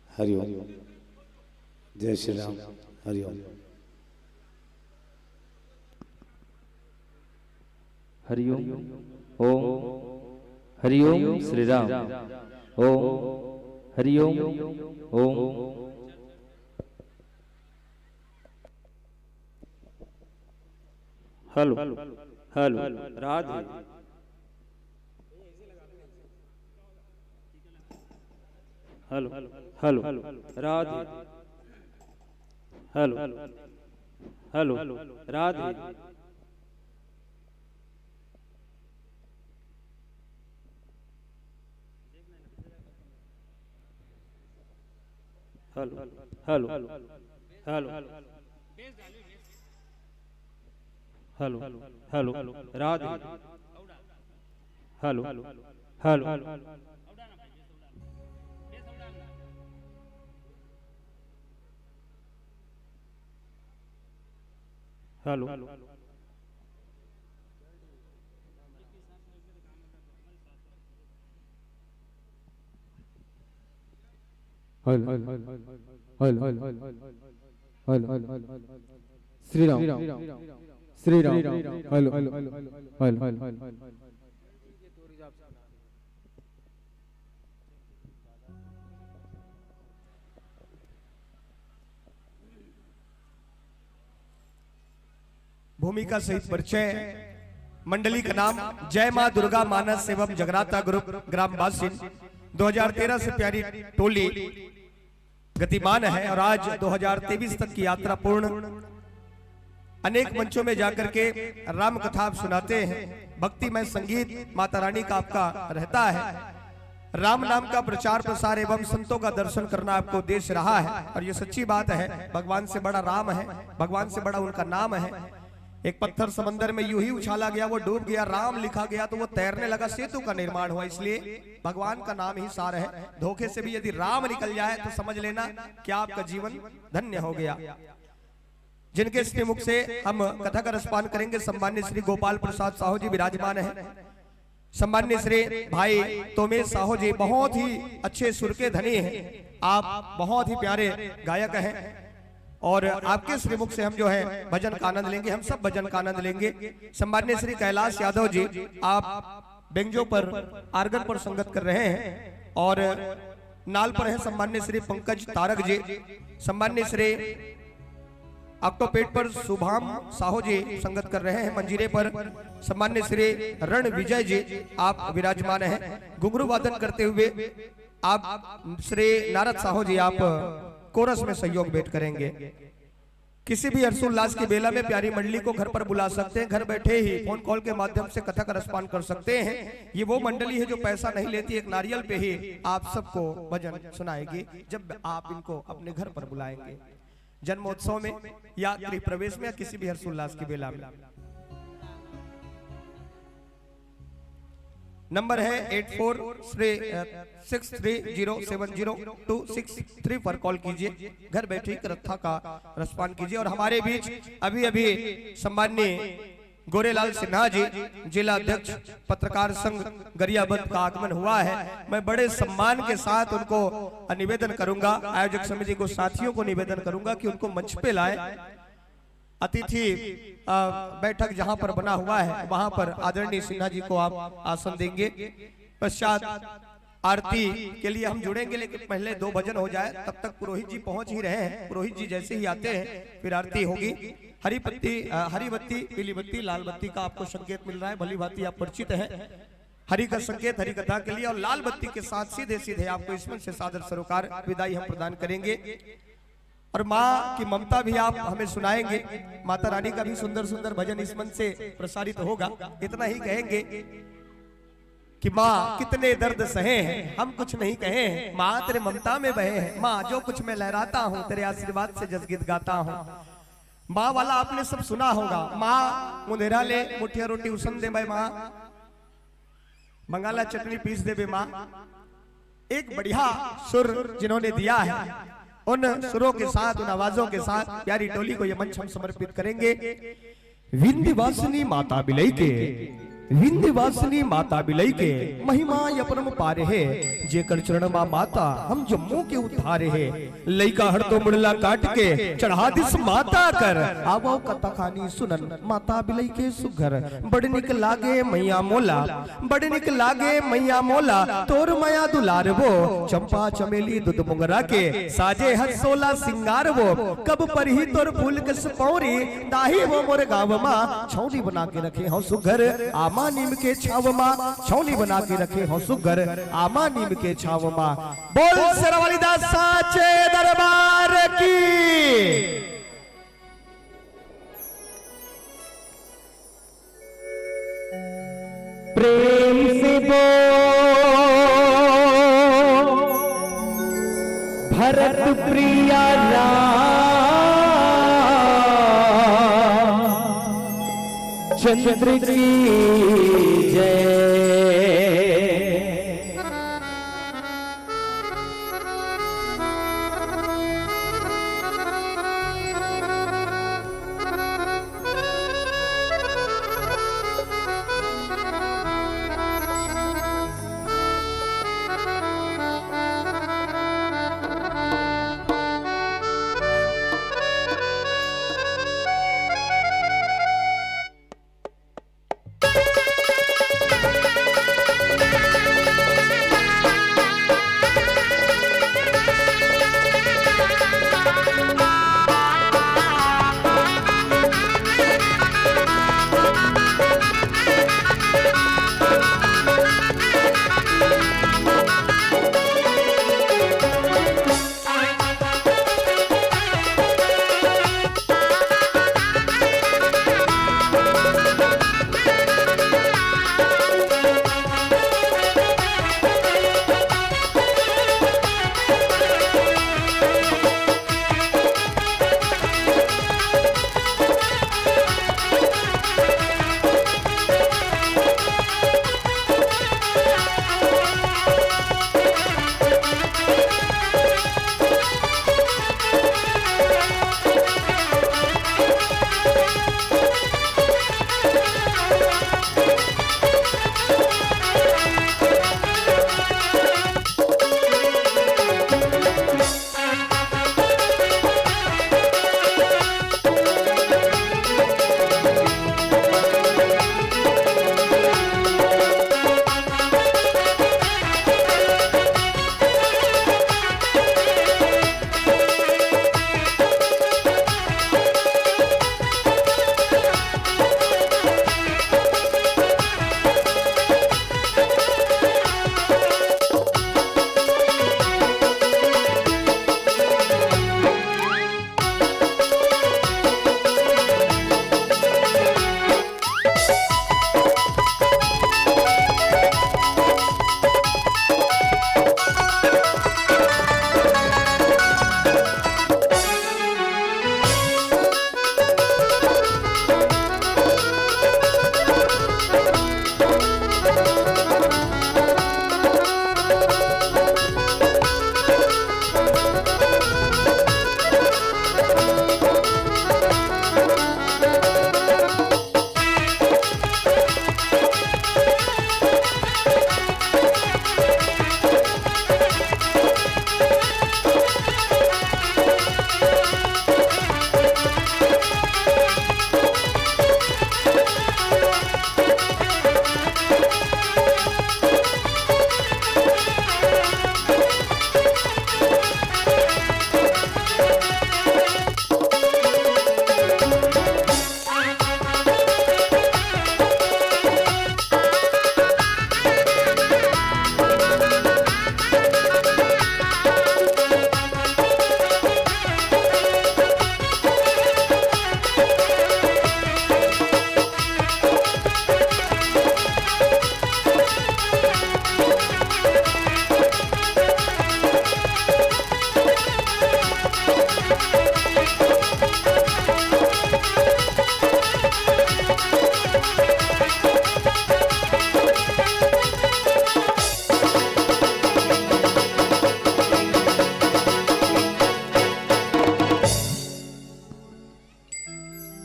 हरिओम जय Shri Ram. Hariom Hariom Om Hariom Shri Ram. Om Hariom Om. Hello hello Radhe. Hello hello Radhe. Hello hello Radhe. Hello hello hello hello hello Radhe. Hello hello hello Shri Ram Shri Ram hello भूमिका सहित परिचय। मंडली का नाम जय मां दुर्गा मानस एवं जगराता ग्रुप ग्राम बासिन। 2013 से प्यारी टोली गतिमान है और आज 2023 तक की यात्रा पूर्ण। अनेक मंचों में जाकर के राम कथा आप सुनाते हैं। भक्तिमय संगीत माता रानी का आपका रहता है। राम नाम का प्रचार प्रसार एवं संतों का दर्शन करना आपको उद्देश्य रहा है और ये सच्ची बात है। भगवान से बड़ा राम है, भगवान से बड़ा उनका नाम है। एक पत्थर समंदर में यूं ही उछाला गया, वो डूब गया, राम लिखा गया तो वो तैरने लगा, सेतु का निर्माण हुआ। इसलिए भगवान का नाम ही सार है। धोखे से भी यदि राम निकल जाए तो समझ लेना क्या आपका जीवन धन्य हो गया। जिनके श्री मुख से हम कथा का रसपान करेंगे, सम्मान्य श्री गोपाल प्रसाद साहू जी विराजमान है। सम्मान्य श्री भाई तोमेश साहू जी बहुत ही अच्छे सुर के धनी हैं। आप बहुत ही प्यारे गायक हैं और आपके श्री मुख से हम जो है भजन का आनंद लेंगे। हम सब भजन का आनंद लेंगे। सम्मान्य श्री कैलाश यादव जी आप बेंजो पर आर्गन पर संगत कर रहे हैं और नाल पर है सम्मान्य श्री पंकज तारक जी। सम्मान्य श्री ऑक्टोपेट पर शुभाम साहू जी संगत कर रहे हैं। मंजीरे पर सम्मान्य श्री रण विजय जी आप विराजमान हैं। घुंघरू वादन करते हुए आप श्री नारद साहू जी आप कोरस में सहयोग भेंट करेंगे। किसी भी हर्षोल्लास की बेला में प्यारी मंडली को घर पर बुला सकते हैं। घर बैठे ही फोन कॉल के माध्यम से कथा का रसपान कर सकते हैं। ये वो मंडली है जो पैसा नहीं लेती, एक नारियल पे ही आप सबको भजन सुनाएगी जब आप इनको अपने घर पर बुलाएंगे, जन्मोत्सव में या गृह प्रवेश में या किसी भी हर्षोल्लास की बेला में। नंबर है 8463070263 पर कॉल कीजिए। घर बैठे कथा का रसपान कीजिए। और हमारे बीच अभी अभी सम्मान्य गोरेलाल सिन्हा जी जिला अध्यक्ष पत्रकार संघ गरियाबंद का आगमन हुआ है। मैं बड़े सम्मान के साथ उनको निवेदन करूंगा, आयोजक समिति को साथियों को निवेदन करूंगा कि उनको मंच पे लाए। अतिथि बैठक जहां पर बना हुआ है वहां पर आदरणीय सिन्हा जी को आप आसन देंगे। पश्चात आरती के लिए हम जुड़ेंगे, लेकिन पहले 2 भजन हो जाए, तब तक पुरोहित जी पहुंच ही रहे हैं। पुरोहित जी जैसे ही आते हैं फिर आरती होगी। हरी बत्ती, पीली बत्ती, लाल बत्ती का आपको संकेत मिल रहा है, भली भांति आप परिचित हैं। हरि का संकेत हरि कथा के लिए और लाल बत्ती के साथ सीधे सीधे आपको इस मंच से सादर सरोकार विदाई हम प्रदान करेंगे। और माँ की ममता भी आप हमें सुनाएंगे। माता रानी का भी सुंदर सुंदर भजन इस मंच से प्रसारित होगा। इतना ही कहेंगे कि माँ कितने दर्द सहे हैं, हम कुछ नहीं कहे हैं, माँ तेरे ममता में बहे हैं। माँ जो कुछ मैं लहराता हूँ तेरे आशीर्वाद से जसगीत गाता हूँ। माँ वाला आपने सब सुना होगा। माँ मुंदेरा ले मुठिया रोटी उसन दे भाई, माँ बंगाला चटनी पीस दे बे माँ। एक बढ़िया सुर जिन्होंने दिया है, उन सुरों के साथ, उन आवाजों के साथ प्यारी टोली को ये मंच हम समर्पित करेंगे। विंध्यवासिनी माता बिलई के, विंध्यवासिनी माता बिलई के महिमा यपरम पारे है। जे कर चरण मा माता हम जम्मू के उद्धारे है। लइका हर तो मुड़ला काट के चढ़ा दिस माता कर। आवो कथा खानी सुनन माता बिलई के सुघर। बड़ निक लागे मैया मोला, बड़ निक लागे मैया मोला। तोर माया दुलार वो चंपा चमेली दूध मुंगरा के। साजे हर 16 सिंगार वो कब पर ही तोर फूल कस पौरी। दाही वो मोर गाँव मा छौनी बना के रखे हो सुघर। आमा नीम के छाव माँ छौनी बना के रखे हो सुगर। आमा नीम के छाव माँ। बोल शेरावाली दास साचे दरबार की। प्रेम से बोल भरत प्रिया चंद्र की जय।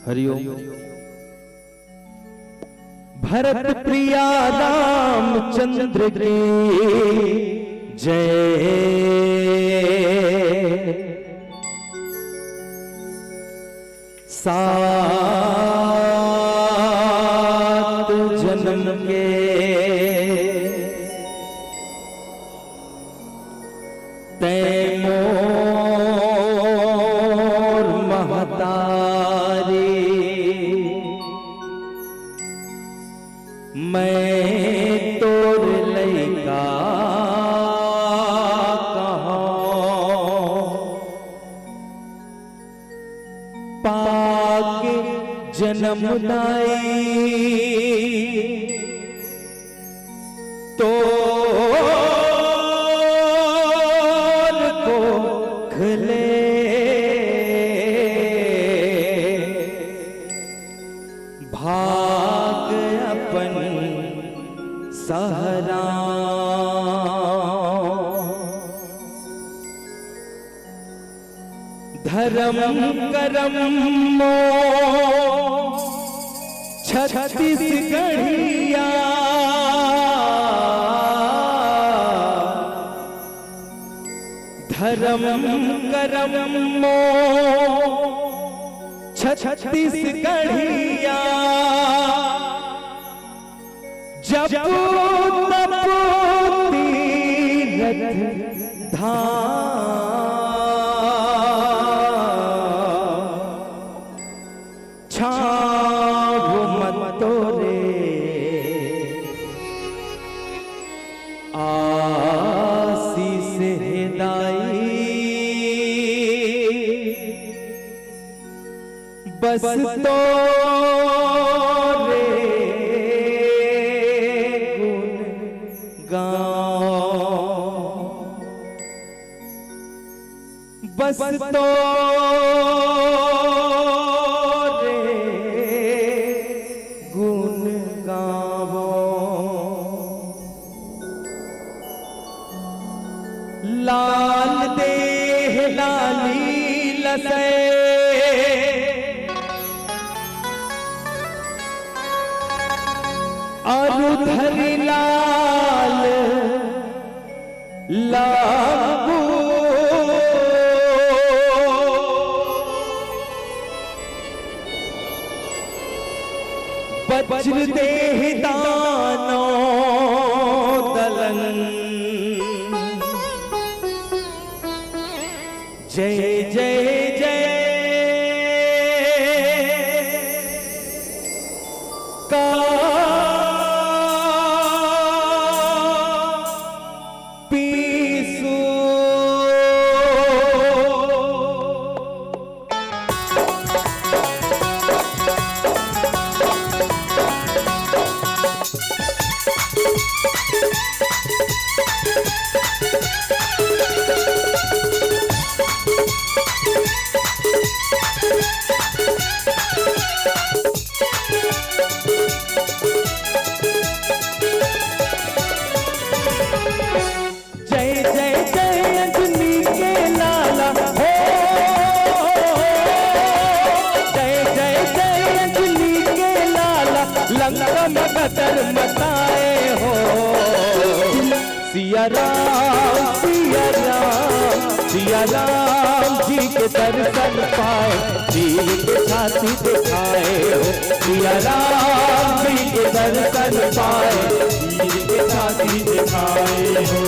हरिओम। भरत प्रिया रामचंद्र की जय। सात जन्म के तैमोर महतारी, मैं तोर लैका पाके जन्म दाई तो को खले भाग अपन सहरा। धर्म करम मो 36 गढ़िया, धर्म करम मो 36 गढ़िया, जब तब तीरथ धाम, छाव मतोरे आशीष हिदाई, बस तो रे गुण गाओ, बस तो रे गुण गाओ। लाल देह लाली लसे, धरि लाल लागू, वज्र देह दानो दलन, जय जय जय का मताए हो। सिया राम सिया राम सिया राम जी के दर्शन पाए, दिल के छाती दिखाए हो। सिया राम जी के दर्शन पाए, दिल के छाती दिखाए हो।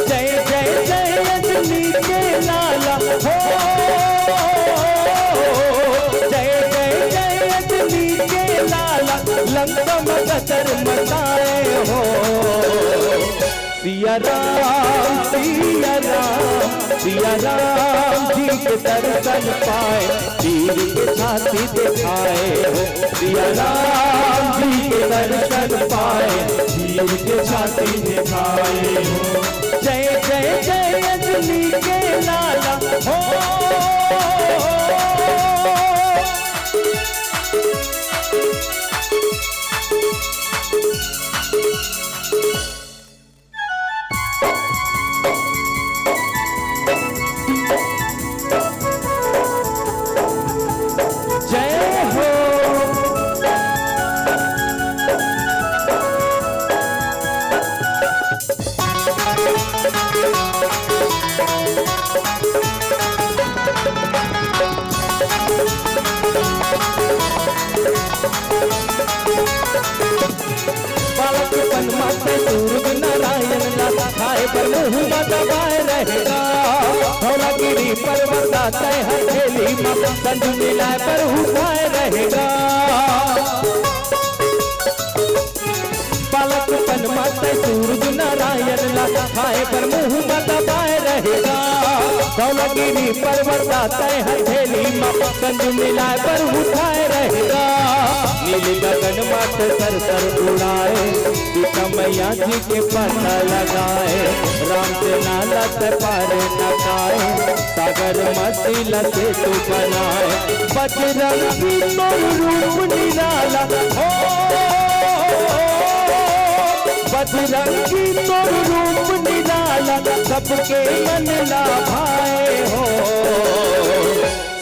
जय जय जय अंजनी के लाला हो, जय जय जय अंजनी के लाला, लंका मगतर मताए हो। सिया राम सिया राम सिया राम जी के दर्शन पाए, तीर के छाती दिखाए हो। सिया राम जी के दर्शन पाए, तीर के छाती दिखाए हो। जय जय जय अंजनी के लाला हो। जय हो पनमा से सूरज नारायण ला खाए पर मुँह में दबाए रहेगा धौलागिरी पर्वत दाता हथेली में संज मिलाए पर उठाए रहेगा बालक पनमा से सूरज नारायण ला खाए पर मुँह में दबाए रहेगा धौलागिरी पर्वत दाता हथेली में संज मिलाए पर उठाए रहेगा नील गगन मत सर सर उड़ाए सीता मैया जी के पता लगाए राम से नाला से पार नकाए सागर मसीला से तू बनाए बजरंगी तोर रूप निराला हो बजरंगी तोर रूप निराला सबके मन ला भाए हो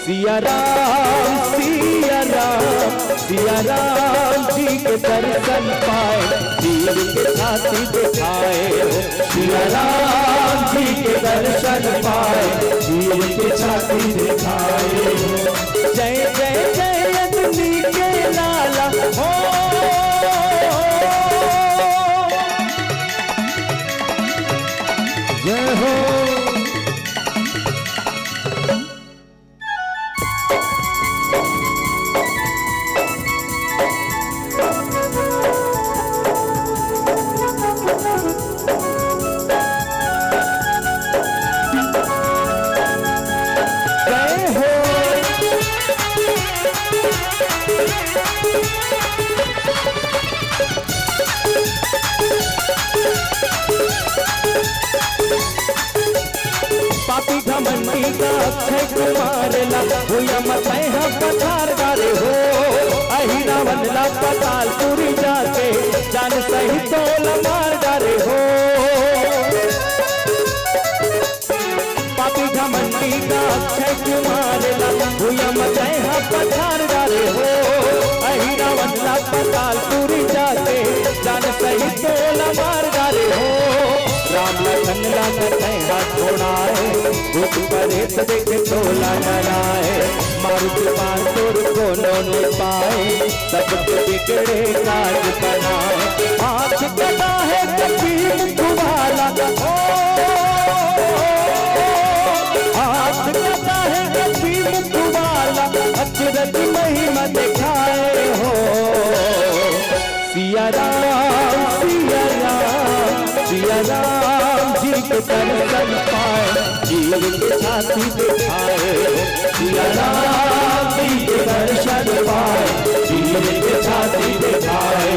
सिया राम सिया राम सिया राम जी के दर्शन पाए वीर के छाती दिखाए हो सिया राम जी के दर्शन पाए वीर के छाती दिखाए हो जय जय जय अग्नि के लाला हो जय हो पापी घमंडी का अक्षय कुमार ला हुआ मताए हम पथार गारे हो अही रावण ला पताल पूरी जाके जान सही तोल मार डारे हो पापी घमंडी का अक्षय कुमार ला हुआ मताए हम पथार गारे हो अही रावण ला पताल पूरी जाके जान सही तोल मार डारे हो राम लखन ला कथय हाथ छोड़ाए दुख परे देखे तोला डराए मारुति पार तोर को न पाए सबके बिगड़े काज बनाए आँख कदा है कपील तुम्हारा आँख कदा है कपील तुम्हारा अचरज महिमा दिखाए हो सिया राम सिया राम सिया राम जी के दर्शन पाए जीव के छाती दिखाए सिया राम जी के दर्शन पाए जीव के छाती दिखाए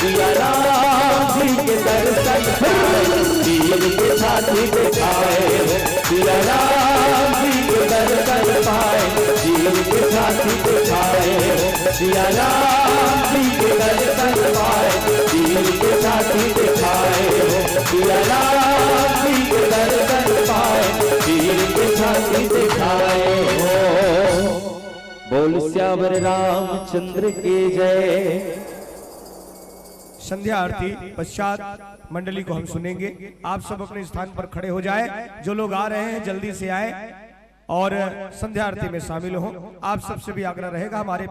सिया राम जी के दर्शन पाए जीव के छाती दिखाए सिया राम जी के दर्शन पाए जीव के छाती दिखाए सिया राम जी के दर्शन पाए जीव के छाती दिखाए सिया राम जी के दर्शन पाए जीव के छाती दिखाए हो बोल श्यावर रामचंद्र की जय। संध्या आरती पश्चात मंडली को हम सुनेंगे। आप सब अपने स्थान पर खड़े हो जाए। जो लोग आ रहे हैं जल्दी से आए और संध्या आरती में शामिल हो। आप सबसे भी आग्रह रहेगा, हमारे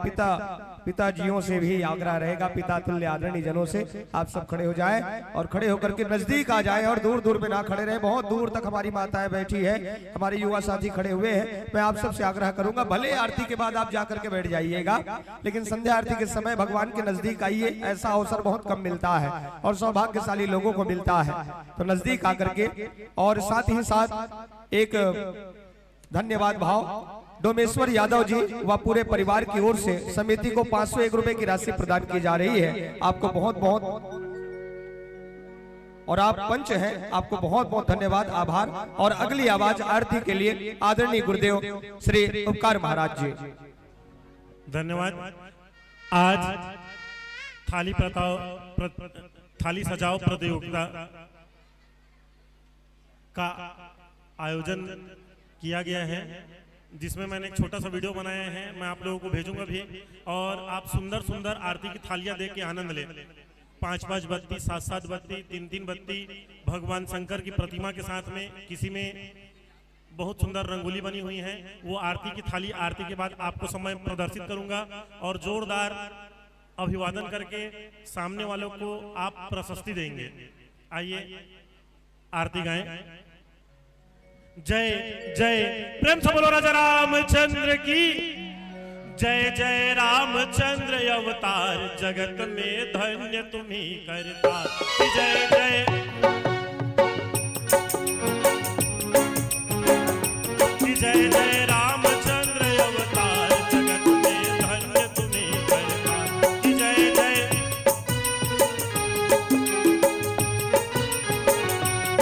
पिताजियों से भी आग्रह रहेगा, पिता तुल्य आदरणीय जनों से आप सब खड़े हो जाएं और खड़े होकर के नजदीक आ जाएं और दूर दूर में ना खड़े रहे। बहुत दूर तक हमारी माताएं बैठी है, हमारे युवा साथी खड़े हुए हैं। मैं आप सबसे आग्रह करूंगा, भले आरती के बाद आप जाकर के बैठ जाइएगा, लेकिन संध्या आरती के समय भगवान के नजदीक आइए। ऐसा अवसर बहुत कम मिलता है और सौभाग्यशाली लोगों को मिलता है, तो नजदीक आकर के। और साथ ही साथ एक धन्यवाद भाव डोमेश्वर यादव जी व पूरे परिवार की ओर से समिति को 501 रुपए की राशि प्रदान की जा रही है। आपको बहुत बहुत, और आप पंच हैं, आपको बहुत बहुत धन्यवाद, आभार। और अगली आवाज आरती के लिए आदरणीय गुरुदेव श्री उपकार महाराज जी। धन्यवाद। आज थाली सजाओ प्रतियोगिता का आयोजन किया गया है, जिसमें मैंने एक छोटा सा वीडियो बनाया है, मैं आप लोगों को भेजूंगा भी। और आप सुंदर सुंदर आरती की थालियां देख के आनंद लें। 5-5 बत्ती, 7-7 बत्ती, 3-3 बत्ती, भगवान शंकर की प्रतिमा के साथ में, किसी में बहुत सुंदर रंगोली बनी हुई है। वो आरती की थाली आरती के बाद आपको समय प्रदर्शित करूंगा और जोरदार अभिवादन करके सामने वालों को आप प्रशस्ति देंगे। आइए आरती गाएं। जय जय, प्रेम से बोलो राजा रामचंद्र की जय। जय रामचंद्र अवतार, जगत में धन्य तुम्ही करता। जय जय, जय जय रामचंद्र अवतार, जगत में धन्य तुम्ही करता। जय जय,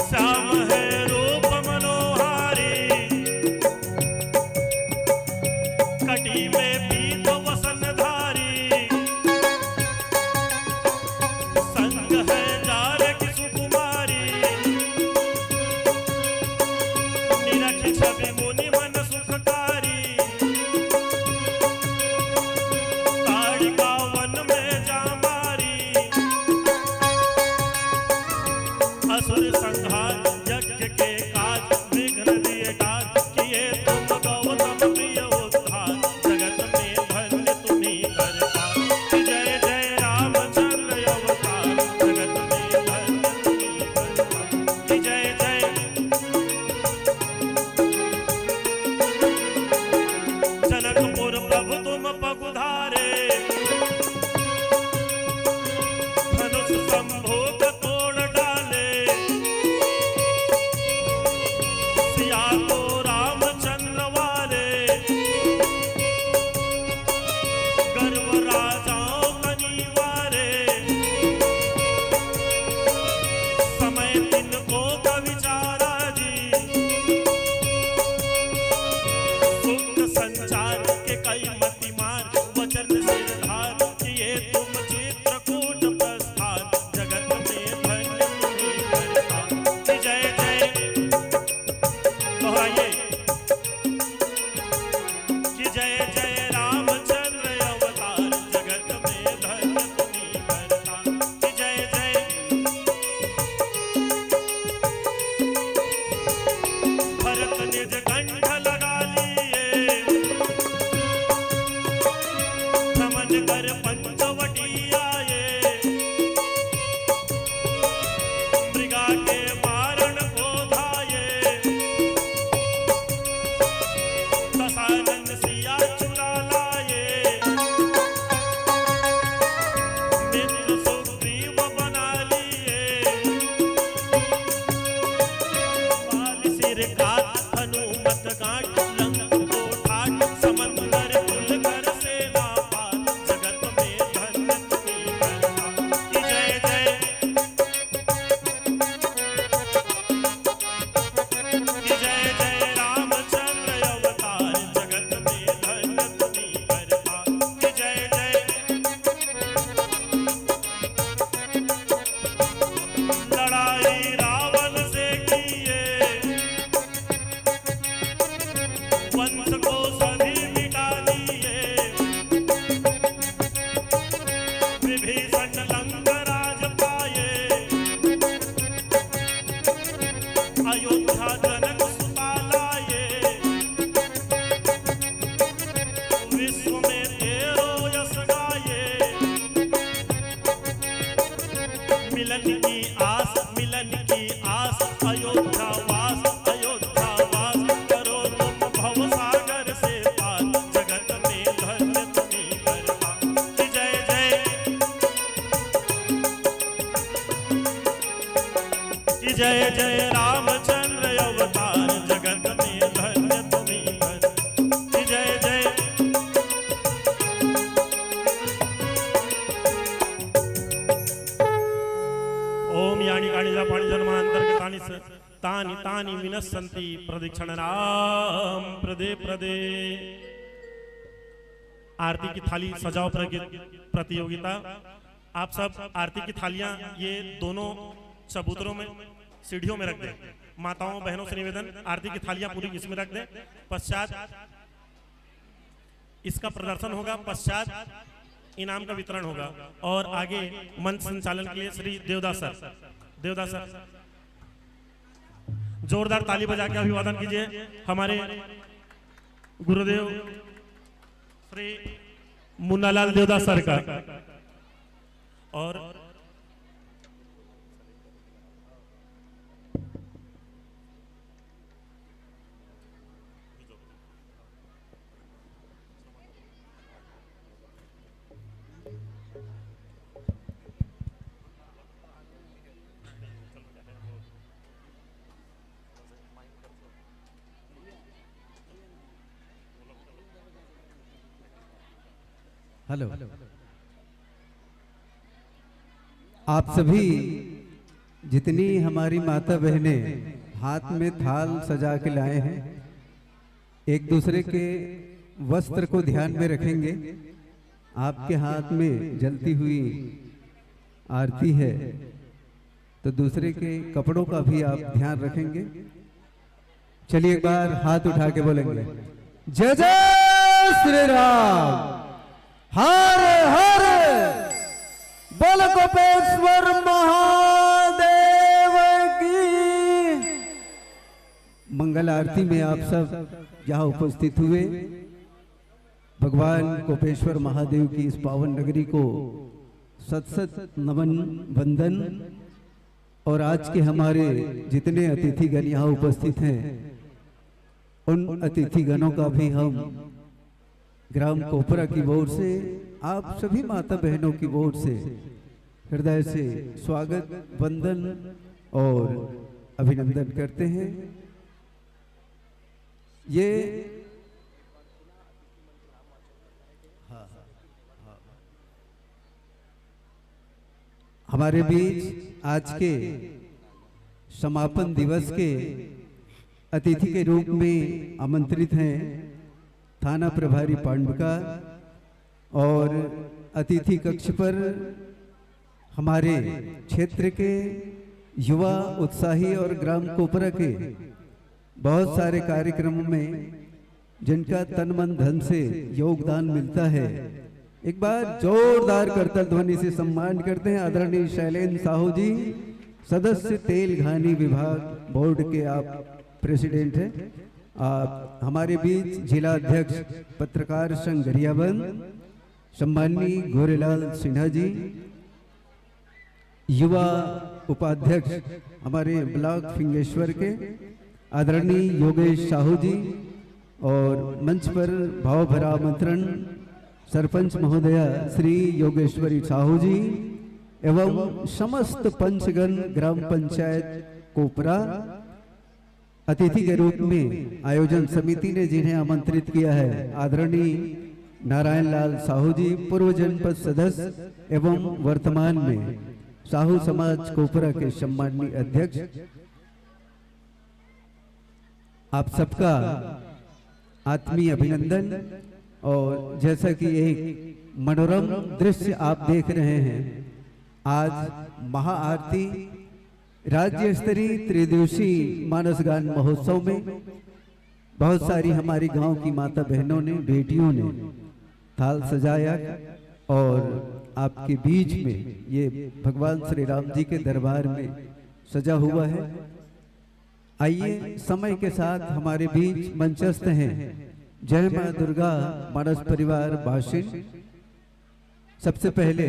श्याम है रूप मनोहारी, कटी में पीत वसनधारी, संग है जानकी सुकुमारी, निरख छवि मुनि मन सुखकारी, ताड़िका वन में जामारी, असुर संहार यज्ञ के काज, विघ्न दिए काज, किए तुम गौतम प्रिय उद्धार, जगत में धन्य तुम्ही करता। जय जय रामचंद्र अवतार, जगत में धन्य तुम्ही करता। जय जय, जनकपुर प्रभु तुम पगुधारे, धनुष संभोग तोड़ डाले, सिया को रामचंद्र वाले, गर्व राजाओं कनिवारे, समय तिनको का विचारा जी, सुख संचार के कई मतिमार, वचन सिरधार, किए तुम चित्रकूट प्रस्थान, जगत में धन्य तुम्ही करता। जय जय, दोहराइए कि जय जय रामचंद्र अवतार, जगत में धन्य तुम्ही करता। जय जय, भरत निज कंठ लगा लिए, भ्रमण कर पंचवटी आए, मृगा के मारण को धाये, दशानन सिया चुरा लाए, मित्र सुग्रीव बना लिए, बाल सिर काट हनुमत गांठ, लंक को ठाट समंदर कुल कर सेना पार, जगत में धन्य तुम्ही करता। जय जय, जय जय रामचंद्र अवतार, जगत में धन्य तुम्ही करता। जय जय, लड़ाई रावण से किए, वंश को सभी मिटा दिए, विभीषण लंक राज पाए, अयोध्या जनक सुता लाए, विश्व में तेरो यश गाये, मिलन की आस, मिलन की आस, अयोध्या वास, अयोध्या वास, करो तुम भव सागर से पार, जगत में धन्य तुम्ही करता। जय जय, जय जय रामचंद्र अवतार, जगत में धन्य तुम्ही करता। जय जय, ओम यानी काणिजा पाणि जन्मांतर्गतानि तानि तानि विनश्यन्ति प्रदक्षिणानां प्रदे प्रदे। आरती की थाली सजाओ प्रतियोगिता। आप सब आरती की थालियां ये दोनों चबूतरों में सीढ़ियों में रख दें। माताओं बहनों से निवेदन, आरती की थालियां पूरी इसमें रख दें। पश्चात इसका प्रदर्शन होगा, पश्चात इनाम का वितरण होगा और आगे मंच संचालन के लिए श्री देवदास सर जोरदार ताली बजा के अभिवादन कीजिए हमारे गुरुदेव श्री मुन्नालाल देवदास सर का। और हेलो, आप सभी जितनी हमारी माता बहनें हाथ में थाल सजा के लाए हैं, एक दूसरे के वस्त्र को ध्यान में रखेंगे। आपके हाथ में जलती हुई आरती है तो दूसरे के कपड़ों का भी आप ध्यान रखेंगे। चलिए एक बार हाथ उठा के बोलेंगे, जय जय श्री राम, हर हर बोल गोपेश्वर महादेव की। मंगल आरती में आप सब यहाँ उपस्थित हुए, भगवान गोपेश्वर महादेव की इस पावन नगरी को सत सत नमन वंदन। और आज के हमारे जितने अतिथिगण यहाँ उपस्थित हैं, उन अतिथिगणों का भी हम ग्राम कोपरा की ओर से, आप सभी माता बहनों की ओर से हृदय से स्वागत, वंदन और अभिनंदन करते हैं। ये हमारे बीच आज के समापन दिवस के अतिथि के रूप में आमंत्रित हैं थाना प्रभारी पांडुका, और अतिथि कक्ष पर हमारे क्षेत्र के युवा उत्साही और ग्राम कोपरा के बहुत सारे कार्यक्रमों में जिनका तन मन धन से योगदान मिलता है, एक बार जोरदार करतल ध्वनि से सम्मान करते हैं आदरणीय शैलेंद्र साहू जी, सदस्य तेल घानी विभाग बोर्ड के आप प्रेसिडेंट हैं। आप हमारे बीच जिला अध्यक्ष पत्रकार संघ गरियाबंद सम्माननीय गोरेलाल सिन्हा जी, युवा उपाध्यक्ष हमारे ब्लॉक फिंगेश्वर के आदरणीय योगेश साहू जी, और मंच पर भाव भरा आमंत्रण सरपंच महोदया श्री योगेश्वरी साहू जी एवं समस्त पंचगण ग्राम पंचायत कोपरा। अतिथि के रूप में आयोजन समिति ने जिन्हें आमंत्रित किया है, आदरणीय नारायण लाल साहू जी, पूर्व जनपद सदस्य एवं वर्तमान में साहू समाज कोपरा के सम्माननीय अध्यक्ष। आप सबका आत्मीय अभिनंदन। और जैसा कि एक मनोरम दृश्य आप देख रहे हैं, आज महाआरती राज्य स्तरीय त्रिदिवसीय मानस गान महोत्सव में बहुत सारी हमारी गांव की माता बहनों ने, बेटियों ने थाल सजाया, और आपके बीच में ये भगवान श्री राम जी के दरबार में सजा हुआ है। आइए समय के साथ हमारे बीच मंचस्थ हैं जय मां दुर्गा मानस परिवार भाषिण। सबसे पहले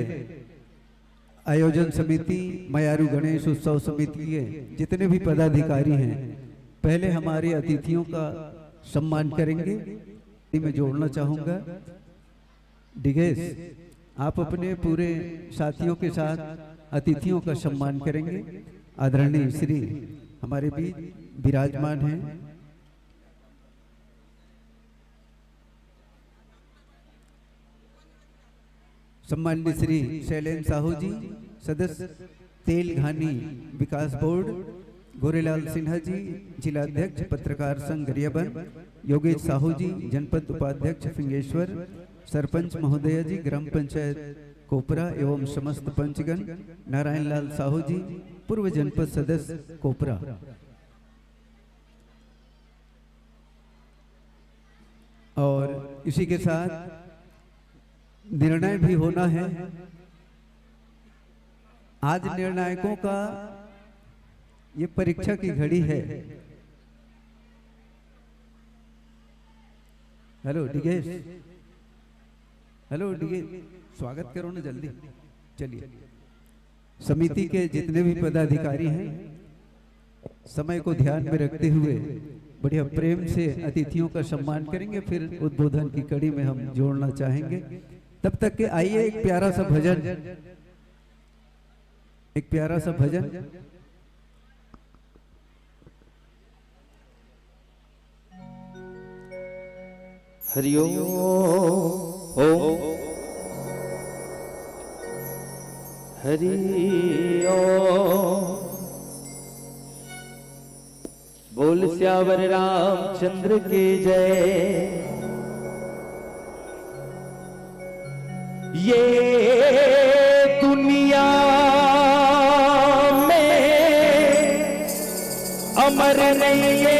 आयोजन समिति, मयारू गणेश उत्सव समिति के जितने भी पदाधिकारी हैं, पहले हमारे अतिथियों का सम्मान करेंगे। मैं जोड़ना चाहूंगा डिगेश, आप अपने पूरे साथियों के साथ अतिथियों का सम्मान करेंगे। आदरणीय श्री हमारे बीच विराजमान हैं सम्माननीय श्री शैलेंद्र साहू जी, सदस्य तेल घानी विकास बोर्ड, गोरेलाल सिन्हा जी, जिला अध्यक्ष पत्रकार संघ गरियाबंद, योगेश साहू जी, जनपद उपाध्यक्ष फिंगेश्वर, सरपंच महोदया जी ग्राम पंचायत कोपरा एवं समस्त पंचगण, नारायण लाल साहू जी, पूर्व जनपद सदस्य कोपरा। और इसी के साथ निर्णय भी होना है। आज निर्णायकों का ये परीक्षा की घड़ी है। हेलो डिगेश, हेलो डिगेश, स्वागत करो ना जल्दी, चलिए। समिति के जितने भी पदाधिकारी हैं समय को ध्यान में रखते हुए बढ़िया प्रेम से अतिथियों का सम्मान करेंगे, फिर उद्बोधन की कड़ी में हम जोड़ना चाहेंगे। तब तक के आइए एक प्यारा सा भजन हरिओ हरिओ बोल श्यावर रामचंद्र की जय। ये दुनिया में अमर नहीं है,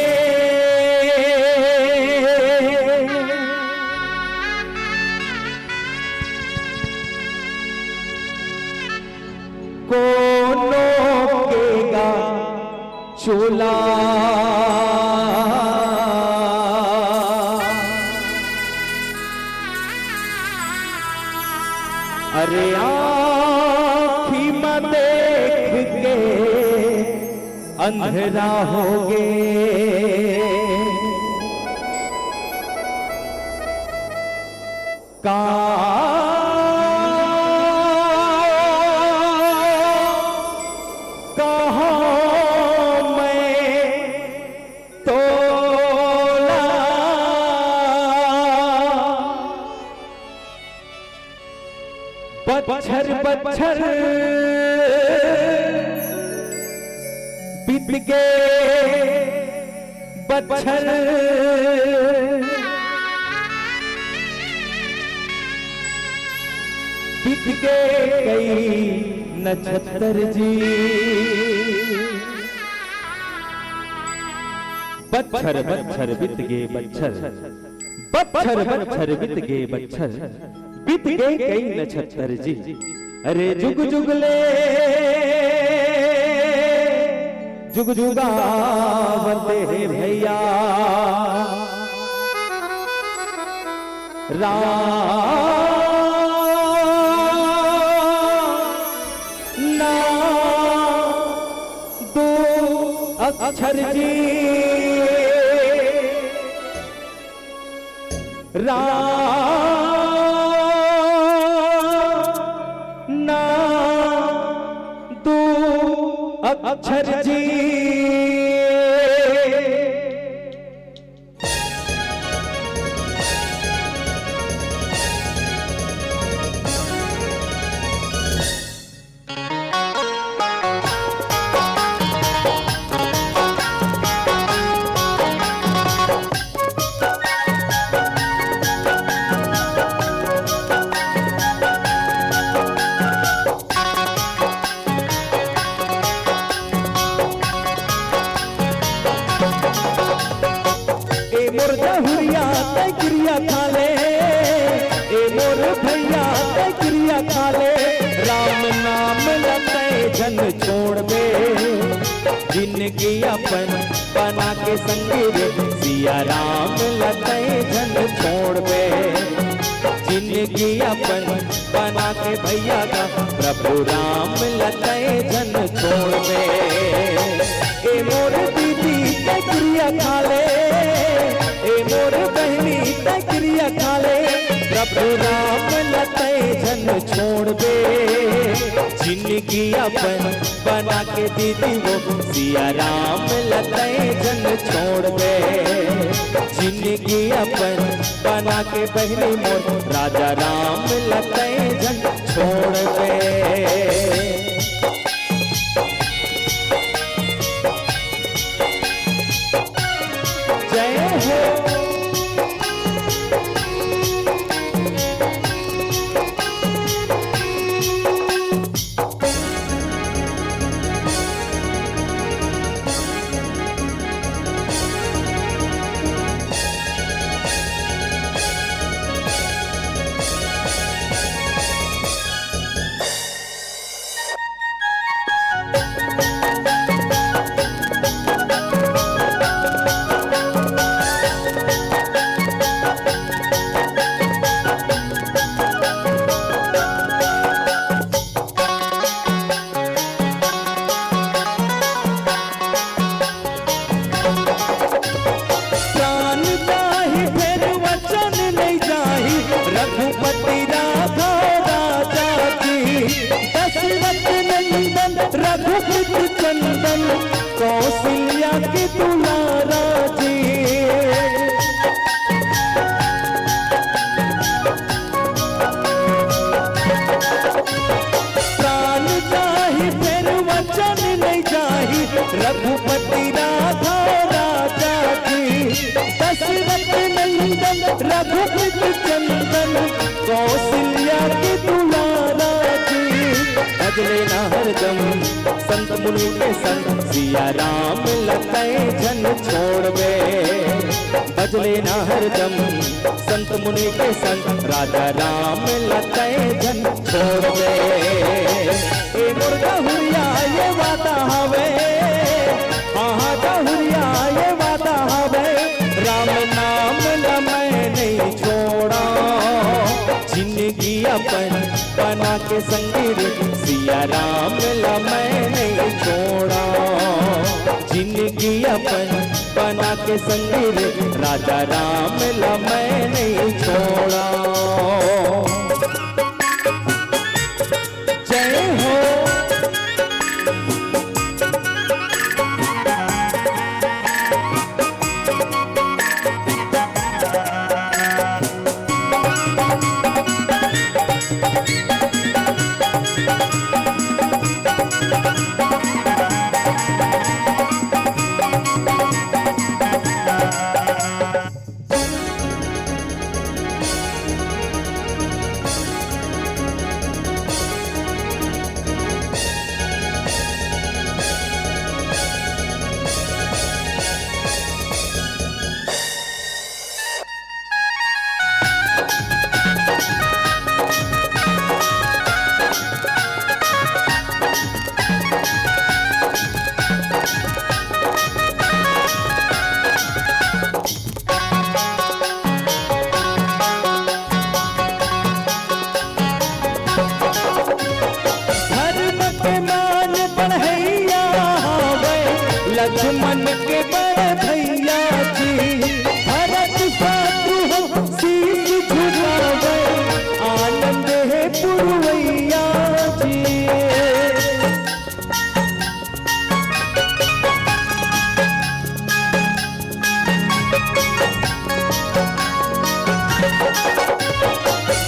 चोला अरे आँखी में देख के अंधेरा हो गए, बच्छर बीत गए बच्छर, बीत गए कई नक्षत्र जी, बच्छर बच्छर बीत गए बच्छर, बच्छर बच्छर बीत गए बच्छर, बीत गए कई नक्षत्र जी। अरे जुग जुगले जुग जुगा बंदे रे भैया, ना दो अक्षर जी, अक्षर जी। छोड़ दे जिंदगी अपन बना के संगी सिया राम लते जन छोड़ दे, जिंदगी अपन बना के भैया का प्रभु राम लते जन छोड़ दे। ए मोर दीदी तकरिया खा ले, ए मोर बहनी तकरिया खा ले, प्रभु राम लते जन छोड़ दे, जिंदगी अपन बना के दीदी वो सिया राम लते जन छोड़ दे, जिंदगी अपन बना के बहनी मोर राजा राम लते जन छोड़ दे। जय हो नंदन रघुपति चंदन कौशल्या के दुलारा जी। प्राण जाहि फिर वचन नहीं जाहि रघुपति राधा राजा जी। दशरथ नंदन रघुपति चंदन कौशल्या के दुलारा जी। भजले न हरदम संत मुनि के संग सिया राम लखन जन छोड़बे। भजले न हरदम संत मुनि के संग राजा राम लखन जन छोड़बे। ए मुर्गा हुरिया ये वादा हवे, हाँ हुरिया ये वादा हवे। राम नाम न मैं नहीं छोड़ा, जिंदगी अपन बना के संगीर सिया राम ला मैं नहीं छोड़ा। जिंदगी अपन बना के संगीर राजा राम ला मैं नहीं छोड़ा। जय हो लक्ष्मण के बड़े भैया जी। भरत शत्रुघ्न शीश झुकावे आनंद है पुरवैया जी।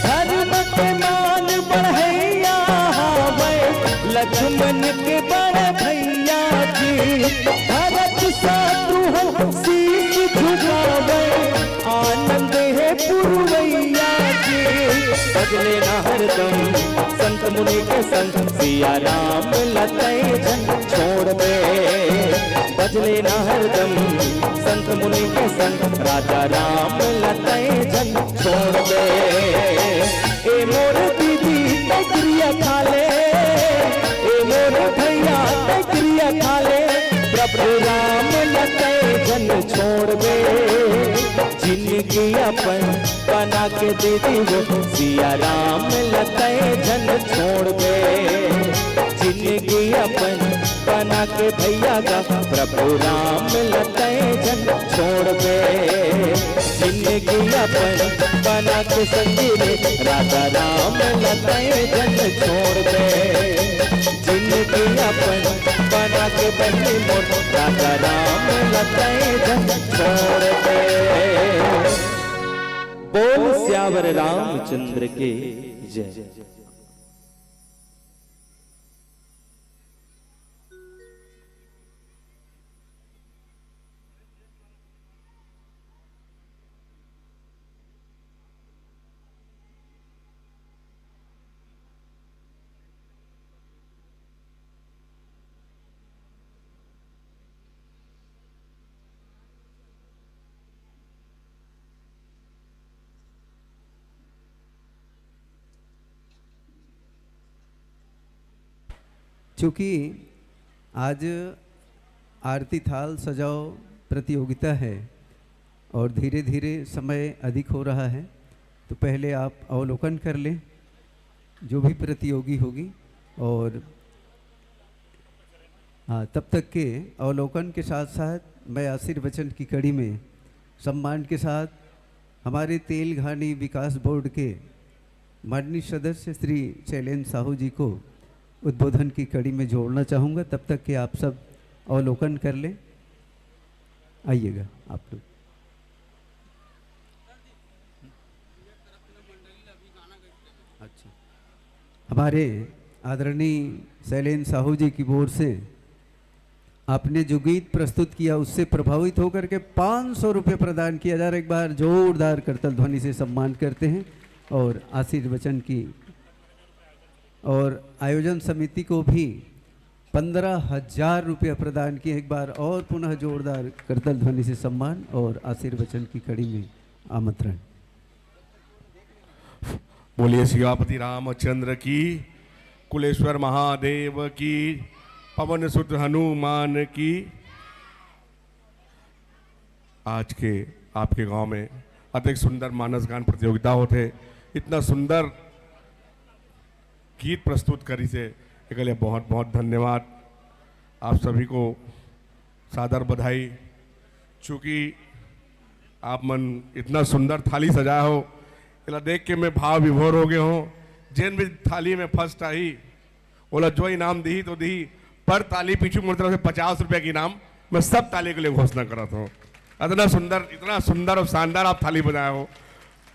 धर्म के मान बढ़ैया हवे लक्ष्मण के बड़े भैया जी। भरत शत्रुघ्न शीश झुकावे आनंद है पुरवैया जी। भजले न हरदम संत मुनि के संग सिया राम लखन जन छोड़बे। भजले न हरदम संत मुनि के संग राजा राम लखन जन छोड़बे। ए मोर दीदी तकरिया खाले, ए मोर भैया तकरिया खाले। प्रभु राम लखन जन छोड़बे। जिंदगी अपन बना के दे दी वो सिया राम लखन जन छोड़बे। जिंदगी अपन बना के भैया का प्रभु राम लखन जन छोड़बे। जिंदगी अपन बना के संगीत राजा राम लखन जन छोड़बे। जिंदगी अपन बना के बहनी मोर राजा राम लखन जन छोड़बे। बोल श्यावर रामचंद्र के जय। चूँकि आज आरती थाल सजाओ प्रतियोगिता है और धीरे धीरे समय अधिक हो रहा है, तो पहले आप अवलोकन कर लें जो भी प्रतियोगी होगी। और हाँ, तब तक के अवलोकन के साथ साथ मैं आशीर्वचन की कड़ी में सम्मान के साथ हमारे तेल घानी विकास बोर्ड के माननीय सदस्य श्री शैलेंद्र साहू जी को उद्बोधन की कड़ी में जोड़ना चाहूँगा। तब तक कि आप सब अवलोकन कर लें। आइएगा आप लोग। अच्छा, हमारे आदरणीय शैलेंद्र साहू जी की ओर से आपने जो गीत प्रस्तुत किया उससे प्रभावित होकर के 500 रुपये प्रदान किया जा रहा है। एक बार जोरदार करतल ध्वनि से सम्मान करते हैं और आशीर्वचन की और आयोजन समिति को भी 15,000 रुपया प्रदान किए। एक बार और पुनः जोरदार करतल ध्वनि से सम्मान और आशीर्वचन की कड़ी में आमंत्रण। बोलिए शिवापति रामचंद्र की, कुलेश्वर महादेव की, पवन सुत हनुमान की। आज के आपके गांव में अत्यंत सुंदर मानस गान प्रतियोगिता होते, इतना सुंदर गीत प्रस्तुत करी से एक लिए बहुत बहुत धन्यवाद। आप सभी को सादर बधाई। चूँकि आप मन इतना सुंदर थाली सजाया हो, इला देख के मैं भाव विभोर हो गए हूँ। जिन भी थाली में फर्स्ट आई बोला जो इनाम दी तो दी, पर ताली पीछू मेरी तरफ से 50 रुपये की इनाम मैं सब ताली के लिए घोषणा कर रहा था। इतना सुंदर और शानदार आप थाली बजाए हो,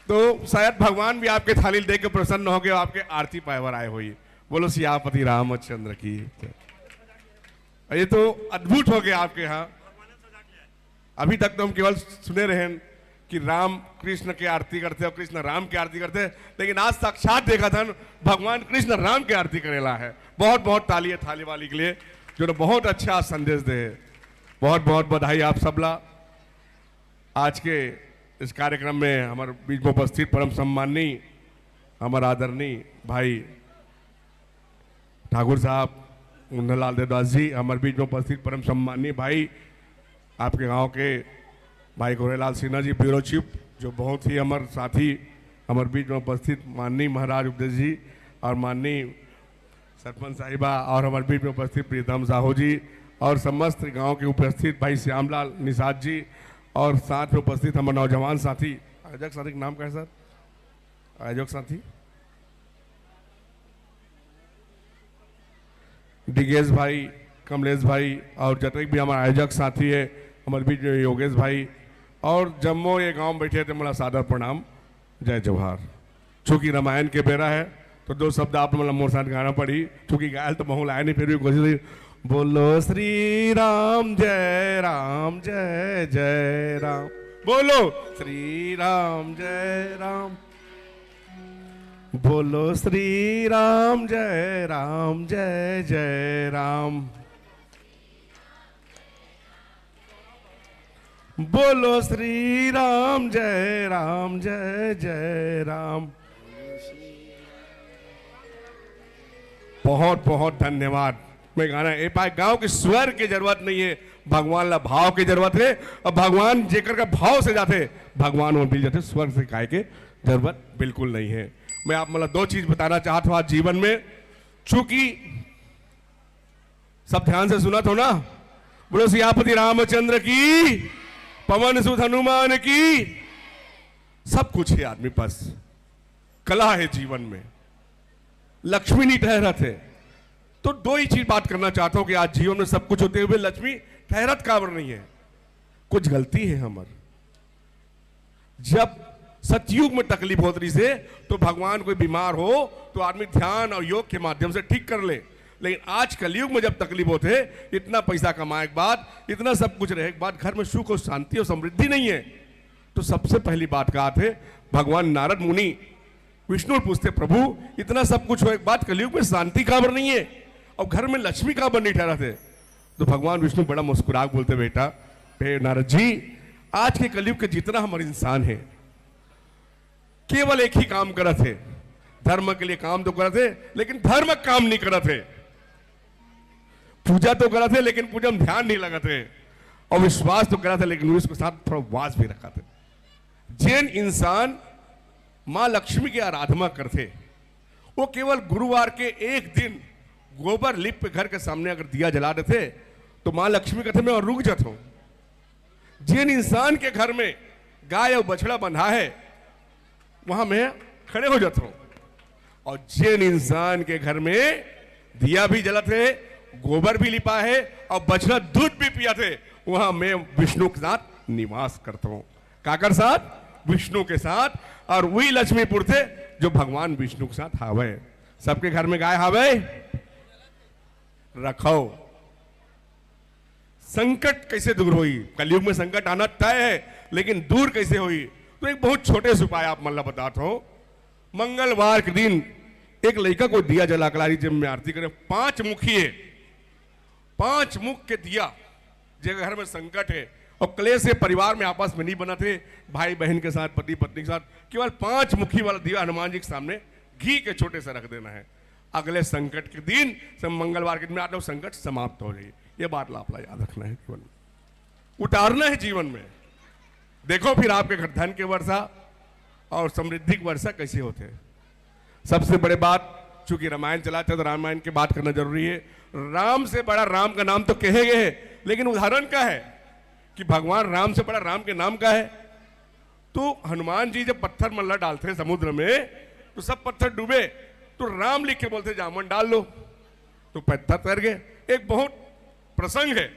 तो शायद भगवान भी आपके थाली देख के प्रसन्न हो गए, आपके आरती पायवर आए हुई। बोलो सियापति रामचंद्र की। ये तो अद्भुत हो गया आपके यहाँ। अभी तक तो हम केवल सुने रहे कि राम कृष्ण की आरती करते और कृष्ण राम की आरती करते, लेकिन आज साक्षात देखा था भगवान कृष्ण राम की आरती करेला है। बहुत बहुत ताली है थाली वाली के लिए जो बहुत अच्छा संदेश दे। बहुत बहुत बधाई आप सबला। आज के इस कार्यक्रम में हमारे बीच में उपस्थित परम सम्माननीय हमारे आदरणीय भाई ठाकुर साहब मुन्नालाल देवदास जी, हमारे बीच में उपस्थित परम सम्माननीय भाई आपके गांव के भाई गोरेलाल सिन्हा जी ब्यूरो चीफ, जो बहुत ही हमारे साथी हमारे बीच में उपस्थित माननीय महाराज उपदेश जी और माननीय सरपंच साहिबा और हमारे बीच में उपस्थित प्रीतम साहू जी और समस्त गांव के उपस्थित भाई श्यामलाल निषाद जी और साथ में उपस्थित हमारे नौजवान साथी। आयोजक साथी का नाम क्या है सर? आयोजक साथी डिगेश भाई, कमलेश भाई और जितने भी हमारे आयोजक साथी है हमारे बीच में योगेश भाई और जम्मू ये गांव बैठे थे, मेरा सादर प्रणाम, जय जवाहर। चूँकि रामायण के बेरा है तो दो शब्द आप मतलब मोर साथ गाना पड़ी, चूँकि गायल तो बहुल आया नहीं, फिर भी कोशिश। बोलो श्री राम जय जय राम, बोलो श्री राम जय राम, बोलो श्री राम जय जय राम, बोलो श्री राम जय जय राम। बहुत बहुत धन्यवाद। मैं गाना ए पाए गांव के स्वर की जरूरत नहीं है, भगवान ला भाव की जरूरत है। और भगवान जेकर का भाव से जाते भगवान और मिल जाते, स्वर से गाय के जरूरत बिल्कुल नहीं है। मैं आप मतलब दो चीज बताना चाहता हूं आज जीवन में, चूंकि सब ध्यान से सुना तो ना, बोलो सियापति रामचंद्र की, पवन सुत हनुमान की। सब कुछ है आदमी पास, कला है जीवन में, लक्ष्मी नहीं ठहरत है। तो दो ही चीज बात करना चाहता हूं कि आज जीवन में सब कुछ होते हुए लक्ष्मी ठहरत काबर नहीं है। कुछ गलती है हमार। जब सतयुग में तकलीफ होती रही से तो भगवान कोई बीमार हो तो आदमी ध्यान और योग के माध्यम से ठीक कर ले, लेकिन आज कलयुग में जब तकलीफ होते, इतना पैसा कमाए के बाद, इतना सब कुछ रहे के बाद घर में सुख और शांति और समृद्धि नहीं है, तो सबसे पहली बात कहा थे भगवान नारद मुनि विष्णु पूछते, प्रभु इतना सब कुछ होने के बाद कलयुग में शांति काबर नहीं है और घर में लक्ष्मी काबर नहीं ठहरा थे? तो भगवान विष्णु बड़ा मुस्कुरा बोलते, बेटा नारद जी, आज के कलयुग के जितना हमारे इंसान है केवल एक ही काम करते थे, धर्म के लिए काम तो करते लेकिन धर्म काम नहीं करते, पूजा तो करते लेकिन पूजा में ध्यान नहीं लगाते, और विश्वास तो करते लेकिन उसके साथ थोड़ा वास भी रखाते। जैन इंसान मां लक्ष्मी की आराधना करते, वो केवल गुरुवार के एक दिन गोबर लिप पे घर के सामने अगर दिया जला देते तो मां लक्ष्मी कहते मैं और रुक जाता हूं। जिन इंसान के घर में गाय और बछड़ा बंधा है वहां मैं खड़े हो जाता हूं, और जिन इंसान के घर में दिया भी जला थे, गोबर भी लिपा है और बछड़ा दूध भी पिया थे। वहां मैं विष्णु के साथ निवास करता हूं। काकर साथ? विष्णु के साथ। और वही लक्ष्मीपुर थे जो भगवान विष्णु के साथ हावे। सबके घर में गाय हावे रखो। संकट कैसे दूर हुई? कलयुग में संकट आना तय है, लेकिन दूर कैसे हुई? तो एक बहुत छोटे से उपाय आप मतलब बताता हूं। मंगलवार के दिन एक लड़का को दिया जला कलारी जब में आरती करे, 5 मुखी है, 5 मुख के दिया। जगह घर में संकट है और क्लेश से परिवार में आपस में नहीं बना थे, भाई बहन के साथ, पति पत्नी के साथ, केवल 5 मुखी वाला दिया हनुमान जी के सामने घी के छोटे से रख देना है। अगले संकट के दिन सब मंगलवार के दिन आप लोग संकट समाप्त हो जाए। ये बात लापला याद रखना है, जीवन में उतारना है जीवन में। देखो फिर आपके घर धन के वर्षा और समृद्धि की वर्षा कैसे होते हैं। सबसे बड़े बात, चूंकि रामायण चला था तो रामायण की बात करना जरूरी है। राम से बड़ा राम का नाम तो कहे गए है, लेकिन उदाहरण क्या है कि भगवान राम से बड़ा राम के नाम का है। तो हनुमान जी जब पत्थर मल्ला डालते समुद्र में तो सब पत्थर डूबे, तो राम लिख के बोलते जामुन डाल लो, तो पत्थर तैर गए। एक बहुत प्रसंग है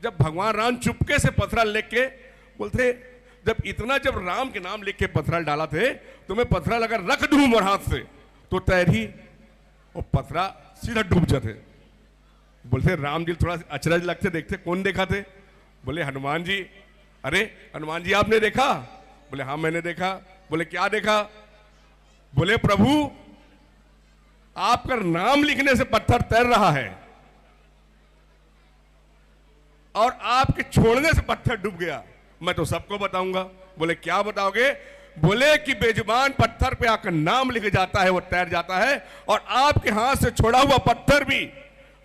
जब भगवान राम चुपके से पत्थर लिख के बोलते, जब राम के नाम लिख के पत्थर डाला थे तो मैं पत्थर अगर रख दूं मोर हाथ से तो तैर ही वो पत्थरा सीधा डूब जाते। बोलते राम जी थोड़ा अचरज लगते, देखते कौन देखा थे? बोले हनुमान जी। अरे हनुमान जी आपने देखा? बोले हाँ मैंने देखा। बोले क्या देखा? बोले प्रभु आपका नाम लिखने से पत्थर तैर रहा है और आपके छोड़ने से पत्थर डूब गया। मैं तो सबको बताऊंगा। बोले क्या बताओगे? बोले कि बेजुबान पत्थर पे आकर नाम लिख जाता है वो तैर जाता है, और आपके हाथ से छोड़ा हुआ पत्थर भी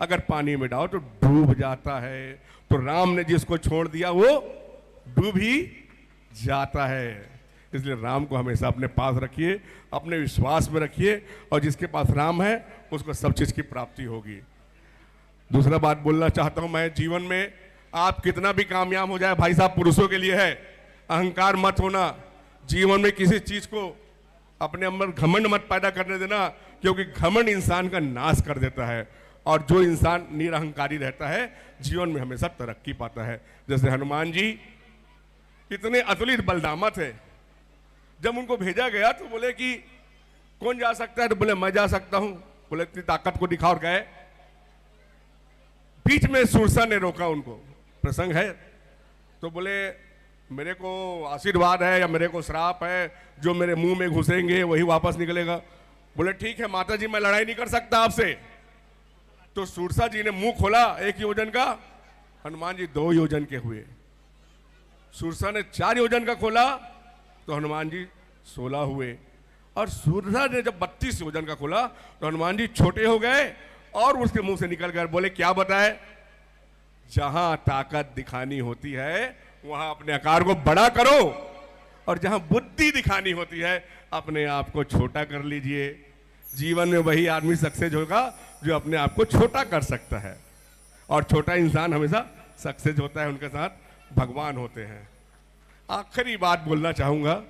अगर पानी में डालो तो डूब जाता है। तो राम ने जिसको छोड़ दिया वो डूब ही जाता है। इसलिए राम को हमेशा अपने पास रखिए, अपने विश्वास में रखिए, और जिसके पास राम है उसको सब चीज की प्राप्ति होगी। दूसरा बात बोलना चाहता हूं मैं, जीवन में आप कितना भी कामयाब हो जाए भाई साहब, पुरुषों के लिए है, अहंकार मत होना। जीवन में किसी चीज को अपने अंदर घमंड मत पैदा करने देना, क्योंकि घमंड इंसान का नाश कर देता है। और जो इंसान निरहंकारी रहता है जीवन में हमेशा तरक्की पाता है। जैसे हनुमान जी इतने अतुलित बलदामा थे, जब उनको भेजा गया तो बोले कि कौन जा सकता है? तो बोले मैं जा सकता हूं। बोले इतनी ताकत को दिखा, और गए। बीच में सुरसा ने रोका उनको, प्रसंग है। तो बोले मेरे को आशीर्वाद है या मेरे को श्राप है, जो मेरे मुंह में घुसेंगे वही वापस निकलेगा। बोले ठीक है माता जी मैं लड़ाई नहीं कर सकता आपसे। तो सुरसा जी ने मुंह खोला 1 योजन का, हनुमान जी 2 योजन के हुए। सुरसा ने 4 योजन का खोला तो हनुमान जी 16 हुए, और सुरसा ने जब 32 योजन का खोला तो हनुमान जी छोटे हो गए और उसके मुंह से निकल कर बोले क्या बताए? जहां ताकत दिखानी होती है वहां अपने आकार को बड़ा करो, और जहां बुद्धि दिखानी होती है अपने आप को छोटा कर लीजिए। जीवन में वही आदमी सक्सेस होगा जो अपने आप को छोटा कर सकता है, और छोटा इंसान हमेशा सक्सेस होता है, उनके साथ भगवान होते हैं। आखिरी बात बोलना चाहूंगा,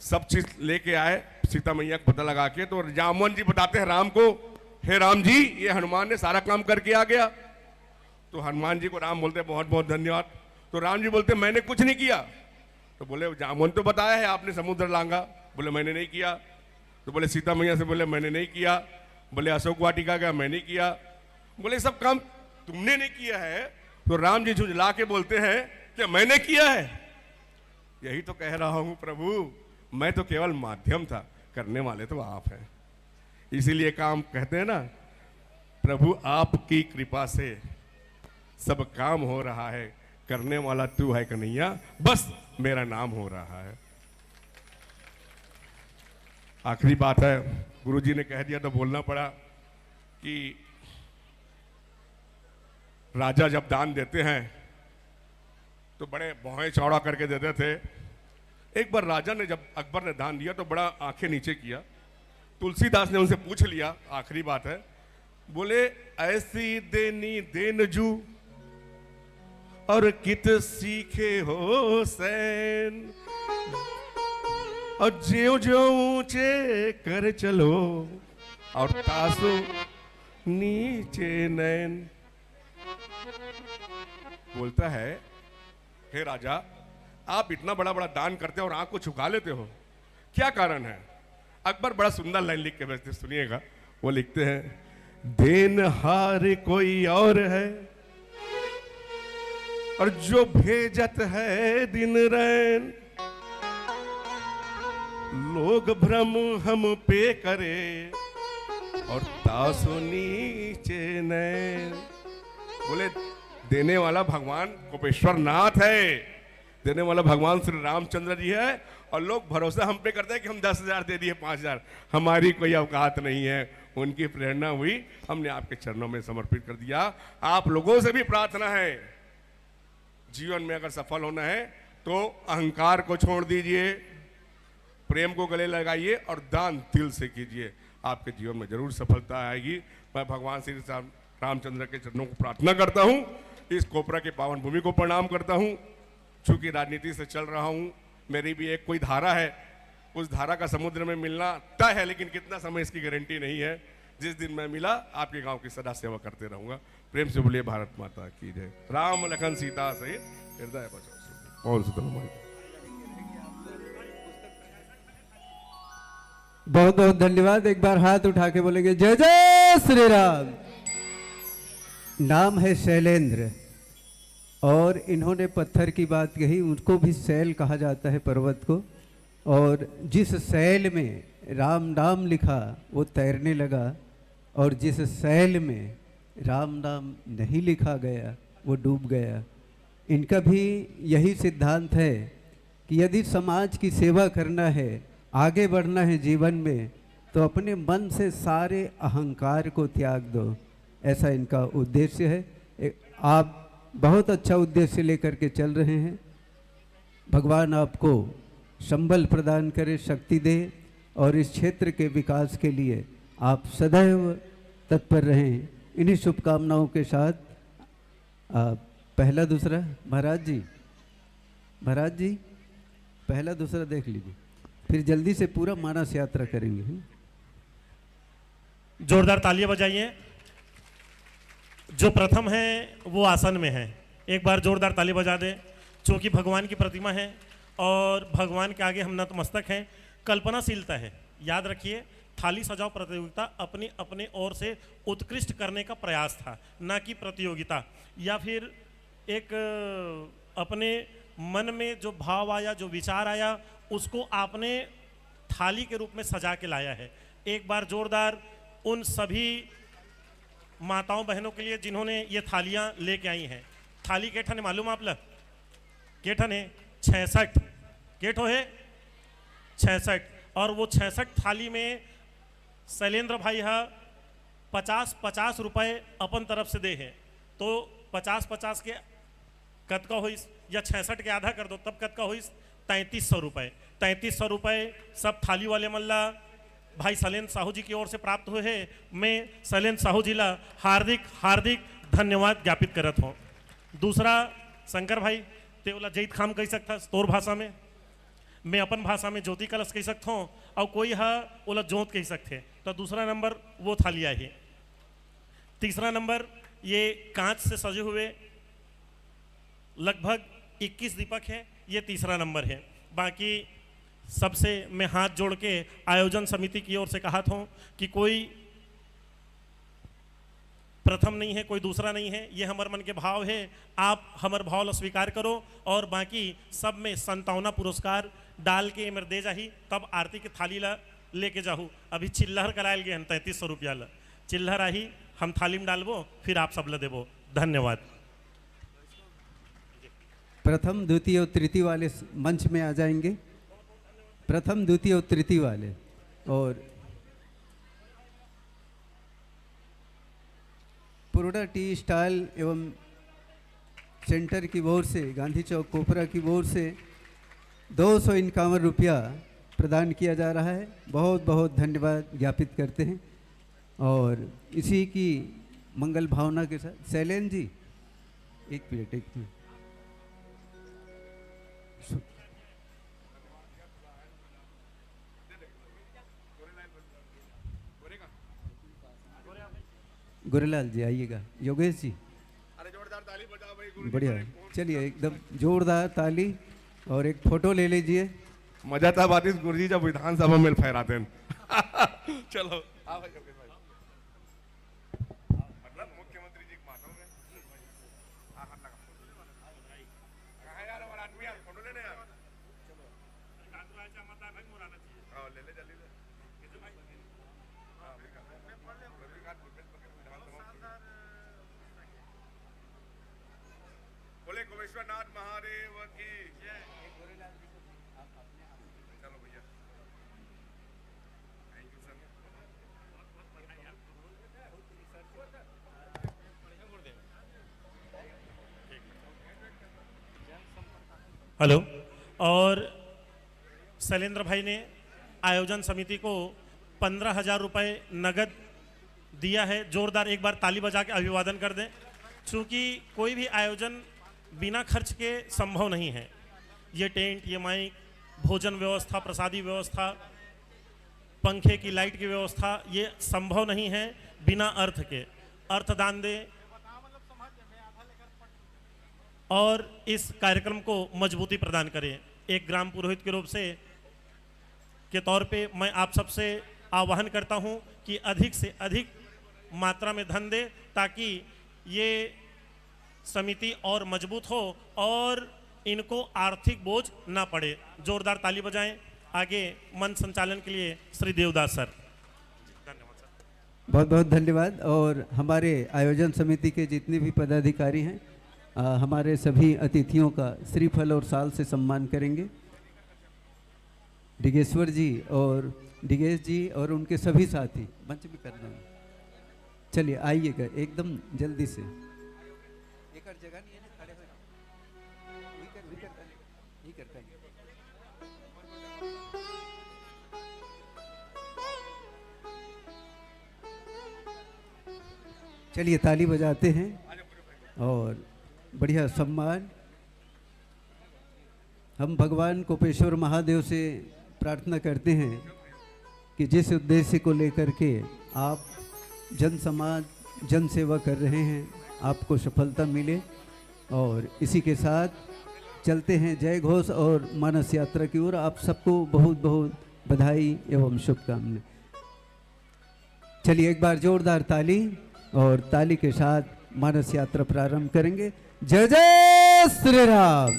सब चीज लेके आए सीता मैया को पता लगा के, तो जामवन जी बताते हैं राम को, हे राम जी ये हनुमान ने सारा काम करके आ गया। तो हनुमान जी को राम बोलते बहुत बहुत धन्यवाद। तो राम जी बोलते मैंने कुछ नहीं किया। तो बोले जामवन तो बताया है आपने समुद्र लांगा। बोले मैंने नहीं किया। तो बोले सीता मैया से बोले मैंने नहीं किया। बोले अशोक वाटिका का मैं नहीं किया। बोले सब काम तुमने नहीं किया है। तो राम जी झुंझला के बोलते हैं कि मैंने किया है। यही तो कह रहा हूं प्रभु, मैं तो केवल माध्यम था, करने वाले तो आप हैं। इसीलिए काम कहते हैं ना, प्रभु आपकी कृपा से सब काम हो रहा है, करने वाला तू है कन्हैया, बस मेरा नाम हो रहा है। आखिरी बात है, गुरुजी ने कह दिया तो बोलना पड़ा कि राजा जब दान देते हैं तो बड़े भौहें चौड़ा करके देते थे। एक बार राजा ने जब अकबर ने दान दिया तो बड़ा आंखें नीचे किया। तुलसीदास ने उनसे पूछ लिया, आखिरी बात है, बोले ऐसी देनी देन जू और कित सीखे हो सैन, और ज्यों ज्यों ऊंचे कर चलो और तासु नीचे नैन। बोलता है, हे राजा, आप इतना बड़ा बड़ा दान करते हो और आंख को झुका लेते हो, क्या कारण है? अकबर बड़ा सुंदर लाइन लिख के भेजते, सुनिएगा। वो लिखते हैं, देनहार कोई और है और जो भेजत है दिन रैन, लोग भ्रम हम पे करे और तासो नीचे नैन। बोले देने वाला भगवान कोपेश्वर नाथ है, देने वाला भगवान श्री रामचंद्र जी है, और लोग भरोसा हम पे करते हैं कि हम 10,000 दे दिए, 5,000, हमारी कोई औकात नहीं है। उनकी प्रेरणा हुई, हमने आपके चरणों में समर्पित कर दिया। आप लोगों से भी प्रार्थना है, जीवन में अगर सफल होना है तो अहंकार को छोड़ दीजिए, प्रेम को गले लगाइए और दान दिल से कीजिए, आपके जीवन में जरूर सफलता आएगी। मैं भगवान श्री रामचंद्र के चरणों को प्रार्थना करता हूँ, इस कोपरा के पावन भूमि को प्रणाम करता हूँ। चूंकि राजनीति से चल रहा हूँ, मेरी भी एक कोई धारा है, उस धारा का समुद्र में मिलना तय है, लेकिन कितना समय इसकी गारंटी नहीं है। जिस दिन मैं मिला, आपके गांव की सदा सेवा करते रहूंगा। प्रेम से बोलिए भारत माता की जय। राम लखन सीता सहित हृदय बचाओ। कौन सा बहुत बहुत धन्यवाद। एक बार हाथ उठा के बोलेंगे जय जय श्री राम। नाम है शैलेंद्र, और इन्होंने पत्थर की बात कही, उनको भी शैल कहा जाता है पर्वत को। और जिस शैल में राम नाम लिखा वो तैरने लगा, और जिस शैल में राम नाम नहीं लिखा गया वो डूब गया। इनका भी यही सिद्धांत है कि यदि समाज की सेवा करना है, आगे बढ़ना है जीवन में, तो अपने मन से सारे अहंकार को त्याग दो। ऐसा इनका उद्देश्य है। आप बहुत अच्छा उद्देश्य लेकर के चल रहे हैं। भगवान आपको संबल प्रदान करे, शक्ति दे, और इस क्षेत्र के विकास के लिए आप सदैव तत्पर रहें। इन्हीं शुभकामनाओं के साथ पहला दूसरा महाराज जी पहला दूसरा देख लीजिए, फिर जल्दी से पूरा मानस यात्रा करेंगे। जोरदार तालियां बजाइए। जो प्रथम है वो आसन में है, एक बार जोरदार ताली बजा दे। चूंकि भगवान की प्रतिमा है और भगवान के आगे हम नतमस्तक हैं। कल्पनाशीलता है, याद रखिए, थाली सजाओ प्रतियोगिता अपनी अपने ओर से उत्कृष्ट करने का प्रयास था, ना कि प्रतियोगिता। या फिर एक अपने मन में जो भाव आया, जो विचार आया, उसको आपने थाली के रूप में सजा के लाया है। एक बार जोरदार उन सभी माताओं बहनों के लिए जिन्होंने ये थालियां लेके आई हैं। थाली केठन है मालूम आप लोग? केठन है 66 केठो है 66, और वो 66 थाली में शैलेंद्र भाई है 50-50 रुपए अपन तरफ से दे हैं। तो 50-50 के कद का होइस, या 66 के आधा कर दो तब कद का होइस 3300 रुपए। 3300 रुपए सब थाली वाले मल्ला भाई शैलेंद्र साहू जी की ओर से प्राप्त हुए हैं। मैं शैलेंद्र साहू जी ला हार्दिक हार्दिक धन्यवाद ज्ञापित करत हूँ। दूसरा शंकर भाई ते ओला जैत खाम कह सकता तोर भाषा में, मैं अपन भाषा में ज्योति कलश कह सकता हूँ, और कोई है ओला जोत कह सकते। तो दूसरा नंबर वो थालिया है। तीसरा नंबर ये कांच से सजे हुए लगभग 21 दीपक है, ये तीसरा नंबर है। बाकी सबसे मैं हाथ जोड़ के आयोजन समिति की ओर से कहा था कि कोई प्रथम नहीं है, कोई दूसरा नहीं है, ये हमारे मन के भाव है। आप हमारे भाव ला स्वीकार करो, और बाकी सब में 57 पुरस्कार डाल के मेरे दे जाही, तब आरती के थाली ला लेके जाहू। अभी चिल्लहर करायल गए 3300 रुपया ला चिल्लहर आही, हम थाली में डालबो, फिर आप सब ला देबो। धन्यवाद। प्रथम द्वितीय और तृतीय वाले मंच में आ जाएंगे। प्रथम द्वितीय और तृतीय वाले, और पुरोडा टी स्टॉल एवं सेंटर की ओर से, गांधी चौक कोपरा की ओर से 251 रुपया प्रदान किया जा रहा है। बहुत बहुत धन्यवाद ज्ञापित करते हैं। और इसी की मंगल भावना के साथ शैलेंद्र जी एक मिनट गुरुलाल जी आइएगा, योगेश जी बढ़िया, चलिए एकदम जोरदार ताली और एक फोटो ले लीजिए। मजा तब आती गुरुजी जब विधानसभा में फहराते हैं। चलो बोले गोमेश्वरनाथ महादेव की जय। चलो भैया, थैंक यू सर। हेलो। और शैलेंद्र भाई ने आयोजन समिति को 15,000 रुपये नगद दिया है। जोरदार एक बार ताली बजा के अभिवादन कर दें। चूँकि कोई भी आयोजन बिना खर्च के संभव नहीं है। ये टेंट, ये माइक, भोजन व्यवस्था, प्रसादी व्यवस्था, पंखे की लाइट की व्यवस्था, ये संभव नहीं है बिना अर्थ के। अर्थदान दे और इस कार्यक्रम को मजबूती प्रदान करें। एक ग्राम पुरोहित के रूप से के तौर पे मैं आप सबसे आह्वान करता हूं कि अधिक से अधिक मात्रा में धन दे, ताकि ये समिति और मजबूत हो और इनको आर्थिक बोझ ना पड़े। जोरदार ताली बजाएं। आगे मंच संचालन के लिए श्री देवदास सर। धन्यवाद सर। बहुत बहुत धन्यवाद। और हमारे आयोजन समिति के जितने भी पदाधिकारी हैं, हमारे सभी अतिथियों का श्रीफल और साल से सम्मान करेंगे। डिगेश्वर जी और डिगेश जी और उनके सभी साथी मंच भी करना है। चलिए आइएगा एकदम जल्दी से। जगह नहीं है ना, खड़े चलिए ताली बजाते हैं और बढ़िया सम्मान। हम भगवान कोपेश्वर महादेव से प्रार्थना करते हैं कि जिस उद्देश्य को लेकर के आप जन समाज जन सेवा कर रहे हैं, आपको सफलता मिले। और इसी के साथ चलते हैं जय घोष और मानस यात्रा की ओर। आप सबको बहुत बहुत बधाई एवं शुभकामनाएं। चलिए एक बार जोरदार ताली, और ताली के साथ मानस यात्रा प्रारंभ करेंगे। जय जय श्री राम।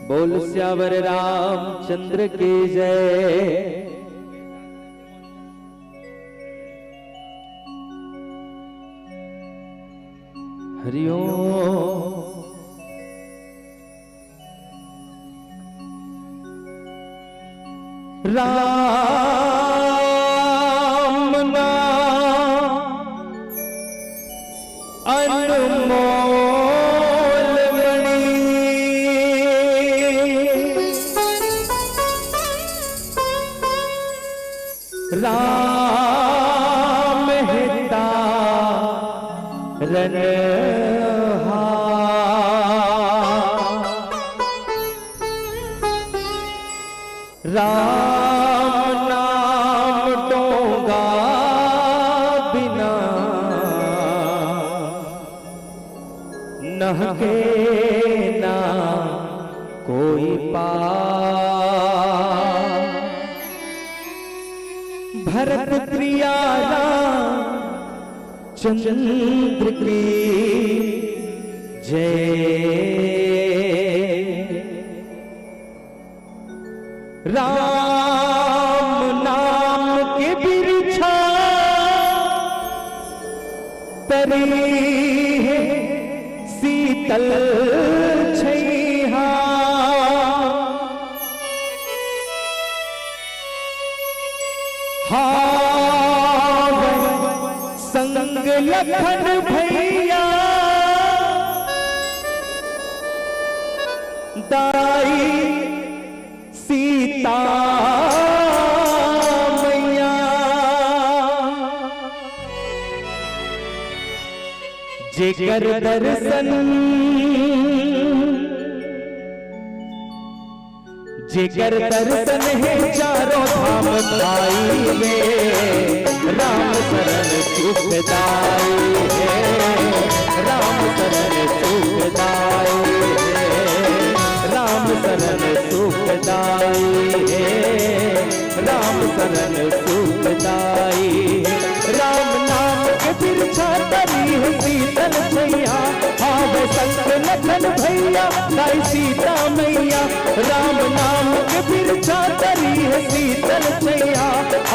बोल श्यावर रामचंद्र की जय। हरि ओम। राम नाम अनमोल मणि, राम हिता रनहा, राम नाम टोंगा बिना नहके ना कोई पार। भरत प्रिया चंद्र की जय। राम नाम के बिरछा तरी है शीतल छैहा। संग लखन भैया दाई सीता मैया। जेकर दर्शन जेकर दर्शन है चारों धाम भाई रे राम शरण सुखदाई है राम शरण सुखदाई है राम शरण सुखदाई है राम शरण सुखदाई है राम नाम के तिरछा तरी है शीतल छैया आवे संग लखन भैया गाई सीता मैया राम नाम के तिरछा तरी है शीतल छैया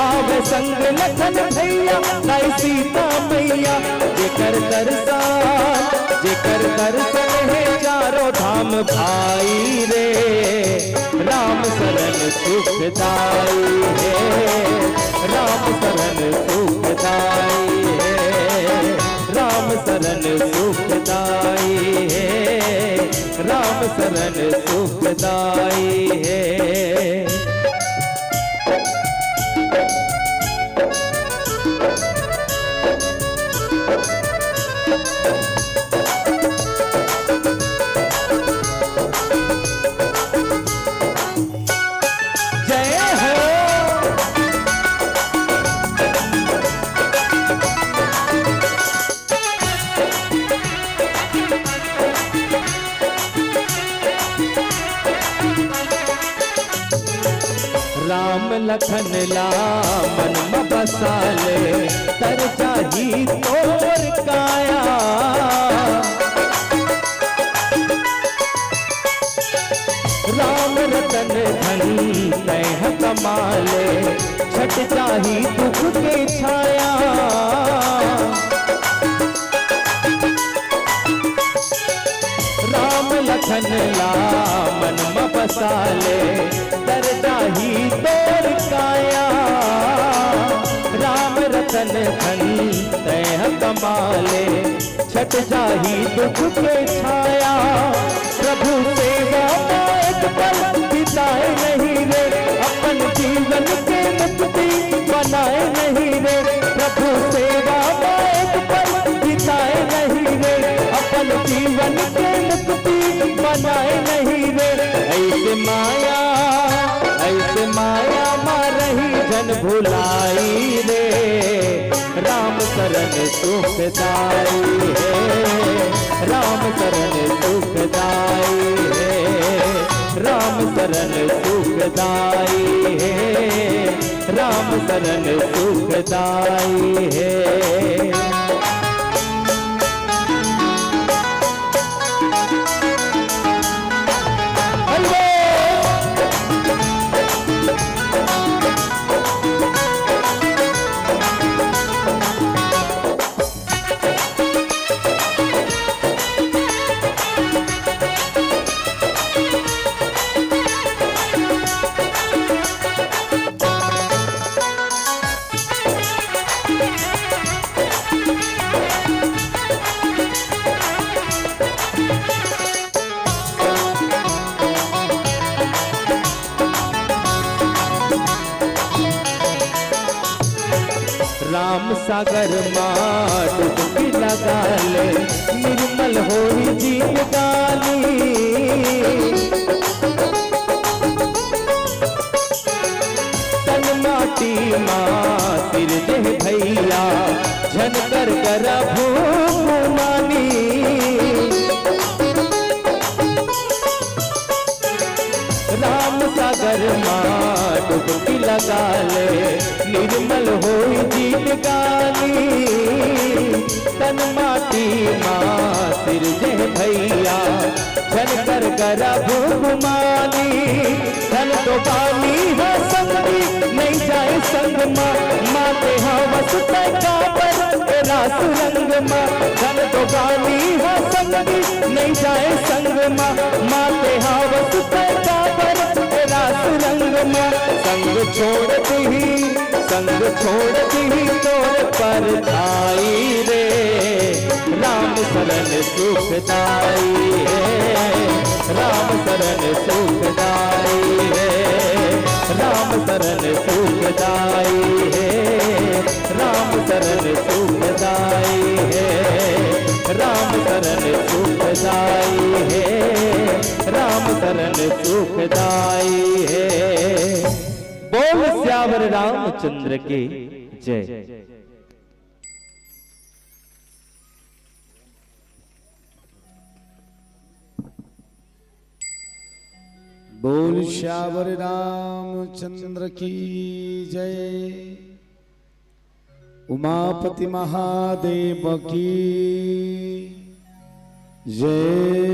आवे संग लखन भैया गाई सीता मैया जेकर दर्शन है चारों धाम भाई रे राम शरण सुखदाई है राम शरण सुखदाई है राम शरण सुखदाई है राम शरण सुखदाई है। राम लखन ला मन में बसाले तर चाही तोर काया राम रतन धन तह कमाले छट चाही दुख के छाया राम लखन ला मन में बसाले तर चाही तोर काया राम रतन धन तह कमाले छट जाही दुख के छाया प्रभु सेवा एक पल बिताए नहीं रे अपन जीवन के मुक्ति बनाए नहीं रे प्रभु सेवा एक पल बिताए नहीं रे अपन जीवन के मुक्ति बनाए नहीं रे ऐसे माया मारही जन भुलाई रे राम शरण सुखदाई है राम शरण सुखदाई है राम शरण सुखदाई है राम शरण सुखदाई है। राम सागर माँ डुबकी लगा ले निर्मल होई जिंदगानी तन माटी माँ सिर दे भैया झनकर करा भूमानी राम सागर माँ डुबकी लगा ले निर्मल होई जिंदगानी तन माटी माँ सिर जय भैया झनकर करा भूमानी धन तो बानी है संगी नहीं जाए संग माँ ते हवस का पर रास रंग माँ धन तो बानी है संगी नहीं जाए संग माँ ते हवस का पर रास रंग माँ संग छोड़ दी तोर पर आई रे राम शरण सुखदाई है राम शरण सुखदाई है राम शरण सुखदाई है राम शरण सुखदाई है राम शरण सुखदाई है, राम शरण सुखदाई है। बोल श्यावर रामचंद्र की जय। बोल श्यावर रामचंद्र की जय। उमापति महादेव की जय।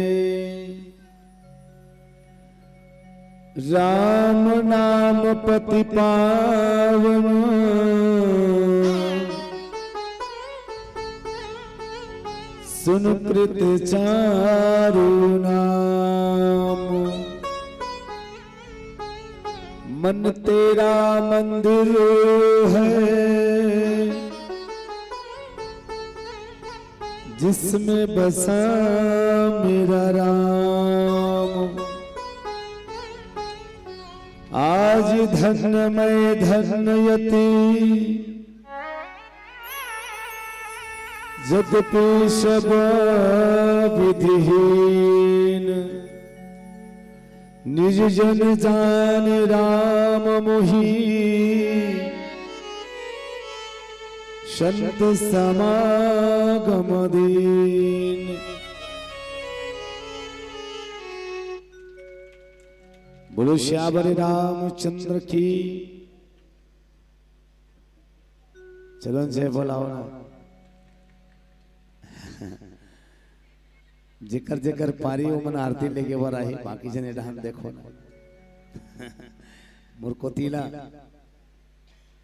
राम नाम पति पावन, सुन कृत चारु नाम। मन तेरा मंदिर है, जिसमें बसा मेरा राम। आज धन्य मैं धन्ययति, यद्यपि सब विधिहीन। निज जन जान राम मोही, संत समागम दीन। बोलो श्यावर रामचंद्र की। चलो जय बोलाओ ना। जिकर जिकर पारी हो मन आरती लेके वर आई, बाकी जने डांस देखो ना। मुरको तीला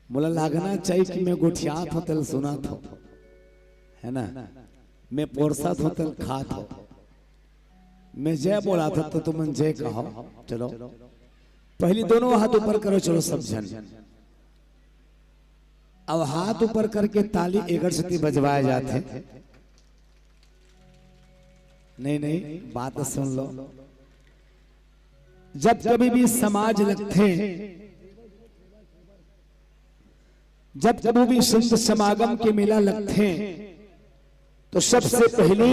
मुला लागना चाहिए कि मैं गोठियात हो तल सुनात हो, है ना। मैं पोरसात हो तल खात हो। मैं जय बोला था तो तुम जय कहो। चलो पहले दोनों हाथ ऊपर करो। चलो सब जन अब हाथ ऊपर करके ताली एकर सती बजवाए जाते। नहीं नहीं बात सुन लो। जब कभी भी समाज लगते, जब कभी भी संत समागम के मेला लगते, तो सबसे पहले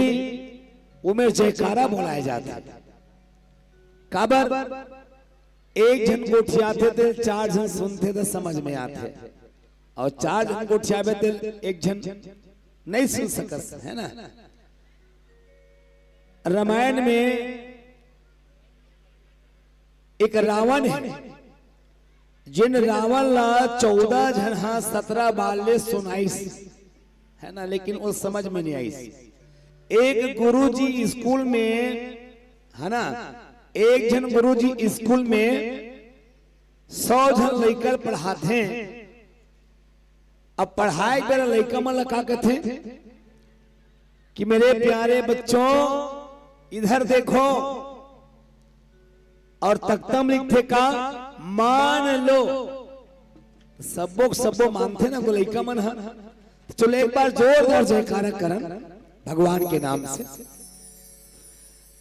उमें जयकारा बोलाया जाता। काबर एक जन गोठियाते थे, चार जन सुनते थे समझ में आते, और चार जन गोठियावे थे, एक जन नहीं सुन सकस, है ना। रामायण में एक रावण है, जिन रावण ला 14 जन हाँ 17 बाले सुनाइस, है ना, लेकिन वो समझ में नहीं आई। एक गुरुजी स्कूल में, है ना, एक जन गुरुजी स्कूल में 100 जन लड़का पढ़ाते हैं। अब पढ़ाए कर लड़का मन लगा कहते कि मेरे प्यारे बच्चों इधर देखो, और तख्तम लिखते का मान लो। सबो मानते ना, लड़का मन है। चलो एक बार जोरदार जयकारा करन भगवान के नाम से।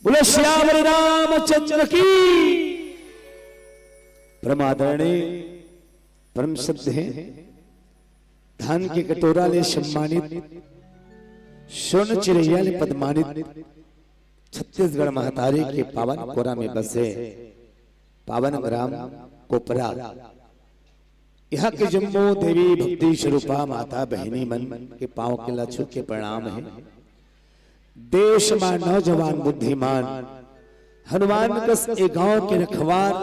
बोलो श्यावर रामचंद्र की। परमादरणीय परम शब्द है, धन के कटोरा ले सम्मानित, स्वर्ण चिरैया ले पदमानित, छत्तीसगढ़ महतारी के पावन कोरा में बसे पावन ग्राम कोपरा। यहाँ के जम्मू देवी भक्ति स्वरूपा माता बहनी मन के पांव के लच्छू के प्रणाम है। देश में नौजवान बुद्धिमान हनुमान कस एक गांव के रखवार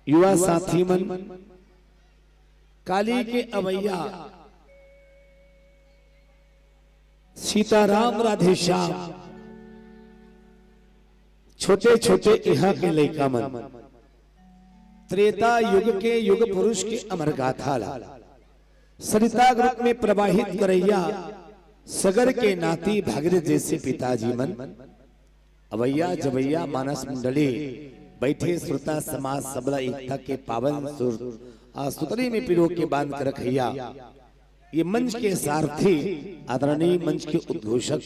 युवा साथी मन, काली के अवैया सीताराम राधे श्याम, छोटे छोटे यहाँ के लड़का मन, त्रेता युग के युग पुरुष के अमर गाथा ला सरिता ग्रुप में प्रवाहित करैया सगर के नाती भागीरथ जैसे पिताजी मन, अवैया जवैया मानस मंडली बैठे श्रोता समाज सबला एकता के पावन सुतरी में पिरो के बांध कर रखैया। ये मंच के सारथी आदरणीय मंच के उद्घोषक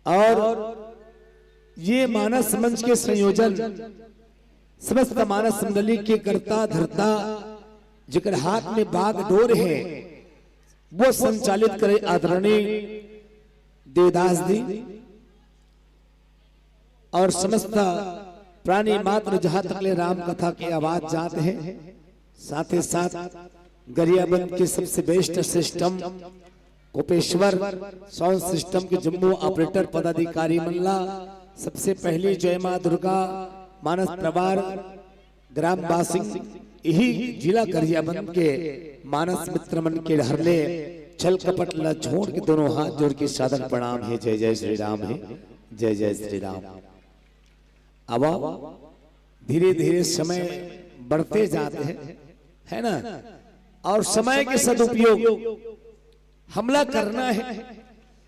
और ये मानस मंच के संयोजन समस्त मानस मंडली के कर्ता धर्ता, जिकर हाथ में बाग डोर है, वो संचालित करे आदरणीय देवदास दी और समस्त प्राणी मात्र जहां तक ले राम कथा की आवाज जाते हैं, साथ ही साथ गरियाबंद के सबसे best system Kopeshwar sound system के जम्मू ऑपरेटर पदाधिकारी मल्ला, सबसे पहली जय मां दुर्गा मानस प्रवार ग्रामवासी यही जिला गरियाबंद के मानस मित्र मन के हरले छल कपट ला छोड़ के दोनों हाथ जोड़ के सादर प्रणाम है। जय जय श्री राम है, जय जय श्री राम। अब धीरे धीरे समय बढ़ते जाते हैं, है ना, और समय के सदुपयोग हमला करना है।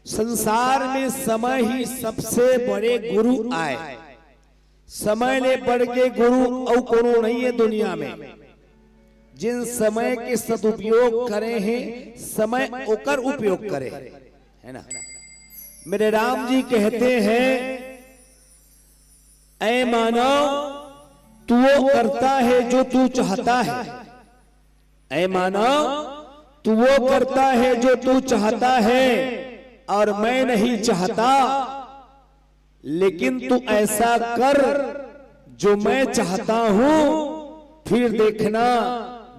संसार में समय ही सबसे बड़े गुरु आए, समय ले बढ़ के गुरु और कोनो नहीं है दुनिया में। जिन समय के सदुपयोग करे हैं, समय ओकर उपयोग करे, है ना। मेरे राम जी कहते हैं, ऐ मानव तू वो करता है जो तू चाहता है, ऐ मानव तू वो करता है जो तू चाहता है, और मैं नहीं चाहता, लेकिन तू ऐसा कर जो मैं चाहता हूं, फिर देखना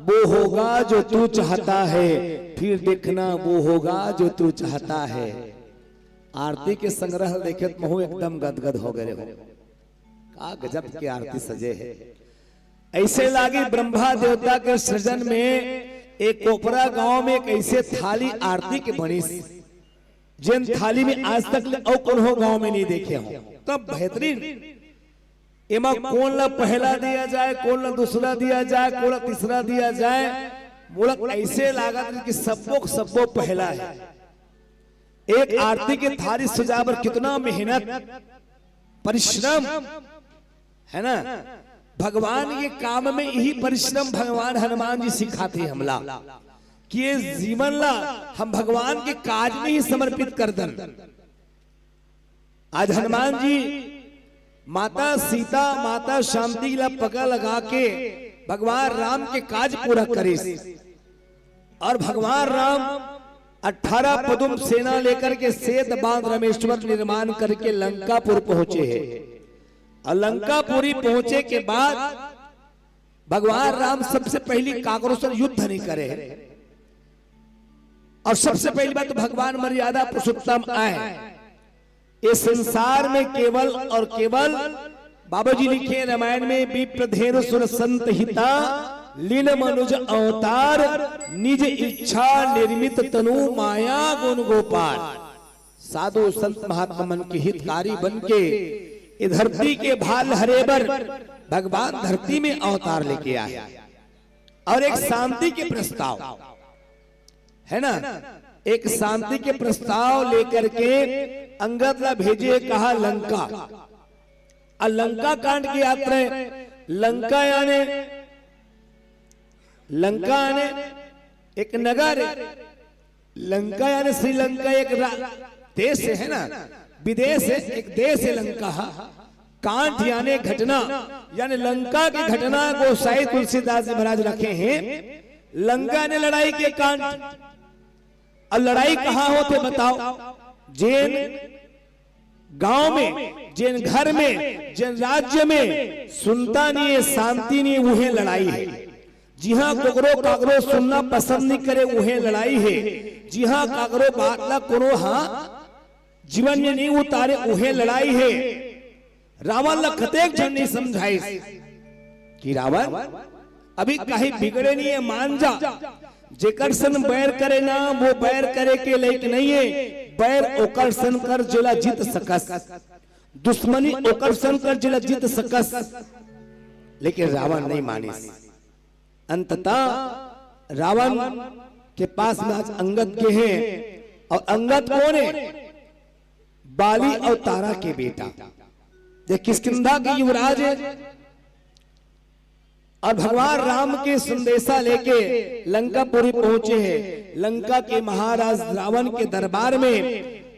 वो होगा जो तू चाहता है, फिर देखना वो होगा जो तू चाहता है। आरती के संग्रह देखे तो महू एकदम गदगद हो गए हो, का गजब की आरती सजे है। ऐसे लागे ब्रह्मा देवता के सृजन में एक कोपरा गांव में एक ऐसे थाली आरती के बनी, जिन थाली में आज तक और कोनो गांव में नहीं देखे हो। तब बेहतरीन एमा कौन ला पहला दिया जाए, कौन ला दूसरा दिया जाए, कौन ला तीसरा दिया जाए, मुड़क ऐसे लागत कि सबको पहला है। एक आरती की थाली सजावर कितना मेहनत परिश्रम है ना। भगवान के काम में यही परिश्रम भगवान हनुमान जी सिखाते हमला कि ये जीवन ला हम भगवान के काज में ही समर्पित कर दन। आज हनुमान जी माता सीता माता शांति ला पगा लगा के भगवान राम के काज पूरा करे, और भगवान राम 18 पदुम सेना लेकर के सेत बांध रामेश्वर निर्माण करके लंकापुर पहुंचे हैं। और लंकापुरी पहुंचे के बाद भगवान राम सबसे पहली काकरों से युद्ध नहीं करे, और सबसे पहली बात तो भगवान मर्यादा पुरुषोत्तम आए। इस संसार में केवल और केवल बाबा जी लिखे रामायण में विप्रधेनु सुर संत हिता लीन मनुज अवतार निज इच्छा निर्मित तनु माया गुण गोपाल। साधु संत महात्मा मन के हितकारी बन के धरती के भाल हरे बर भगवान धरती में अवतार लेके आए, और एक शांति के प्रस्ताव है ना, एक शांति के प्रस्ताव लेकर के अंगद ला भेजे, कहा लंका। और लंका कांड की यात्रा, लंका यानी एक नगर, लंका यानी श्रीलंका एक देश है ना, विदेश है, एक देश है लंका। कांड यानी घटना, यानी लंका की घटना को साई तुलसीदास जी महाराज रखे हैं। लंका ने लड़ाई के कांड, और लड़ाई कहाँ होते बताओ? जैन गांव में, जैन घर में, जैन राज्य में सुनता नहीं है, शांति नहीं, वह लड़ाई है। जी हाँ, कगरो कागरो सुनना पसंद नहीं करे, वह लड़ाई है। जी हाँ, कागरो बातला कोनो हाँ जीवन में नहीं उतारे, वह लड़ाई है। रावण ला कतेक जन नहीं समझाई कि रावण अभी कहीं बिगड़े नहीं है, मान जा। जेकर सन बैर करे ना, वो बैर करे के लायक नहीं है। बैर ओकर सन कर जिला जीत सकस, दुश्मनी ओकर सन कर जिला जीत सकस, लेकिन रावण नहीं मानिस। अंततः रावण के पास में आज अंगद के हैं, और अंगद कौन है? बाली और तारा के बेटा, ये किष्किंधा के युवराज है। और भगवान राम के संदेशा लेके लंकापुरी पहुंचे हैं। लंका के महाराज रावण के दरबार में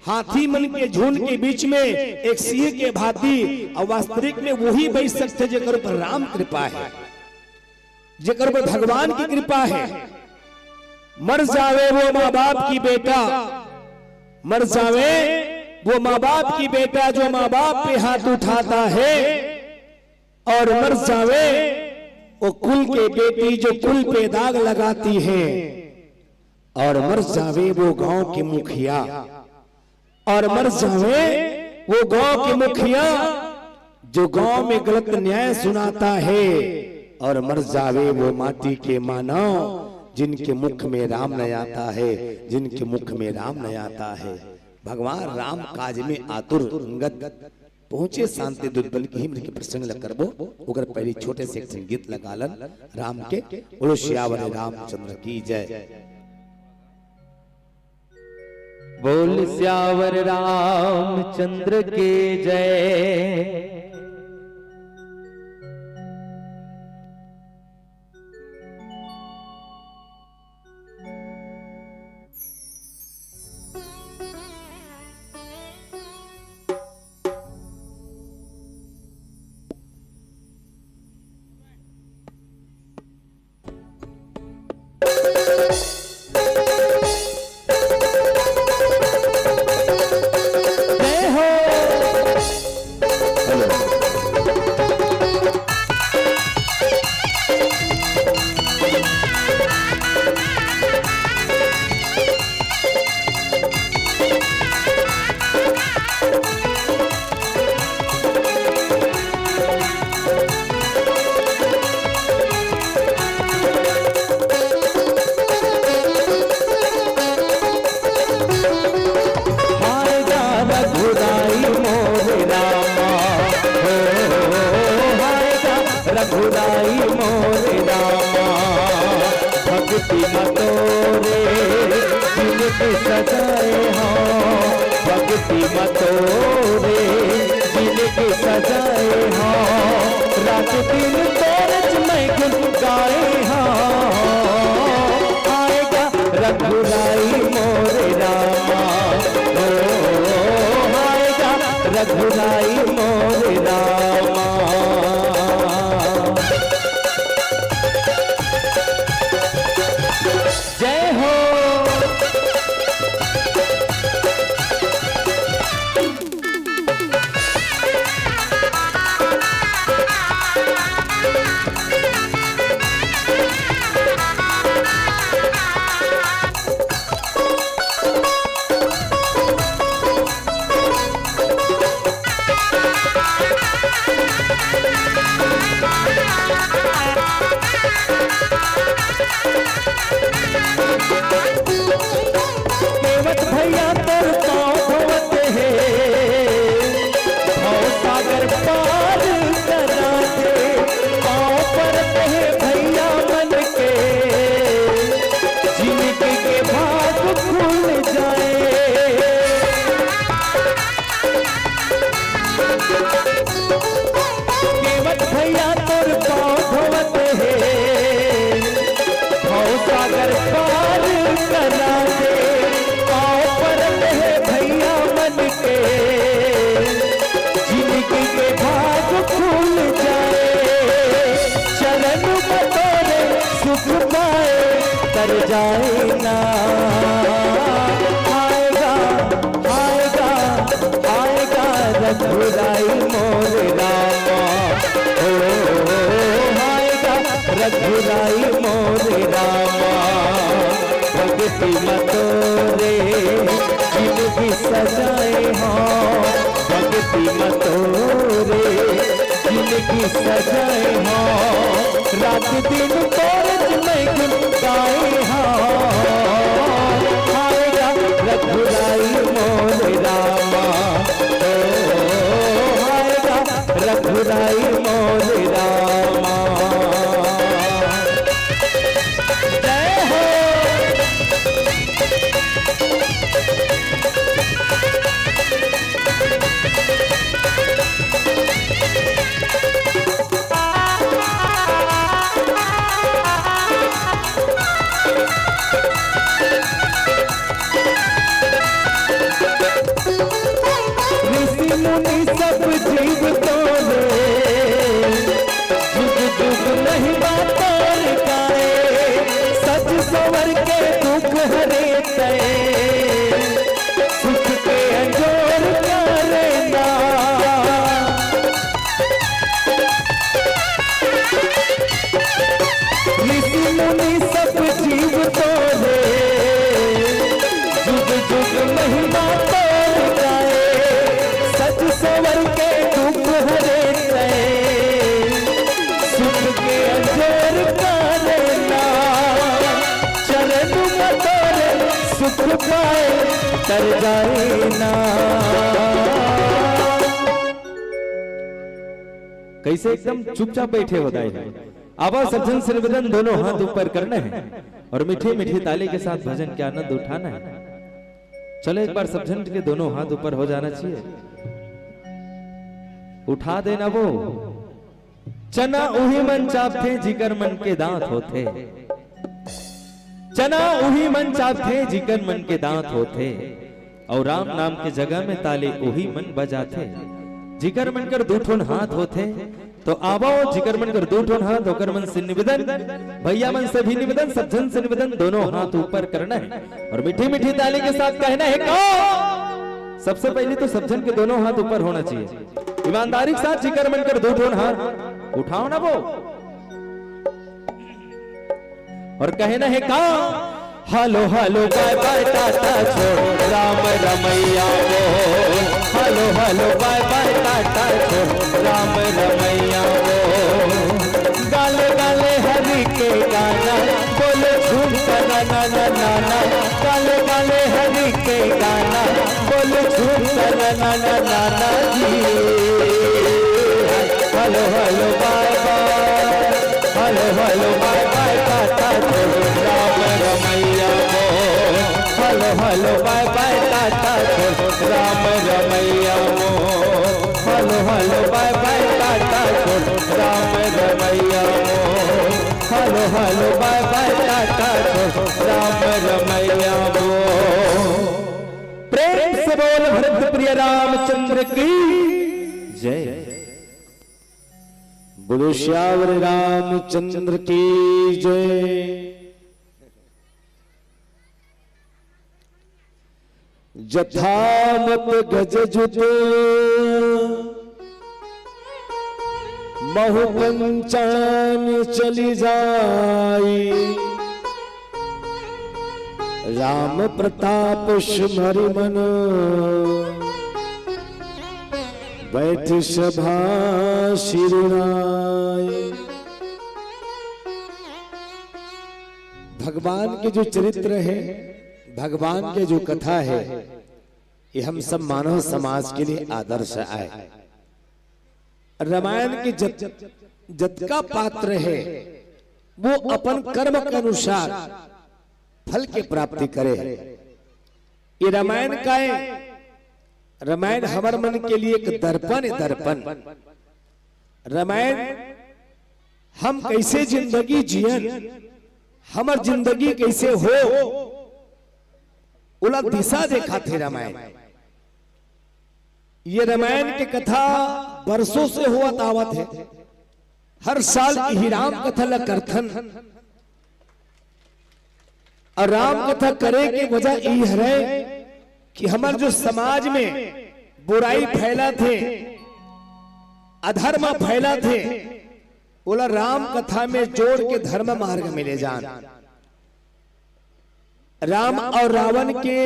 हाथी मन के झुंड के बीच में एक सिंह के भांति, और वास्तविक में वही बैठ सकते जेकर पर राम कृपा है, जेकर पर भगवान की कृपा है। मर जावे वो माँ बाप की बेटा, मर जावे वो माँ बाप की बेटा जो माँ बाप पे हाथ उठाता है और मर जावे, वो कुल के बेटी जो कुल पे दाग लगाती है, और मर जावे वो गांव के मुखिया, और मर जावे वो गांव के मुखिया जो गांव में गलत न्याय सुनाता है, और मर जावे वो माटी के मानव जिनके मुख में राम न आता है, जिनके मुख में राम न आता है। भगवान राम काज में आतुर अंगद पहुंचे शांति दुर्बल की हिम्र के प्रसंग ल करबो। ओकर पहले छोटे से एक संगीत लगालन राम के। बोलो श्यावर रामचंद्र की जय। बोल श्यावर रामचंद्र के जय। दुख पाए तर जाए ना। कैसे एकदम चुपचाप बैठे होता है। आवाज सज्जन से निवेदन दोनों हाथ ऊपर करना है और मीठी मीठी ताली के साथ भजन के आनंद उठाना है। चलो एक बार सब जन के दोनों हाथ ऊपर हो जाना चाहिए। उठा देना वो चना उही मन चापते जिगर मन के दांत होते। चना उही मन चापते जिगर मन के दांत होते और राम नाम के जगह में ताले उही मन बजाते। जिगर मन कर दूठोन हाथ होते तो आवो जिगर मन कर दूठोन हाथ होकर मन से निवेदन, भैया मन से भी निवेदन, सब जन से निवेदन, दोनों हाथ ऊपर करना है और मीठी मीठी ताली के साथ कहना है कौन। सबसे पहले तो सब जन के दोनों हाथ ऊपर होना चाहिए। ईमानदारी के साथ जिगर मन कर दूठोन हाथ उठाओ ना वो और कहना है का हालो हालो बाय बाय टाटा छोड़ राम रमैया वो। हालो हालो बाय बाय टाटा छोड़ राम रमैया वो। गाले गाले हरि के गाना बोले झूम ना ना ना ना। गाले गाले हरि के गाना बोले झूम ना ना ना ना जी। हालो हालो बाय बाय, हालो हालो बाय बाय टाटा छोड़ राम रमैया वो। हालो हालो बाय बाय टाटा छोड़ राम रमैया वो। हालो हालो बाय बाय टाटा छोड़ राम रमैया वो। हालो हालो बाय बाय टाटा छोड़ राम रमैया वो। प्रेम से बोल भरत प्रिय रामचंद्र की जय। बोलो श्यावर रामचंद्र की जय। जथामत गज जुत महु पंचान चली जाई। राम प्रताप स्मरि मन बैठ सभा शिरनाय। भगवान के जो चरित्र है, भगवान के जो कथा है, ये हम सब मानव समाज के लिए आदर्श आए। रामायण के जत का पात्र है वो अपन कर्म के अनुसार फल की प्राप्ति करे। ये रामायण का है। रामायण हमारे मन के लिए एक दर्पण है, दर्पण। रामायण हम कैसे जिंदगी जियन, हमार जिंदगी कैसे हो उला दिशा देखा थे रामायण। ये रामायण की कथा वर्षों से हुआ तावत है। हर साल ही राम कथा ला करथन और राम कथा करे की वजह यही है कि हमारे जो समाज में बुराई फैला थे, अधर्म फैला थे, बोला राम कथा में जोड़ के धर्म मार्ग मिले जान। राम और रावण के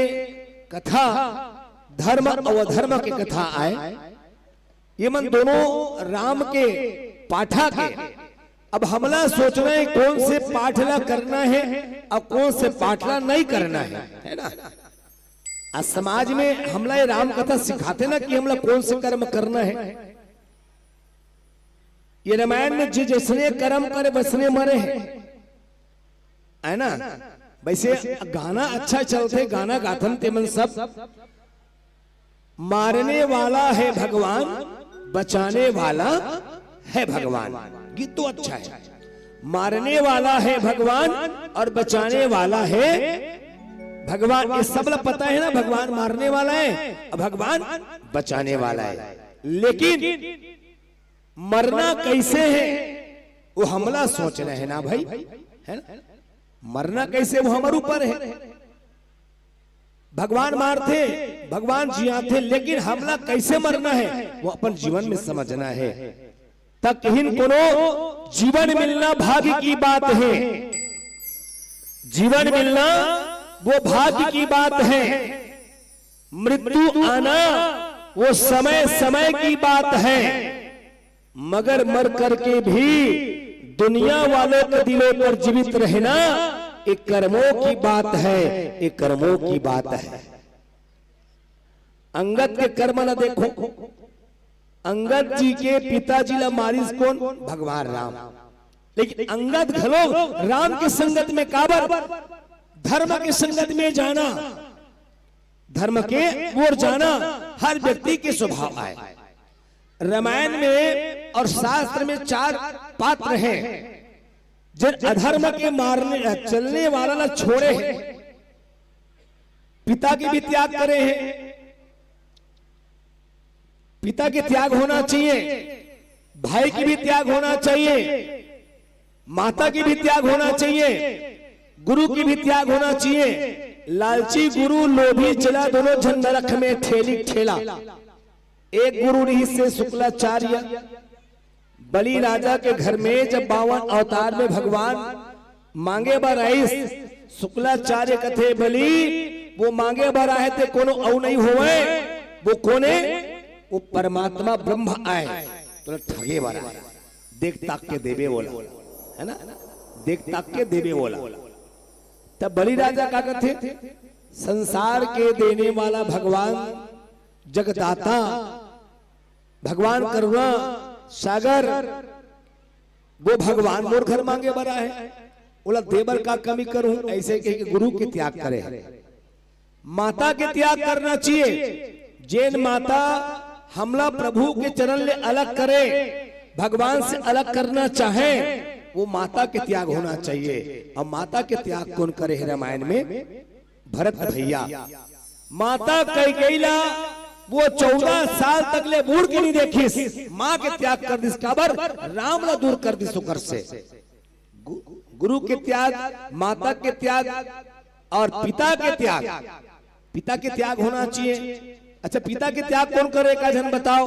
कथा धर्म और अधर्म की कथा आए। ये मन दोनों राम के पाठा के। अब हमला सोच रहे हैं कौन से पाठला करना है और कौन से पाठला नहीं करना है ना। आज समाज में हमला ये राम कथा सिखाते ना कि हमला कौन से कर्म करना है। ये रामायण में जो जिसने कर्म करे वैसने मरे है ना। वैसे गाना अच्छा चलते, गाना गाथन तेमन सब। मारने वाला है भगवान, बचाने वाला है भगवान। गीत तो अच्छा है। मारने वाला है भगवान और बचाने वाला है भगवान। ये सब लोग पता है ना, भगवान मारने वाला है और भगवान बचाने वाला है। लेकिन मरना कैसे है वो हमला सोच रहे हैं ना भाई, है ना। मरना कैसे वो हमारे ऊपर है। भगवान मारते, भगवान जियाते, लेकिन हमला कैसे मरना है वो अपन जीवन में समझना है। तक कोनो जीवन मिलना भाग्य की बात है। जीवन मिलना वो भाग्य की बात है। मृत्यु आना वो समय समय की बात है। मगर मर करके भी दुनिया वालों के दिलों पर जीवित रहना ये कर्मों की बात है, ये कर्मों की बात है। अंगद के कर्म न देखो, अंगद जी के पिताजी ला मारिस कौन? भगवान राम। लेकिन अंगद घलो राम की संगत में काबर? धर्म की संगत में जाना, धर्म के ओर जाना हर व्यक्ति के स्वभाव है। रामायण में और शास्त्र में 4 पात्र हैं जिन अधर्म के मारने चलने वाला ना छोड़े हैं, पिता के भी त्याग करे हैं। पिता के त्याग होना चाहिए, भाई की भी त्याग होना चाहिए, माता की भी त्याग होना चाहिए, गुरु की भी त्याग होना चाहिए। लालची गुरु लोभी चला दोनों झन नरक में ठेली ठेला। एक गुरु रही से शुक्लाचार्य, बलि राजा के घर में जब 52 अवतार में भगवान मांगे बार आए, शुक्लाचार्य कथे बलि वो मांगे बार आए थे कोनो औ नहीं होवे, वो कोने? वो परमात्मा ब्रह्म आए तो ठगे बार आए, देख ताक के देवे बोला, है ना, देख ताक के देवे बोला। तब बलि राजा क्या कहते? संसार के देने वाला भगवान जगदाता, भगवान करुणा सागर, वो भगवान मोर घर मांगे बड़ा है। बोला देवर का कमी करूं? ऐसे कह के गुरु के त्याग करे, माता के त्याग करना चाहिए। जैन माता हमला प्रभु के चरण ले अलग करे, भगवान से अलग करना चाहे, वो माता के त्याग होना चाहिए। और माता के त्याग कौन करे है रामायण में? भरत भैया। माता कैकेयी वो 14 साल तक ले बूढ़ की नहीं देखी, माँ के त्याग कर दिस, काबर? राम ला दूर कर दिस ओकर से। गुरु के त्याग, माता के त्याग और पिता के त्याग, पिता के त्याग होना चाहिए। अच्छा, पिता के त्याग कौन करेगा जन बताओ?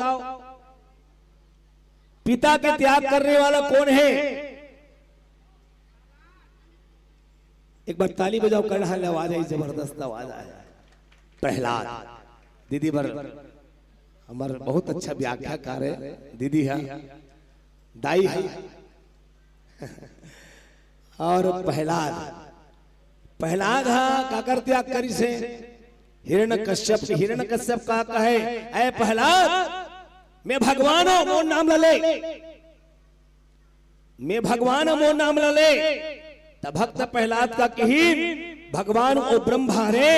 पिता के त्याग करने वाला कौन है? एक बार ताली बजाओ, कर रहा आवाज आई, जबरदस्त आवाज आया। प्रहलाद दीदी बर हमार बहुत अच्छा व्याख्याकार है, दीदी है, दाई है। और प्रहलाद, प्रहलाद काकर त्याग करी से? हिरण्यकश्यप, हिरण्यकश्यप का कहे ऐ प्रहलाद मैं भगवान हूं मोर नाम ले, मैं भगवान हूं मोर नाम ले। तब भक्त प्रहलाद का कही भगवान वो ब्रह्म हरे,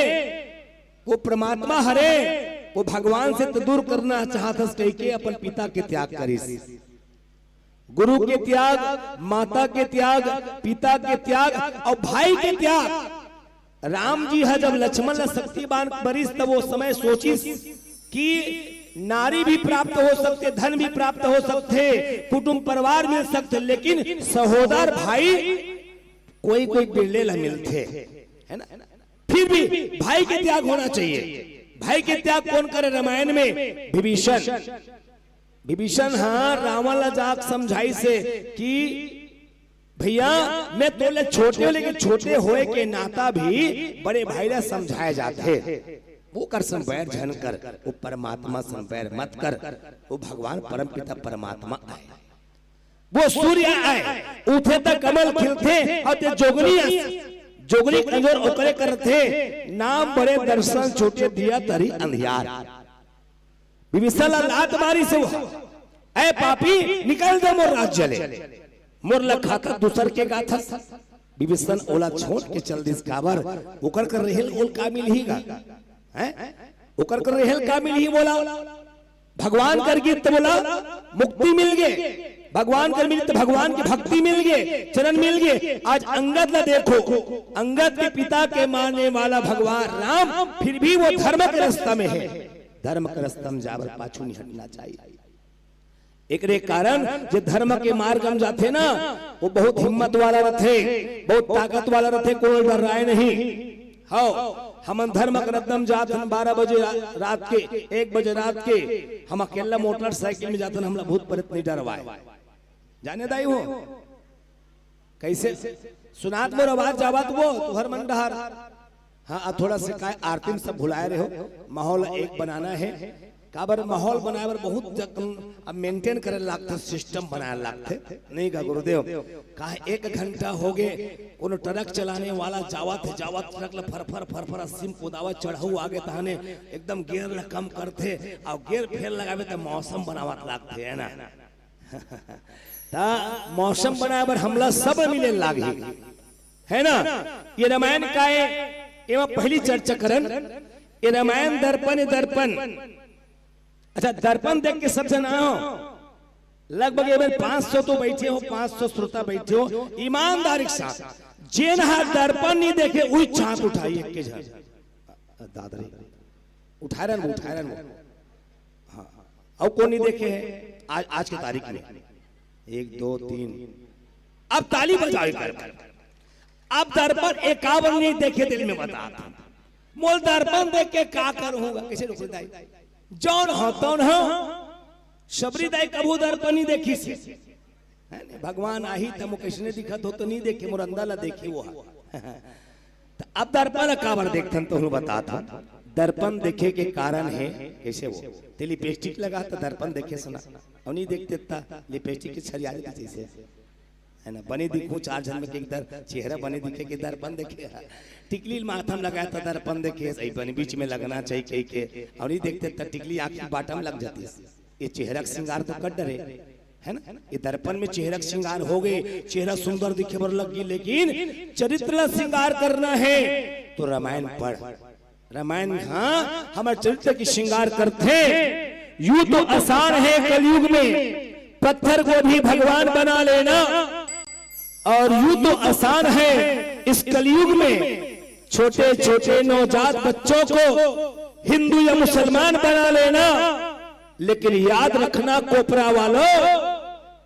वो परमात्मा हरे, वो भगवान से तो दूर करना चाहता कह के अपन पिता के त्याग करिस। गुरु के त्याग, माता के त्याग, पिता के त्याग और भाई के त्याग। राम जी है जब लक्ष्मण ने शक्तिवान बरिस तब वो समय सोचिस कि नारी भी प्राप्त हो सकते, धन भी प्राप्त हो सकते, कुटुंब परिवार मिल सकते, लेकिन सहोदर भाई कोई कोई बिरले ला मिलते, है ना। फिर भी भाई के त्याग होना चाहिए। भाई के त्याग कौन करे रामायण में? विभीषण। विभीषण हाँ रावण ला जाक समझाई से कि भैया मैं तो ले छोटे हो, लेकिन छोटे होए के नाता भी बड़े भाई ला समझाए जाते। वो कर संवैर झन कर, वो परमात्मा संवैर मत कर। वो भगवान परम पिता परमात्मा आए, वो सूर्य आए, उठे तक कमल खिलते और ते जोगनी कंजोर ओकरे करते, नाम बड़े दर्शन छोटे दिया तरी अंधियार। विभीषण लात मारी से वो ऐ पापी निकल दे मोर राज्य ले, मोर लखाता दूसर के गाथा। विभीषण ओला छोड़ के चल दिस काबर ओकर कर रहेल ओल का मिल ही गा, हैं ओकर कर रहेल का मिल ही बोला। भगवान कर गीत बोला मुक्ति मिल गए, भगवान कर मिल तो भगवान की भक्ति मिल गए, चरण मिल गए। आज अंगद ना देखो, अंगद के पिता के मानने वाला भगवान राम, फिर भी वो धर्म के रास्ता में है। धर्म के रास्ता में जावर पाछू नहीं हटना चाहिए। एक कारण जो धर्म के मार्ग हम जाते ना, वो बहुत हिम्मत वाला रथे, बहुत ताकत वाला रथे, कोई डर रहा नहीं। हाँ हम धर्म करदम जात हम 12 बजे रात के 1 बजे रात के हम अकेला मोटरसाइकिल में जाते, हमला भूत प्रेत नहीं डरवाए। जाने दाई हो कैसे सुनात मोर आवाज जावत वो तुहर मन डहार। हाँ थोड़ा से काय आरती में सब भुलाए रहे हो, माहौल एक बनाना है। काबर माहौल बनाए बर बहुत अब मेंटेन करे लागते, सिस्टम बनाए लागते नहीं का गुरुदेव। कहा 1 घंटा हो गए कोनो ट्रक चलाने वाला जावत ट्रक ला फर फर सिम कुदावत चढ़ाऊ आगे तहाने एकदम गियर ला कम करते और गियर फेर लगावे तो मौसम बनावत लागते है ना। ता मौसम बनाए बर हमला सब मिले लागी है ना। ये रामायण का एवं पहली चर्चा करन ये रामायण दर्पण। अच्छा दर्पण देख के सब जन आओ, लगभग 500 तो बैठे हो, 500 श्रोता बैठे हो ईमानदारी के साथ। जेन हाथ दर्पण नहीं देखे वही छाप उठाई एक के जन दादरी उठा रहे हाँ। और कौन नहीं देखे है आज की तारीख में 1 2 3 अब ताली बजाओ कर। अब दर्पण 51 नहीं देखे दिल में बता मोल दर्पण देख के का करूंगा कैसे रुकदाई जौन होता हो शबरी दाई कबू दर्पण नहीं देखी से भगवान आही तमो कैसे दिखत हो तो नहीं देखे मोर अंदाला देखे वो तो अब दर्पण काबर देखथन तो बताता। दर्पण देखे के कारण है कैसे वो ते लिपस्टिक लगा तो दर्पण देखे सुना और नहीं देखते लिपस्टिक की छरिया जैसे है ना। बने दिखूं 4 जन में इधर चेहरा बने दिखे कि दर्पण देखे, टिकली माथा में लगाया था दर्पण देखे सही बने बीच में लगना चाहिए कहीं के और नहीं देखते तो टिकली आँख की बाटम लग जाती है। ये चेहरा का श्रृंगार तो कर डरे है ना। ये दर्पण में चेहरा का श्रृंगार हो गए, चेहरा सुंदर दिखे बर लगी, लेकिन चरित्र श्रृंगार करना है तो रामायण पढ़। रामायण हाँ हमारे चरित्र की श्रृंगार करते। यूं तो आसान है कलयुग में पत्थर को भी भगवान बना लेना, और यूं तो आसान है इस कलयुग में छोटे छोटे नवजात बच्चों को हिंदू या मुसलमान बना लेना। लेकिन याद रखना कोपरा वालों,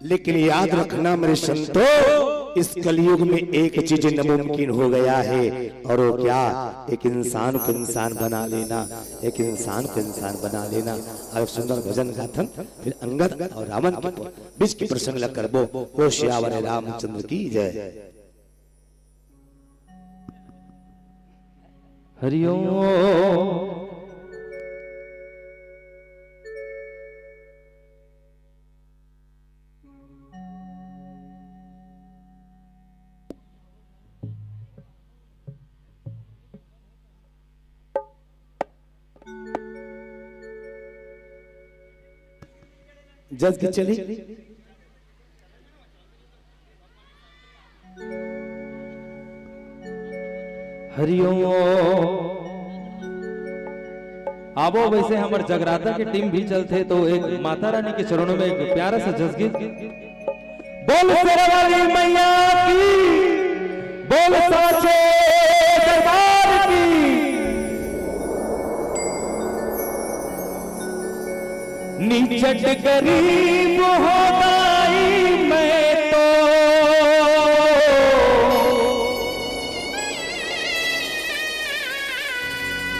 लेकिन याद रखना मेरे संतों, इस कलयुग में एक चीज नामुमकिन हो गया है और वो क्या, एक इंसान को इंसान बना लेना, एक इंसान को इंसान बना लेना। और सुंदर भजन गाथन फिर अंगद और रावण के बीच की प्रसंग लग कर वो श्यावर रामचंद्र की जय। हरिओम। जज की चली हरिओम। आबो वैसे हमारे जगराता की टीम भी चलते तो एक माता रानी के चरणों में एक प्यारा सा जसगीत। बोल शेरावाली मैया की, बोल साचे दरबार की। नीचट गरीब हो गई मैं तो,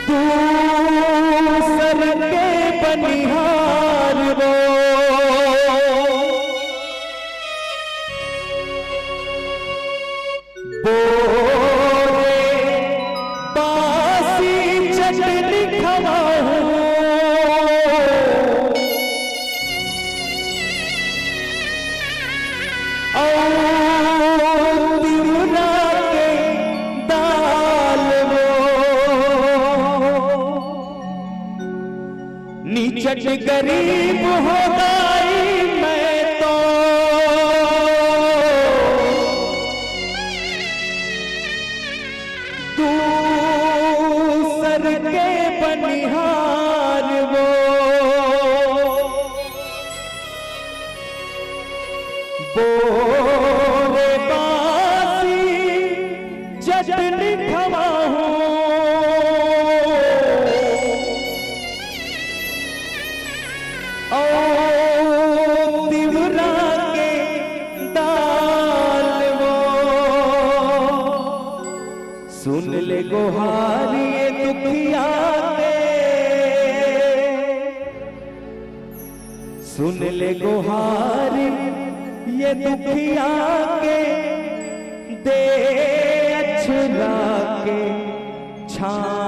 दूसर के बनिहार वो, बोले बासी चटनी खवाऊं, नीचट गरीब हो गई मैं तो, दूसर के बनिहार वो, बोरे बासी चटनी खवाऊं, सुन ले गुहार ये दुखिया के, सुन ले गुहार ये दुखिया के, दे अछरा के छाँव।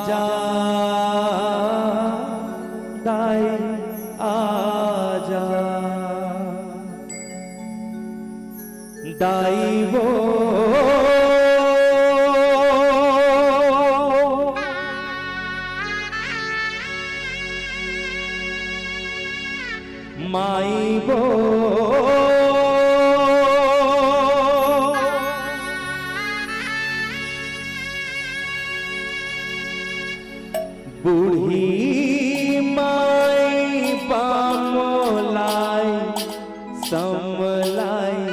आजा दाई आजा दाई वो माई वो बूढ़ी माई बामोलाई समलाई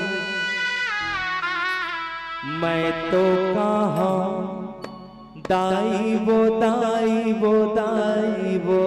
मैं तो कहाँ दाई वो दाई वो दाई वो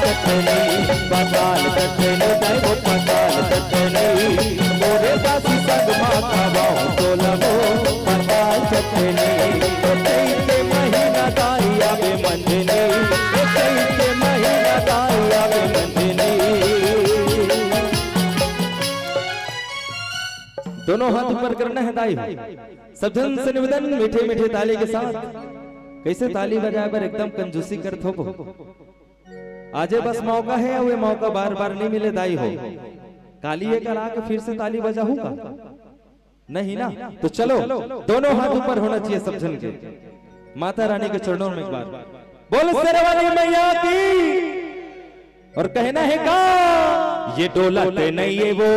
चटनी पताल चटनी दैव पताल चटनी मोरे दासी संग माता बाहु तोलबो पताल चटनी कैसे महीना दाई आवे मंजनी कैसे महीना दाई आवे मंजनी। दोनों हाथ ऊपर करना है दाई सब जन से निवेदन मीठे मीठे ताली के साथ कैसे ताली बजाए पर एकदम कंजूसी कर थोपो आजे बस मौका है वो मौका बार बार नहीं मिले दाई हो काली ये करा के फिर से ताली बजाऊंगा नहीं ना तो चलो दोनों हाथ ऊपर होना चाहिए सब जन के माता रानी के चरणों में एक बार बोल शेरवाली मैया की और कहना है का ये डोलते नहीं है वो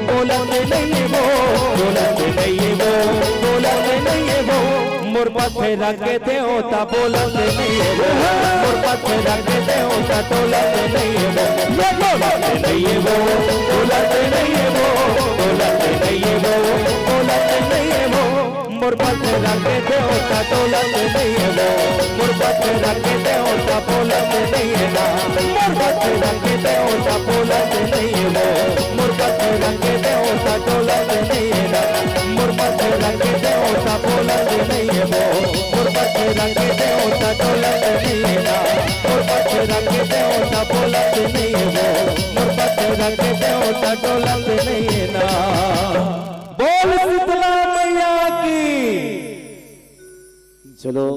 डोलते नहीं है वो डोलते नहीं है वो डोलते नहीं है वो मुर्बा फेरा के दे होता बोलते नहीं है वो मुर्बा फेरा के दे होता डोलते नहीं है वो ये डोलते नहीं है वो डोलते नहीं है वो डोलते नहीं है वो डोलते नहीं है वो मुर्बा फेरा के दे होता डोलते नहीं है वो मुर्बा फेरा के दे होता बोलते नहीं है ना मुर्बा फेरा के दे होता बोलते नहीं है वो मुर्बा फेरा के दे होता डोलते नहीं है ना मुर्बा फेरा के दे होता बोलते नहीं है वो मुर्बा फेरा के दे होता डोलते नहीं है ना मुर्बा फेरा के दे होता बोलते नहीं है वो मुर्बा फेरा के दे होता डोलते नहीं है ना। बोल शीतला मैया की। चलो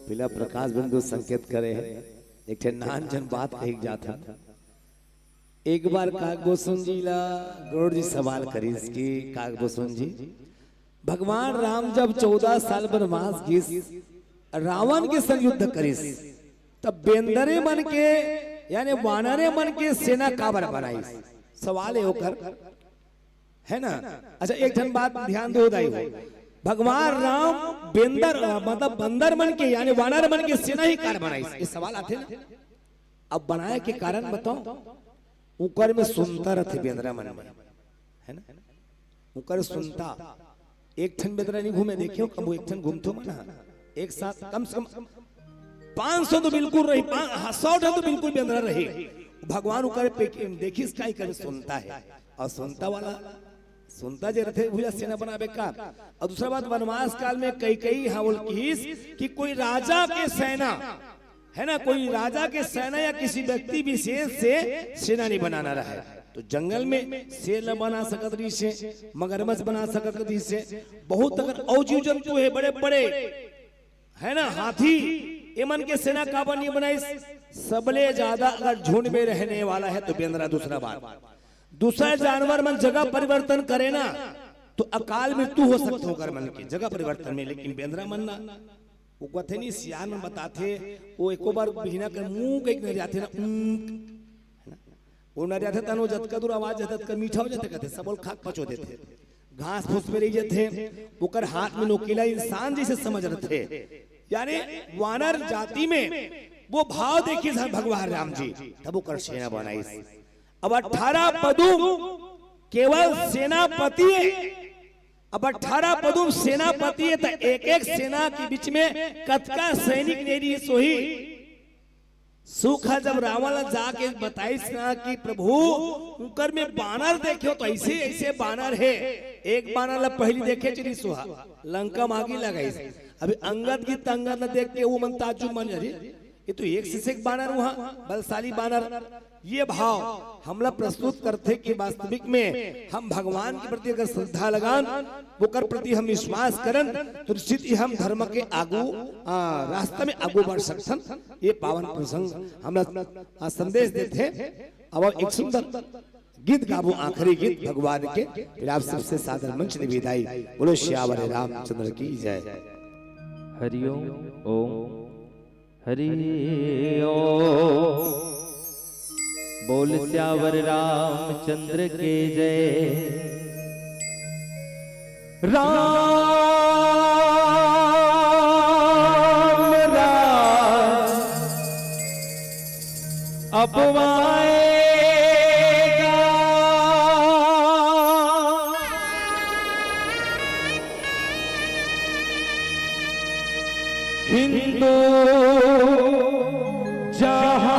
पहला प्रकाश बिंदु संकेत करे है एक नान जन बात कही जाता एक बार काकभूषण जी ला गरुड़ जी सवाल करी इसकी काकभूषण जी भगवान राम जब 14 साल वनवास गीस रावण के संग युद्ध करीस तब बेंदरे मन के यानी वानरे मन के सेना काबर बनाई सवाल है होकर है ना। अच्छा एक जन बात ध्यान दो दाई हो भगवान राम बेंदर मतलब बंदर मन के यानी वानर मन के सेना ही कार बनाई ये सवाल आते ना। अब बनाए के कारण बताओ ऊपर में सुनता रहते बेंदरा मन में है ना ऊपर सुनता एक ठन बेंदरा नहीं घूमे देखियो कब वो एक ठन घूमतो मना एक साथ कम से कम 500 तो बिल्कुल रही 100 तो बिल्कुल बेंदरा रही भगवान ऊपर देखी इसका ही कर सुनता है और सुनता वाला सुनता जे रथे भूला सेना बनावे का। और दूसरा बात वनवास काल में कई हावल कीस कि कोई राजा के सेना है ना कोई राजा के सेना या किसी व्यक्ति विशेष से सेना नहीं बनाना रहा है तो जंगल में शेर न बना सकत रही से मगरमच्छ बना सकत रही से बहुत अगर और जीव जंतु है बड़े बड़े है ना हाथी एमन के सेना का बनी बनाई सबले ज्यादा अगर झुंड में रहने वाला है तो बेंदरा। दूसरा बात दूसरा जानवर मन जगह परिवर्तन करे ना तो अकाल मृत्यु हो सकता होकर मन की जगह परिवर्तन में लेकिन बेंदरा मन ना वो कथे नहीं सियान में बताते वो एको बार बिना कर मुंह कहीं नहीं जाते ना वो न जाते तनो जतका दूर आवाज जाते का मीठा हो जाते कहते सबल खाक पचो देते घास फूस में रही जाते ओकर हाथ में नोकीला इंसान जैसे समझ रहे थे यानी वानर जाति में वो भाव देखिए भगवान राम जी तब वो कर सेना बनाई। अब 18 पदुम केवल सेनापति अब 18 पदुम सेनापति है तो एक एक सेना के बीच में कतका सैनिक नेरी सोही सुखा जब रावण जाके बताई ना कि प्रभु ऊपर में बानर देखो तो ऐसे ऐसे बानर है एक बानर ला पहली देखे चली सुहा लंका मागी लगाई अभी अंगद की तंगद न देख के वो मन ताजुब मन अरे ये तो एक से एक बानर वहां बलशाली बानर ये भाव हमला प्रस्तुत करते कि वास्तविक में हम भगवान के प्रति अगर श्रद्धा लगान वो कर प्रति हम विश्वास करन तो निश्चित ही हम धर्म के आगू रास्ते में आगू बढ़ सकथन। ये पावन प्रसंग हमला संदेश देते अब एक सुंदर गीत गाबो आखिरी गीत भगवान के फिर आप सबसे सादर मंच निवेदाई बोलो श्यावर रामचंद्र की जय। हरिओम ओम हरि ओम बोल श्यावर रामचंद्र के जय। राम राज अपवाएगा हिंदू जहां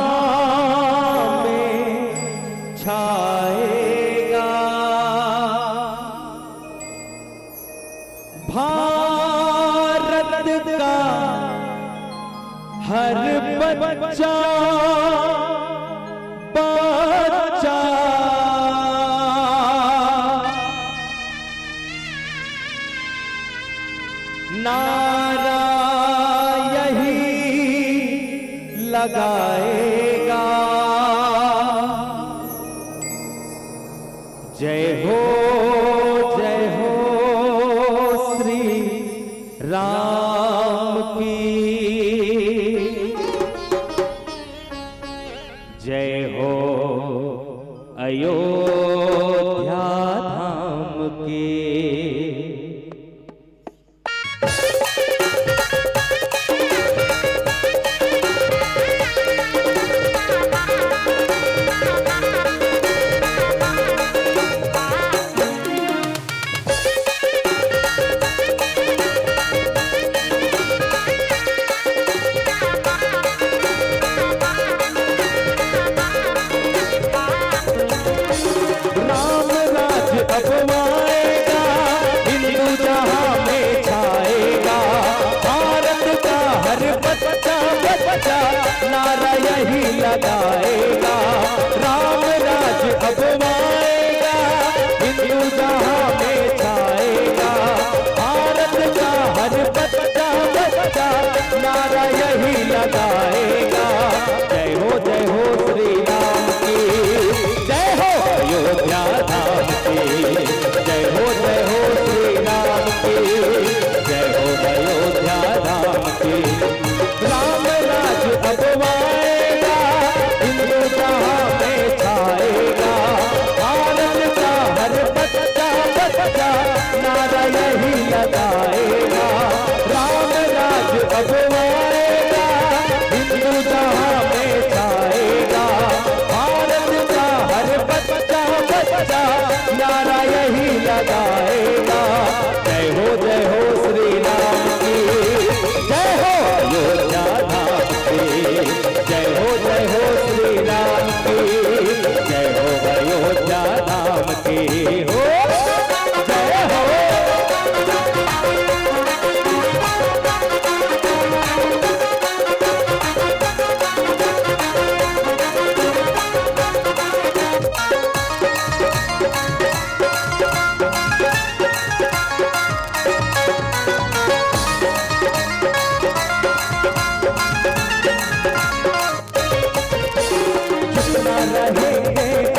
हो अयोध्या धाम की। अपवाएगा हिंदू जहां में छाएगा, भारत का हर बच्चा बच्चा नारा यही लगाएगा। राम राज अपवाएगा हिंदू जहां में छाएगा, भारत का हर बच्चा बच्चा नारा यही लगाएगा। जय हो श्री राम की, जय हो अयोध्या धाम की, जय हो श्री राम की, जय हो अयोध्या धाम की। राम राज अपवाएगा हिंदू जहां में छाएगा, भारत का हर बच्चा बच्चा नारा यही लगाएगा। राम राज अपवाएगा हिंदू जहां में छाएगा, भारत का हर बच्चा बच्चा नारा यही लगाएगा। जय हो श्री राम की, जय हो अयोध्या धाम की, जय हो श्री राम की, जय हो अयोध्या धाम की। हो जय हो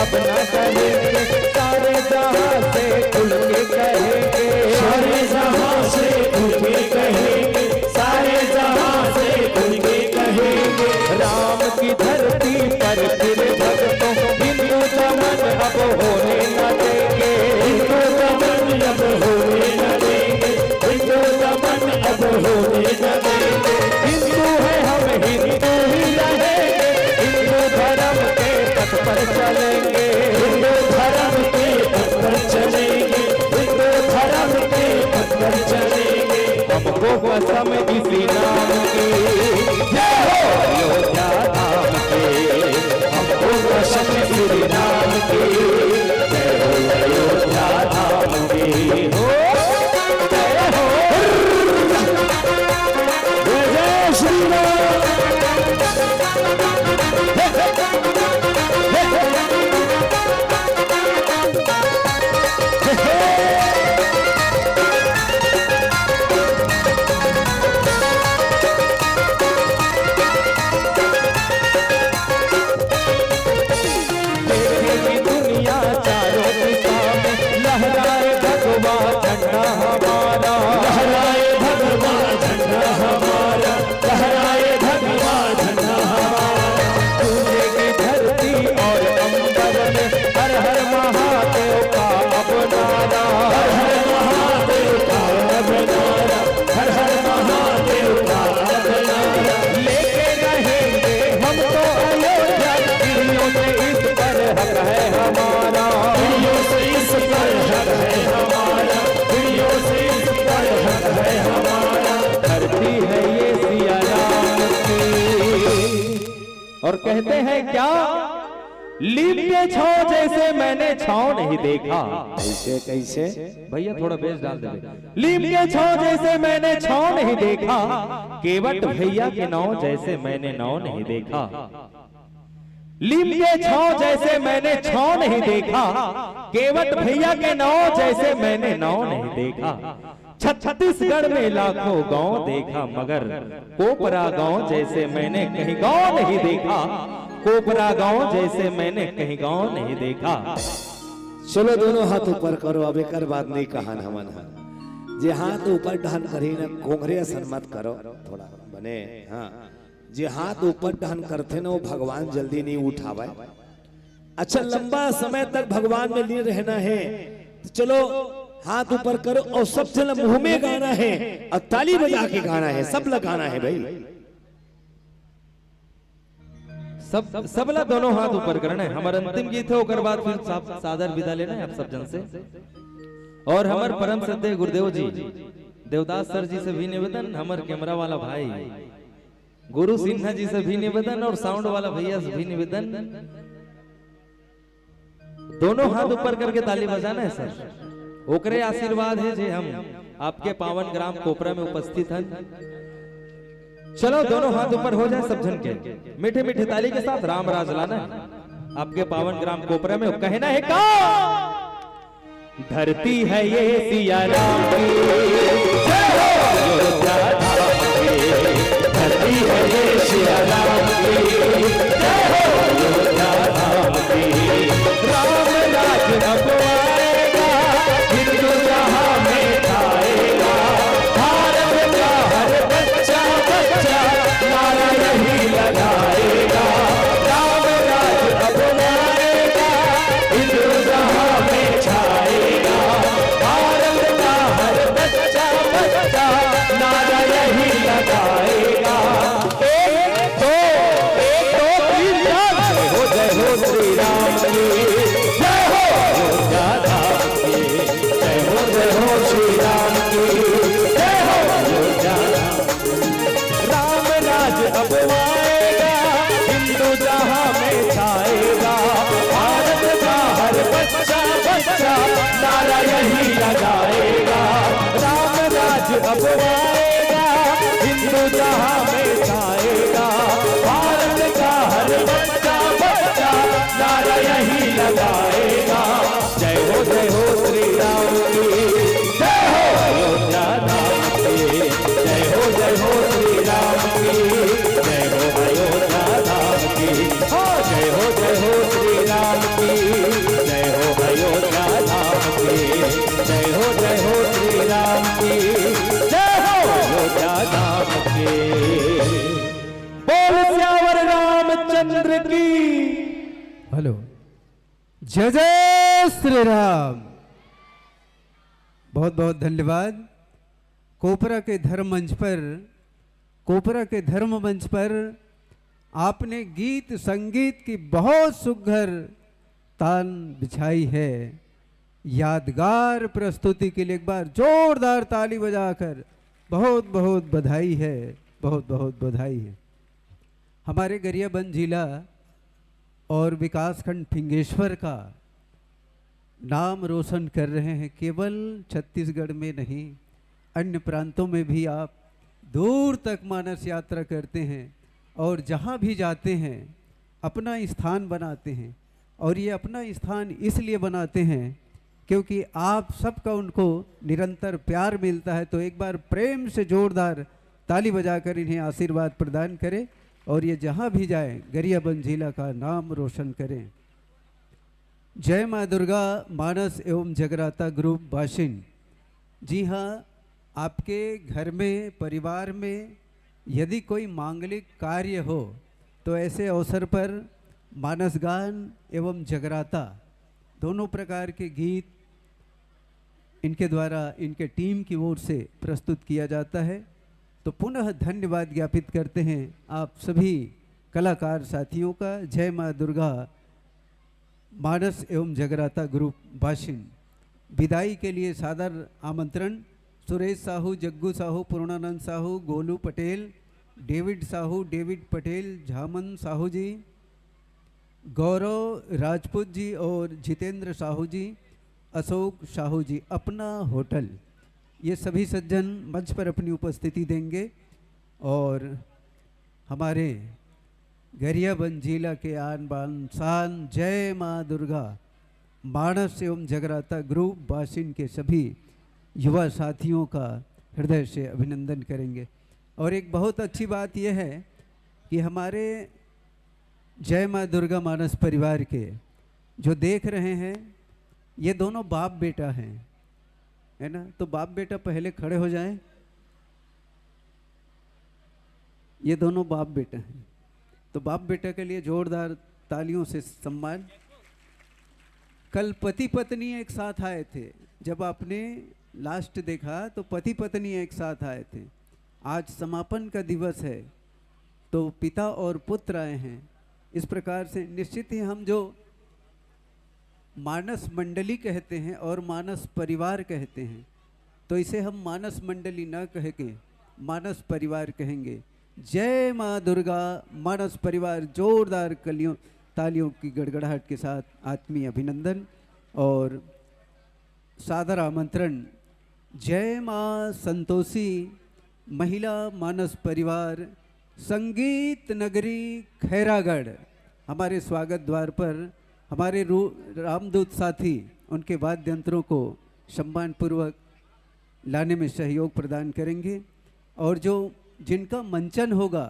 अपना कहेंगे, सारे जहां से खुल के कहेंगे, सारे जहां से खुल के कहेंगे, सारे जहां से खुल के कहेंगे। राम की धरती पर फिर भक्तों हिंदू दमन अब होने न देंगे, हिंदू दमन अब होने न देंगे, हिंदू दमन अब होने न देंगे। हिंदू है हम हिंदू ही रहेंगे, हिंदू धर्म के पथ पर चलेंगे, हिंदू धर्म के पथ पर चलेंगे, हिंदू धर्म के पथ पर चलेंगे। हमको कसम इसी नाम की, जय हो अयोध्या धाम की, हमको कसम श्री राम की, जय हो अयोध्या धाम की। हो जय हो जय श्री राम। दुनिया चारों दिशा में लहराए भगवा झंडा हमारा, लहराए भगवा झंडा हमारा, लहराए भगवा झंडा हमारा। गूंजेगी धरती और अंबर में हर हर महादेव का अब नारा, हर हर महादेव का अब नारा, हर हर महादेव का अब नारा। लेके रहेंगे हम तो अयोध्या, पीढ़ियों से इस पर हक है हमारा, पीढ़ियों से इस पर हक है हमारा, पीढ़ियों से इस पर हक है हमारा। धरती है ये सिया राम की। और कहते हैं क्या, लीप के छांव जैसे मैंने छांव नहीं देखा। कैसे कैसे भैया थोड़ा बेस डाल दे। लीप के छांव जैसे मैंने छांव नहीं देखा, केवट भैया के नाव जैसे मैंने नाव नहीं देखा। लीम के छांव जैसे मैंने छांव नहीं देखा, केवट भैया के नाव जैसे मैंने नाव नहीं देखा। छत्तीसगढ़ में लाखों गांव देखा, मगर कोपरा गांव जैसे मैंने कहीं गांव नहीं देखा। कोपरा गांव जैसे मैंने कहीं गांव नहीं देखा। चलो दोनों हाथ ऊपर करो, अब एक बात नहीं कहा हमन जे हाथ ऊपर ढान करी न घोंघरे सन मत करो, थोड़ा बने। हाँ जे हाथ ऊपर टहन करते ना वो भगवान जल्दी नहीं उठावे। अच्छा लंबा समय तक भगवान में लीन रहना है तो चलो हाथ ऊपर करो और सब चलो मुंह में गाना है और ताली बजा के गाना है, सब लगाना है भाई। सबला दोनों हाथ ऊपर करना है। हमारा अंतिम गीत है ओकर बाद फिर सादर विदा लेना है आप सब जन से। और हमारे परम श्रद्धेय गुरुदेव जी देवदास सर जी से भी निवेदन, हमारे कैमरा वाला भाई गुरु सिन्हा जी से भी निवेदन और साउंड वाला भैया से भी निवेदन, दोनों हाथ ऊपर करके ताली बजाना है सर। ओकरे आशीर्वाद है जे हम आपके पावन ग्राम कोपरा में उपस्थित हैं। चलो दोनों हाथ ऊपर हो जाए सब जन के, मीठे मीठे ताली के साथ राम राज लाना है आपके पावन ग्राम कोपरा में। कहना है का धरती है ये सिया राम की, अयोध्या धाम की। धरती है ये सिया राम की, अयोध्या धाम की। राम राज अब आएगा, हिंदू जहां में आएगा। भारत का हर बच्चा बच्चा नारा यही लगाएगा। राम राज अब आएगा, हिंदू जहां में छाएगा। भारत का हर बच्चा बच्चा नारा यही लगाएगा। एक दो तीन चार, जय हो श्री राम की, जय हो अयोध्या धाम की। जय हो श्री राम की, जय हो अयोध्या धाम की। राम राज अब आएगा, हिंदू जहां में छाएगा। भारत का हर बच्चा बच्चा नारा यही लगाएगा। राम राज अब आएगा, हिंदू जहां में छाएगा। भारत का हर बच्चा बच्चा नारा यही लगाएगा। जय हो श्री राम की, जय हो अयोध्या धाम की। जय हो श्री राम की, जय हो अयोध्या धाम की। जय हो श्री राम की, जय हो अयोध्या धाम की। जय हो श्री राम की, जय हो अयोध्या धाम की। बोल श्यावर रामचंद्र की। हेलो, जय जय श्री राम। बहुत बहुत धन्यवाद। कोपरा के धर्म मंच पर आपने गीत संगीत की बहुत सुघर तान बिछाई है। यादगार प्रस्तुति के लिए एक बार जोरदार ताली बजाकर बहुत बहुत बधाई है, बहुत बहुत बधाई है। हमारे गरियाबंद जिला और विकासखंड फिंगेश्वर का नाम रोशन कर रहे हैं। केवल छत्तीसगढ़ में नहीं, अन्य प्रांतों में भी आप दूर तक मानस यात्रा करते हैं और जहाँ भी जाते हैं अपना स्थान बनाते हैं। और ये अपना स्थान इसलिए बनाते हैं क्योंकि आप सबका उनको निरंतर प्यार मिलता है। तो एक बार प्रेम से जोरदार ताली बजाकर इन्हें आशीर्वाद प्रदान करें और ये जहाँ भी जाएं गरियाबंद जिला का नाम रोशन करें। जय माँ दुर्गा मानस एवं जगराता ग्रुप बाशिन। जी हाँ, आपके घर में परिवार में यदि कोई मांगलिक कार्य हो तो ऐसे अवसर पर मानस गान एवं जगराता दोनों प्रकार के गीत इनके द्वारा इनके टीम की ओर से प्रस्तुत किया जाता है। तो पुनः धन्यवाद ज्ञापित करते हैं आप सभी कलाकार साथियों का। जय माँ दुर्गा मानस एवं जगराता ग्रुप बाशिन। विदाई के लिए सादर आमंत्रण सुरेश साहू, जग्गू साहू, पूर्णानंद साहू, गोलू पटेल, डेविड साहू, डेविड पटेल, झामन साहू जी, गौरव राजपूत जी और जितेंद्र साहू जी, अशोक साहू जी, अपना होटल। ये सभी सज्जन मंच पर अपनी उपस्थिति देंगे और हमारे गरियाबंद जिला के आन बान शान जय माँ दुर्गा मानस एवं जगराता ग्रुप बाशिन के सभी युवा साथियों का हृदय से अभिनंदन करेंगे। और एक बहुत अच्छी बात यह है कि हमारे जय माँ दुर्गा मानस परिवार के जो देख रहे हैं ये दोनों बाप बेटा हैं, है ना। तो बाप बेटा पहले खड़े हो जाएं। ये दोनों बाप बेटे हैं, तो बाप बेटा के लिए जोरदार तालियों से सम्मान। कल पति पत्नी एक साथ आए थे, जब आपने लास्ट देखा तो पति पत्नी एक साथ आए थे। आज समापन का दिवस है तो पिता और पुत्र आए हैं। इस प्रकार से निश्चित ही हम जो मानस मंडली कहते हैं और मानस परिवार कहते हैं, तो इसे हम मानस मंडली न कह के मानस परिवार कहेंगे। जय माँ दुर्गा मानस परिवार, जोरदार कलियों तालियों की गड़गड़ाहट के साथ आत्मीय अभिनंदन और सादर आमंत्रण। जय माँ संतोषी महिला मानस परिवार संगीत नगरी खैरागढ़, हमारे स्वागत द्वार पर हमारे रामदूत साथी उनके वाद्य यंत्रों को सम्मान पूर्वक लाने में सहयोग प्रदान करेंगे। और जो जिनका मंचन होगा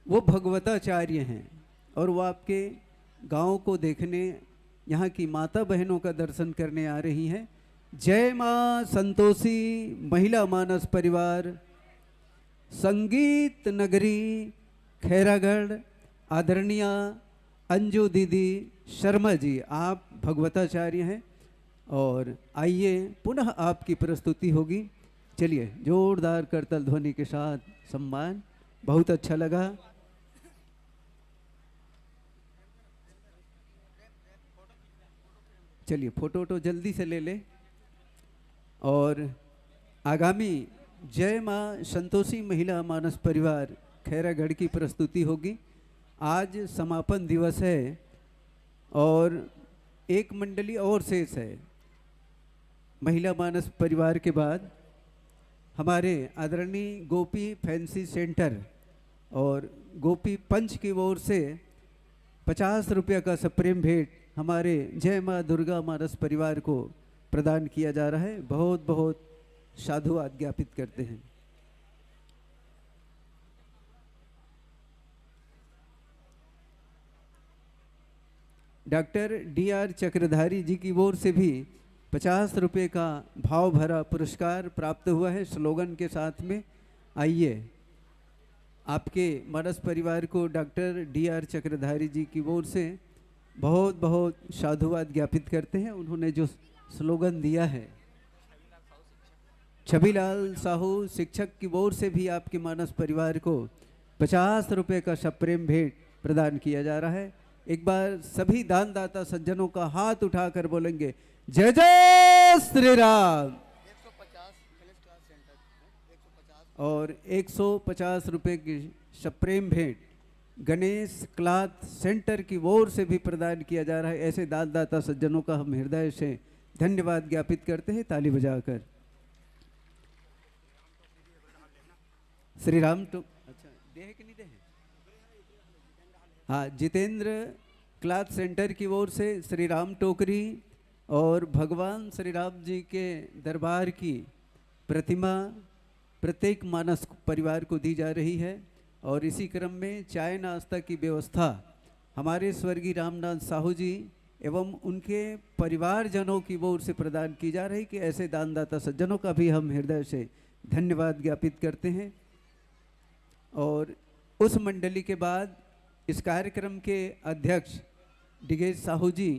वो भगवताचार्य हैं और वो आपके गांव को देखने, यहाँ की माता बहनों का दर्शन करने आ रही हैं। जय माँ संतोषी महिला मानस परिवार संगीत नगरी खैरागढ़, आदरणीय अंजू दीदी शर्मा जी, आप भगवताचार्य हैं और आइए पुनः आपकी प्रस्तुति होगी। चलिए जोरदार करतल ध्वनि के साथ सम्मान, बहुत अच्छा लगा। चलिए फोटो तो जल्दी से ले ले। और आगामी जय माँ संतोषी महिला मानस परिवार खैरागढ़ की प्रस्तुति होगी। आज समापन दिवस है और एक मंडली और शेष है। महिला मानस परिवार के बाद हमारे आदरणीय गोपी फैंसी सेंटर और गोपी पंच की ओर से 50 रुपये का सप्रेम भेंट हमारे जय माँ दुर्गा मानस परिवार को प्रदान किया जा रहा है। बहुत बहुत साधुवाद ज्ञापित करते हैं। डॉक्टर DR चक्रधारी जी की ओर से भी 50 रुपये का भाव भरा पुरस्कार प्राप्त हुआ है स्लोगन के साथ में। आइए आपके मानस परिवार को डॉक्टर DR चक्रधारी जी की ओर से बहुत बहुत साधुवाद ज्ञापित करते हैं। उन्होंने जो स्लोगन दिया है, छबीलाल साहू शिक्षक की ओर से भी आपके मानस परिवार को 50 रुपये का सप्रेम भेंट प्रदान किया जा रहा है। एक बार सभी दानदाता सज्जनों का हाथ उठाकर बोलेंगे जय जय श्री राम। और 150 रुपये की सप्रेम भेंट गणेश क्लॉथ सेंटर की ओर से भी प्रदान किया जा रहा है। ऐसे दानदाता सज्जनों का हम हृदय से धन्यवाद ज्ञापित करते हैं ताली बजाकर। श्री राम तो अच्छा देह कि नहीं देह? हाँ, जितेंद्र क्लॉथ सेंटर की ओर से श्री राम टोकरी और भगवान श्री राम जी के दरबार की प्रतिमा प्रत्येक मानस परिवार को दी जा रही है। और इसी क्रम में चाय नाश्ता की व्यवस्था हमारे स्वर्गीय रामनाथ साहू जी एवं उनके परिवारजनों की ओर से प्रदान की जा रही कि ऐसे दानदाता सज्जनों का भी हम हृदय से धन्यवाद ज्ञापित करते हैं। और उस मंडली के बाद इस कार्यक्रम के अध्यक्ष डिगेश साहू जी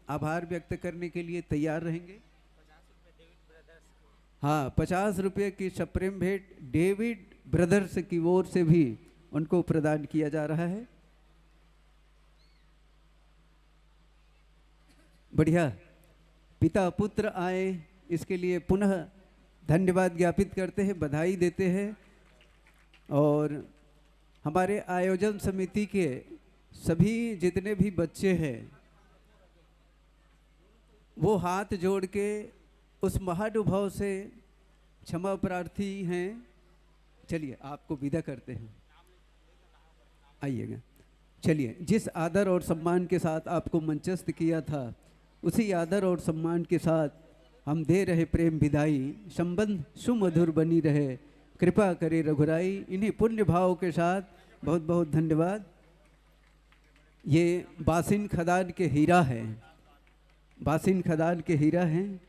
आभार व्यक्त करने के लिए तैयार रहेंगे। हाँ, 50 रुपये की सप्रेम भेंट डेविड ब्रदर्स की ओर से भी उनको प्रदान किया जा रहा है। बढ़िया, पिता पुत्र आए इसके लिए पुनः धन्यवाद ज्ञापित करते हैं, बधाई देते हैं। और हमारे आयोजन समिति के सभी जितने भी बच्चे हैं वो हाथ जोड़ के उस महानुभाव से क्षमा प्रार्थी हैं। चलिए आपको विदा करते हैं, आइएगा। चलिए, जिस आदर और सम्मान के साथ आपको मंचस्थ किया था उसी आदर और सम्मान के साथ हम दे रहे प्रेम विदाई। संबंध सुमधुर बनी रहे, कृपा करे रघुराई। इन्हीं पुण्य भाव के साथ बहुत बहुत धन्यवाद। ये बासिन खदान के हीरा हैं, बासिन खदान के हीरा हैं।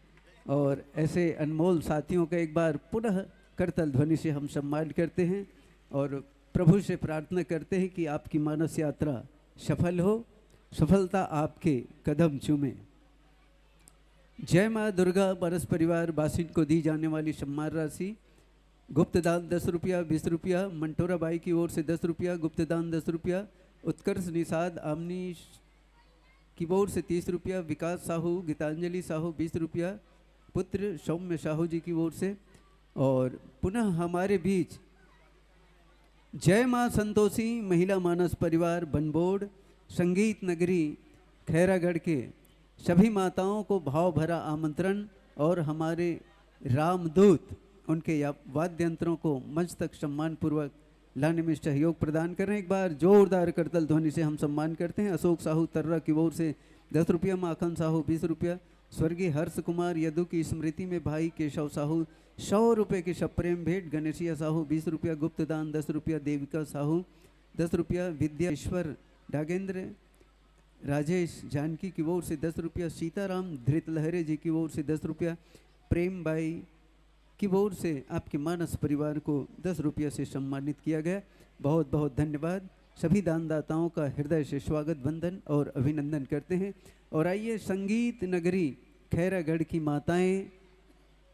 और ऐसे अनमोल साथियों का एक बार पुनः करतल ध्वनि से हम सम्मान करते हैं। और प्रभु से प्रार्थना करते हैं कि आपकी मानस यात्रा सफल हो, सफलता आपके कदम चूमे। जय माँ दुर्गा मानस परिवार बासिन को दी जाने वाली सम्मान राशि गुप्त दान 10 रुपया, 20 रुपया, मंटोरा बाई की ओर से 10 रुपया, गुप्त दान 10 रुपया, उत्कर्ष निषाद आमनी की ओर से 30 रुपया, विकास साहू, गीतांजलि साहू 20 रुपया, पुत्र सौम्य साहू जी की ओर से। और पुनः हमारे बीच जय माँ संतोषी महिला मानस परिवार बनबोर्ड संगीत नगरी खैरागढ़ के सभी माताओं को भाव भरा आमंत्रण और हमारे रामदूत उनके वाद्य यंत्रों को मंच तक सम्मान पूर्वक लाने में सहयोग प्रदान कर रहे हैं। एक बार जोरदार करतल ध्वनि से हम सम्मान करते हैं। अशोक साहू तर्रा की ओर से 10 रुपया, माखन साहू 20 रुपया, स्वर्गीय हर्ष कुमार यदु की स्मृति में भाई केशव साहू 100 रुपये की सप्रेम भेंट, गणेशिया साहू 20 रुपया, गुप्त दान 10 रुपया, देविका साहू 10 रुपया, विद्याश्वर डागेंद्र राजेश जानकी की ओर से 10 रुपया, सीताराम धृत लहरे जी की ओर से 10 रुपया, प्रेम बाई की ओर से आपके मानस परिवार को 10 रुपया से सम्मानित किया गया। बहुत बहुत धन्यवाद। सभी दानदाताओं का हृदय से स्वागत, वंदन और अभिनंदन करते हैं। और आइए संगीत नगरी खैरागढ़ की माताएं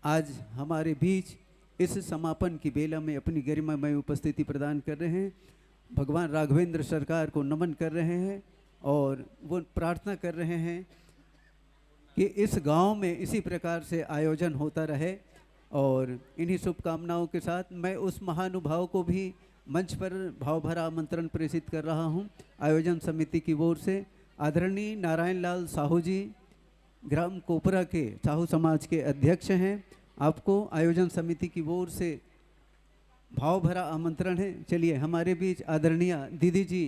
आज हमारे बीच इस समापन की बेला में अपनी गरिमामय उपस्थिति प्रदान कर रहे हैं। भगवान राघवेंद्र सरकार को नमन कर रहे हैं और वो प्रार्थना कर रहे हैं कि इस गांव में इसी प्रकार से आयोजन होता रहे। और इन्हीं शुभकामनाओं के साथ मैं उस महानुभाव को भी मंच पर भाव भरा आमंत्रण प्रेषित कर रहा हूं। आयोजन समिति की ओर से आदरणीय नारायण लाल साहू जी ग्राम कोपरा के साहू समाज के अध्यक्ष हैं। आपको आयोजन समिति की ओर से भाव भरा आमंत्रण है। चलिए, हमारे बीच आदरणीय दीदी जी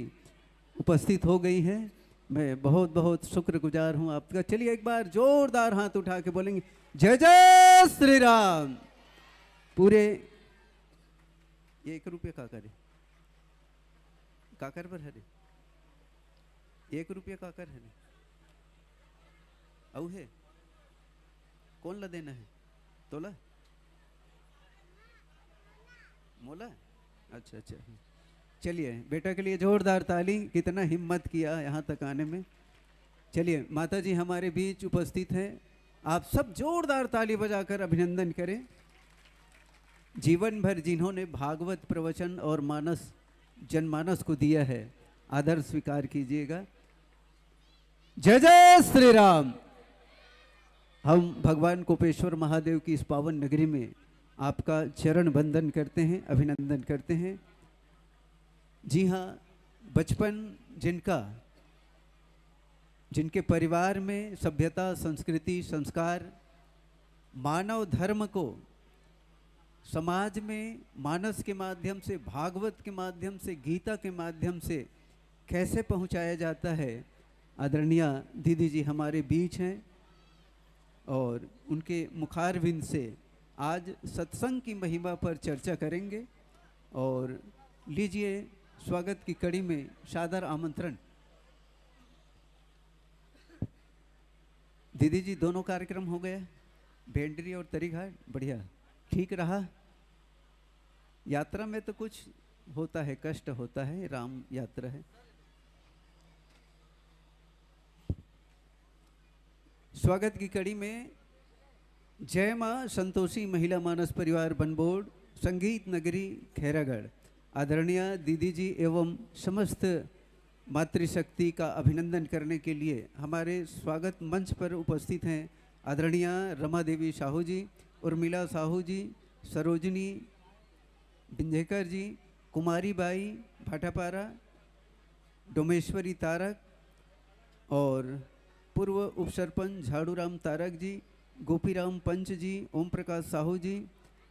उपस्थित हो गई हैं। मैं बहुत बहुत शुक्रगुजार हूं आपका। चलिए एक बार जोरदार हाथ उठा के बोलेंगे जय जय श्री राम। पूरे 1 रुपये काकर है, काकर पर है 1 रुपया काकर है औ है कौन ला देना है, तोला मोला। अच्छा अच्छा, चलिए बेटा के लिए जोरदार ताली। कितना हिम्मत किया यहाँ तक आने में। चलिए, माता जी हमारे बीच उपस्थित हैं। आप सब जोरदार ताली बजाकर अभिनंदन करें। जीवन भर जिन्होंने भागवत प्रवचन और मानस जनमानस को दिया है, आदर स्वीकार कीजिएगा। जय जय श्री राम। हम भगवान कोपेश्वर महादेव की इस पावन नगरी में आपका चरण वंदन करते हैं, अभिनंदन करते हैं। जी हाँ, बचपन जिनके परिवार में सभ्यता, संस्कृति, संस्कार, मानव धर्म को समाज में मानस के माध्यम से, भागवत के माध्यम से, गीता के माध्यम से कैसे पहुंचाया जाता है, आदरणीय दीदी जी हमारे बीच हैं। और उनके मुखारविंद से आज सत्संग की महिमा पर चर्चा करेंगे। और लीजिए, स्वागत की कड़ी में सादर आमंत्रण। दीदी जी, दोनों कार्यक्रम हो गया, भेंडरी और तरीघाट, बढ़िया, ठीक रहा। यात्रा में तो कुछ होता है, कष्ट होता है, राम यात्रा है। स्वागत की कड़ी में जय माँ संतोषी महिला मानस परिवार बनबोर्ड संगीत नगरी खैरागढ़ आदरणीय दीदी जी एवं समस्त मातृशक्ति का अभिनंदन करने के लिए हमारे स्वागत मंच पर उपस्थित हैं आदरणीय रमा देवी साहू जी, उर्मिला साहू जी, सरोजनी बिंजेकर जी, कुमारी बाई भाटापारा, डोमेश्वरी तारक और पूर्व उपसरपंच झाड़ूराम तारक जी, गोपीराम पंच जी, ओम प्रकाश साहू जी,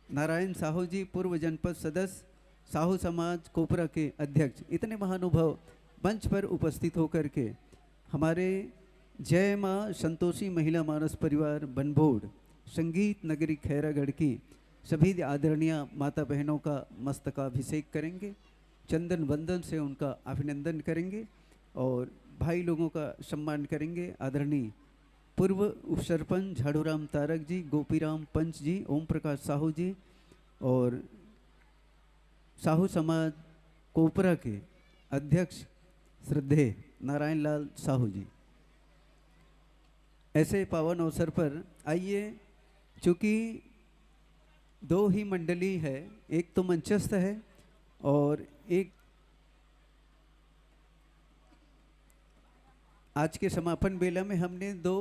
नारायण साहू जी, पूर्व जनपद सदस्य, साहू समाज कोपरा के अध्यक्ष, इतने महानुभाव मंच पर उपस्थित होकर के हमारे जय माँ संतोषी महिला मानस परिवार बनबोर्ड संगीत नगरी खैरागढ़ की सभी आदरणीय माता बहनों का मस्तकाभिषेक करेंगे, चंदन वंदन से उनका अभिनंदन करेंगे और भाई लोगों का सम्मान करेंगे। आदरणीय पूर्व उपसरपंच झाड़ूराम तारक जी, गोपीराम पंच जी, ओम प्रकाश साहू जी और साहू समाज कोपरा के अध्यक्ष श्रद्धेय नारायण लाल साहू जी। ऐसे पावन अवसर पर आइए, चूँकि दो ही मंडली है, एक तो मंचस्थ है और एक आज के समापन बेला में हमने दो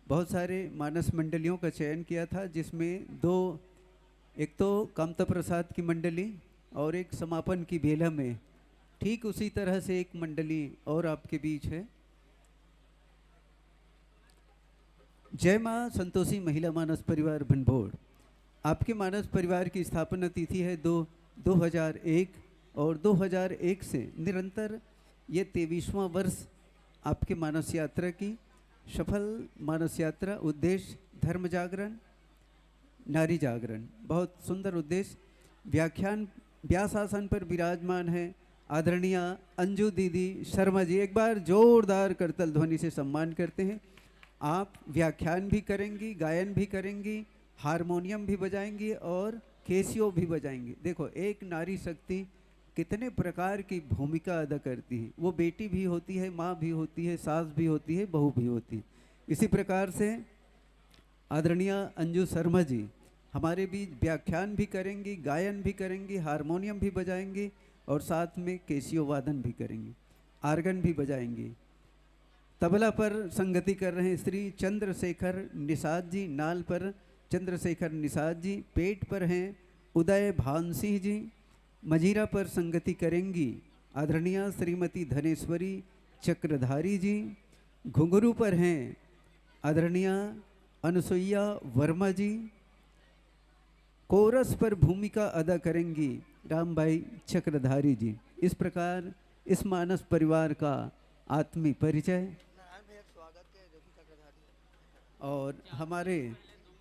बहुत सारे मानस मंडलियों का चयन किया था, जिसमें दो, एक तो कामता प्रसाद की मंडली और एक समापन की बेला में ठीक उसी तरह से एक मंडली और आपके बीच है। जय माँ संतोषी महिला मानस परिवार भंडभोड़। आपके मानस परिवार की स्थापना तिथि है 2001 और 2001 से निरंतर ये 23वां वर्ष आपके मानस यात्रा की सफल मानस यात्रा। उद्देश्य धर्म जागरण, नारी जागरण, बहुत सुंदर उद्देश्य। व्याख्यान व्यासासन पर विराजमान है आदरणीय अंजू दीदी शर्मा जी। एक बार जोरदार करतल ध्वनि से सम्मान करते हैं। आप व्याख्यान भी करेंगी, गायन भी करेंगी, हारमोनियम भी बजाएंगी और केसियो भी बजाएंगी। देखो, एक नारी शक्ति कितने प्रकार की भूमिका अदा करती है। वो बेटी भी होती है, माँ भी होती है, सास भी होती है, बहू भी होती है। इसी प्रकार से आदरणीय अंजू शर्मा जी हमारे बीच व्याख्यान भी करेंगी, गायन भी करेंगी, हारमोनियम भी बजाएंगी और साथ में केसियो वादन भी करेंगी, आर्गन भी बजाएंगी। तबला पर संगति कर रहे हैं श्री चंद्रशेखर निषाद जी, नाल पर चंद्रशेखर निषाद जी, पेट पर हैं उदय भान सिंह जी, मजीरा पर संगति करेंगी आदरणीय श्रीमती धनेश्वरी चक्रधारी जी, घुंघरू पर हैं आदरणीय अनुसुईया वर्मा जी, कोरस पर भूमिका अदा करेंगी रामबाई चक्रधारी जी। इस प्रकार इस मानस परिवार का आत्मीय परिचय और हमारे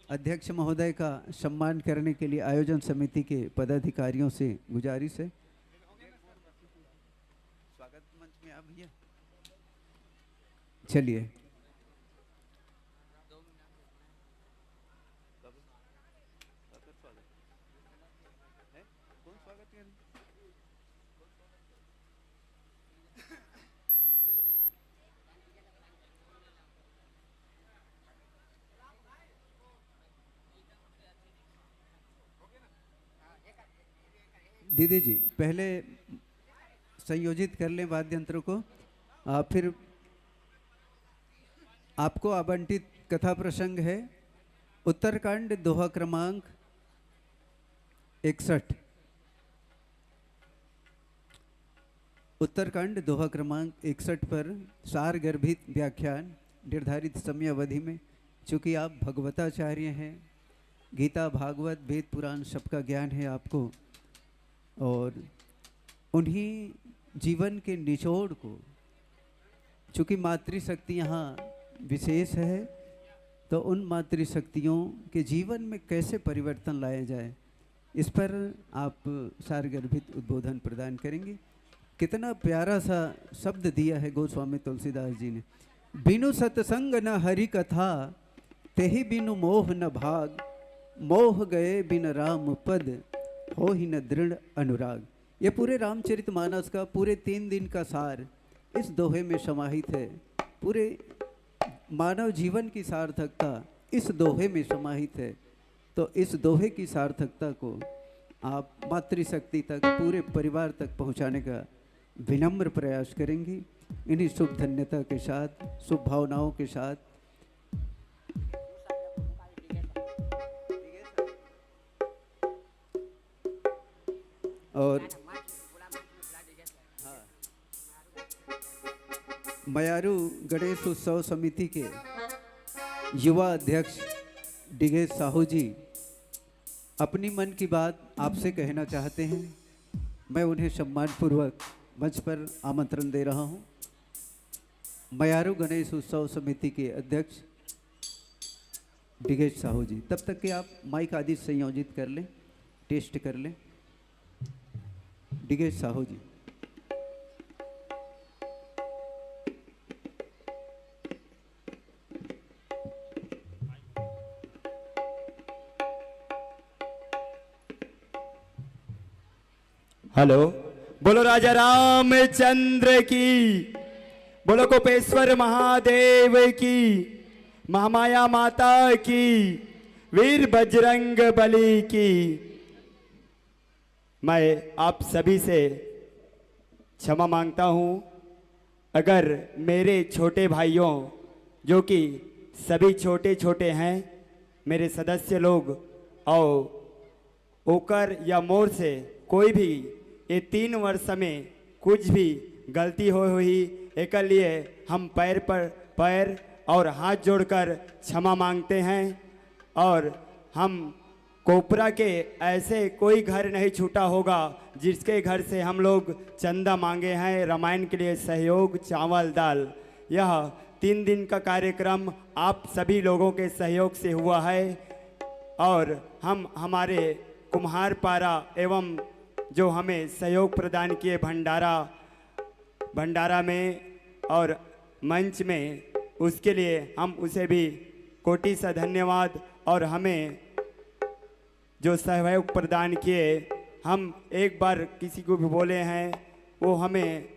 अध्यक्ष महोदय का सम्मान करने के लिए आयोजन समिति के पदाधिकारियों से गुजारिश है। स्वागत मंच में आप भैया चलिए। दीदी जी पहले संयोजित कर लें वाद्य यंत्रों को, फिर आपको आवंटित कथा प्रसंग है उत्तरकांड दोहा क्रमांक 61। उत्तरकांड दोहा क्रमांक 61 पर सार गर्भित व्याख्यान निर्धारित समय अवधि में, चूँकि आप भगवताचार्य हैं, गीता भागवत वेद पुराण सबका ज्ञान है आपको, और उन्हीं जीवन के निचोड़ को, चूँकि मातृशक्ति यहाँ विशेष है, तो उन मातृशक्तियों के जीवन में कैसे परिवर्तन लाया जाए, इस पर आप सारगर्भित उद्बोधन प्रदान करेंगे। कितना प्यारा सा शब्द दिया है गोस्वामी तुलसीदास जी ने, बिनु सत्संग न हरि कथा, तेहि बिनु मोह न भाग, मोह गए बिन राम पद, हो ही न दृढ़ अनुराग। ये पूरे रामचरितमानस का पूरे 3 दिन का सार इस दोहे में समाहित है। पूरे मानव जीवन की सार्थकता इस दोहे में समाहित है। तो इस दोहे की सार्थकता को आप मातृशक्ति तक, पूरे परिवार तक पहुंचाने का विनम्र प्रयास करेंगी। इन्हीं शुभ धन्यता के साथ, शुभ भावनाओं के साथ और मयारू गणेश उत्सव समिति के युवा अध्यक्ष डिगेश साहू जी अपनी मन की बात आपसे कहना चाहते हैं। मैं उन्हें सम्मानपूर्वक मंच पर आमंत्रण दे रहा हूं। मयारू गणेश उत्सव समिति के अध्यक्ष डिगेश साहू जी, तब तक कि आप माइक आदि संयोजित कर लें, टेस्ट कर लें। डिगेश साहू जी। हेलो, बोलो राजा रामचंद्र की, बोलो कोपेश्वर महादेव की, महामाया माता की, वीर बजरंग बली की। मैं आप सभी से क्षमा मांगता हूँ अगर मेरे छोटे भाइयों, जो कि सभी छोटे छोटे हैं, मेरे सदस्य लोग और ओकर या मोर से कोई भी ये 3 वर्ष में कुछ भी गलती हुई एक लिए हम पैर पर पैर और हाथ जोड़कर क्षमा मांगते हैं। और हम कोपरा के ऐसे कोई घर नहीं छूटा होगा जिसके घर से हम लोग चंदा मांगे हैं रामायण के लिए सहयोग चावल दाल। यह 3 दिन का कार्यक्रम आप सभी लोगों के सहयोग से हुआ है और हम हमारे कुम्हार पारा एवं जो हमें सहयोग प्रदान किए भंडारा में और मंच में, उसके लिए हम उसे भी कोटि से धन्यवाद। और हमें जो सहयोग प्रदान किए, हम एक बार किसी को भी बोले हैं, वो हमें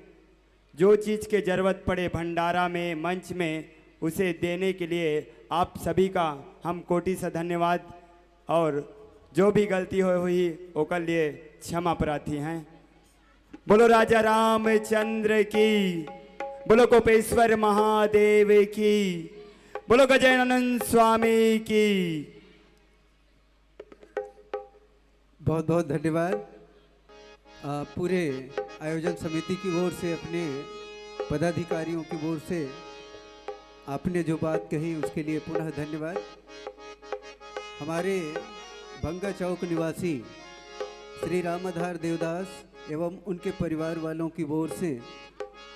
जो चीज़ की ज़रूरत पड़े भंडारा में मंच में उसे देने के लिए आप सभी का हम कोटि से धन्यवाद। और जो भी गलती हुई ओकर लिए क्षमा प्रार्थी हैं। बोलो राजा रामचंद्र की, बोलो कोपेश्वर महादेव की, बोलो गजानन स्वामी की। बहुत बहुत धन्यवाद। पूरे आयोजन समिति की ओर से, अपने पदाधिकारियों की ओर से आपने जो बात कही उसके लिए पुनः धन्यवाद। हमारे भंगा चौक निवासी श्री रामाधार देवदास एवं उनके परिवार वालों की ओर से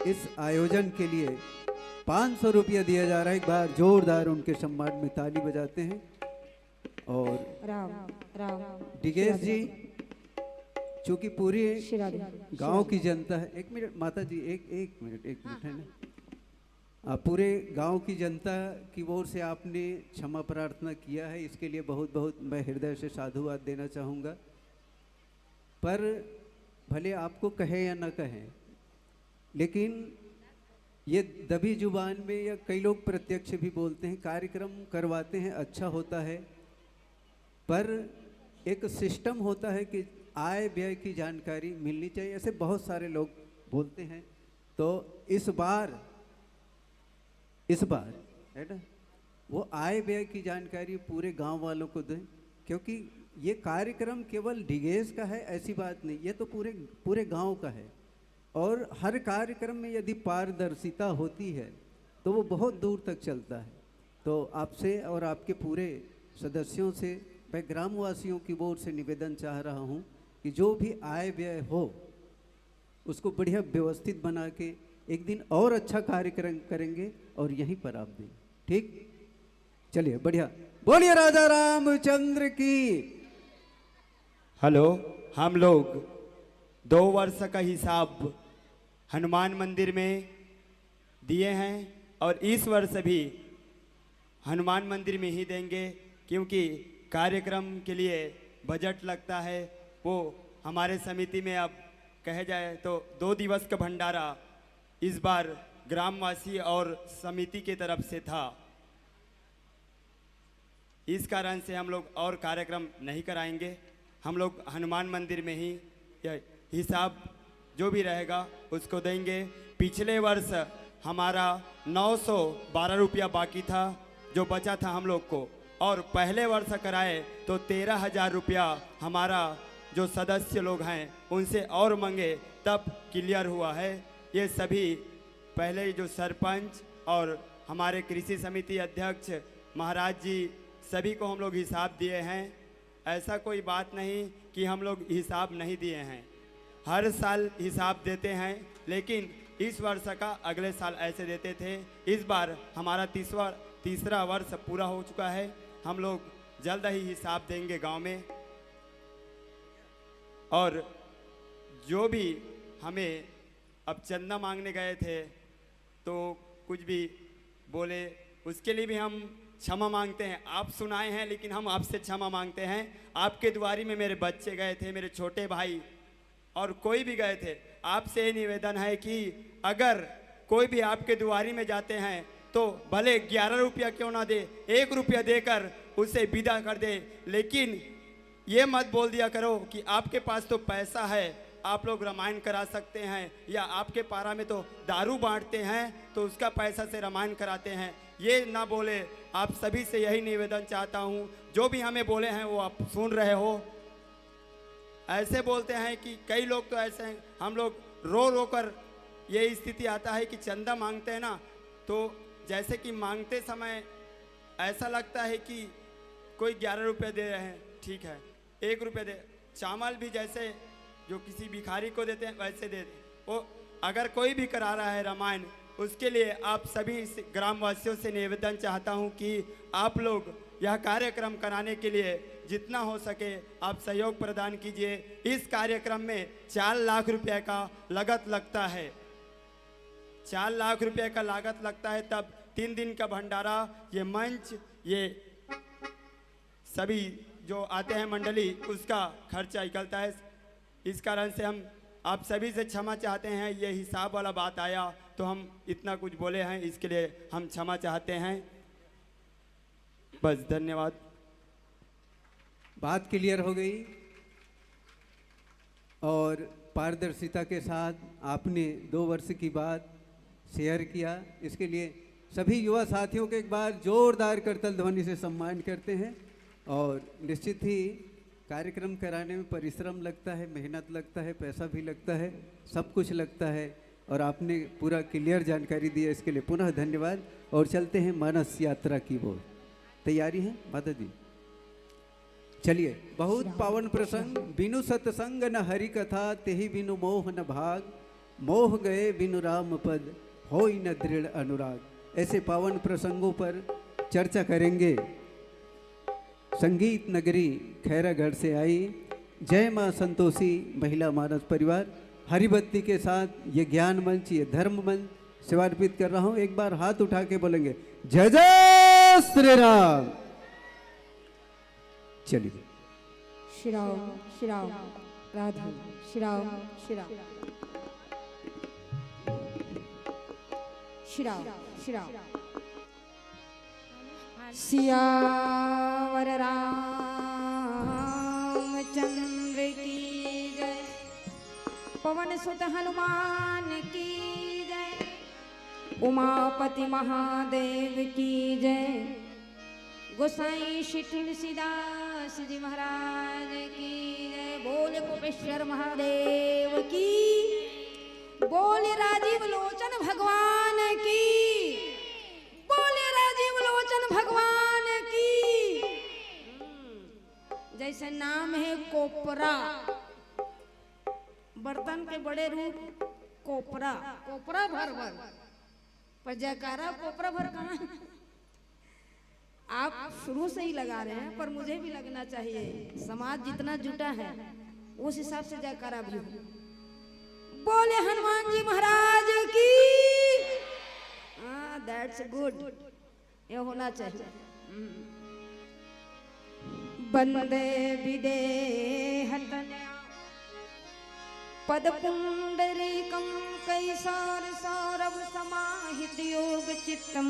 इस आयोजन के लिए 500 रुपया दिया जा रहा है। एक बार जोरदार उनके सम्मान में ताली बजाते हैं। और डिगेश जी, चूंकि पूरे गांव की जनता है, एक मिनट माता जी, एक मिनट है ना, पूरे गांव की जनता की ओर से आपने क्षमा प्रार्थना किया है, इसके लिए बहुत बहुत मैं हृदय से साधुवाद देना चाहूँगा। पर भले आपको कहे या न कहें, लेकिन ये दबी जुबान में या कई लोग प्रत्यक्ष भी बोलते हैं, कार्यक्रम करवाते हैं, अच्छा होता है, पर एक सिस्टम होता है कि आय व्यय की जानकारी मिलनी चाहिए, ऐसे बहुत सारे लोग बोलते हैं। तो इस बार है ना, वो आय व्यय की जानकारी पूरे गांव वालों को दें, क्योंकि ये कार्यक्रम केवल डिगेश का है ऐसी बात नहीं, ये तो पूरे गांव का है। और हर कार्यक्रम में यदि पारदर्शिता होती है तो वो बहुत दूर तक चलता है। तो आपसे और आपके पूरे सदस्यों से, मैं ग्रामवासियों की ओर से निवेदन चाह रहा हूँ कि जो भी आय व्यय हो उसको बढ़िया व्यवस्थित बना के एक दिन और अच्छा कार्यक्रम करेंगे और यहीं पर आप दें। ठीक, चलिए बढ़िया, बोलिए राजा रामचंद्र की। हेलो, हम लोग 2 वर्ष का हिसाब हनुमान मंदिर में दिए हैं और इस वर्ष भी हनुमान मंदिर में ही देंगे, क्योंकि कार्यक्रम के लिए बजट लगता है। वो हमारे समिति में अब कहे जाए तो 2 दिवस का भंडारा इस बार ग्रामवासी और समिति की तरफ से था। इस कारण से हम लोग और कार्यक्रम नहीं कराएंगे, हम लोग हनुमान मंदिर में ही हिसाब जो भी रहेगा उसको देंगे। पिछले वर्ष हमारा 912 रुपया बाकी था जो बचा था हम लोग को, और पहले वर्ष कराए तो 13,000 रुपया हमारा जो सदस्य लोग हैं उनसे और मांगे तब क्लियर हुआ है। ये सभी पहले जो सरपंच और हमारे कृषि समिति अध्यक्ष महाराज जी सभी को हम लोग हिसाब दिए हैं। ऐसा कोई बात नहीं कि हम लोग हिसाब नहीं दिए हैं, हर साल हिसाब देते हैं, लेकिन इस वर्ष का अगले साल ऐसे देते थे। इस बार हमारा तीसरा वर्ष पूरा हो चुका है, हम लोग जल्द ही हिसाब देंगे गांव में। और जो भी हमें अब चंदा मांगने गए थे तो कुछ भी बोले उसके लिए भी हम क्षमा मांगते हैं। आप सुनाए हैं लेकिन हम आपसे क्षमा मांगते हैं। आपके दुआरी में मेरे बच्चे गए थे, मेरे छोटे भाई और कोई भी गए थे, आपसे ये निवेदन है कि अगर कोई भी आपके दुआरी में जाते हैं तो भले 11 रुपया क्यों ना दे, 1 रुपया देकर उसे विदा कर दे, लेकिन ये मत बोल दिया करो कि आपके पास तो पैसा है, आप लोग रामायण करा सकते हैं, या आपके पारा में तो दारू बांटते हैं तो उसका पैसा से रामायण कराते हैं। ये ना बोले। आप सभी से यही निवेदन चाहता हूँ, जो भी हमें बोले हैं वो आप सुन रहे हो। ऐसे बोलते हैं कि कई लोग तो ऐसे हैं, हम लोग रो रो कर ये स्थिति आता है कि चंदा मांगते हैं ना, तो जैसे कि मांगते समय ऐसा लगता है कि कोई 11 रुपये दे रहे हैं, ठीक है 1 रुपये दे। चावल भी जैसे जो किसी भिखारी को देते हैं वैसे दे दें। वो अगर कोई भी करा रहा है रामायण, उसके लिए आप सभी ग्रामवासियों से निवेदन चाहता हूं कि आप लोग यह कार्यक्रम कराने के लिए जितना हो सके आप सहयोग प्रदान कीजिए। इस कार्यक्रम में 4 लाख रुपए का लागत लगता है, 4 लाख रुपए का लागत लगता है। तब 3 दिन का भंडारा, ये मंच, ये सभी जो आते हैं मंडली, उसका खर्चा निकलता है। इस कारण से हम आप सभी से क्षमा चाहते हैं, ये हिसाब वाला बात आया तो हम इतना कुछ बोले हैं, इसके लिए हम क्षमा चाहते हैं। बस धन्यवाद। बात क्लियर हो गई और पारदर्शिता के साथ आपने 2 वर्ष की बात शेयर किया। इसके लिए सभी युवा साथियों को एक बार जोरदार करतल ध्वनि से सम्मान करते हैं। और निश्चित ही कार्यक्रम कराने में परिश्रम लगता है, मेहनत लगता है, पैसा भी लगता है, सब कुछ लगता है, और आपने पूरा क्लियर जानकारी दी है, इसके लिए पुनः धन्यवाद। और चलते हैं मानस यात्रा की ओर। तैयारी है माता जी? चलिए। बहुत पावन प्रसंग, बिनु सत्संग न हरि कथा, तेहि बिनु मोह न भाग, मोह गए बिनु राम पद, होई न दृढ़ अनुराग। ऐसे पावन प्रसंगों पर चर्चा करेंगे। संगीत नगरी खैरागढ़ से आई जय मां संतोषी महिला मानस परिवार हरिबत्ती के साथ ये ज्ञान मंच, ये धर्म मंच समर्पित कर रहा हूं। एक बार हाथ उठा के बोलेंगे जय जय श्री राम। चलिए। श्री राम श्री राम राधे श्री राम श्री राम श्री राम श्री राम। सियावर रामचंद्र की जय, पवन सुत हनुमान की जय, उमापति महादेव की जय, गोसाई श्री तुलसीदास जी महाराज की जय। बोले गोपेश्वर महादेव की, बोले राजीव लोचन भगवान की, बोले राजीव लोचन भगवान की। जैसे नाम है कोपरा, बर्तन के बड़े रूप कोपरा, कोपरा भर भर, पर जयकारा कोपरा भर कहाँ है? आप शुरू से ही लगा रहे हैं, पर मुझे भी लगना चाहिए। समाज जितना जुटा है उस हिसाब से जयकारा भी हो। बोले हनुमान जी महाराज की। दैट्स गुड, ये होना चाहिए। बंदे विदेहतन पद पुंडरीकं कैसार सौरभ समाहित योग चित्तम,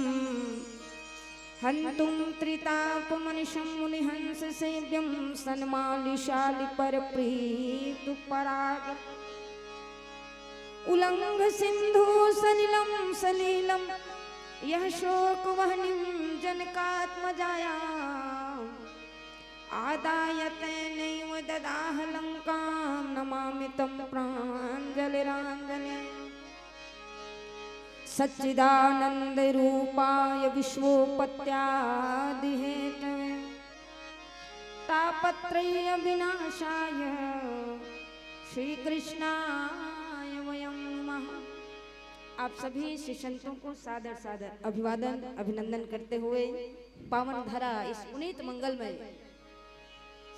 हंतुम त्रिताप मनिषं मुनिहंस सेव्यं, सन्मालिशालि पर प्रीतु पराग, उल्लंघ सिंधु सलिलं सलीलं, यह शोक वहनिं जनकात्मजाया, आदायते नैव ददाह लंकां, नमामि तं प्राञ्जलिराञ्जलिं। सच्चिदानंद रूपाय विश्वोपत्यादिहेतवे, तापत्रय विनाशाय श्री कृष्णाय वयं नमः। आप सभी श्री संतों को सादर सादर अभिवादन अभिनंदन करते हुए पावन धरा इस पुनीत मंगलमय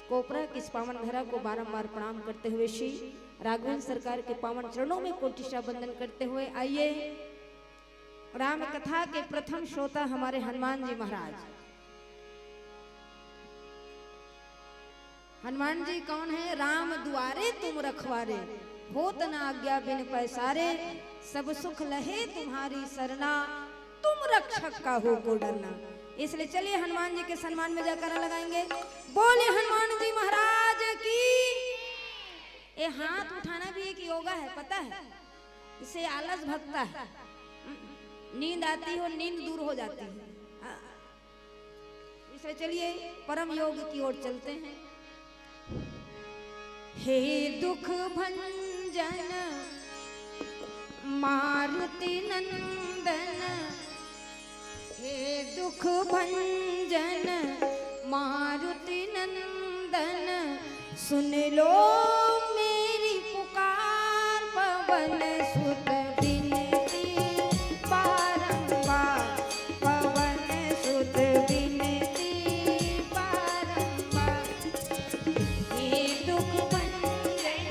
कोपरा की इस पावन धरा को बारंबार प्रणाम करते हुए श्री राघवेंद्र सरकार के पावन चरणों में कोटिशा वंदन करते हुए आइए राम कथा के प्रथम श्रोता हमारे हनुमान जी महाराज। हनुमान जी कौन है? राम द्वारे तुम रखवारे, होत न आज्ञा बिन पैसारे, सब सुख लहे तुम्हारी सरना, तुम रक्षक का हो को डरना। इसलिए चलिए हनुमान जी के सम्मान में जयकारा लगाएंगे। बोले हनुमान जी महाराज की। ये हाथ उठाना भी एक योगा है, पता है? इससे आलस भगता है, नींद आती हो, नींद दूर हो जाती है। इसलिए चलिए परम योग की ओर चलते हैं। हे दुख भंजन मारुति नंदन, हे दुख भंजन मारुति नंदन, सुन लो मेरी पुकार, पवन सुत विनती बारंबार, पवन सुत विनती बारंबार। हे दुख भंजन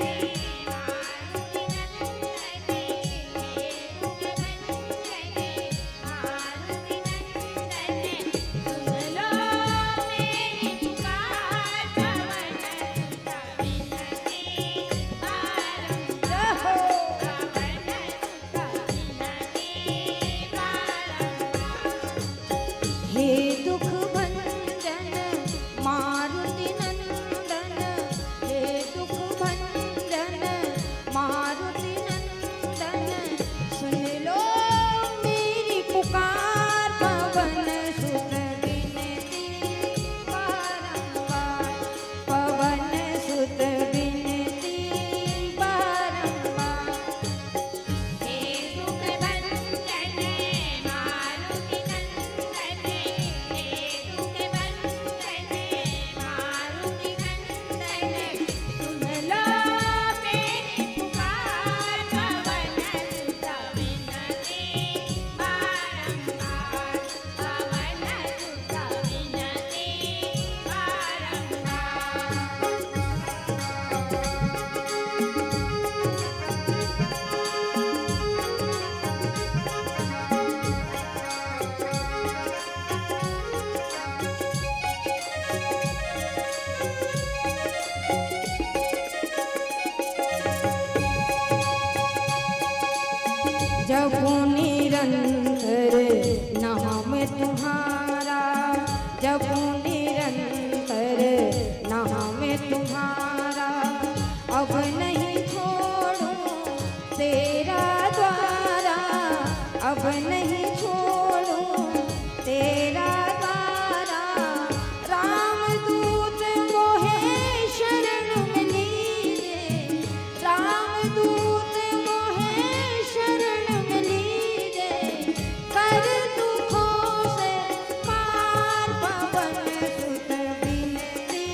मारुति नंदन, हे दुख भंजन मारुति नंदन, सुन लो मेरी पुकार, पवन सुत विनती बारंबार, पवन सुत विनती बारंबार। हे दुख भंजन मारुति नंदन, हे दुख भंजन मारुति नंदन, सुन लो मेरी पुकार, पवन सुत विनती बारंबार, पवन सुत विनती बारंबार। हे दुख भंजन मारुति नंदन, हे दुख भंजन मारुति नंदन, सुन लो मेरी पुकार, पवन सुत विनती बारंबार, पवन सुत विनती जब निरंतर नाम तुम्हारा, जब निरंतर नाम तुम्हारा, अब नहीं छोड़ूं तेरा द्वारा, अब नहीं छोड़ूं तेरा द्वारा। राम दूत मोहे शरण में लीजे, राम दूत मोहे शरण में लीजे, कर दुखों से पार, पवन सुत विनती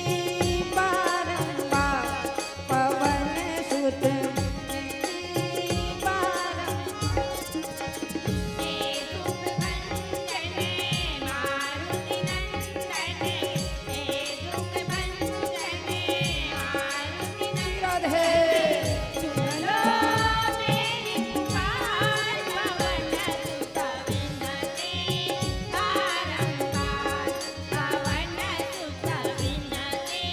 बारंबार, पवन सुत विनती बारंबार। हे दुख भंजन मारुति नंदन, हे दुख भंजन मारुति नंदन, सुन लो मेरी पुकार, पवन सुत विनती बारंबार, पवन सुत विनती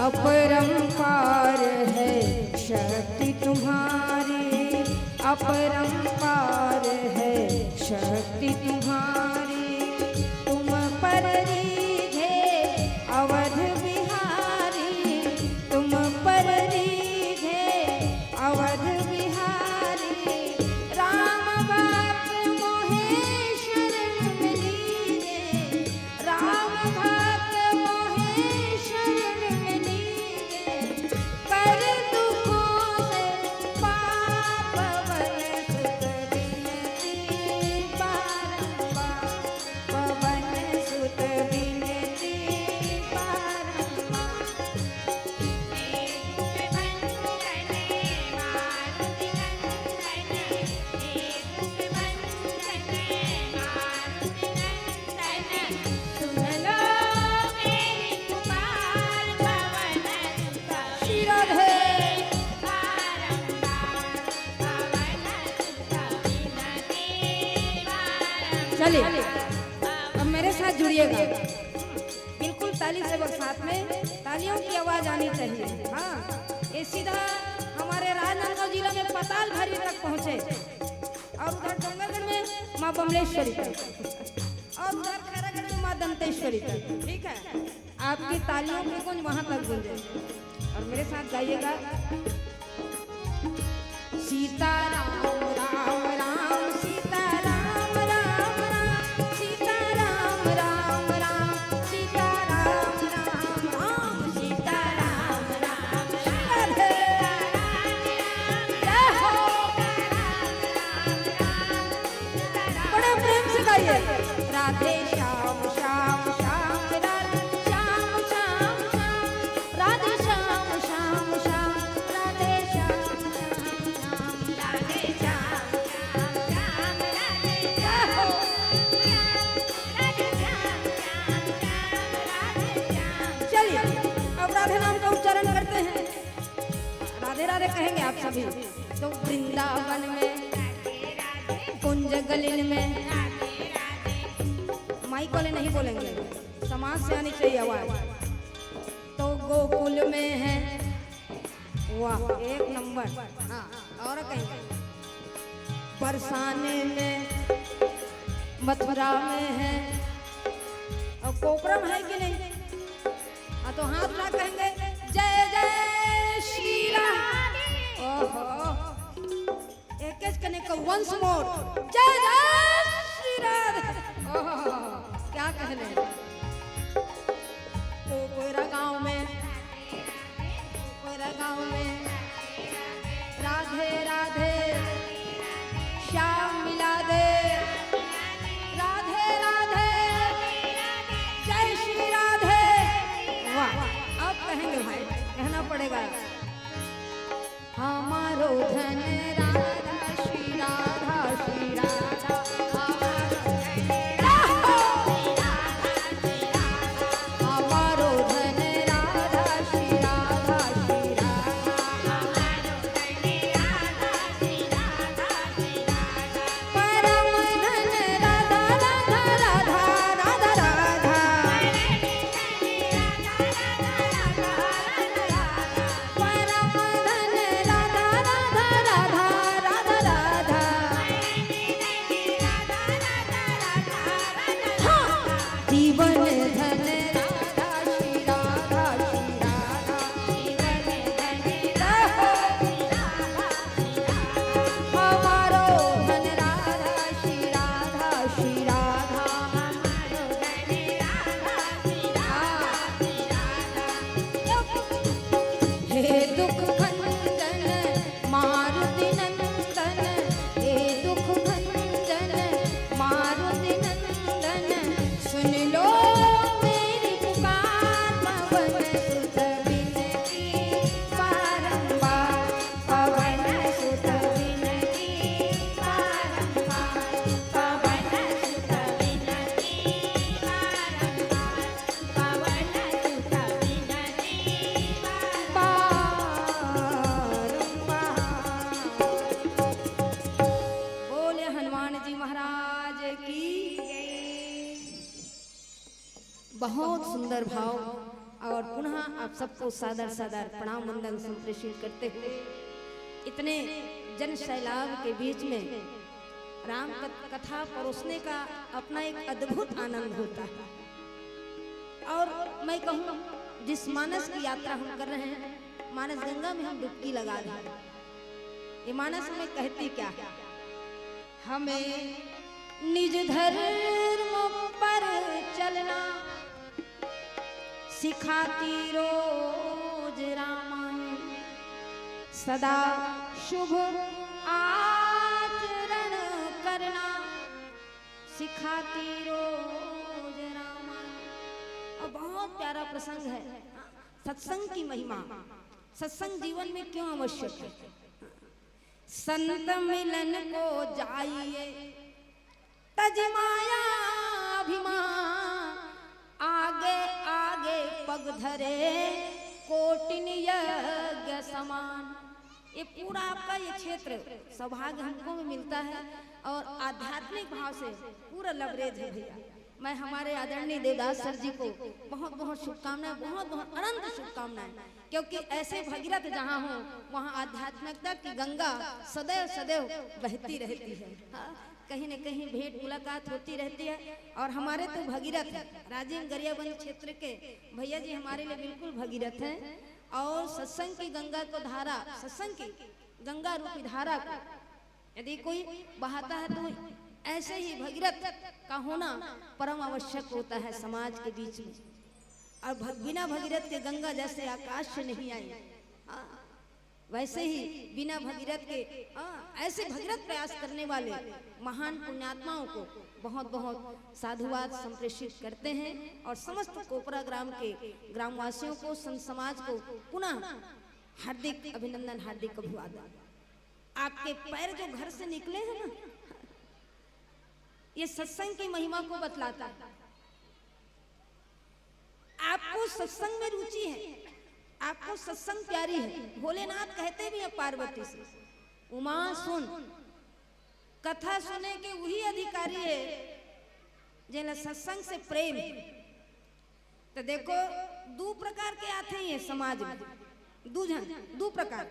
अपरंपार है शक्ति तुम्हारी, अपरंपार है शक्ति तुम्हारी, तुम पर रीझे अवध बिहारी, तुम पर रीझे अवध बिहारी। राम भक्त मोहे शरण में लीजे, राम भक्त मोहे शरण में लीजे, कर दुखों से पार, पवन सुत चलिए अब मेरे साथ जुड़िएगा, बिल्कुल ताली से साथ में तालियों की आवाज आनी चाहिए। हाँ, ये सीधा हमारे राजनांदगांव जिला में पताल भरी तक पहुँचे और उधर डोंगरगढ़ में माँ बमलेश्वरी तक और उधर खैरागढ़ में माँ दंतेश्वरी तक। ठीक है, आपकी तालियों की गूंज वहां तक गूंजे और मेरे साथ गाइएगा। सीता राम राम राम सीता राम राम राम सीता राम राम राम सीता राम राम राम सीता राम राम राधे जय हो। बड़े प्रेम से गाइए। राधे श्याम श्याम श्याम राधे श्याम श्याम श्याम राधे श्याम श्याम श्याम राधे श्याम श्याम राधे श्याम श्याम राधे जय हो। चलिए अब राधे नाम का उच्चारण करते हैं। राधे राधे कहेंगे आप सभी तो वृंदावन में कुंज गलिन में माइक वाले नहीं बोलेंगे, समाज से आनी चाहिए आवाज। तो गोकुल में है, वाह एक नंबर। हाँ और कहेंगे बरसाने में मथुरा में है और कोकरम है कि नहीं? हाँ तो हाथ उठा कहेंगे जय जय श्री राम। ओहो एक करने को वंस मोर जय जय श्री राम। ओहो क्या कहने। कोकोरा गांव में राधे राधे श्याम मिला दे राधे राधे जय श्री राधे। वाह अब कहेंगे भाई, कहना पड़ेगा हमारो धन राधा श्री राधा श्री राधा हमारो धन राधा श्री राधा श्री राधा परम धन राधा राधा राधा राधा राधा परम धन राधा राधा राधा राधा हाँ जीवन धन राधा श्री राधा श्री राधा जीवन धन हमारो धन राधा श्री राधा श्री राधा हे दुख भंजन मारुति नंदन हे दुख भंजन मारुति नंदन सुन लो मेरी पुकार पवन सुत विनती बारंबार पवन सुत विनती बारंबार पवन सुत विनती बारंबार पवन सुत विनती बोले हनुमान जी महाराज की बहुत सुंदर भाव और पुनः आप सबको सादर सादर प्रणाम वंदन संप्रेषित करते हुए इतने जन सैलाब के बीच में राम कथा परोसने का अपना एक अद्भुत आनंद होता है। और मैं कहूँ जिस मानस की यात्रा हम कर रहे हैं, मानस गंगा में हम डुबकी लगा रहे हैं। ये मानस में कहती क्या है, हमें निज धर्म पर चलना सिखाती रोज रामायण सदा शुभ आचरण करना सिखाती रोज रामायण। और बहुत प्यारा प्रसंग है सत्संग की महिमा। सत्संग जीवन में क्यों आवश्यक है? संत मिलन को जाइए तज माया अभिमान आगे आगे पग धरे कोटिन यज्ञ समान। ये पूरा आपका ये क्षेत्र सौभाग्य हमको भी मिलता है और आध्यात्मिक भाव से पूरा लवरेज है भैया। मैं हमारे आदरणीय देवदास सर जी को बहुत बहुत शुभकामनाएं, बहुत बहुत अनंत शुभकामनाएं, क्योंकि ऐसे भगीरथ जहाँ हो वहाँ आध्यात्मिकता की गंगा सदैव सदैव बहती रहती है। हाँ, कहीं न कहीं भेंट मुलाकात होती रहती है। और हमारे तो भगीरथ राजीव गरियाबंद क्षेत्र के भैया जी हमारे लिए बिल्कुल भगीरथ हैं। और सत्संग की गंगा को धारा, सत्संग की गंगा रूपी धारा को यदि कोई बहाता है तो ऐसे ही भगीरथ का होना परम आवश्यक होता है समाज के बीच में। और बिना भगीरथ के गंगा जैसे आकाश से नहीं आई, वैसे ही बिना भगीरथ के ऐसे भगीरथ प्रयास करने वाले महान पुण्यात्माओं को बहुत बहुत साधुवाद संप्रेषित करते हैं। और समस्त कोपरा ग्राम के ग्रामवासियों को, संत समाज को पुनः हार्दिक अभिनंदन, हार्दिक अभिवादन। आपके पैर जो घर से निकले हैं ना, ये सत्संग की महिमा को बतलाता है। आपको सत्संग में रुचि है, आपको सत्संग प्यारी है। भोलेनाथ कहते भी हैं पार्वती से, उमा सुन, कथा सुने के वही अधिकारी है जिन्हें सत्संग से प्रेम। तो देखो दो प्रकार के आते हैं समाज में, दो प्रकार।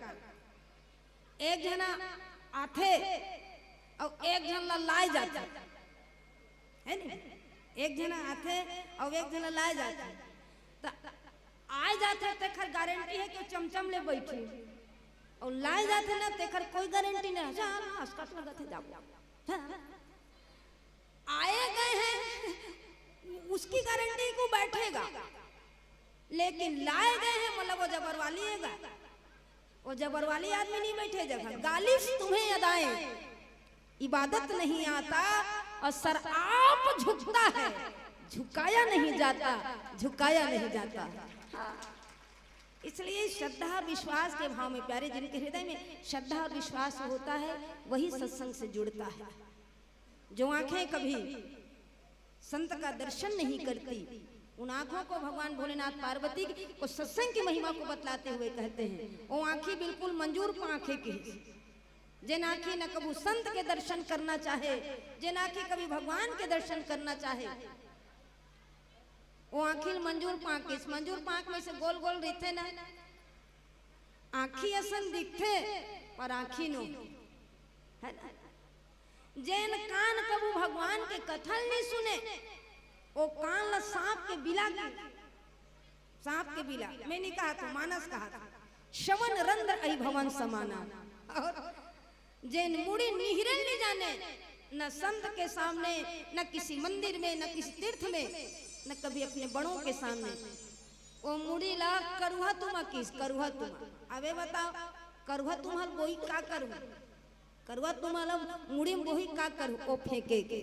एक जना आथे और एक जन लाए जाता है नहीं, एक जना आथे और एक जना लाए जाता। तो आए जाते तेखर गारंटी है कि चमचम ले बैठी, और लाए जाते ना तेखर कोई गारंटी नहीं है। हसकट लगत है जाओ, आए गए हैं उसकी गारंटी को बैठेगा, लेकिन लाए गए हैं मतलब वो जबरवाली है, वो जबरवाली आदमी नहीं बैठे जगह। गालिश तुम्हें अदाएं, इबादत नहीं आता और सर आप झुकता है, झुकाया नहीं जाता, झुकाया नहीं जाता। इसलिए श्रद्धा विश्वास के भाव में प्यारे, जिनके हृदय में श्रद्धा और विश्वास होता है वही सत्संग से जुड़ता है। जो आंखें कभी संत का दर्शन नहीं करती, उन आंखों को भगवान भोलेनाथ पार्वती को सत्संग की महिमा को बतलाते हुए कहते हैं वो आंखें बिल्कुल मंजूर आंखें की, जिन आंखें न कभी संत के दर्शन करना चाहे, जिन आंखें कभी भगवान के दर्शन करना चाहे, वो आंखिल मंजूर पाक। इस मंजूर पाक में से गोल गोल रहते ना, आंखी असन दिखते पर आंखी नो है ना। जैन कान कबू भगवान के कथन नहीं सुने, वो कान ला सांप के बिला, सांप के बिला मैं नहीं कहा था, मानस कहा था, शवन रंध्र ऐ भवन समाना। और जैन मुड़ी निहिरन नहीं जाने, न संत के सामने, न किसी मंदिर में, न किसी तीर्थ में, न कभी अपने बड़ों के सामने, वो मुड़ी ला करुआ तुम किस करुआ तुम। अबे बताओ करुआ तुम्हार गोही का करूँ, करुआ तुम्हारा मुड़ी में गोही का करूँ, वो फेंके के।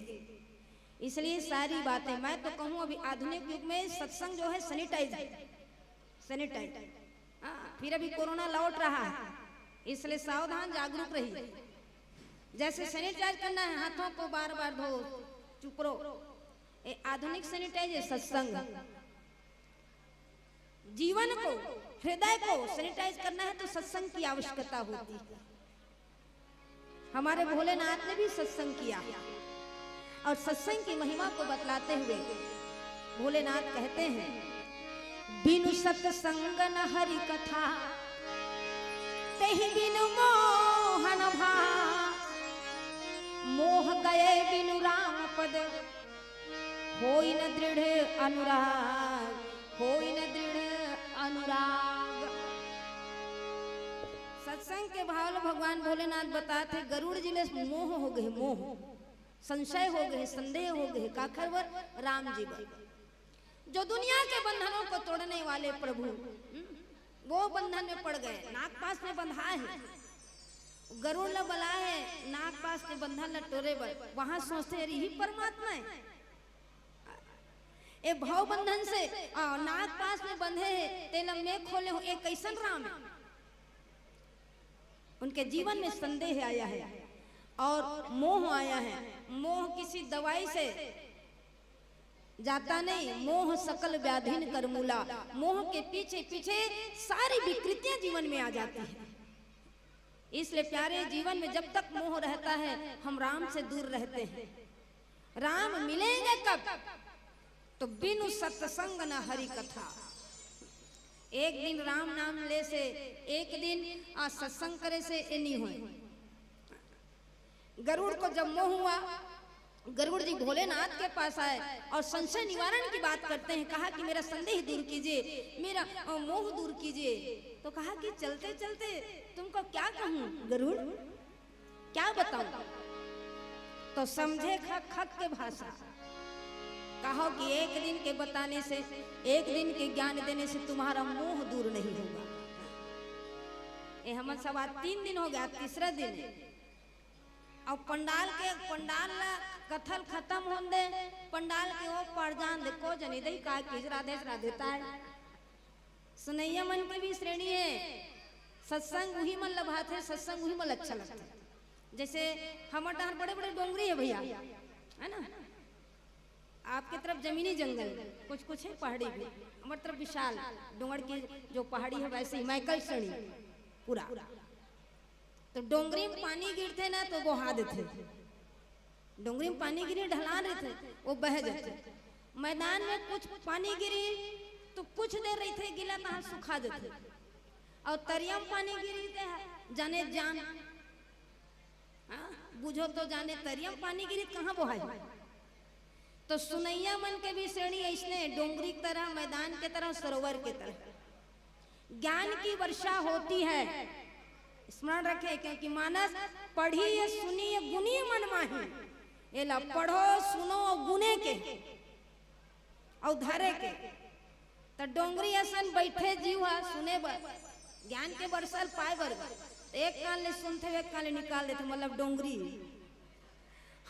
इसलिए सारी बातें मैं तो कहूँ अभी आधुनिक युग में सत्संग जो है सैनिटाइज है, सैनिटाइज। फिर अभी कोरोना लौट रहा है, इसलिए सावधान जागरूक रहिए। जैसे सैनिटाइज करना है, हाथों को बार बार धो, चुप रहो। आधुनिक सैनिटाइज है सत्संग। जीवन को, हृदय को सैनिटाइज करना है तो सत्संग की आवश्यकता होती है। हमारे भोलेनाथ ने भी सत्संग किया और सत्संग की महिमा को बतलाते हुए भोलेनाथ कहते हैं, बिनु सत्संग न हरि कथा, तेहि बिनु मोहन भा, मोह गए बिनु राम पद, होई न दृढ़ अनुराग, होई न दृढ़ अनुराग। सत्संग के भाव भगवान भोलेनाथ बताते, गरुड़ जिले मोह हो गए, मोह संशय हो गए, संदेह हो गए, काखरवर राम जी बर। जो दुनिया के बंधनों को तोड़ने वाले प्रभु, वो बंधन में पड़ गए, नाग पास में बंधा है, गरुड़ ल बला है, नाग पास के बंधन ल टोरे बर। वहां सोचते अरे ही परमात्मा है, ए भाव बंधन से नाग पास में बंधे है, तेलम में खोले हो, एक कैसन राम है। उनके जीवन में संदेह आया है और मोह आया है। मोह किसी दवाई से जाता नहीं, मोह सकल व्याधिन कर मूला। मोह के पीछे पीछे सारी विकृतियां जीवन में आ जाती है। इसलिए प्यारे जीवन में जब तक मोह रहता है हम राम से दूर रहते हैं। राम मिलेंगे कब? तो बिनु सत्संग न हरि कथा। एक दिन राम नाम ले से, एक दिन सत्संग करे से ये नहीं हुए। गरुड़ को जब मोह हुआ, गरुड़ जी भोलेनाथ के पास आए और संशय निवारण की बात करते हैं। कहा कि मेरा संदेह दूर कीजिए, मेरा मोह दूर कीजिए। तो कहा कि चलते चलते तुमको क्या कहूं गरुड़, क्या बताऊं? तो समझे खक के भाषा। कहो कि एक दिन के बताने से, एक दिन के ज्ञान देने से तुम्हारा मोह दूर नहीं होगा। ये हम सब 3 दिन हो गया, तीसरा दिन है। और पंडाल कथल खत्म हो दे, पंडाल के वो परजान देखो जनी दई का किस राधे राधेता है। सुनैया मन की भी श्रेणी है। सत्संग वही मन लभाते, सत्संग वही मन अच्छा लगता है। जैसे हमारे यहाँ बड़े बड़े डोंगरी है भैया, है ना। आपके तरफ जमीनी जंगल, कुछ कुछ है पहाड़ी भी। हमारे तरफ विशाल डोंगर की जो पहाड़ी है वैसे ही मैकल श्रेणी पूरा। तो डोंगरी में पानी गिरते ना तो वो हाथ थे, डोंगरी में पानी गिरी ढलान रहे थे वो बह जाते। मैदान में कुछ पानी गिरी तो कुछ देर रही थे गिला तो हाथ सुखा देते। और तरिया में पानी गिरी थे जाने जान, बुझो तो जाने तरिया में पानी गिरी कहाँ बहाए। तो सुनैया मन के भी श्रेणी ऐसने, डोंगरी की तरह, मैदान के तरह, सरोवर के तरह ज्ञान की वर्षा होती है। स्मरण रखे, क्योंकि मानस पढ़िए सुनिए गुनी मन माही। एला पढ़ो सुनो गुने के और धरे के। तो डोंगरी असन बैठे जीव सुने बर, ज्ञान के बरसल पाए बर। एक कान ले सुनते एक कान ले निकाल देते, मतलब डोंगरी।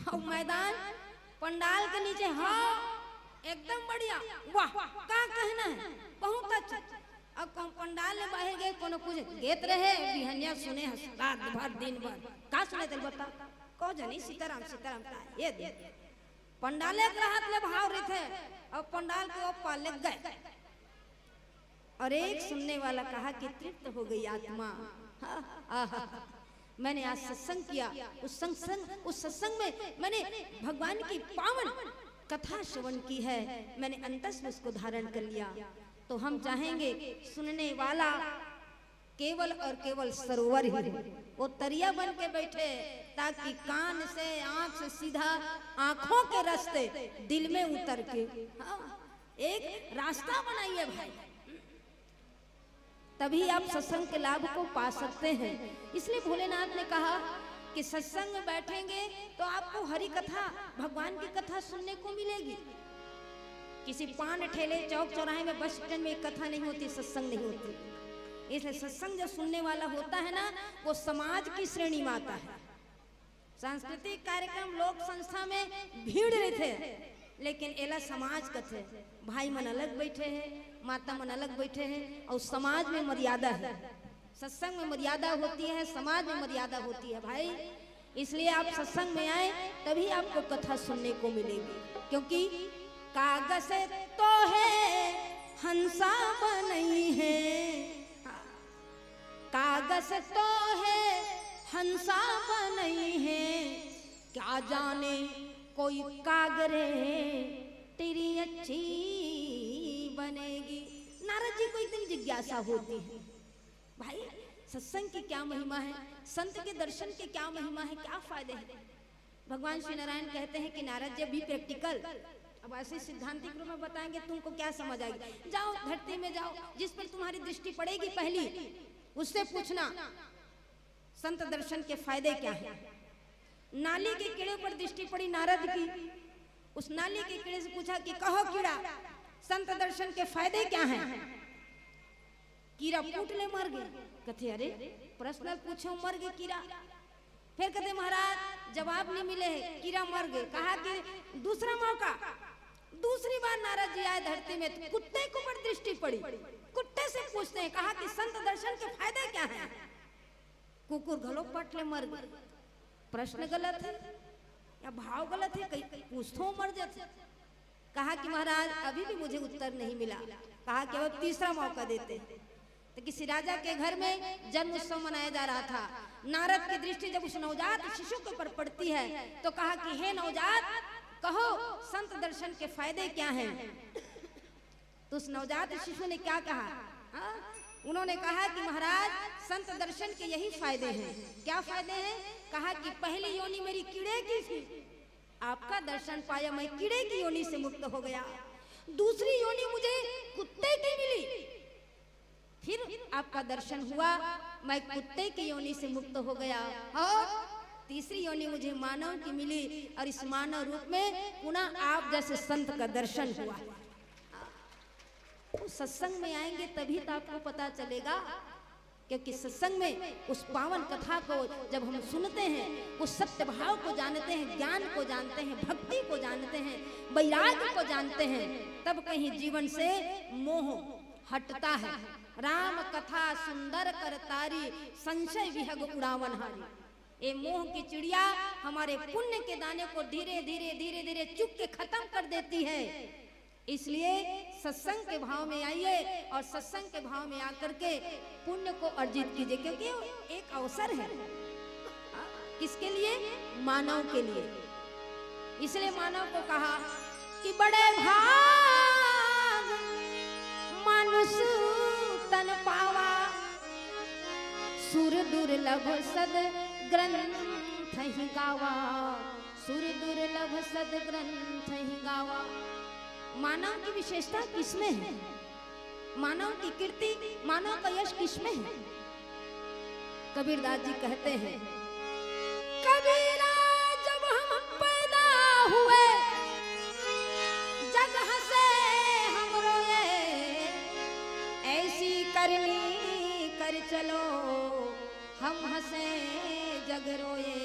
और मैदान पंडाल के नीचे, हाँ एकदम बढ़िया, वाह क्या कहना है, बहुत अच्छा। अब पंडाल में बाहर गए, कोनो कुछ गेत रहे बिहनिया सुने रात भर दिन भर का सुने थे बता को जनी सीताराम सीताराम का ये दे पंडाले के हाथ ले भाव रहे थे। और पंडाल के ऊपर ले गए और एक सुनने वाला कहा कि तृप्त हो गई आत्मा। मैंने आज सत्संग किया, उस सत्संग में मैंने भगवान की पावन कथा श्रवण की है, मैंने अंतस में उसको धारण कर लिया। तो हम चाहेंगे सुनने वाला केवल और केवल सरोवर ही हो, वो तरिया बन के बैठे, ताकि कान से आंख से सीधा आंखों के रास्ते दिल में उतर के एक रास्ता बनाइए भाई, तभी आप सत्संग के लाभ को पा सकते हैं। इसलिए भोलेनाथ ने कहा कि सत्संग में बैठेंगे तो आपको हरि कथा, भगवान की कथा सुनने को मिलेगी। किसी पान ठेले चौक चौराहे में, बस स्टैंड में एक कथा नहीं होती, सत्संग नहीं होती। इसलिए सत्संग जो सुनने वाला होता है ना, वो समाज की श्रेणी में आता है। सांस्कृतिक कार्यक्रम लोक संस्था में भीड़ रहते हैं, लेकिन एला समाज कथे, भाई मन अलग बैठे हैं, माता मन अलग बैठे हैं, और समाज में मर्यादा है। सत्संग में मर्यादा होती है, समाज में मर्यादा होती है भाई। इसलिए आप सत्संग में आए तभी आपको कथा सुनने को मिलेगी, क्योंकि कागज तो है हंसा बनी है, कागज तो है हंसा बनी है, क्या जाने कोई कागरे तेरी अच्छी बनेगी। नारद जी को एक दिन जिज्ञासा होती है, भाई सत्संग की क्या महिमा है, संत के दर्शन के क्या महिमा है, क्या फायदे हैं। भगवान श्री नारायण कहते हैं कि नारद जी भी प्रैक्टिकल, अब ऐसे सिद्धांतिक रूप में बताएंगे तुमको क्या समझ आएगी। जाओ धरती में जाओ, जिस पर तुम्हारी दृष्टि पड़ेगी पहली उससे पूछना संत दर्शन के फायदे क्या हैं। नाली के कीड़े पर दृष्टि पड़ी नारद की, उस नाली के कीड़े से पूछा कि कहो कीड़ा संत दर्शन के फायदे क्या हैं। कीड़ा फूटले मर गए, कहते अरे प्रश्न पूछो मर गए कीड़ा। फिर कहते महाराज जवाब नहीं मिले, कीड़ा मर गए। कहा कि दूसरा मौका, दूसरी बार नारद जी आए धरती में, तो कुत्ते के ऊपर दृष्टि पड़ी, कुत्ते से पूछते हैं, कहा कि संत दर्शन के फायदे क्या हैं। कुकुर घलो पटले मर गए। प्रश्न गलत है या भाव गलत है, कहीं पूछतो मर जाते। कहा कि महाराज अभी भी मुझे उत्तर नहीं मिला। कहा कि वो तीसरा मौका देते। तो किसी राजा के घर में जन्म उत्सव मनाया जा रहा था। नारद की दृष्टि जब उस नवजात शिशु के ऊपर पड़ती है तो कहा कि हे नवजात, कहो संत दर्शन के फायदे क्या हैं। तो उस नवजात शिशु ने क्या कहा? उन्होंने कहा कि महाराज, संत दर्शन के यही फायदे हैं। क्या फायदे हैं? कहा कि पहली योनि मेरी कीड़े की थी, आपका दर्शन पाया मैं कीड़े की योनि से मुक्त हो गया। दूसरी योनि मुझे कुत्ते की मिली, फिर आपका दर्शन हुआ, मैं कुत्ते की योनि से मुक्त हो गया। और तीसरी योनि मुझे मानव की मिली और इस मानव रूप में पुनः आप जैसे संत का दर्शन हुआ। तो सत्संग में आएंगे तभी तो आपको पता चलेगा, क्योंकि सत्संग में उस पावन कथा को जब हम सुनते हैं, उस सत्य भाव को जानते हैं, ज्ञान को जानते हैं, भक्ति को जानते हैं, वैराग्य को जानते हैं, तब कहीं जीवन से मोह हटता है। राम कथा सुंदर करतारी, संशय विहग उड़ावन हारी। ये मोह की चिड़िया हमारे पुण्य के दाने को धीरे धीरे धीरे धीरे चुग के खत्म कर देती है। इसलिए सत्संग के भाव में आइए और सत्संग के भाव में आकर के पुण्य को अर्जित कीजिए, क्योंकि एक अवसर है। किसके लिए? मानव के लिए। इसलिए मानव को कहा कि बड़े भाग मानुष तन पावा, सुर दुर्लभ सद ग्रंथ ही गावा, सुर दुर्लभ सद ग्रंथ ही गावा। मानव की विशेषता किसमें है? मानव की कीर्ति, मानव का यश किसमें है? कबीरदास जी कहते हैं, कबीरा जब हम पैदा हुए, जग हंसे हम रोए, ऐसी करनी कर चलो, हम हंसे जग रोए,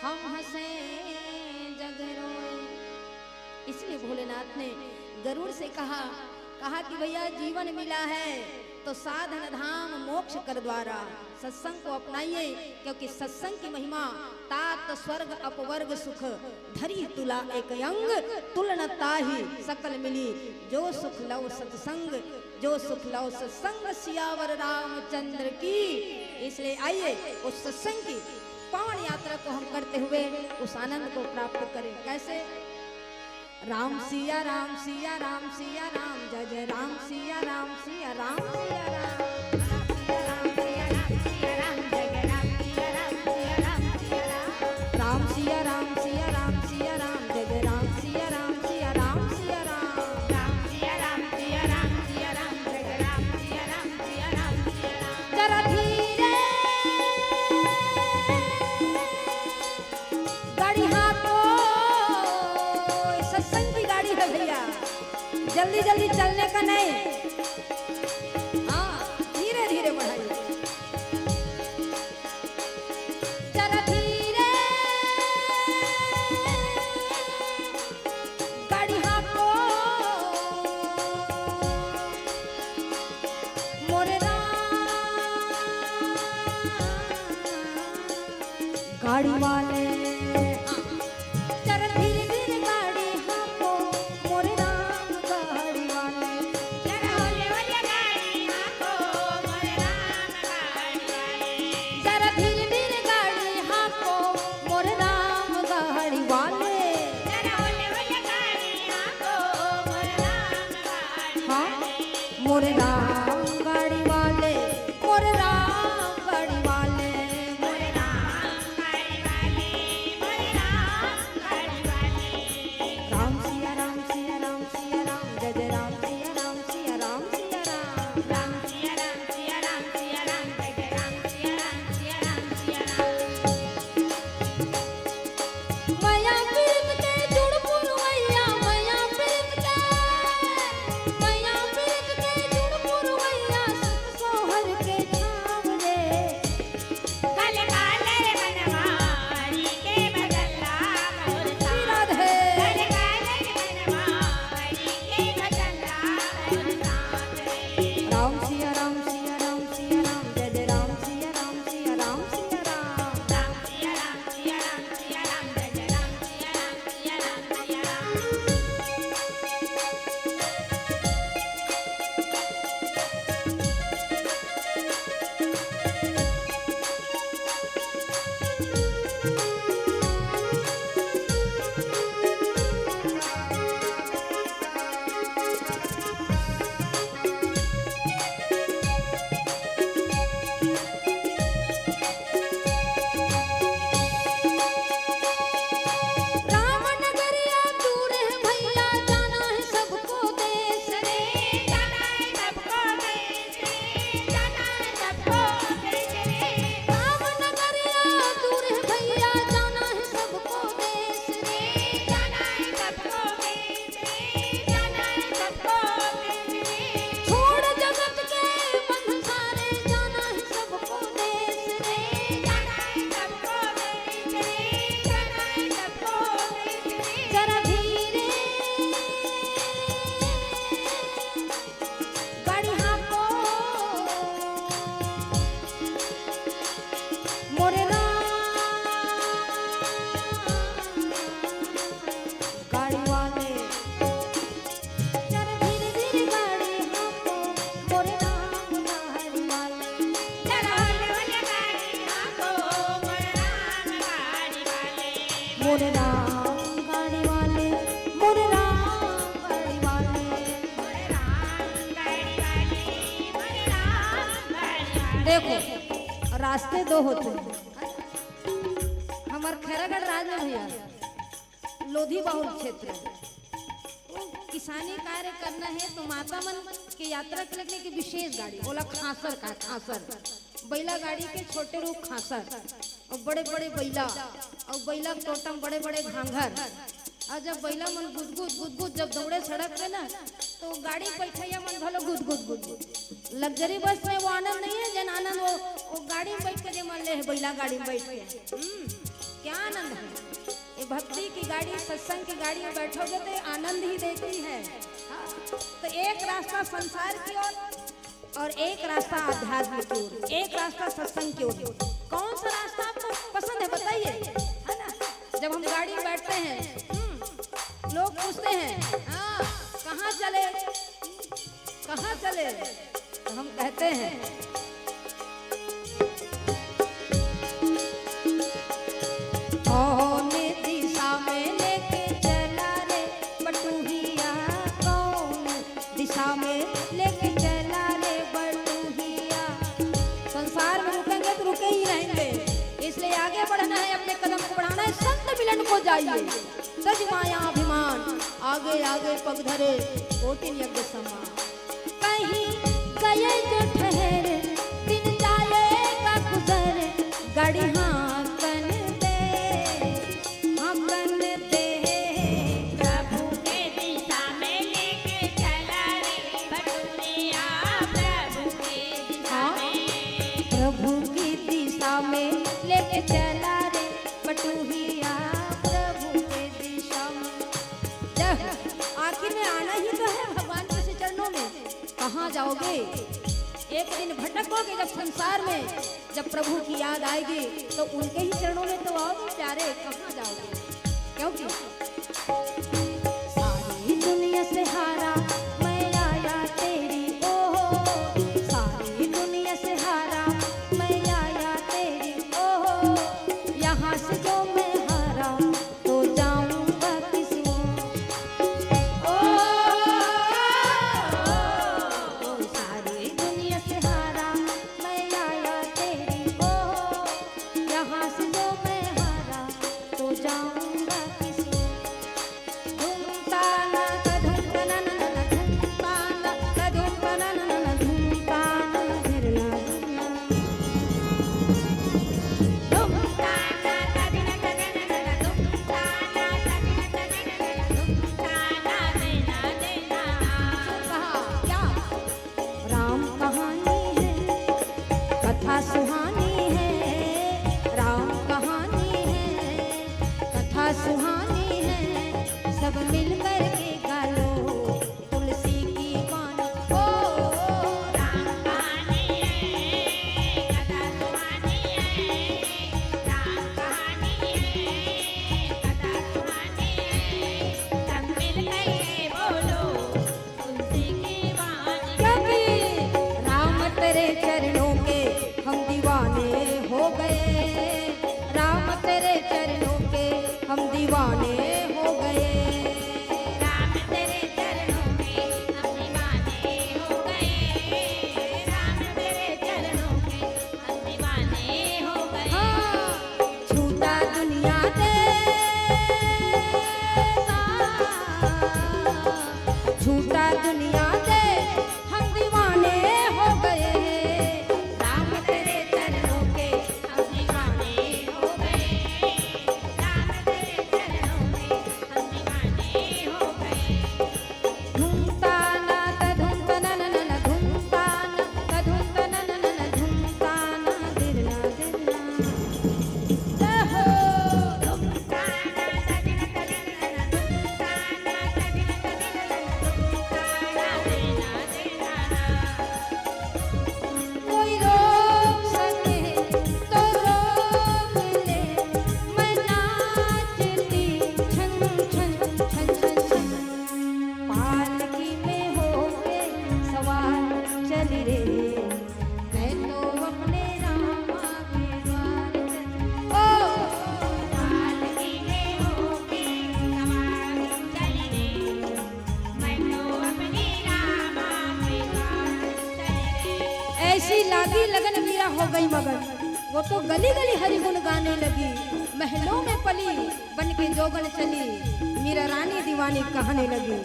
हम हंसे जग रोए। इसलिए भोलेनाथ ने गरुड़ से कहा कि भैया जीवन मिला है तो साधन धाम मोक्ष कर द्वारा सत्संग को अपनाइए, क्योंकि सत्संग की महिमा तात स्वर्ग अपवर्ग सुख, धरी तुला एक अंग, तुलनता ही सकल मिली, जो सुख लव सत्संग, जो सुख लव सत्संग, सियावर रामचंद्र की। इसलिए आइए उस सत्संग की पावन यात्रा को हम करते हुए उस आनंद को प्राप्त करें। कैसे? राम सिया राम सिया राम सिया राम, जय जय राम सिया राम सिया राम सिया राम, राम सिया राम सिया राम, जय जय राम सिया राम सिया राम सिया राम, राम सिया राम सिया राम सिया राम, जय जय राम सिया राम सिया राम सिया राम, राम सिया राम सिया राम सिया राम, जय जय राम सिया राम सिया राम सिया राम। जरा धीरे गाड़ी हाथों, सत्संग की गाड़ी है भैया, जल्दी जल्दी चलने का नहीं, हाँ धीरे धीरे बढ़ाइए। जरा धीरे गाड़ी हाथों, मोरे राम गाड़ी वाले, मोरे राम गाड़ी वाले, मोरे राम गाड़ी वाले, मोरे राम गाड़ी वाले, मोरे राम गाड़ी वाले, मोरे राम गाड़ी वाले, देखो रास्ते दो होते हैं। हमारे खैरागढ़ राज में भैया लोधी बहुल क्षेत्र है, किसानी कार्य करना है तो माता मन के यात्रा के लिए की विशेष गाड़ी बोला खासर का, खासर बैला गाड़ी के छोटे रूप खासर और बड़े बड़े बैला और बैला टोटम बड़े बड़े घाघर। और जब बैला मन गुदगुद गुदगुद जब दौड़े सड़क पे ना तो गाड़ी बैठैया मन भलो गुदगुद गुदगुद। लग्जरी बस में वो आनंद नहीं है जन आनंद वो गाड़ी में बैठ के जो मन ले है बैला गाड़ी में बैठ के क्या आनंद है। ये भक्ति की गाड़ी सत्संग की गाड़ी में बैठोगे तो आनंद ही देती है। तो एक रास्ता संसार की ओर और एक रास्ता आध्यात्म की ओर, एक रास्ता सत्संग की ओर। कौन सा रास्ता आपको पसंद है बताइए, है ना। जब हम गाड़ी में बैठते हैं लोग पूछते हैं हाँ कहाँ चले, कहाँ चले, तो हम कहते हैं कौन दिशा में लेके चला रे बटुहिया, कौन दिशा में लेके चला रे बटुहिया। संसार में रुकेंगे तो रुके ही रहेंगे, इसलिए आगे बढ़ना है, अपने कदम को बढ़ाना है, संत मिलन को जाइए सज माया अभिमान, आगे आगे पग धरे कोटिन यज्ञ समान। कहीं गए जो ठहरे दिन जाएगा गुजर, गाड़ी हाँ कन दे, हाँ कन दे। प्रभु के दिशा में लेके चला रे बटुहिया, प्रभु के दिशा में, प्रभु की दिशा में लेके चला रे बटुहिया, प्रभु के दिशा में। आखिर में आना ही तो है भगवान के चरणों में, कहाँ जाओगे। एक दिन भटकोगे जब संसार में, जब प्रभु की याद आएगी तो उनके ही चरणों में तो आओगे प्यारे, कहाँ जाओगे। क्योंकि सारी दुनिया से हारा मैं आया तेरी ओहो, सारी दुनिया से हारा मैं आया तेरी ओहो, यहाँ से जो मैं हारा तो जाऊंगा किस ओर। सारी दुनिया से हारा मैं आया तेरी ओहो, यहाँ से जो मैं हारा तो जाऊंगा किस ओर। धूमताना कधूमताना नना धूमताना कधूमताना नना धूमताना धरना धूमताना कदिना कदिना नना धूमताना कदिना कदिना नना धूमताना देना देना। कहा क्या राम कहानी है, कथा सुहानी है, राम कहानी है, कथा सुहानी है, सब मिलकर के गालो तुलसी की बानी। ओ राम कहानी है, कथा सुहानी है, राम कहानी है, कथा सुहानी है, सब मिलकर के बोलो तुलसी की बानी। क्योंकि राम तेरे चरणों के हम दीवाने हो गए, राम तेरे चरणों के हम दीवाने हो गए। गई मगन, वो तो गली गली हरि गुण गाने लगी, महलों में पली बन के जोगन चली, मीरा रानी दीवानी कहने लगी।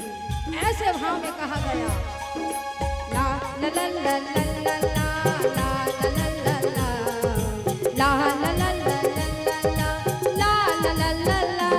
ऐसे भाव में कहा गया, ला ला ला ला ला ला ला ला ला ला ला ला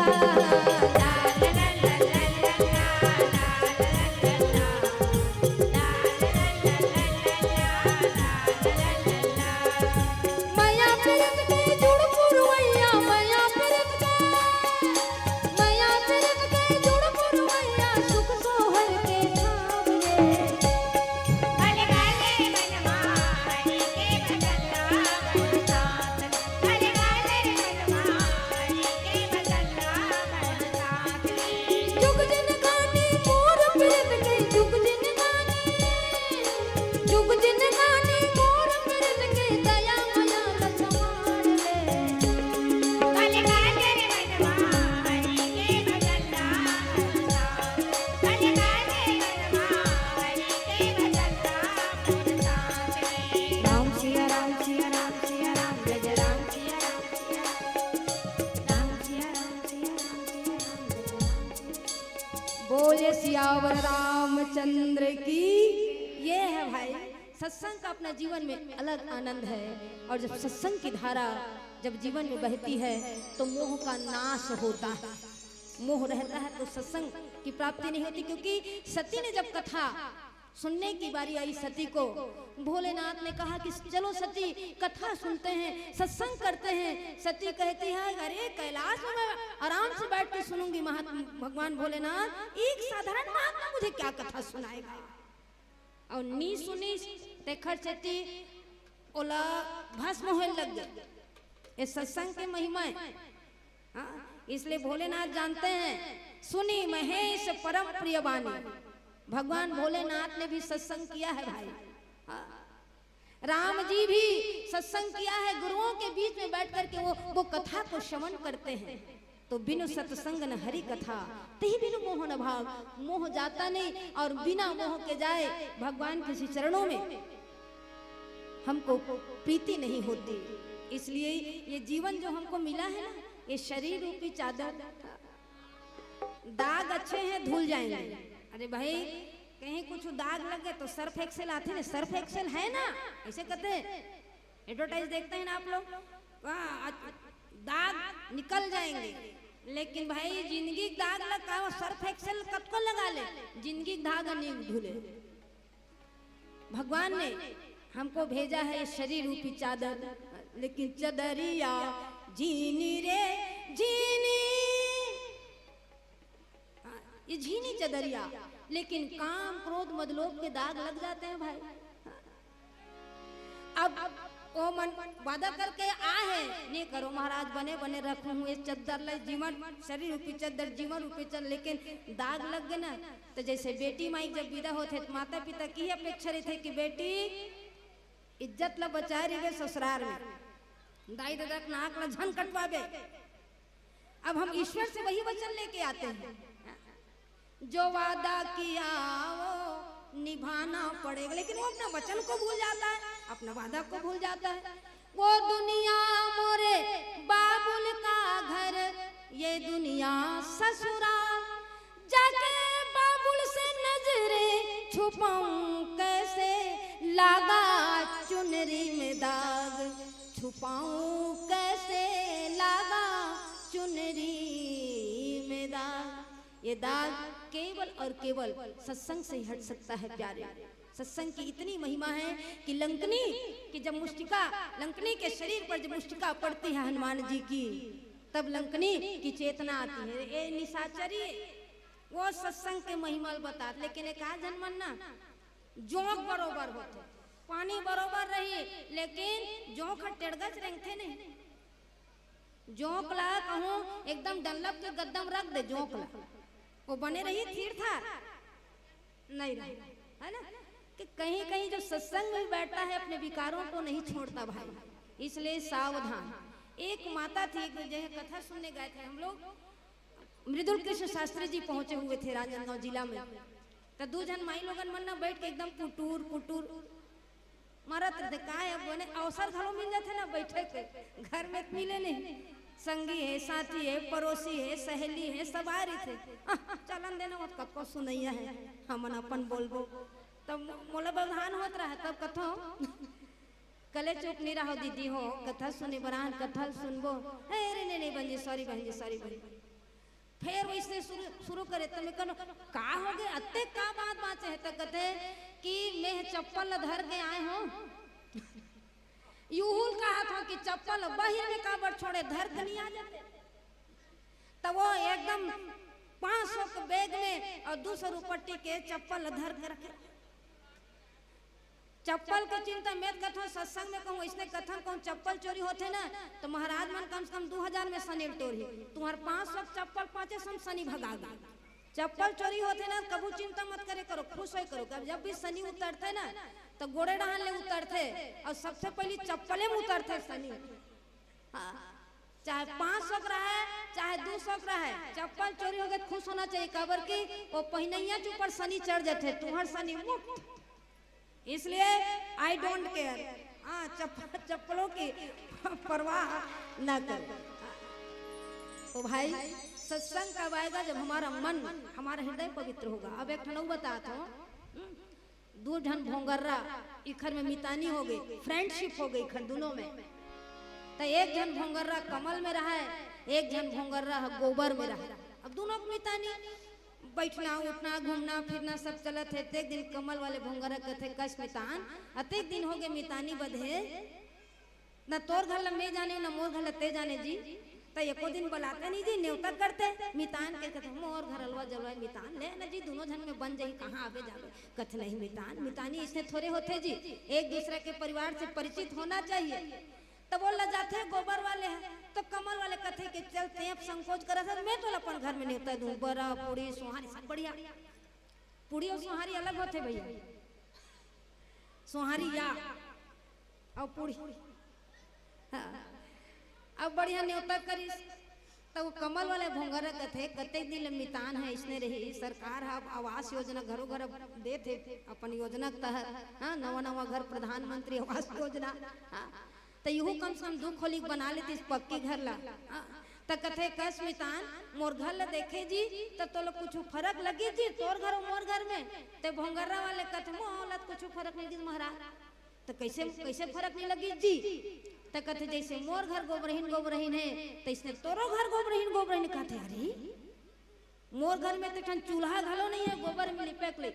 बोले सियावर रामचंद्र की। ये है भाई सत्संग का अपना जीवन में अलग आनंद है। और जब सत्संग की धारा जब जीवन में बहती है तो मोह का नाश होता है। मोह रहता है तो सत्संग की प्राप्ति नहीं होती। क्योंकि सती ने जब कथा सुनने की बारी आई सती को, भोलेनाथ ने कहा कि चलो सती कथा सुनते हैं, सत्संग करते हैं। सती कहती है अरे कैलाश में मैं आराम से बैठ के सुनूंगी। भगवान भोलेनाथ एक साधारण महात्मा मुझे क्या कथा सुनाएगा। और नी सुनी तेखर सती ओला भस्म होने लग गए। ये सत्संग के महिमा है। इसलिए भोलेनाथ जानते हैं सुनी महेश परम प्रिय वाणी। भगवान भोलेनाथ ने भी सत्संग किया है भाई। राम जी भी सत्संग किया है। गुरुओं के बीच में बैठ करके वो कथा को श्रवण करते हैं। तो बिनु सत्संग न हरि कथा तही बिनु मोह न भाव। मोह जाता नहीं और बिना मोह के जाए भगवान के चरणों में हमको प्रीति नहीं होती। इसलिए ये जीवन जो हमको मिला है ना, ये शरीर रूपी चादर, दाग अच्छे हैं धुल जाएंगे। अरे भाई कहीं कुछ दाग लग गए तो सर्फ एक्सेल आते हैं। सर्फ एक्सेल है ना, ऐसे कहते हैं, एडवर्टाइज देखते हैं ना आप लोग, दाग निकल जाएंगे। लेकिन भाई जिंदगी दाग लगा वो सर्फ एक्सेल कब को लगा ले, जिंदगी दाग नहीं धुले। भगवान ने हमको भेजा है शरीर रूपी चादर, लेकिन चदरिया जीनी रे जीनी, ये झीनी चदरिया, लेकिन काम क्रोध मदलोभ के दाग लग जाते हैं भाई। अब वो मन वादा करके आ है नहीं करो महाराज, बने बने रखूं ये चद्दर ले जीवन, शरीर रूपी चद्दर जीवन रूपी चल, लेकिन दाग लग गए ना। तो जैसे बेटी माई जब विदा होते तो माता पिता की अपेक्षा रहती है कि बेटी इज्जत ला बचा रही ससुराल में, दाई दादा नाक ला झन कटवावे। अब हम ईश्वर से वही वचन लेके आते हैं, जो वादा किया वो निभाना पड़ेगा। लेकिन वो अपना वचन को भूल जाता है, अपना वादा को भूल जाता है। वो दुनिया मोरे बाबुल का घर, ये दुनिया ससुराल, जाके बाबुल से नजरें छुपाऊं कैसे, लागा चुनरी में दाग, छुपाऊं कैसे लागा चुनरी में दाग। ये दाग केवल और केवल सत्संग से ही हट सकता है प्यारे। सत्संग की इतनी महिमा है कि लंकनी की जब मुष्टिका, लंकनी के शरीर पर जब मुष्टिका पड़ती है हनुमान जी की, तब लंकनी की चेतना आती है। ये निशाचरी वो सत्संग के महिमा बताते। लेकिन एक जन्मन ना जोंक बरोबर होते, पानी बरोबर रही, लेकिन जोंक टेढ़गच रेंगते नहीं। जोंक ला कहूँ एकदम डल्लब के गद्दम रख दे, जोंक ला वो बने रही थीर था नहीं रही, है ना। कि कहीं कहीं जो सत्संग में बैठता है अपने विकारों को नहीं छोड़ता भाई। इसलिए सावधान। एक माता थी, एक जगह कथा सुनने गए थे हम लोग, मृदुल कृष्ण शास्त्री जी पहुंचे हुए थे राजनांदगांव जिला में। तो दो जन माई लोगन मन ना बैठ के एकदम पुटूर पुटूर मरत रहते का है बने अवसर घरों मिल जाते ना बैठे के, घर में मिले नहीं। संगी है, साथी है, पड़ोसी है, सहेली है, सब आ रही थे। चलन देना मत कको सुनैया है हमन अपन बोलबो तब मोला व्यवधान होत रहा तब कथो कले चुप नहीं रहो दीदी हो कथा सुनी बरान कथा सुनबो। अरे नहीं बहन जी सॉरी बहन जी सॉरी बहन। फिर वैसे शुरू करे तो मैं कहूँ का हो गए अत्ते का बात बाचे है तो कहते कि मैं चप्पल धर के आए हूँ। यूहुल कहा था कि चप्पल बाहर में काबर छोड़े धर के नहीं आ जाते। तब वो एकदम 500 के बैग में और 200 रुपट्टी के चप्पल धर के रखे। चप्पल की चिंता मैं कथो सत्संग में कहूँ इसने कथन कहूँ चप्पल चोरी होते ना तो महाराज मन कम से कम 2000 में शनि टोरी तुम्हारे 500 चप्पल 500 शनि भगा गए। चप्पल चोरी होते ना कबू चिंता मत करे करो खुश हो करो। जब भी शनि उतरते ना तो गोड़े डहान ले उतरते और सबसे पहले चप्पले में उतरते शनि। चाहे 500 का रहे चाहे 200 का रहे चप्पल चोरी हो गए खुश होना चाहिए काबर की वो पहिनैया के ऊपर शनि चढ़ जाते तुम्हारे शनि मुक्त। इसलिए आई डोंट केयर। चप्पलों की परवाह न कर। तो भाई सत्संग कब आएगा जब हमारा मन हमारा हृदय पवित्र होगा। अब एक ठनऊ बताता हूँ 2 जन भोंगर्रा इखर में मितानी हो गई फ्रेंडशिप हो गई इखर दोनों में। तो एक जन भोंगर्रा कमल में रहा है एक जन भोंगर्रा गोबर में रहा। अब दोनों मितानी बैठना उठना घूमना फिरना सब चलत है। एक दिन कमल वाले भोंगरा कहते कश मितान अतेक दिन हो गए मितानी बधे न तोर घर लम्बे जाने न मोर घर ते जाने जी। तो एको दिन बुलाते नहीं जी न्योता करते मितान के कहते मोर घर अलवा जलवा मितान ले न जी दोनों जन में बन जाई कहाँ आवे जावे। कहते नहीं मितान मितानी इसने थोड़े होते जी एक दूसरे के परिवार से परिचित होना चाहिए। तो बोला जाते गोबर वाले हैं तो कमल वाले कहते कि चलते हैं संकोच करा सर मैं तो अपन घर में नहीं होता दूं बड़ा पूड़ी सोहारी सब बढ़िया। पूड़ी और सोहारी अलग होते भैया। सोहारी या और पूड़ी अब बढ़िया न्योता करी तो वो कमल वाले भोंगरा कहते कते दिन मितान है इसने रही सरकार है आवास योजना घरों घर दे थे अपन योजना के तहत। हाँ नवा घर प्रधानमंत्री आवास योजना। तो यूँ कम से कम 2 खोली बना लेती इस पक्की घर ला। तो कथे कस मितान मोर घर ला देखे जी तो लोग कुछ फर्क लगी जी तोर घर मोर घर में। तो भोंगर्रा वाले कहते मोहलत कुछ फर्क नहीं लगी महाराज। तो कैसे फर्क नहीं लगी जी। तो कहते जैसे मोर घर गोबरहीन है तो इसने तोरो घर गोबरहीन कहते अरे मोर घर में तो चूल्हा घलो नहीं है गोबर में लिपेक ले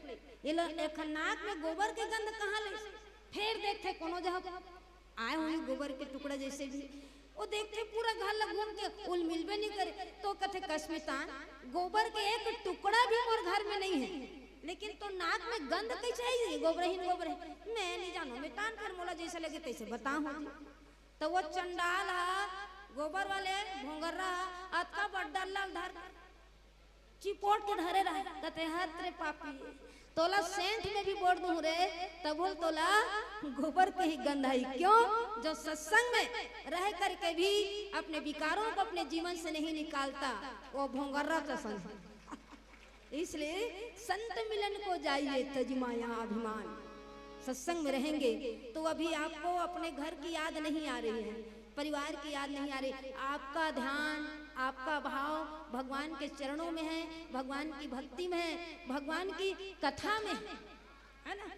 एक नाक में गोबर के गंध कहाँ ले। फिर देखते कोनो जगह आए हुए गोबर के टुकड़ा जैसे भी वो देखते पूरा घर घूम के उल मिलबे नहीं करे। तो कहते कश्मीतान गोबर के एक टुकड़ा भी मोर घर में नहीं है लेकिन तो नाक में गंध कैसे है गोबरहीन मैं नहीं जानो मितान फिर मोला जैसे लगे तैसे बताऊं। तो वो चंडाल गोबर वाले भोंगर्रा अतका बड्डा लाल धर चिपोट के धरे रहे कहते हर तेरे पापी तोला सेंट में भी बोल दूं रे तब बोल तोला गोबर के ही गंध आई। क्यों जो सत्संग में रह करके भी अपने विकारों को अपने जीवन से नहीं निकालता वो भोंगर्रा का संत। इसलिए संत मिलन को जाइए तजमाया अभिमान। सत्संग में रहेंगे तो अभी आपको अपने घर की याद नहीं आ रही है परिवार की याद नहीं आ रही। आपका ध्यान आपका भाव भगवान के चरणों में है भगवान की भक्ति में है भगवान की कथा में है ना।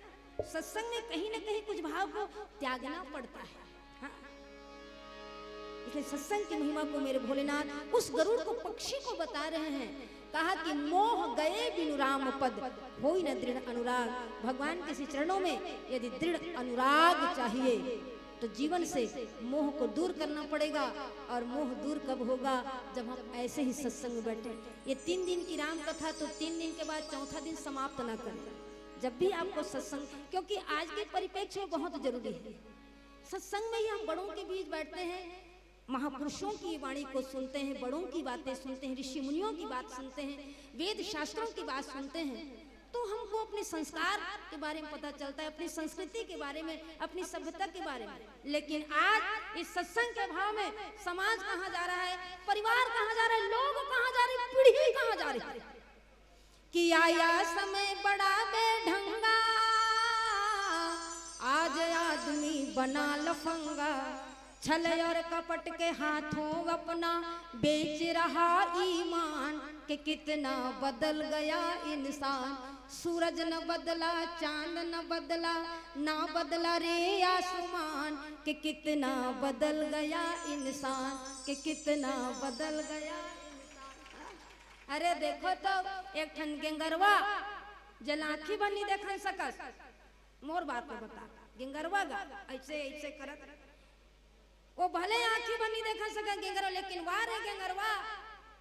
सत्संग में कहीं ना कहीं कुछ भाव को त्यागना पड़ता है। हाँ? इसलिए सत्संग की महिमा को मेरे भोलेनाथ उस गरुड़ को पक्षी को बता रहे हैं। कहा कि मोह गए बिनु राम पद होई न दृढ़ अनुराग। भगवान के चरणों में यदि दृढ़ अनुराग चाहिए तो जीवन से मोह को दूर करना पड़ेगा। और मोह दूर कब होगा जब हम ऐसे ही सत्संग में बैठे। ये 3 दिन की राम कथा तो 3 दिन के बाद चौथा दिन समाप्त ना करें। जब भी आपको सत्संग क्योंकि आज के परिप्रेक्ष्य में बहुत जरूरी है। सत्संग में ही हम बड़ों के बीच बैठते हैं महापुरुषों की वाणी को सुनते हैं बड़ों की बातें सुनते हैं ऋषि मुनियों की बात सुनते हैं वेद शास्त्रों की बात सुनते हैं। तो हमको अपने संस्कार के बारे में पता चलता है अपनी संस्कृति के बारे में अपनी सभ्यता के बारे में। लेकिन आज इस सत्संग के भाव में समाज कहाँ जा रहा है परिवार कहाँ जा रहा है लोग कहाँ जा रहे हैं पीढ़ी कहाँ जा रही है कि आया समय बड़ा बेढंगा आज आदमी बना लफंगा, छल और कपट के हाथों अपना बेच रहा ईमान, कि कितना बदल गया इंसान। सूरज न बदला, चांद न बदला, ना बदला रे आसमान, कि कितना बदल गया इंसान, कि कितना बदल गया इंसान। अरे देखो तो एक ठन गेंगरवा जलाखी बनी देखन सकस, मोर बात पे बता, गेंगरवा गा ऐसे ऐसे करत, वो भले आंखी बनी देखा सका गेंगरवा, लेकिन वाह रे गेंगरवा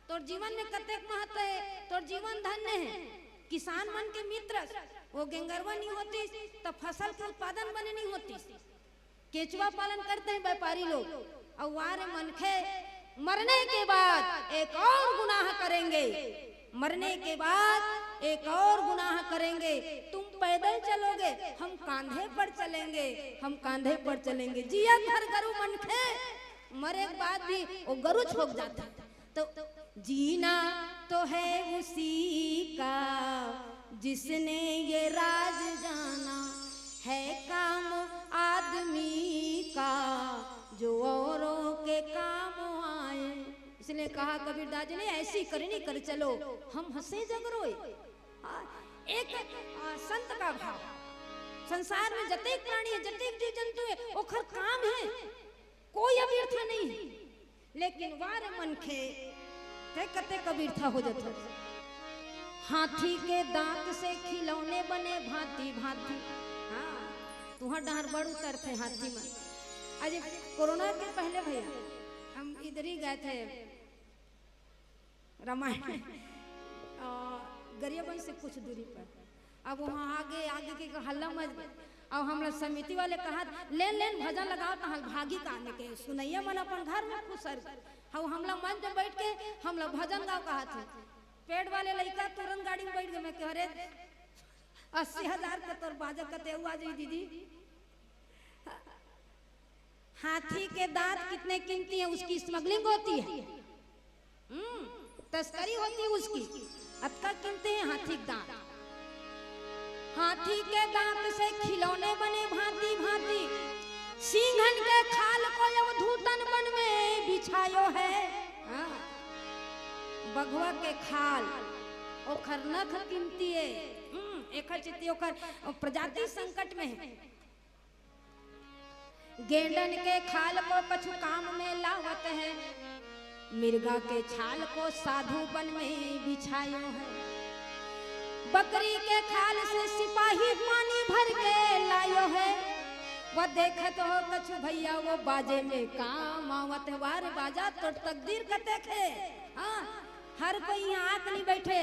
तोर जीवन में कतेक महत्व है, तोर जीवन धन्य है। किसान मन के मित्र वो गेंगरवा नहीं होती तो फसल के उत्पादन बने नहीं होती। केचुआ पालन करते हैं व्यापारी लोग, और वाह रे मनखे मरने के बाद एक और गुनाह करेंगे, मरने के बाद एक और गुनाह करेंगे। तुम पैदल चलोगे, हम कांधे पर चलेंगे, हम कांधे पर चलेंगे। जिया घर गरु मनखे, मरे के बाद भी वो गरु छोक जाता। तो जीना तो है उसी का जिसने ये राज जाना, है काम आदमी का जो औरों के काम आए। इसलिए कहा कबीरदास जी ने, ऐसी करनी कर चलो हम हंसे जग रोए। एक संत का भाव, संसार में जतेक प्राणी है, जतेक जीव जंतु है, ओखर काम है, कोई अव्यर्थ नहीं है। लेकिन वार मनखे ते कते कबीरथा हो जाता। हाथी के दांत से खिलौने बने भांति भांति। हाँ तुहर डहर बड़ उतर थे हाथी में। आज कोरोना के पहले भैया हम इधर ही गए थे रामायण, गरियाबंद से कुछ दूरी पर। अब वहाँ आगे आगे के हल्ला मच गए, और हम लोग समिति वाले कहा लेन लेन भजन लगाओ तो भागी काने के सुनैया मन अपन घर में खुसर। हम लोग मंच में बैठ के हम लोग भजन गाओ कहा थे। पेड़ वाले लड़का तुरंत गाड़ी में बैठ गए। मैं कह रहे 80,000 का तोर बाजा कते हुआ जी दीदी। हाथी के दांत कितने कीमती है, उसकी स्मगलिंग होती है, तस्करी होती है उसकी। अतका कीमती है हाथी के दांत। हाथी के दांत से खिलौने बने भांति भांति, सिंघन के खाल को अवधूतन वन में बिछायो है। बघवा के खाल ओखर नख कीमती है, एकर चित्ती ओखर प्रजाति संकट में है। गेंडन के खाल को कछु काम में लावत है, मिर्गा के छाल को साधु वन में बिछायो है। बकरी के खाल से सिपाही पानी भर के लायो है। वह देखत हो कछु भैया वो बाजे में काम आवत है। वार बाजा तो तकदीर का देखे। हाँ हर कोई यहाँ आके नहीं बैठे,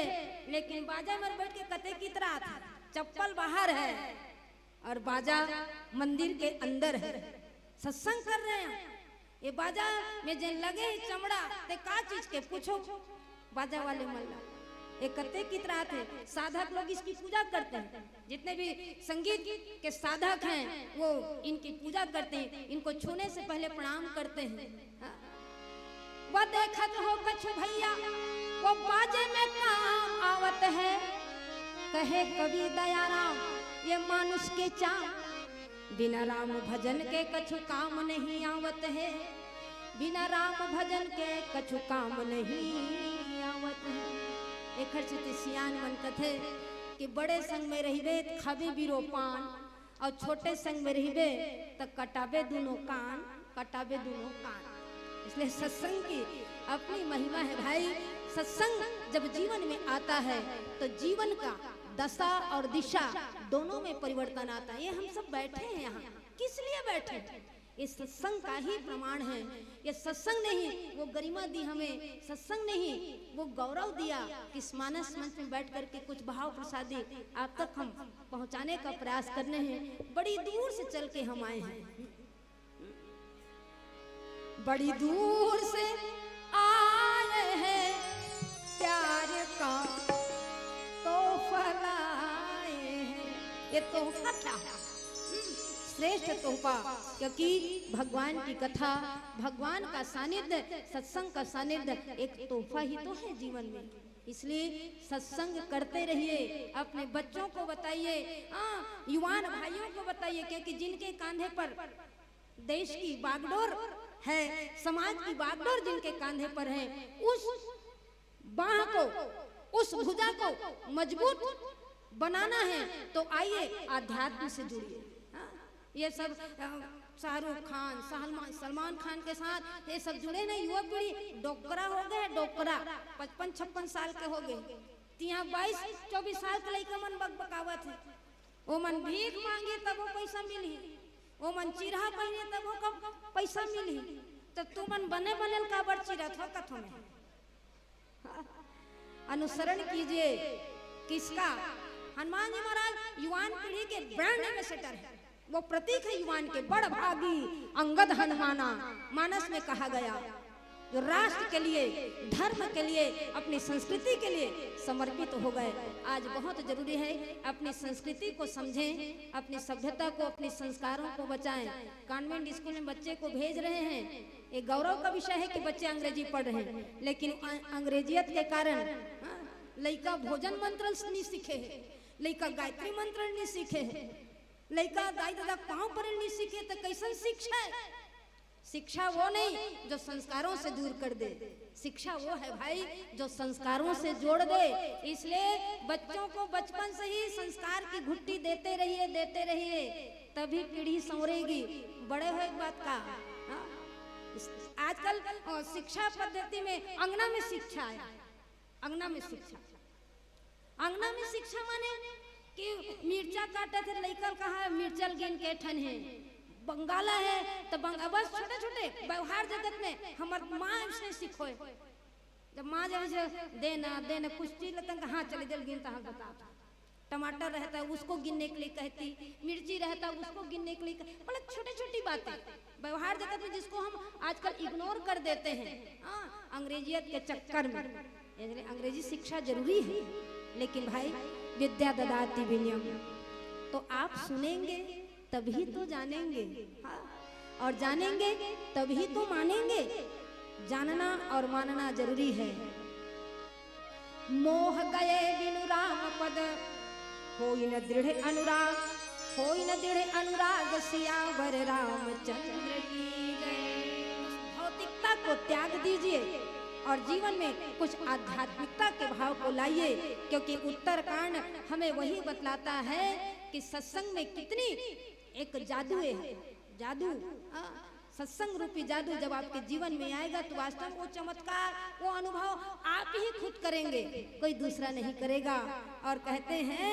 लेकिन बाजा में बैठ के कते की तरह था। चप्पल बाहर है और बाजा मंदिर के अंदर है। सत्संग कर रहे हैं, ये बाजा में जो लगे चमड़ा ते का चीज के पूछो बाजा वाले मल्ला। एक कते की तरह थे। साधक लोग इसकी पूजा करते हैं, जितने भी संगीत के साधक हैं वो इनकी पूजा करते हैं, इनको छूने से पहले प्रणाम करते हैं। वह देखत हो कछु भैया वो बाजे में काम आवत है। कहे कवि दयाराम ये मानुष के चाम, बिना राम भजन के कछु काम नहीं आवत है। बिना राम भजन के कछु काम नहीं आवत है। एक सियान मन कथे कि बड़े संग में रहिबे खाबे बिरो पान, और छोटे संग में रहिबे तो कटाबे दोनों कान, कटाबे दोनों कान। इसलिए सत्संग की अपनी महिमा है भाई। सत्संग जब जीवन में आता है तो जीवन का दशा और दिशा दोनों में परिवर्तन आता है। ये हम सब बैठे हैं यहाँ किस लिए बैठे हैं? ये सत्संग का ही प्रमाण है। ये सत्संग नहीं वो गरिमा दी हमें, सत्संग नहीं वो गौरव दिया कि इस मानस मंच में बैठ करके कुछ भाव प्रसादी आप तक हम पहुंचाने का प्रयास करने हैं। बड़ी दूर से चल के हम आए हैं, बड़ी दूर से आए हैं, प्यार का तोहफा लाए हैं। ये तोहफा क्या है? श्रेष्ठ तोहफा, क्योंकि भगवान की कथा, भगवान का सानिध्य, सत्संग का सानिध्य एक तोहफा ही तो है जीवन में। इसलिए सत्संग करते रहिए, अपने बच्चों को बताइए, युवान भाइयों को बताइए, क्योंकि जिनके कांधे पर देश की बागडोर है, समाज की बागडोर जिनके कांधे पर है, उस बाह को, उस भुजा को मजबूत बनाना है तो आइए आध्यात्म से जुड़िए। ये सब शाहरुख खान, सलमान खान के साथ ये सब जुड़े नहीं, युवा पीढ़ी डोकरा हो गए, डोकरा 55-56 साल के हो गए, 22-24 साल के लड़का मन बकबकावत है, वो मन भीख मांगे तब वो पैसा मिली, वो मन चिरहा पहने तब वो कब पैसा मिली, तो तू मन बने बनल का बड़ चिरा थो कथो में। अनुसरण कीजिए किसका? हनुमान जी महाराज युवान पीढ़ी के ब्रांड एम्बेसडर है, वो प्रतीक है युवान के, बड़ भागी अंगद हनुमाना मानस में कहा गया, जो राष्ट्र के लिए, धर्म के लिए, अपनी संस्कृति के लिए समर्पित हो गए। आज बहुत जरूरी है अपनी संस्कृति को समझें, अपनी सभ्यता को, अपने संस्कारों को बचाएं। कॉन्वेंट स्कूल में बच्चे को भेज रहे हैं, एक गौरव का विषय है कि बच्चे अंग्रेजी पढ़ रहे हैं, लेकिन अंग्रेजियत के कारण लड़का भोजन मंत्र नहीं सीखे है, लड़का गायत्री मंत्र नहीं सीखे है, लड़का दाई दादा पाँव पर नहीं सीखे, तो कैसन शिक्षा है? शिक्षा वो नहीं जो संस्कारों से दूर कर दे, शिक्षा वो है भाई जो संस्कारों से जोड़ दे। इसलिए बच्चों को बचपन से ही संस्कार की घुट्टी देते रहिए, तभी पीढ़ी संवरेगी। बड़े हो एक बात का, आजकल शिक्षा पद्धति में अंगना में शिक्षा है, अंगना में शिक्षा, अंगना में शिक्षा माने कि मिर्चा काटे थे लइकल कहा मिर्चल गिन के ठन है, बंगाला है तो बस छोटे छोटे व्यवहार जगत में हमार माँ से सीखो, जब माँ जब देना कुछ चीज लगता है हाँ चले जल गिनता हाँ बता, टमाटर रहता है उसको गिनने के लिए कहती, मिर्ची रहता है उसको गिनने के लिए, मतलब छोटी छोटी बातें व्यवहार जगत में जिसको हम आजकल इग्नोर कर देते हैं अंग्रेजियत के चक्कर में। इसलिए अंग्रेजी शिक्षा जरूरी है, लेकिन भाई विद्या ददाति विनयम, तो आप सुनेंगे तभी तो जानेंगे, और जानेंगे तभी तो मानेंगे। जानना और मानना जरूरी है। मोह गए बिनु राम पद, होई न दृढ़ अनुराग, होई न दृढ़ अनुराग, सियावर रामचंद्र की जय। भौतिकता को त्याग दीजिए और जीवन में कुछ आध्यात्मिकता के भाव को लाइए, क्योंकि उत्तरकांड हमें वही बतलाता है कि सत्संग में कितनी एक जादू है, जादू, सत्संग रूपी जादू जब आपके जीवन में आएगा तो वास्तव में वो चमत्कार, वो अनुभव आप ही खुद करेंगे, कोई दूसरा नहीं करेगा। और कहते हैं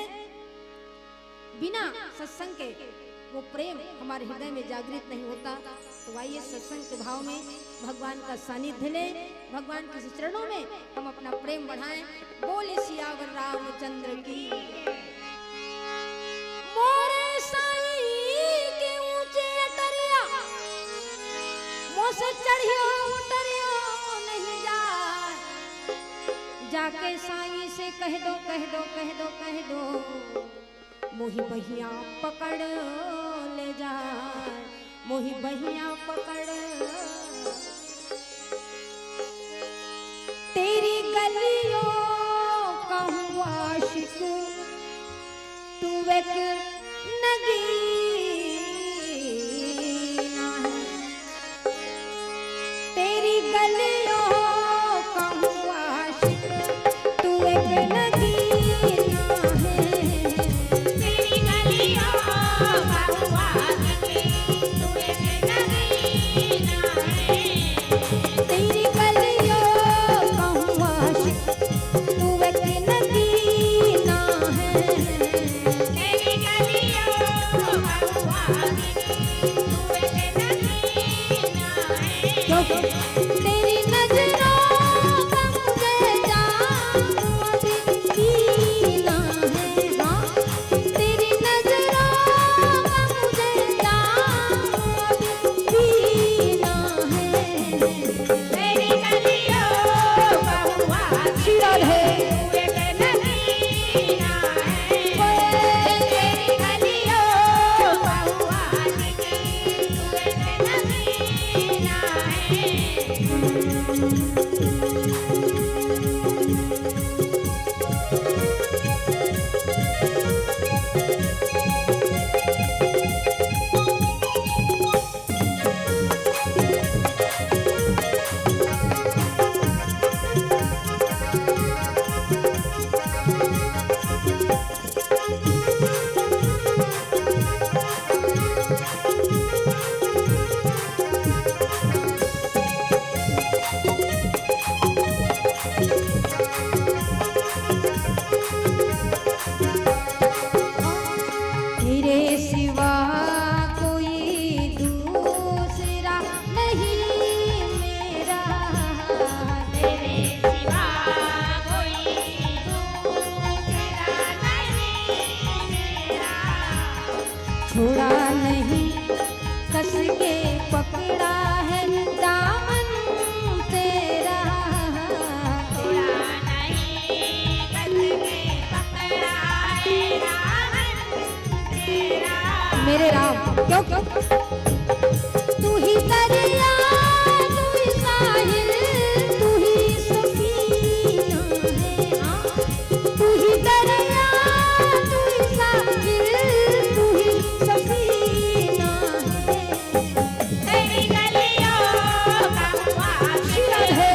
बिना सत्संग के वो प्रेम हमारे हृदय में जागृत नहीं होता। तो आइए सत्संग के भाव में भगवान का सानिध्य लें, भगवान के चरणों में हम अपना प्रेम बढ़ाएं। बोले सियावर रामचंद्र की। मोरे साईं के ऊंचे अटरिया, मोसे चढ़ियो उतरियो नहीं जाए, जाके साईं से कह दो कह दो कह दो कह दो, मोही बहिया पकड़ ले जाए, मोही बहिया पकड़। तेरी गलियों कहूँ आशिक, तू एक नगीना है। तेरी गलियों कहूँ आशिक, तू एक नगीना है। तेरी गलियों कहूँ आशिक, तू एक नगीना है। तेरी गलियों कहूँ आशिक, तू एक नगीना है। तेरी गलियों कहूँ आशिक, तू एक नगीना है। तेरी नजरों का मुझे जाम दीना है। हाँ, तेरी नजरों का मुझे जाम दीना है। तेरी गलियों कहूँ आशिक, राधे तू एक नगीना है। तेरी गलियों कहूँ आशिक, तू एक नगीना है। हे राम, क्यों तू ही दरिया, तू ही साहिल, तू ही सफीना है। हाँ, तू ही दरिया, तू ही साहिल, तू ही सफीना है। तेरी गलियों का हुआ शिर है,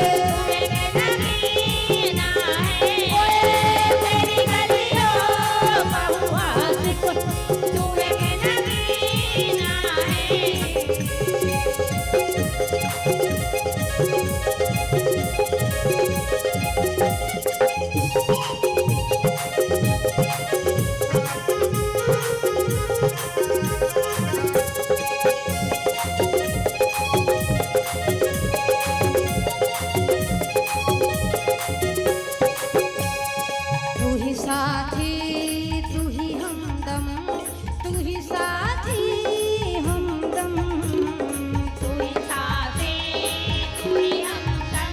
नगीना है। ओए तेरी गलियों का हुआ शिर, तू नगीना है। तू ही साथी, तू ही हमदम, तू ही साथी हमदम, तू ही साथी, तू ही हमदम,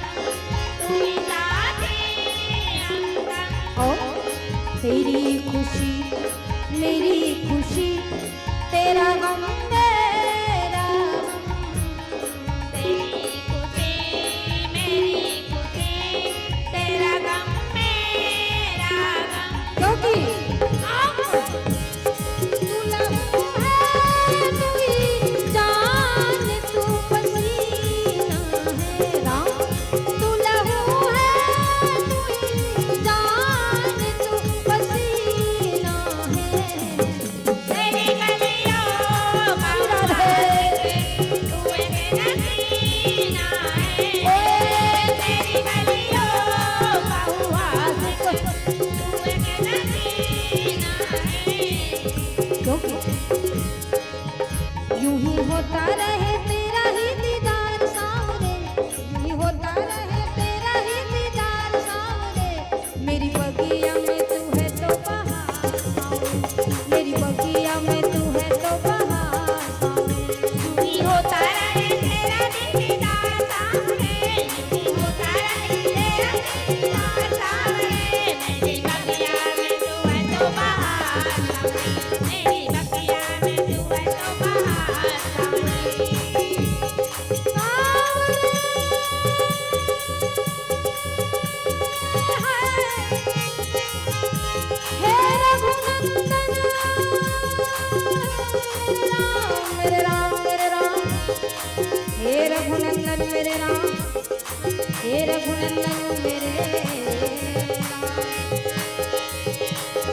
तू ही साथी हमदम। ओ तेरी खुशी मेरी खुशी, तेरा गम मेरा गम। तेरी खुशी मेरी खुशी, तेरा गम मेरा गम। क्योंकि तू लहू है, तू ही जान, तू पसीना है। राम, तू लहू है, तू ही जान, तू पसीना है। तेरी गलियों का हुआ शिर, तू एक नगीना है। ओए तेरी गलियों का हुआ शिर, तू एक नगीना है। यूं ही होता रहे तेरा ही दीदार सामने, यूं ही होता रहे तेरा ही दीदार सामने। मेरी बगिया में तू है तो बहार सामने, मेरी बगिया में तू है तो बहार सामने। यूं ही होता रहे तेरा दीदार सामने, यूं ही होता रहे तेरा दीदार सामने। मेरी बगिया में तू है तो बहार सामने, मेरी बगिया में तू है तो बहार सामने। हे रघुनंदन मेरे राम, मेरे राम, हे रघुनंदन मेरे राम, हे रघुनंदन मेरे राम।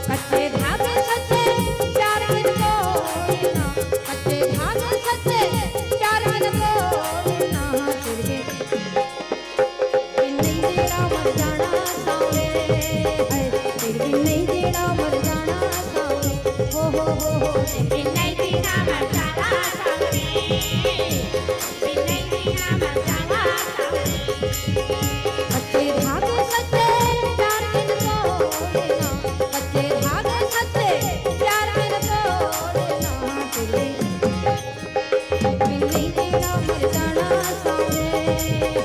कच्चे धागे सच्चे प्यार बिन तोड़ना, कच्चे धागे सच्चे प्यार बिन तोड़ना। तेरे बिन नहीं तेरा मर जाना सावरे है, तेरे बिन नहीं तेरा मर जाना सावरे। हो तेरे बिन नहीं तेरा मर जाना सावरे, बिन नहीं तेरा मर जाना सावरे। कच्चे धागे सच्चे प्यार बिन तोड़ना, कच्चे धागे सच्चे प्यार बिन तोड़ना। तेरे बिन नहीं तेरा मर जाना सावरे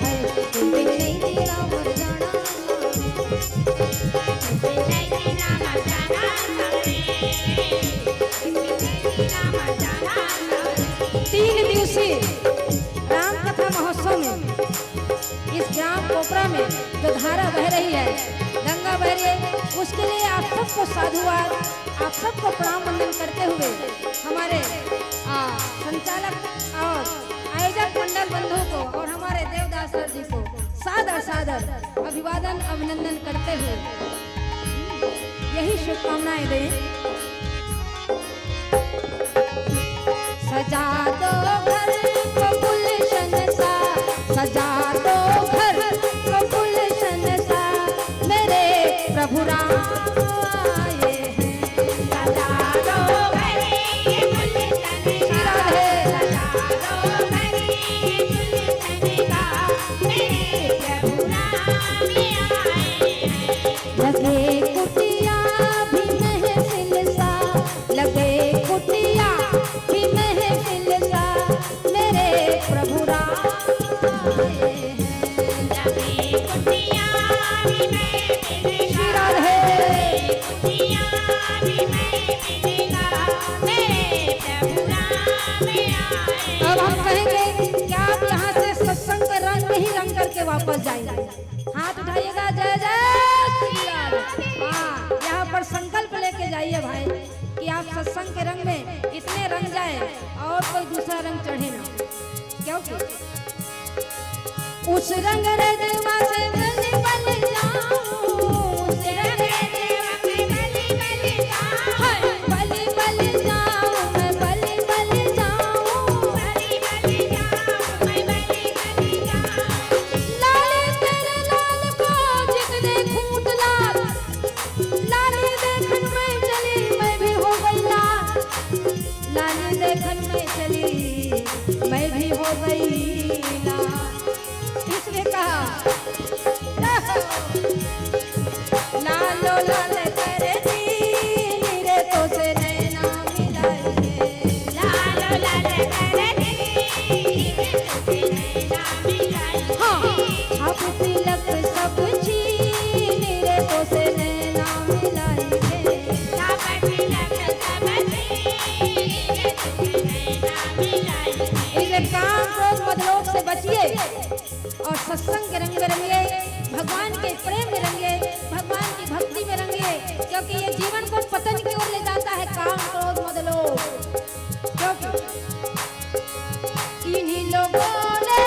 है, तेरे बिन नहीं तेरा मर जाना सावरे। बिन नहीं तेरा मर जाना सावरे, बिन नहीं तेरा मर जाना सावरे। 3 दिवसीय राम कथा महोत्सव में इस ग्राम कोपरा में जो धारा बह रही है, गंगा बह रही है, उसके लिए आप सबको साधुवाद, आप सबको प्रणाम वंदन करते हुए हमारे संचालक और आयोजक मंडल बंधु को और हमारे देवदास सर जी को सादर सादर अभिवादन अभिनंदन करते हुए यही शुभकामनाएं दें। सजा दो घर को गुलशन सा, सजा दो घर को गुलशन सा, मेरे प्रभु राम आए हैं। सजा दो घर ये गुलशन का, सजा दो घर ये गुलशन का, मेरे प्रभु राम आए हैं। लगे कुटिया भी महफिल सा, लगे कुटिया भी महफिल सा, मेरे प्रभु राम आए हैं। लगे कुटिया भी महफिल सा, लगे कुटिया भी महफिल सा, मेरे प्रभु राम वापस जाएंगे। हाथ उठाइएगा, जय जय श्री राम। हाँ, यहाँ पर संकल्प लेके जाइए भाई कि आप सत्संग के रंग में इतने रंग जाए और कोई दूसरा रंग चढ़े ना, क्योंकि उस रंग रजवा से बलि बलि जाऊं, उस रंग रजवा से बलि बलि जाऊं, बलि बलि जाऊं, मैं बलि बलि जाऊं, बलि बलि जाऊं, मैं बलि बलि जाऊं। लाले तेरे लाल को जितने खूंट लाल, लाली देखन में चली मैं भी हो गई लाल, लाली देखन में चली मैं भी हो गई लाल। इसने कहा लालो लाल करे दी रे तो से नैना मिलाएंगे, लालो लाल करे दी रे तो से नैना मिलाएंगे। हाँ, आप तिलक सब छीन रे तो से नैना मिलाएंगे, आप तिलक सब छीन रे तो से नैना मिलाएंगे। इसे काम क्रोध मदलोक से बचिए और सत्संग के रंग में रंगिए, भगवान के प्रेम में रंगिए, भगवान की भक्ति में रंगिए, क्योंकि ये जीवन को पतन की ओर ले जाता है काम क्रोध मद लोभ। क्योंकि इन्हीं लोगों ने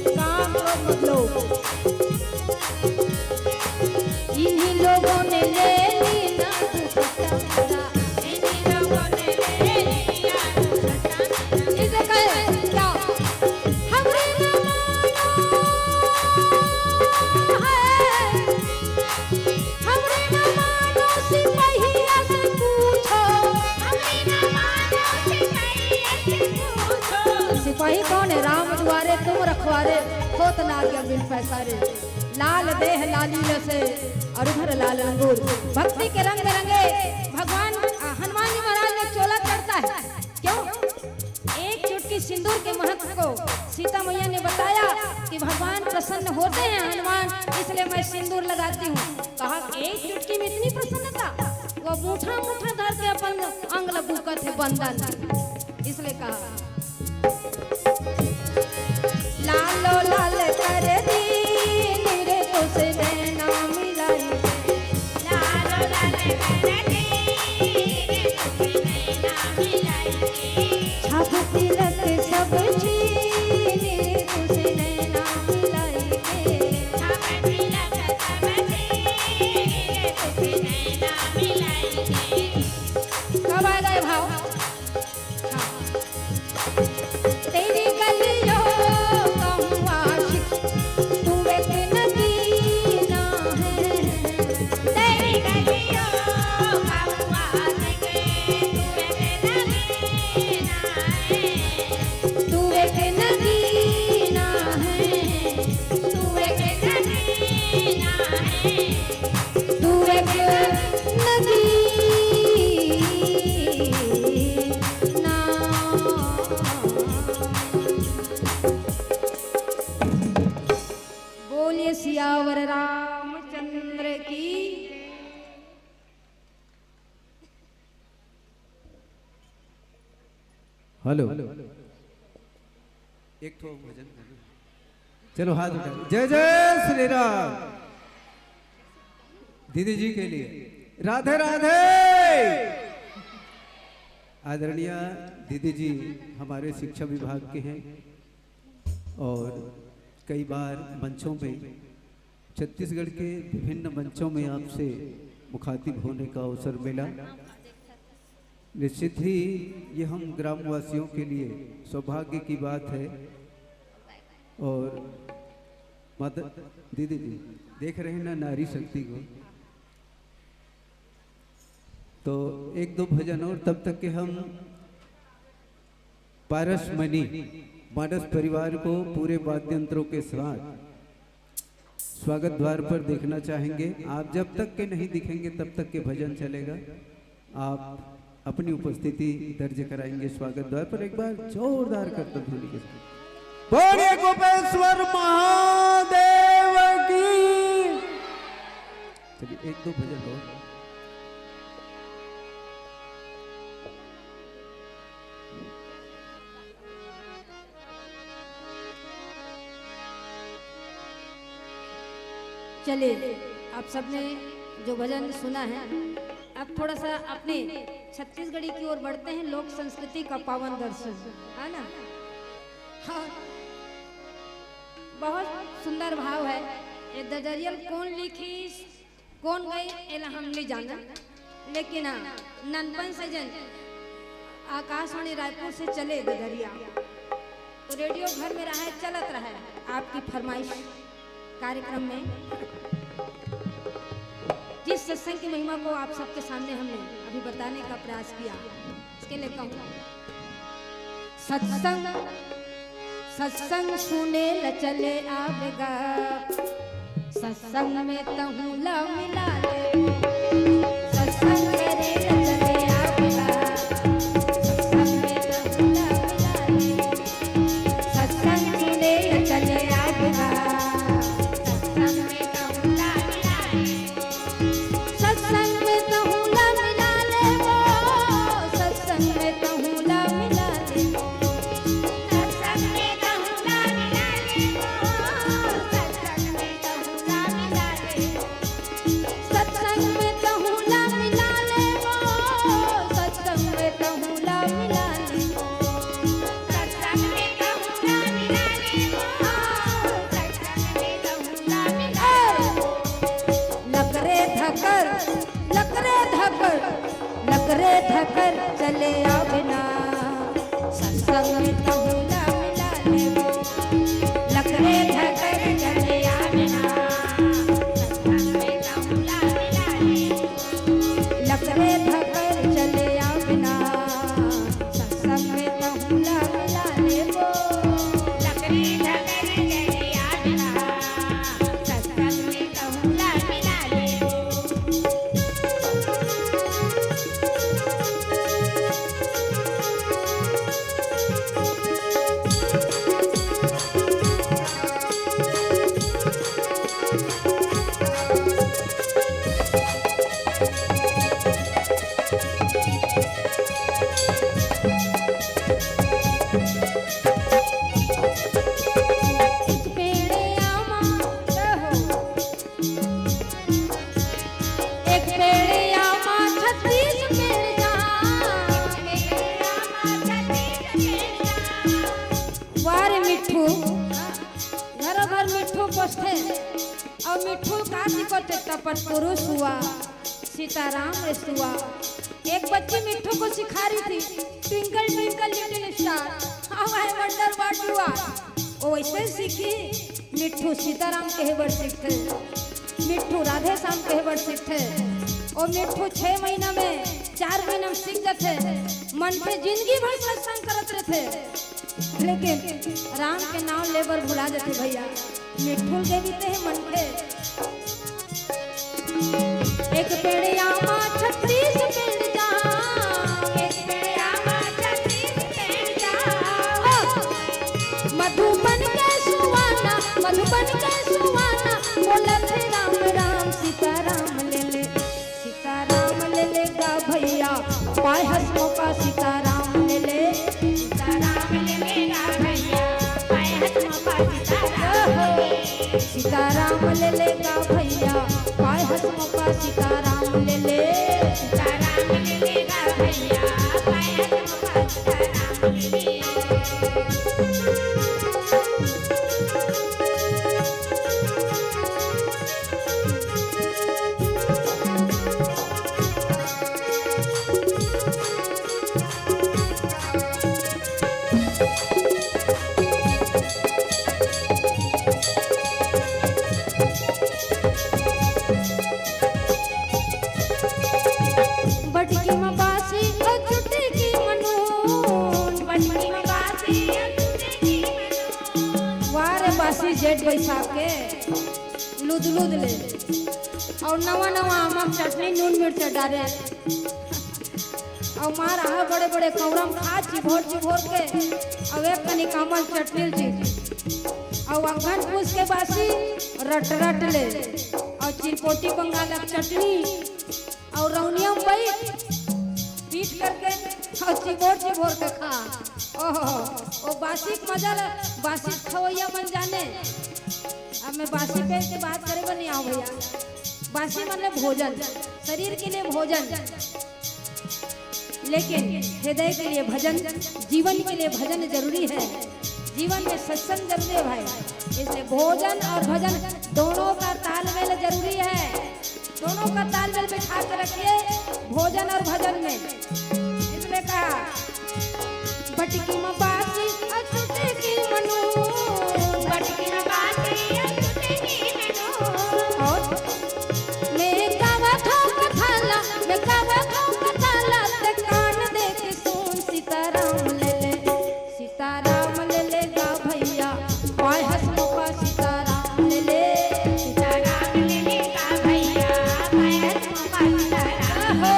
काम क्रोध मद लोभ, इन्हीं लोगों ने ले ली ना दुपट्टा, इन्हीं लोगों ने ले लिया दुपट्टा। इसे कहे क्या हमरे न मानो है, हमरे न मानो सिपहिया से पूछो, हमरे न मानो सिपहिया से पूछो। सिपाही कौन है? राम द्वारे तुम रखवारे, होत ना गया बिन पैसारे, लाल देह लाली रसे और उधर लाल अंगूर। भक्ति के रंग में रंगे भगवान हनुमान जी महाराज ने चोला चढ़ता है। क्यों? एक चुटकी सिंदूर के महत्व को सीता मैया ने बताया कि भगवान प्रसन्न होते हैं हनुमान, इसलिए मैं सिंदूर लगाती हूँ। कहा एक चुटकी में इतनी प्रसन्नता, वो मुठा मुठा धर के अपन अंग लगूकत है बंधन, इसलिए कहा लालो लाल कर दी रे तो से नैना मिलाएंगे, लालो लाल कर दी रे तो से नैना मिलाएंगे। छाप तिलक सब छीन रे तो से नैना मिलाएंगे, छाप तिलक सब छीन रे तो से नैना मिलाएंगे। कब आ गए भाव? तेरी गलियों कहूँ आशिक तू एक नगीना है, तेरी गलियों कहूँ आशिक तू एक नगीना है, तू एक नगीना है, तू एक नगीना बोलिए सियावर रामचंद्र की। हेलो, एक ठो भजन चलो हाथ उठा, जय जय श्री राम। दीदी जी के लिए राधे राधे। आदरणीय दीदी जी हमारे शिक्षा विभाग के हैं और कई बार मंचों में, छत्तीसगढ़ के विभिन्न मंचों में आपसे मुखातिब होने का अवसर मिला। निश्चित ही ये हम ग्रामवासियों के लिए सौभाग्य की बात है। और माता दीदी जी देख रहे हैं ना नारी शक्ति को, तो एक दो भजन और तब तक के हम पारस मणि मानस परिवार को पूरे वाद्य यंत्रों के साथ स्वागत द्वार पर देखना चाहेंगे। आप जब तक के नहीं दिखेंगे तब तक के भजन चलेगा। आप अपनी उपस्थिति दर्ज कराएंगे स्वागत द्वार पर। एक बार जोरदार करते ध्वनि के साथ बोले गोपेश्वर महादेव की। चलिए एक दो भजन और। चले आप सबने जो भजन सुना है, अब थोड़ा सा अपने छत्तीसगढ़ी की ओर बढ़ते हैं। लोक संस्कृति का पावन दर्शन, है ना। हाँ, बहुत सुंदर भाव है। ये दजरियल कौन लिखी कौन गई एला हम नहीं जाना, लेकिन ननपन सजन आकाशवाणी रायपुर से चले दजरिया, तो रेडियो घर में रहा चलत रहा आपकी फरमाइश कार्यक्रम में। जिस सत्संग की महिमा को आप सबके सामने हमने अभी बताने का प्रयास किया, इसके लिए कहूँ सत्संग सत्संग सुने ल चले आवेगा, सत्संग में तहूँ ला मिला ले, सत्संग करे ल चले आवेगा, सत्संग में तहूँ ला मिला ले, सत्संग सुने ल चले आवेगा, सत्संग में तहूँ ला मिला ले, सत्संग में तहूँ ला मिला ले, वो सत्संग में तहूँ ला मिला ले, लकरे धकर चले आओ बिना, सत्संग में तहूँ ला मिला ले, लकरे धकर चले आओ बिना, सत्संग में तहूँ ला मिला ले, लकरे धकर चले आओ बिना, सत्संग में तहूँ ला मिला ले, लकरे धकर चले आओ बिना, सत्संग में तहूँ ला मिला ले। और मिठू काशी को तपत पुरुष हुआ, सीताराम हुआ। एक बच्ची मिठू को सिखा रही थी twinkle twinkle little star, how I wonder what you are. वो वैसे सीखी। मिठू सीताराम के हेबर सीखते, मिठू राधे श्याम के हेबर सीखते। और मिठू 6 महीना में 4 महीना में सीख जाते, मन पे जिंदगी भर सत्संग करते रहते, लेकिन राम के नाम लेबर भुला जाते भैया। मिठू के बीते हैं मन पे। एक पेड़िया माँ 36 पेड़ जा, एक पेड़िया माँ 36 पेड़ जा, मधुबन के सुवाना, मधुबन के सुवाना, बोलत राम राम सीताराम ले ले, सीताराम ले लेगा भैया, पाए हंसों का सीताराम ले ले, सीताराम ले लेगा भैया, पाए हंसों का सीताराम, सीताराम ले लेगा भैया, पाए हंसों का सीताराम ले ले, सीताराम ले लेगा भैया, पाए हंसों का सीताराम ले ले। जेठ बैसाख के लूद लूद ले और नवा नवा आमक चटनी नून मिर्च डाले और मार रहा बड़े बड़े कौरम खा चिभोर के और एक कनी कमल चटनी चीज और अखन पूछ के बासी रट रट ले और चिरपोटी बंगाल चटनी और रौनिया पीट करके और चिभोर के खा। ओहो ओ बासी मजा बासी खवैया बन जाने अब मैं बासी पे से बात करेगा नहीं आओ भैया। बासी मतलब भोजन, शरीर के लिए भोजन, लेकिन हृदय के लिए भजन, जीवन के लिए भजन जरूरी है। जीवन में सत्संग जरूरी है भाई। इसलिए भोजन और भजन दोनों का तालमेल जरूरी है। दोनों का तालमेल बिठा कर रखिए भोजन और भजन में। इसलिए कहा बटकी में बासी अछूते की मनु, बटकी में बासी अछूते की मनु। और मैं गावा खाऊं कथाला, मैं गावा खाऊं कथाला, ते कान दे के सुन सीताराम ले ले, सीताराम ले ले गा भैया, पाय हंसनो का सीताराम ले ले, सीताराम ले ले गा भैया, पाय हंसनो का सीताराम हो,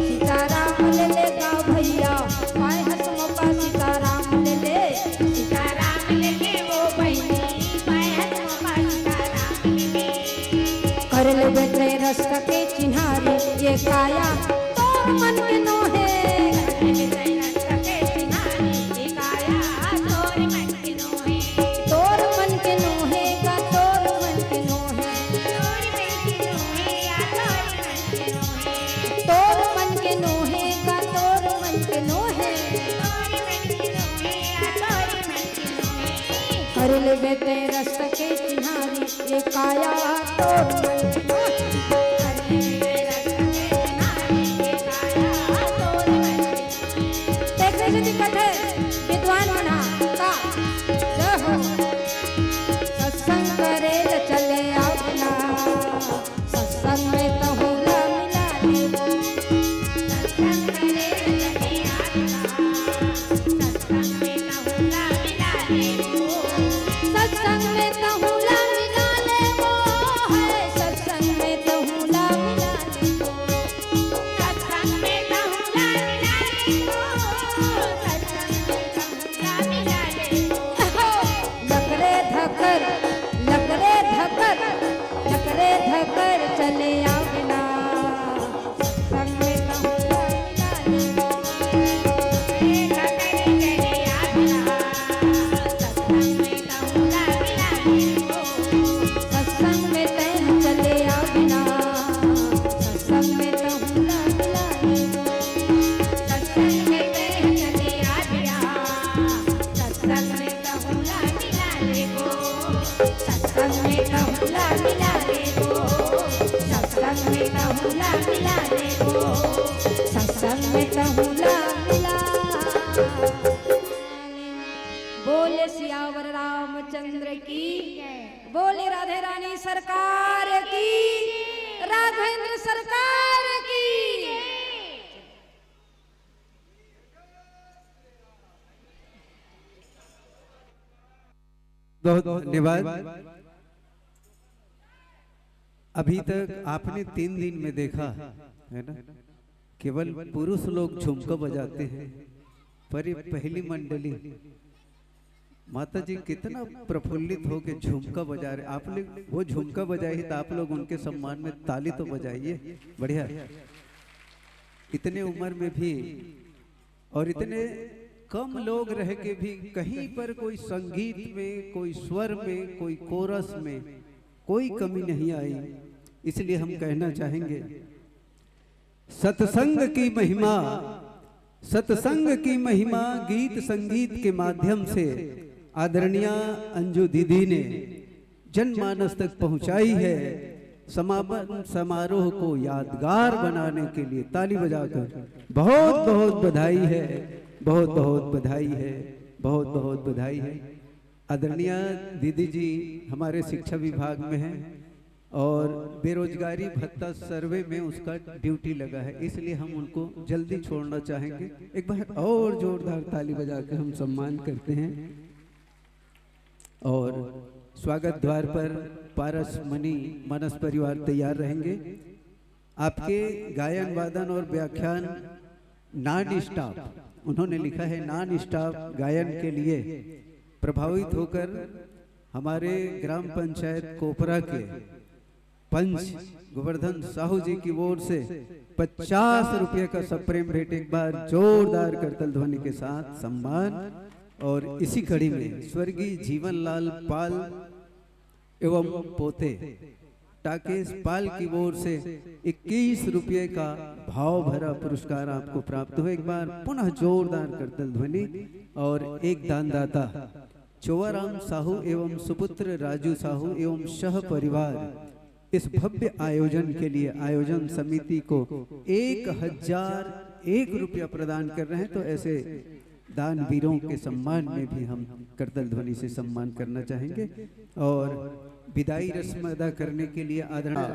सीताराम ले ले गा भैया, पाय हंसनो का सीताराम ले ले, सीताराम ले ले वो बहनी, पाय हंसनो का सीताराम ले ले। कर ले बेटे रस के चिन्हारी ये काया तोर मन के नोहे, कर ले बेटे रस के चिन्हारी ये काया तोर मन के नोहे, तोर मन के नोहे का तोर मन के नोहे, तोर मन के नोहे या तोर मन के नोहे, तोर मन के नोहे का तोर मन के नोहे, तोर मन के नोहे या तोर मन के नोहे। कर ले बेटे रस के चिन्हारी ये काया तोर मन के नोहे, कर ले बेटे रस के चिन्हारी ये काया तोर मन के नोहे। देखने से दिक्कत है विद्वान बना का जय हो। सत्संग करे ल चले अपना, सत्संग में तो होला मिला ले, सत्संग करे ल चले अपना, सत्संग में तो होला मिला ले, सत्संग में तो होला मिला ले वो है, सत्संग में तो होला मिला ले, सत्संग में तो होला मिला ले वो, सत्संग में तो होला मिला ले। लकरे धकर, लकरे धकर, लकरे धकर चले आवना, सत्संग में तो होला मिला ले, लकरे धकर चले आवना, सत्संग में तो होला मिला ले, सत्संग में तैन चले आवना, सत्संग में तो होला मिला ले, सत्संग में तैन चले आवना, सत्संग में तो होला मिला ले गो, सत्संग में तो होला मिला ले गो, सत्संग में तो होला मिला ले गो, सत्संग में तो होला मिला। बोले सियावर रामचंद्र की, बोले राधे रानी सरकार की, राघवेंद्र सरकार की। बहुत धन्यवाद। अभी तक आपने 3 दिन में देखा है ना, केवल पुरुष लोग झुमका बजाते हैं, पर ये पहली मंडली माता जी कितना प्रफुल्लित होकर झुमका बजा रहे। आप लोग वो झुमका बजाई तो आप लोग उनके सम्मान में ताली तो बजाइए। बढ़िया, इतने उम्र में भी और इतने कम लोग रह के भी कहीं पर कोई संगीत में, कोई स्वर में, कोई कोरस में कोई कमी नहीं आई। इसलिए हम कहना चाहेंगे सत्संग की महिमा, सत्संग की महिमा गीत संगीत के माध्यम से आदरणीय अंजू दीदी ने जनमानस तक पहुंचाई है। समापन समारोह को यादगार बनाने के लिए ताली बजाकर बहुत बहुत बधाई है, बहुत बहुत बधाई है, बहुत बहुत बधाई है। आदरणीय दीदी जी हमारे शिक्षा विभाग में हैं और बेरोजगारी भत्ता सर्वे में उसका ड्यूटी लगा है, इसलिए हम उनको जल्दी छोड़ना चाहेंगे। एक बार और जोरदार ताली बजाकर हम सम्मान करते हैं। और स्वागत द्वार पर पारस मणि मानस परिवार तैयार रहेंगे। आपके गायन वादन और व्याख्यान नॉन स्टॉप उन्होंने लिखा है, नॉन स्टॉप गायन के लिए प्रभावित होकर हमारे ग्राम पंचायत कोपरा के पंच गोवर्धन साहू जी की ओर से 50 रुपये का सप्रेम भेंट एक बार जोरदार करतल ध्वनि के साथ सम्मान। और इसी कड़ी में स्वर्गीय जीवन लाल पाल एवं पोते टाकेश पाल की ओर से 21 रुपये का भाव भरा पुरस्कार आपको प्राप्त हो। एक बार पुनः जोरदार करतल ध्वनि। और एक दानदाता चौवाराम साहू एवं सुपुत्र राजू साहू एवं सह परिवार इस भव्य आयोजन के लिए आयोजन समिति को 1001 रुपया प्रदान कर रहे हैं। तो ऐसे दानवीरों के सम्मान में भी हम करतल ध्वनि से सम्मान करना चाहेंगे। और विदाई रस्म अदा करने के लिए आदरणीय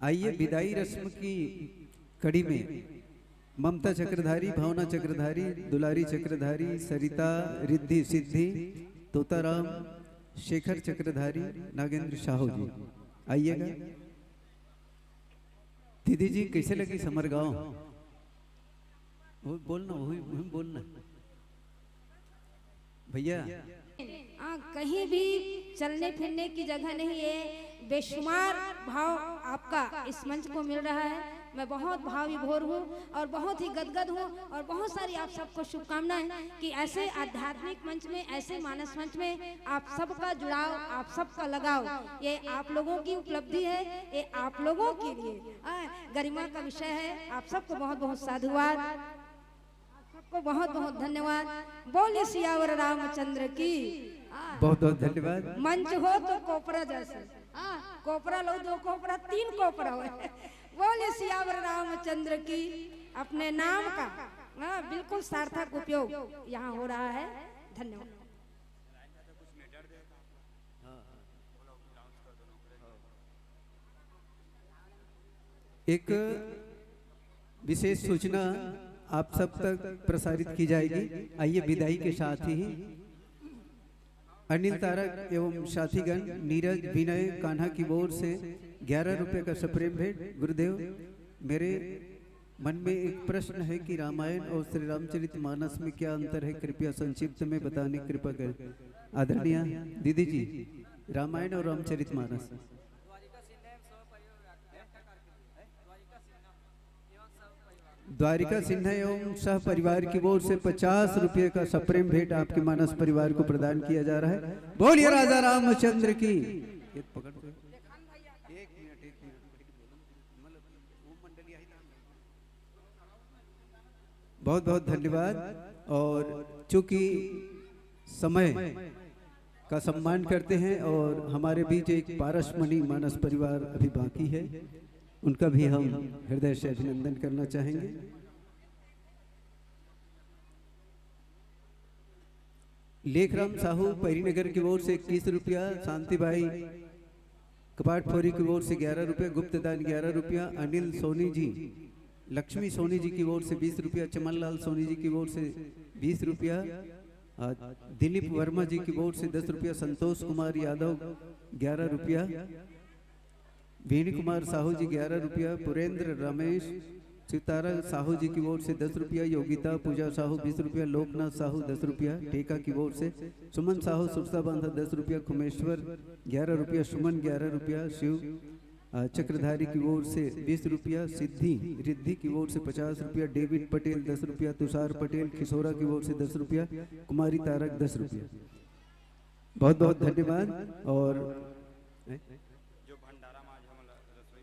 आइए विदाई रस्म की कड़ी में ममता चक्रधारी, भावना चक्रधारी, दुलारी चक्रधारी, सरिता, रिद्धि सिद्धि, तोताराम, शेखर चक्रधारी, नागेंद्र साहू जी आइएगा। दीदी जी कैसे लगी समर गांव? बोलना बोलना भैया। कहीं भी चलने फिरने की जगह नहीं है, बेशुमार भाव आपका इस मंच को मिल रहा है। मैं बहुत भाव विभोर हूँ और बहुत ही गदगद हूँ और बहुत सारी आप सबको शुभकामनाएं कि ऐसे आध्यात्मिक मंच में, ऐसे मानस मंच में आप सबका जुड़ाव, आप सबका लगाव, ये आप लोगों की उपलब्धि है, ये आप लोगों के लिए गरिमा का विषय है। आप सबको बहुत बहुत साधुवाद, सबको बहुत बहुत धन्यवाद। बोले सियावर रामचंद्र की। बहुत बहुत धन्यवाद। मंच हो तो कोपरा जैसे, कोपरा लो, 2 कोपरा 3 कोपरा हो। बोले सियावर रामचंद्र की। अपने नाम का बिल्कुल सार्थक उपयोग यहाँ हो रहा है। धन्यवाद। एक विशेष सूचना आप सब तक प्रसारित की जाएगी। आइए विदाई के साथ ही अनिल तारक एवं साथीगण, नीरज, विनय, कान्हा की ओर से 11 रुपए का सप्रेम भेंट। गुरुदेव, मेरे मन में एक प्रश्न है कि रामायण और श्री रामचरितमानस में क्या अंतर है, कृपया संक्षिप्त में बताने की कृपा करें। आदरणीय दीदी जी, रामायण और रामचरितमानस। द्वारिका सिन्हा एवं सह परिवार की ओर से 50 रुपये का सप्रेम भेंट आपके मानस परिवार को प्रदान किया जा रहा है। बोलिए राजा रामचंद्र की। बहुत बहुत धन्यवाद। और चूंकि समय का सम्मान करते हैं और हमारे बीच एक पारसमणि मानस परिवार अभी बाकी है, उनका भी हम हृदय से अभिनंदन करना चाहेंगे। लेखराम साहू परिनगर की ओर से 21 रुपया, शांतिबाई कपाटफोरी की ओर से 11 रुपया, गुप्तदान 11 रुपया, अनिल सोनी जी, लक्ष्मी सोनी जी की ओर से 20 रुपया, चमनलाल सोनी जी की ओर से 20 रुपया, दिलीप वर्मा जी की ओर से 10 रुपया, संतोष कुमार यादव 11 रुपया, वेणी कुमार साहू जी 11 रुपया, पुरेंद्र रमेश सितारा साहू जी की ओर से 10 रुपया, योगिता पूजा साहू 20 रुपया, लोकनाथ साहू 10 रुपया ठेका की ओर से, सुमन साहू सुरसा बांधा 10 रुपया, खुमेश्वर 11 रुपया, सुमन 11 रुपया, शिव चक्रधारी की ओर से 20 रुपया, सिद्धि रिद्धि की ओर से 50 रुपया, डेविड पटेल 10 रुपया, तुषार पटेल खिसौरा की ओर से 10 रुपया, कुमारी तारक 10 रुपया। बहुत बहुत धन्यवाद। और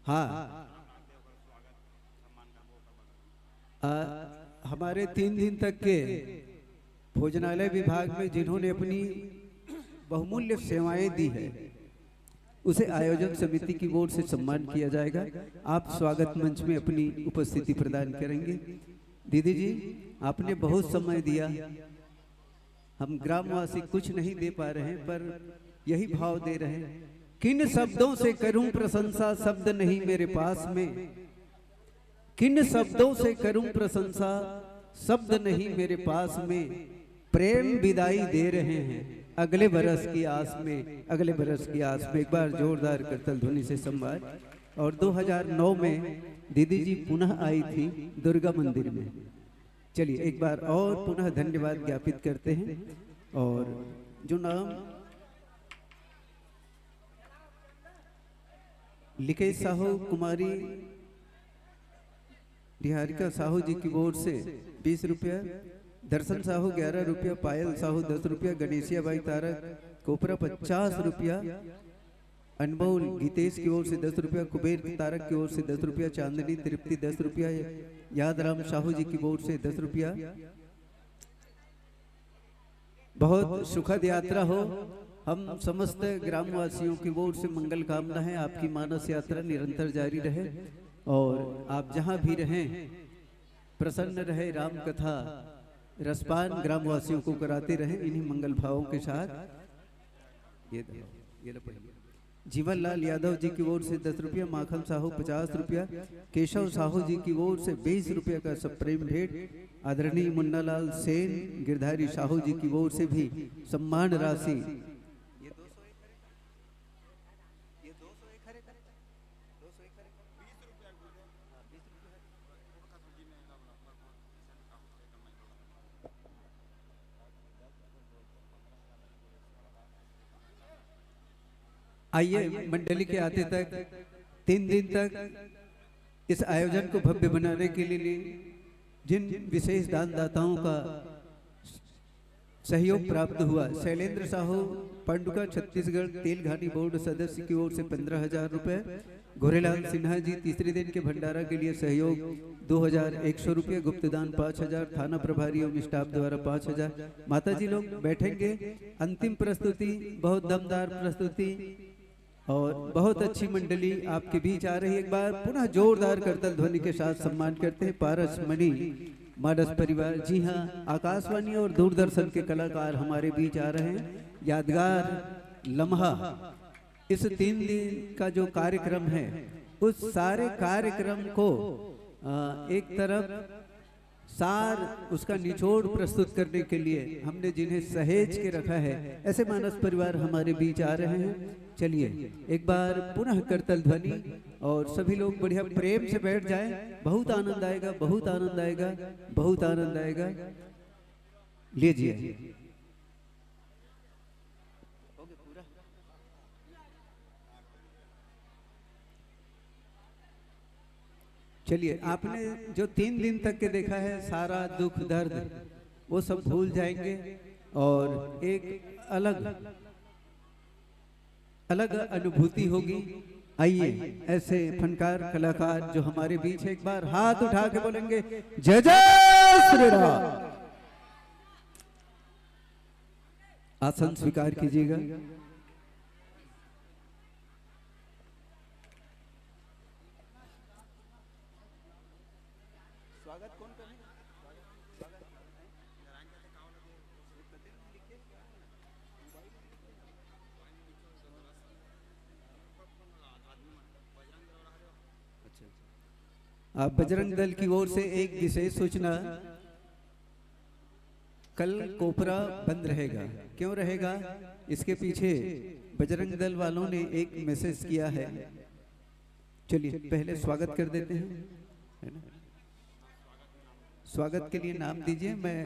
हाँ, हमारे 3 दिन तक के भोजनालय विभाग में जिन्होंने अपनी बहुमूल्य सेवाएं दी है, उसे आयोजक समिति की ओर से सम्मान किया जाएगा। आप स्वागत मंच में अपनी उपस्थिति प्रदान करेंगे। दीदी जी, आपने बहुत समय दिया, हम ग्रामवासी कुछ नहीं दे पा रहे हैं, पर यही भाव दे रहे हैं। किन शब्दों से करूं प्रशंसा, शब्द नहीं मेरे पास में। किन शब्दों से करूं प्रशंसा, शब्द नहीं मेरे पास में। प्रेम विदाई दे रहे हैं अगले बरस की आस में, अगले बरस की आस में। एक बार जोरदार करतल ध्वनि से सम्मान। और 2009 में दीदी जी पुनः आई थी दुर्गा मंदिर में। चलिए एक बार और पुनः धन्यवाद ज्ञापित करते हैं। और जो नाम लिखे साहू, कुमारी निहारिका साहू जी की ओर से 20 रुपया, दर्शन साहू 11 रुपया, पायल साहू 10 रुपया, गणेशिया बाई तारक कोपरा 50 रुपया, अनमोल गीतेश की ओर से 10 रुपया, कुबेर तारक की ओर से 10 रुपया, चांदनी तृप्ति 10 रुपया, यादराम साहू जी की ओर से 10 रुपया। बहुत सुखद यात्रा हो। हम समस्त ग्रामवासियों की ओर से मंगल कामना है, आपकी मानस यात्रा निरंतर जारी रहे और आप जहां भी रहें प्रसन्न रहे, राम कथा रसपान ग्रामवासियों को कराते रहे इन्हीं मंगल भावों के साथ। ये जीवन लाल यादव जी की ओर से 10 रुपया, माखन साहू 50 रुपया, केशव साहू जी की ओर से 20 रुपया का सप्रेम भेंट, आदरणीय मुन्नालाल सेन गिरधारी साहू जी की ओर से भी सम्मान राशि। आइए मंडली के आते तक 3 दिन तक इस आयोजन को भव्य बनाने के लिए जिन विशेष दानदाताओं का सहयोग प्राप्त हुआ, शैलेंद्र साहू पंडुका छत्तीसगढ़ तेल घानी बोर्ड सदस्य की ओर से 15,000 रुपए, गोरेलाल सिन्हा जी तीसरे दिन के भंडारा के लिए सहयोग 2,100 रुपये, गुप्तदान 5,000, थाना प्रभारी एवं स्टाफ द्वारा 5,000। माता जी लोग बैठेंगे। अंतिम प्रस्तुति बहुत दमदार प्रस्तुति और बहुत अच्छी मंडली आपके बीच आ रही है। एक बार पुनः जोरदार करतल ध्वनि के साथ सम्मान करते हैं पारस मणि मानस परिवार। जी हाँ, आकाशवाणी और दूरदर्शन के कलाकार हमारे बीच आ रहे हैं। यादगार लम्हा इस 3 दिन का जो कार्यक्रम है उस सारे कार्यक्रम को एक तरफ सार उसका निचोड़ प्रस्तुत करने के लिए हमने जिन्हें सहेज के रखा है ऐसे मानस परिवार हमारे बीच आ रहे हैं। चलिए एक बार पुनः करतल ध्वनि और सभी लोग बढ़िया प्रेम से बैठ जाएं। बहुत आनंद आएगा, बहुत आनंद आएगा, बहुत आनंद आएगा। लीजिए चलिए, आपने जो 3 दिन तक के देखा है सारा दुख दर्द वो सब भूल जाएंगे और एक अलग अलग अनुभूति होगी। आइए ऐसे फनकार कलाकार जो हमारे बीच है एक बार हाथ उठा के बोलेंगे जय जय श्री राम। आसन स्वीकार कीजिएगा। आप बजरंग दल की ओर से एक विशेष सूचना, कल कोपरा बंद रहेगा। क्यों रहेगा? इसके पीछे बजरंग दल वालों ने एक मैसेज किया है। चलिए पहले स्वागत कर देते हैं, है ना? स्वागत के लिए नाम दीजिए, मैं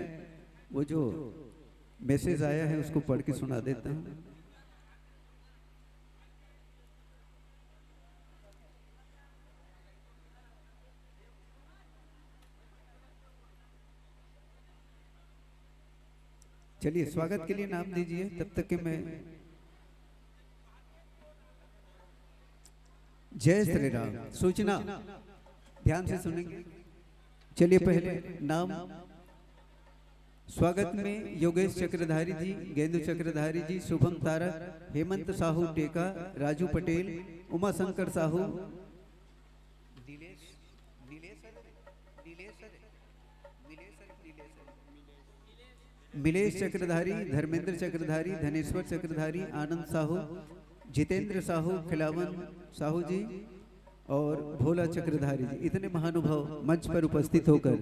वो जो मैसेज आया है उसको पढ़ के सुना देता हूँ। चलिए स्वागत के लिए नाम दीजिए तब तक कि मैं जय श्री राम। सूचना ध्यान से सुनेंगे। चलिए पहले नाम, स्वागत में योगेश चक्रधारी जी, गेंदू चक्रधारी जी, शुभम तारक, हेमंत साहू टेका, राजू पटेल, उमा शंकर साहू, मिलेश चक्रधारी, धर्मेंद्र चक्रधारी, धनेश्वर चक्रधारी, आनंद साहू, जितेंद्र साहू, खिलावन साहू जी और भोला चक्रधारी जी, इतने महानुभाव मंच पर उपस्थित होकर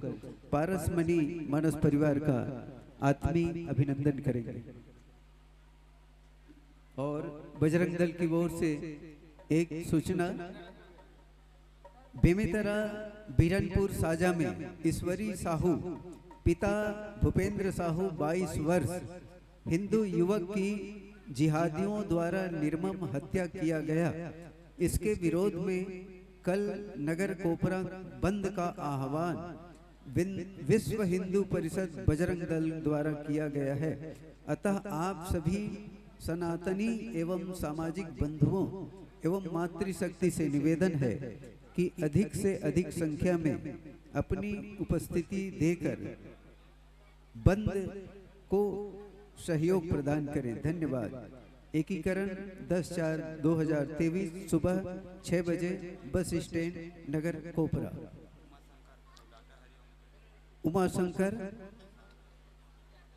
पारस मणि मानस परिवार का आत्मीय अभिनंदन करेंगे। और बजरंग दल की ओर से एक सूचना, बेमेतरा बीरनपुर साजा में ईश्वरी साहू पिता भूपेंद्र साहू 22 वर्ष हिंदू युवक की जिहादियों द्वारा निर्मम हत्या किया गया। इसके विरोध में कल नगर कोपरा बंद का आह्वान विश्व हिंदू परिषद बजरंग दल द्वारा किया गया है। अतः आप सभी सनातनी एवं सामाजिक बंधुओं एवं मातृशक्ति से निवेदन है कि अधिक से अधिक संख्या में अपनी उपस्थिति देकर बंद को सहयोग प्रदान करें। धन्यवाद। एकीकरण 10/4/2023 सुबह 6 बजे बस स्टैंड नगर कोपरा।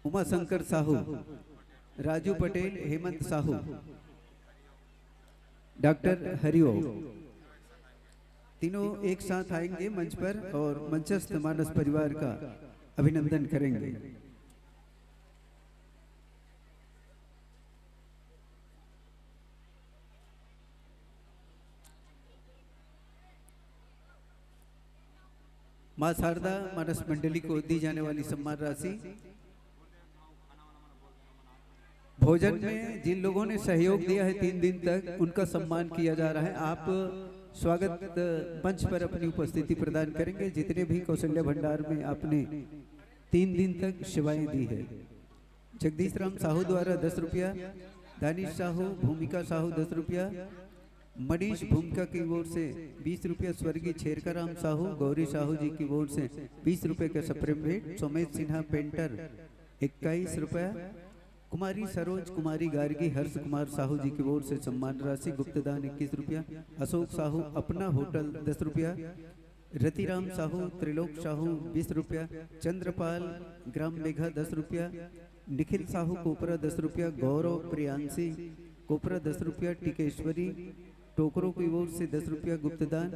उमाशंकर साहू, राजू पटेल, हेमंत साहू, डॉक्टर हरिओम, तीनों एक साथ आएंगे मंच पर और मंचस्थ मानस परिवार का अभिनंदन करेंगे। मां शारदा मानस मंडली को दी जाने वाली सम्मान राशि, भोजन में जिन लोगों ने सहयोग दिया है 3 दिन तक उनका सम्मान किया जा रहा है। आप स्वागत मंच पर अपनी उपस्थिति प्रदान करेंगे जितने भी कौशल्य भंडार में आपने 3 दिन तक सेवाएं दी है। जगदीश राम साहू द्वारा 10 रुपया, दानिश साहू, भूमिका साहू 10 रुपया, मनीष भूमिका की ओर से 20 रुपया, स्वर्गीय छेरका राम साहू, गौरी साहू जी की ओर से 20 रुपये का सप्रेम भेंट, सोमेश सिन्हा पेंटर 21 रुपया, कुमारी सरोज कुमारी गार्गी, हर्ष कुमार साहू जी की ओर से सम्मान राशि, गुप्तदान 21 रुपया, अशोक साहू अपना होटल 10 रुपया, रतिराम साहू, त्रिलोक साहू 20 रुपया, चंद्रपाल ग्राम मेघा 10 रुपया, निखिल साहू कोपरा 10 रुपया, गौरव प्रियांशी कोपरा 10 रुपया, टिकेश्वरी टोकरो की ओर से 10 रुपया गुप्तदान,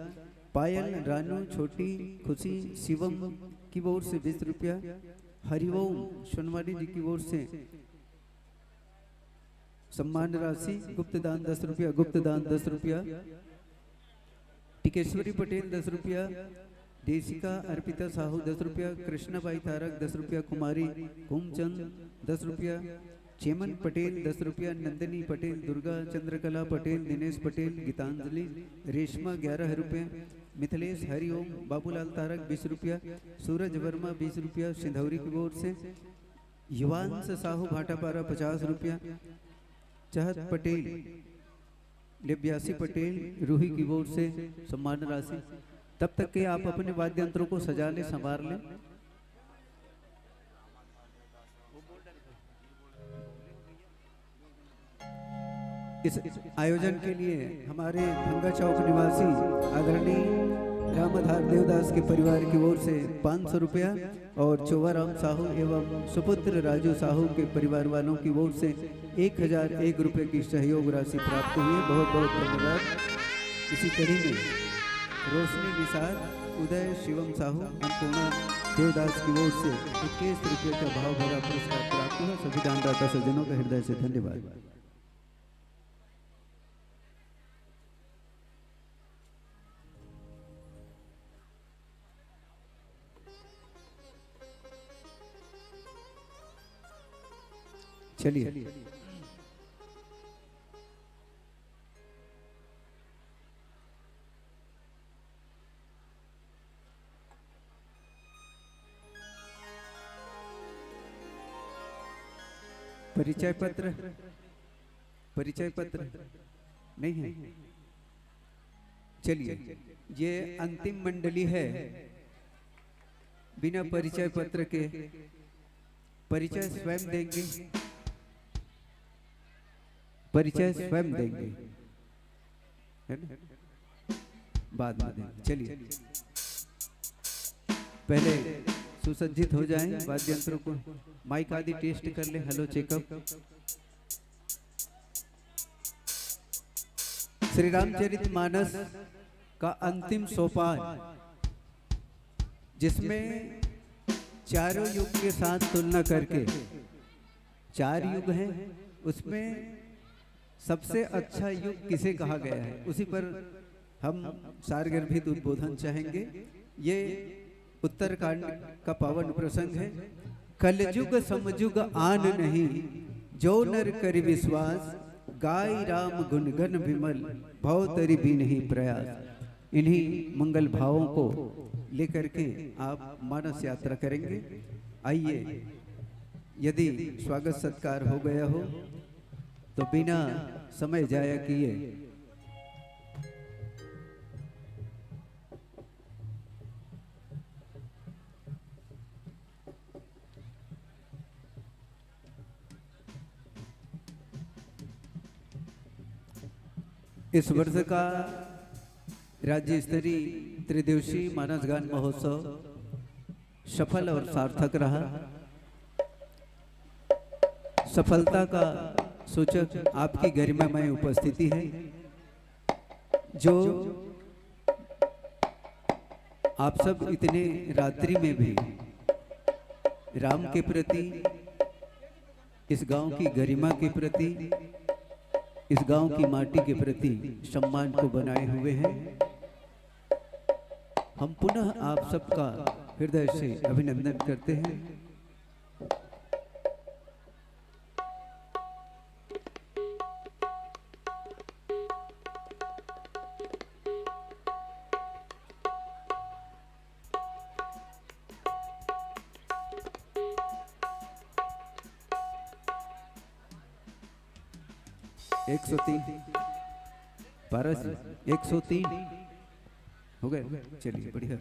पायल रानू छोटी खुशी शिवम की ओर से 20 रुपया, हरिओम सोनवारी जी की ओर से सम्मान राशि, गुप्तदान 10 रुपया, गुप्तदान 10 रुपया, टिकेश्वरी पटेल 10 रुपया, देशिका अर्पिता साहू 10 रुपया, कृष्णाबाई तारक 10 रुपया, कुमारी कुमचंद 10 रुपया, चेमन पटेल 10 रुपया, नंदिनी पटेल, दुर्गा चंद्रकला पटेल, दिनेश पटेल, गीतांजलि रेशमा 11 रुपये, मिथिलेश हरिओम, बाबूलाल तारक 20 रुपया, सूरज वर्मा 20 रुपया, सिंधौरी की ओर से, युवांश साहू भाटापारा 50 रुपया, चाहत पटेल 82 पटेल रूही की ओर से सम्मान राशि। तब तक के आप अपने वाद्य यंत्रों को सजा लें, संवार लें। इस आयोजन के लिए हमारे भंगा चौक निवासी आदरणीय रामधार देवदास के परिवार की ओर से 500 रुपया और चोवाराम साहू एवं सुपुत्र राजू साहू के परिवार वालों की ओर से 1001 रुपये की सहयोग राशि प्राप्त हुई है। बहुत बहुत धन्यवाद। इसी कड़ी में रोशनी निसार, उदय शिवम साहू, अन्नपूर्णा देवदास की ओर से 21 रुपये का भाव भरा पुरस्कार प्राप्त हुआ। सभी दानदाता सज्जनों का हृदय से धन्यवाद। चलिए परिचय पत्र नहीं है। चलिए, ये अंतिम मंडली है। बिना परिचय पत्र के परिचय स्वयं देंगे, परिचय स्वयं देंगे, है ना? बाद में देंगे। चलिए, पहले सुसज्जित हो जाएं, वाद्य यंत्रों को माइक आदि टेस्ट कर ले। Hello checkup. श्री रामचरितमानस का अंतिम सोपान, जिसमें चारों युग के साथ तुलना करके 4 युग हैं, उसमें सबसे अच्छा युग किसे कहा गया है, उसी पर हम सारगर्भित उद्बोधन चाहेंगे। ये उत्तरकांड का पावन प्रसंग है। कलयुग समयुग आन नहीं, जो नर करि विश्वास, गाय राम गुण गण विमल, भव तरि भी नहीं प्रयास। इन्हीं मंगल भावों को लेकर के आप मानस यात्रा करेंगे। आइए, यदि स्वागत सत्कार हो गया हो तो बिना समय जाया किए इस वर्ष का राज्य स्तरीय त्रिदिवसीय मानस गान महोत्सव सफल और सार्थक रहा। सफलता का सूचक आपकी गरिमामय उपस्थिति है, जो आप सब इतने रात्रि में भी राम के प्रति, इस गांव की गरिमा के प्रति, इस गांव की माटी के प्रति सम्मान को बनाए हुए हैं। हम पुनः आप सबका हृदय से अभिनंदन करते हैं। एक 103 पारस 103 हो गए। चलिए बढ़िया।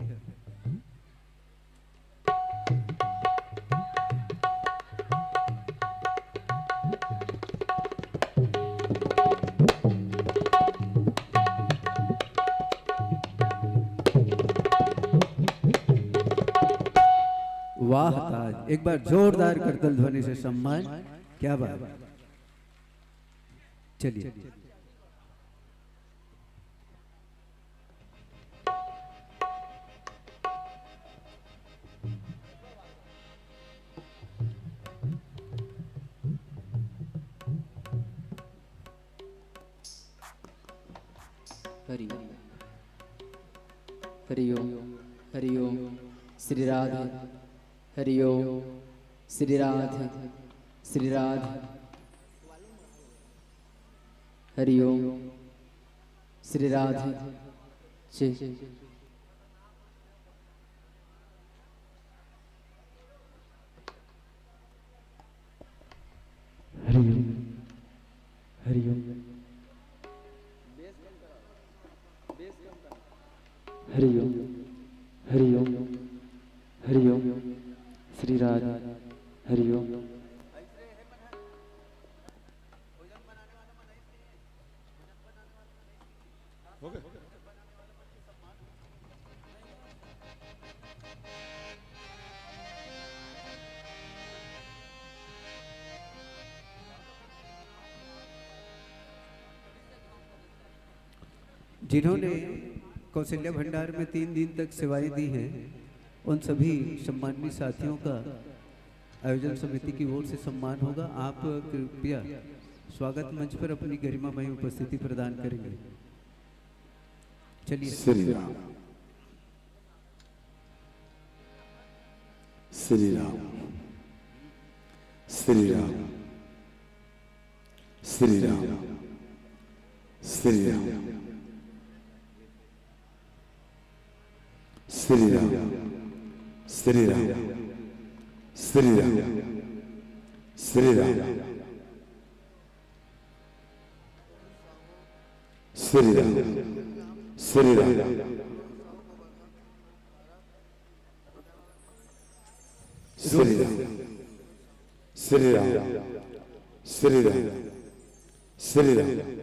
वाह ताज, एक बार जोरदार करतल ध्वनि से सम्मान। क्या बात। चलिए हरि हरिओम हरिओम श्री राधे हरिओम श्री राधे श्री राधे हरिओम श्री राधे जय। हरिओम हरिओम हरिओम हरिओम हरिओम श्री राधे हरिओम। जिन्होंने कौशल्या भंडार में 3 दिन तक सेवाएं दी हैं, उन सभी सम्मानित साथियों का आयोजन समिति की ओर से सम्मान होगा। आप कृपया स्वागत मंच पर अपनी गरिमामय उपस्थिति प्रदान करेंगे। चलिए। श्री राम श्री राम श्री राम श्री राम श्री राम श्री राम श्री राम श्री राम श्री राम श्री राम श्री राम श्री राम श्री राम श्री राम श्री राम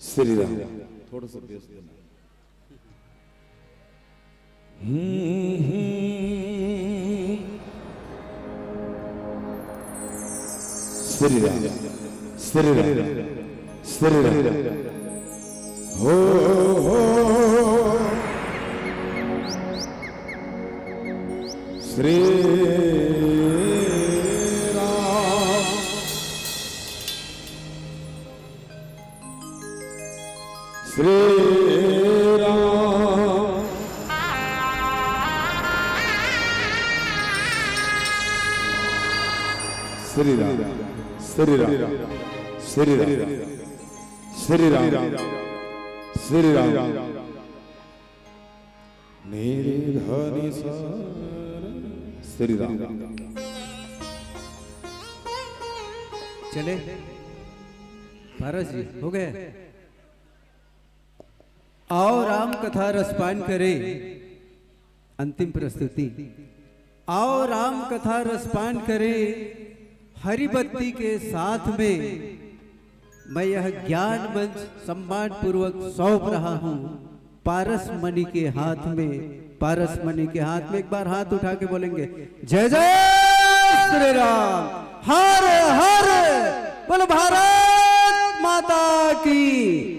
श्री राम। थोड़ा सा बेस देना। श्री राम श्री राम श्री राम हो श्री श्री राम श्री राम श्री राम श्री राम श्री राम श्री राम नीरे धनी सा श्री राम। चले भारत जी हो गए। आओ राम कथा रसपान करे। अंतिम प्रस्तुति। आओ राम कथा रसपान करे। हरिबत्ती के साथ में मैं यह ज्ञान मंच सम्मान पूर्वक सौंप रहा हूं पारस मणि के हाथ में। पारस मणि के हाथ में एक बार हाथ उठा के बोलेंगे जय जय श्री राम, हर हर बोल भारत माता की।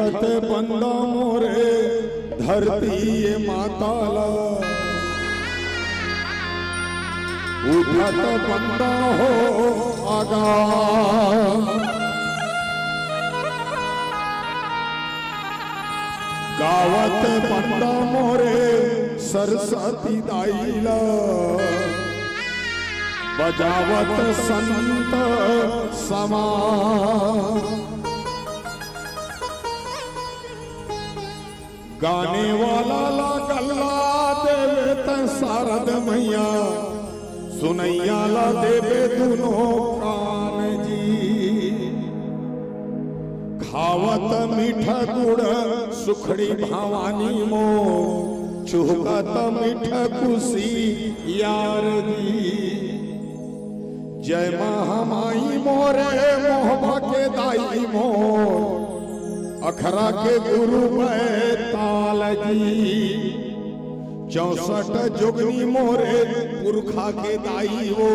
उठत बंदा मोरे धरती ये माताला, उठत बंदा हो आगा, गावत बंदा मोरे सरस्वती दाईला, बजावत संत समा, गाने वाला ला गल्ला देवे त शारद मैया, सुनैया ला देवे दोनों प्राण जी, खावत मीठा गुड़ सुखड़ी भवानी मो, चुहकत मीठा खुशी यार जी, जय महामाई मोरे मोहबा के दाई मोर, अखरा के गुरु बैताल जी, 64 जुगनी मोरे पुरखा के दाई हो,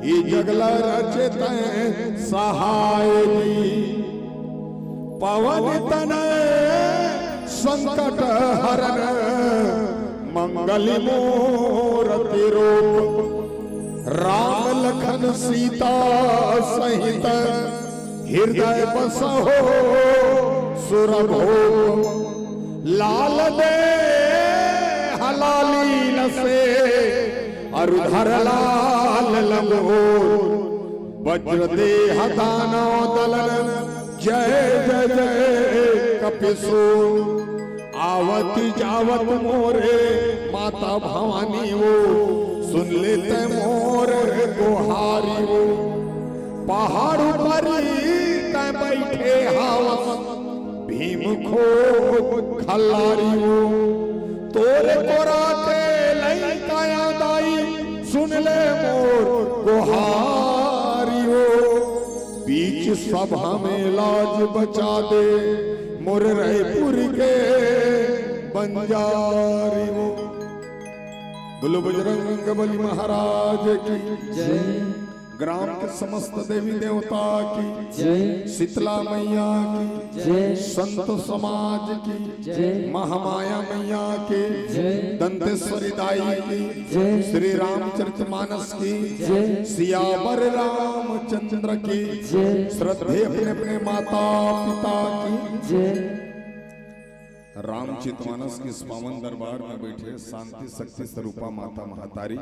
ये जगला रचित सहाय जी, पवन तनय संकट हरण मंगल मूर्ति रूप, राम लखन सीता सहित हृदय बसहो सुरभो, लाल दे हलाली से अरुधर लाल लंगो, वज्र दे हदानो दलन जय जय जय कपिसूर, आवती जावत मोरे माता भवानी वो, सुन लेते मोर गुहारी वो, पहाड़ पर बैठे हावस भीम खो खल्लारी वो, तोरे कोराते लैकाया दाई, सुन ले मोर गुहारी वो, बीच सभा में लाज बचा दे मोर रायपुर के बंजारी वो, बोलो बजरंग बली महाराज की जय, ग्राम के समस्त देवी देवता की जय, शीतला मैया की जय, संत समाज की जय, महामाया मैया की जय, दंतेश्वरी दाई की जय, श्री रामचरितमानस की जय, सियावर रामचंद्र की जय, श्रद्धे अपने अपने माता पिता की जय। रामचरितमानस के इस पावन दरबार में बैठे शांति शक्ति स्वरूपा माता महातारी,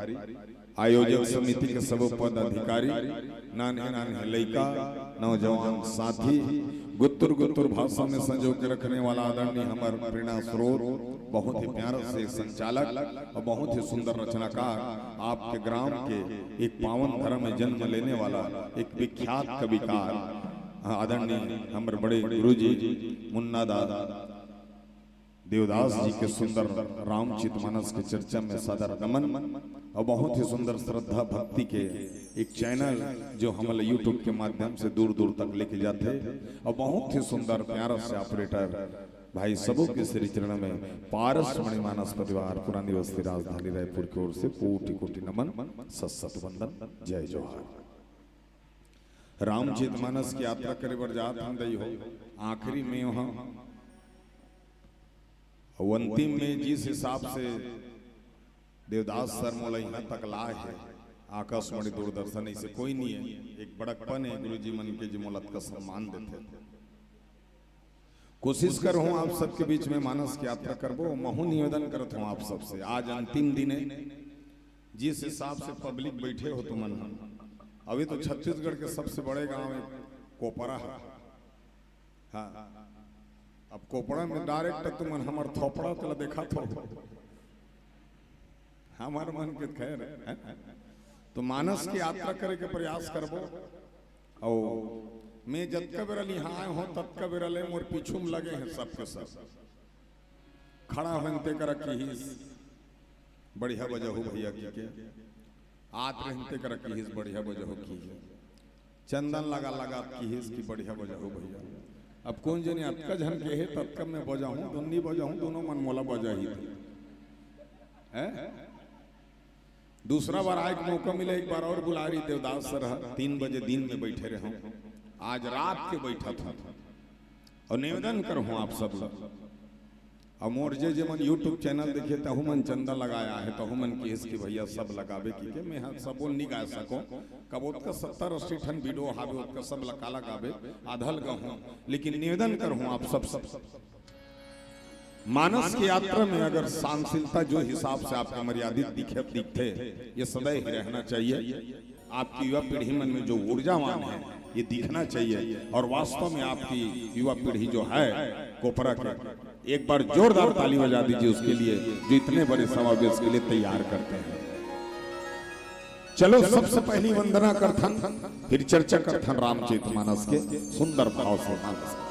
आयोजक समिति के सब पद अधिकारी, नाने नाने लड़का नौजवान साथी, गुत्तुर गुत्तुर भाषा में संजो के रखने वाला आदरणीय हमारे प्रेरणा स्रोत, बहुत ही प्यारा से संचालक और बहुत ही सुंदर रचनाकार, आपके ग्राम के एक पावन धर्म में जन्म लेने वाला एक विख्यात कविकार आदरणीय हमारे बड़े गुरुजी मुन्ना दादा देवदास जी के सुंदर रामचरितमानस के चर्चा में सादर नमन, और बहुत ही सुंदर श्रद्धा भक्ति के एक चैनल जो हम यूट्यूब के माध्यम से दूर दूर तक लेके जाते, और बहुत ही सुंदर प्यारा से ऑपरेटर भाई सबों के श्री चरण में पारस मणिमानस परिवार पुरानी बस्ती राजधानी रायपुर की ओर से कोटि कोटि नमन, सत वंदन, जय जोहार। रामचरितमानस की यात्रा करे बर जात हम दई हो, आखिरी में वहां अंतिम में जिस हिसाब से देवदास सर मोला यहाँ तक लाए है, आकाशवाणी दूरदर्शन ऐसे कोई नहीं है, एक बड़कपन है गुरु जी मन के जी मोलत का सम्मान देते थे। कोशिश कर हूँ आप सबके बीच में मानस की यात्रा करबो, महू निवेदन करता हूँ आप सबसे, आज अंतिम दिन है, जिस हिसाब से पब्लिक बैठे हो तुमन, अभी तो छत्तीसगढ़ के सबसे बड़े गांव में कोपरा है, हाँ अब कोपड़ा में डायरेक्ट तुम हमार थोपड़ा तला देखा तो हमार मन के खैर है, तो मानस की यात्रा करे के प्रयास करबो, और मैं जब का बेरा यहाँ हो तब का बेरा ले मोर पीछू में लगे हैं सबके सब खड़ा होते कर की बढ़िया वजह हो भैया की के आत रहते कर की बढ़िया वजह हो की चंदन लगा लगा की बढ़िया वजह हो भैया। अब कौन जने आपका झन के है तब कब मैं बजाऊं दोनों बजाऊं दोनों मन मोला बजा ही है। दूसरा बार आए मौका मिले, एक बार और बुला रही देवदास सर 3 बजे दिन में बैठे रहे, आज रात के बैठा था, और निवेदन करूँ आप सब लोग और मोर जे मन यूट्यूब चैनल देखिए तहु मन चंदा लगाया है तहु मन की इसकी भैया सब लगावे की के मैं सब नहीं गा सको कब का 70-80 ठन वीडियो हावे उसका सब लगा लगावे आधल गहूँ लेकिन निवेदन करूँ आप सब मानस की यात्रा में अगर सहनशीलता जो हिसाब से आपका मर्यादित दिखते ये सदैव ही रहना चाहिए। आपकी युवा पीढ़ी मन में जो ऊर्जावान है ये दिखना चाहिए और वास्तव में आपकी युवा पीढ़ी जो है कोपरा के एक बार जोरदार ताली बजा दीजिए उसके लिए जो इतने बड़े समावेश के लिए तैयार करते हैं। चलो सबसे पहली वंदना करथन फिर चर्चा करथन रामचरितमानस के सुंदर भाव से मानस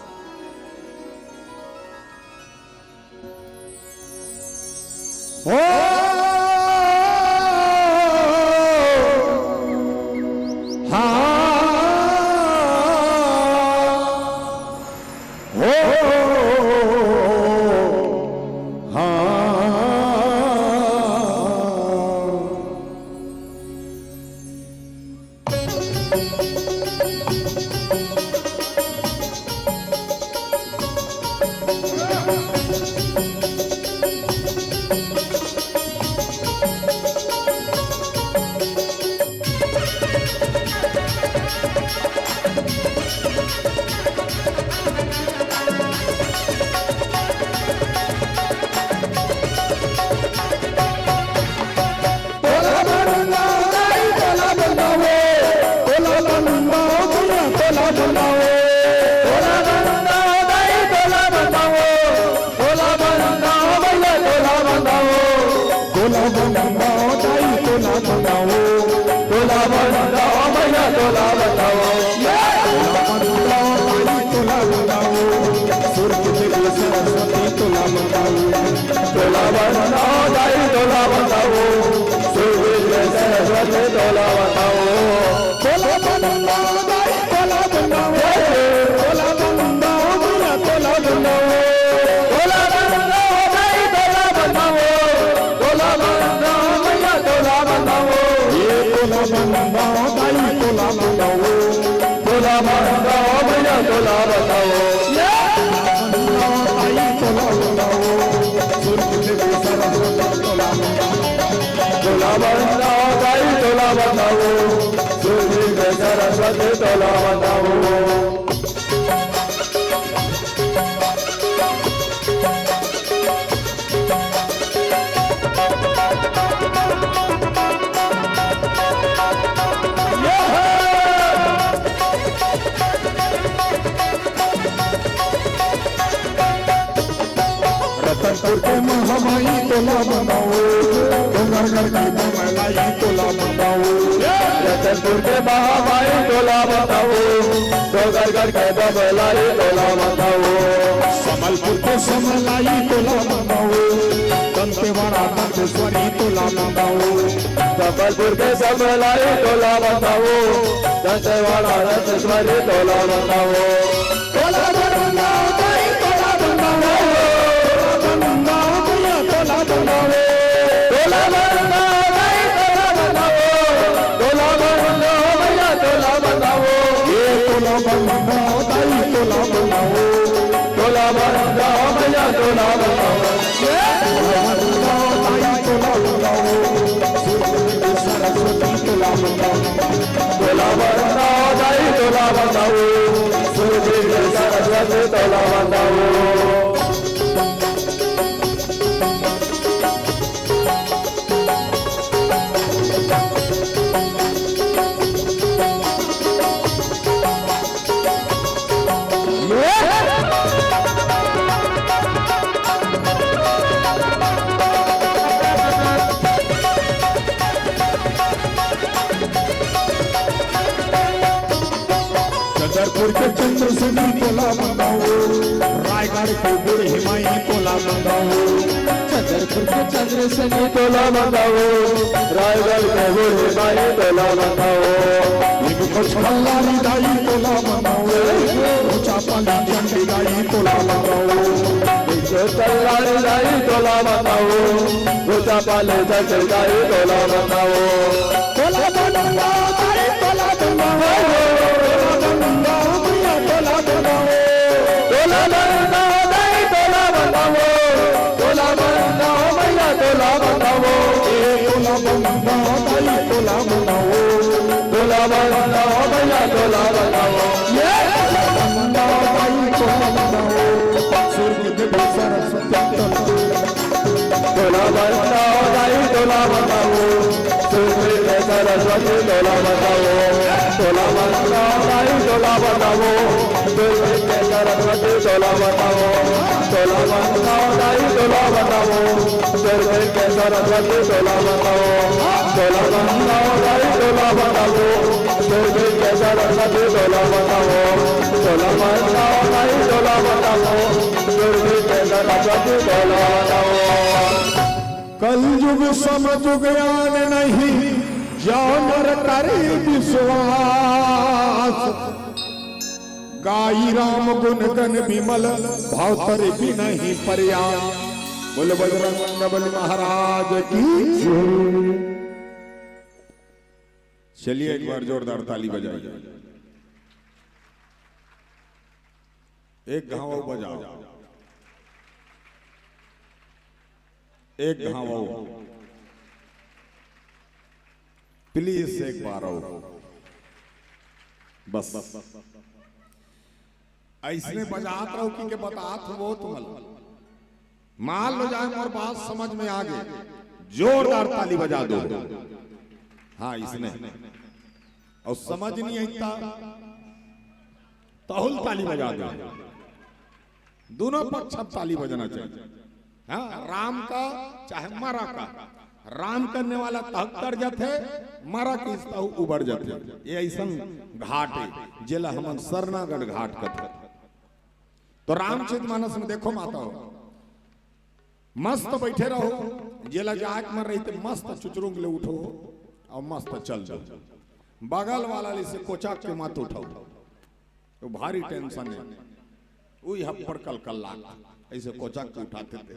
रतनपुर के महामाई तोला बनाओ डोंगरगढ़ की मलाई तोला बनाओ रतनपुर के महामाई तोला बनाओ डोंगरगढ़ के मलाई तोला बनाओ समलपुर के समलाई तोला बनाओ दंतेवाड़ा दंतेश्वरी तोला बनाओ जबलपुर के समलाई तोला बनाओ दंतेवाड़ा दंतेश्वरी तोला बनाओ तोला बनाओ तोला बनाओ छतरपुर के चंद्र सिंह तोला मंगाओ रायगढ़ के बुढ़ हिमाई तोला मंगाओ छतरपुर के चंद्र सिंह तोला मंगाओ रायगढ़ के बुढ़ हिमाई तोला मंगाओ कुछ खल्लारी दाई तोला मंगाओ ऊंचा पाली चंडी दाई तोला मंगाओ कल्लारी दाई तोला मंगाओ ऊंचा पाली चंडी दाई तोला मंगाओ तोला मंगाओ दाई तोला मंगाओ तोला कलयुग समझ ज्ञान नहीं जानर करे विश्वास गाई राम गुण गण विमल भावतर भी नहीं प्रयास। बोले बजरंग बली महाराज की। चलिए एक बार जोरदार ताली बजाइए। एक घाव बजाओ, एक घाव प्लीज एक बार आओ बस। ऐसने बजात रहो कि बतात वो तुमल मान लो जाए और बात समझ में आ गई, जोरदार ताली बजा दो। हाँ इसने और समझ नहीं आता तहुल ताली बजा दो। दोनों पक्ष अब ताली बजाना चाहिए। हाँ राम का चाहे मारा का, राम करने वाला तहकर जाते मारा की उबर जाते। ये ऐसा घाट है जेला हमन सरनागढ़ घाट कथे। तो रामचरितमानस में देखो माता हो मस्त बैठे रहो, जेला जाक मर रही थे मस्त चुचरुंग ले उठो और मस्त चल जाओ। बगल वाला से कोचा के मत उठाओ तो भारी टेंशन है। वही हप्पड़ कल लाख ऐसे कोचा के उठाते थे।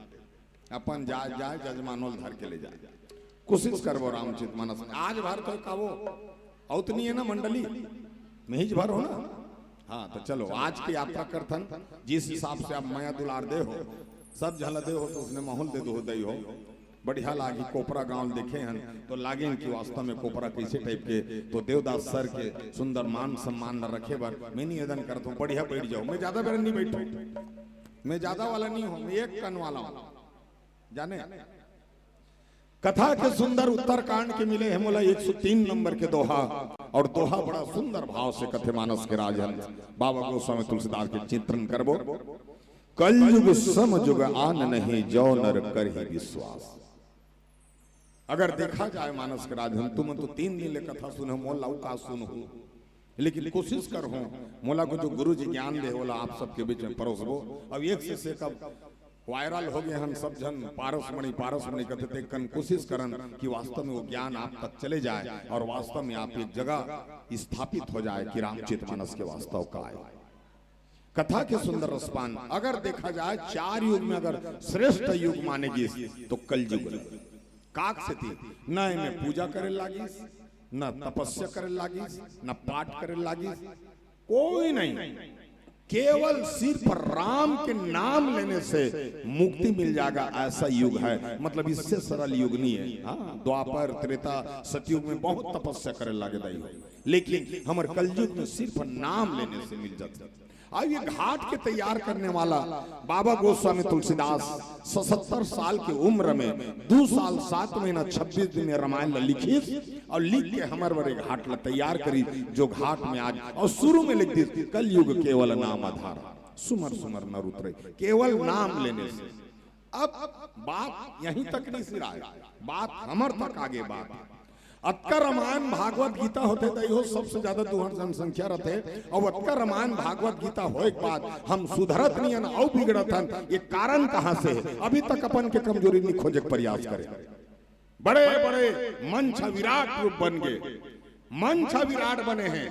अपन जाए जजमानोल धर के ले जाए। कोशिश करबो रामचरितमानस में आज भर तो कावो औतनी है ना मंडली में ही भर हो ना। हाँ तो चलो आज की यात्रा करथन जिस हिसाब से आप माया दुलार दे हो सब झल दे हो तो उसने माहौल दे दो दई हो बढ़िया लागी। कोपरा गांव देखे हैं तो लागे कि वास्तव में कोपरा कैसे टाइप के तो देवदास सर के सुंदर मान सम्मान न रखे बर मैं निवेदन करता हूँ बढ़िया बैठ जाओ। मैं ज्यादा बेर नहीं बैठू, मैं ज्यादा वाला नहीं हूँ, मैं एक कन वाला हूँ। जाने कथा के सुंदर उत्तरकांड के मिले हैं मोला 103 नंबर के दोहा और दोहा बड़ा सुंदर भाव से कथे मानस के राजन बाबा गोस्वामी तुलसीदास के चित्रण करबो। कलयुग समयुग आन नहीं जो नर कर ही विश्वास। अगर देखा जाए मानस के राजन तुम तो 3 दिन ले कथा सुनो मोला का सुनो, लेकिन कोशिश कर हो मोला को जो गुरु जी ज्ञान दे बोला आप सबके बीच में परोसबो। अब एक से कब वायरल हो गए हम सब जन पारसमणि कहते थे कन कोशिश करन कि वास्तव में वो ज्ञान आप तक चले जाए और वास्तव में आप एक जगह स्थापित हो जाए कि रामचरितमानस के वास्तव का है। कथा के सुंदर रसपान अगर देखा जाए 4 युग में अगर श्रेष्ठ युग मानेगी तो कलयुग काक से थी। न इनमें पूजा करे लागी, न तपस्या करे लागी, न पाठ करे लागी, कोई नहीं। केवल सिर्फ राम के नाम लेने से मुक्ति मिल जाएगा ऐसा युग है। मतलब इससे सरल युग नहीं है। हाँ द्वापर त्रेता सतयुग में बहुत तपस्या करे लागे दाई, लेकिन हमारे कलयुग में सिर्फ नाम लेने से मिल जाता। अब ये घाट के तैयार करने वाला बाबा गोस्वामी तुलसीदास 77 साल की उम्र में 2 साल 7 महीना 26 दिन में रामायण लिखी और लिख के हमारे बड़े घाट ला तैयार करी जो घाट में आज और शुरू में लिख दी कलयुग केवल नाम आधार सुमर सुमर नर उतरे केवल नाम लेने से। अब बात यहीं तक नहीं सिरा है, बात हमर तक आगे बात। अतका रामायण भागवत गीता होते तो सबसे ज्यादा 200 जनसंख्या रहते और अतका रामायण भागवत गीता होए के बाद हम सुधरत नहीं है और बिगड़त हन। ये कारण कहां से है? अभी तक अपन के कमजोरी नहीं खोजे के प्रयास करे। बड़े बड़े मंच विराट रूप बन गए, मंच विराट बने हैं,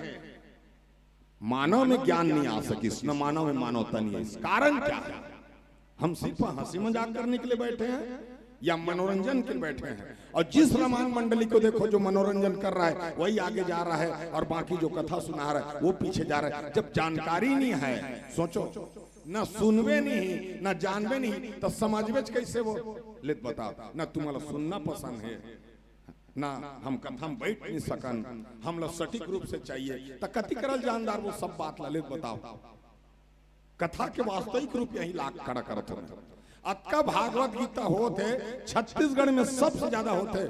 मानव में ज्ञान नहीं आ सकी, न मानव में मानवता नहीं है। इस कारण क्या है? हम सिर्फ हंसी मजाक करने के लिए बैठे हैं या मनोरंजन के लिए बैठे हैं? और जिस रामायण मंडली को देखो जो मनोरंजन कर रहा है वही आगे जा रहा है और बाकी जो कथा सुना रहा है वो पीछे जा रहा है। जब जानकारी नहीं है, सोचो ना सुनबे नहीं ना जानबे नहीं तो समझबे कैसे वो ले बताओ ना तुम्हारा सुनना पसंद है ना हम कथा में बैठ नहीं सकन हम लोग सटीक रूप से चाहिए तो कति करल जानदार वो सब बात ला ले बताओ कथा के वास्तविक रूप यही लाख खड़ा करत हो अक्का भागवत गीता होते छत्तीसगढ़ में सबसे ज्यादा होते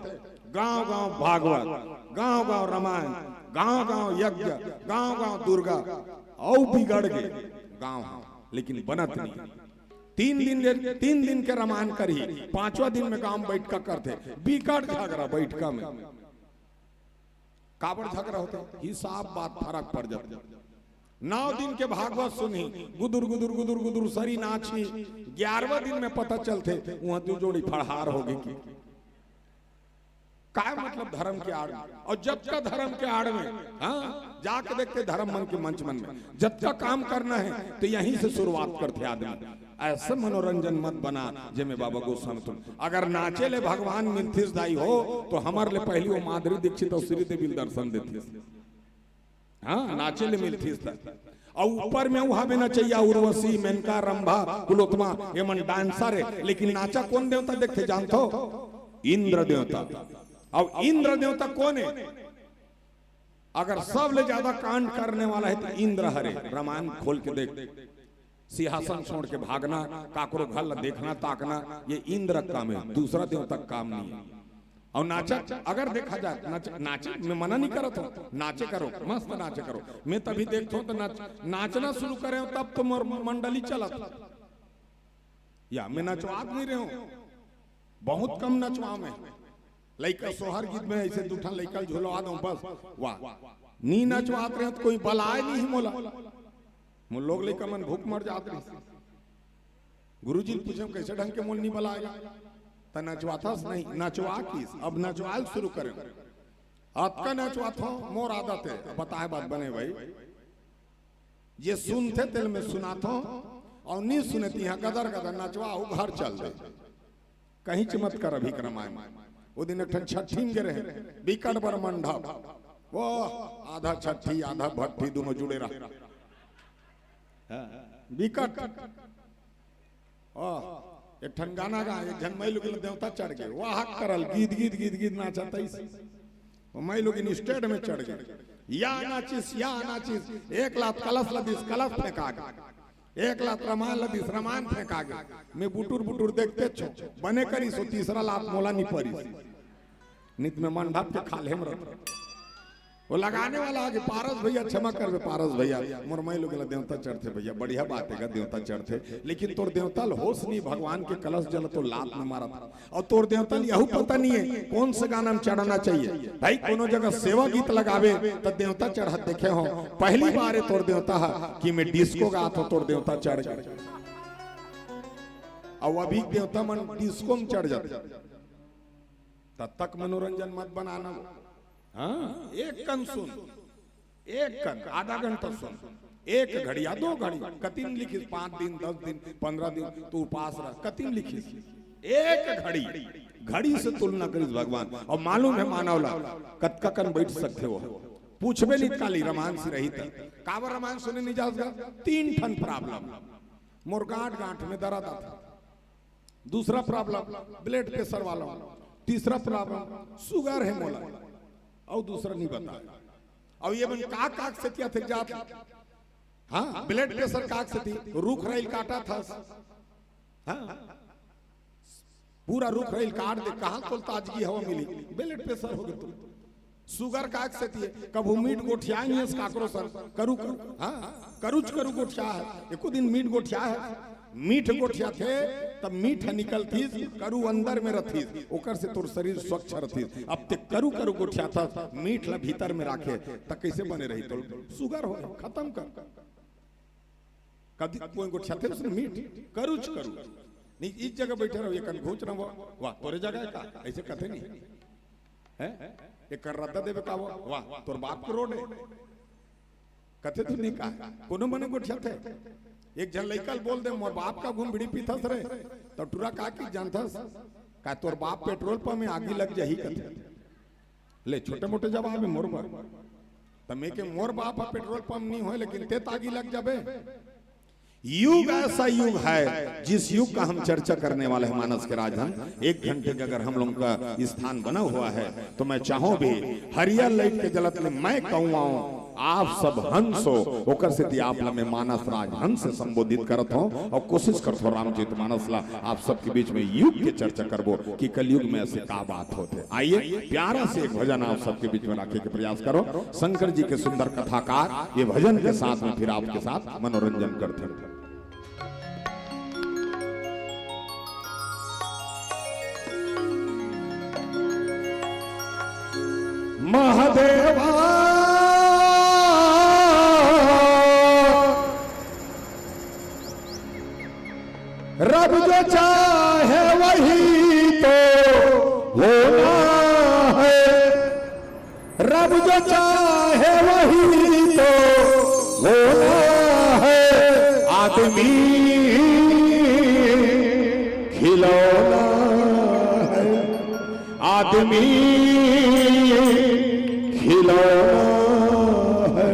गांव गांव भागवत गांव गांव रामायण गांव गांव यज्ञ गांव गांव दुर्गा और बिगड़ गए गांव लेकिन बनत नहीं 3 दिन के रामायण करी 5वां दिन में गांव बैठ कर करते बिकट झगड़ा बैठका में काबर झगड़ा होता हिसाब बात फर्क पड़ जाता 9 दिन के भागवत सुनी गुदुर गुदुर गुदुर गुदुर सरी नाची 11वां दिन में पता चलते वहां दो जोड़ी फड़हार होगी की काय मतलब धर्म के आड़ में और जब का धर्म के आड़ में हाँ जाके देखते धर्म मन के मंच मन में जब का काम करना है तो यहीं से शुरुआत करते आदमी ऐसे मनोरंजन मत बना जेमे बाबा गोस्वामी तुम अगर नाचे ले भगवान मिलथिस दाई हो तो हमारे ले पहली वो माधुरी दीक्षित और श्री देवी दर्शन देती हाँ नाचे ले मिलथिस और ऊपर में वहां भी ना चाहिए उर्वशी मेनका रंभा कुलोत्मा ये मन डांसर है लेकिन नाचा कौन देवता देखते जानते हो इंद्र देवता अब इंद्र देवता कौन है अगर सब ले ज्यादा कांड करने वाला है तो इंद्र हरे रामायण खोल के देख सिंहासन छोड़ के भागना काकरो घर देखना ताकना ये इंद्र काम है दूसरा देवता काम नहीं है और नाचा अगर देखा जाए नाचे मैं मना नहीं करता हूँ नाचे करो मस्त नाचे करो मैं तभी देखता हूँ तो नाचना शुरू करे तब तो मंडली चला या मैं नचवात नहीं रहे हूँ बहुत कम नचवा में लइका सोहर गीत में ऐसे दूठा लइका झुलवा दो बस वाह नी नचवात रहे तो कोई बलाए नहीं मोला मुल लोग लइका मन भूख मर जात रहे गुरुजी पूछे कैसे ढंग के मोल नहीं बलाएगा तो नचवाता नहीं नचवा किस अब नचवाल शुरू करें आपका नचवात हो मोर आदत है बताए बात बने भाई ये सुनते दिल में सुनाता और नहीं सुनती यहाँ गदर गदर नचवा घर चल दे कहीं चमत्कार अभी रामायण वो दिन एक छठी में गिरे बिकट बर मंडप वो आधा छठी आधा भट्टी दोनों जुड़े रहा बिकट एक ठनगाना गा एक जन मई लोग देवता चढ़ गए वाह करल गीत गीत गीत गीत नाचता वो मई लोग स्टेज में चढ़ गए या नाचिस 1 लाख कलश लदिस कलश फेंका गया 1 लाख रामायण लदिस रामायण फेंका गया मैं बुटुर बुटुर देखते छो बने करी सो 3रा लाख मोला नहीं परी नित में मंडप के खाले में वो लगाने वाला आगे पारस भैया क्षमा कर पारस भैया मुरमई लोग देवता चढ़ते भैया बढ़िया बात है देवता चढ़ते लेकिन तोर देवता होश नहीं भगवान के कलश जल तो लात में मारा था और तोर देवता यही पता नहीं है कौन से गाना में चढ़ाना चाहिए भाई कोनो जगह सेवा गीत लगावे तो देवता चढ़ देखे हो पहली बार है तोर देवता कि मैं डिस्को गा तो तोर देवता चढ़ गए और अभी देवता मन डिस्को में चढ़ जाते तब तक मनोरंजन मत बनाना हाँ एक कन सुन एक कन आधा घंटा सुन 1 घड़ी या 2 घड़ी कतिन लिखिस 5 दिन 10 दिन 15 दिन तू उपास रह कतिन लिखिस 1 घड़ी से तुलना करिस भगवान और मालूम है मानवला कतका कन बैठ सकते हो पूछबे नहीं काली रामायण से रही था काबर रामायण सुने नहीं जाओगे 3 ठन प्रॉब्लम मोर गांठ में दर्द आता दूसरा प्रॉब्लम ब्लड प्रेशर वाला तीसरा प्रॉब्लम शुगर है मोला और दूसरा नहीं बता और ये मन काक से क्या थे जात हाँ ब्लड प्रेशर काक से थी रुख रही काटा था हाँ पूरा रुख रही काट दे कहाँ तो ताजगी हवा मिली ब्लड प्रेशर हो गया तुम शुगर काक से थी कभू मीट गोठिया नहीं है काकरो सर करू हाँ करूच करू गोठिया है एको दिन मीट गोठिया है मीठ गोठिया थे तब मीठ निकलती करू अंदर में रथी ओकर से तोर शरीर स्वच्छ रथी अब ते करू करू गोठिया था मीठ ला भीतर में राखे तब कैसे बने रही तो शुगर हो खत्म कर कभी कोई गोठिया थे उसने मीठ करूच करू नहीं इस जगह बैठे रहो ये कन घूच रहा वाह तोरे जगह का ऐसे कथे नहीं है एक कर रद्दा देवे का वाह तोर बाप के रोड है कथे तो नहीं कहा कोनो बने गोठिया थे एक जन लइकल बोल दे मोर बाप का घूम बिड़ी पीथस रे तो टूरा का की जानथस का तोर बाप पेट्रोल पंप में आगी लग जाही कथे ले छोटे मोटे जवाब में मोर पर तमे के मोर बाप पेट्रोल पंप नहीं होए लेकिन ते तागी लग जाबे युग ऐसा युग है जिस युग का हम चर्चा करने वाले हैं मानस के राजधन। 1 घंटे का अगर हम लोग का स्थान बना हुआ है तो मैं चाहूं भी हरियर लाइट के जलत में मैं कहूँ आप सब हंस हो होकर से आप में मानस राज हंस से संबोधित करत हो और कोशिश करत हो रामचरित मानस ला आप सबके बीच में युग की चर्चा करबो कि कलयुग में ऐसे का बात होते। आइए प्यारा से एक भजन आप सबके बीच में रखने के प्रयास करो। शंकर जी के सुंदर कथाकार ये भजन के साथ में फिर आपके साथ मनोरंजन करते हैं। महादेवा रब जो चाहे वही तो होना है, रब जो चाहे वही तो होना है, आदमी खिलौना है, आदमी खिलौना है।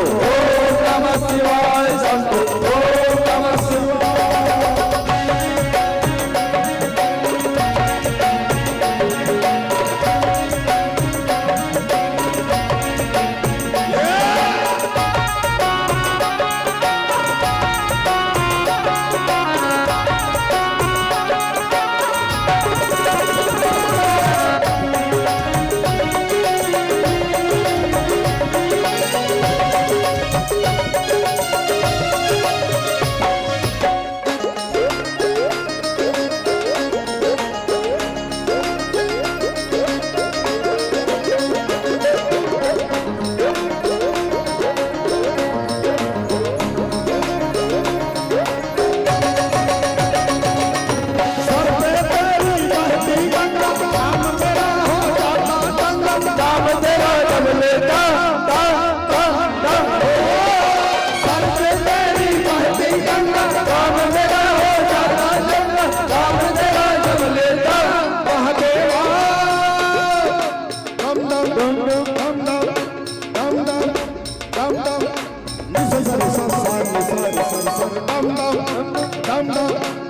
ओम नमः शिवाय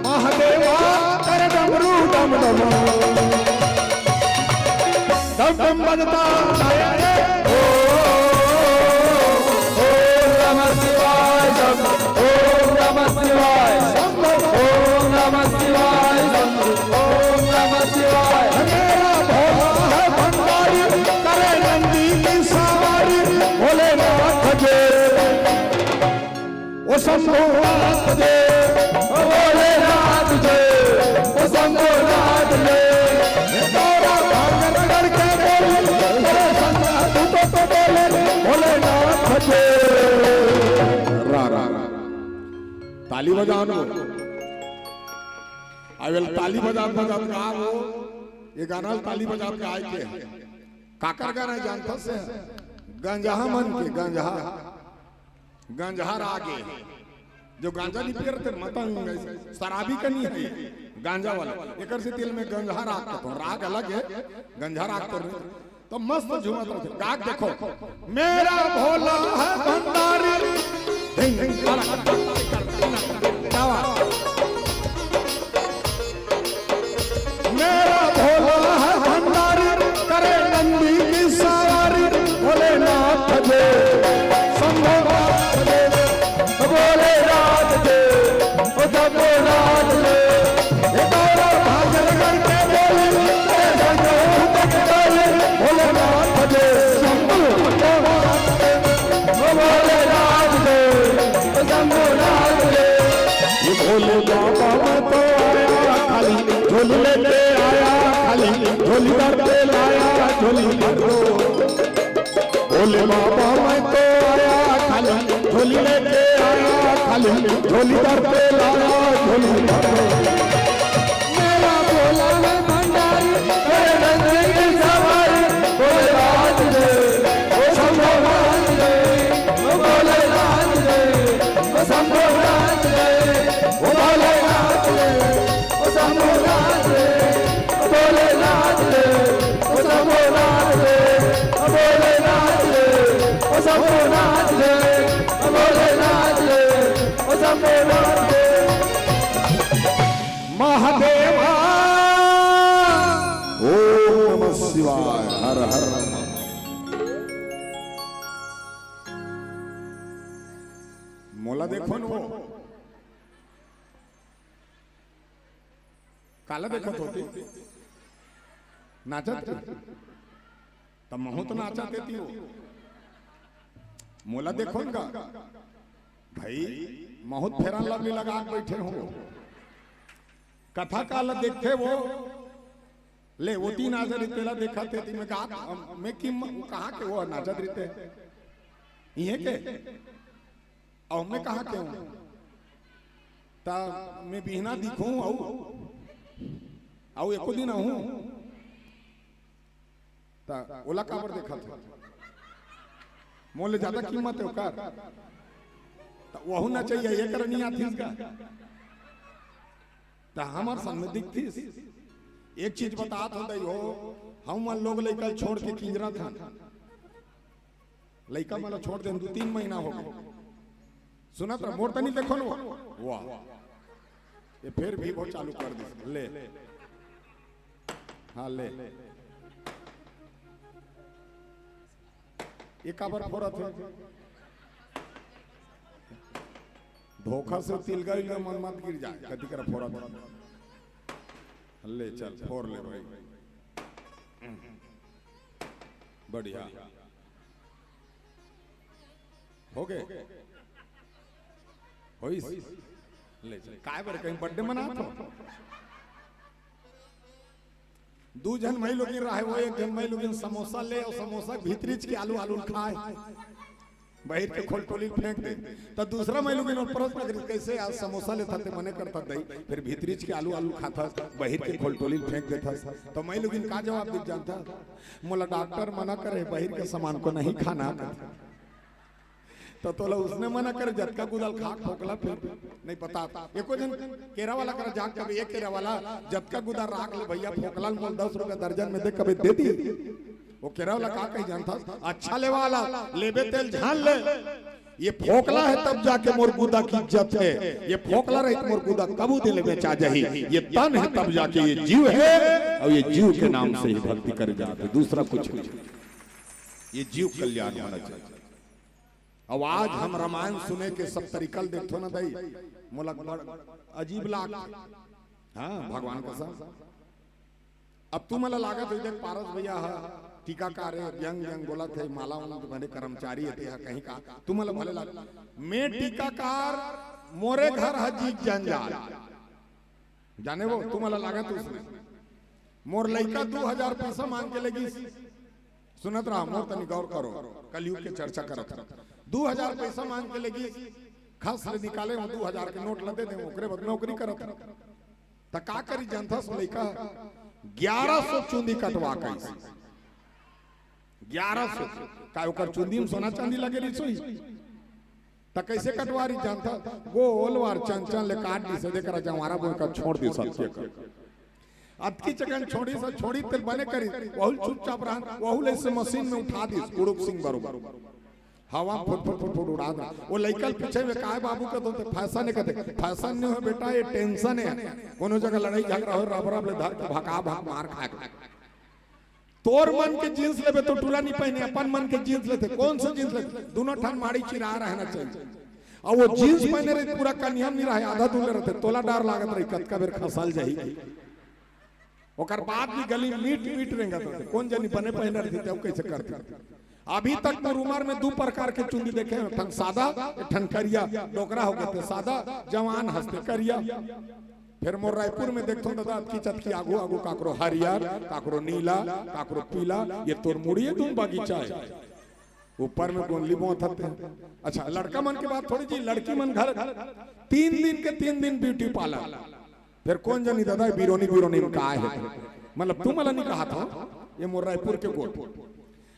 महादेवा कर डमरू डम डम डम डम बजता ओम नमः शिवाय ओम नमः शिवाय ओम नमः शिवाय ओम नमः शिवाय मेरा भोला है भंडारी करे नंदी की सवारी भोलेनाथ जय ओ शंभुनाथ जय भोलेनाथ जय ओ शंभुनाथ जय गौरा भागन करके बोले संगा तू तो बोले भोलेनाथ जय रा रा ताली बजाओ ना आवेल ताली बजात बजात का वो ये गाना ताली बजात के आए के काकर गाना जानता से गंजहा मन के गंजहा रागे जो गांजा नहीं पीते मतंग शराबी का नहीं है गांजा वाला एक से तिल में गंजहा राग तो राग अलग है गंजा राग तो मस्त झूमत रहे गाग देखो मेरा भोला है भंडारी मेरा भोला है भंडारी करे नंदी की सवारी भोलेनाथ जय शंभुनाथ जय भोलेनाथ जय शंभुनाथ जय गौरा भागन करके बोले भोलेनाथ जय शंभुनाथ भोलेनाथ जय शंभुनाथ जय ये भोले बाबा मैं तो आया खाली झोली लेके आया खाली झोली भर के लाया झोली भर दो भोले बाबा मैं तो आया खाली झोली लेके आया खाली झोली भर के लाया झोली भर दो मेरा भोला है भंडारी मेरे नंदी की सवारी भोलेनाथ जय ओ शंभुनाथ जय ओ भोलेनाथ जय ओ शंभुनाथ जय ओ भोलेनाथ जय ओ शंभुनाथ जय ओ भोलेनाथ जय ओ शंभुनाथ जय ओ भोलेनाथ जय ओ शंभुनाथ जय ओ भोलेनाथ जय ओ शंभुनाथ जय महादेवा ओम नमः शिवाय हर हर मोला देखो न वो काला देखत होती नाचत तब महू तो नाचत देती हो मोला देखो न का भाई बहुत फेरन लवली लगा के बैठे हो कथा काला देखे वो ले वो तीन नाचत रितेला देखा थे तीन में कहा मैं कि कहा के वो नाचत रिते ये के और मैं कहा के हूं ता मैं बिहना दिखूं आओ एको दिन हूं ता ओला काबर देखा था मोले ज्यादा कीमत है ओकर ता वहु ना चाहिए ये करनी आथी का ता हमार सामने दिखती एक चीज बतात हो दई हो हम लोग लेकर छोड़ के किंजरा था लइका मला छोड़ दे 2-3 महीना हो गए सुना तो मोर तनी देखो न वाह ये फिर भी वो चालू कर दे ले हाँ ले ये काबर फोरत है धोखा से तिल गई ना मन मत गिर जाए कदी कर फोरत ले चल फोर ले भाई बढ़िया हो गए होइस ले चल काय बर कहीं बर्थडे मनात हो 2 जन मई लोग रहे वो 1 जन मई लोग समोसा ले और समोसा भीतरीच के आलू आलू खाए बाहर के खोल टोली फेंक दे तो दूसरा मई लोग परस में कैसे आज समोसा लेता थे मने करता दई फिर भीतरीच के आलू आलू खाता बाहर के खोल टोली फेंक देता तो मई लोग का जवाब दे जानता मोला डॉक्टर मना करे बाहर के सामान को नहीं खाना तो तोला उसने मना कर झटका गुदल खा खोकला फिर नहीं पता एको जन केरा वाला कर जाग कभी एक केरा वाला झटका गुदल राख ले भैया फोकला मोल 10 रुपया दर्जन में दे कभी दे दी वो केरा वाला का कहीं जानता अच्छा ले वाला लेबे तेल झान ले ये फोकला है तब जाके मोरगुदा की इज्जत है। ये फोकला रहे मोरगुदा कबू दिल में चा जही। ये तन है तब जाके ये जीव है, और ये जीव के नाम से ही भक्ति कर जाते, दूसरा कुछ नहीं। ये जीव कल्याण होना चाहिए। अब आज हम रामायण सुने के सब तरीकल देखो ना दाई, मोला अजीब लाग। हाँ भगवान का साथ अब तू मला लागत इधर पारस भैया है टीकाकार है, यंग यंग बोला थे माला बने कर्मचारी है कहीं का, तू मला भले लाग। मैं टीकाकार मोरे घर हजी जंजाल जाने वो तू मला लागत उसमें मोर लड़का 2000 पैसा मांग के लगी। सुनत रहा मोर तनी गौर करो, कलयुग के चर्चा करत रहा। 2000 पैसा मांग के लगी, खस ले निकाले 2000 के नोट लदे दे, ओकरे बाद नौकरी करत रहा। त का करी जानता सो लड़का 1100 चूंदी कटवा के 1100 का ओकर चूंदी में सोना चांदी लगे रही सोई त कैसे कटवा रही जानता, गोलवार चंचन ले काट दी से देकर जवारा बोल का छोड़ दी सत्य कर अतकी चकन छोड़ी से छोड़ी तेल बने करी वहुल चुपचाप रहा, वहुल ऐसे मशीन में उठा दी गुरुक सिंह बरोबर हवा फुट फुट फुट फुट उड़ा दे। वो लड़का पीछे में काय बाबू का तो फैशन नहीं कहते, फैशन नहीं हो बेटा ये टेंशन है। कोनो जगह लड़ाई झगड़ा हो रबर ले धर के भगा भाग मार खा के तोर मन के जींस लेबे तो टूला नहीं पहने, अपन मन के जींस लेते। कौन सा जींस लेते? दोनों ठन माड़ी चिरा रहना चाहिए। और वो जींस पहने रहे पूरा कन्या नहीं रहे, आधा दूल्हे रहते, तोला डार लागत रही कतका बेर खसल जाही। ओकर बाद भी गली मीट मीट रहेगा तो कौन जानी बने पहने रहती तब कैसे करते। अभी तक तो उमर में 2 प्रकार के चुंदी देखे, ठन सादा ठन करिया, डोकरा हो गए सादा जवान हंसते करिया। फिर मोर रायपुर में देखता दादा की चटकी आगू आगू काकरो हरियर, काकरो नीला, काकरो पीला। ये तोर मुड़िए तुम बगीचा है, ऊपर में गोंदली बोथते। अच्छा लड़का मन के बात थोड़ी जी, लड़की मन घर 3 दिन के 3 दिन ब्यूटी पार्लर। फिर कौन जानी दादा बिरोनी बिरोनी में का है, मतलब तुम मला नहीं कहा था। ये मोर रायपुर के गोट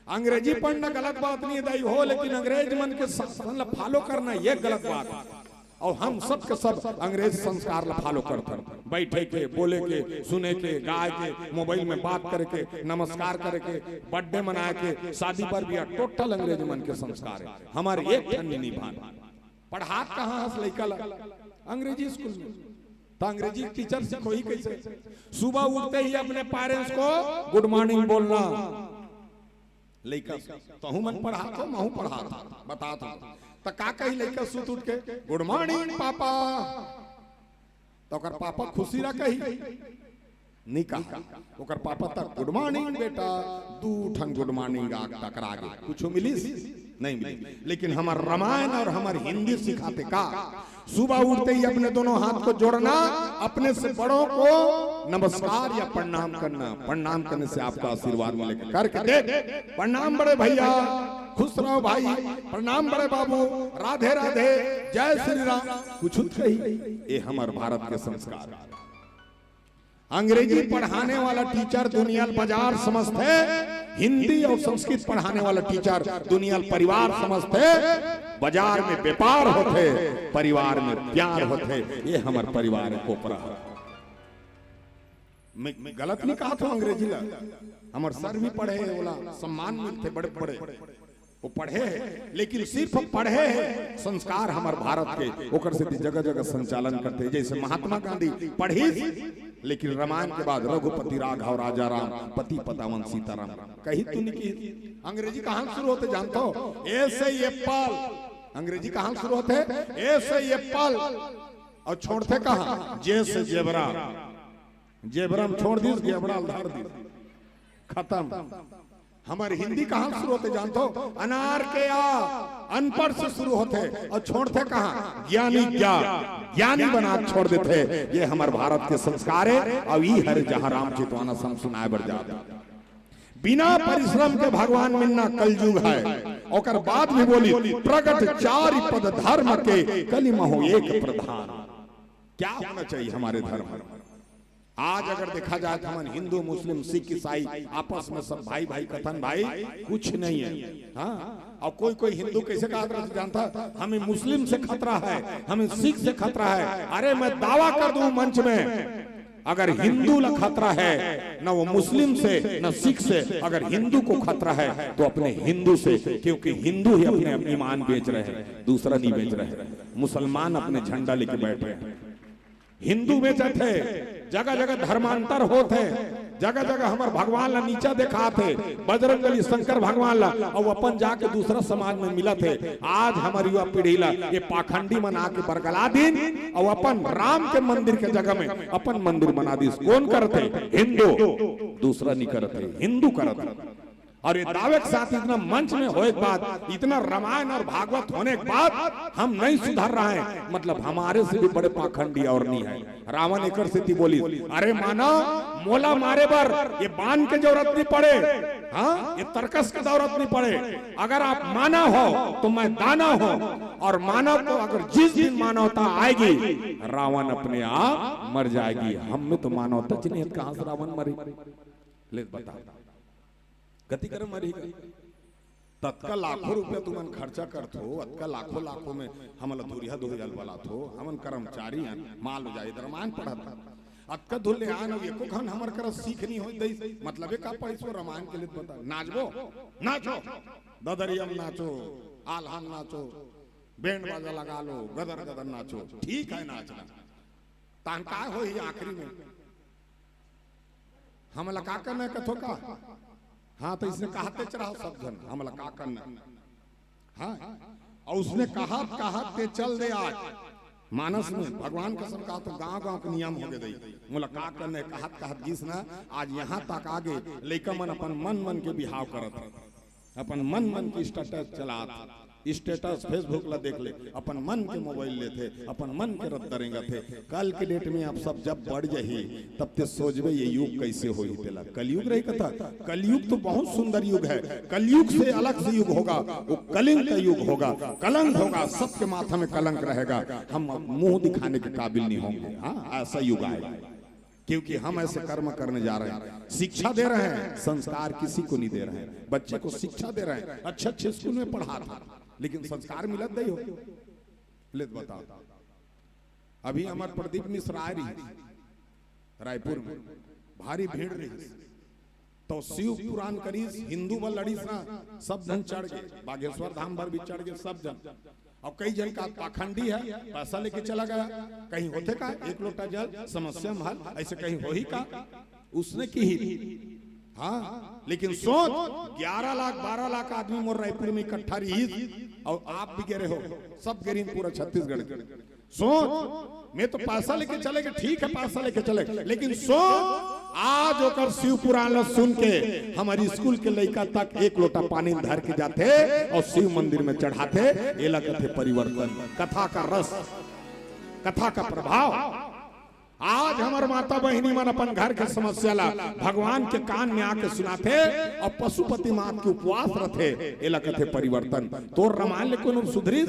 अंग्रेजी पढ़ना गलत बात नहीं है दाई हो, लेकिन अंग्रेज मन के मतलब फॉलो करना ये गलत बात है। और हम सब के सब अंग्रेज संस्कार ला फॉलो करते, बैठे के, बोले के, सुने के, गाय के, मोबाइल में बात करे के, नमस्कार करे के, बर्थडे मनाए के, शादी पर भी टोटल अंग्रेज मन के संस्कार है। हमारे एक ठन नहीं भान पढ़ा कहाँ हंस लड़का ला अंग्रेजी स्कूल में, तो अंग्रेजी टीचर सीखो ही कैसे। सुबह उठते ही अपने पेरेंट्स को गुड मॉर्निंग बोलना। लड़का तो मन पढ़ा तो महू पढ़ा था बता तो का कही लड़का सुत उठ के गुड मॉर्निंग पापा, तो कर पापा खुशी रहा कही नहीं कहा। ओकर पापा तक गुड मॉर्निंग बेटा, 2 ठन गुड मॉर्निंग आग टकरा गए, कुछ मिली नहीं मिली। लेकिन हमार रामायण और हमार हिंदी सिखाते का सुबह उठते ही अपने दोनों हाथ को जोड़ना, अपने से बड़ों को नमस्कार या प्रणाम करना। प्रणाम करने से आपका आशीर्वाद मिलेगा। करके देख, प्रणाम बड़े भैया, खुश रहो भाई, प्रणाम बड़े बाबू, राधे राधे, जय श्री राम, कुछ कही। ये हमारे भारत के संस्कार। अंग्रेजी पढ़ाने वाला टीचर दुनिया बाजार समझते, हिंदी और संस्कृत पढ़ाने वाला टीचर दुनिया परिवार समझते। बाजार में व्यापार होते, परिवार में प्यार होते। ये हमारे परिवार को मैं गलत नहीं कहा था अंग्रेजी ला, हमारे सर भी पढ़े बोला सम्मान मिलते बड़े बड़े, वो पढ़े है, लेकिन सिर्फ पढ़े है। संस्कार हमारे भारत के ओकर से जगह जगह संचालन करते। जैसे महात्मा गांधी पढ़ी, लेकिन रामायण के बाद रघुपति राघव राजा राम, पति पतावन सीताराम कही तूने की। अंग्रेजी कहाँ शुरू होते जानते हो? ऐसे एप्पल, अंग्रेजी कहाँ शुरू होते? ऐसे एप्पल, और छोड़ते कहाँ? जैसे जेबरा, जेबरा में छोड़ दी, जेबरा उधार दी, खत्म। हमारे हिंदी कहाँ शुरू होते जानते हो? अनार के अनपढ़ से शुरू होते, और छोड़ते कहाँ? ज्ञानी ज्ञानी बना छोड़ देते। ये हमारे भारत के संस्कार है। अब ई हर जहाँ राम चितवाना सम सुनाए बढ़ जाता। बिना परिश्रम के भगवान मिलना कलयुग है। और बाद में बोली प्रगट 4 पद धर्म के, कलिमा हो एक प्रधान। क्या होना चाहिए हमारे धर्म? आज अगर देखा जाए तो हम हिंदू मुस्लिम सिख ईसाई आपस में सब भाई भाई कथन भाई कुछ नहीं है। हाँ, और कोई हिंदू कैसे कहा जानता, हमें मुस्लिम से खतरा है, हमें सिख से खतरा है। अरे मैं दावा कर दूं मंच में, अगर हिंदू ला खतरा है न वो मुस्लिम से न सिख से, अगर हिंदू को खतरा है तो अपने हिंदू से, क्योंकि हिंदू ही अपने ईमान बेच रहे हैं, दूसरा नहीं बेच रहे हैं। मुसलमान अपने झंडा लेके बैठे हैं, हिंदू बेचत है, जगह जगह धर्मांतर होते, जगह जगह हमारे भगवान ला नीचा दिखाते, बजरंगबली शंकर भगवान ला, और अपन जाके दूसरा समाज में मिला थे। आज हमारी युवा पीढ़ी ला ये पाखंडी मना के बरगला दिन और अपन राम के मंदिर के जगह में अपन मंदिर बना दी। कौन करते? हिंदू, दूसरा नहीं करते, हिंदू करते। और ये दावे के साथ इतना मंच में होने के बाद, इतना रामायण और भागवत होने के बाद हम नहीं सुधर रहे हैं, मतलब हमारे से भी बड़े पाखंडी और नहीं है। रावण एक स्थिति बोली, अरे मानो मोला मारे बर ये बांध के जरूरत नहीं पड़े, हाँ ये तर्कस की जरूरत नहीं पड़े, अगर आप माना हो तो मैं दाना हो, और मानव को अगर जिस दिन मानवता आएगी रावण अपने आप मर जाएगी। हम में तो मानवता नहीं, कहां से रावण मरी? ले बता, गति कर मरी तत्का लाखों रुपया तुमन खर्चा करथो, अतका लाखों लाखों में हमन धुरिया धुल जल वाला थो, हमन कर्मचारी हैं, माल हो जाए रामायण पढ़ता अतका धुल आन एको खन हमर कर सीख नहीं होई दई, मतलब का पैसो रामायण के लिए बता। नाचबो नाचो, ददरियम नाचो, आल्हान नाचो, बैंड बाजा लगा लो, गदर गदर नाचो, ठीक है नाचना, तान का होई आखिरी में हमला का करना कथो का। हाँ तो इसने कहते चढ़ा सब जन हमला का करना, हाँ और उसने कहते चल दे। आज मानस में भगवान कसम कहा तो गांव गांव के नियम हो गए, मुलाकात करने कहत गीस ना। आज यहाँ तक आगे लइका मन अपन मन के बिहाव करत, अपन मन की स्टेटस चलात, स्टेटस फेसबुक ला देख ले, अपन मन के मोबाइल लेते, अपन मन के रद्द करेंगे थे। कल के डेट में आप सब जब बढ़ जाही तब ते सोचबे ये युग कैसे हो तेला। कलयुग रही कथा, कलयुग तो बहुत सुंदर युग है, कलयुग से अलग से युग होगा, वो कलिंग का युग होगा, कलंक होगा, सबके माथा में कलंक रहेगा, हम मुंह दिखाने के काबिल नहीं होंगे। हाँ ऐसा युग आएगा, क्योंकि हम ऐसे कर्म करने जा रहे हैं, शिक्षा दे रहे हैं, संस्कार किसी को नहीं दे रहे हैं। बच्चे को शिक्षा दे रहे हैं, अच्छे स्कूल में पढ़ा था, लेकिन संस्कार मिलत नहीं हो। ले बता, अभी हमारे प्रदीप मिश्र आ रही रायपुर में, भारी भीड़ रही, तो शिव पुराण करीस, हिंदू बल लड़ीस ना, सब जन चढ़ गए, बागेश्वर धाम भर भी चढ़ गए सब जन। और कई जन का पाखंडी है, पैसा लेके चला गया, कहीं होते का एक लोटा जल समस्या में हल, ऐसे कहीं हो ही का, उसने की ही। हाँ लेकिन सोच 11 लाख 12 लाख आदमी मोर रायपुर में इकट्ठा रही, और आप भी गिरे हो, सब गिरी पूरा छत्तीसगढ़। सोच मैं तो पैसा लेके चले, ठीक है पैसा लेके चले, लेकिन सोच आज होकर शिव पुराण सुन के हमारी स्कूल के लड़का तक एक लोटा पानी धर के जाते और शिव मंदिर में चढ़ाते। ये लगते परिवर्तन, कथा का रस, कथा का प्रभाव। आज हमारे माता बहनी मन अपन घर के समस्या ला भगवान के कान में आके सुनाते और पशुपति मात के उपवास रखे। ये लगते परिवर्तन। तोर रामायण ले कोई सुधरी,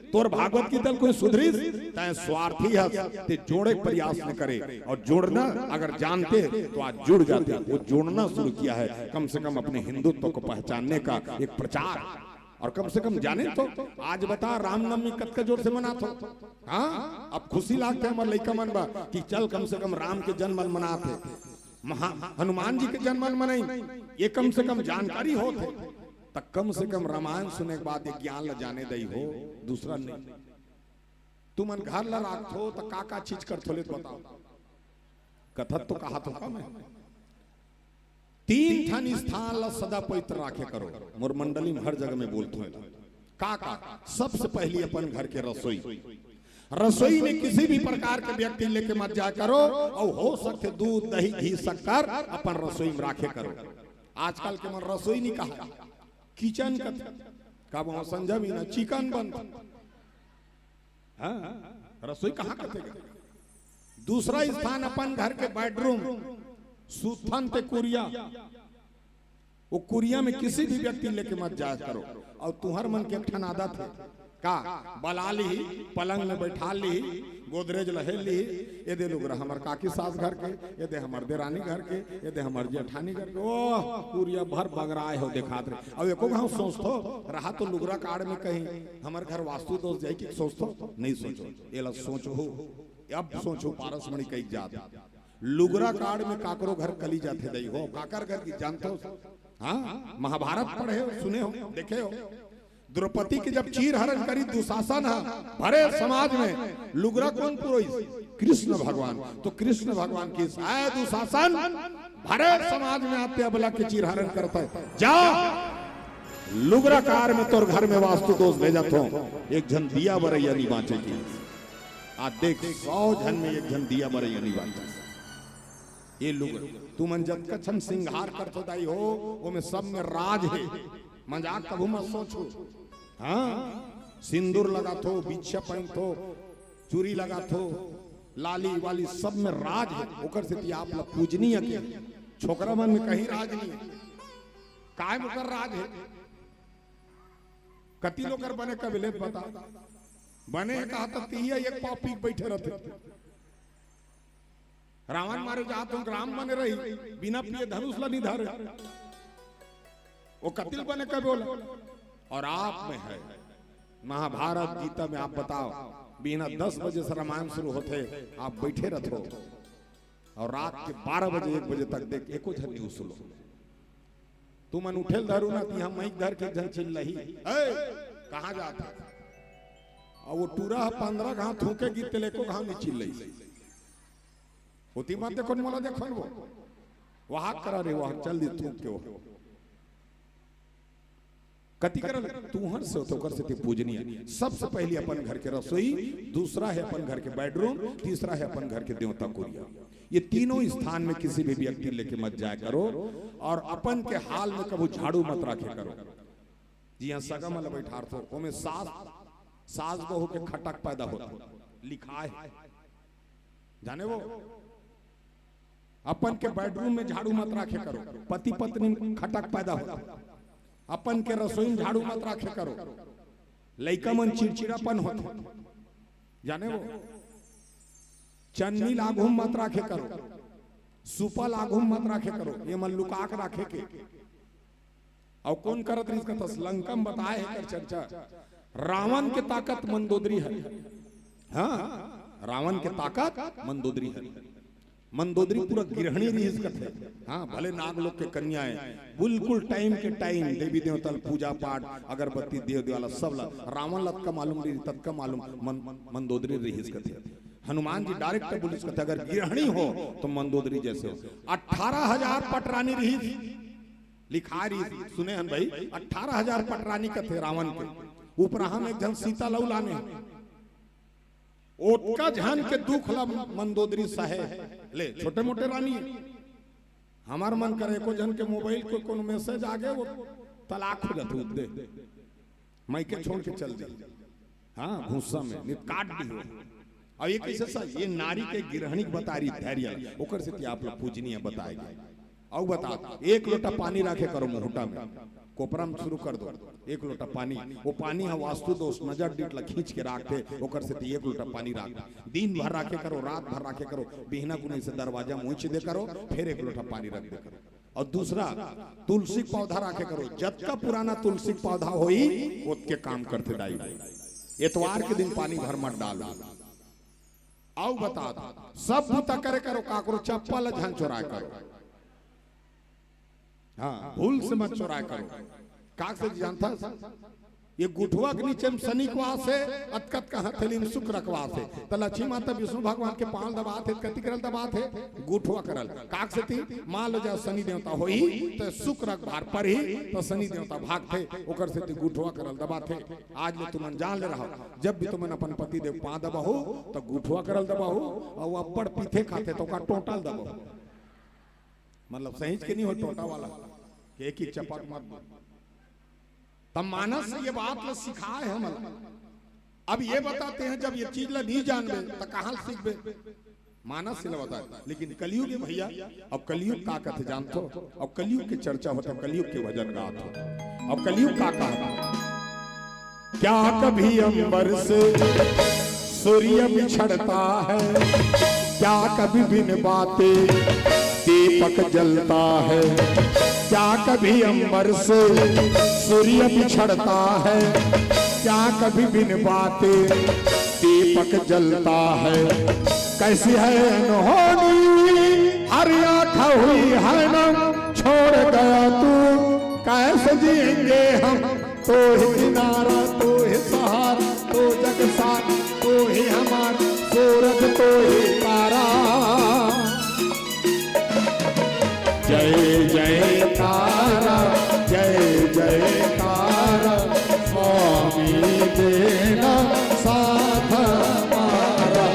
तोर भागवत की दल कोई सुधरी, तय स्वार्थी है ते जोड़े प्रयास न करे, और जोड़ना अगर जानते तो आज जुड़ जाते। वो जोड़ना शुरू किया है, कम से कम अपने हिंदुत्व को पहचानने का एक प्रचार, और कम से कम जाने तो। आज बता रामनवमी कत जोर से मना तो, हाँ अब खुशी लागते हमारे लइका मन बा कि चल कम से कम राम के जन्म मनाते, हनुमान जी के जन्म मनाई, ये कम से कम जानकारी होते, तक कम से कम रामायण सुने के बाद ये ज्ञान ला जाने दई हो, दूसरा नहीं। तुम घर ला राखो तो का चीज कर थोले तो बताओ। कथत तो कहा तो कम है, 3 ठन स्थान ला सदा पवित्र राखे करो। मोर मंडली में हर जगह में बोलते हैं का सबसे पहली अपन घर के रसोई, रसोई में किसी भी प्रकार के व्यक्ति लेके मत जाया करो, और हो सकते दूध दही घी शक्कर अपन रसोई में राखे करो। आजकल के मन रसोई नहीं कहा, किचन का संजय भी ना चिकन बंद, रसोई कहाँ करते। दूसरा स्थान अपन घर के बेडरूम, सुथन ते कुरिया, वो कुरिया में किसी भी व्यक्ति लेके मत जाया करो। और तुहर मन के ठन आदत है का बला ली, पलंग में बैठा ली, गोदरेज लहे ली, ये दे लोग हमार काकी सास घर के, ये दे हमार देरानी घर के, ये दे हमार जेठानी घर के, ओह कुरिया भर बगराए हो दिखात रहे। अब एको गाँव सोचतो रहा तो लुगरा काड़ में कहीं हमारे घर वास्तु दोष जाए कि सोचतो नहीं, सोचो ये सोचो, अब सोचो पारस मणि कई जात लुगरा कांड में काकरो घर कली जाते दई हो, काकर घर की जानते हो? हाँ, महाभारत पढ़े हो, सुने हो, देखे हो? द्रौपदी की जब चीर हरण करी दुशासन भरे समाज में, लुगरा कौन पुरोहित? कृष्ण भगवान। तो कृष्ण भगवान की दुशासन भरे समाज में आते अबला के चीर हरण करता है। जा लुगरा कार में तोर घर में वास्तु दोष भेजा तो एक जन दिया बरैया नहीं बांचे की। आज देख 100 जन में एक जन दिया बरैया नहीं बांचे। ये लुगर तू मन जब कछन सिंगार करतो दाई हो, वो में सब में राज है, मजाक कभू मत सोचो। हाँ, सिंदूर लगा थो, बिछा पहन थो, चूड़ी लगा थो, लाली वाली सब में राज है। ओकर से आप लोग पूजनीय के छोकरा मन में कहीं राज नहीं है, काय मुकर राज है। कति लोग कर बने कबिले बता बने कहा था तीया एक पाव पीक बैठे रहते। रावण मारे जा तुम राम बने रही, बिना पिए धनुष ला नहीं धारे, वो कतिल बने कब बोला। और आप में है महाभारत गीता में, आप बताओ बिना 10 बजे से रामायण शुरू होते आप बैठे रहो और रात के 12 बजे 1 बजे तक देख एको झन न्यूज सुनो। तू मन उठेल धरू ना कि हम मई घर के जन चिल रही कहाँ जाता और वो टूरा 15 कहाँ थूके गीत लेको कहाँ नहीं चिल रही होती बात। देखो मोला देखो वो वहां करा रे वहां चल दी थूक के वो कति करल तूहर से तो कर से पूजनीय। सबसे पहले अपन घर के रसोई, दूसरा है अपन घर के बेडरूम, तीसरा है अपन घर के देवता कुरिया। ये तीनों स्थान में किसी भी व्यक्ति लेके मत जाया करो और अपन के हाल में कभी झाड़ू मत रखे करो। जी हाँ, सगम वाला बैठा तो में सास बहू के खटक पैदा होता लिखा है, जाने वो। अपन के बेडरूम में झाड़ू मत रखे करो, पति पत्नी खटक पैदा होता। अपन के रसोई में झाड़ू मत रखे करो, लइका मन चिड़चिड़ापन होता, जाने वो। चन्नी लागू मत रखे करो, सुपा लागू मत रखे करो, ये मन लुका के रखे के। और कौन करत रही इसका तसलंकम बताए है कर चर्चा। रावण के ताकत मंदोदरी है। हाँ, रावण के ताकत मंदोदरी है। मंदोदरी पूरा गृहिणी रही इसका थे। हाँ, भले नाग लोग के कन्याएं बिल्कुल टाइम के टाइम देवी देवता पूजा पाठ अगरबत्ती देव देवाला सब ला। रावण लत का मालूम रही, तब का मालूम मंदोदरी रही इसका थे। हनुमान जी डायरेक्ट बोले इसका थे अगर गृहिणी हो तो मंदोदरी जैसे हो। 18,000 पटरानी रही लिखा रही, सुने हैं भाई, 18,000 पटरानी का थे रावण के। ऊपर हम एक जन सीता लऊ लाने ओटका झान के दुख ला मंदोदरी सहे ले। छोटे मोटे रानी हमार मन करे को जन के मोबाइल को कोनो मैसेज आ गए वो तलाक हो जाते दे मैं के छोड़ के चल दी। हाँ, घुस्सा में नहीं काट दी हो। और ये कैसे सा ये नारी के गृहिणी बता रही धैर्य ओकर से आप लोग पूजनीय बताएंगे। और बता 1 लोटा पानी रखे करो मुहूटा में, कोपरा में शुरू कर दो 1 लोटा पानी। वो पानी है वास्तु दोष नजर डिट ला खींच के रखते ओकर से 1 लोटा पानी रख दिन भर रखे करो, रात भर रखे करो, बिहना गुनी से दरवाजा मुँच दे करो, फिर 1 लोटा पानी रख दे करो। और दूसरा तुलसी पौधा रखे करो, जब का पुराना तुलसी पौधा होई उसके काम करते दाई। एतवार के दिन पानी भर मत डालो। आओ बता सब बुता करे करो, काकरो चप्पल झन चोरा करो। हाँ, भूल से मत चोराया करो। काक से जानता ये गुठवा के नीचे में शनि को आसे अतकत का हथेली में शुक्र रखवा से तो लक्ष्मी माता विष्णु भगवान के पांव दबात है, कति करल दबात है गुठवा करल। काक से थी मान लो जा शनि देवता होई तो शुक्र भार पर ही तो शनि देवता भाग थे ओकर से थी गुठवा करल दबात है। आज ले तुम जान ले रहा जब भी तुम अपन पति देव पांव दबाहो तो गुठवा करल दबाहो और वो अब्बड़ पीठे खाते तो का टोटल दबाहो। मतलब सहीज के नहीं हो टोटा वाला एक ही चपक मत। तब मानस से ये बात ला सिखाए हम। अब ये बताते हैं जब ये चीज ला नहीं जानबे तो कहां सीखबे, मानस से बताए। लेकिन कलयुग है भैया, अब कलयुग का कथे जानते हो। अब कलयुग की चर्चा होता, कलयुग के भजन गात हो। अब कलयुग का कहा क्या कभी अंबर से सूर्य बिछड़ता है, क्या कभी बिन बातें दीपक जलता है, क्या कभी अंबर से सूर्य बिछड़ता है, क्या कभी बिन बातें दीपक जलता है। कैसी है अनहोनी अरे आँखा हुई है नम छोड़ गया तू कैसे जिएंगे हम। तो ही किनारा तो ही सहारा तो जग साथ तो ही हमारा सूरज तो ही तारा। जय जय तारा जय जय तारा स्वामी देना साथ हमारा।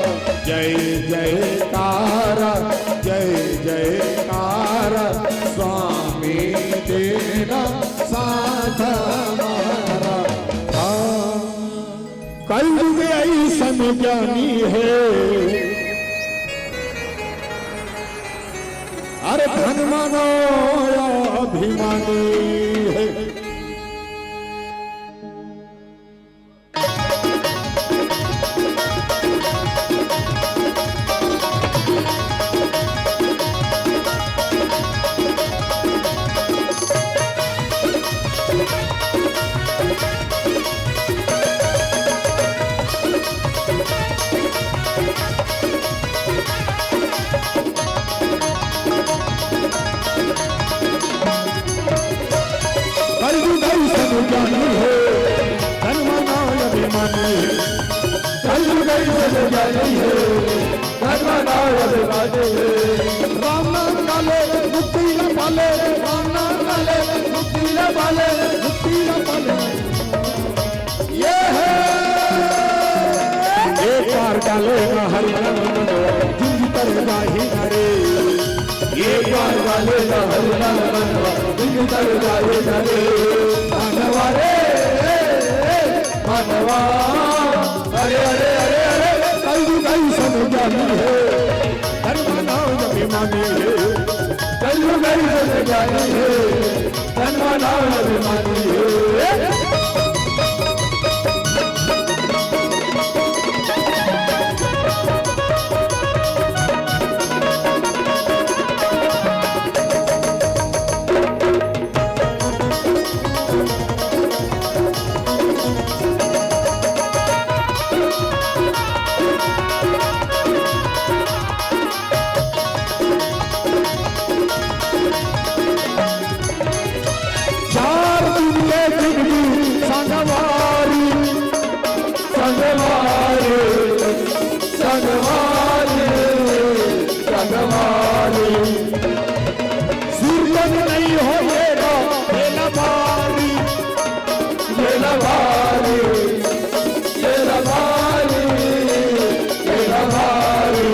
जय जय तारा जय जय तारा स्वामी देना साथ हमारा। कलयुग ऐसन ज्ञानी है अरे धन मानो या अभिमानी है। ज्ञानी है धन मानो अभिमानी है। कलयुग ऐसन ज्ञानी है धन मानो अभिमानी है। राम नाम काले मुक्ति न पाले राम नाम काले मुक्ति न पाले मुक्ति न पाले। ये है एक बार डाले न हरि नाम जिंदगी तर जाही हरे। एक बार डाले न हरि नाम जिंदगी तर जाही हरे। मानवा रे मानवा अरे अरे अरे अरे कलयुग ऐसन ज्ञानी है धन मानो अभिमानी है। कलयुग ऐसन ज्ञानी है धन मानो अभिमानी है। सूरजन नहीं हो ये लबारी ये लबारी ये लबारी ये लबारी।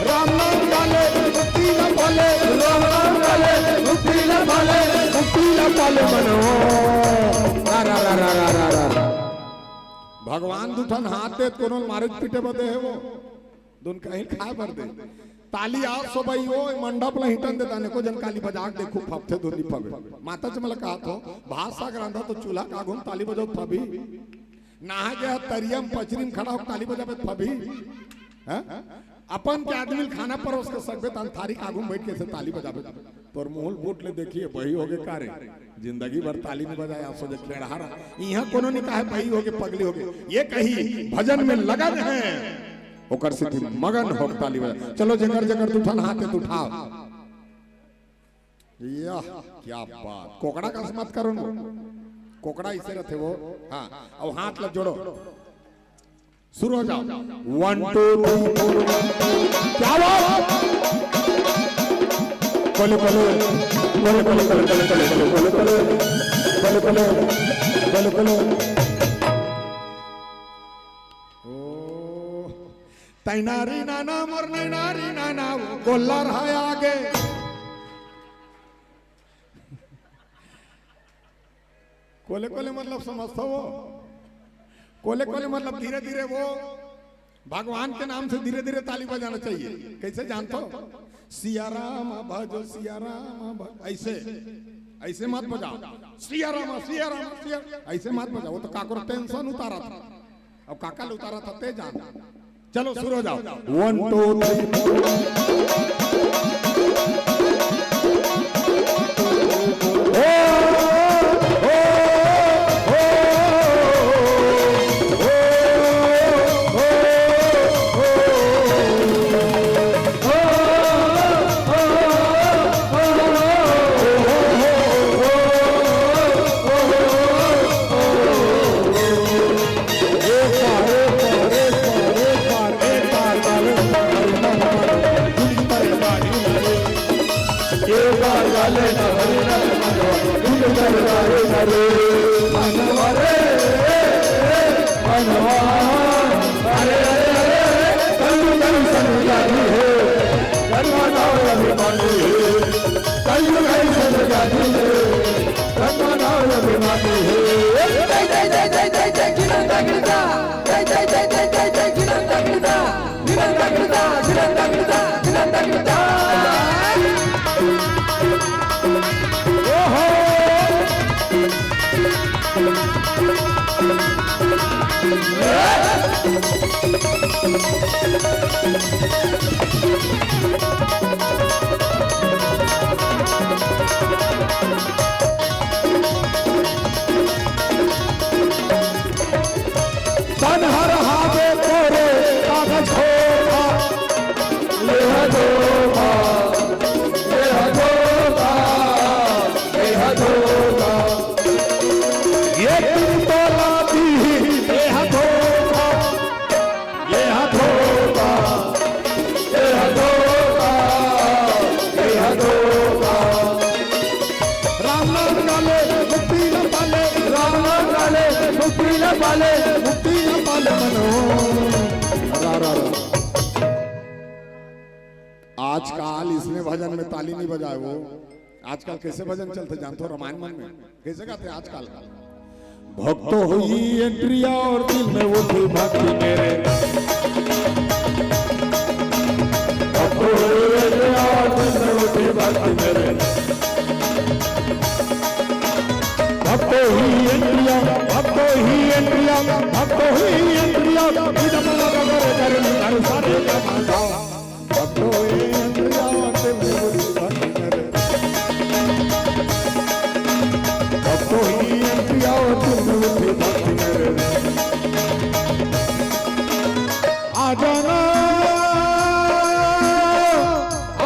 राम नाम डाले मुक्ति न पाले राम नाम डाले मुक्ति न पाले मुक्ति न पाले मनो। भगवान दुठन हाथ दे कोनो मारे पीटे बदे है वो दोन कहीं खा भर दे। ताली आप सो भाई वो मंडप ला हिटन देता ने को जन काली बजाक देखो फपथे धोनी फबे। माता च मला कहा तो भात साग रांधा तो चूल्हा कागुन ताली बजाओ फबी नहा गया तरियम पचरीम खड़ा हो ताली बजाबे फबी। अपन के आदमी खाना परोस के सकबे तन थारी कागुन बैठ के से ताली बजाबे तोर मोहल बोट ले देखिए बही होगे कारे जिंदगी भर ताली नहीं बजाए आप सोचे खेड़हारा। यहाँ कोनो नहीं कहा बही होगे पगली होगे ये कही भजन में लगन है ओकर सिद्धि मगन हो ताली बजा। चलो जगर जगर उठन हाथ में उठाओ। या क्या बात कोकड़ा का मत करो ना कोकड़ा इसे रहते वो। हाँ अब हाथ लग जोड़ो शुरू हो जाओ 1 2 3 क्या बात कोले कोले कोले कोले कोले कोले कोले कोले कोले कोले कोले कोले तैनारी नाना मोर नैनारी नाना गोल्ला रहा आगे। कोले कोले मतलब समझते हो कोले कोले मतलब धीरे धीरे वो भगवान के नाम से धीरे धीरे ताली बजाना चाहिए। कैसे जानते हो सिया राम भजो सिया राम ऐसे ऐसे मत बजाओ सिया राम सिया राम सिया ऐसे मत बजाओ। वो तो काको टेंशन उतारा था अब काका उतारा था ते जान। चलो शुरू हो जाओ 1 2 3 मनाओ अभिमानी कलयुग ऐसे सजा दिए रंग मनाओ अभिमानी जय जय जय जय जय जय गिरंदा गिरदा जय जय जय जय जय जय गिरंदा गिरदा गिरंदा गिरदा गिरंदा गिरदा गिरंदा गिरदा ओहो तन हर हावे तोरे कागज होगा यह धोखा यह धोखा यह धोखा ये तुम तोला दी यह धोखा यह धोखा यह धोखा यह धोखा राम नाम गाले मुक्ति न पाले राम नाम गाले मुक्ति न पाले मुक्ति न पाले मनो आजकल इसने भजन में ताली नहीं बजाए वो आजकल कैसे भजन चलते जानते हो रामायण मन में कैसे गाते आजकल भक्तों हुई एंट्रिया और दिल में वो थी भक्ति मेरे भक्तों हुई एंट्रिया और दिल में वो थी भक्ति मेरे भक्तों ही एंट्रिया भक्तों ही एंट्रिया भक्तों ही एंट्रिया इधर लगा कर सारे जमाना भक्तों ही एंट्रिया और दिल में वो थी भक्ति मेरे भक्तों ही एंट्रिया और दिल में वो थी भक्ति मेरे आ जाना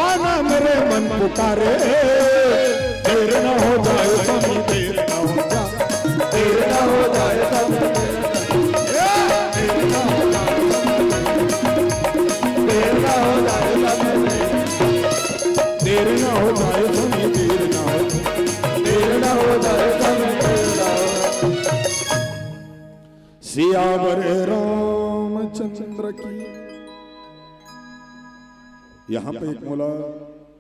आना मेरे मन पुकारे देर न हो जाए स्वामी देर न हो जाए देर न हो जाए स्वामी देर न हो जाए स्वामी देर न हो जाए स्वामी देर न हो देर न हो जाए स्वामी सियावर रामचंद्र की यहाँ पे एक मोला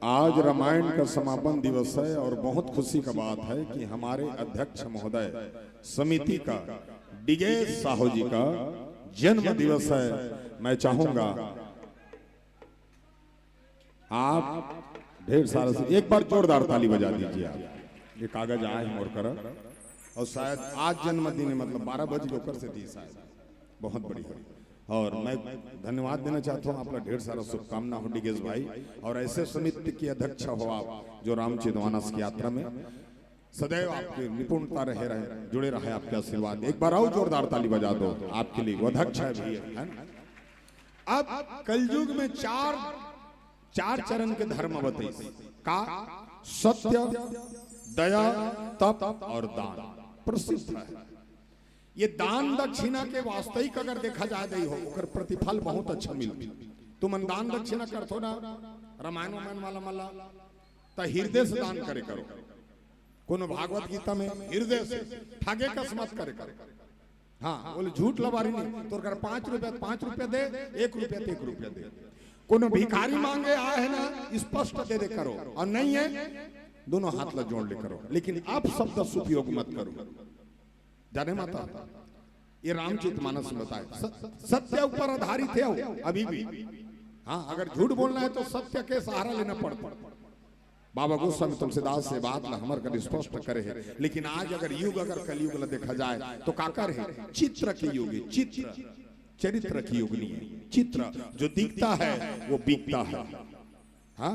आज रामायण का समापन दिवस है और बहुत खुशी का बात है कि हमारे अध्यक्ष महोदय समिति का डिगेश साहू जी का जन्म दिवस है। मैं चाहूंगा आप ढेर सारा से एक बार जोरदार ताली बजा दीजिए। आप ये कागज आए हैं और कर और शायद आज जन्मदिन है, मतलब 12 बजे होकर से थी शायद, बहुत बढ़िया। और मैं धन्यवाद देना चाहता हूँ, आपका ढेर सारा शुभकामना हो डिगेश भाई, और ऐसे समिति की अध्यक्ष हो आप जो रामचरितमानस की यात्रा में सदैव आपकी निपुणता रहे जुड़े रहे, आपके आशीर्वाद। एक बार आओ जोरदार ताली बजा दो आपके लिए, वो अध्यक्ष है भी है ना। अब कलयुग में चार चरण के धर्म बताइए का सत्य, दया, तप और दान प्रसिद्ध है। ये दान दक्षिणा के वास्तविक अगर देखा जाए हो ओकर प्रतिफल बहुत अच्छा मिलती। तुम दान दक्षिणा करथो ना रामायण वाला तो हृदय से दान करे करो। कोनो भागवत गीता में हृदय से ठगे कस मत करे करो। हाँ बोले झूठ लबारी नहीं तो अगर 5 रुपया दे, 1 रुपया तो 1 रुपया दे। कोनो भिखारी मांगे आए है ना स्पष्ट दे करो, और नहीं है दोनों हाथ ला जोड़ ले करो, लेकिन आप शब्द उपयोग मत करो। जाने माता ये रामचरितमानस में बताए सत्य ऊपर आधारित है अभी भी। हाँ अगर झूठ बोलना है तो सत्य के सहारा लेना पड़ता। बाबा गोस्वामी तुलसीदास से बात ला हमर कर स्पष्ट करे है। लेकिन आज अगर युग अगर कलयुग ला देखा जाए तो काकर है चित्र के युग, चित्र चरित्र की युग नहीं है। चित्र जो दिखता है वो बिकता है। हाँ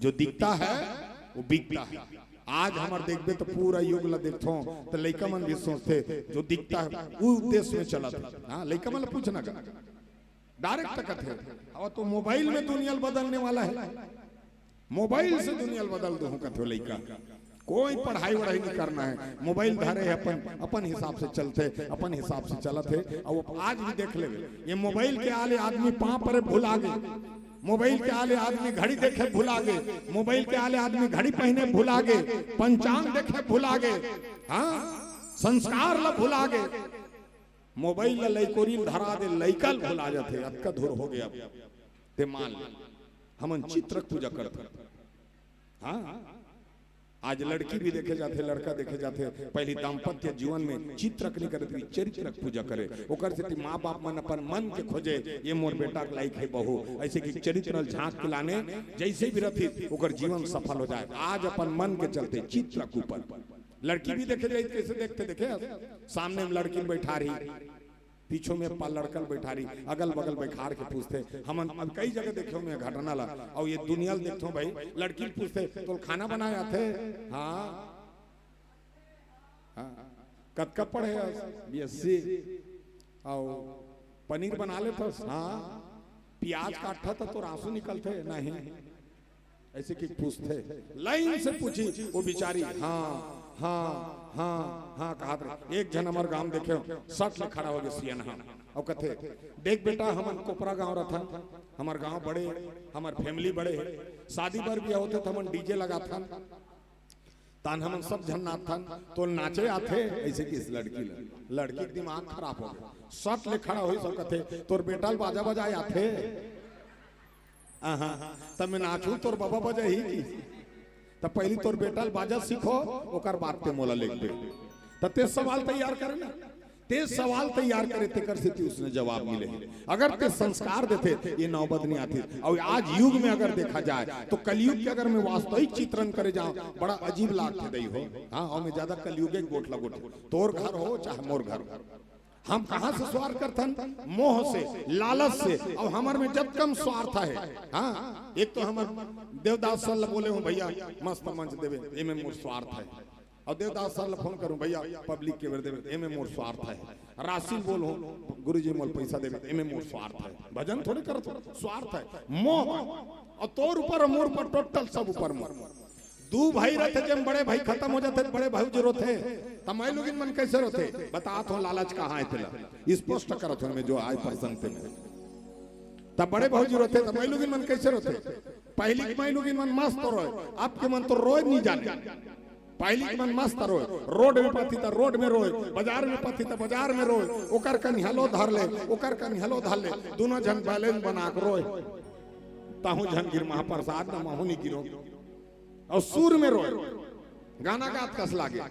जो दिखता है वो बिकता है। आज हमारे देखबे तो पूरा युग ला देखो तो लइका मन भी सोचते जो दिखता है वो उद्देश्य में चला था। हाँ लइका मन पूछना का डायरेक्ट तकत है और तो मोबाइल में दुनिया बदलने वाला है। मोबाइल से दुनिया बदल दो कथो लइका, कोई पढ़ाई वढ़ाई नहीं करना है, मोबाइल धारे है अपन हिसाब से चलते, अपन हिसाब से चलते। और आज भी देख ले ये मोबाइल के आले आदमी पाँव पर भुला गए, मोबाइल के आले आदमी घड़ी देखे भुला गए, मोबाइल के आले आदमी घड़ी पहने भुला गए, पंचांग देखे भुला गए, हाँ संस्कार ला भुला गए। मोबाइल ला लइकोरी धरा दे लइकल भुला जाते, अक्का धुर हो गया ते मान हमन चित्रक पूजा करते। हाँ, आज लड़की भी देखे जाते, लड़का देखे जाते, पहले दाम्पत्य जीवन में चित्रक नहीं करे, चरित्रक पूजा करे। ओकर से माँ बाप मन अपन मन के खोजे, ये मोर बेटा के लायक है बहू, ऐसे कि चरित्र झांक के लाने जैसे भी रहती ओकर जीवन सफल हो जाए। आज अपन मन के चलते चित्रक ऊपर लड़की भी देखे जाए, कैसे देखते देखे, सामने में लड़की बैठा रही, पीछों में लड़कल बैठा रही, अगल बगल बैठार के पूछते। हम अब कई जगह देखो मैं घटना ला, और ये दुनिया देखो भाई, लड़की पूछते तो खाना बनाया थे? हाँ, कद कब पढ़े? BSc। और पनीर बना ले तो? हाँ। प्याज काटा था तो आंसू निकलते? नहीं। ऐसे कि पूछते, लाइन से पूछी वो बिचारी, हाँ हाँ हाँ हाँ कहा। एक जन हमारे गांव देखे सट में खड़ा हो गया सियन, हाँ, और कथे देख बेटा, हम कोपरा गांव रहा, हमारे गांव बड़े, हमारे फैमिली बड़े, शादी बार भी होते तो हम डीजे लगा था, तान हम सब जन नाच था तो नाचे आते। ऐसे कि इस लड़की दिमाग खराब हो गया, सट ले खड़ा हुई, सब कथे तोर बेटा बाजा बजाए आते, तब मैं नाचू तोर बाबा बजा ही की, तब पहली तोर बेटा बाजा सीखो, ओकर बात पे मोला लिख दे। तब ते सवाल तैयार करे ना, ते सवाल तैयार करे, ते कर से उसने जवाब मिले। अगर ते संस्कार देते ये नौबत नहीं आती। और आज युग में अगर देखा जाए तो कलयुग के अगर मैं वास्तविक चित्रण करे जाऊं, बड़ा अजीब लागते दई हो। हाँ, और मैं ज्यादा कलयुग गोठला गोठ, तोर घर हो चाहे मोर घर, हम कहां से स्वार्थ करथन? मोह से, लालच से, और हमारे में जब कम स्वार्थ है। हाँ, एक तो हम देवदास सर बोले हूँ भैया मस्त मंच देवे, एमे मोर स्वार्थ है, और देवदास सर फोन करूं भैया पब्लिक के देवे, एमे मोर स्वार्थ है। राशि बोलो गुरुजी मोल पैसा देवे, एमे मोर स्वार्थ है। भजन थोड़े करत, स्वार्थ है, मोह। और तोर ऊपर मोर पर टोटल सब ऊपर मोर। दू भाई रहते, जब बड़े भाई खत्म हो जाते, बड़े भाई जो रोते तमाई लोग मन कैसे रोते? बता तो लालच कहाँ है तेला, स्पष्ट करत हो मैं जो आज प्रसंग पे, तब बड़े भाई जो रोते तमाई लोग मन कैसे रोते? पहली माई लोग मन मस्त रोए, आपके मन तो रोए नहीं जाने। पहली मन मस्त रोए, रोड में पति था रोड में रोए, बाजार में पति था बाजार में रोए, ओकर का निहलो धर ले, ओकर का निहलो धर ले, दोनों जन बैलेंस बना कर रोए। ताहू जन गिर महाप्रसाद ना माहू नहीं गिरो, और सुर में रोए, गाना गात कस लागे।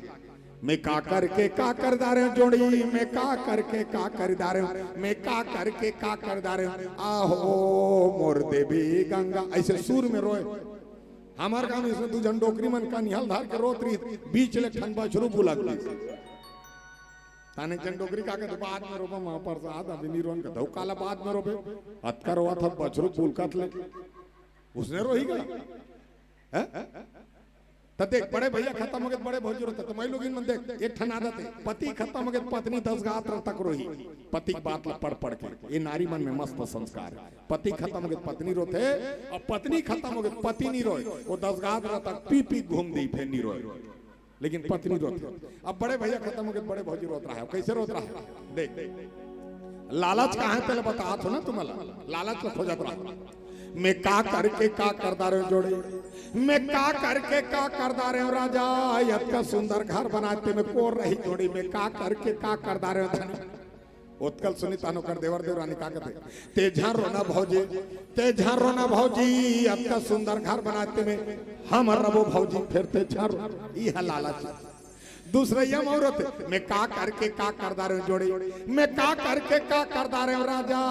मैं का करके का करदारे जोड़ी, मैं का करके का करदारे, मैं का करके का करदारे, आहो मोर देवी गंगा, ऐसे सुर में रोए। हमारे गांव में इसमें दू जन डोकरी मन का निहल धार के रोत रही, बीच ले ठन बछरू बुला ताने जन डोकरी का के बाद में रोबा महाप्रसाद अभी नीरोन का धौकाला बाद में रोबे, अतका रोआ था बछरू पुलकत ले, उसने रोही गया। तब देख बड़े भैया खत्म हो गए, बड़े भौजी रोते, तो मैं लोग इन देख एक ठन आदत है, पति खत्म हो गए पत्नी 10 गात तक रोही, पति की बात पढ़ पढ़ के। ये नारी मन में मस्त संस्कार है। पति खत्म हो गए पत्नी रोते, और पत्नी खत्म हो गए पति नहीं रोए, वो 10 गात तक पी पी घूम दी फिर नहीं रोए, लेकिन पत्नी रोते। अब बड़े भैया खत्म हो गए, बड़े भौजी रोत रहा है, कैसे रोत रहा है? देख लालच कहाँ है पहले बता तो ना तुम्हारा, लालच को खोजत रहा। मैं का करके का करदा रहे जोड़ी, मैं का करके का करदा रहे राजा, यद का सुंदर घर बनाते में कोर रही जोड़ी, मैं का करके का करदा रहे धनी। उत्कल सुनी तानो कर देवर देव रानी का कहते, तेझा रोना भौजी, तेझा रोना भौजी, यद का सुंदर घर बनाते में हम रबो भौजी, फिर तेझा रो, यह लालच। दूसरे यम औरत, मैं का करके का करदा रहे जोड़ी, मैं का करके का करदा रहे राजा,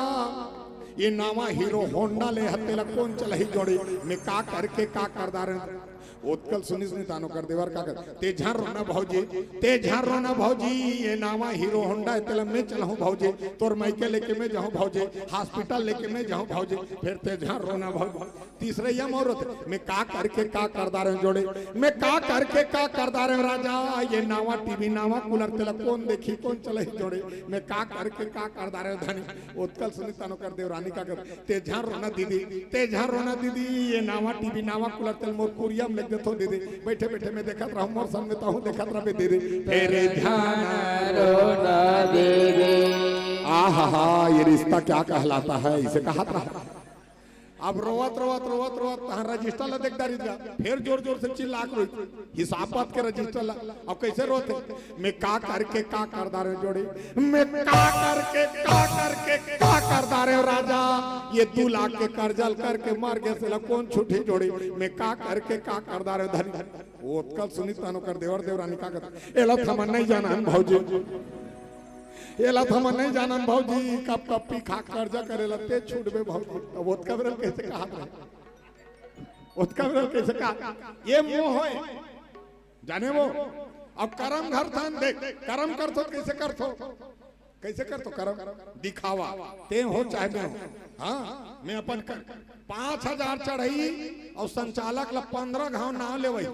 ये नावा हीरो होंडा ले हत्तेला कौन चला ही जोड़ी, मैं का करके का करदा रहे। उत्कल सुनी सुनी तानो कर देवर का कर, तेझा रोना भौजी, तेझा रोना भौजी, ये नावा हीरो होंडा तेला मैं चलाऊं भौजी, तोर माइके लेके मैं जाऊं भौजी, हॉस्पिटल लेके मैं जाऊं भौजी, फिर तेझा रोना भौजी। तीसरे यम औरत, मैं का करके का करदा रहे जोड़े, मैं का करके का करदा रहे राजा, ये नावा टीवी नावा कूलर तेला कौन देखी कौन चला ही जोड़े, मैं का करके का करदा रहे धनी। उत्कल सुनी तानो कर देव रानी का कर, तेझा रोना दीदी, तेझा रोना दीदी, ये नावा टीवी नावा कूलर तेल मोर कुरिया में तो दीदी, बैठे बैठे मैं देखत रहा मोर संग में तो देखत रहा दीदी, तेरे ध्यान रोना दीदी। आहा ये रिश्ता क्या कहलाता है, इसे कहत रहा। अब रोवत रोवत रोवत रोवत रजिस्टर ला देख दारी, फिर जोर जोर से चिल्ला रोई, हिसाब बात के रजिस्टर ला। अब कैसे रोते, मैं का करके का करदा रहे जोड़ी, मैं का करके का कर दारे राजा ये 2 लाख के कर्जल करके मार गए से कौन छुट्टी जोड़ी मैं का करके का कर दारे धनी वो कल सुनी तानो कर देवर देवरानी का कर एला थमन नहीं जाना हम भौजी एला थमन नहीं जाना भौजी कब कब पी खा कर्जा करे लगते छूट में भौजी अब ओत कबरल कैसे कहा ओत कबरल कैसे कहा ये मोह है जाने वो अब करम घर थान देख करम कर तो कैसे कर तो करम दिखावा ते हो चाहे मैं हो हाँ मैं अपन 5,000 चढ़ाई और संचालक ला 15 घाव नाव ले वही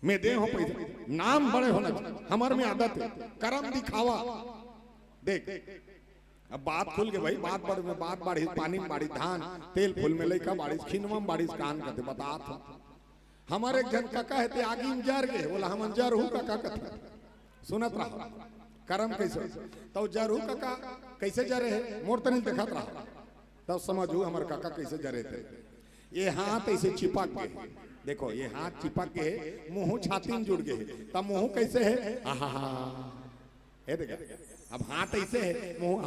मैं दे हो पैसा नाम बड़े होना हमारे में आदत है करम दिखावा देख अब बात खुल के भाई बात बड़ में बात बाढ़ी पानी में बाढ़ी धान तेल फूल में लेका बाढ़ी खिनवा में बाढ़ी कान कहते बता था हमारे एक जन काका है ते आगे में जर गए बोला हम जर हूँ काका कथा सुनत रहा करम कैसे तो जर हूँ काका कैसे जरे है मोर तनिल देखत रहा तब समझू हमारे काका कैसे जरे थे ये हाथ ऐसे चिपक गए देखो ये हाथ चिपक गए मुंह छाती में जुड़ गए तब मुंह कैसे है आहा अब हाथ ऐसे है मुंह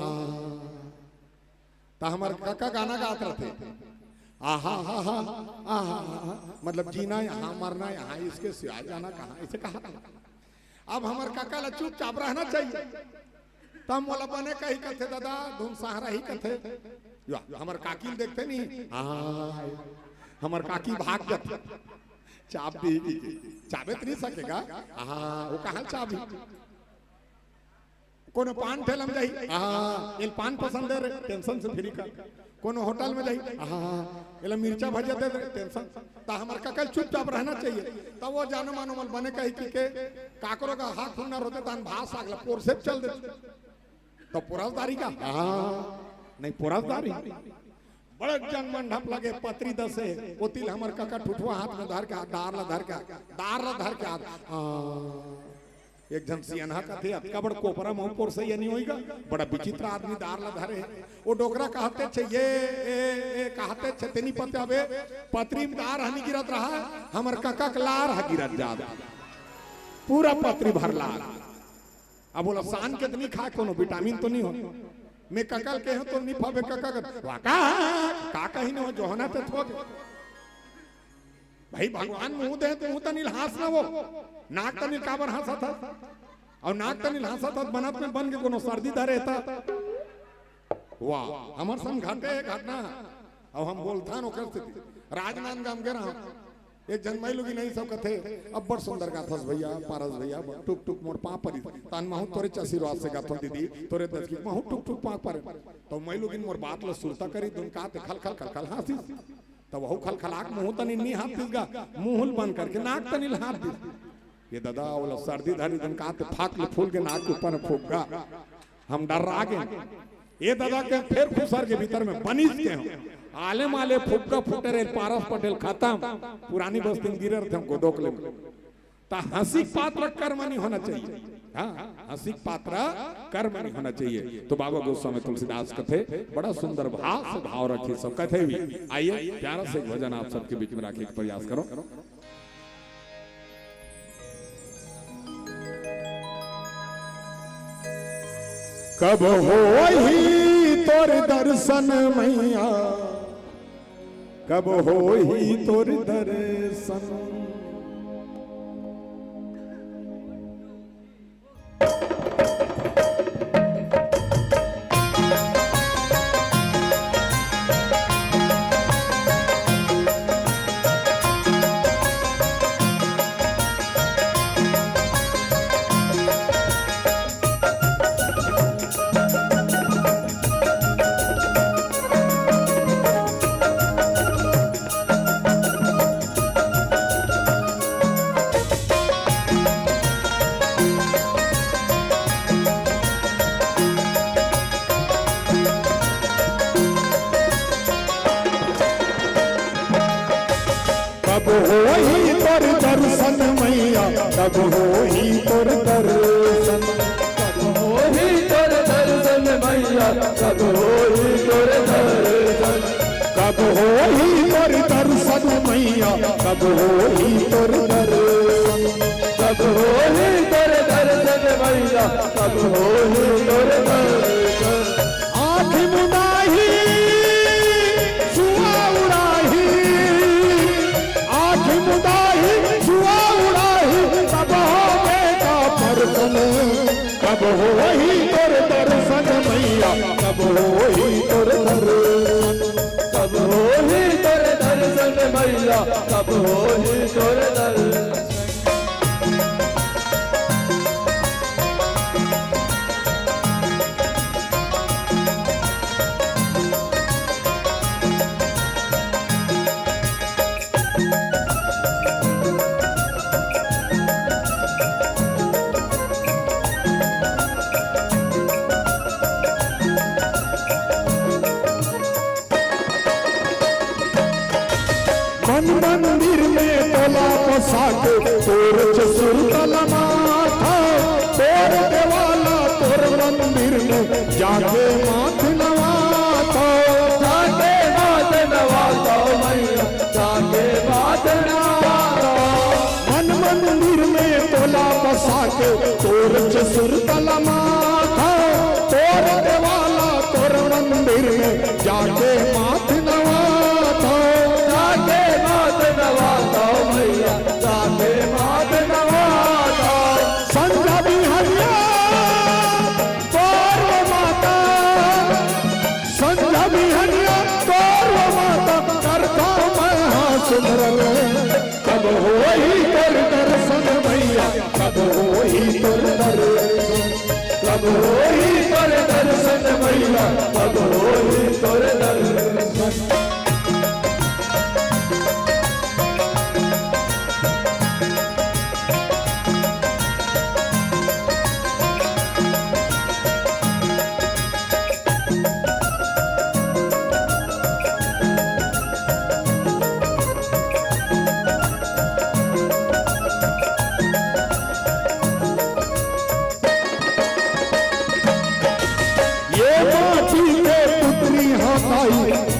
तो हमारे काका गाना गाते रहते आहा हा हा आहा मतलब जीना यहाँ मरना यहाँ इसके सिवा जाना कहाँ ऐसे कहा अब हमारे काका ला चुपचाप रहना चाहिए तब मोला बने कही कथे दादा धुन सहारा ही कथे हमारे काकी देखते नहीं हमारे काकी भाग जाते चाप दी चाबे तो नहीं सकेगा वो कहा चाबी कोनो पान ठेला में जाई ये पान पसंद है टेंशन से फ्री कर कोनो होटल में जाई ये मिर्चा भजिया दे टेंशन ता हमार काका चुपचाप रहना चाहिए तब वो जानो मानो मल बने कही कि काकरो का हाथ हुनर होते तान भास आगला पोर से चल दे तो पुरासदारी का नहीं पुरासदारी बड़े जंग मन ढप लगे पत्री दसे ओतिल हमार काका ठुठवा हाथ में धर के दार ला धर के एक जन सियाना का थे अतका बड़ कोपरा महपुर से ये नहीं होएगा बड़ा विचित्र आदमी दार ला धरे वो डोगरा कहते छे ये कहते छे तेनी पते अबे पत्री में दार हनी गिरत रहा हमर काका लार ह गिरत जाद पूरा पत्री भरला अब बोला सान कितनी खा कोनो विटामिन तो नहीं हो मैं ककल के हो तो नहीं पावे का कहीं न हो जो होना तो थोक भाई भगवान मुंह दे तो मुंह तनिल हास ना वो नाक तनिल काबर हंसा था और नाक तनिल हंसा था बनत में बन के कोनो सर्दी धरे था वाह हमार संग घटना और हम बोलता न ओकर स्थिति राजनांद गाम के रहा एक जन्माई लोगी नहीं सब कथे अब बड़ सुंदर गाथस भैया पारस भैया टुक टुक मोर पा परी तान महु तोरे आशीर्वाद से गाथो दीदी तोरे दस की महु टुक टुक पा पर तो मैं लोगी मोर बात ल सुरता करी दुन का खल खल खल खल हासी तब वो खल खलाक मुंह तनी नहीं हाथ दिसगा मुंह बंद करके नाक तनी हाथ दिस ये दादा वाला सर्दी धारी दिन का फाक ले फूल के नाक के ऊपर फूकगा हम डर रहा गए ये दादा के फिर खुसर के भीतर में बनिस के हो आले माले फुक्का फुटे रे पारस पटेल खत्म पुरानी बस्ती में गिरे थे हमको दोकले ता हंसी पात्र कर्म नहीं होना चाहिए हाँ हंसी पात्र कर्म नहीं होना चाहिए तो बाबा गोस्वामी तुलसीदास कथे बड़ा सुंदर भाव से भाव रखी सब कथे भी आइए प्यारा से भजन आप सबके बीच में रखने का प्रयास करो कब हो ही तोर दर्शन मैया कब हो ही तोर दर्शन कब हो ही तोर दर्शन कब हो ही तोर दर्शन मैया कब हो ही तोर दर्शन कब हो ही तोर दर्शन मैया कब हो ही तोर दर्शन कब हो ही तोर दर्शन मैया कब हो ही तोर दर्शन आँख मुदाही छुआ उड़ाही, आँख मुदाही छुआ उड़ाही, कब होगा दर्शन, कब हो ही तोर दर्शन मैया, कब हो ही तोर दर्शन, कब हो ही तोर दर्शन मैया, कब हो ही तोर दर्शन। मंदिर में तोला पोशाक तोर सुरतल माथा, तोर देवाला तोर मंदिर में जाके माथ नवाता, जाके माथ नवाता मैया, जाके माथ नवाता। मंदिर में तोला पोशाक तोर सुरतल माथा, तोर देवाला तोर मंदिर में जाके माथ नवाता, जाके माथ नवाता मैया, जाके माथ नवाता। संध्या बिहरिया तोर माता, संध्या बिहरिया तोर माता, करता मैं हाँ सुमरन, कब हो ही तोर दर्शन मैया, कब हो ही तोर दर्शन, कब हो ही तोर दर्शन मैया, कब हो ही तोर दर्शन।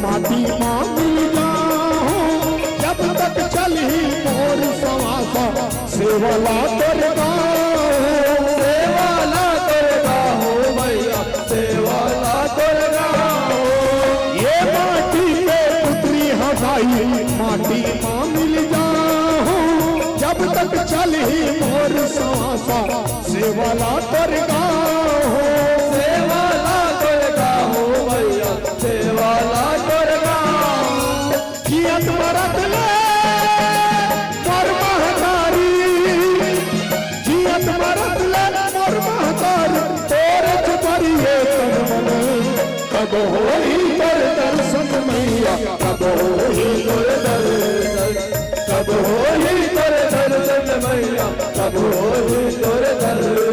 माटी मांगी जाऊं जब तक चली मोर सवासा, सेवाला तोर गाँव, सेवाला तोर गाँव मैया, सेवाला तोर गाँव। ये माटी पे पुत्री हटाई माटी मांगिल जाऊं जब तक चली मोर सवासा, सेवाला तोर गाँव, सेवाला तोर गाँव मैया, सेवाला तोर गाँव। जियत मरत ले मोर महतारी, जियत मरत ले मोर महतारी, तोर छुपरिए तन मन, कब हो ही तोर दर्शन मैया, कब हो ही तोर दर्शन, कब हो ही तोर दर्शन मैया, कब हो ही तोर दर्शन।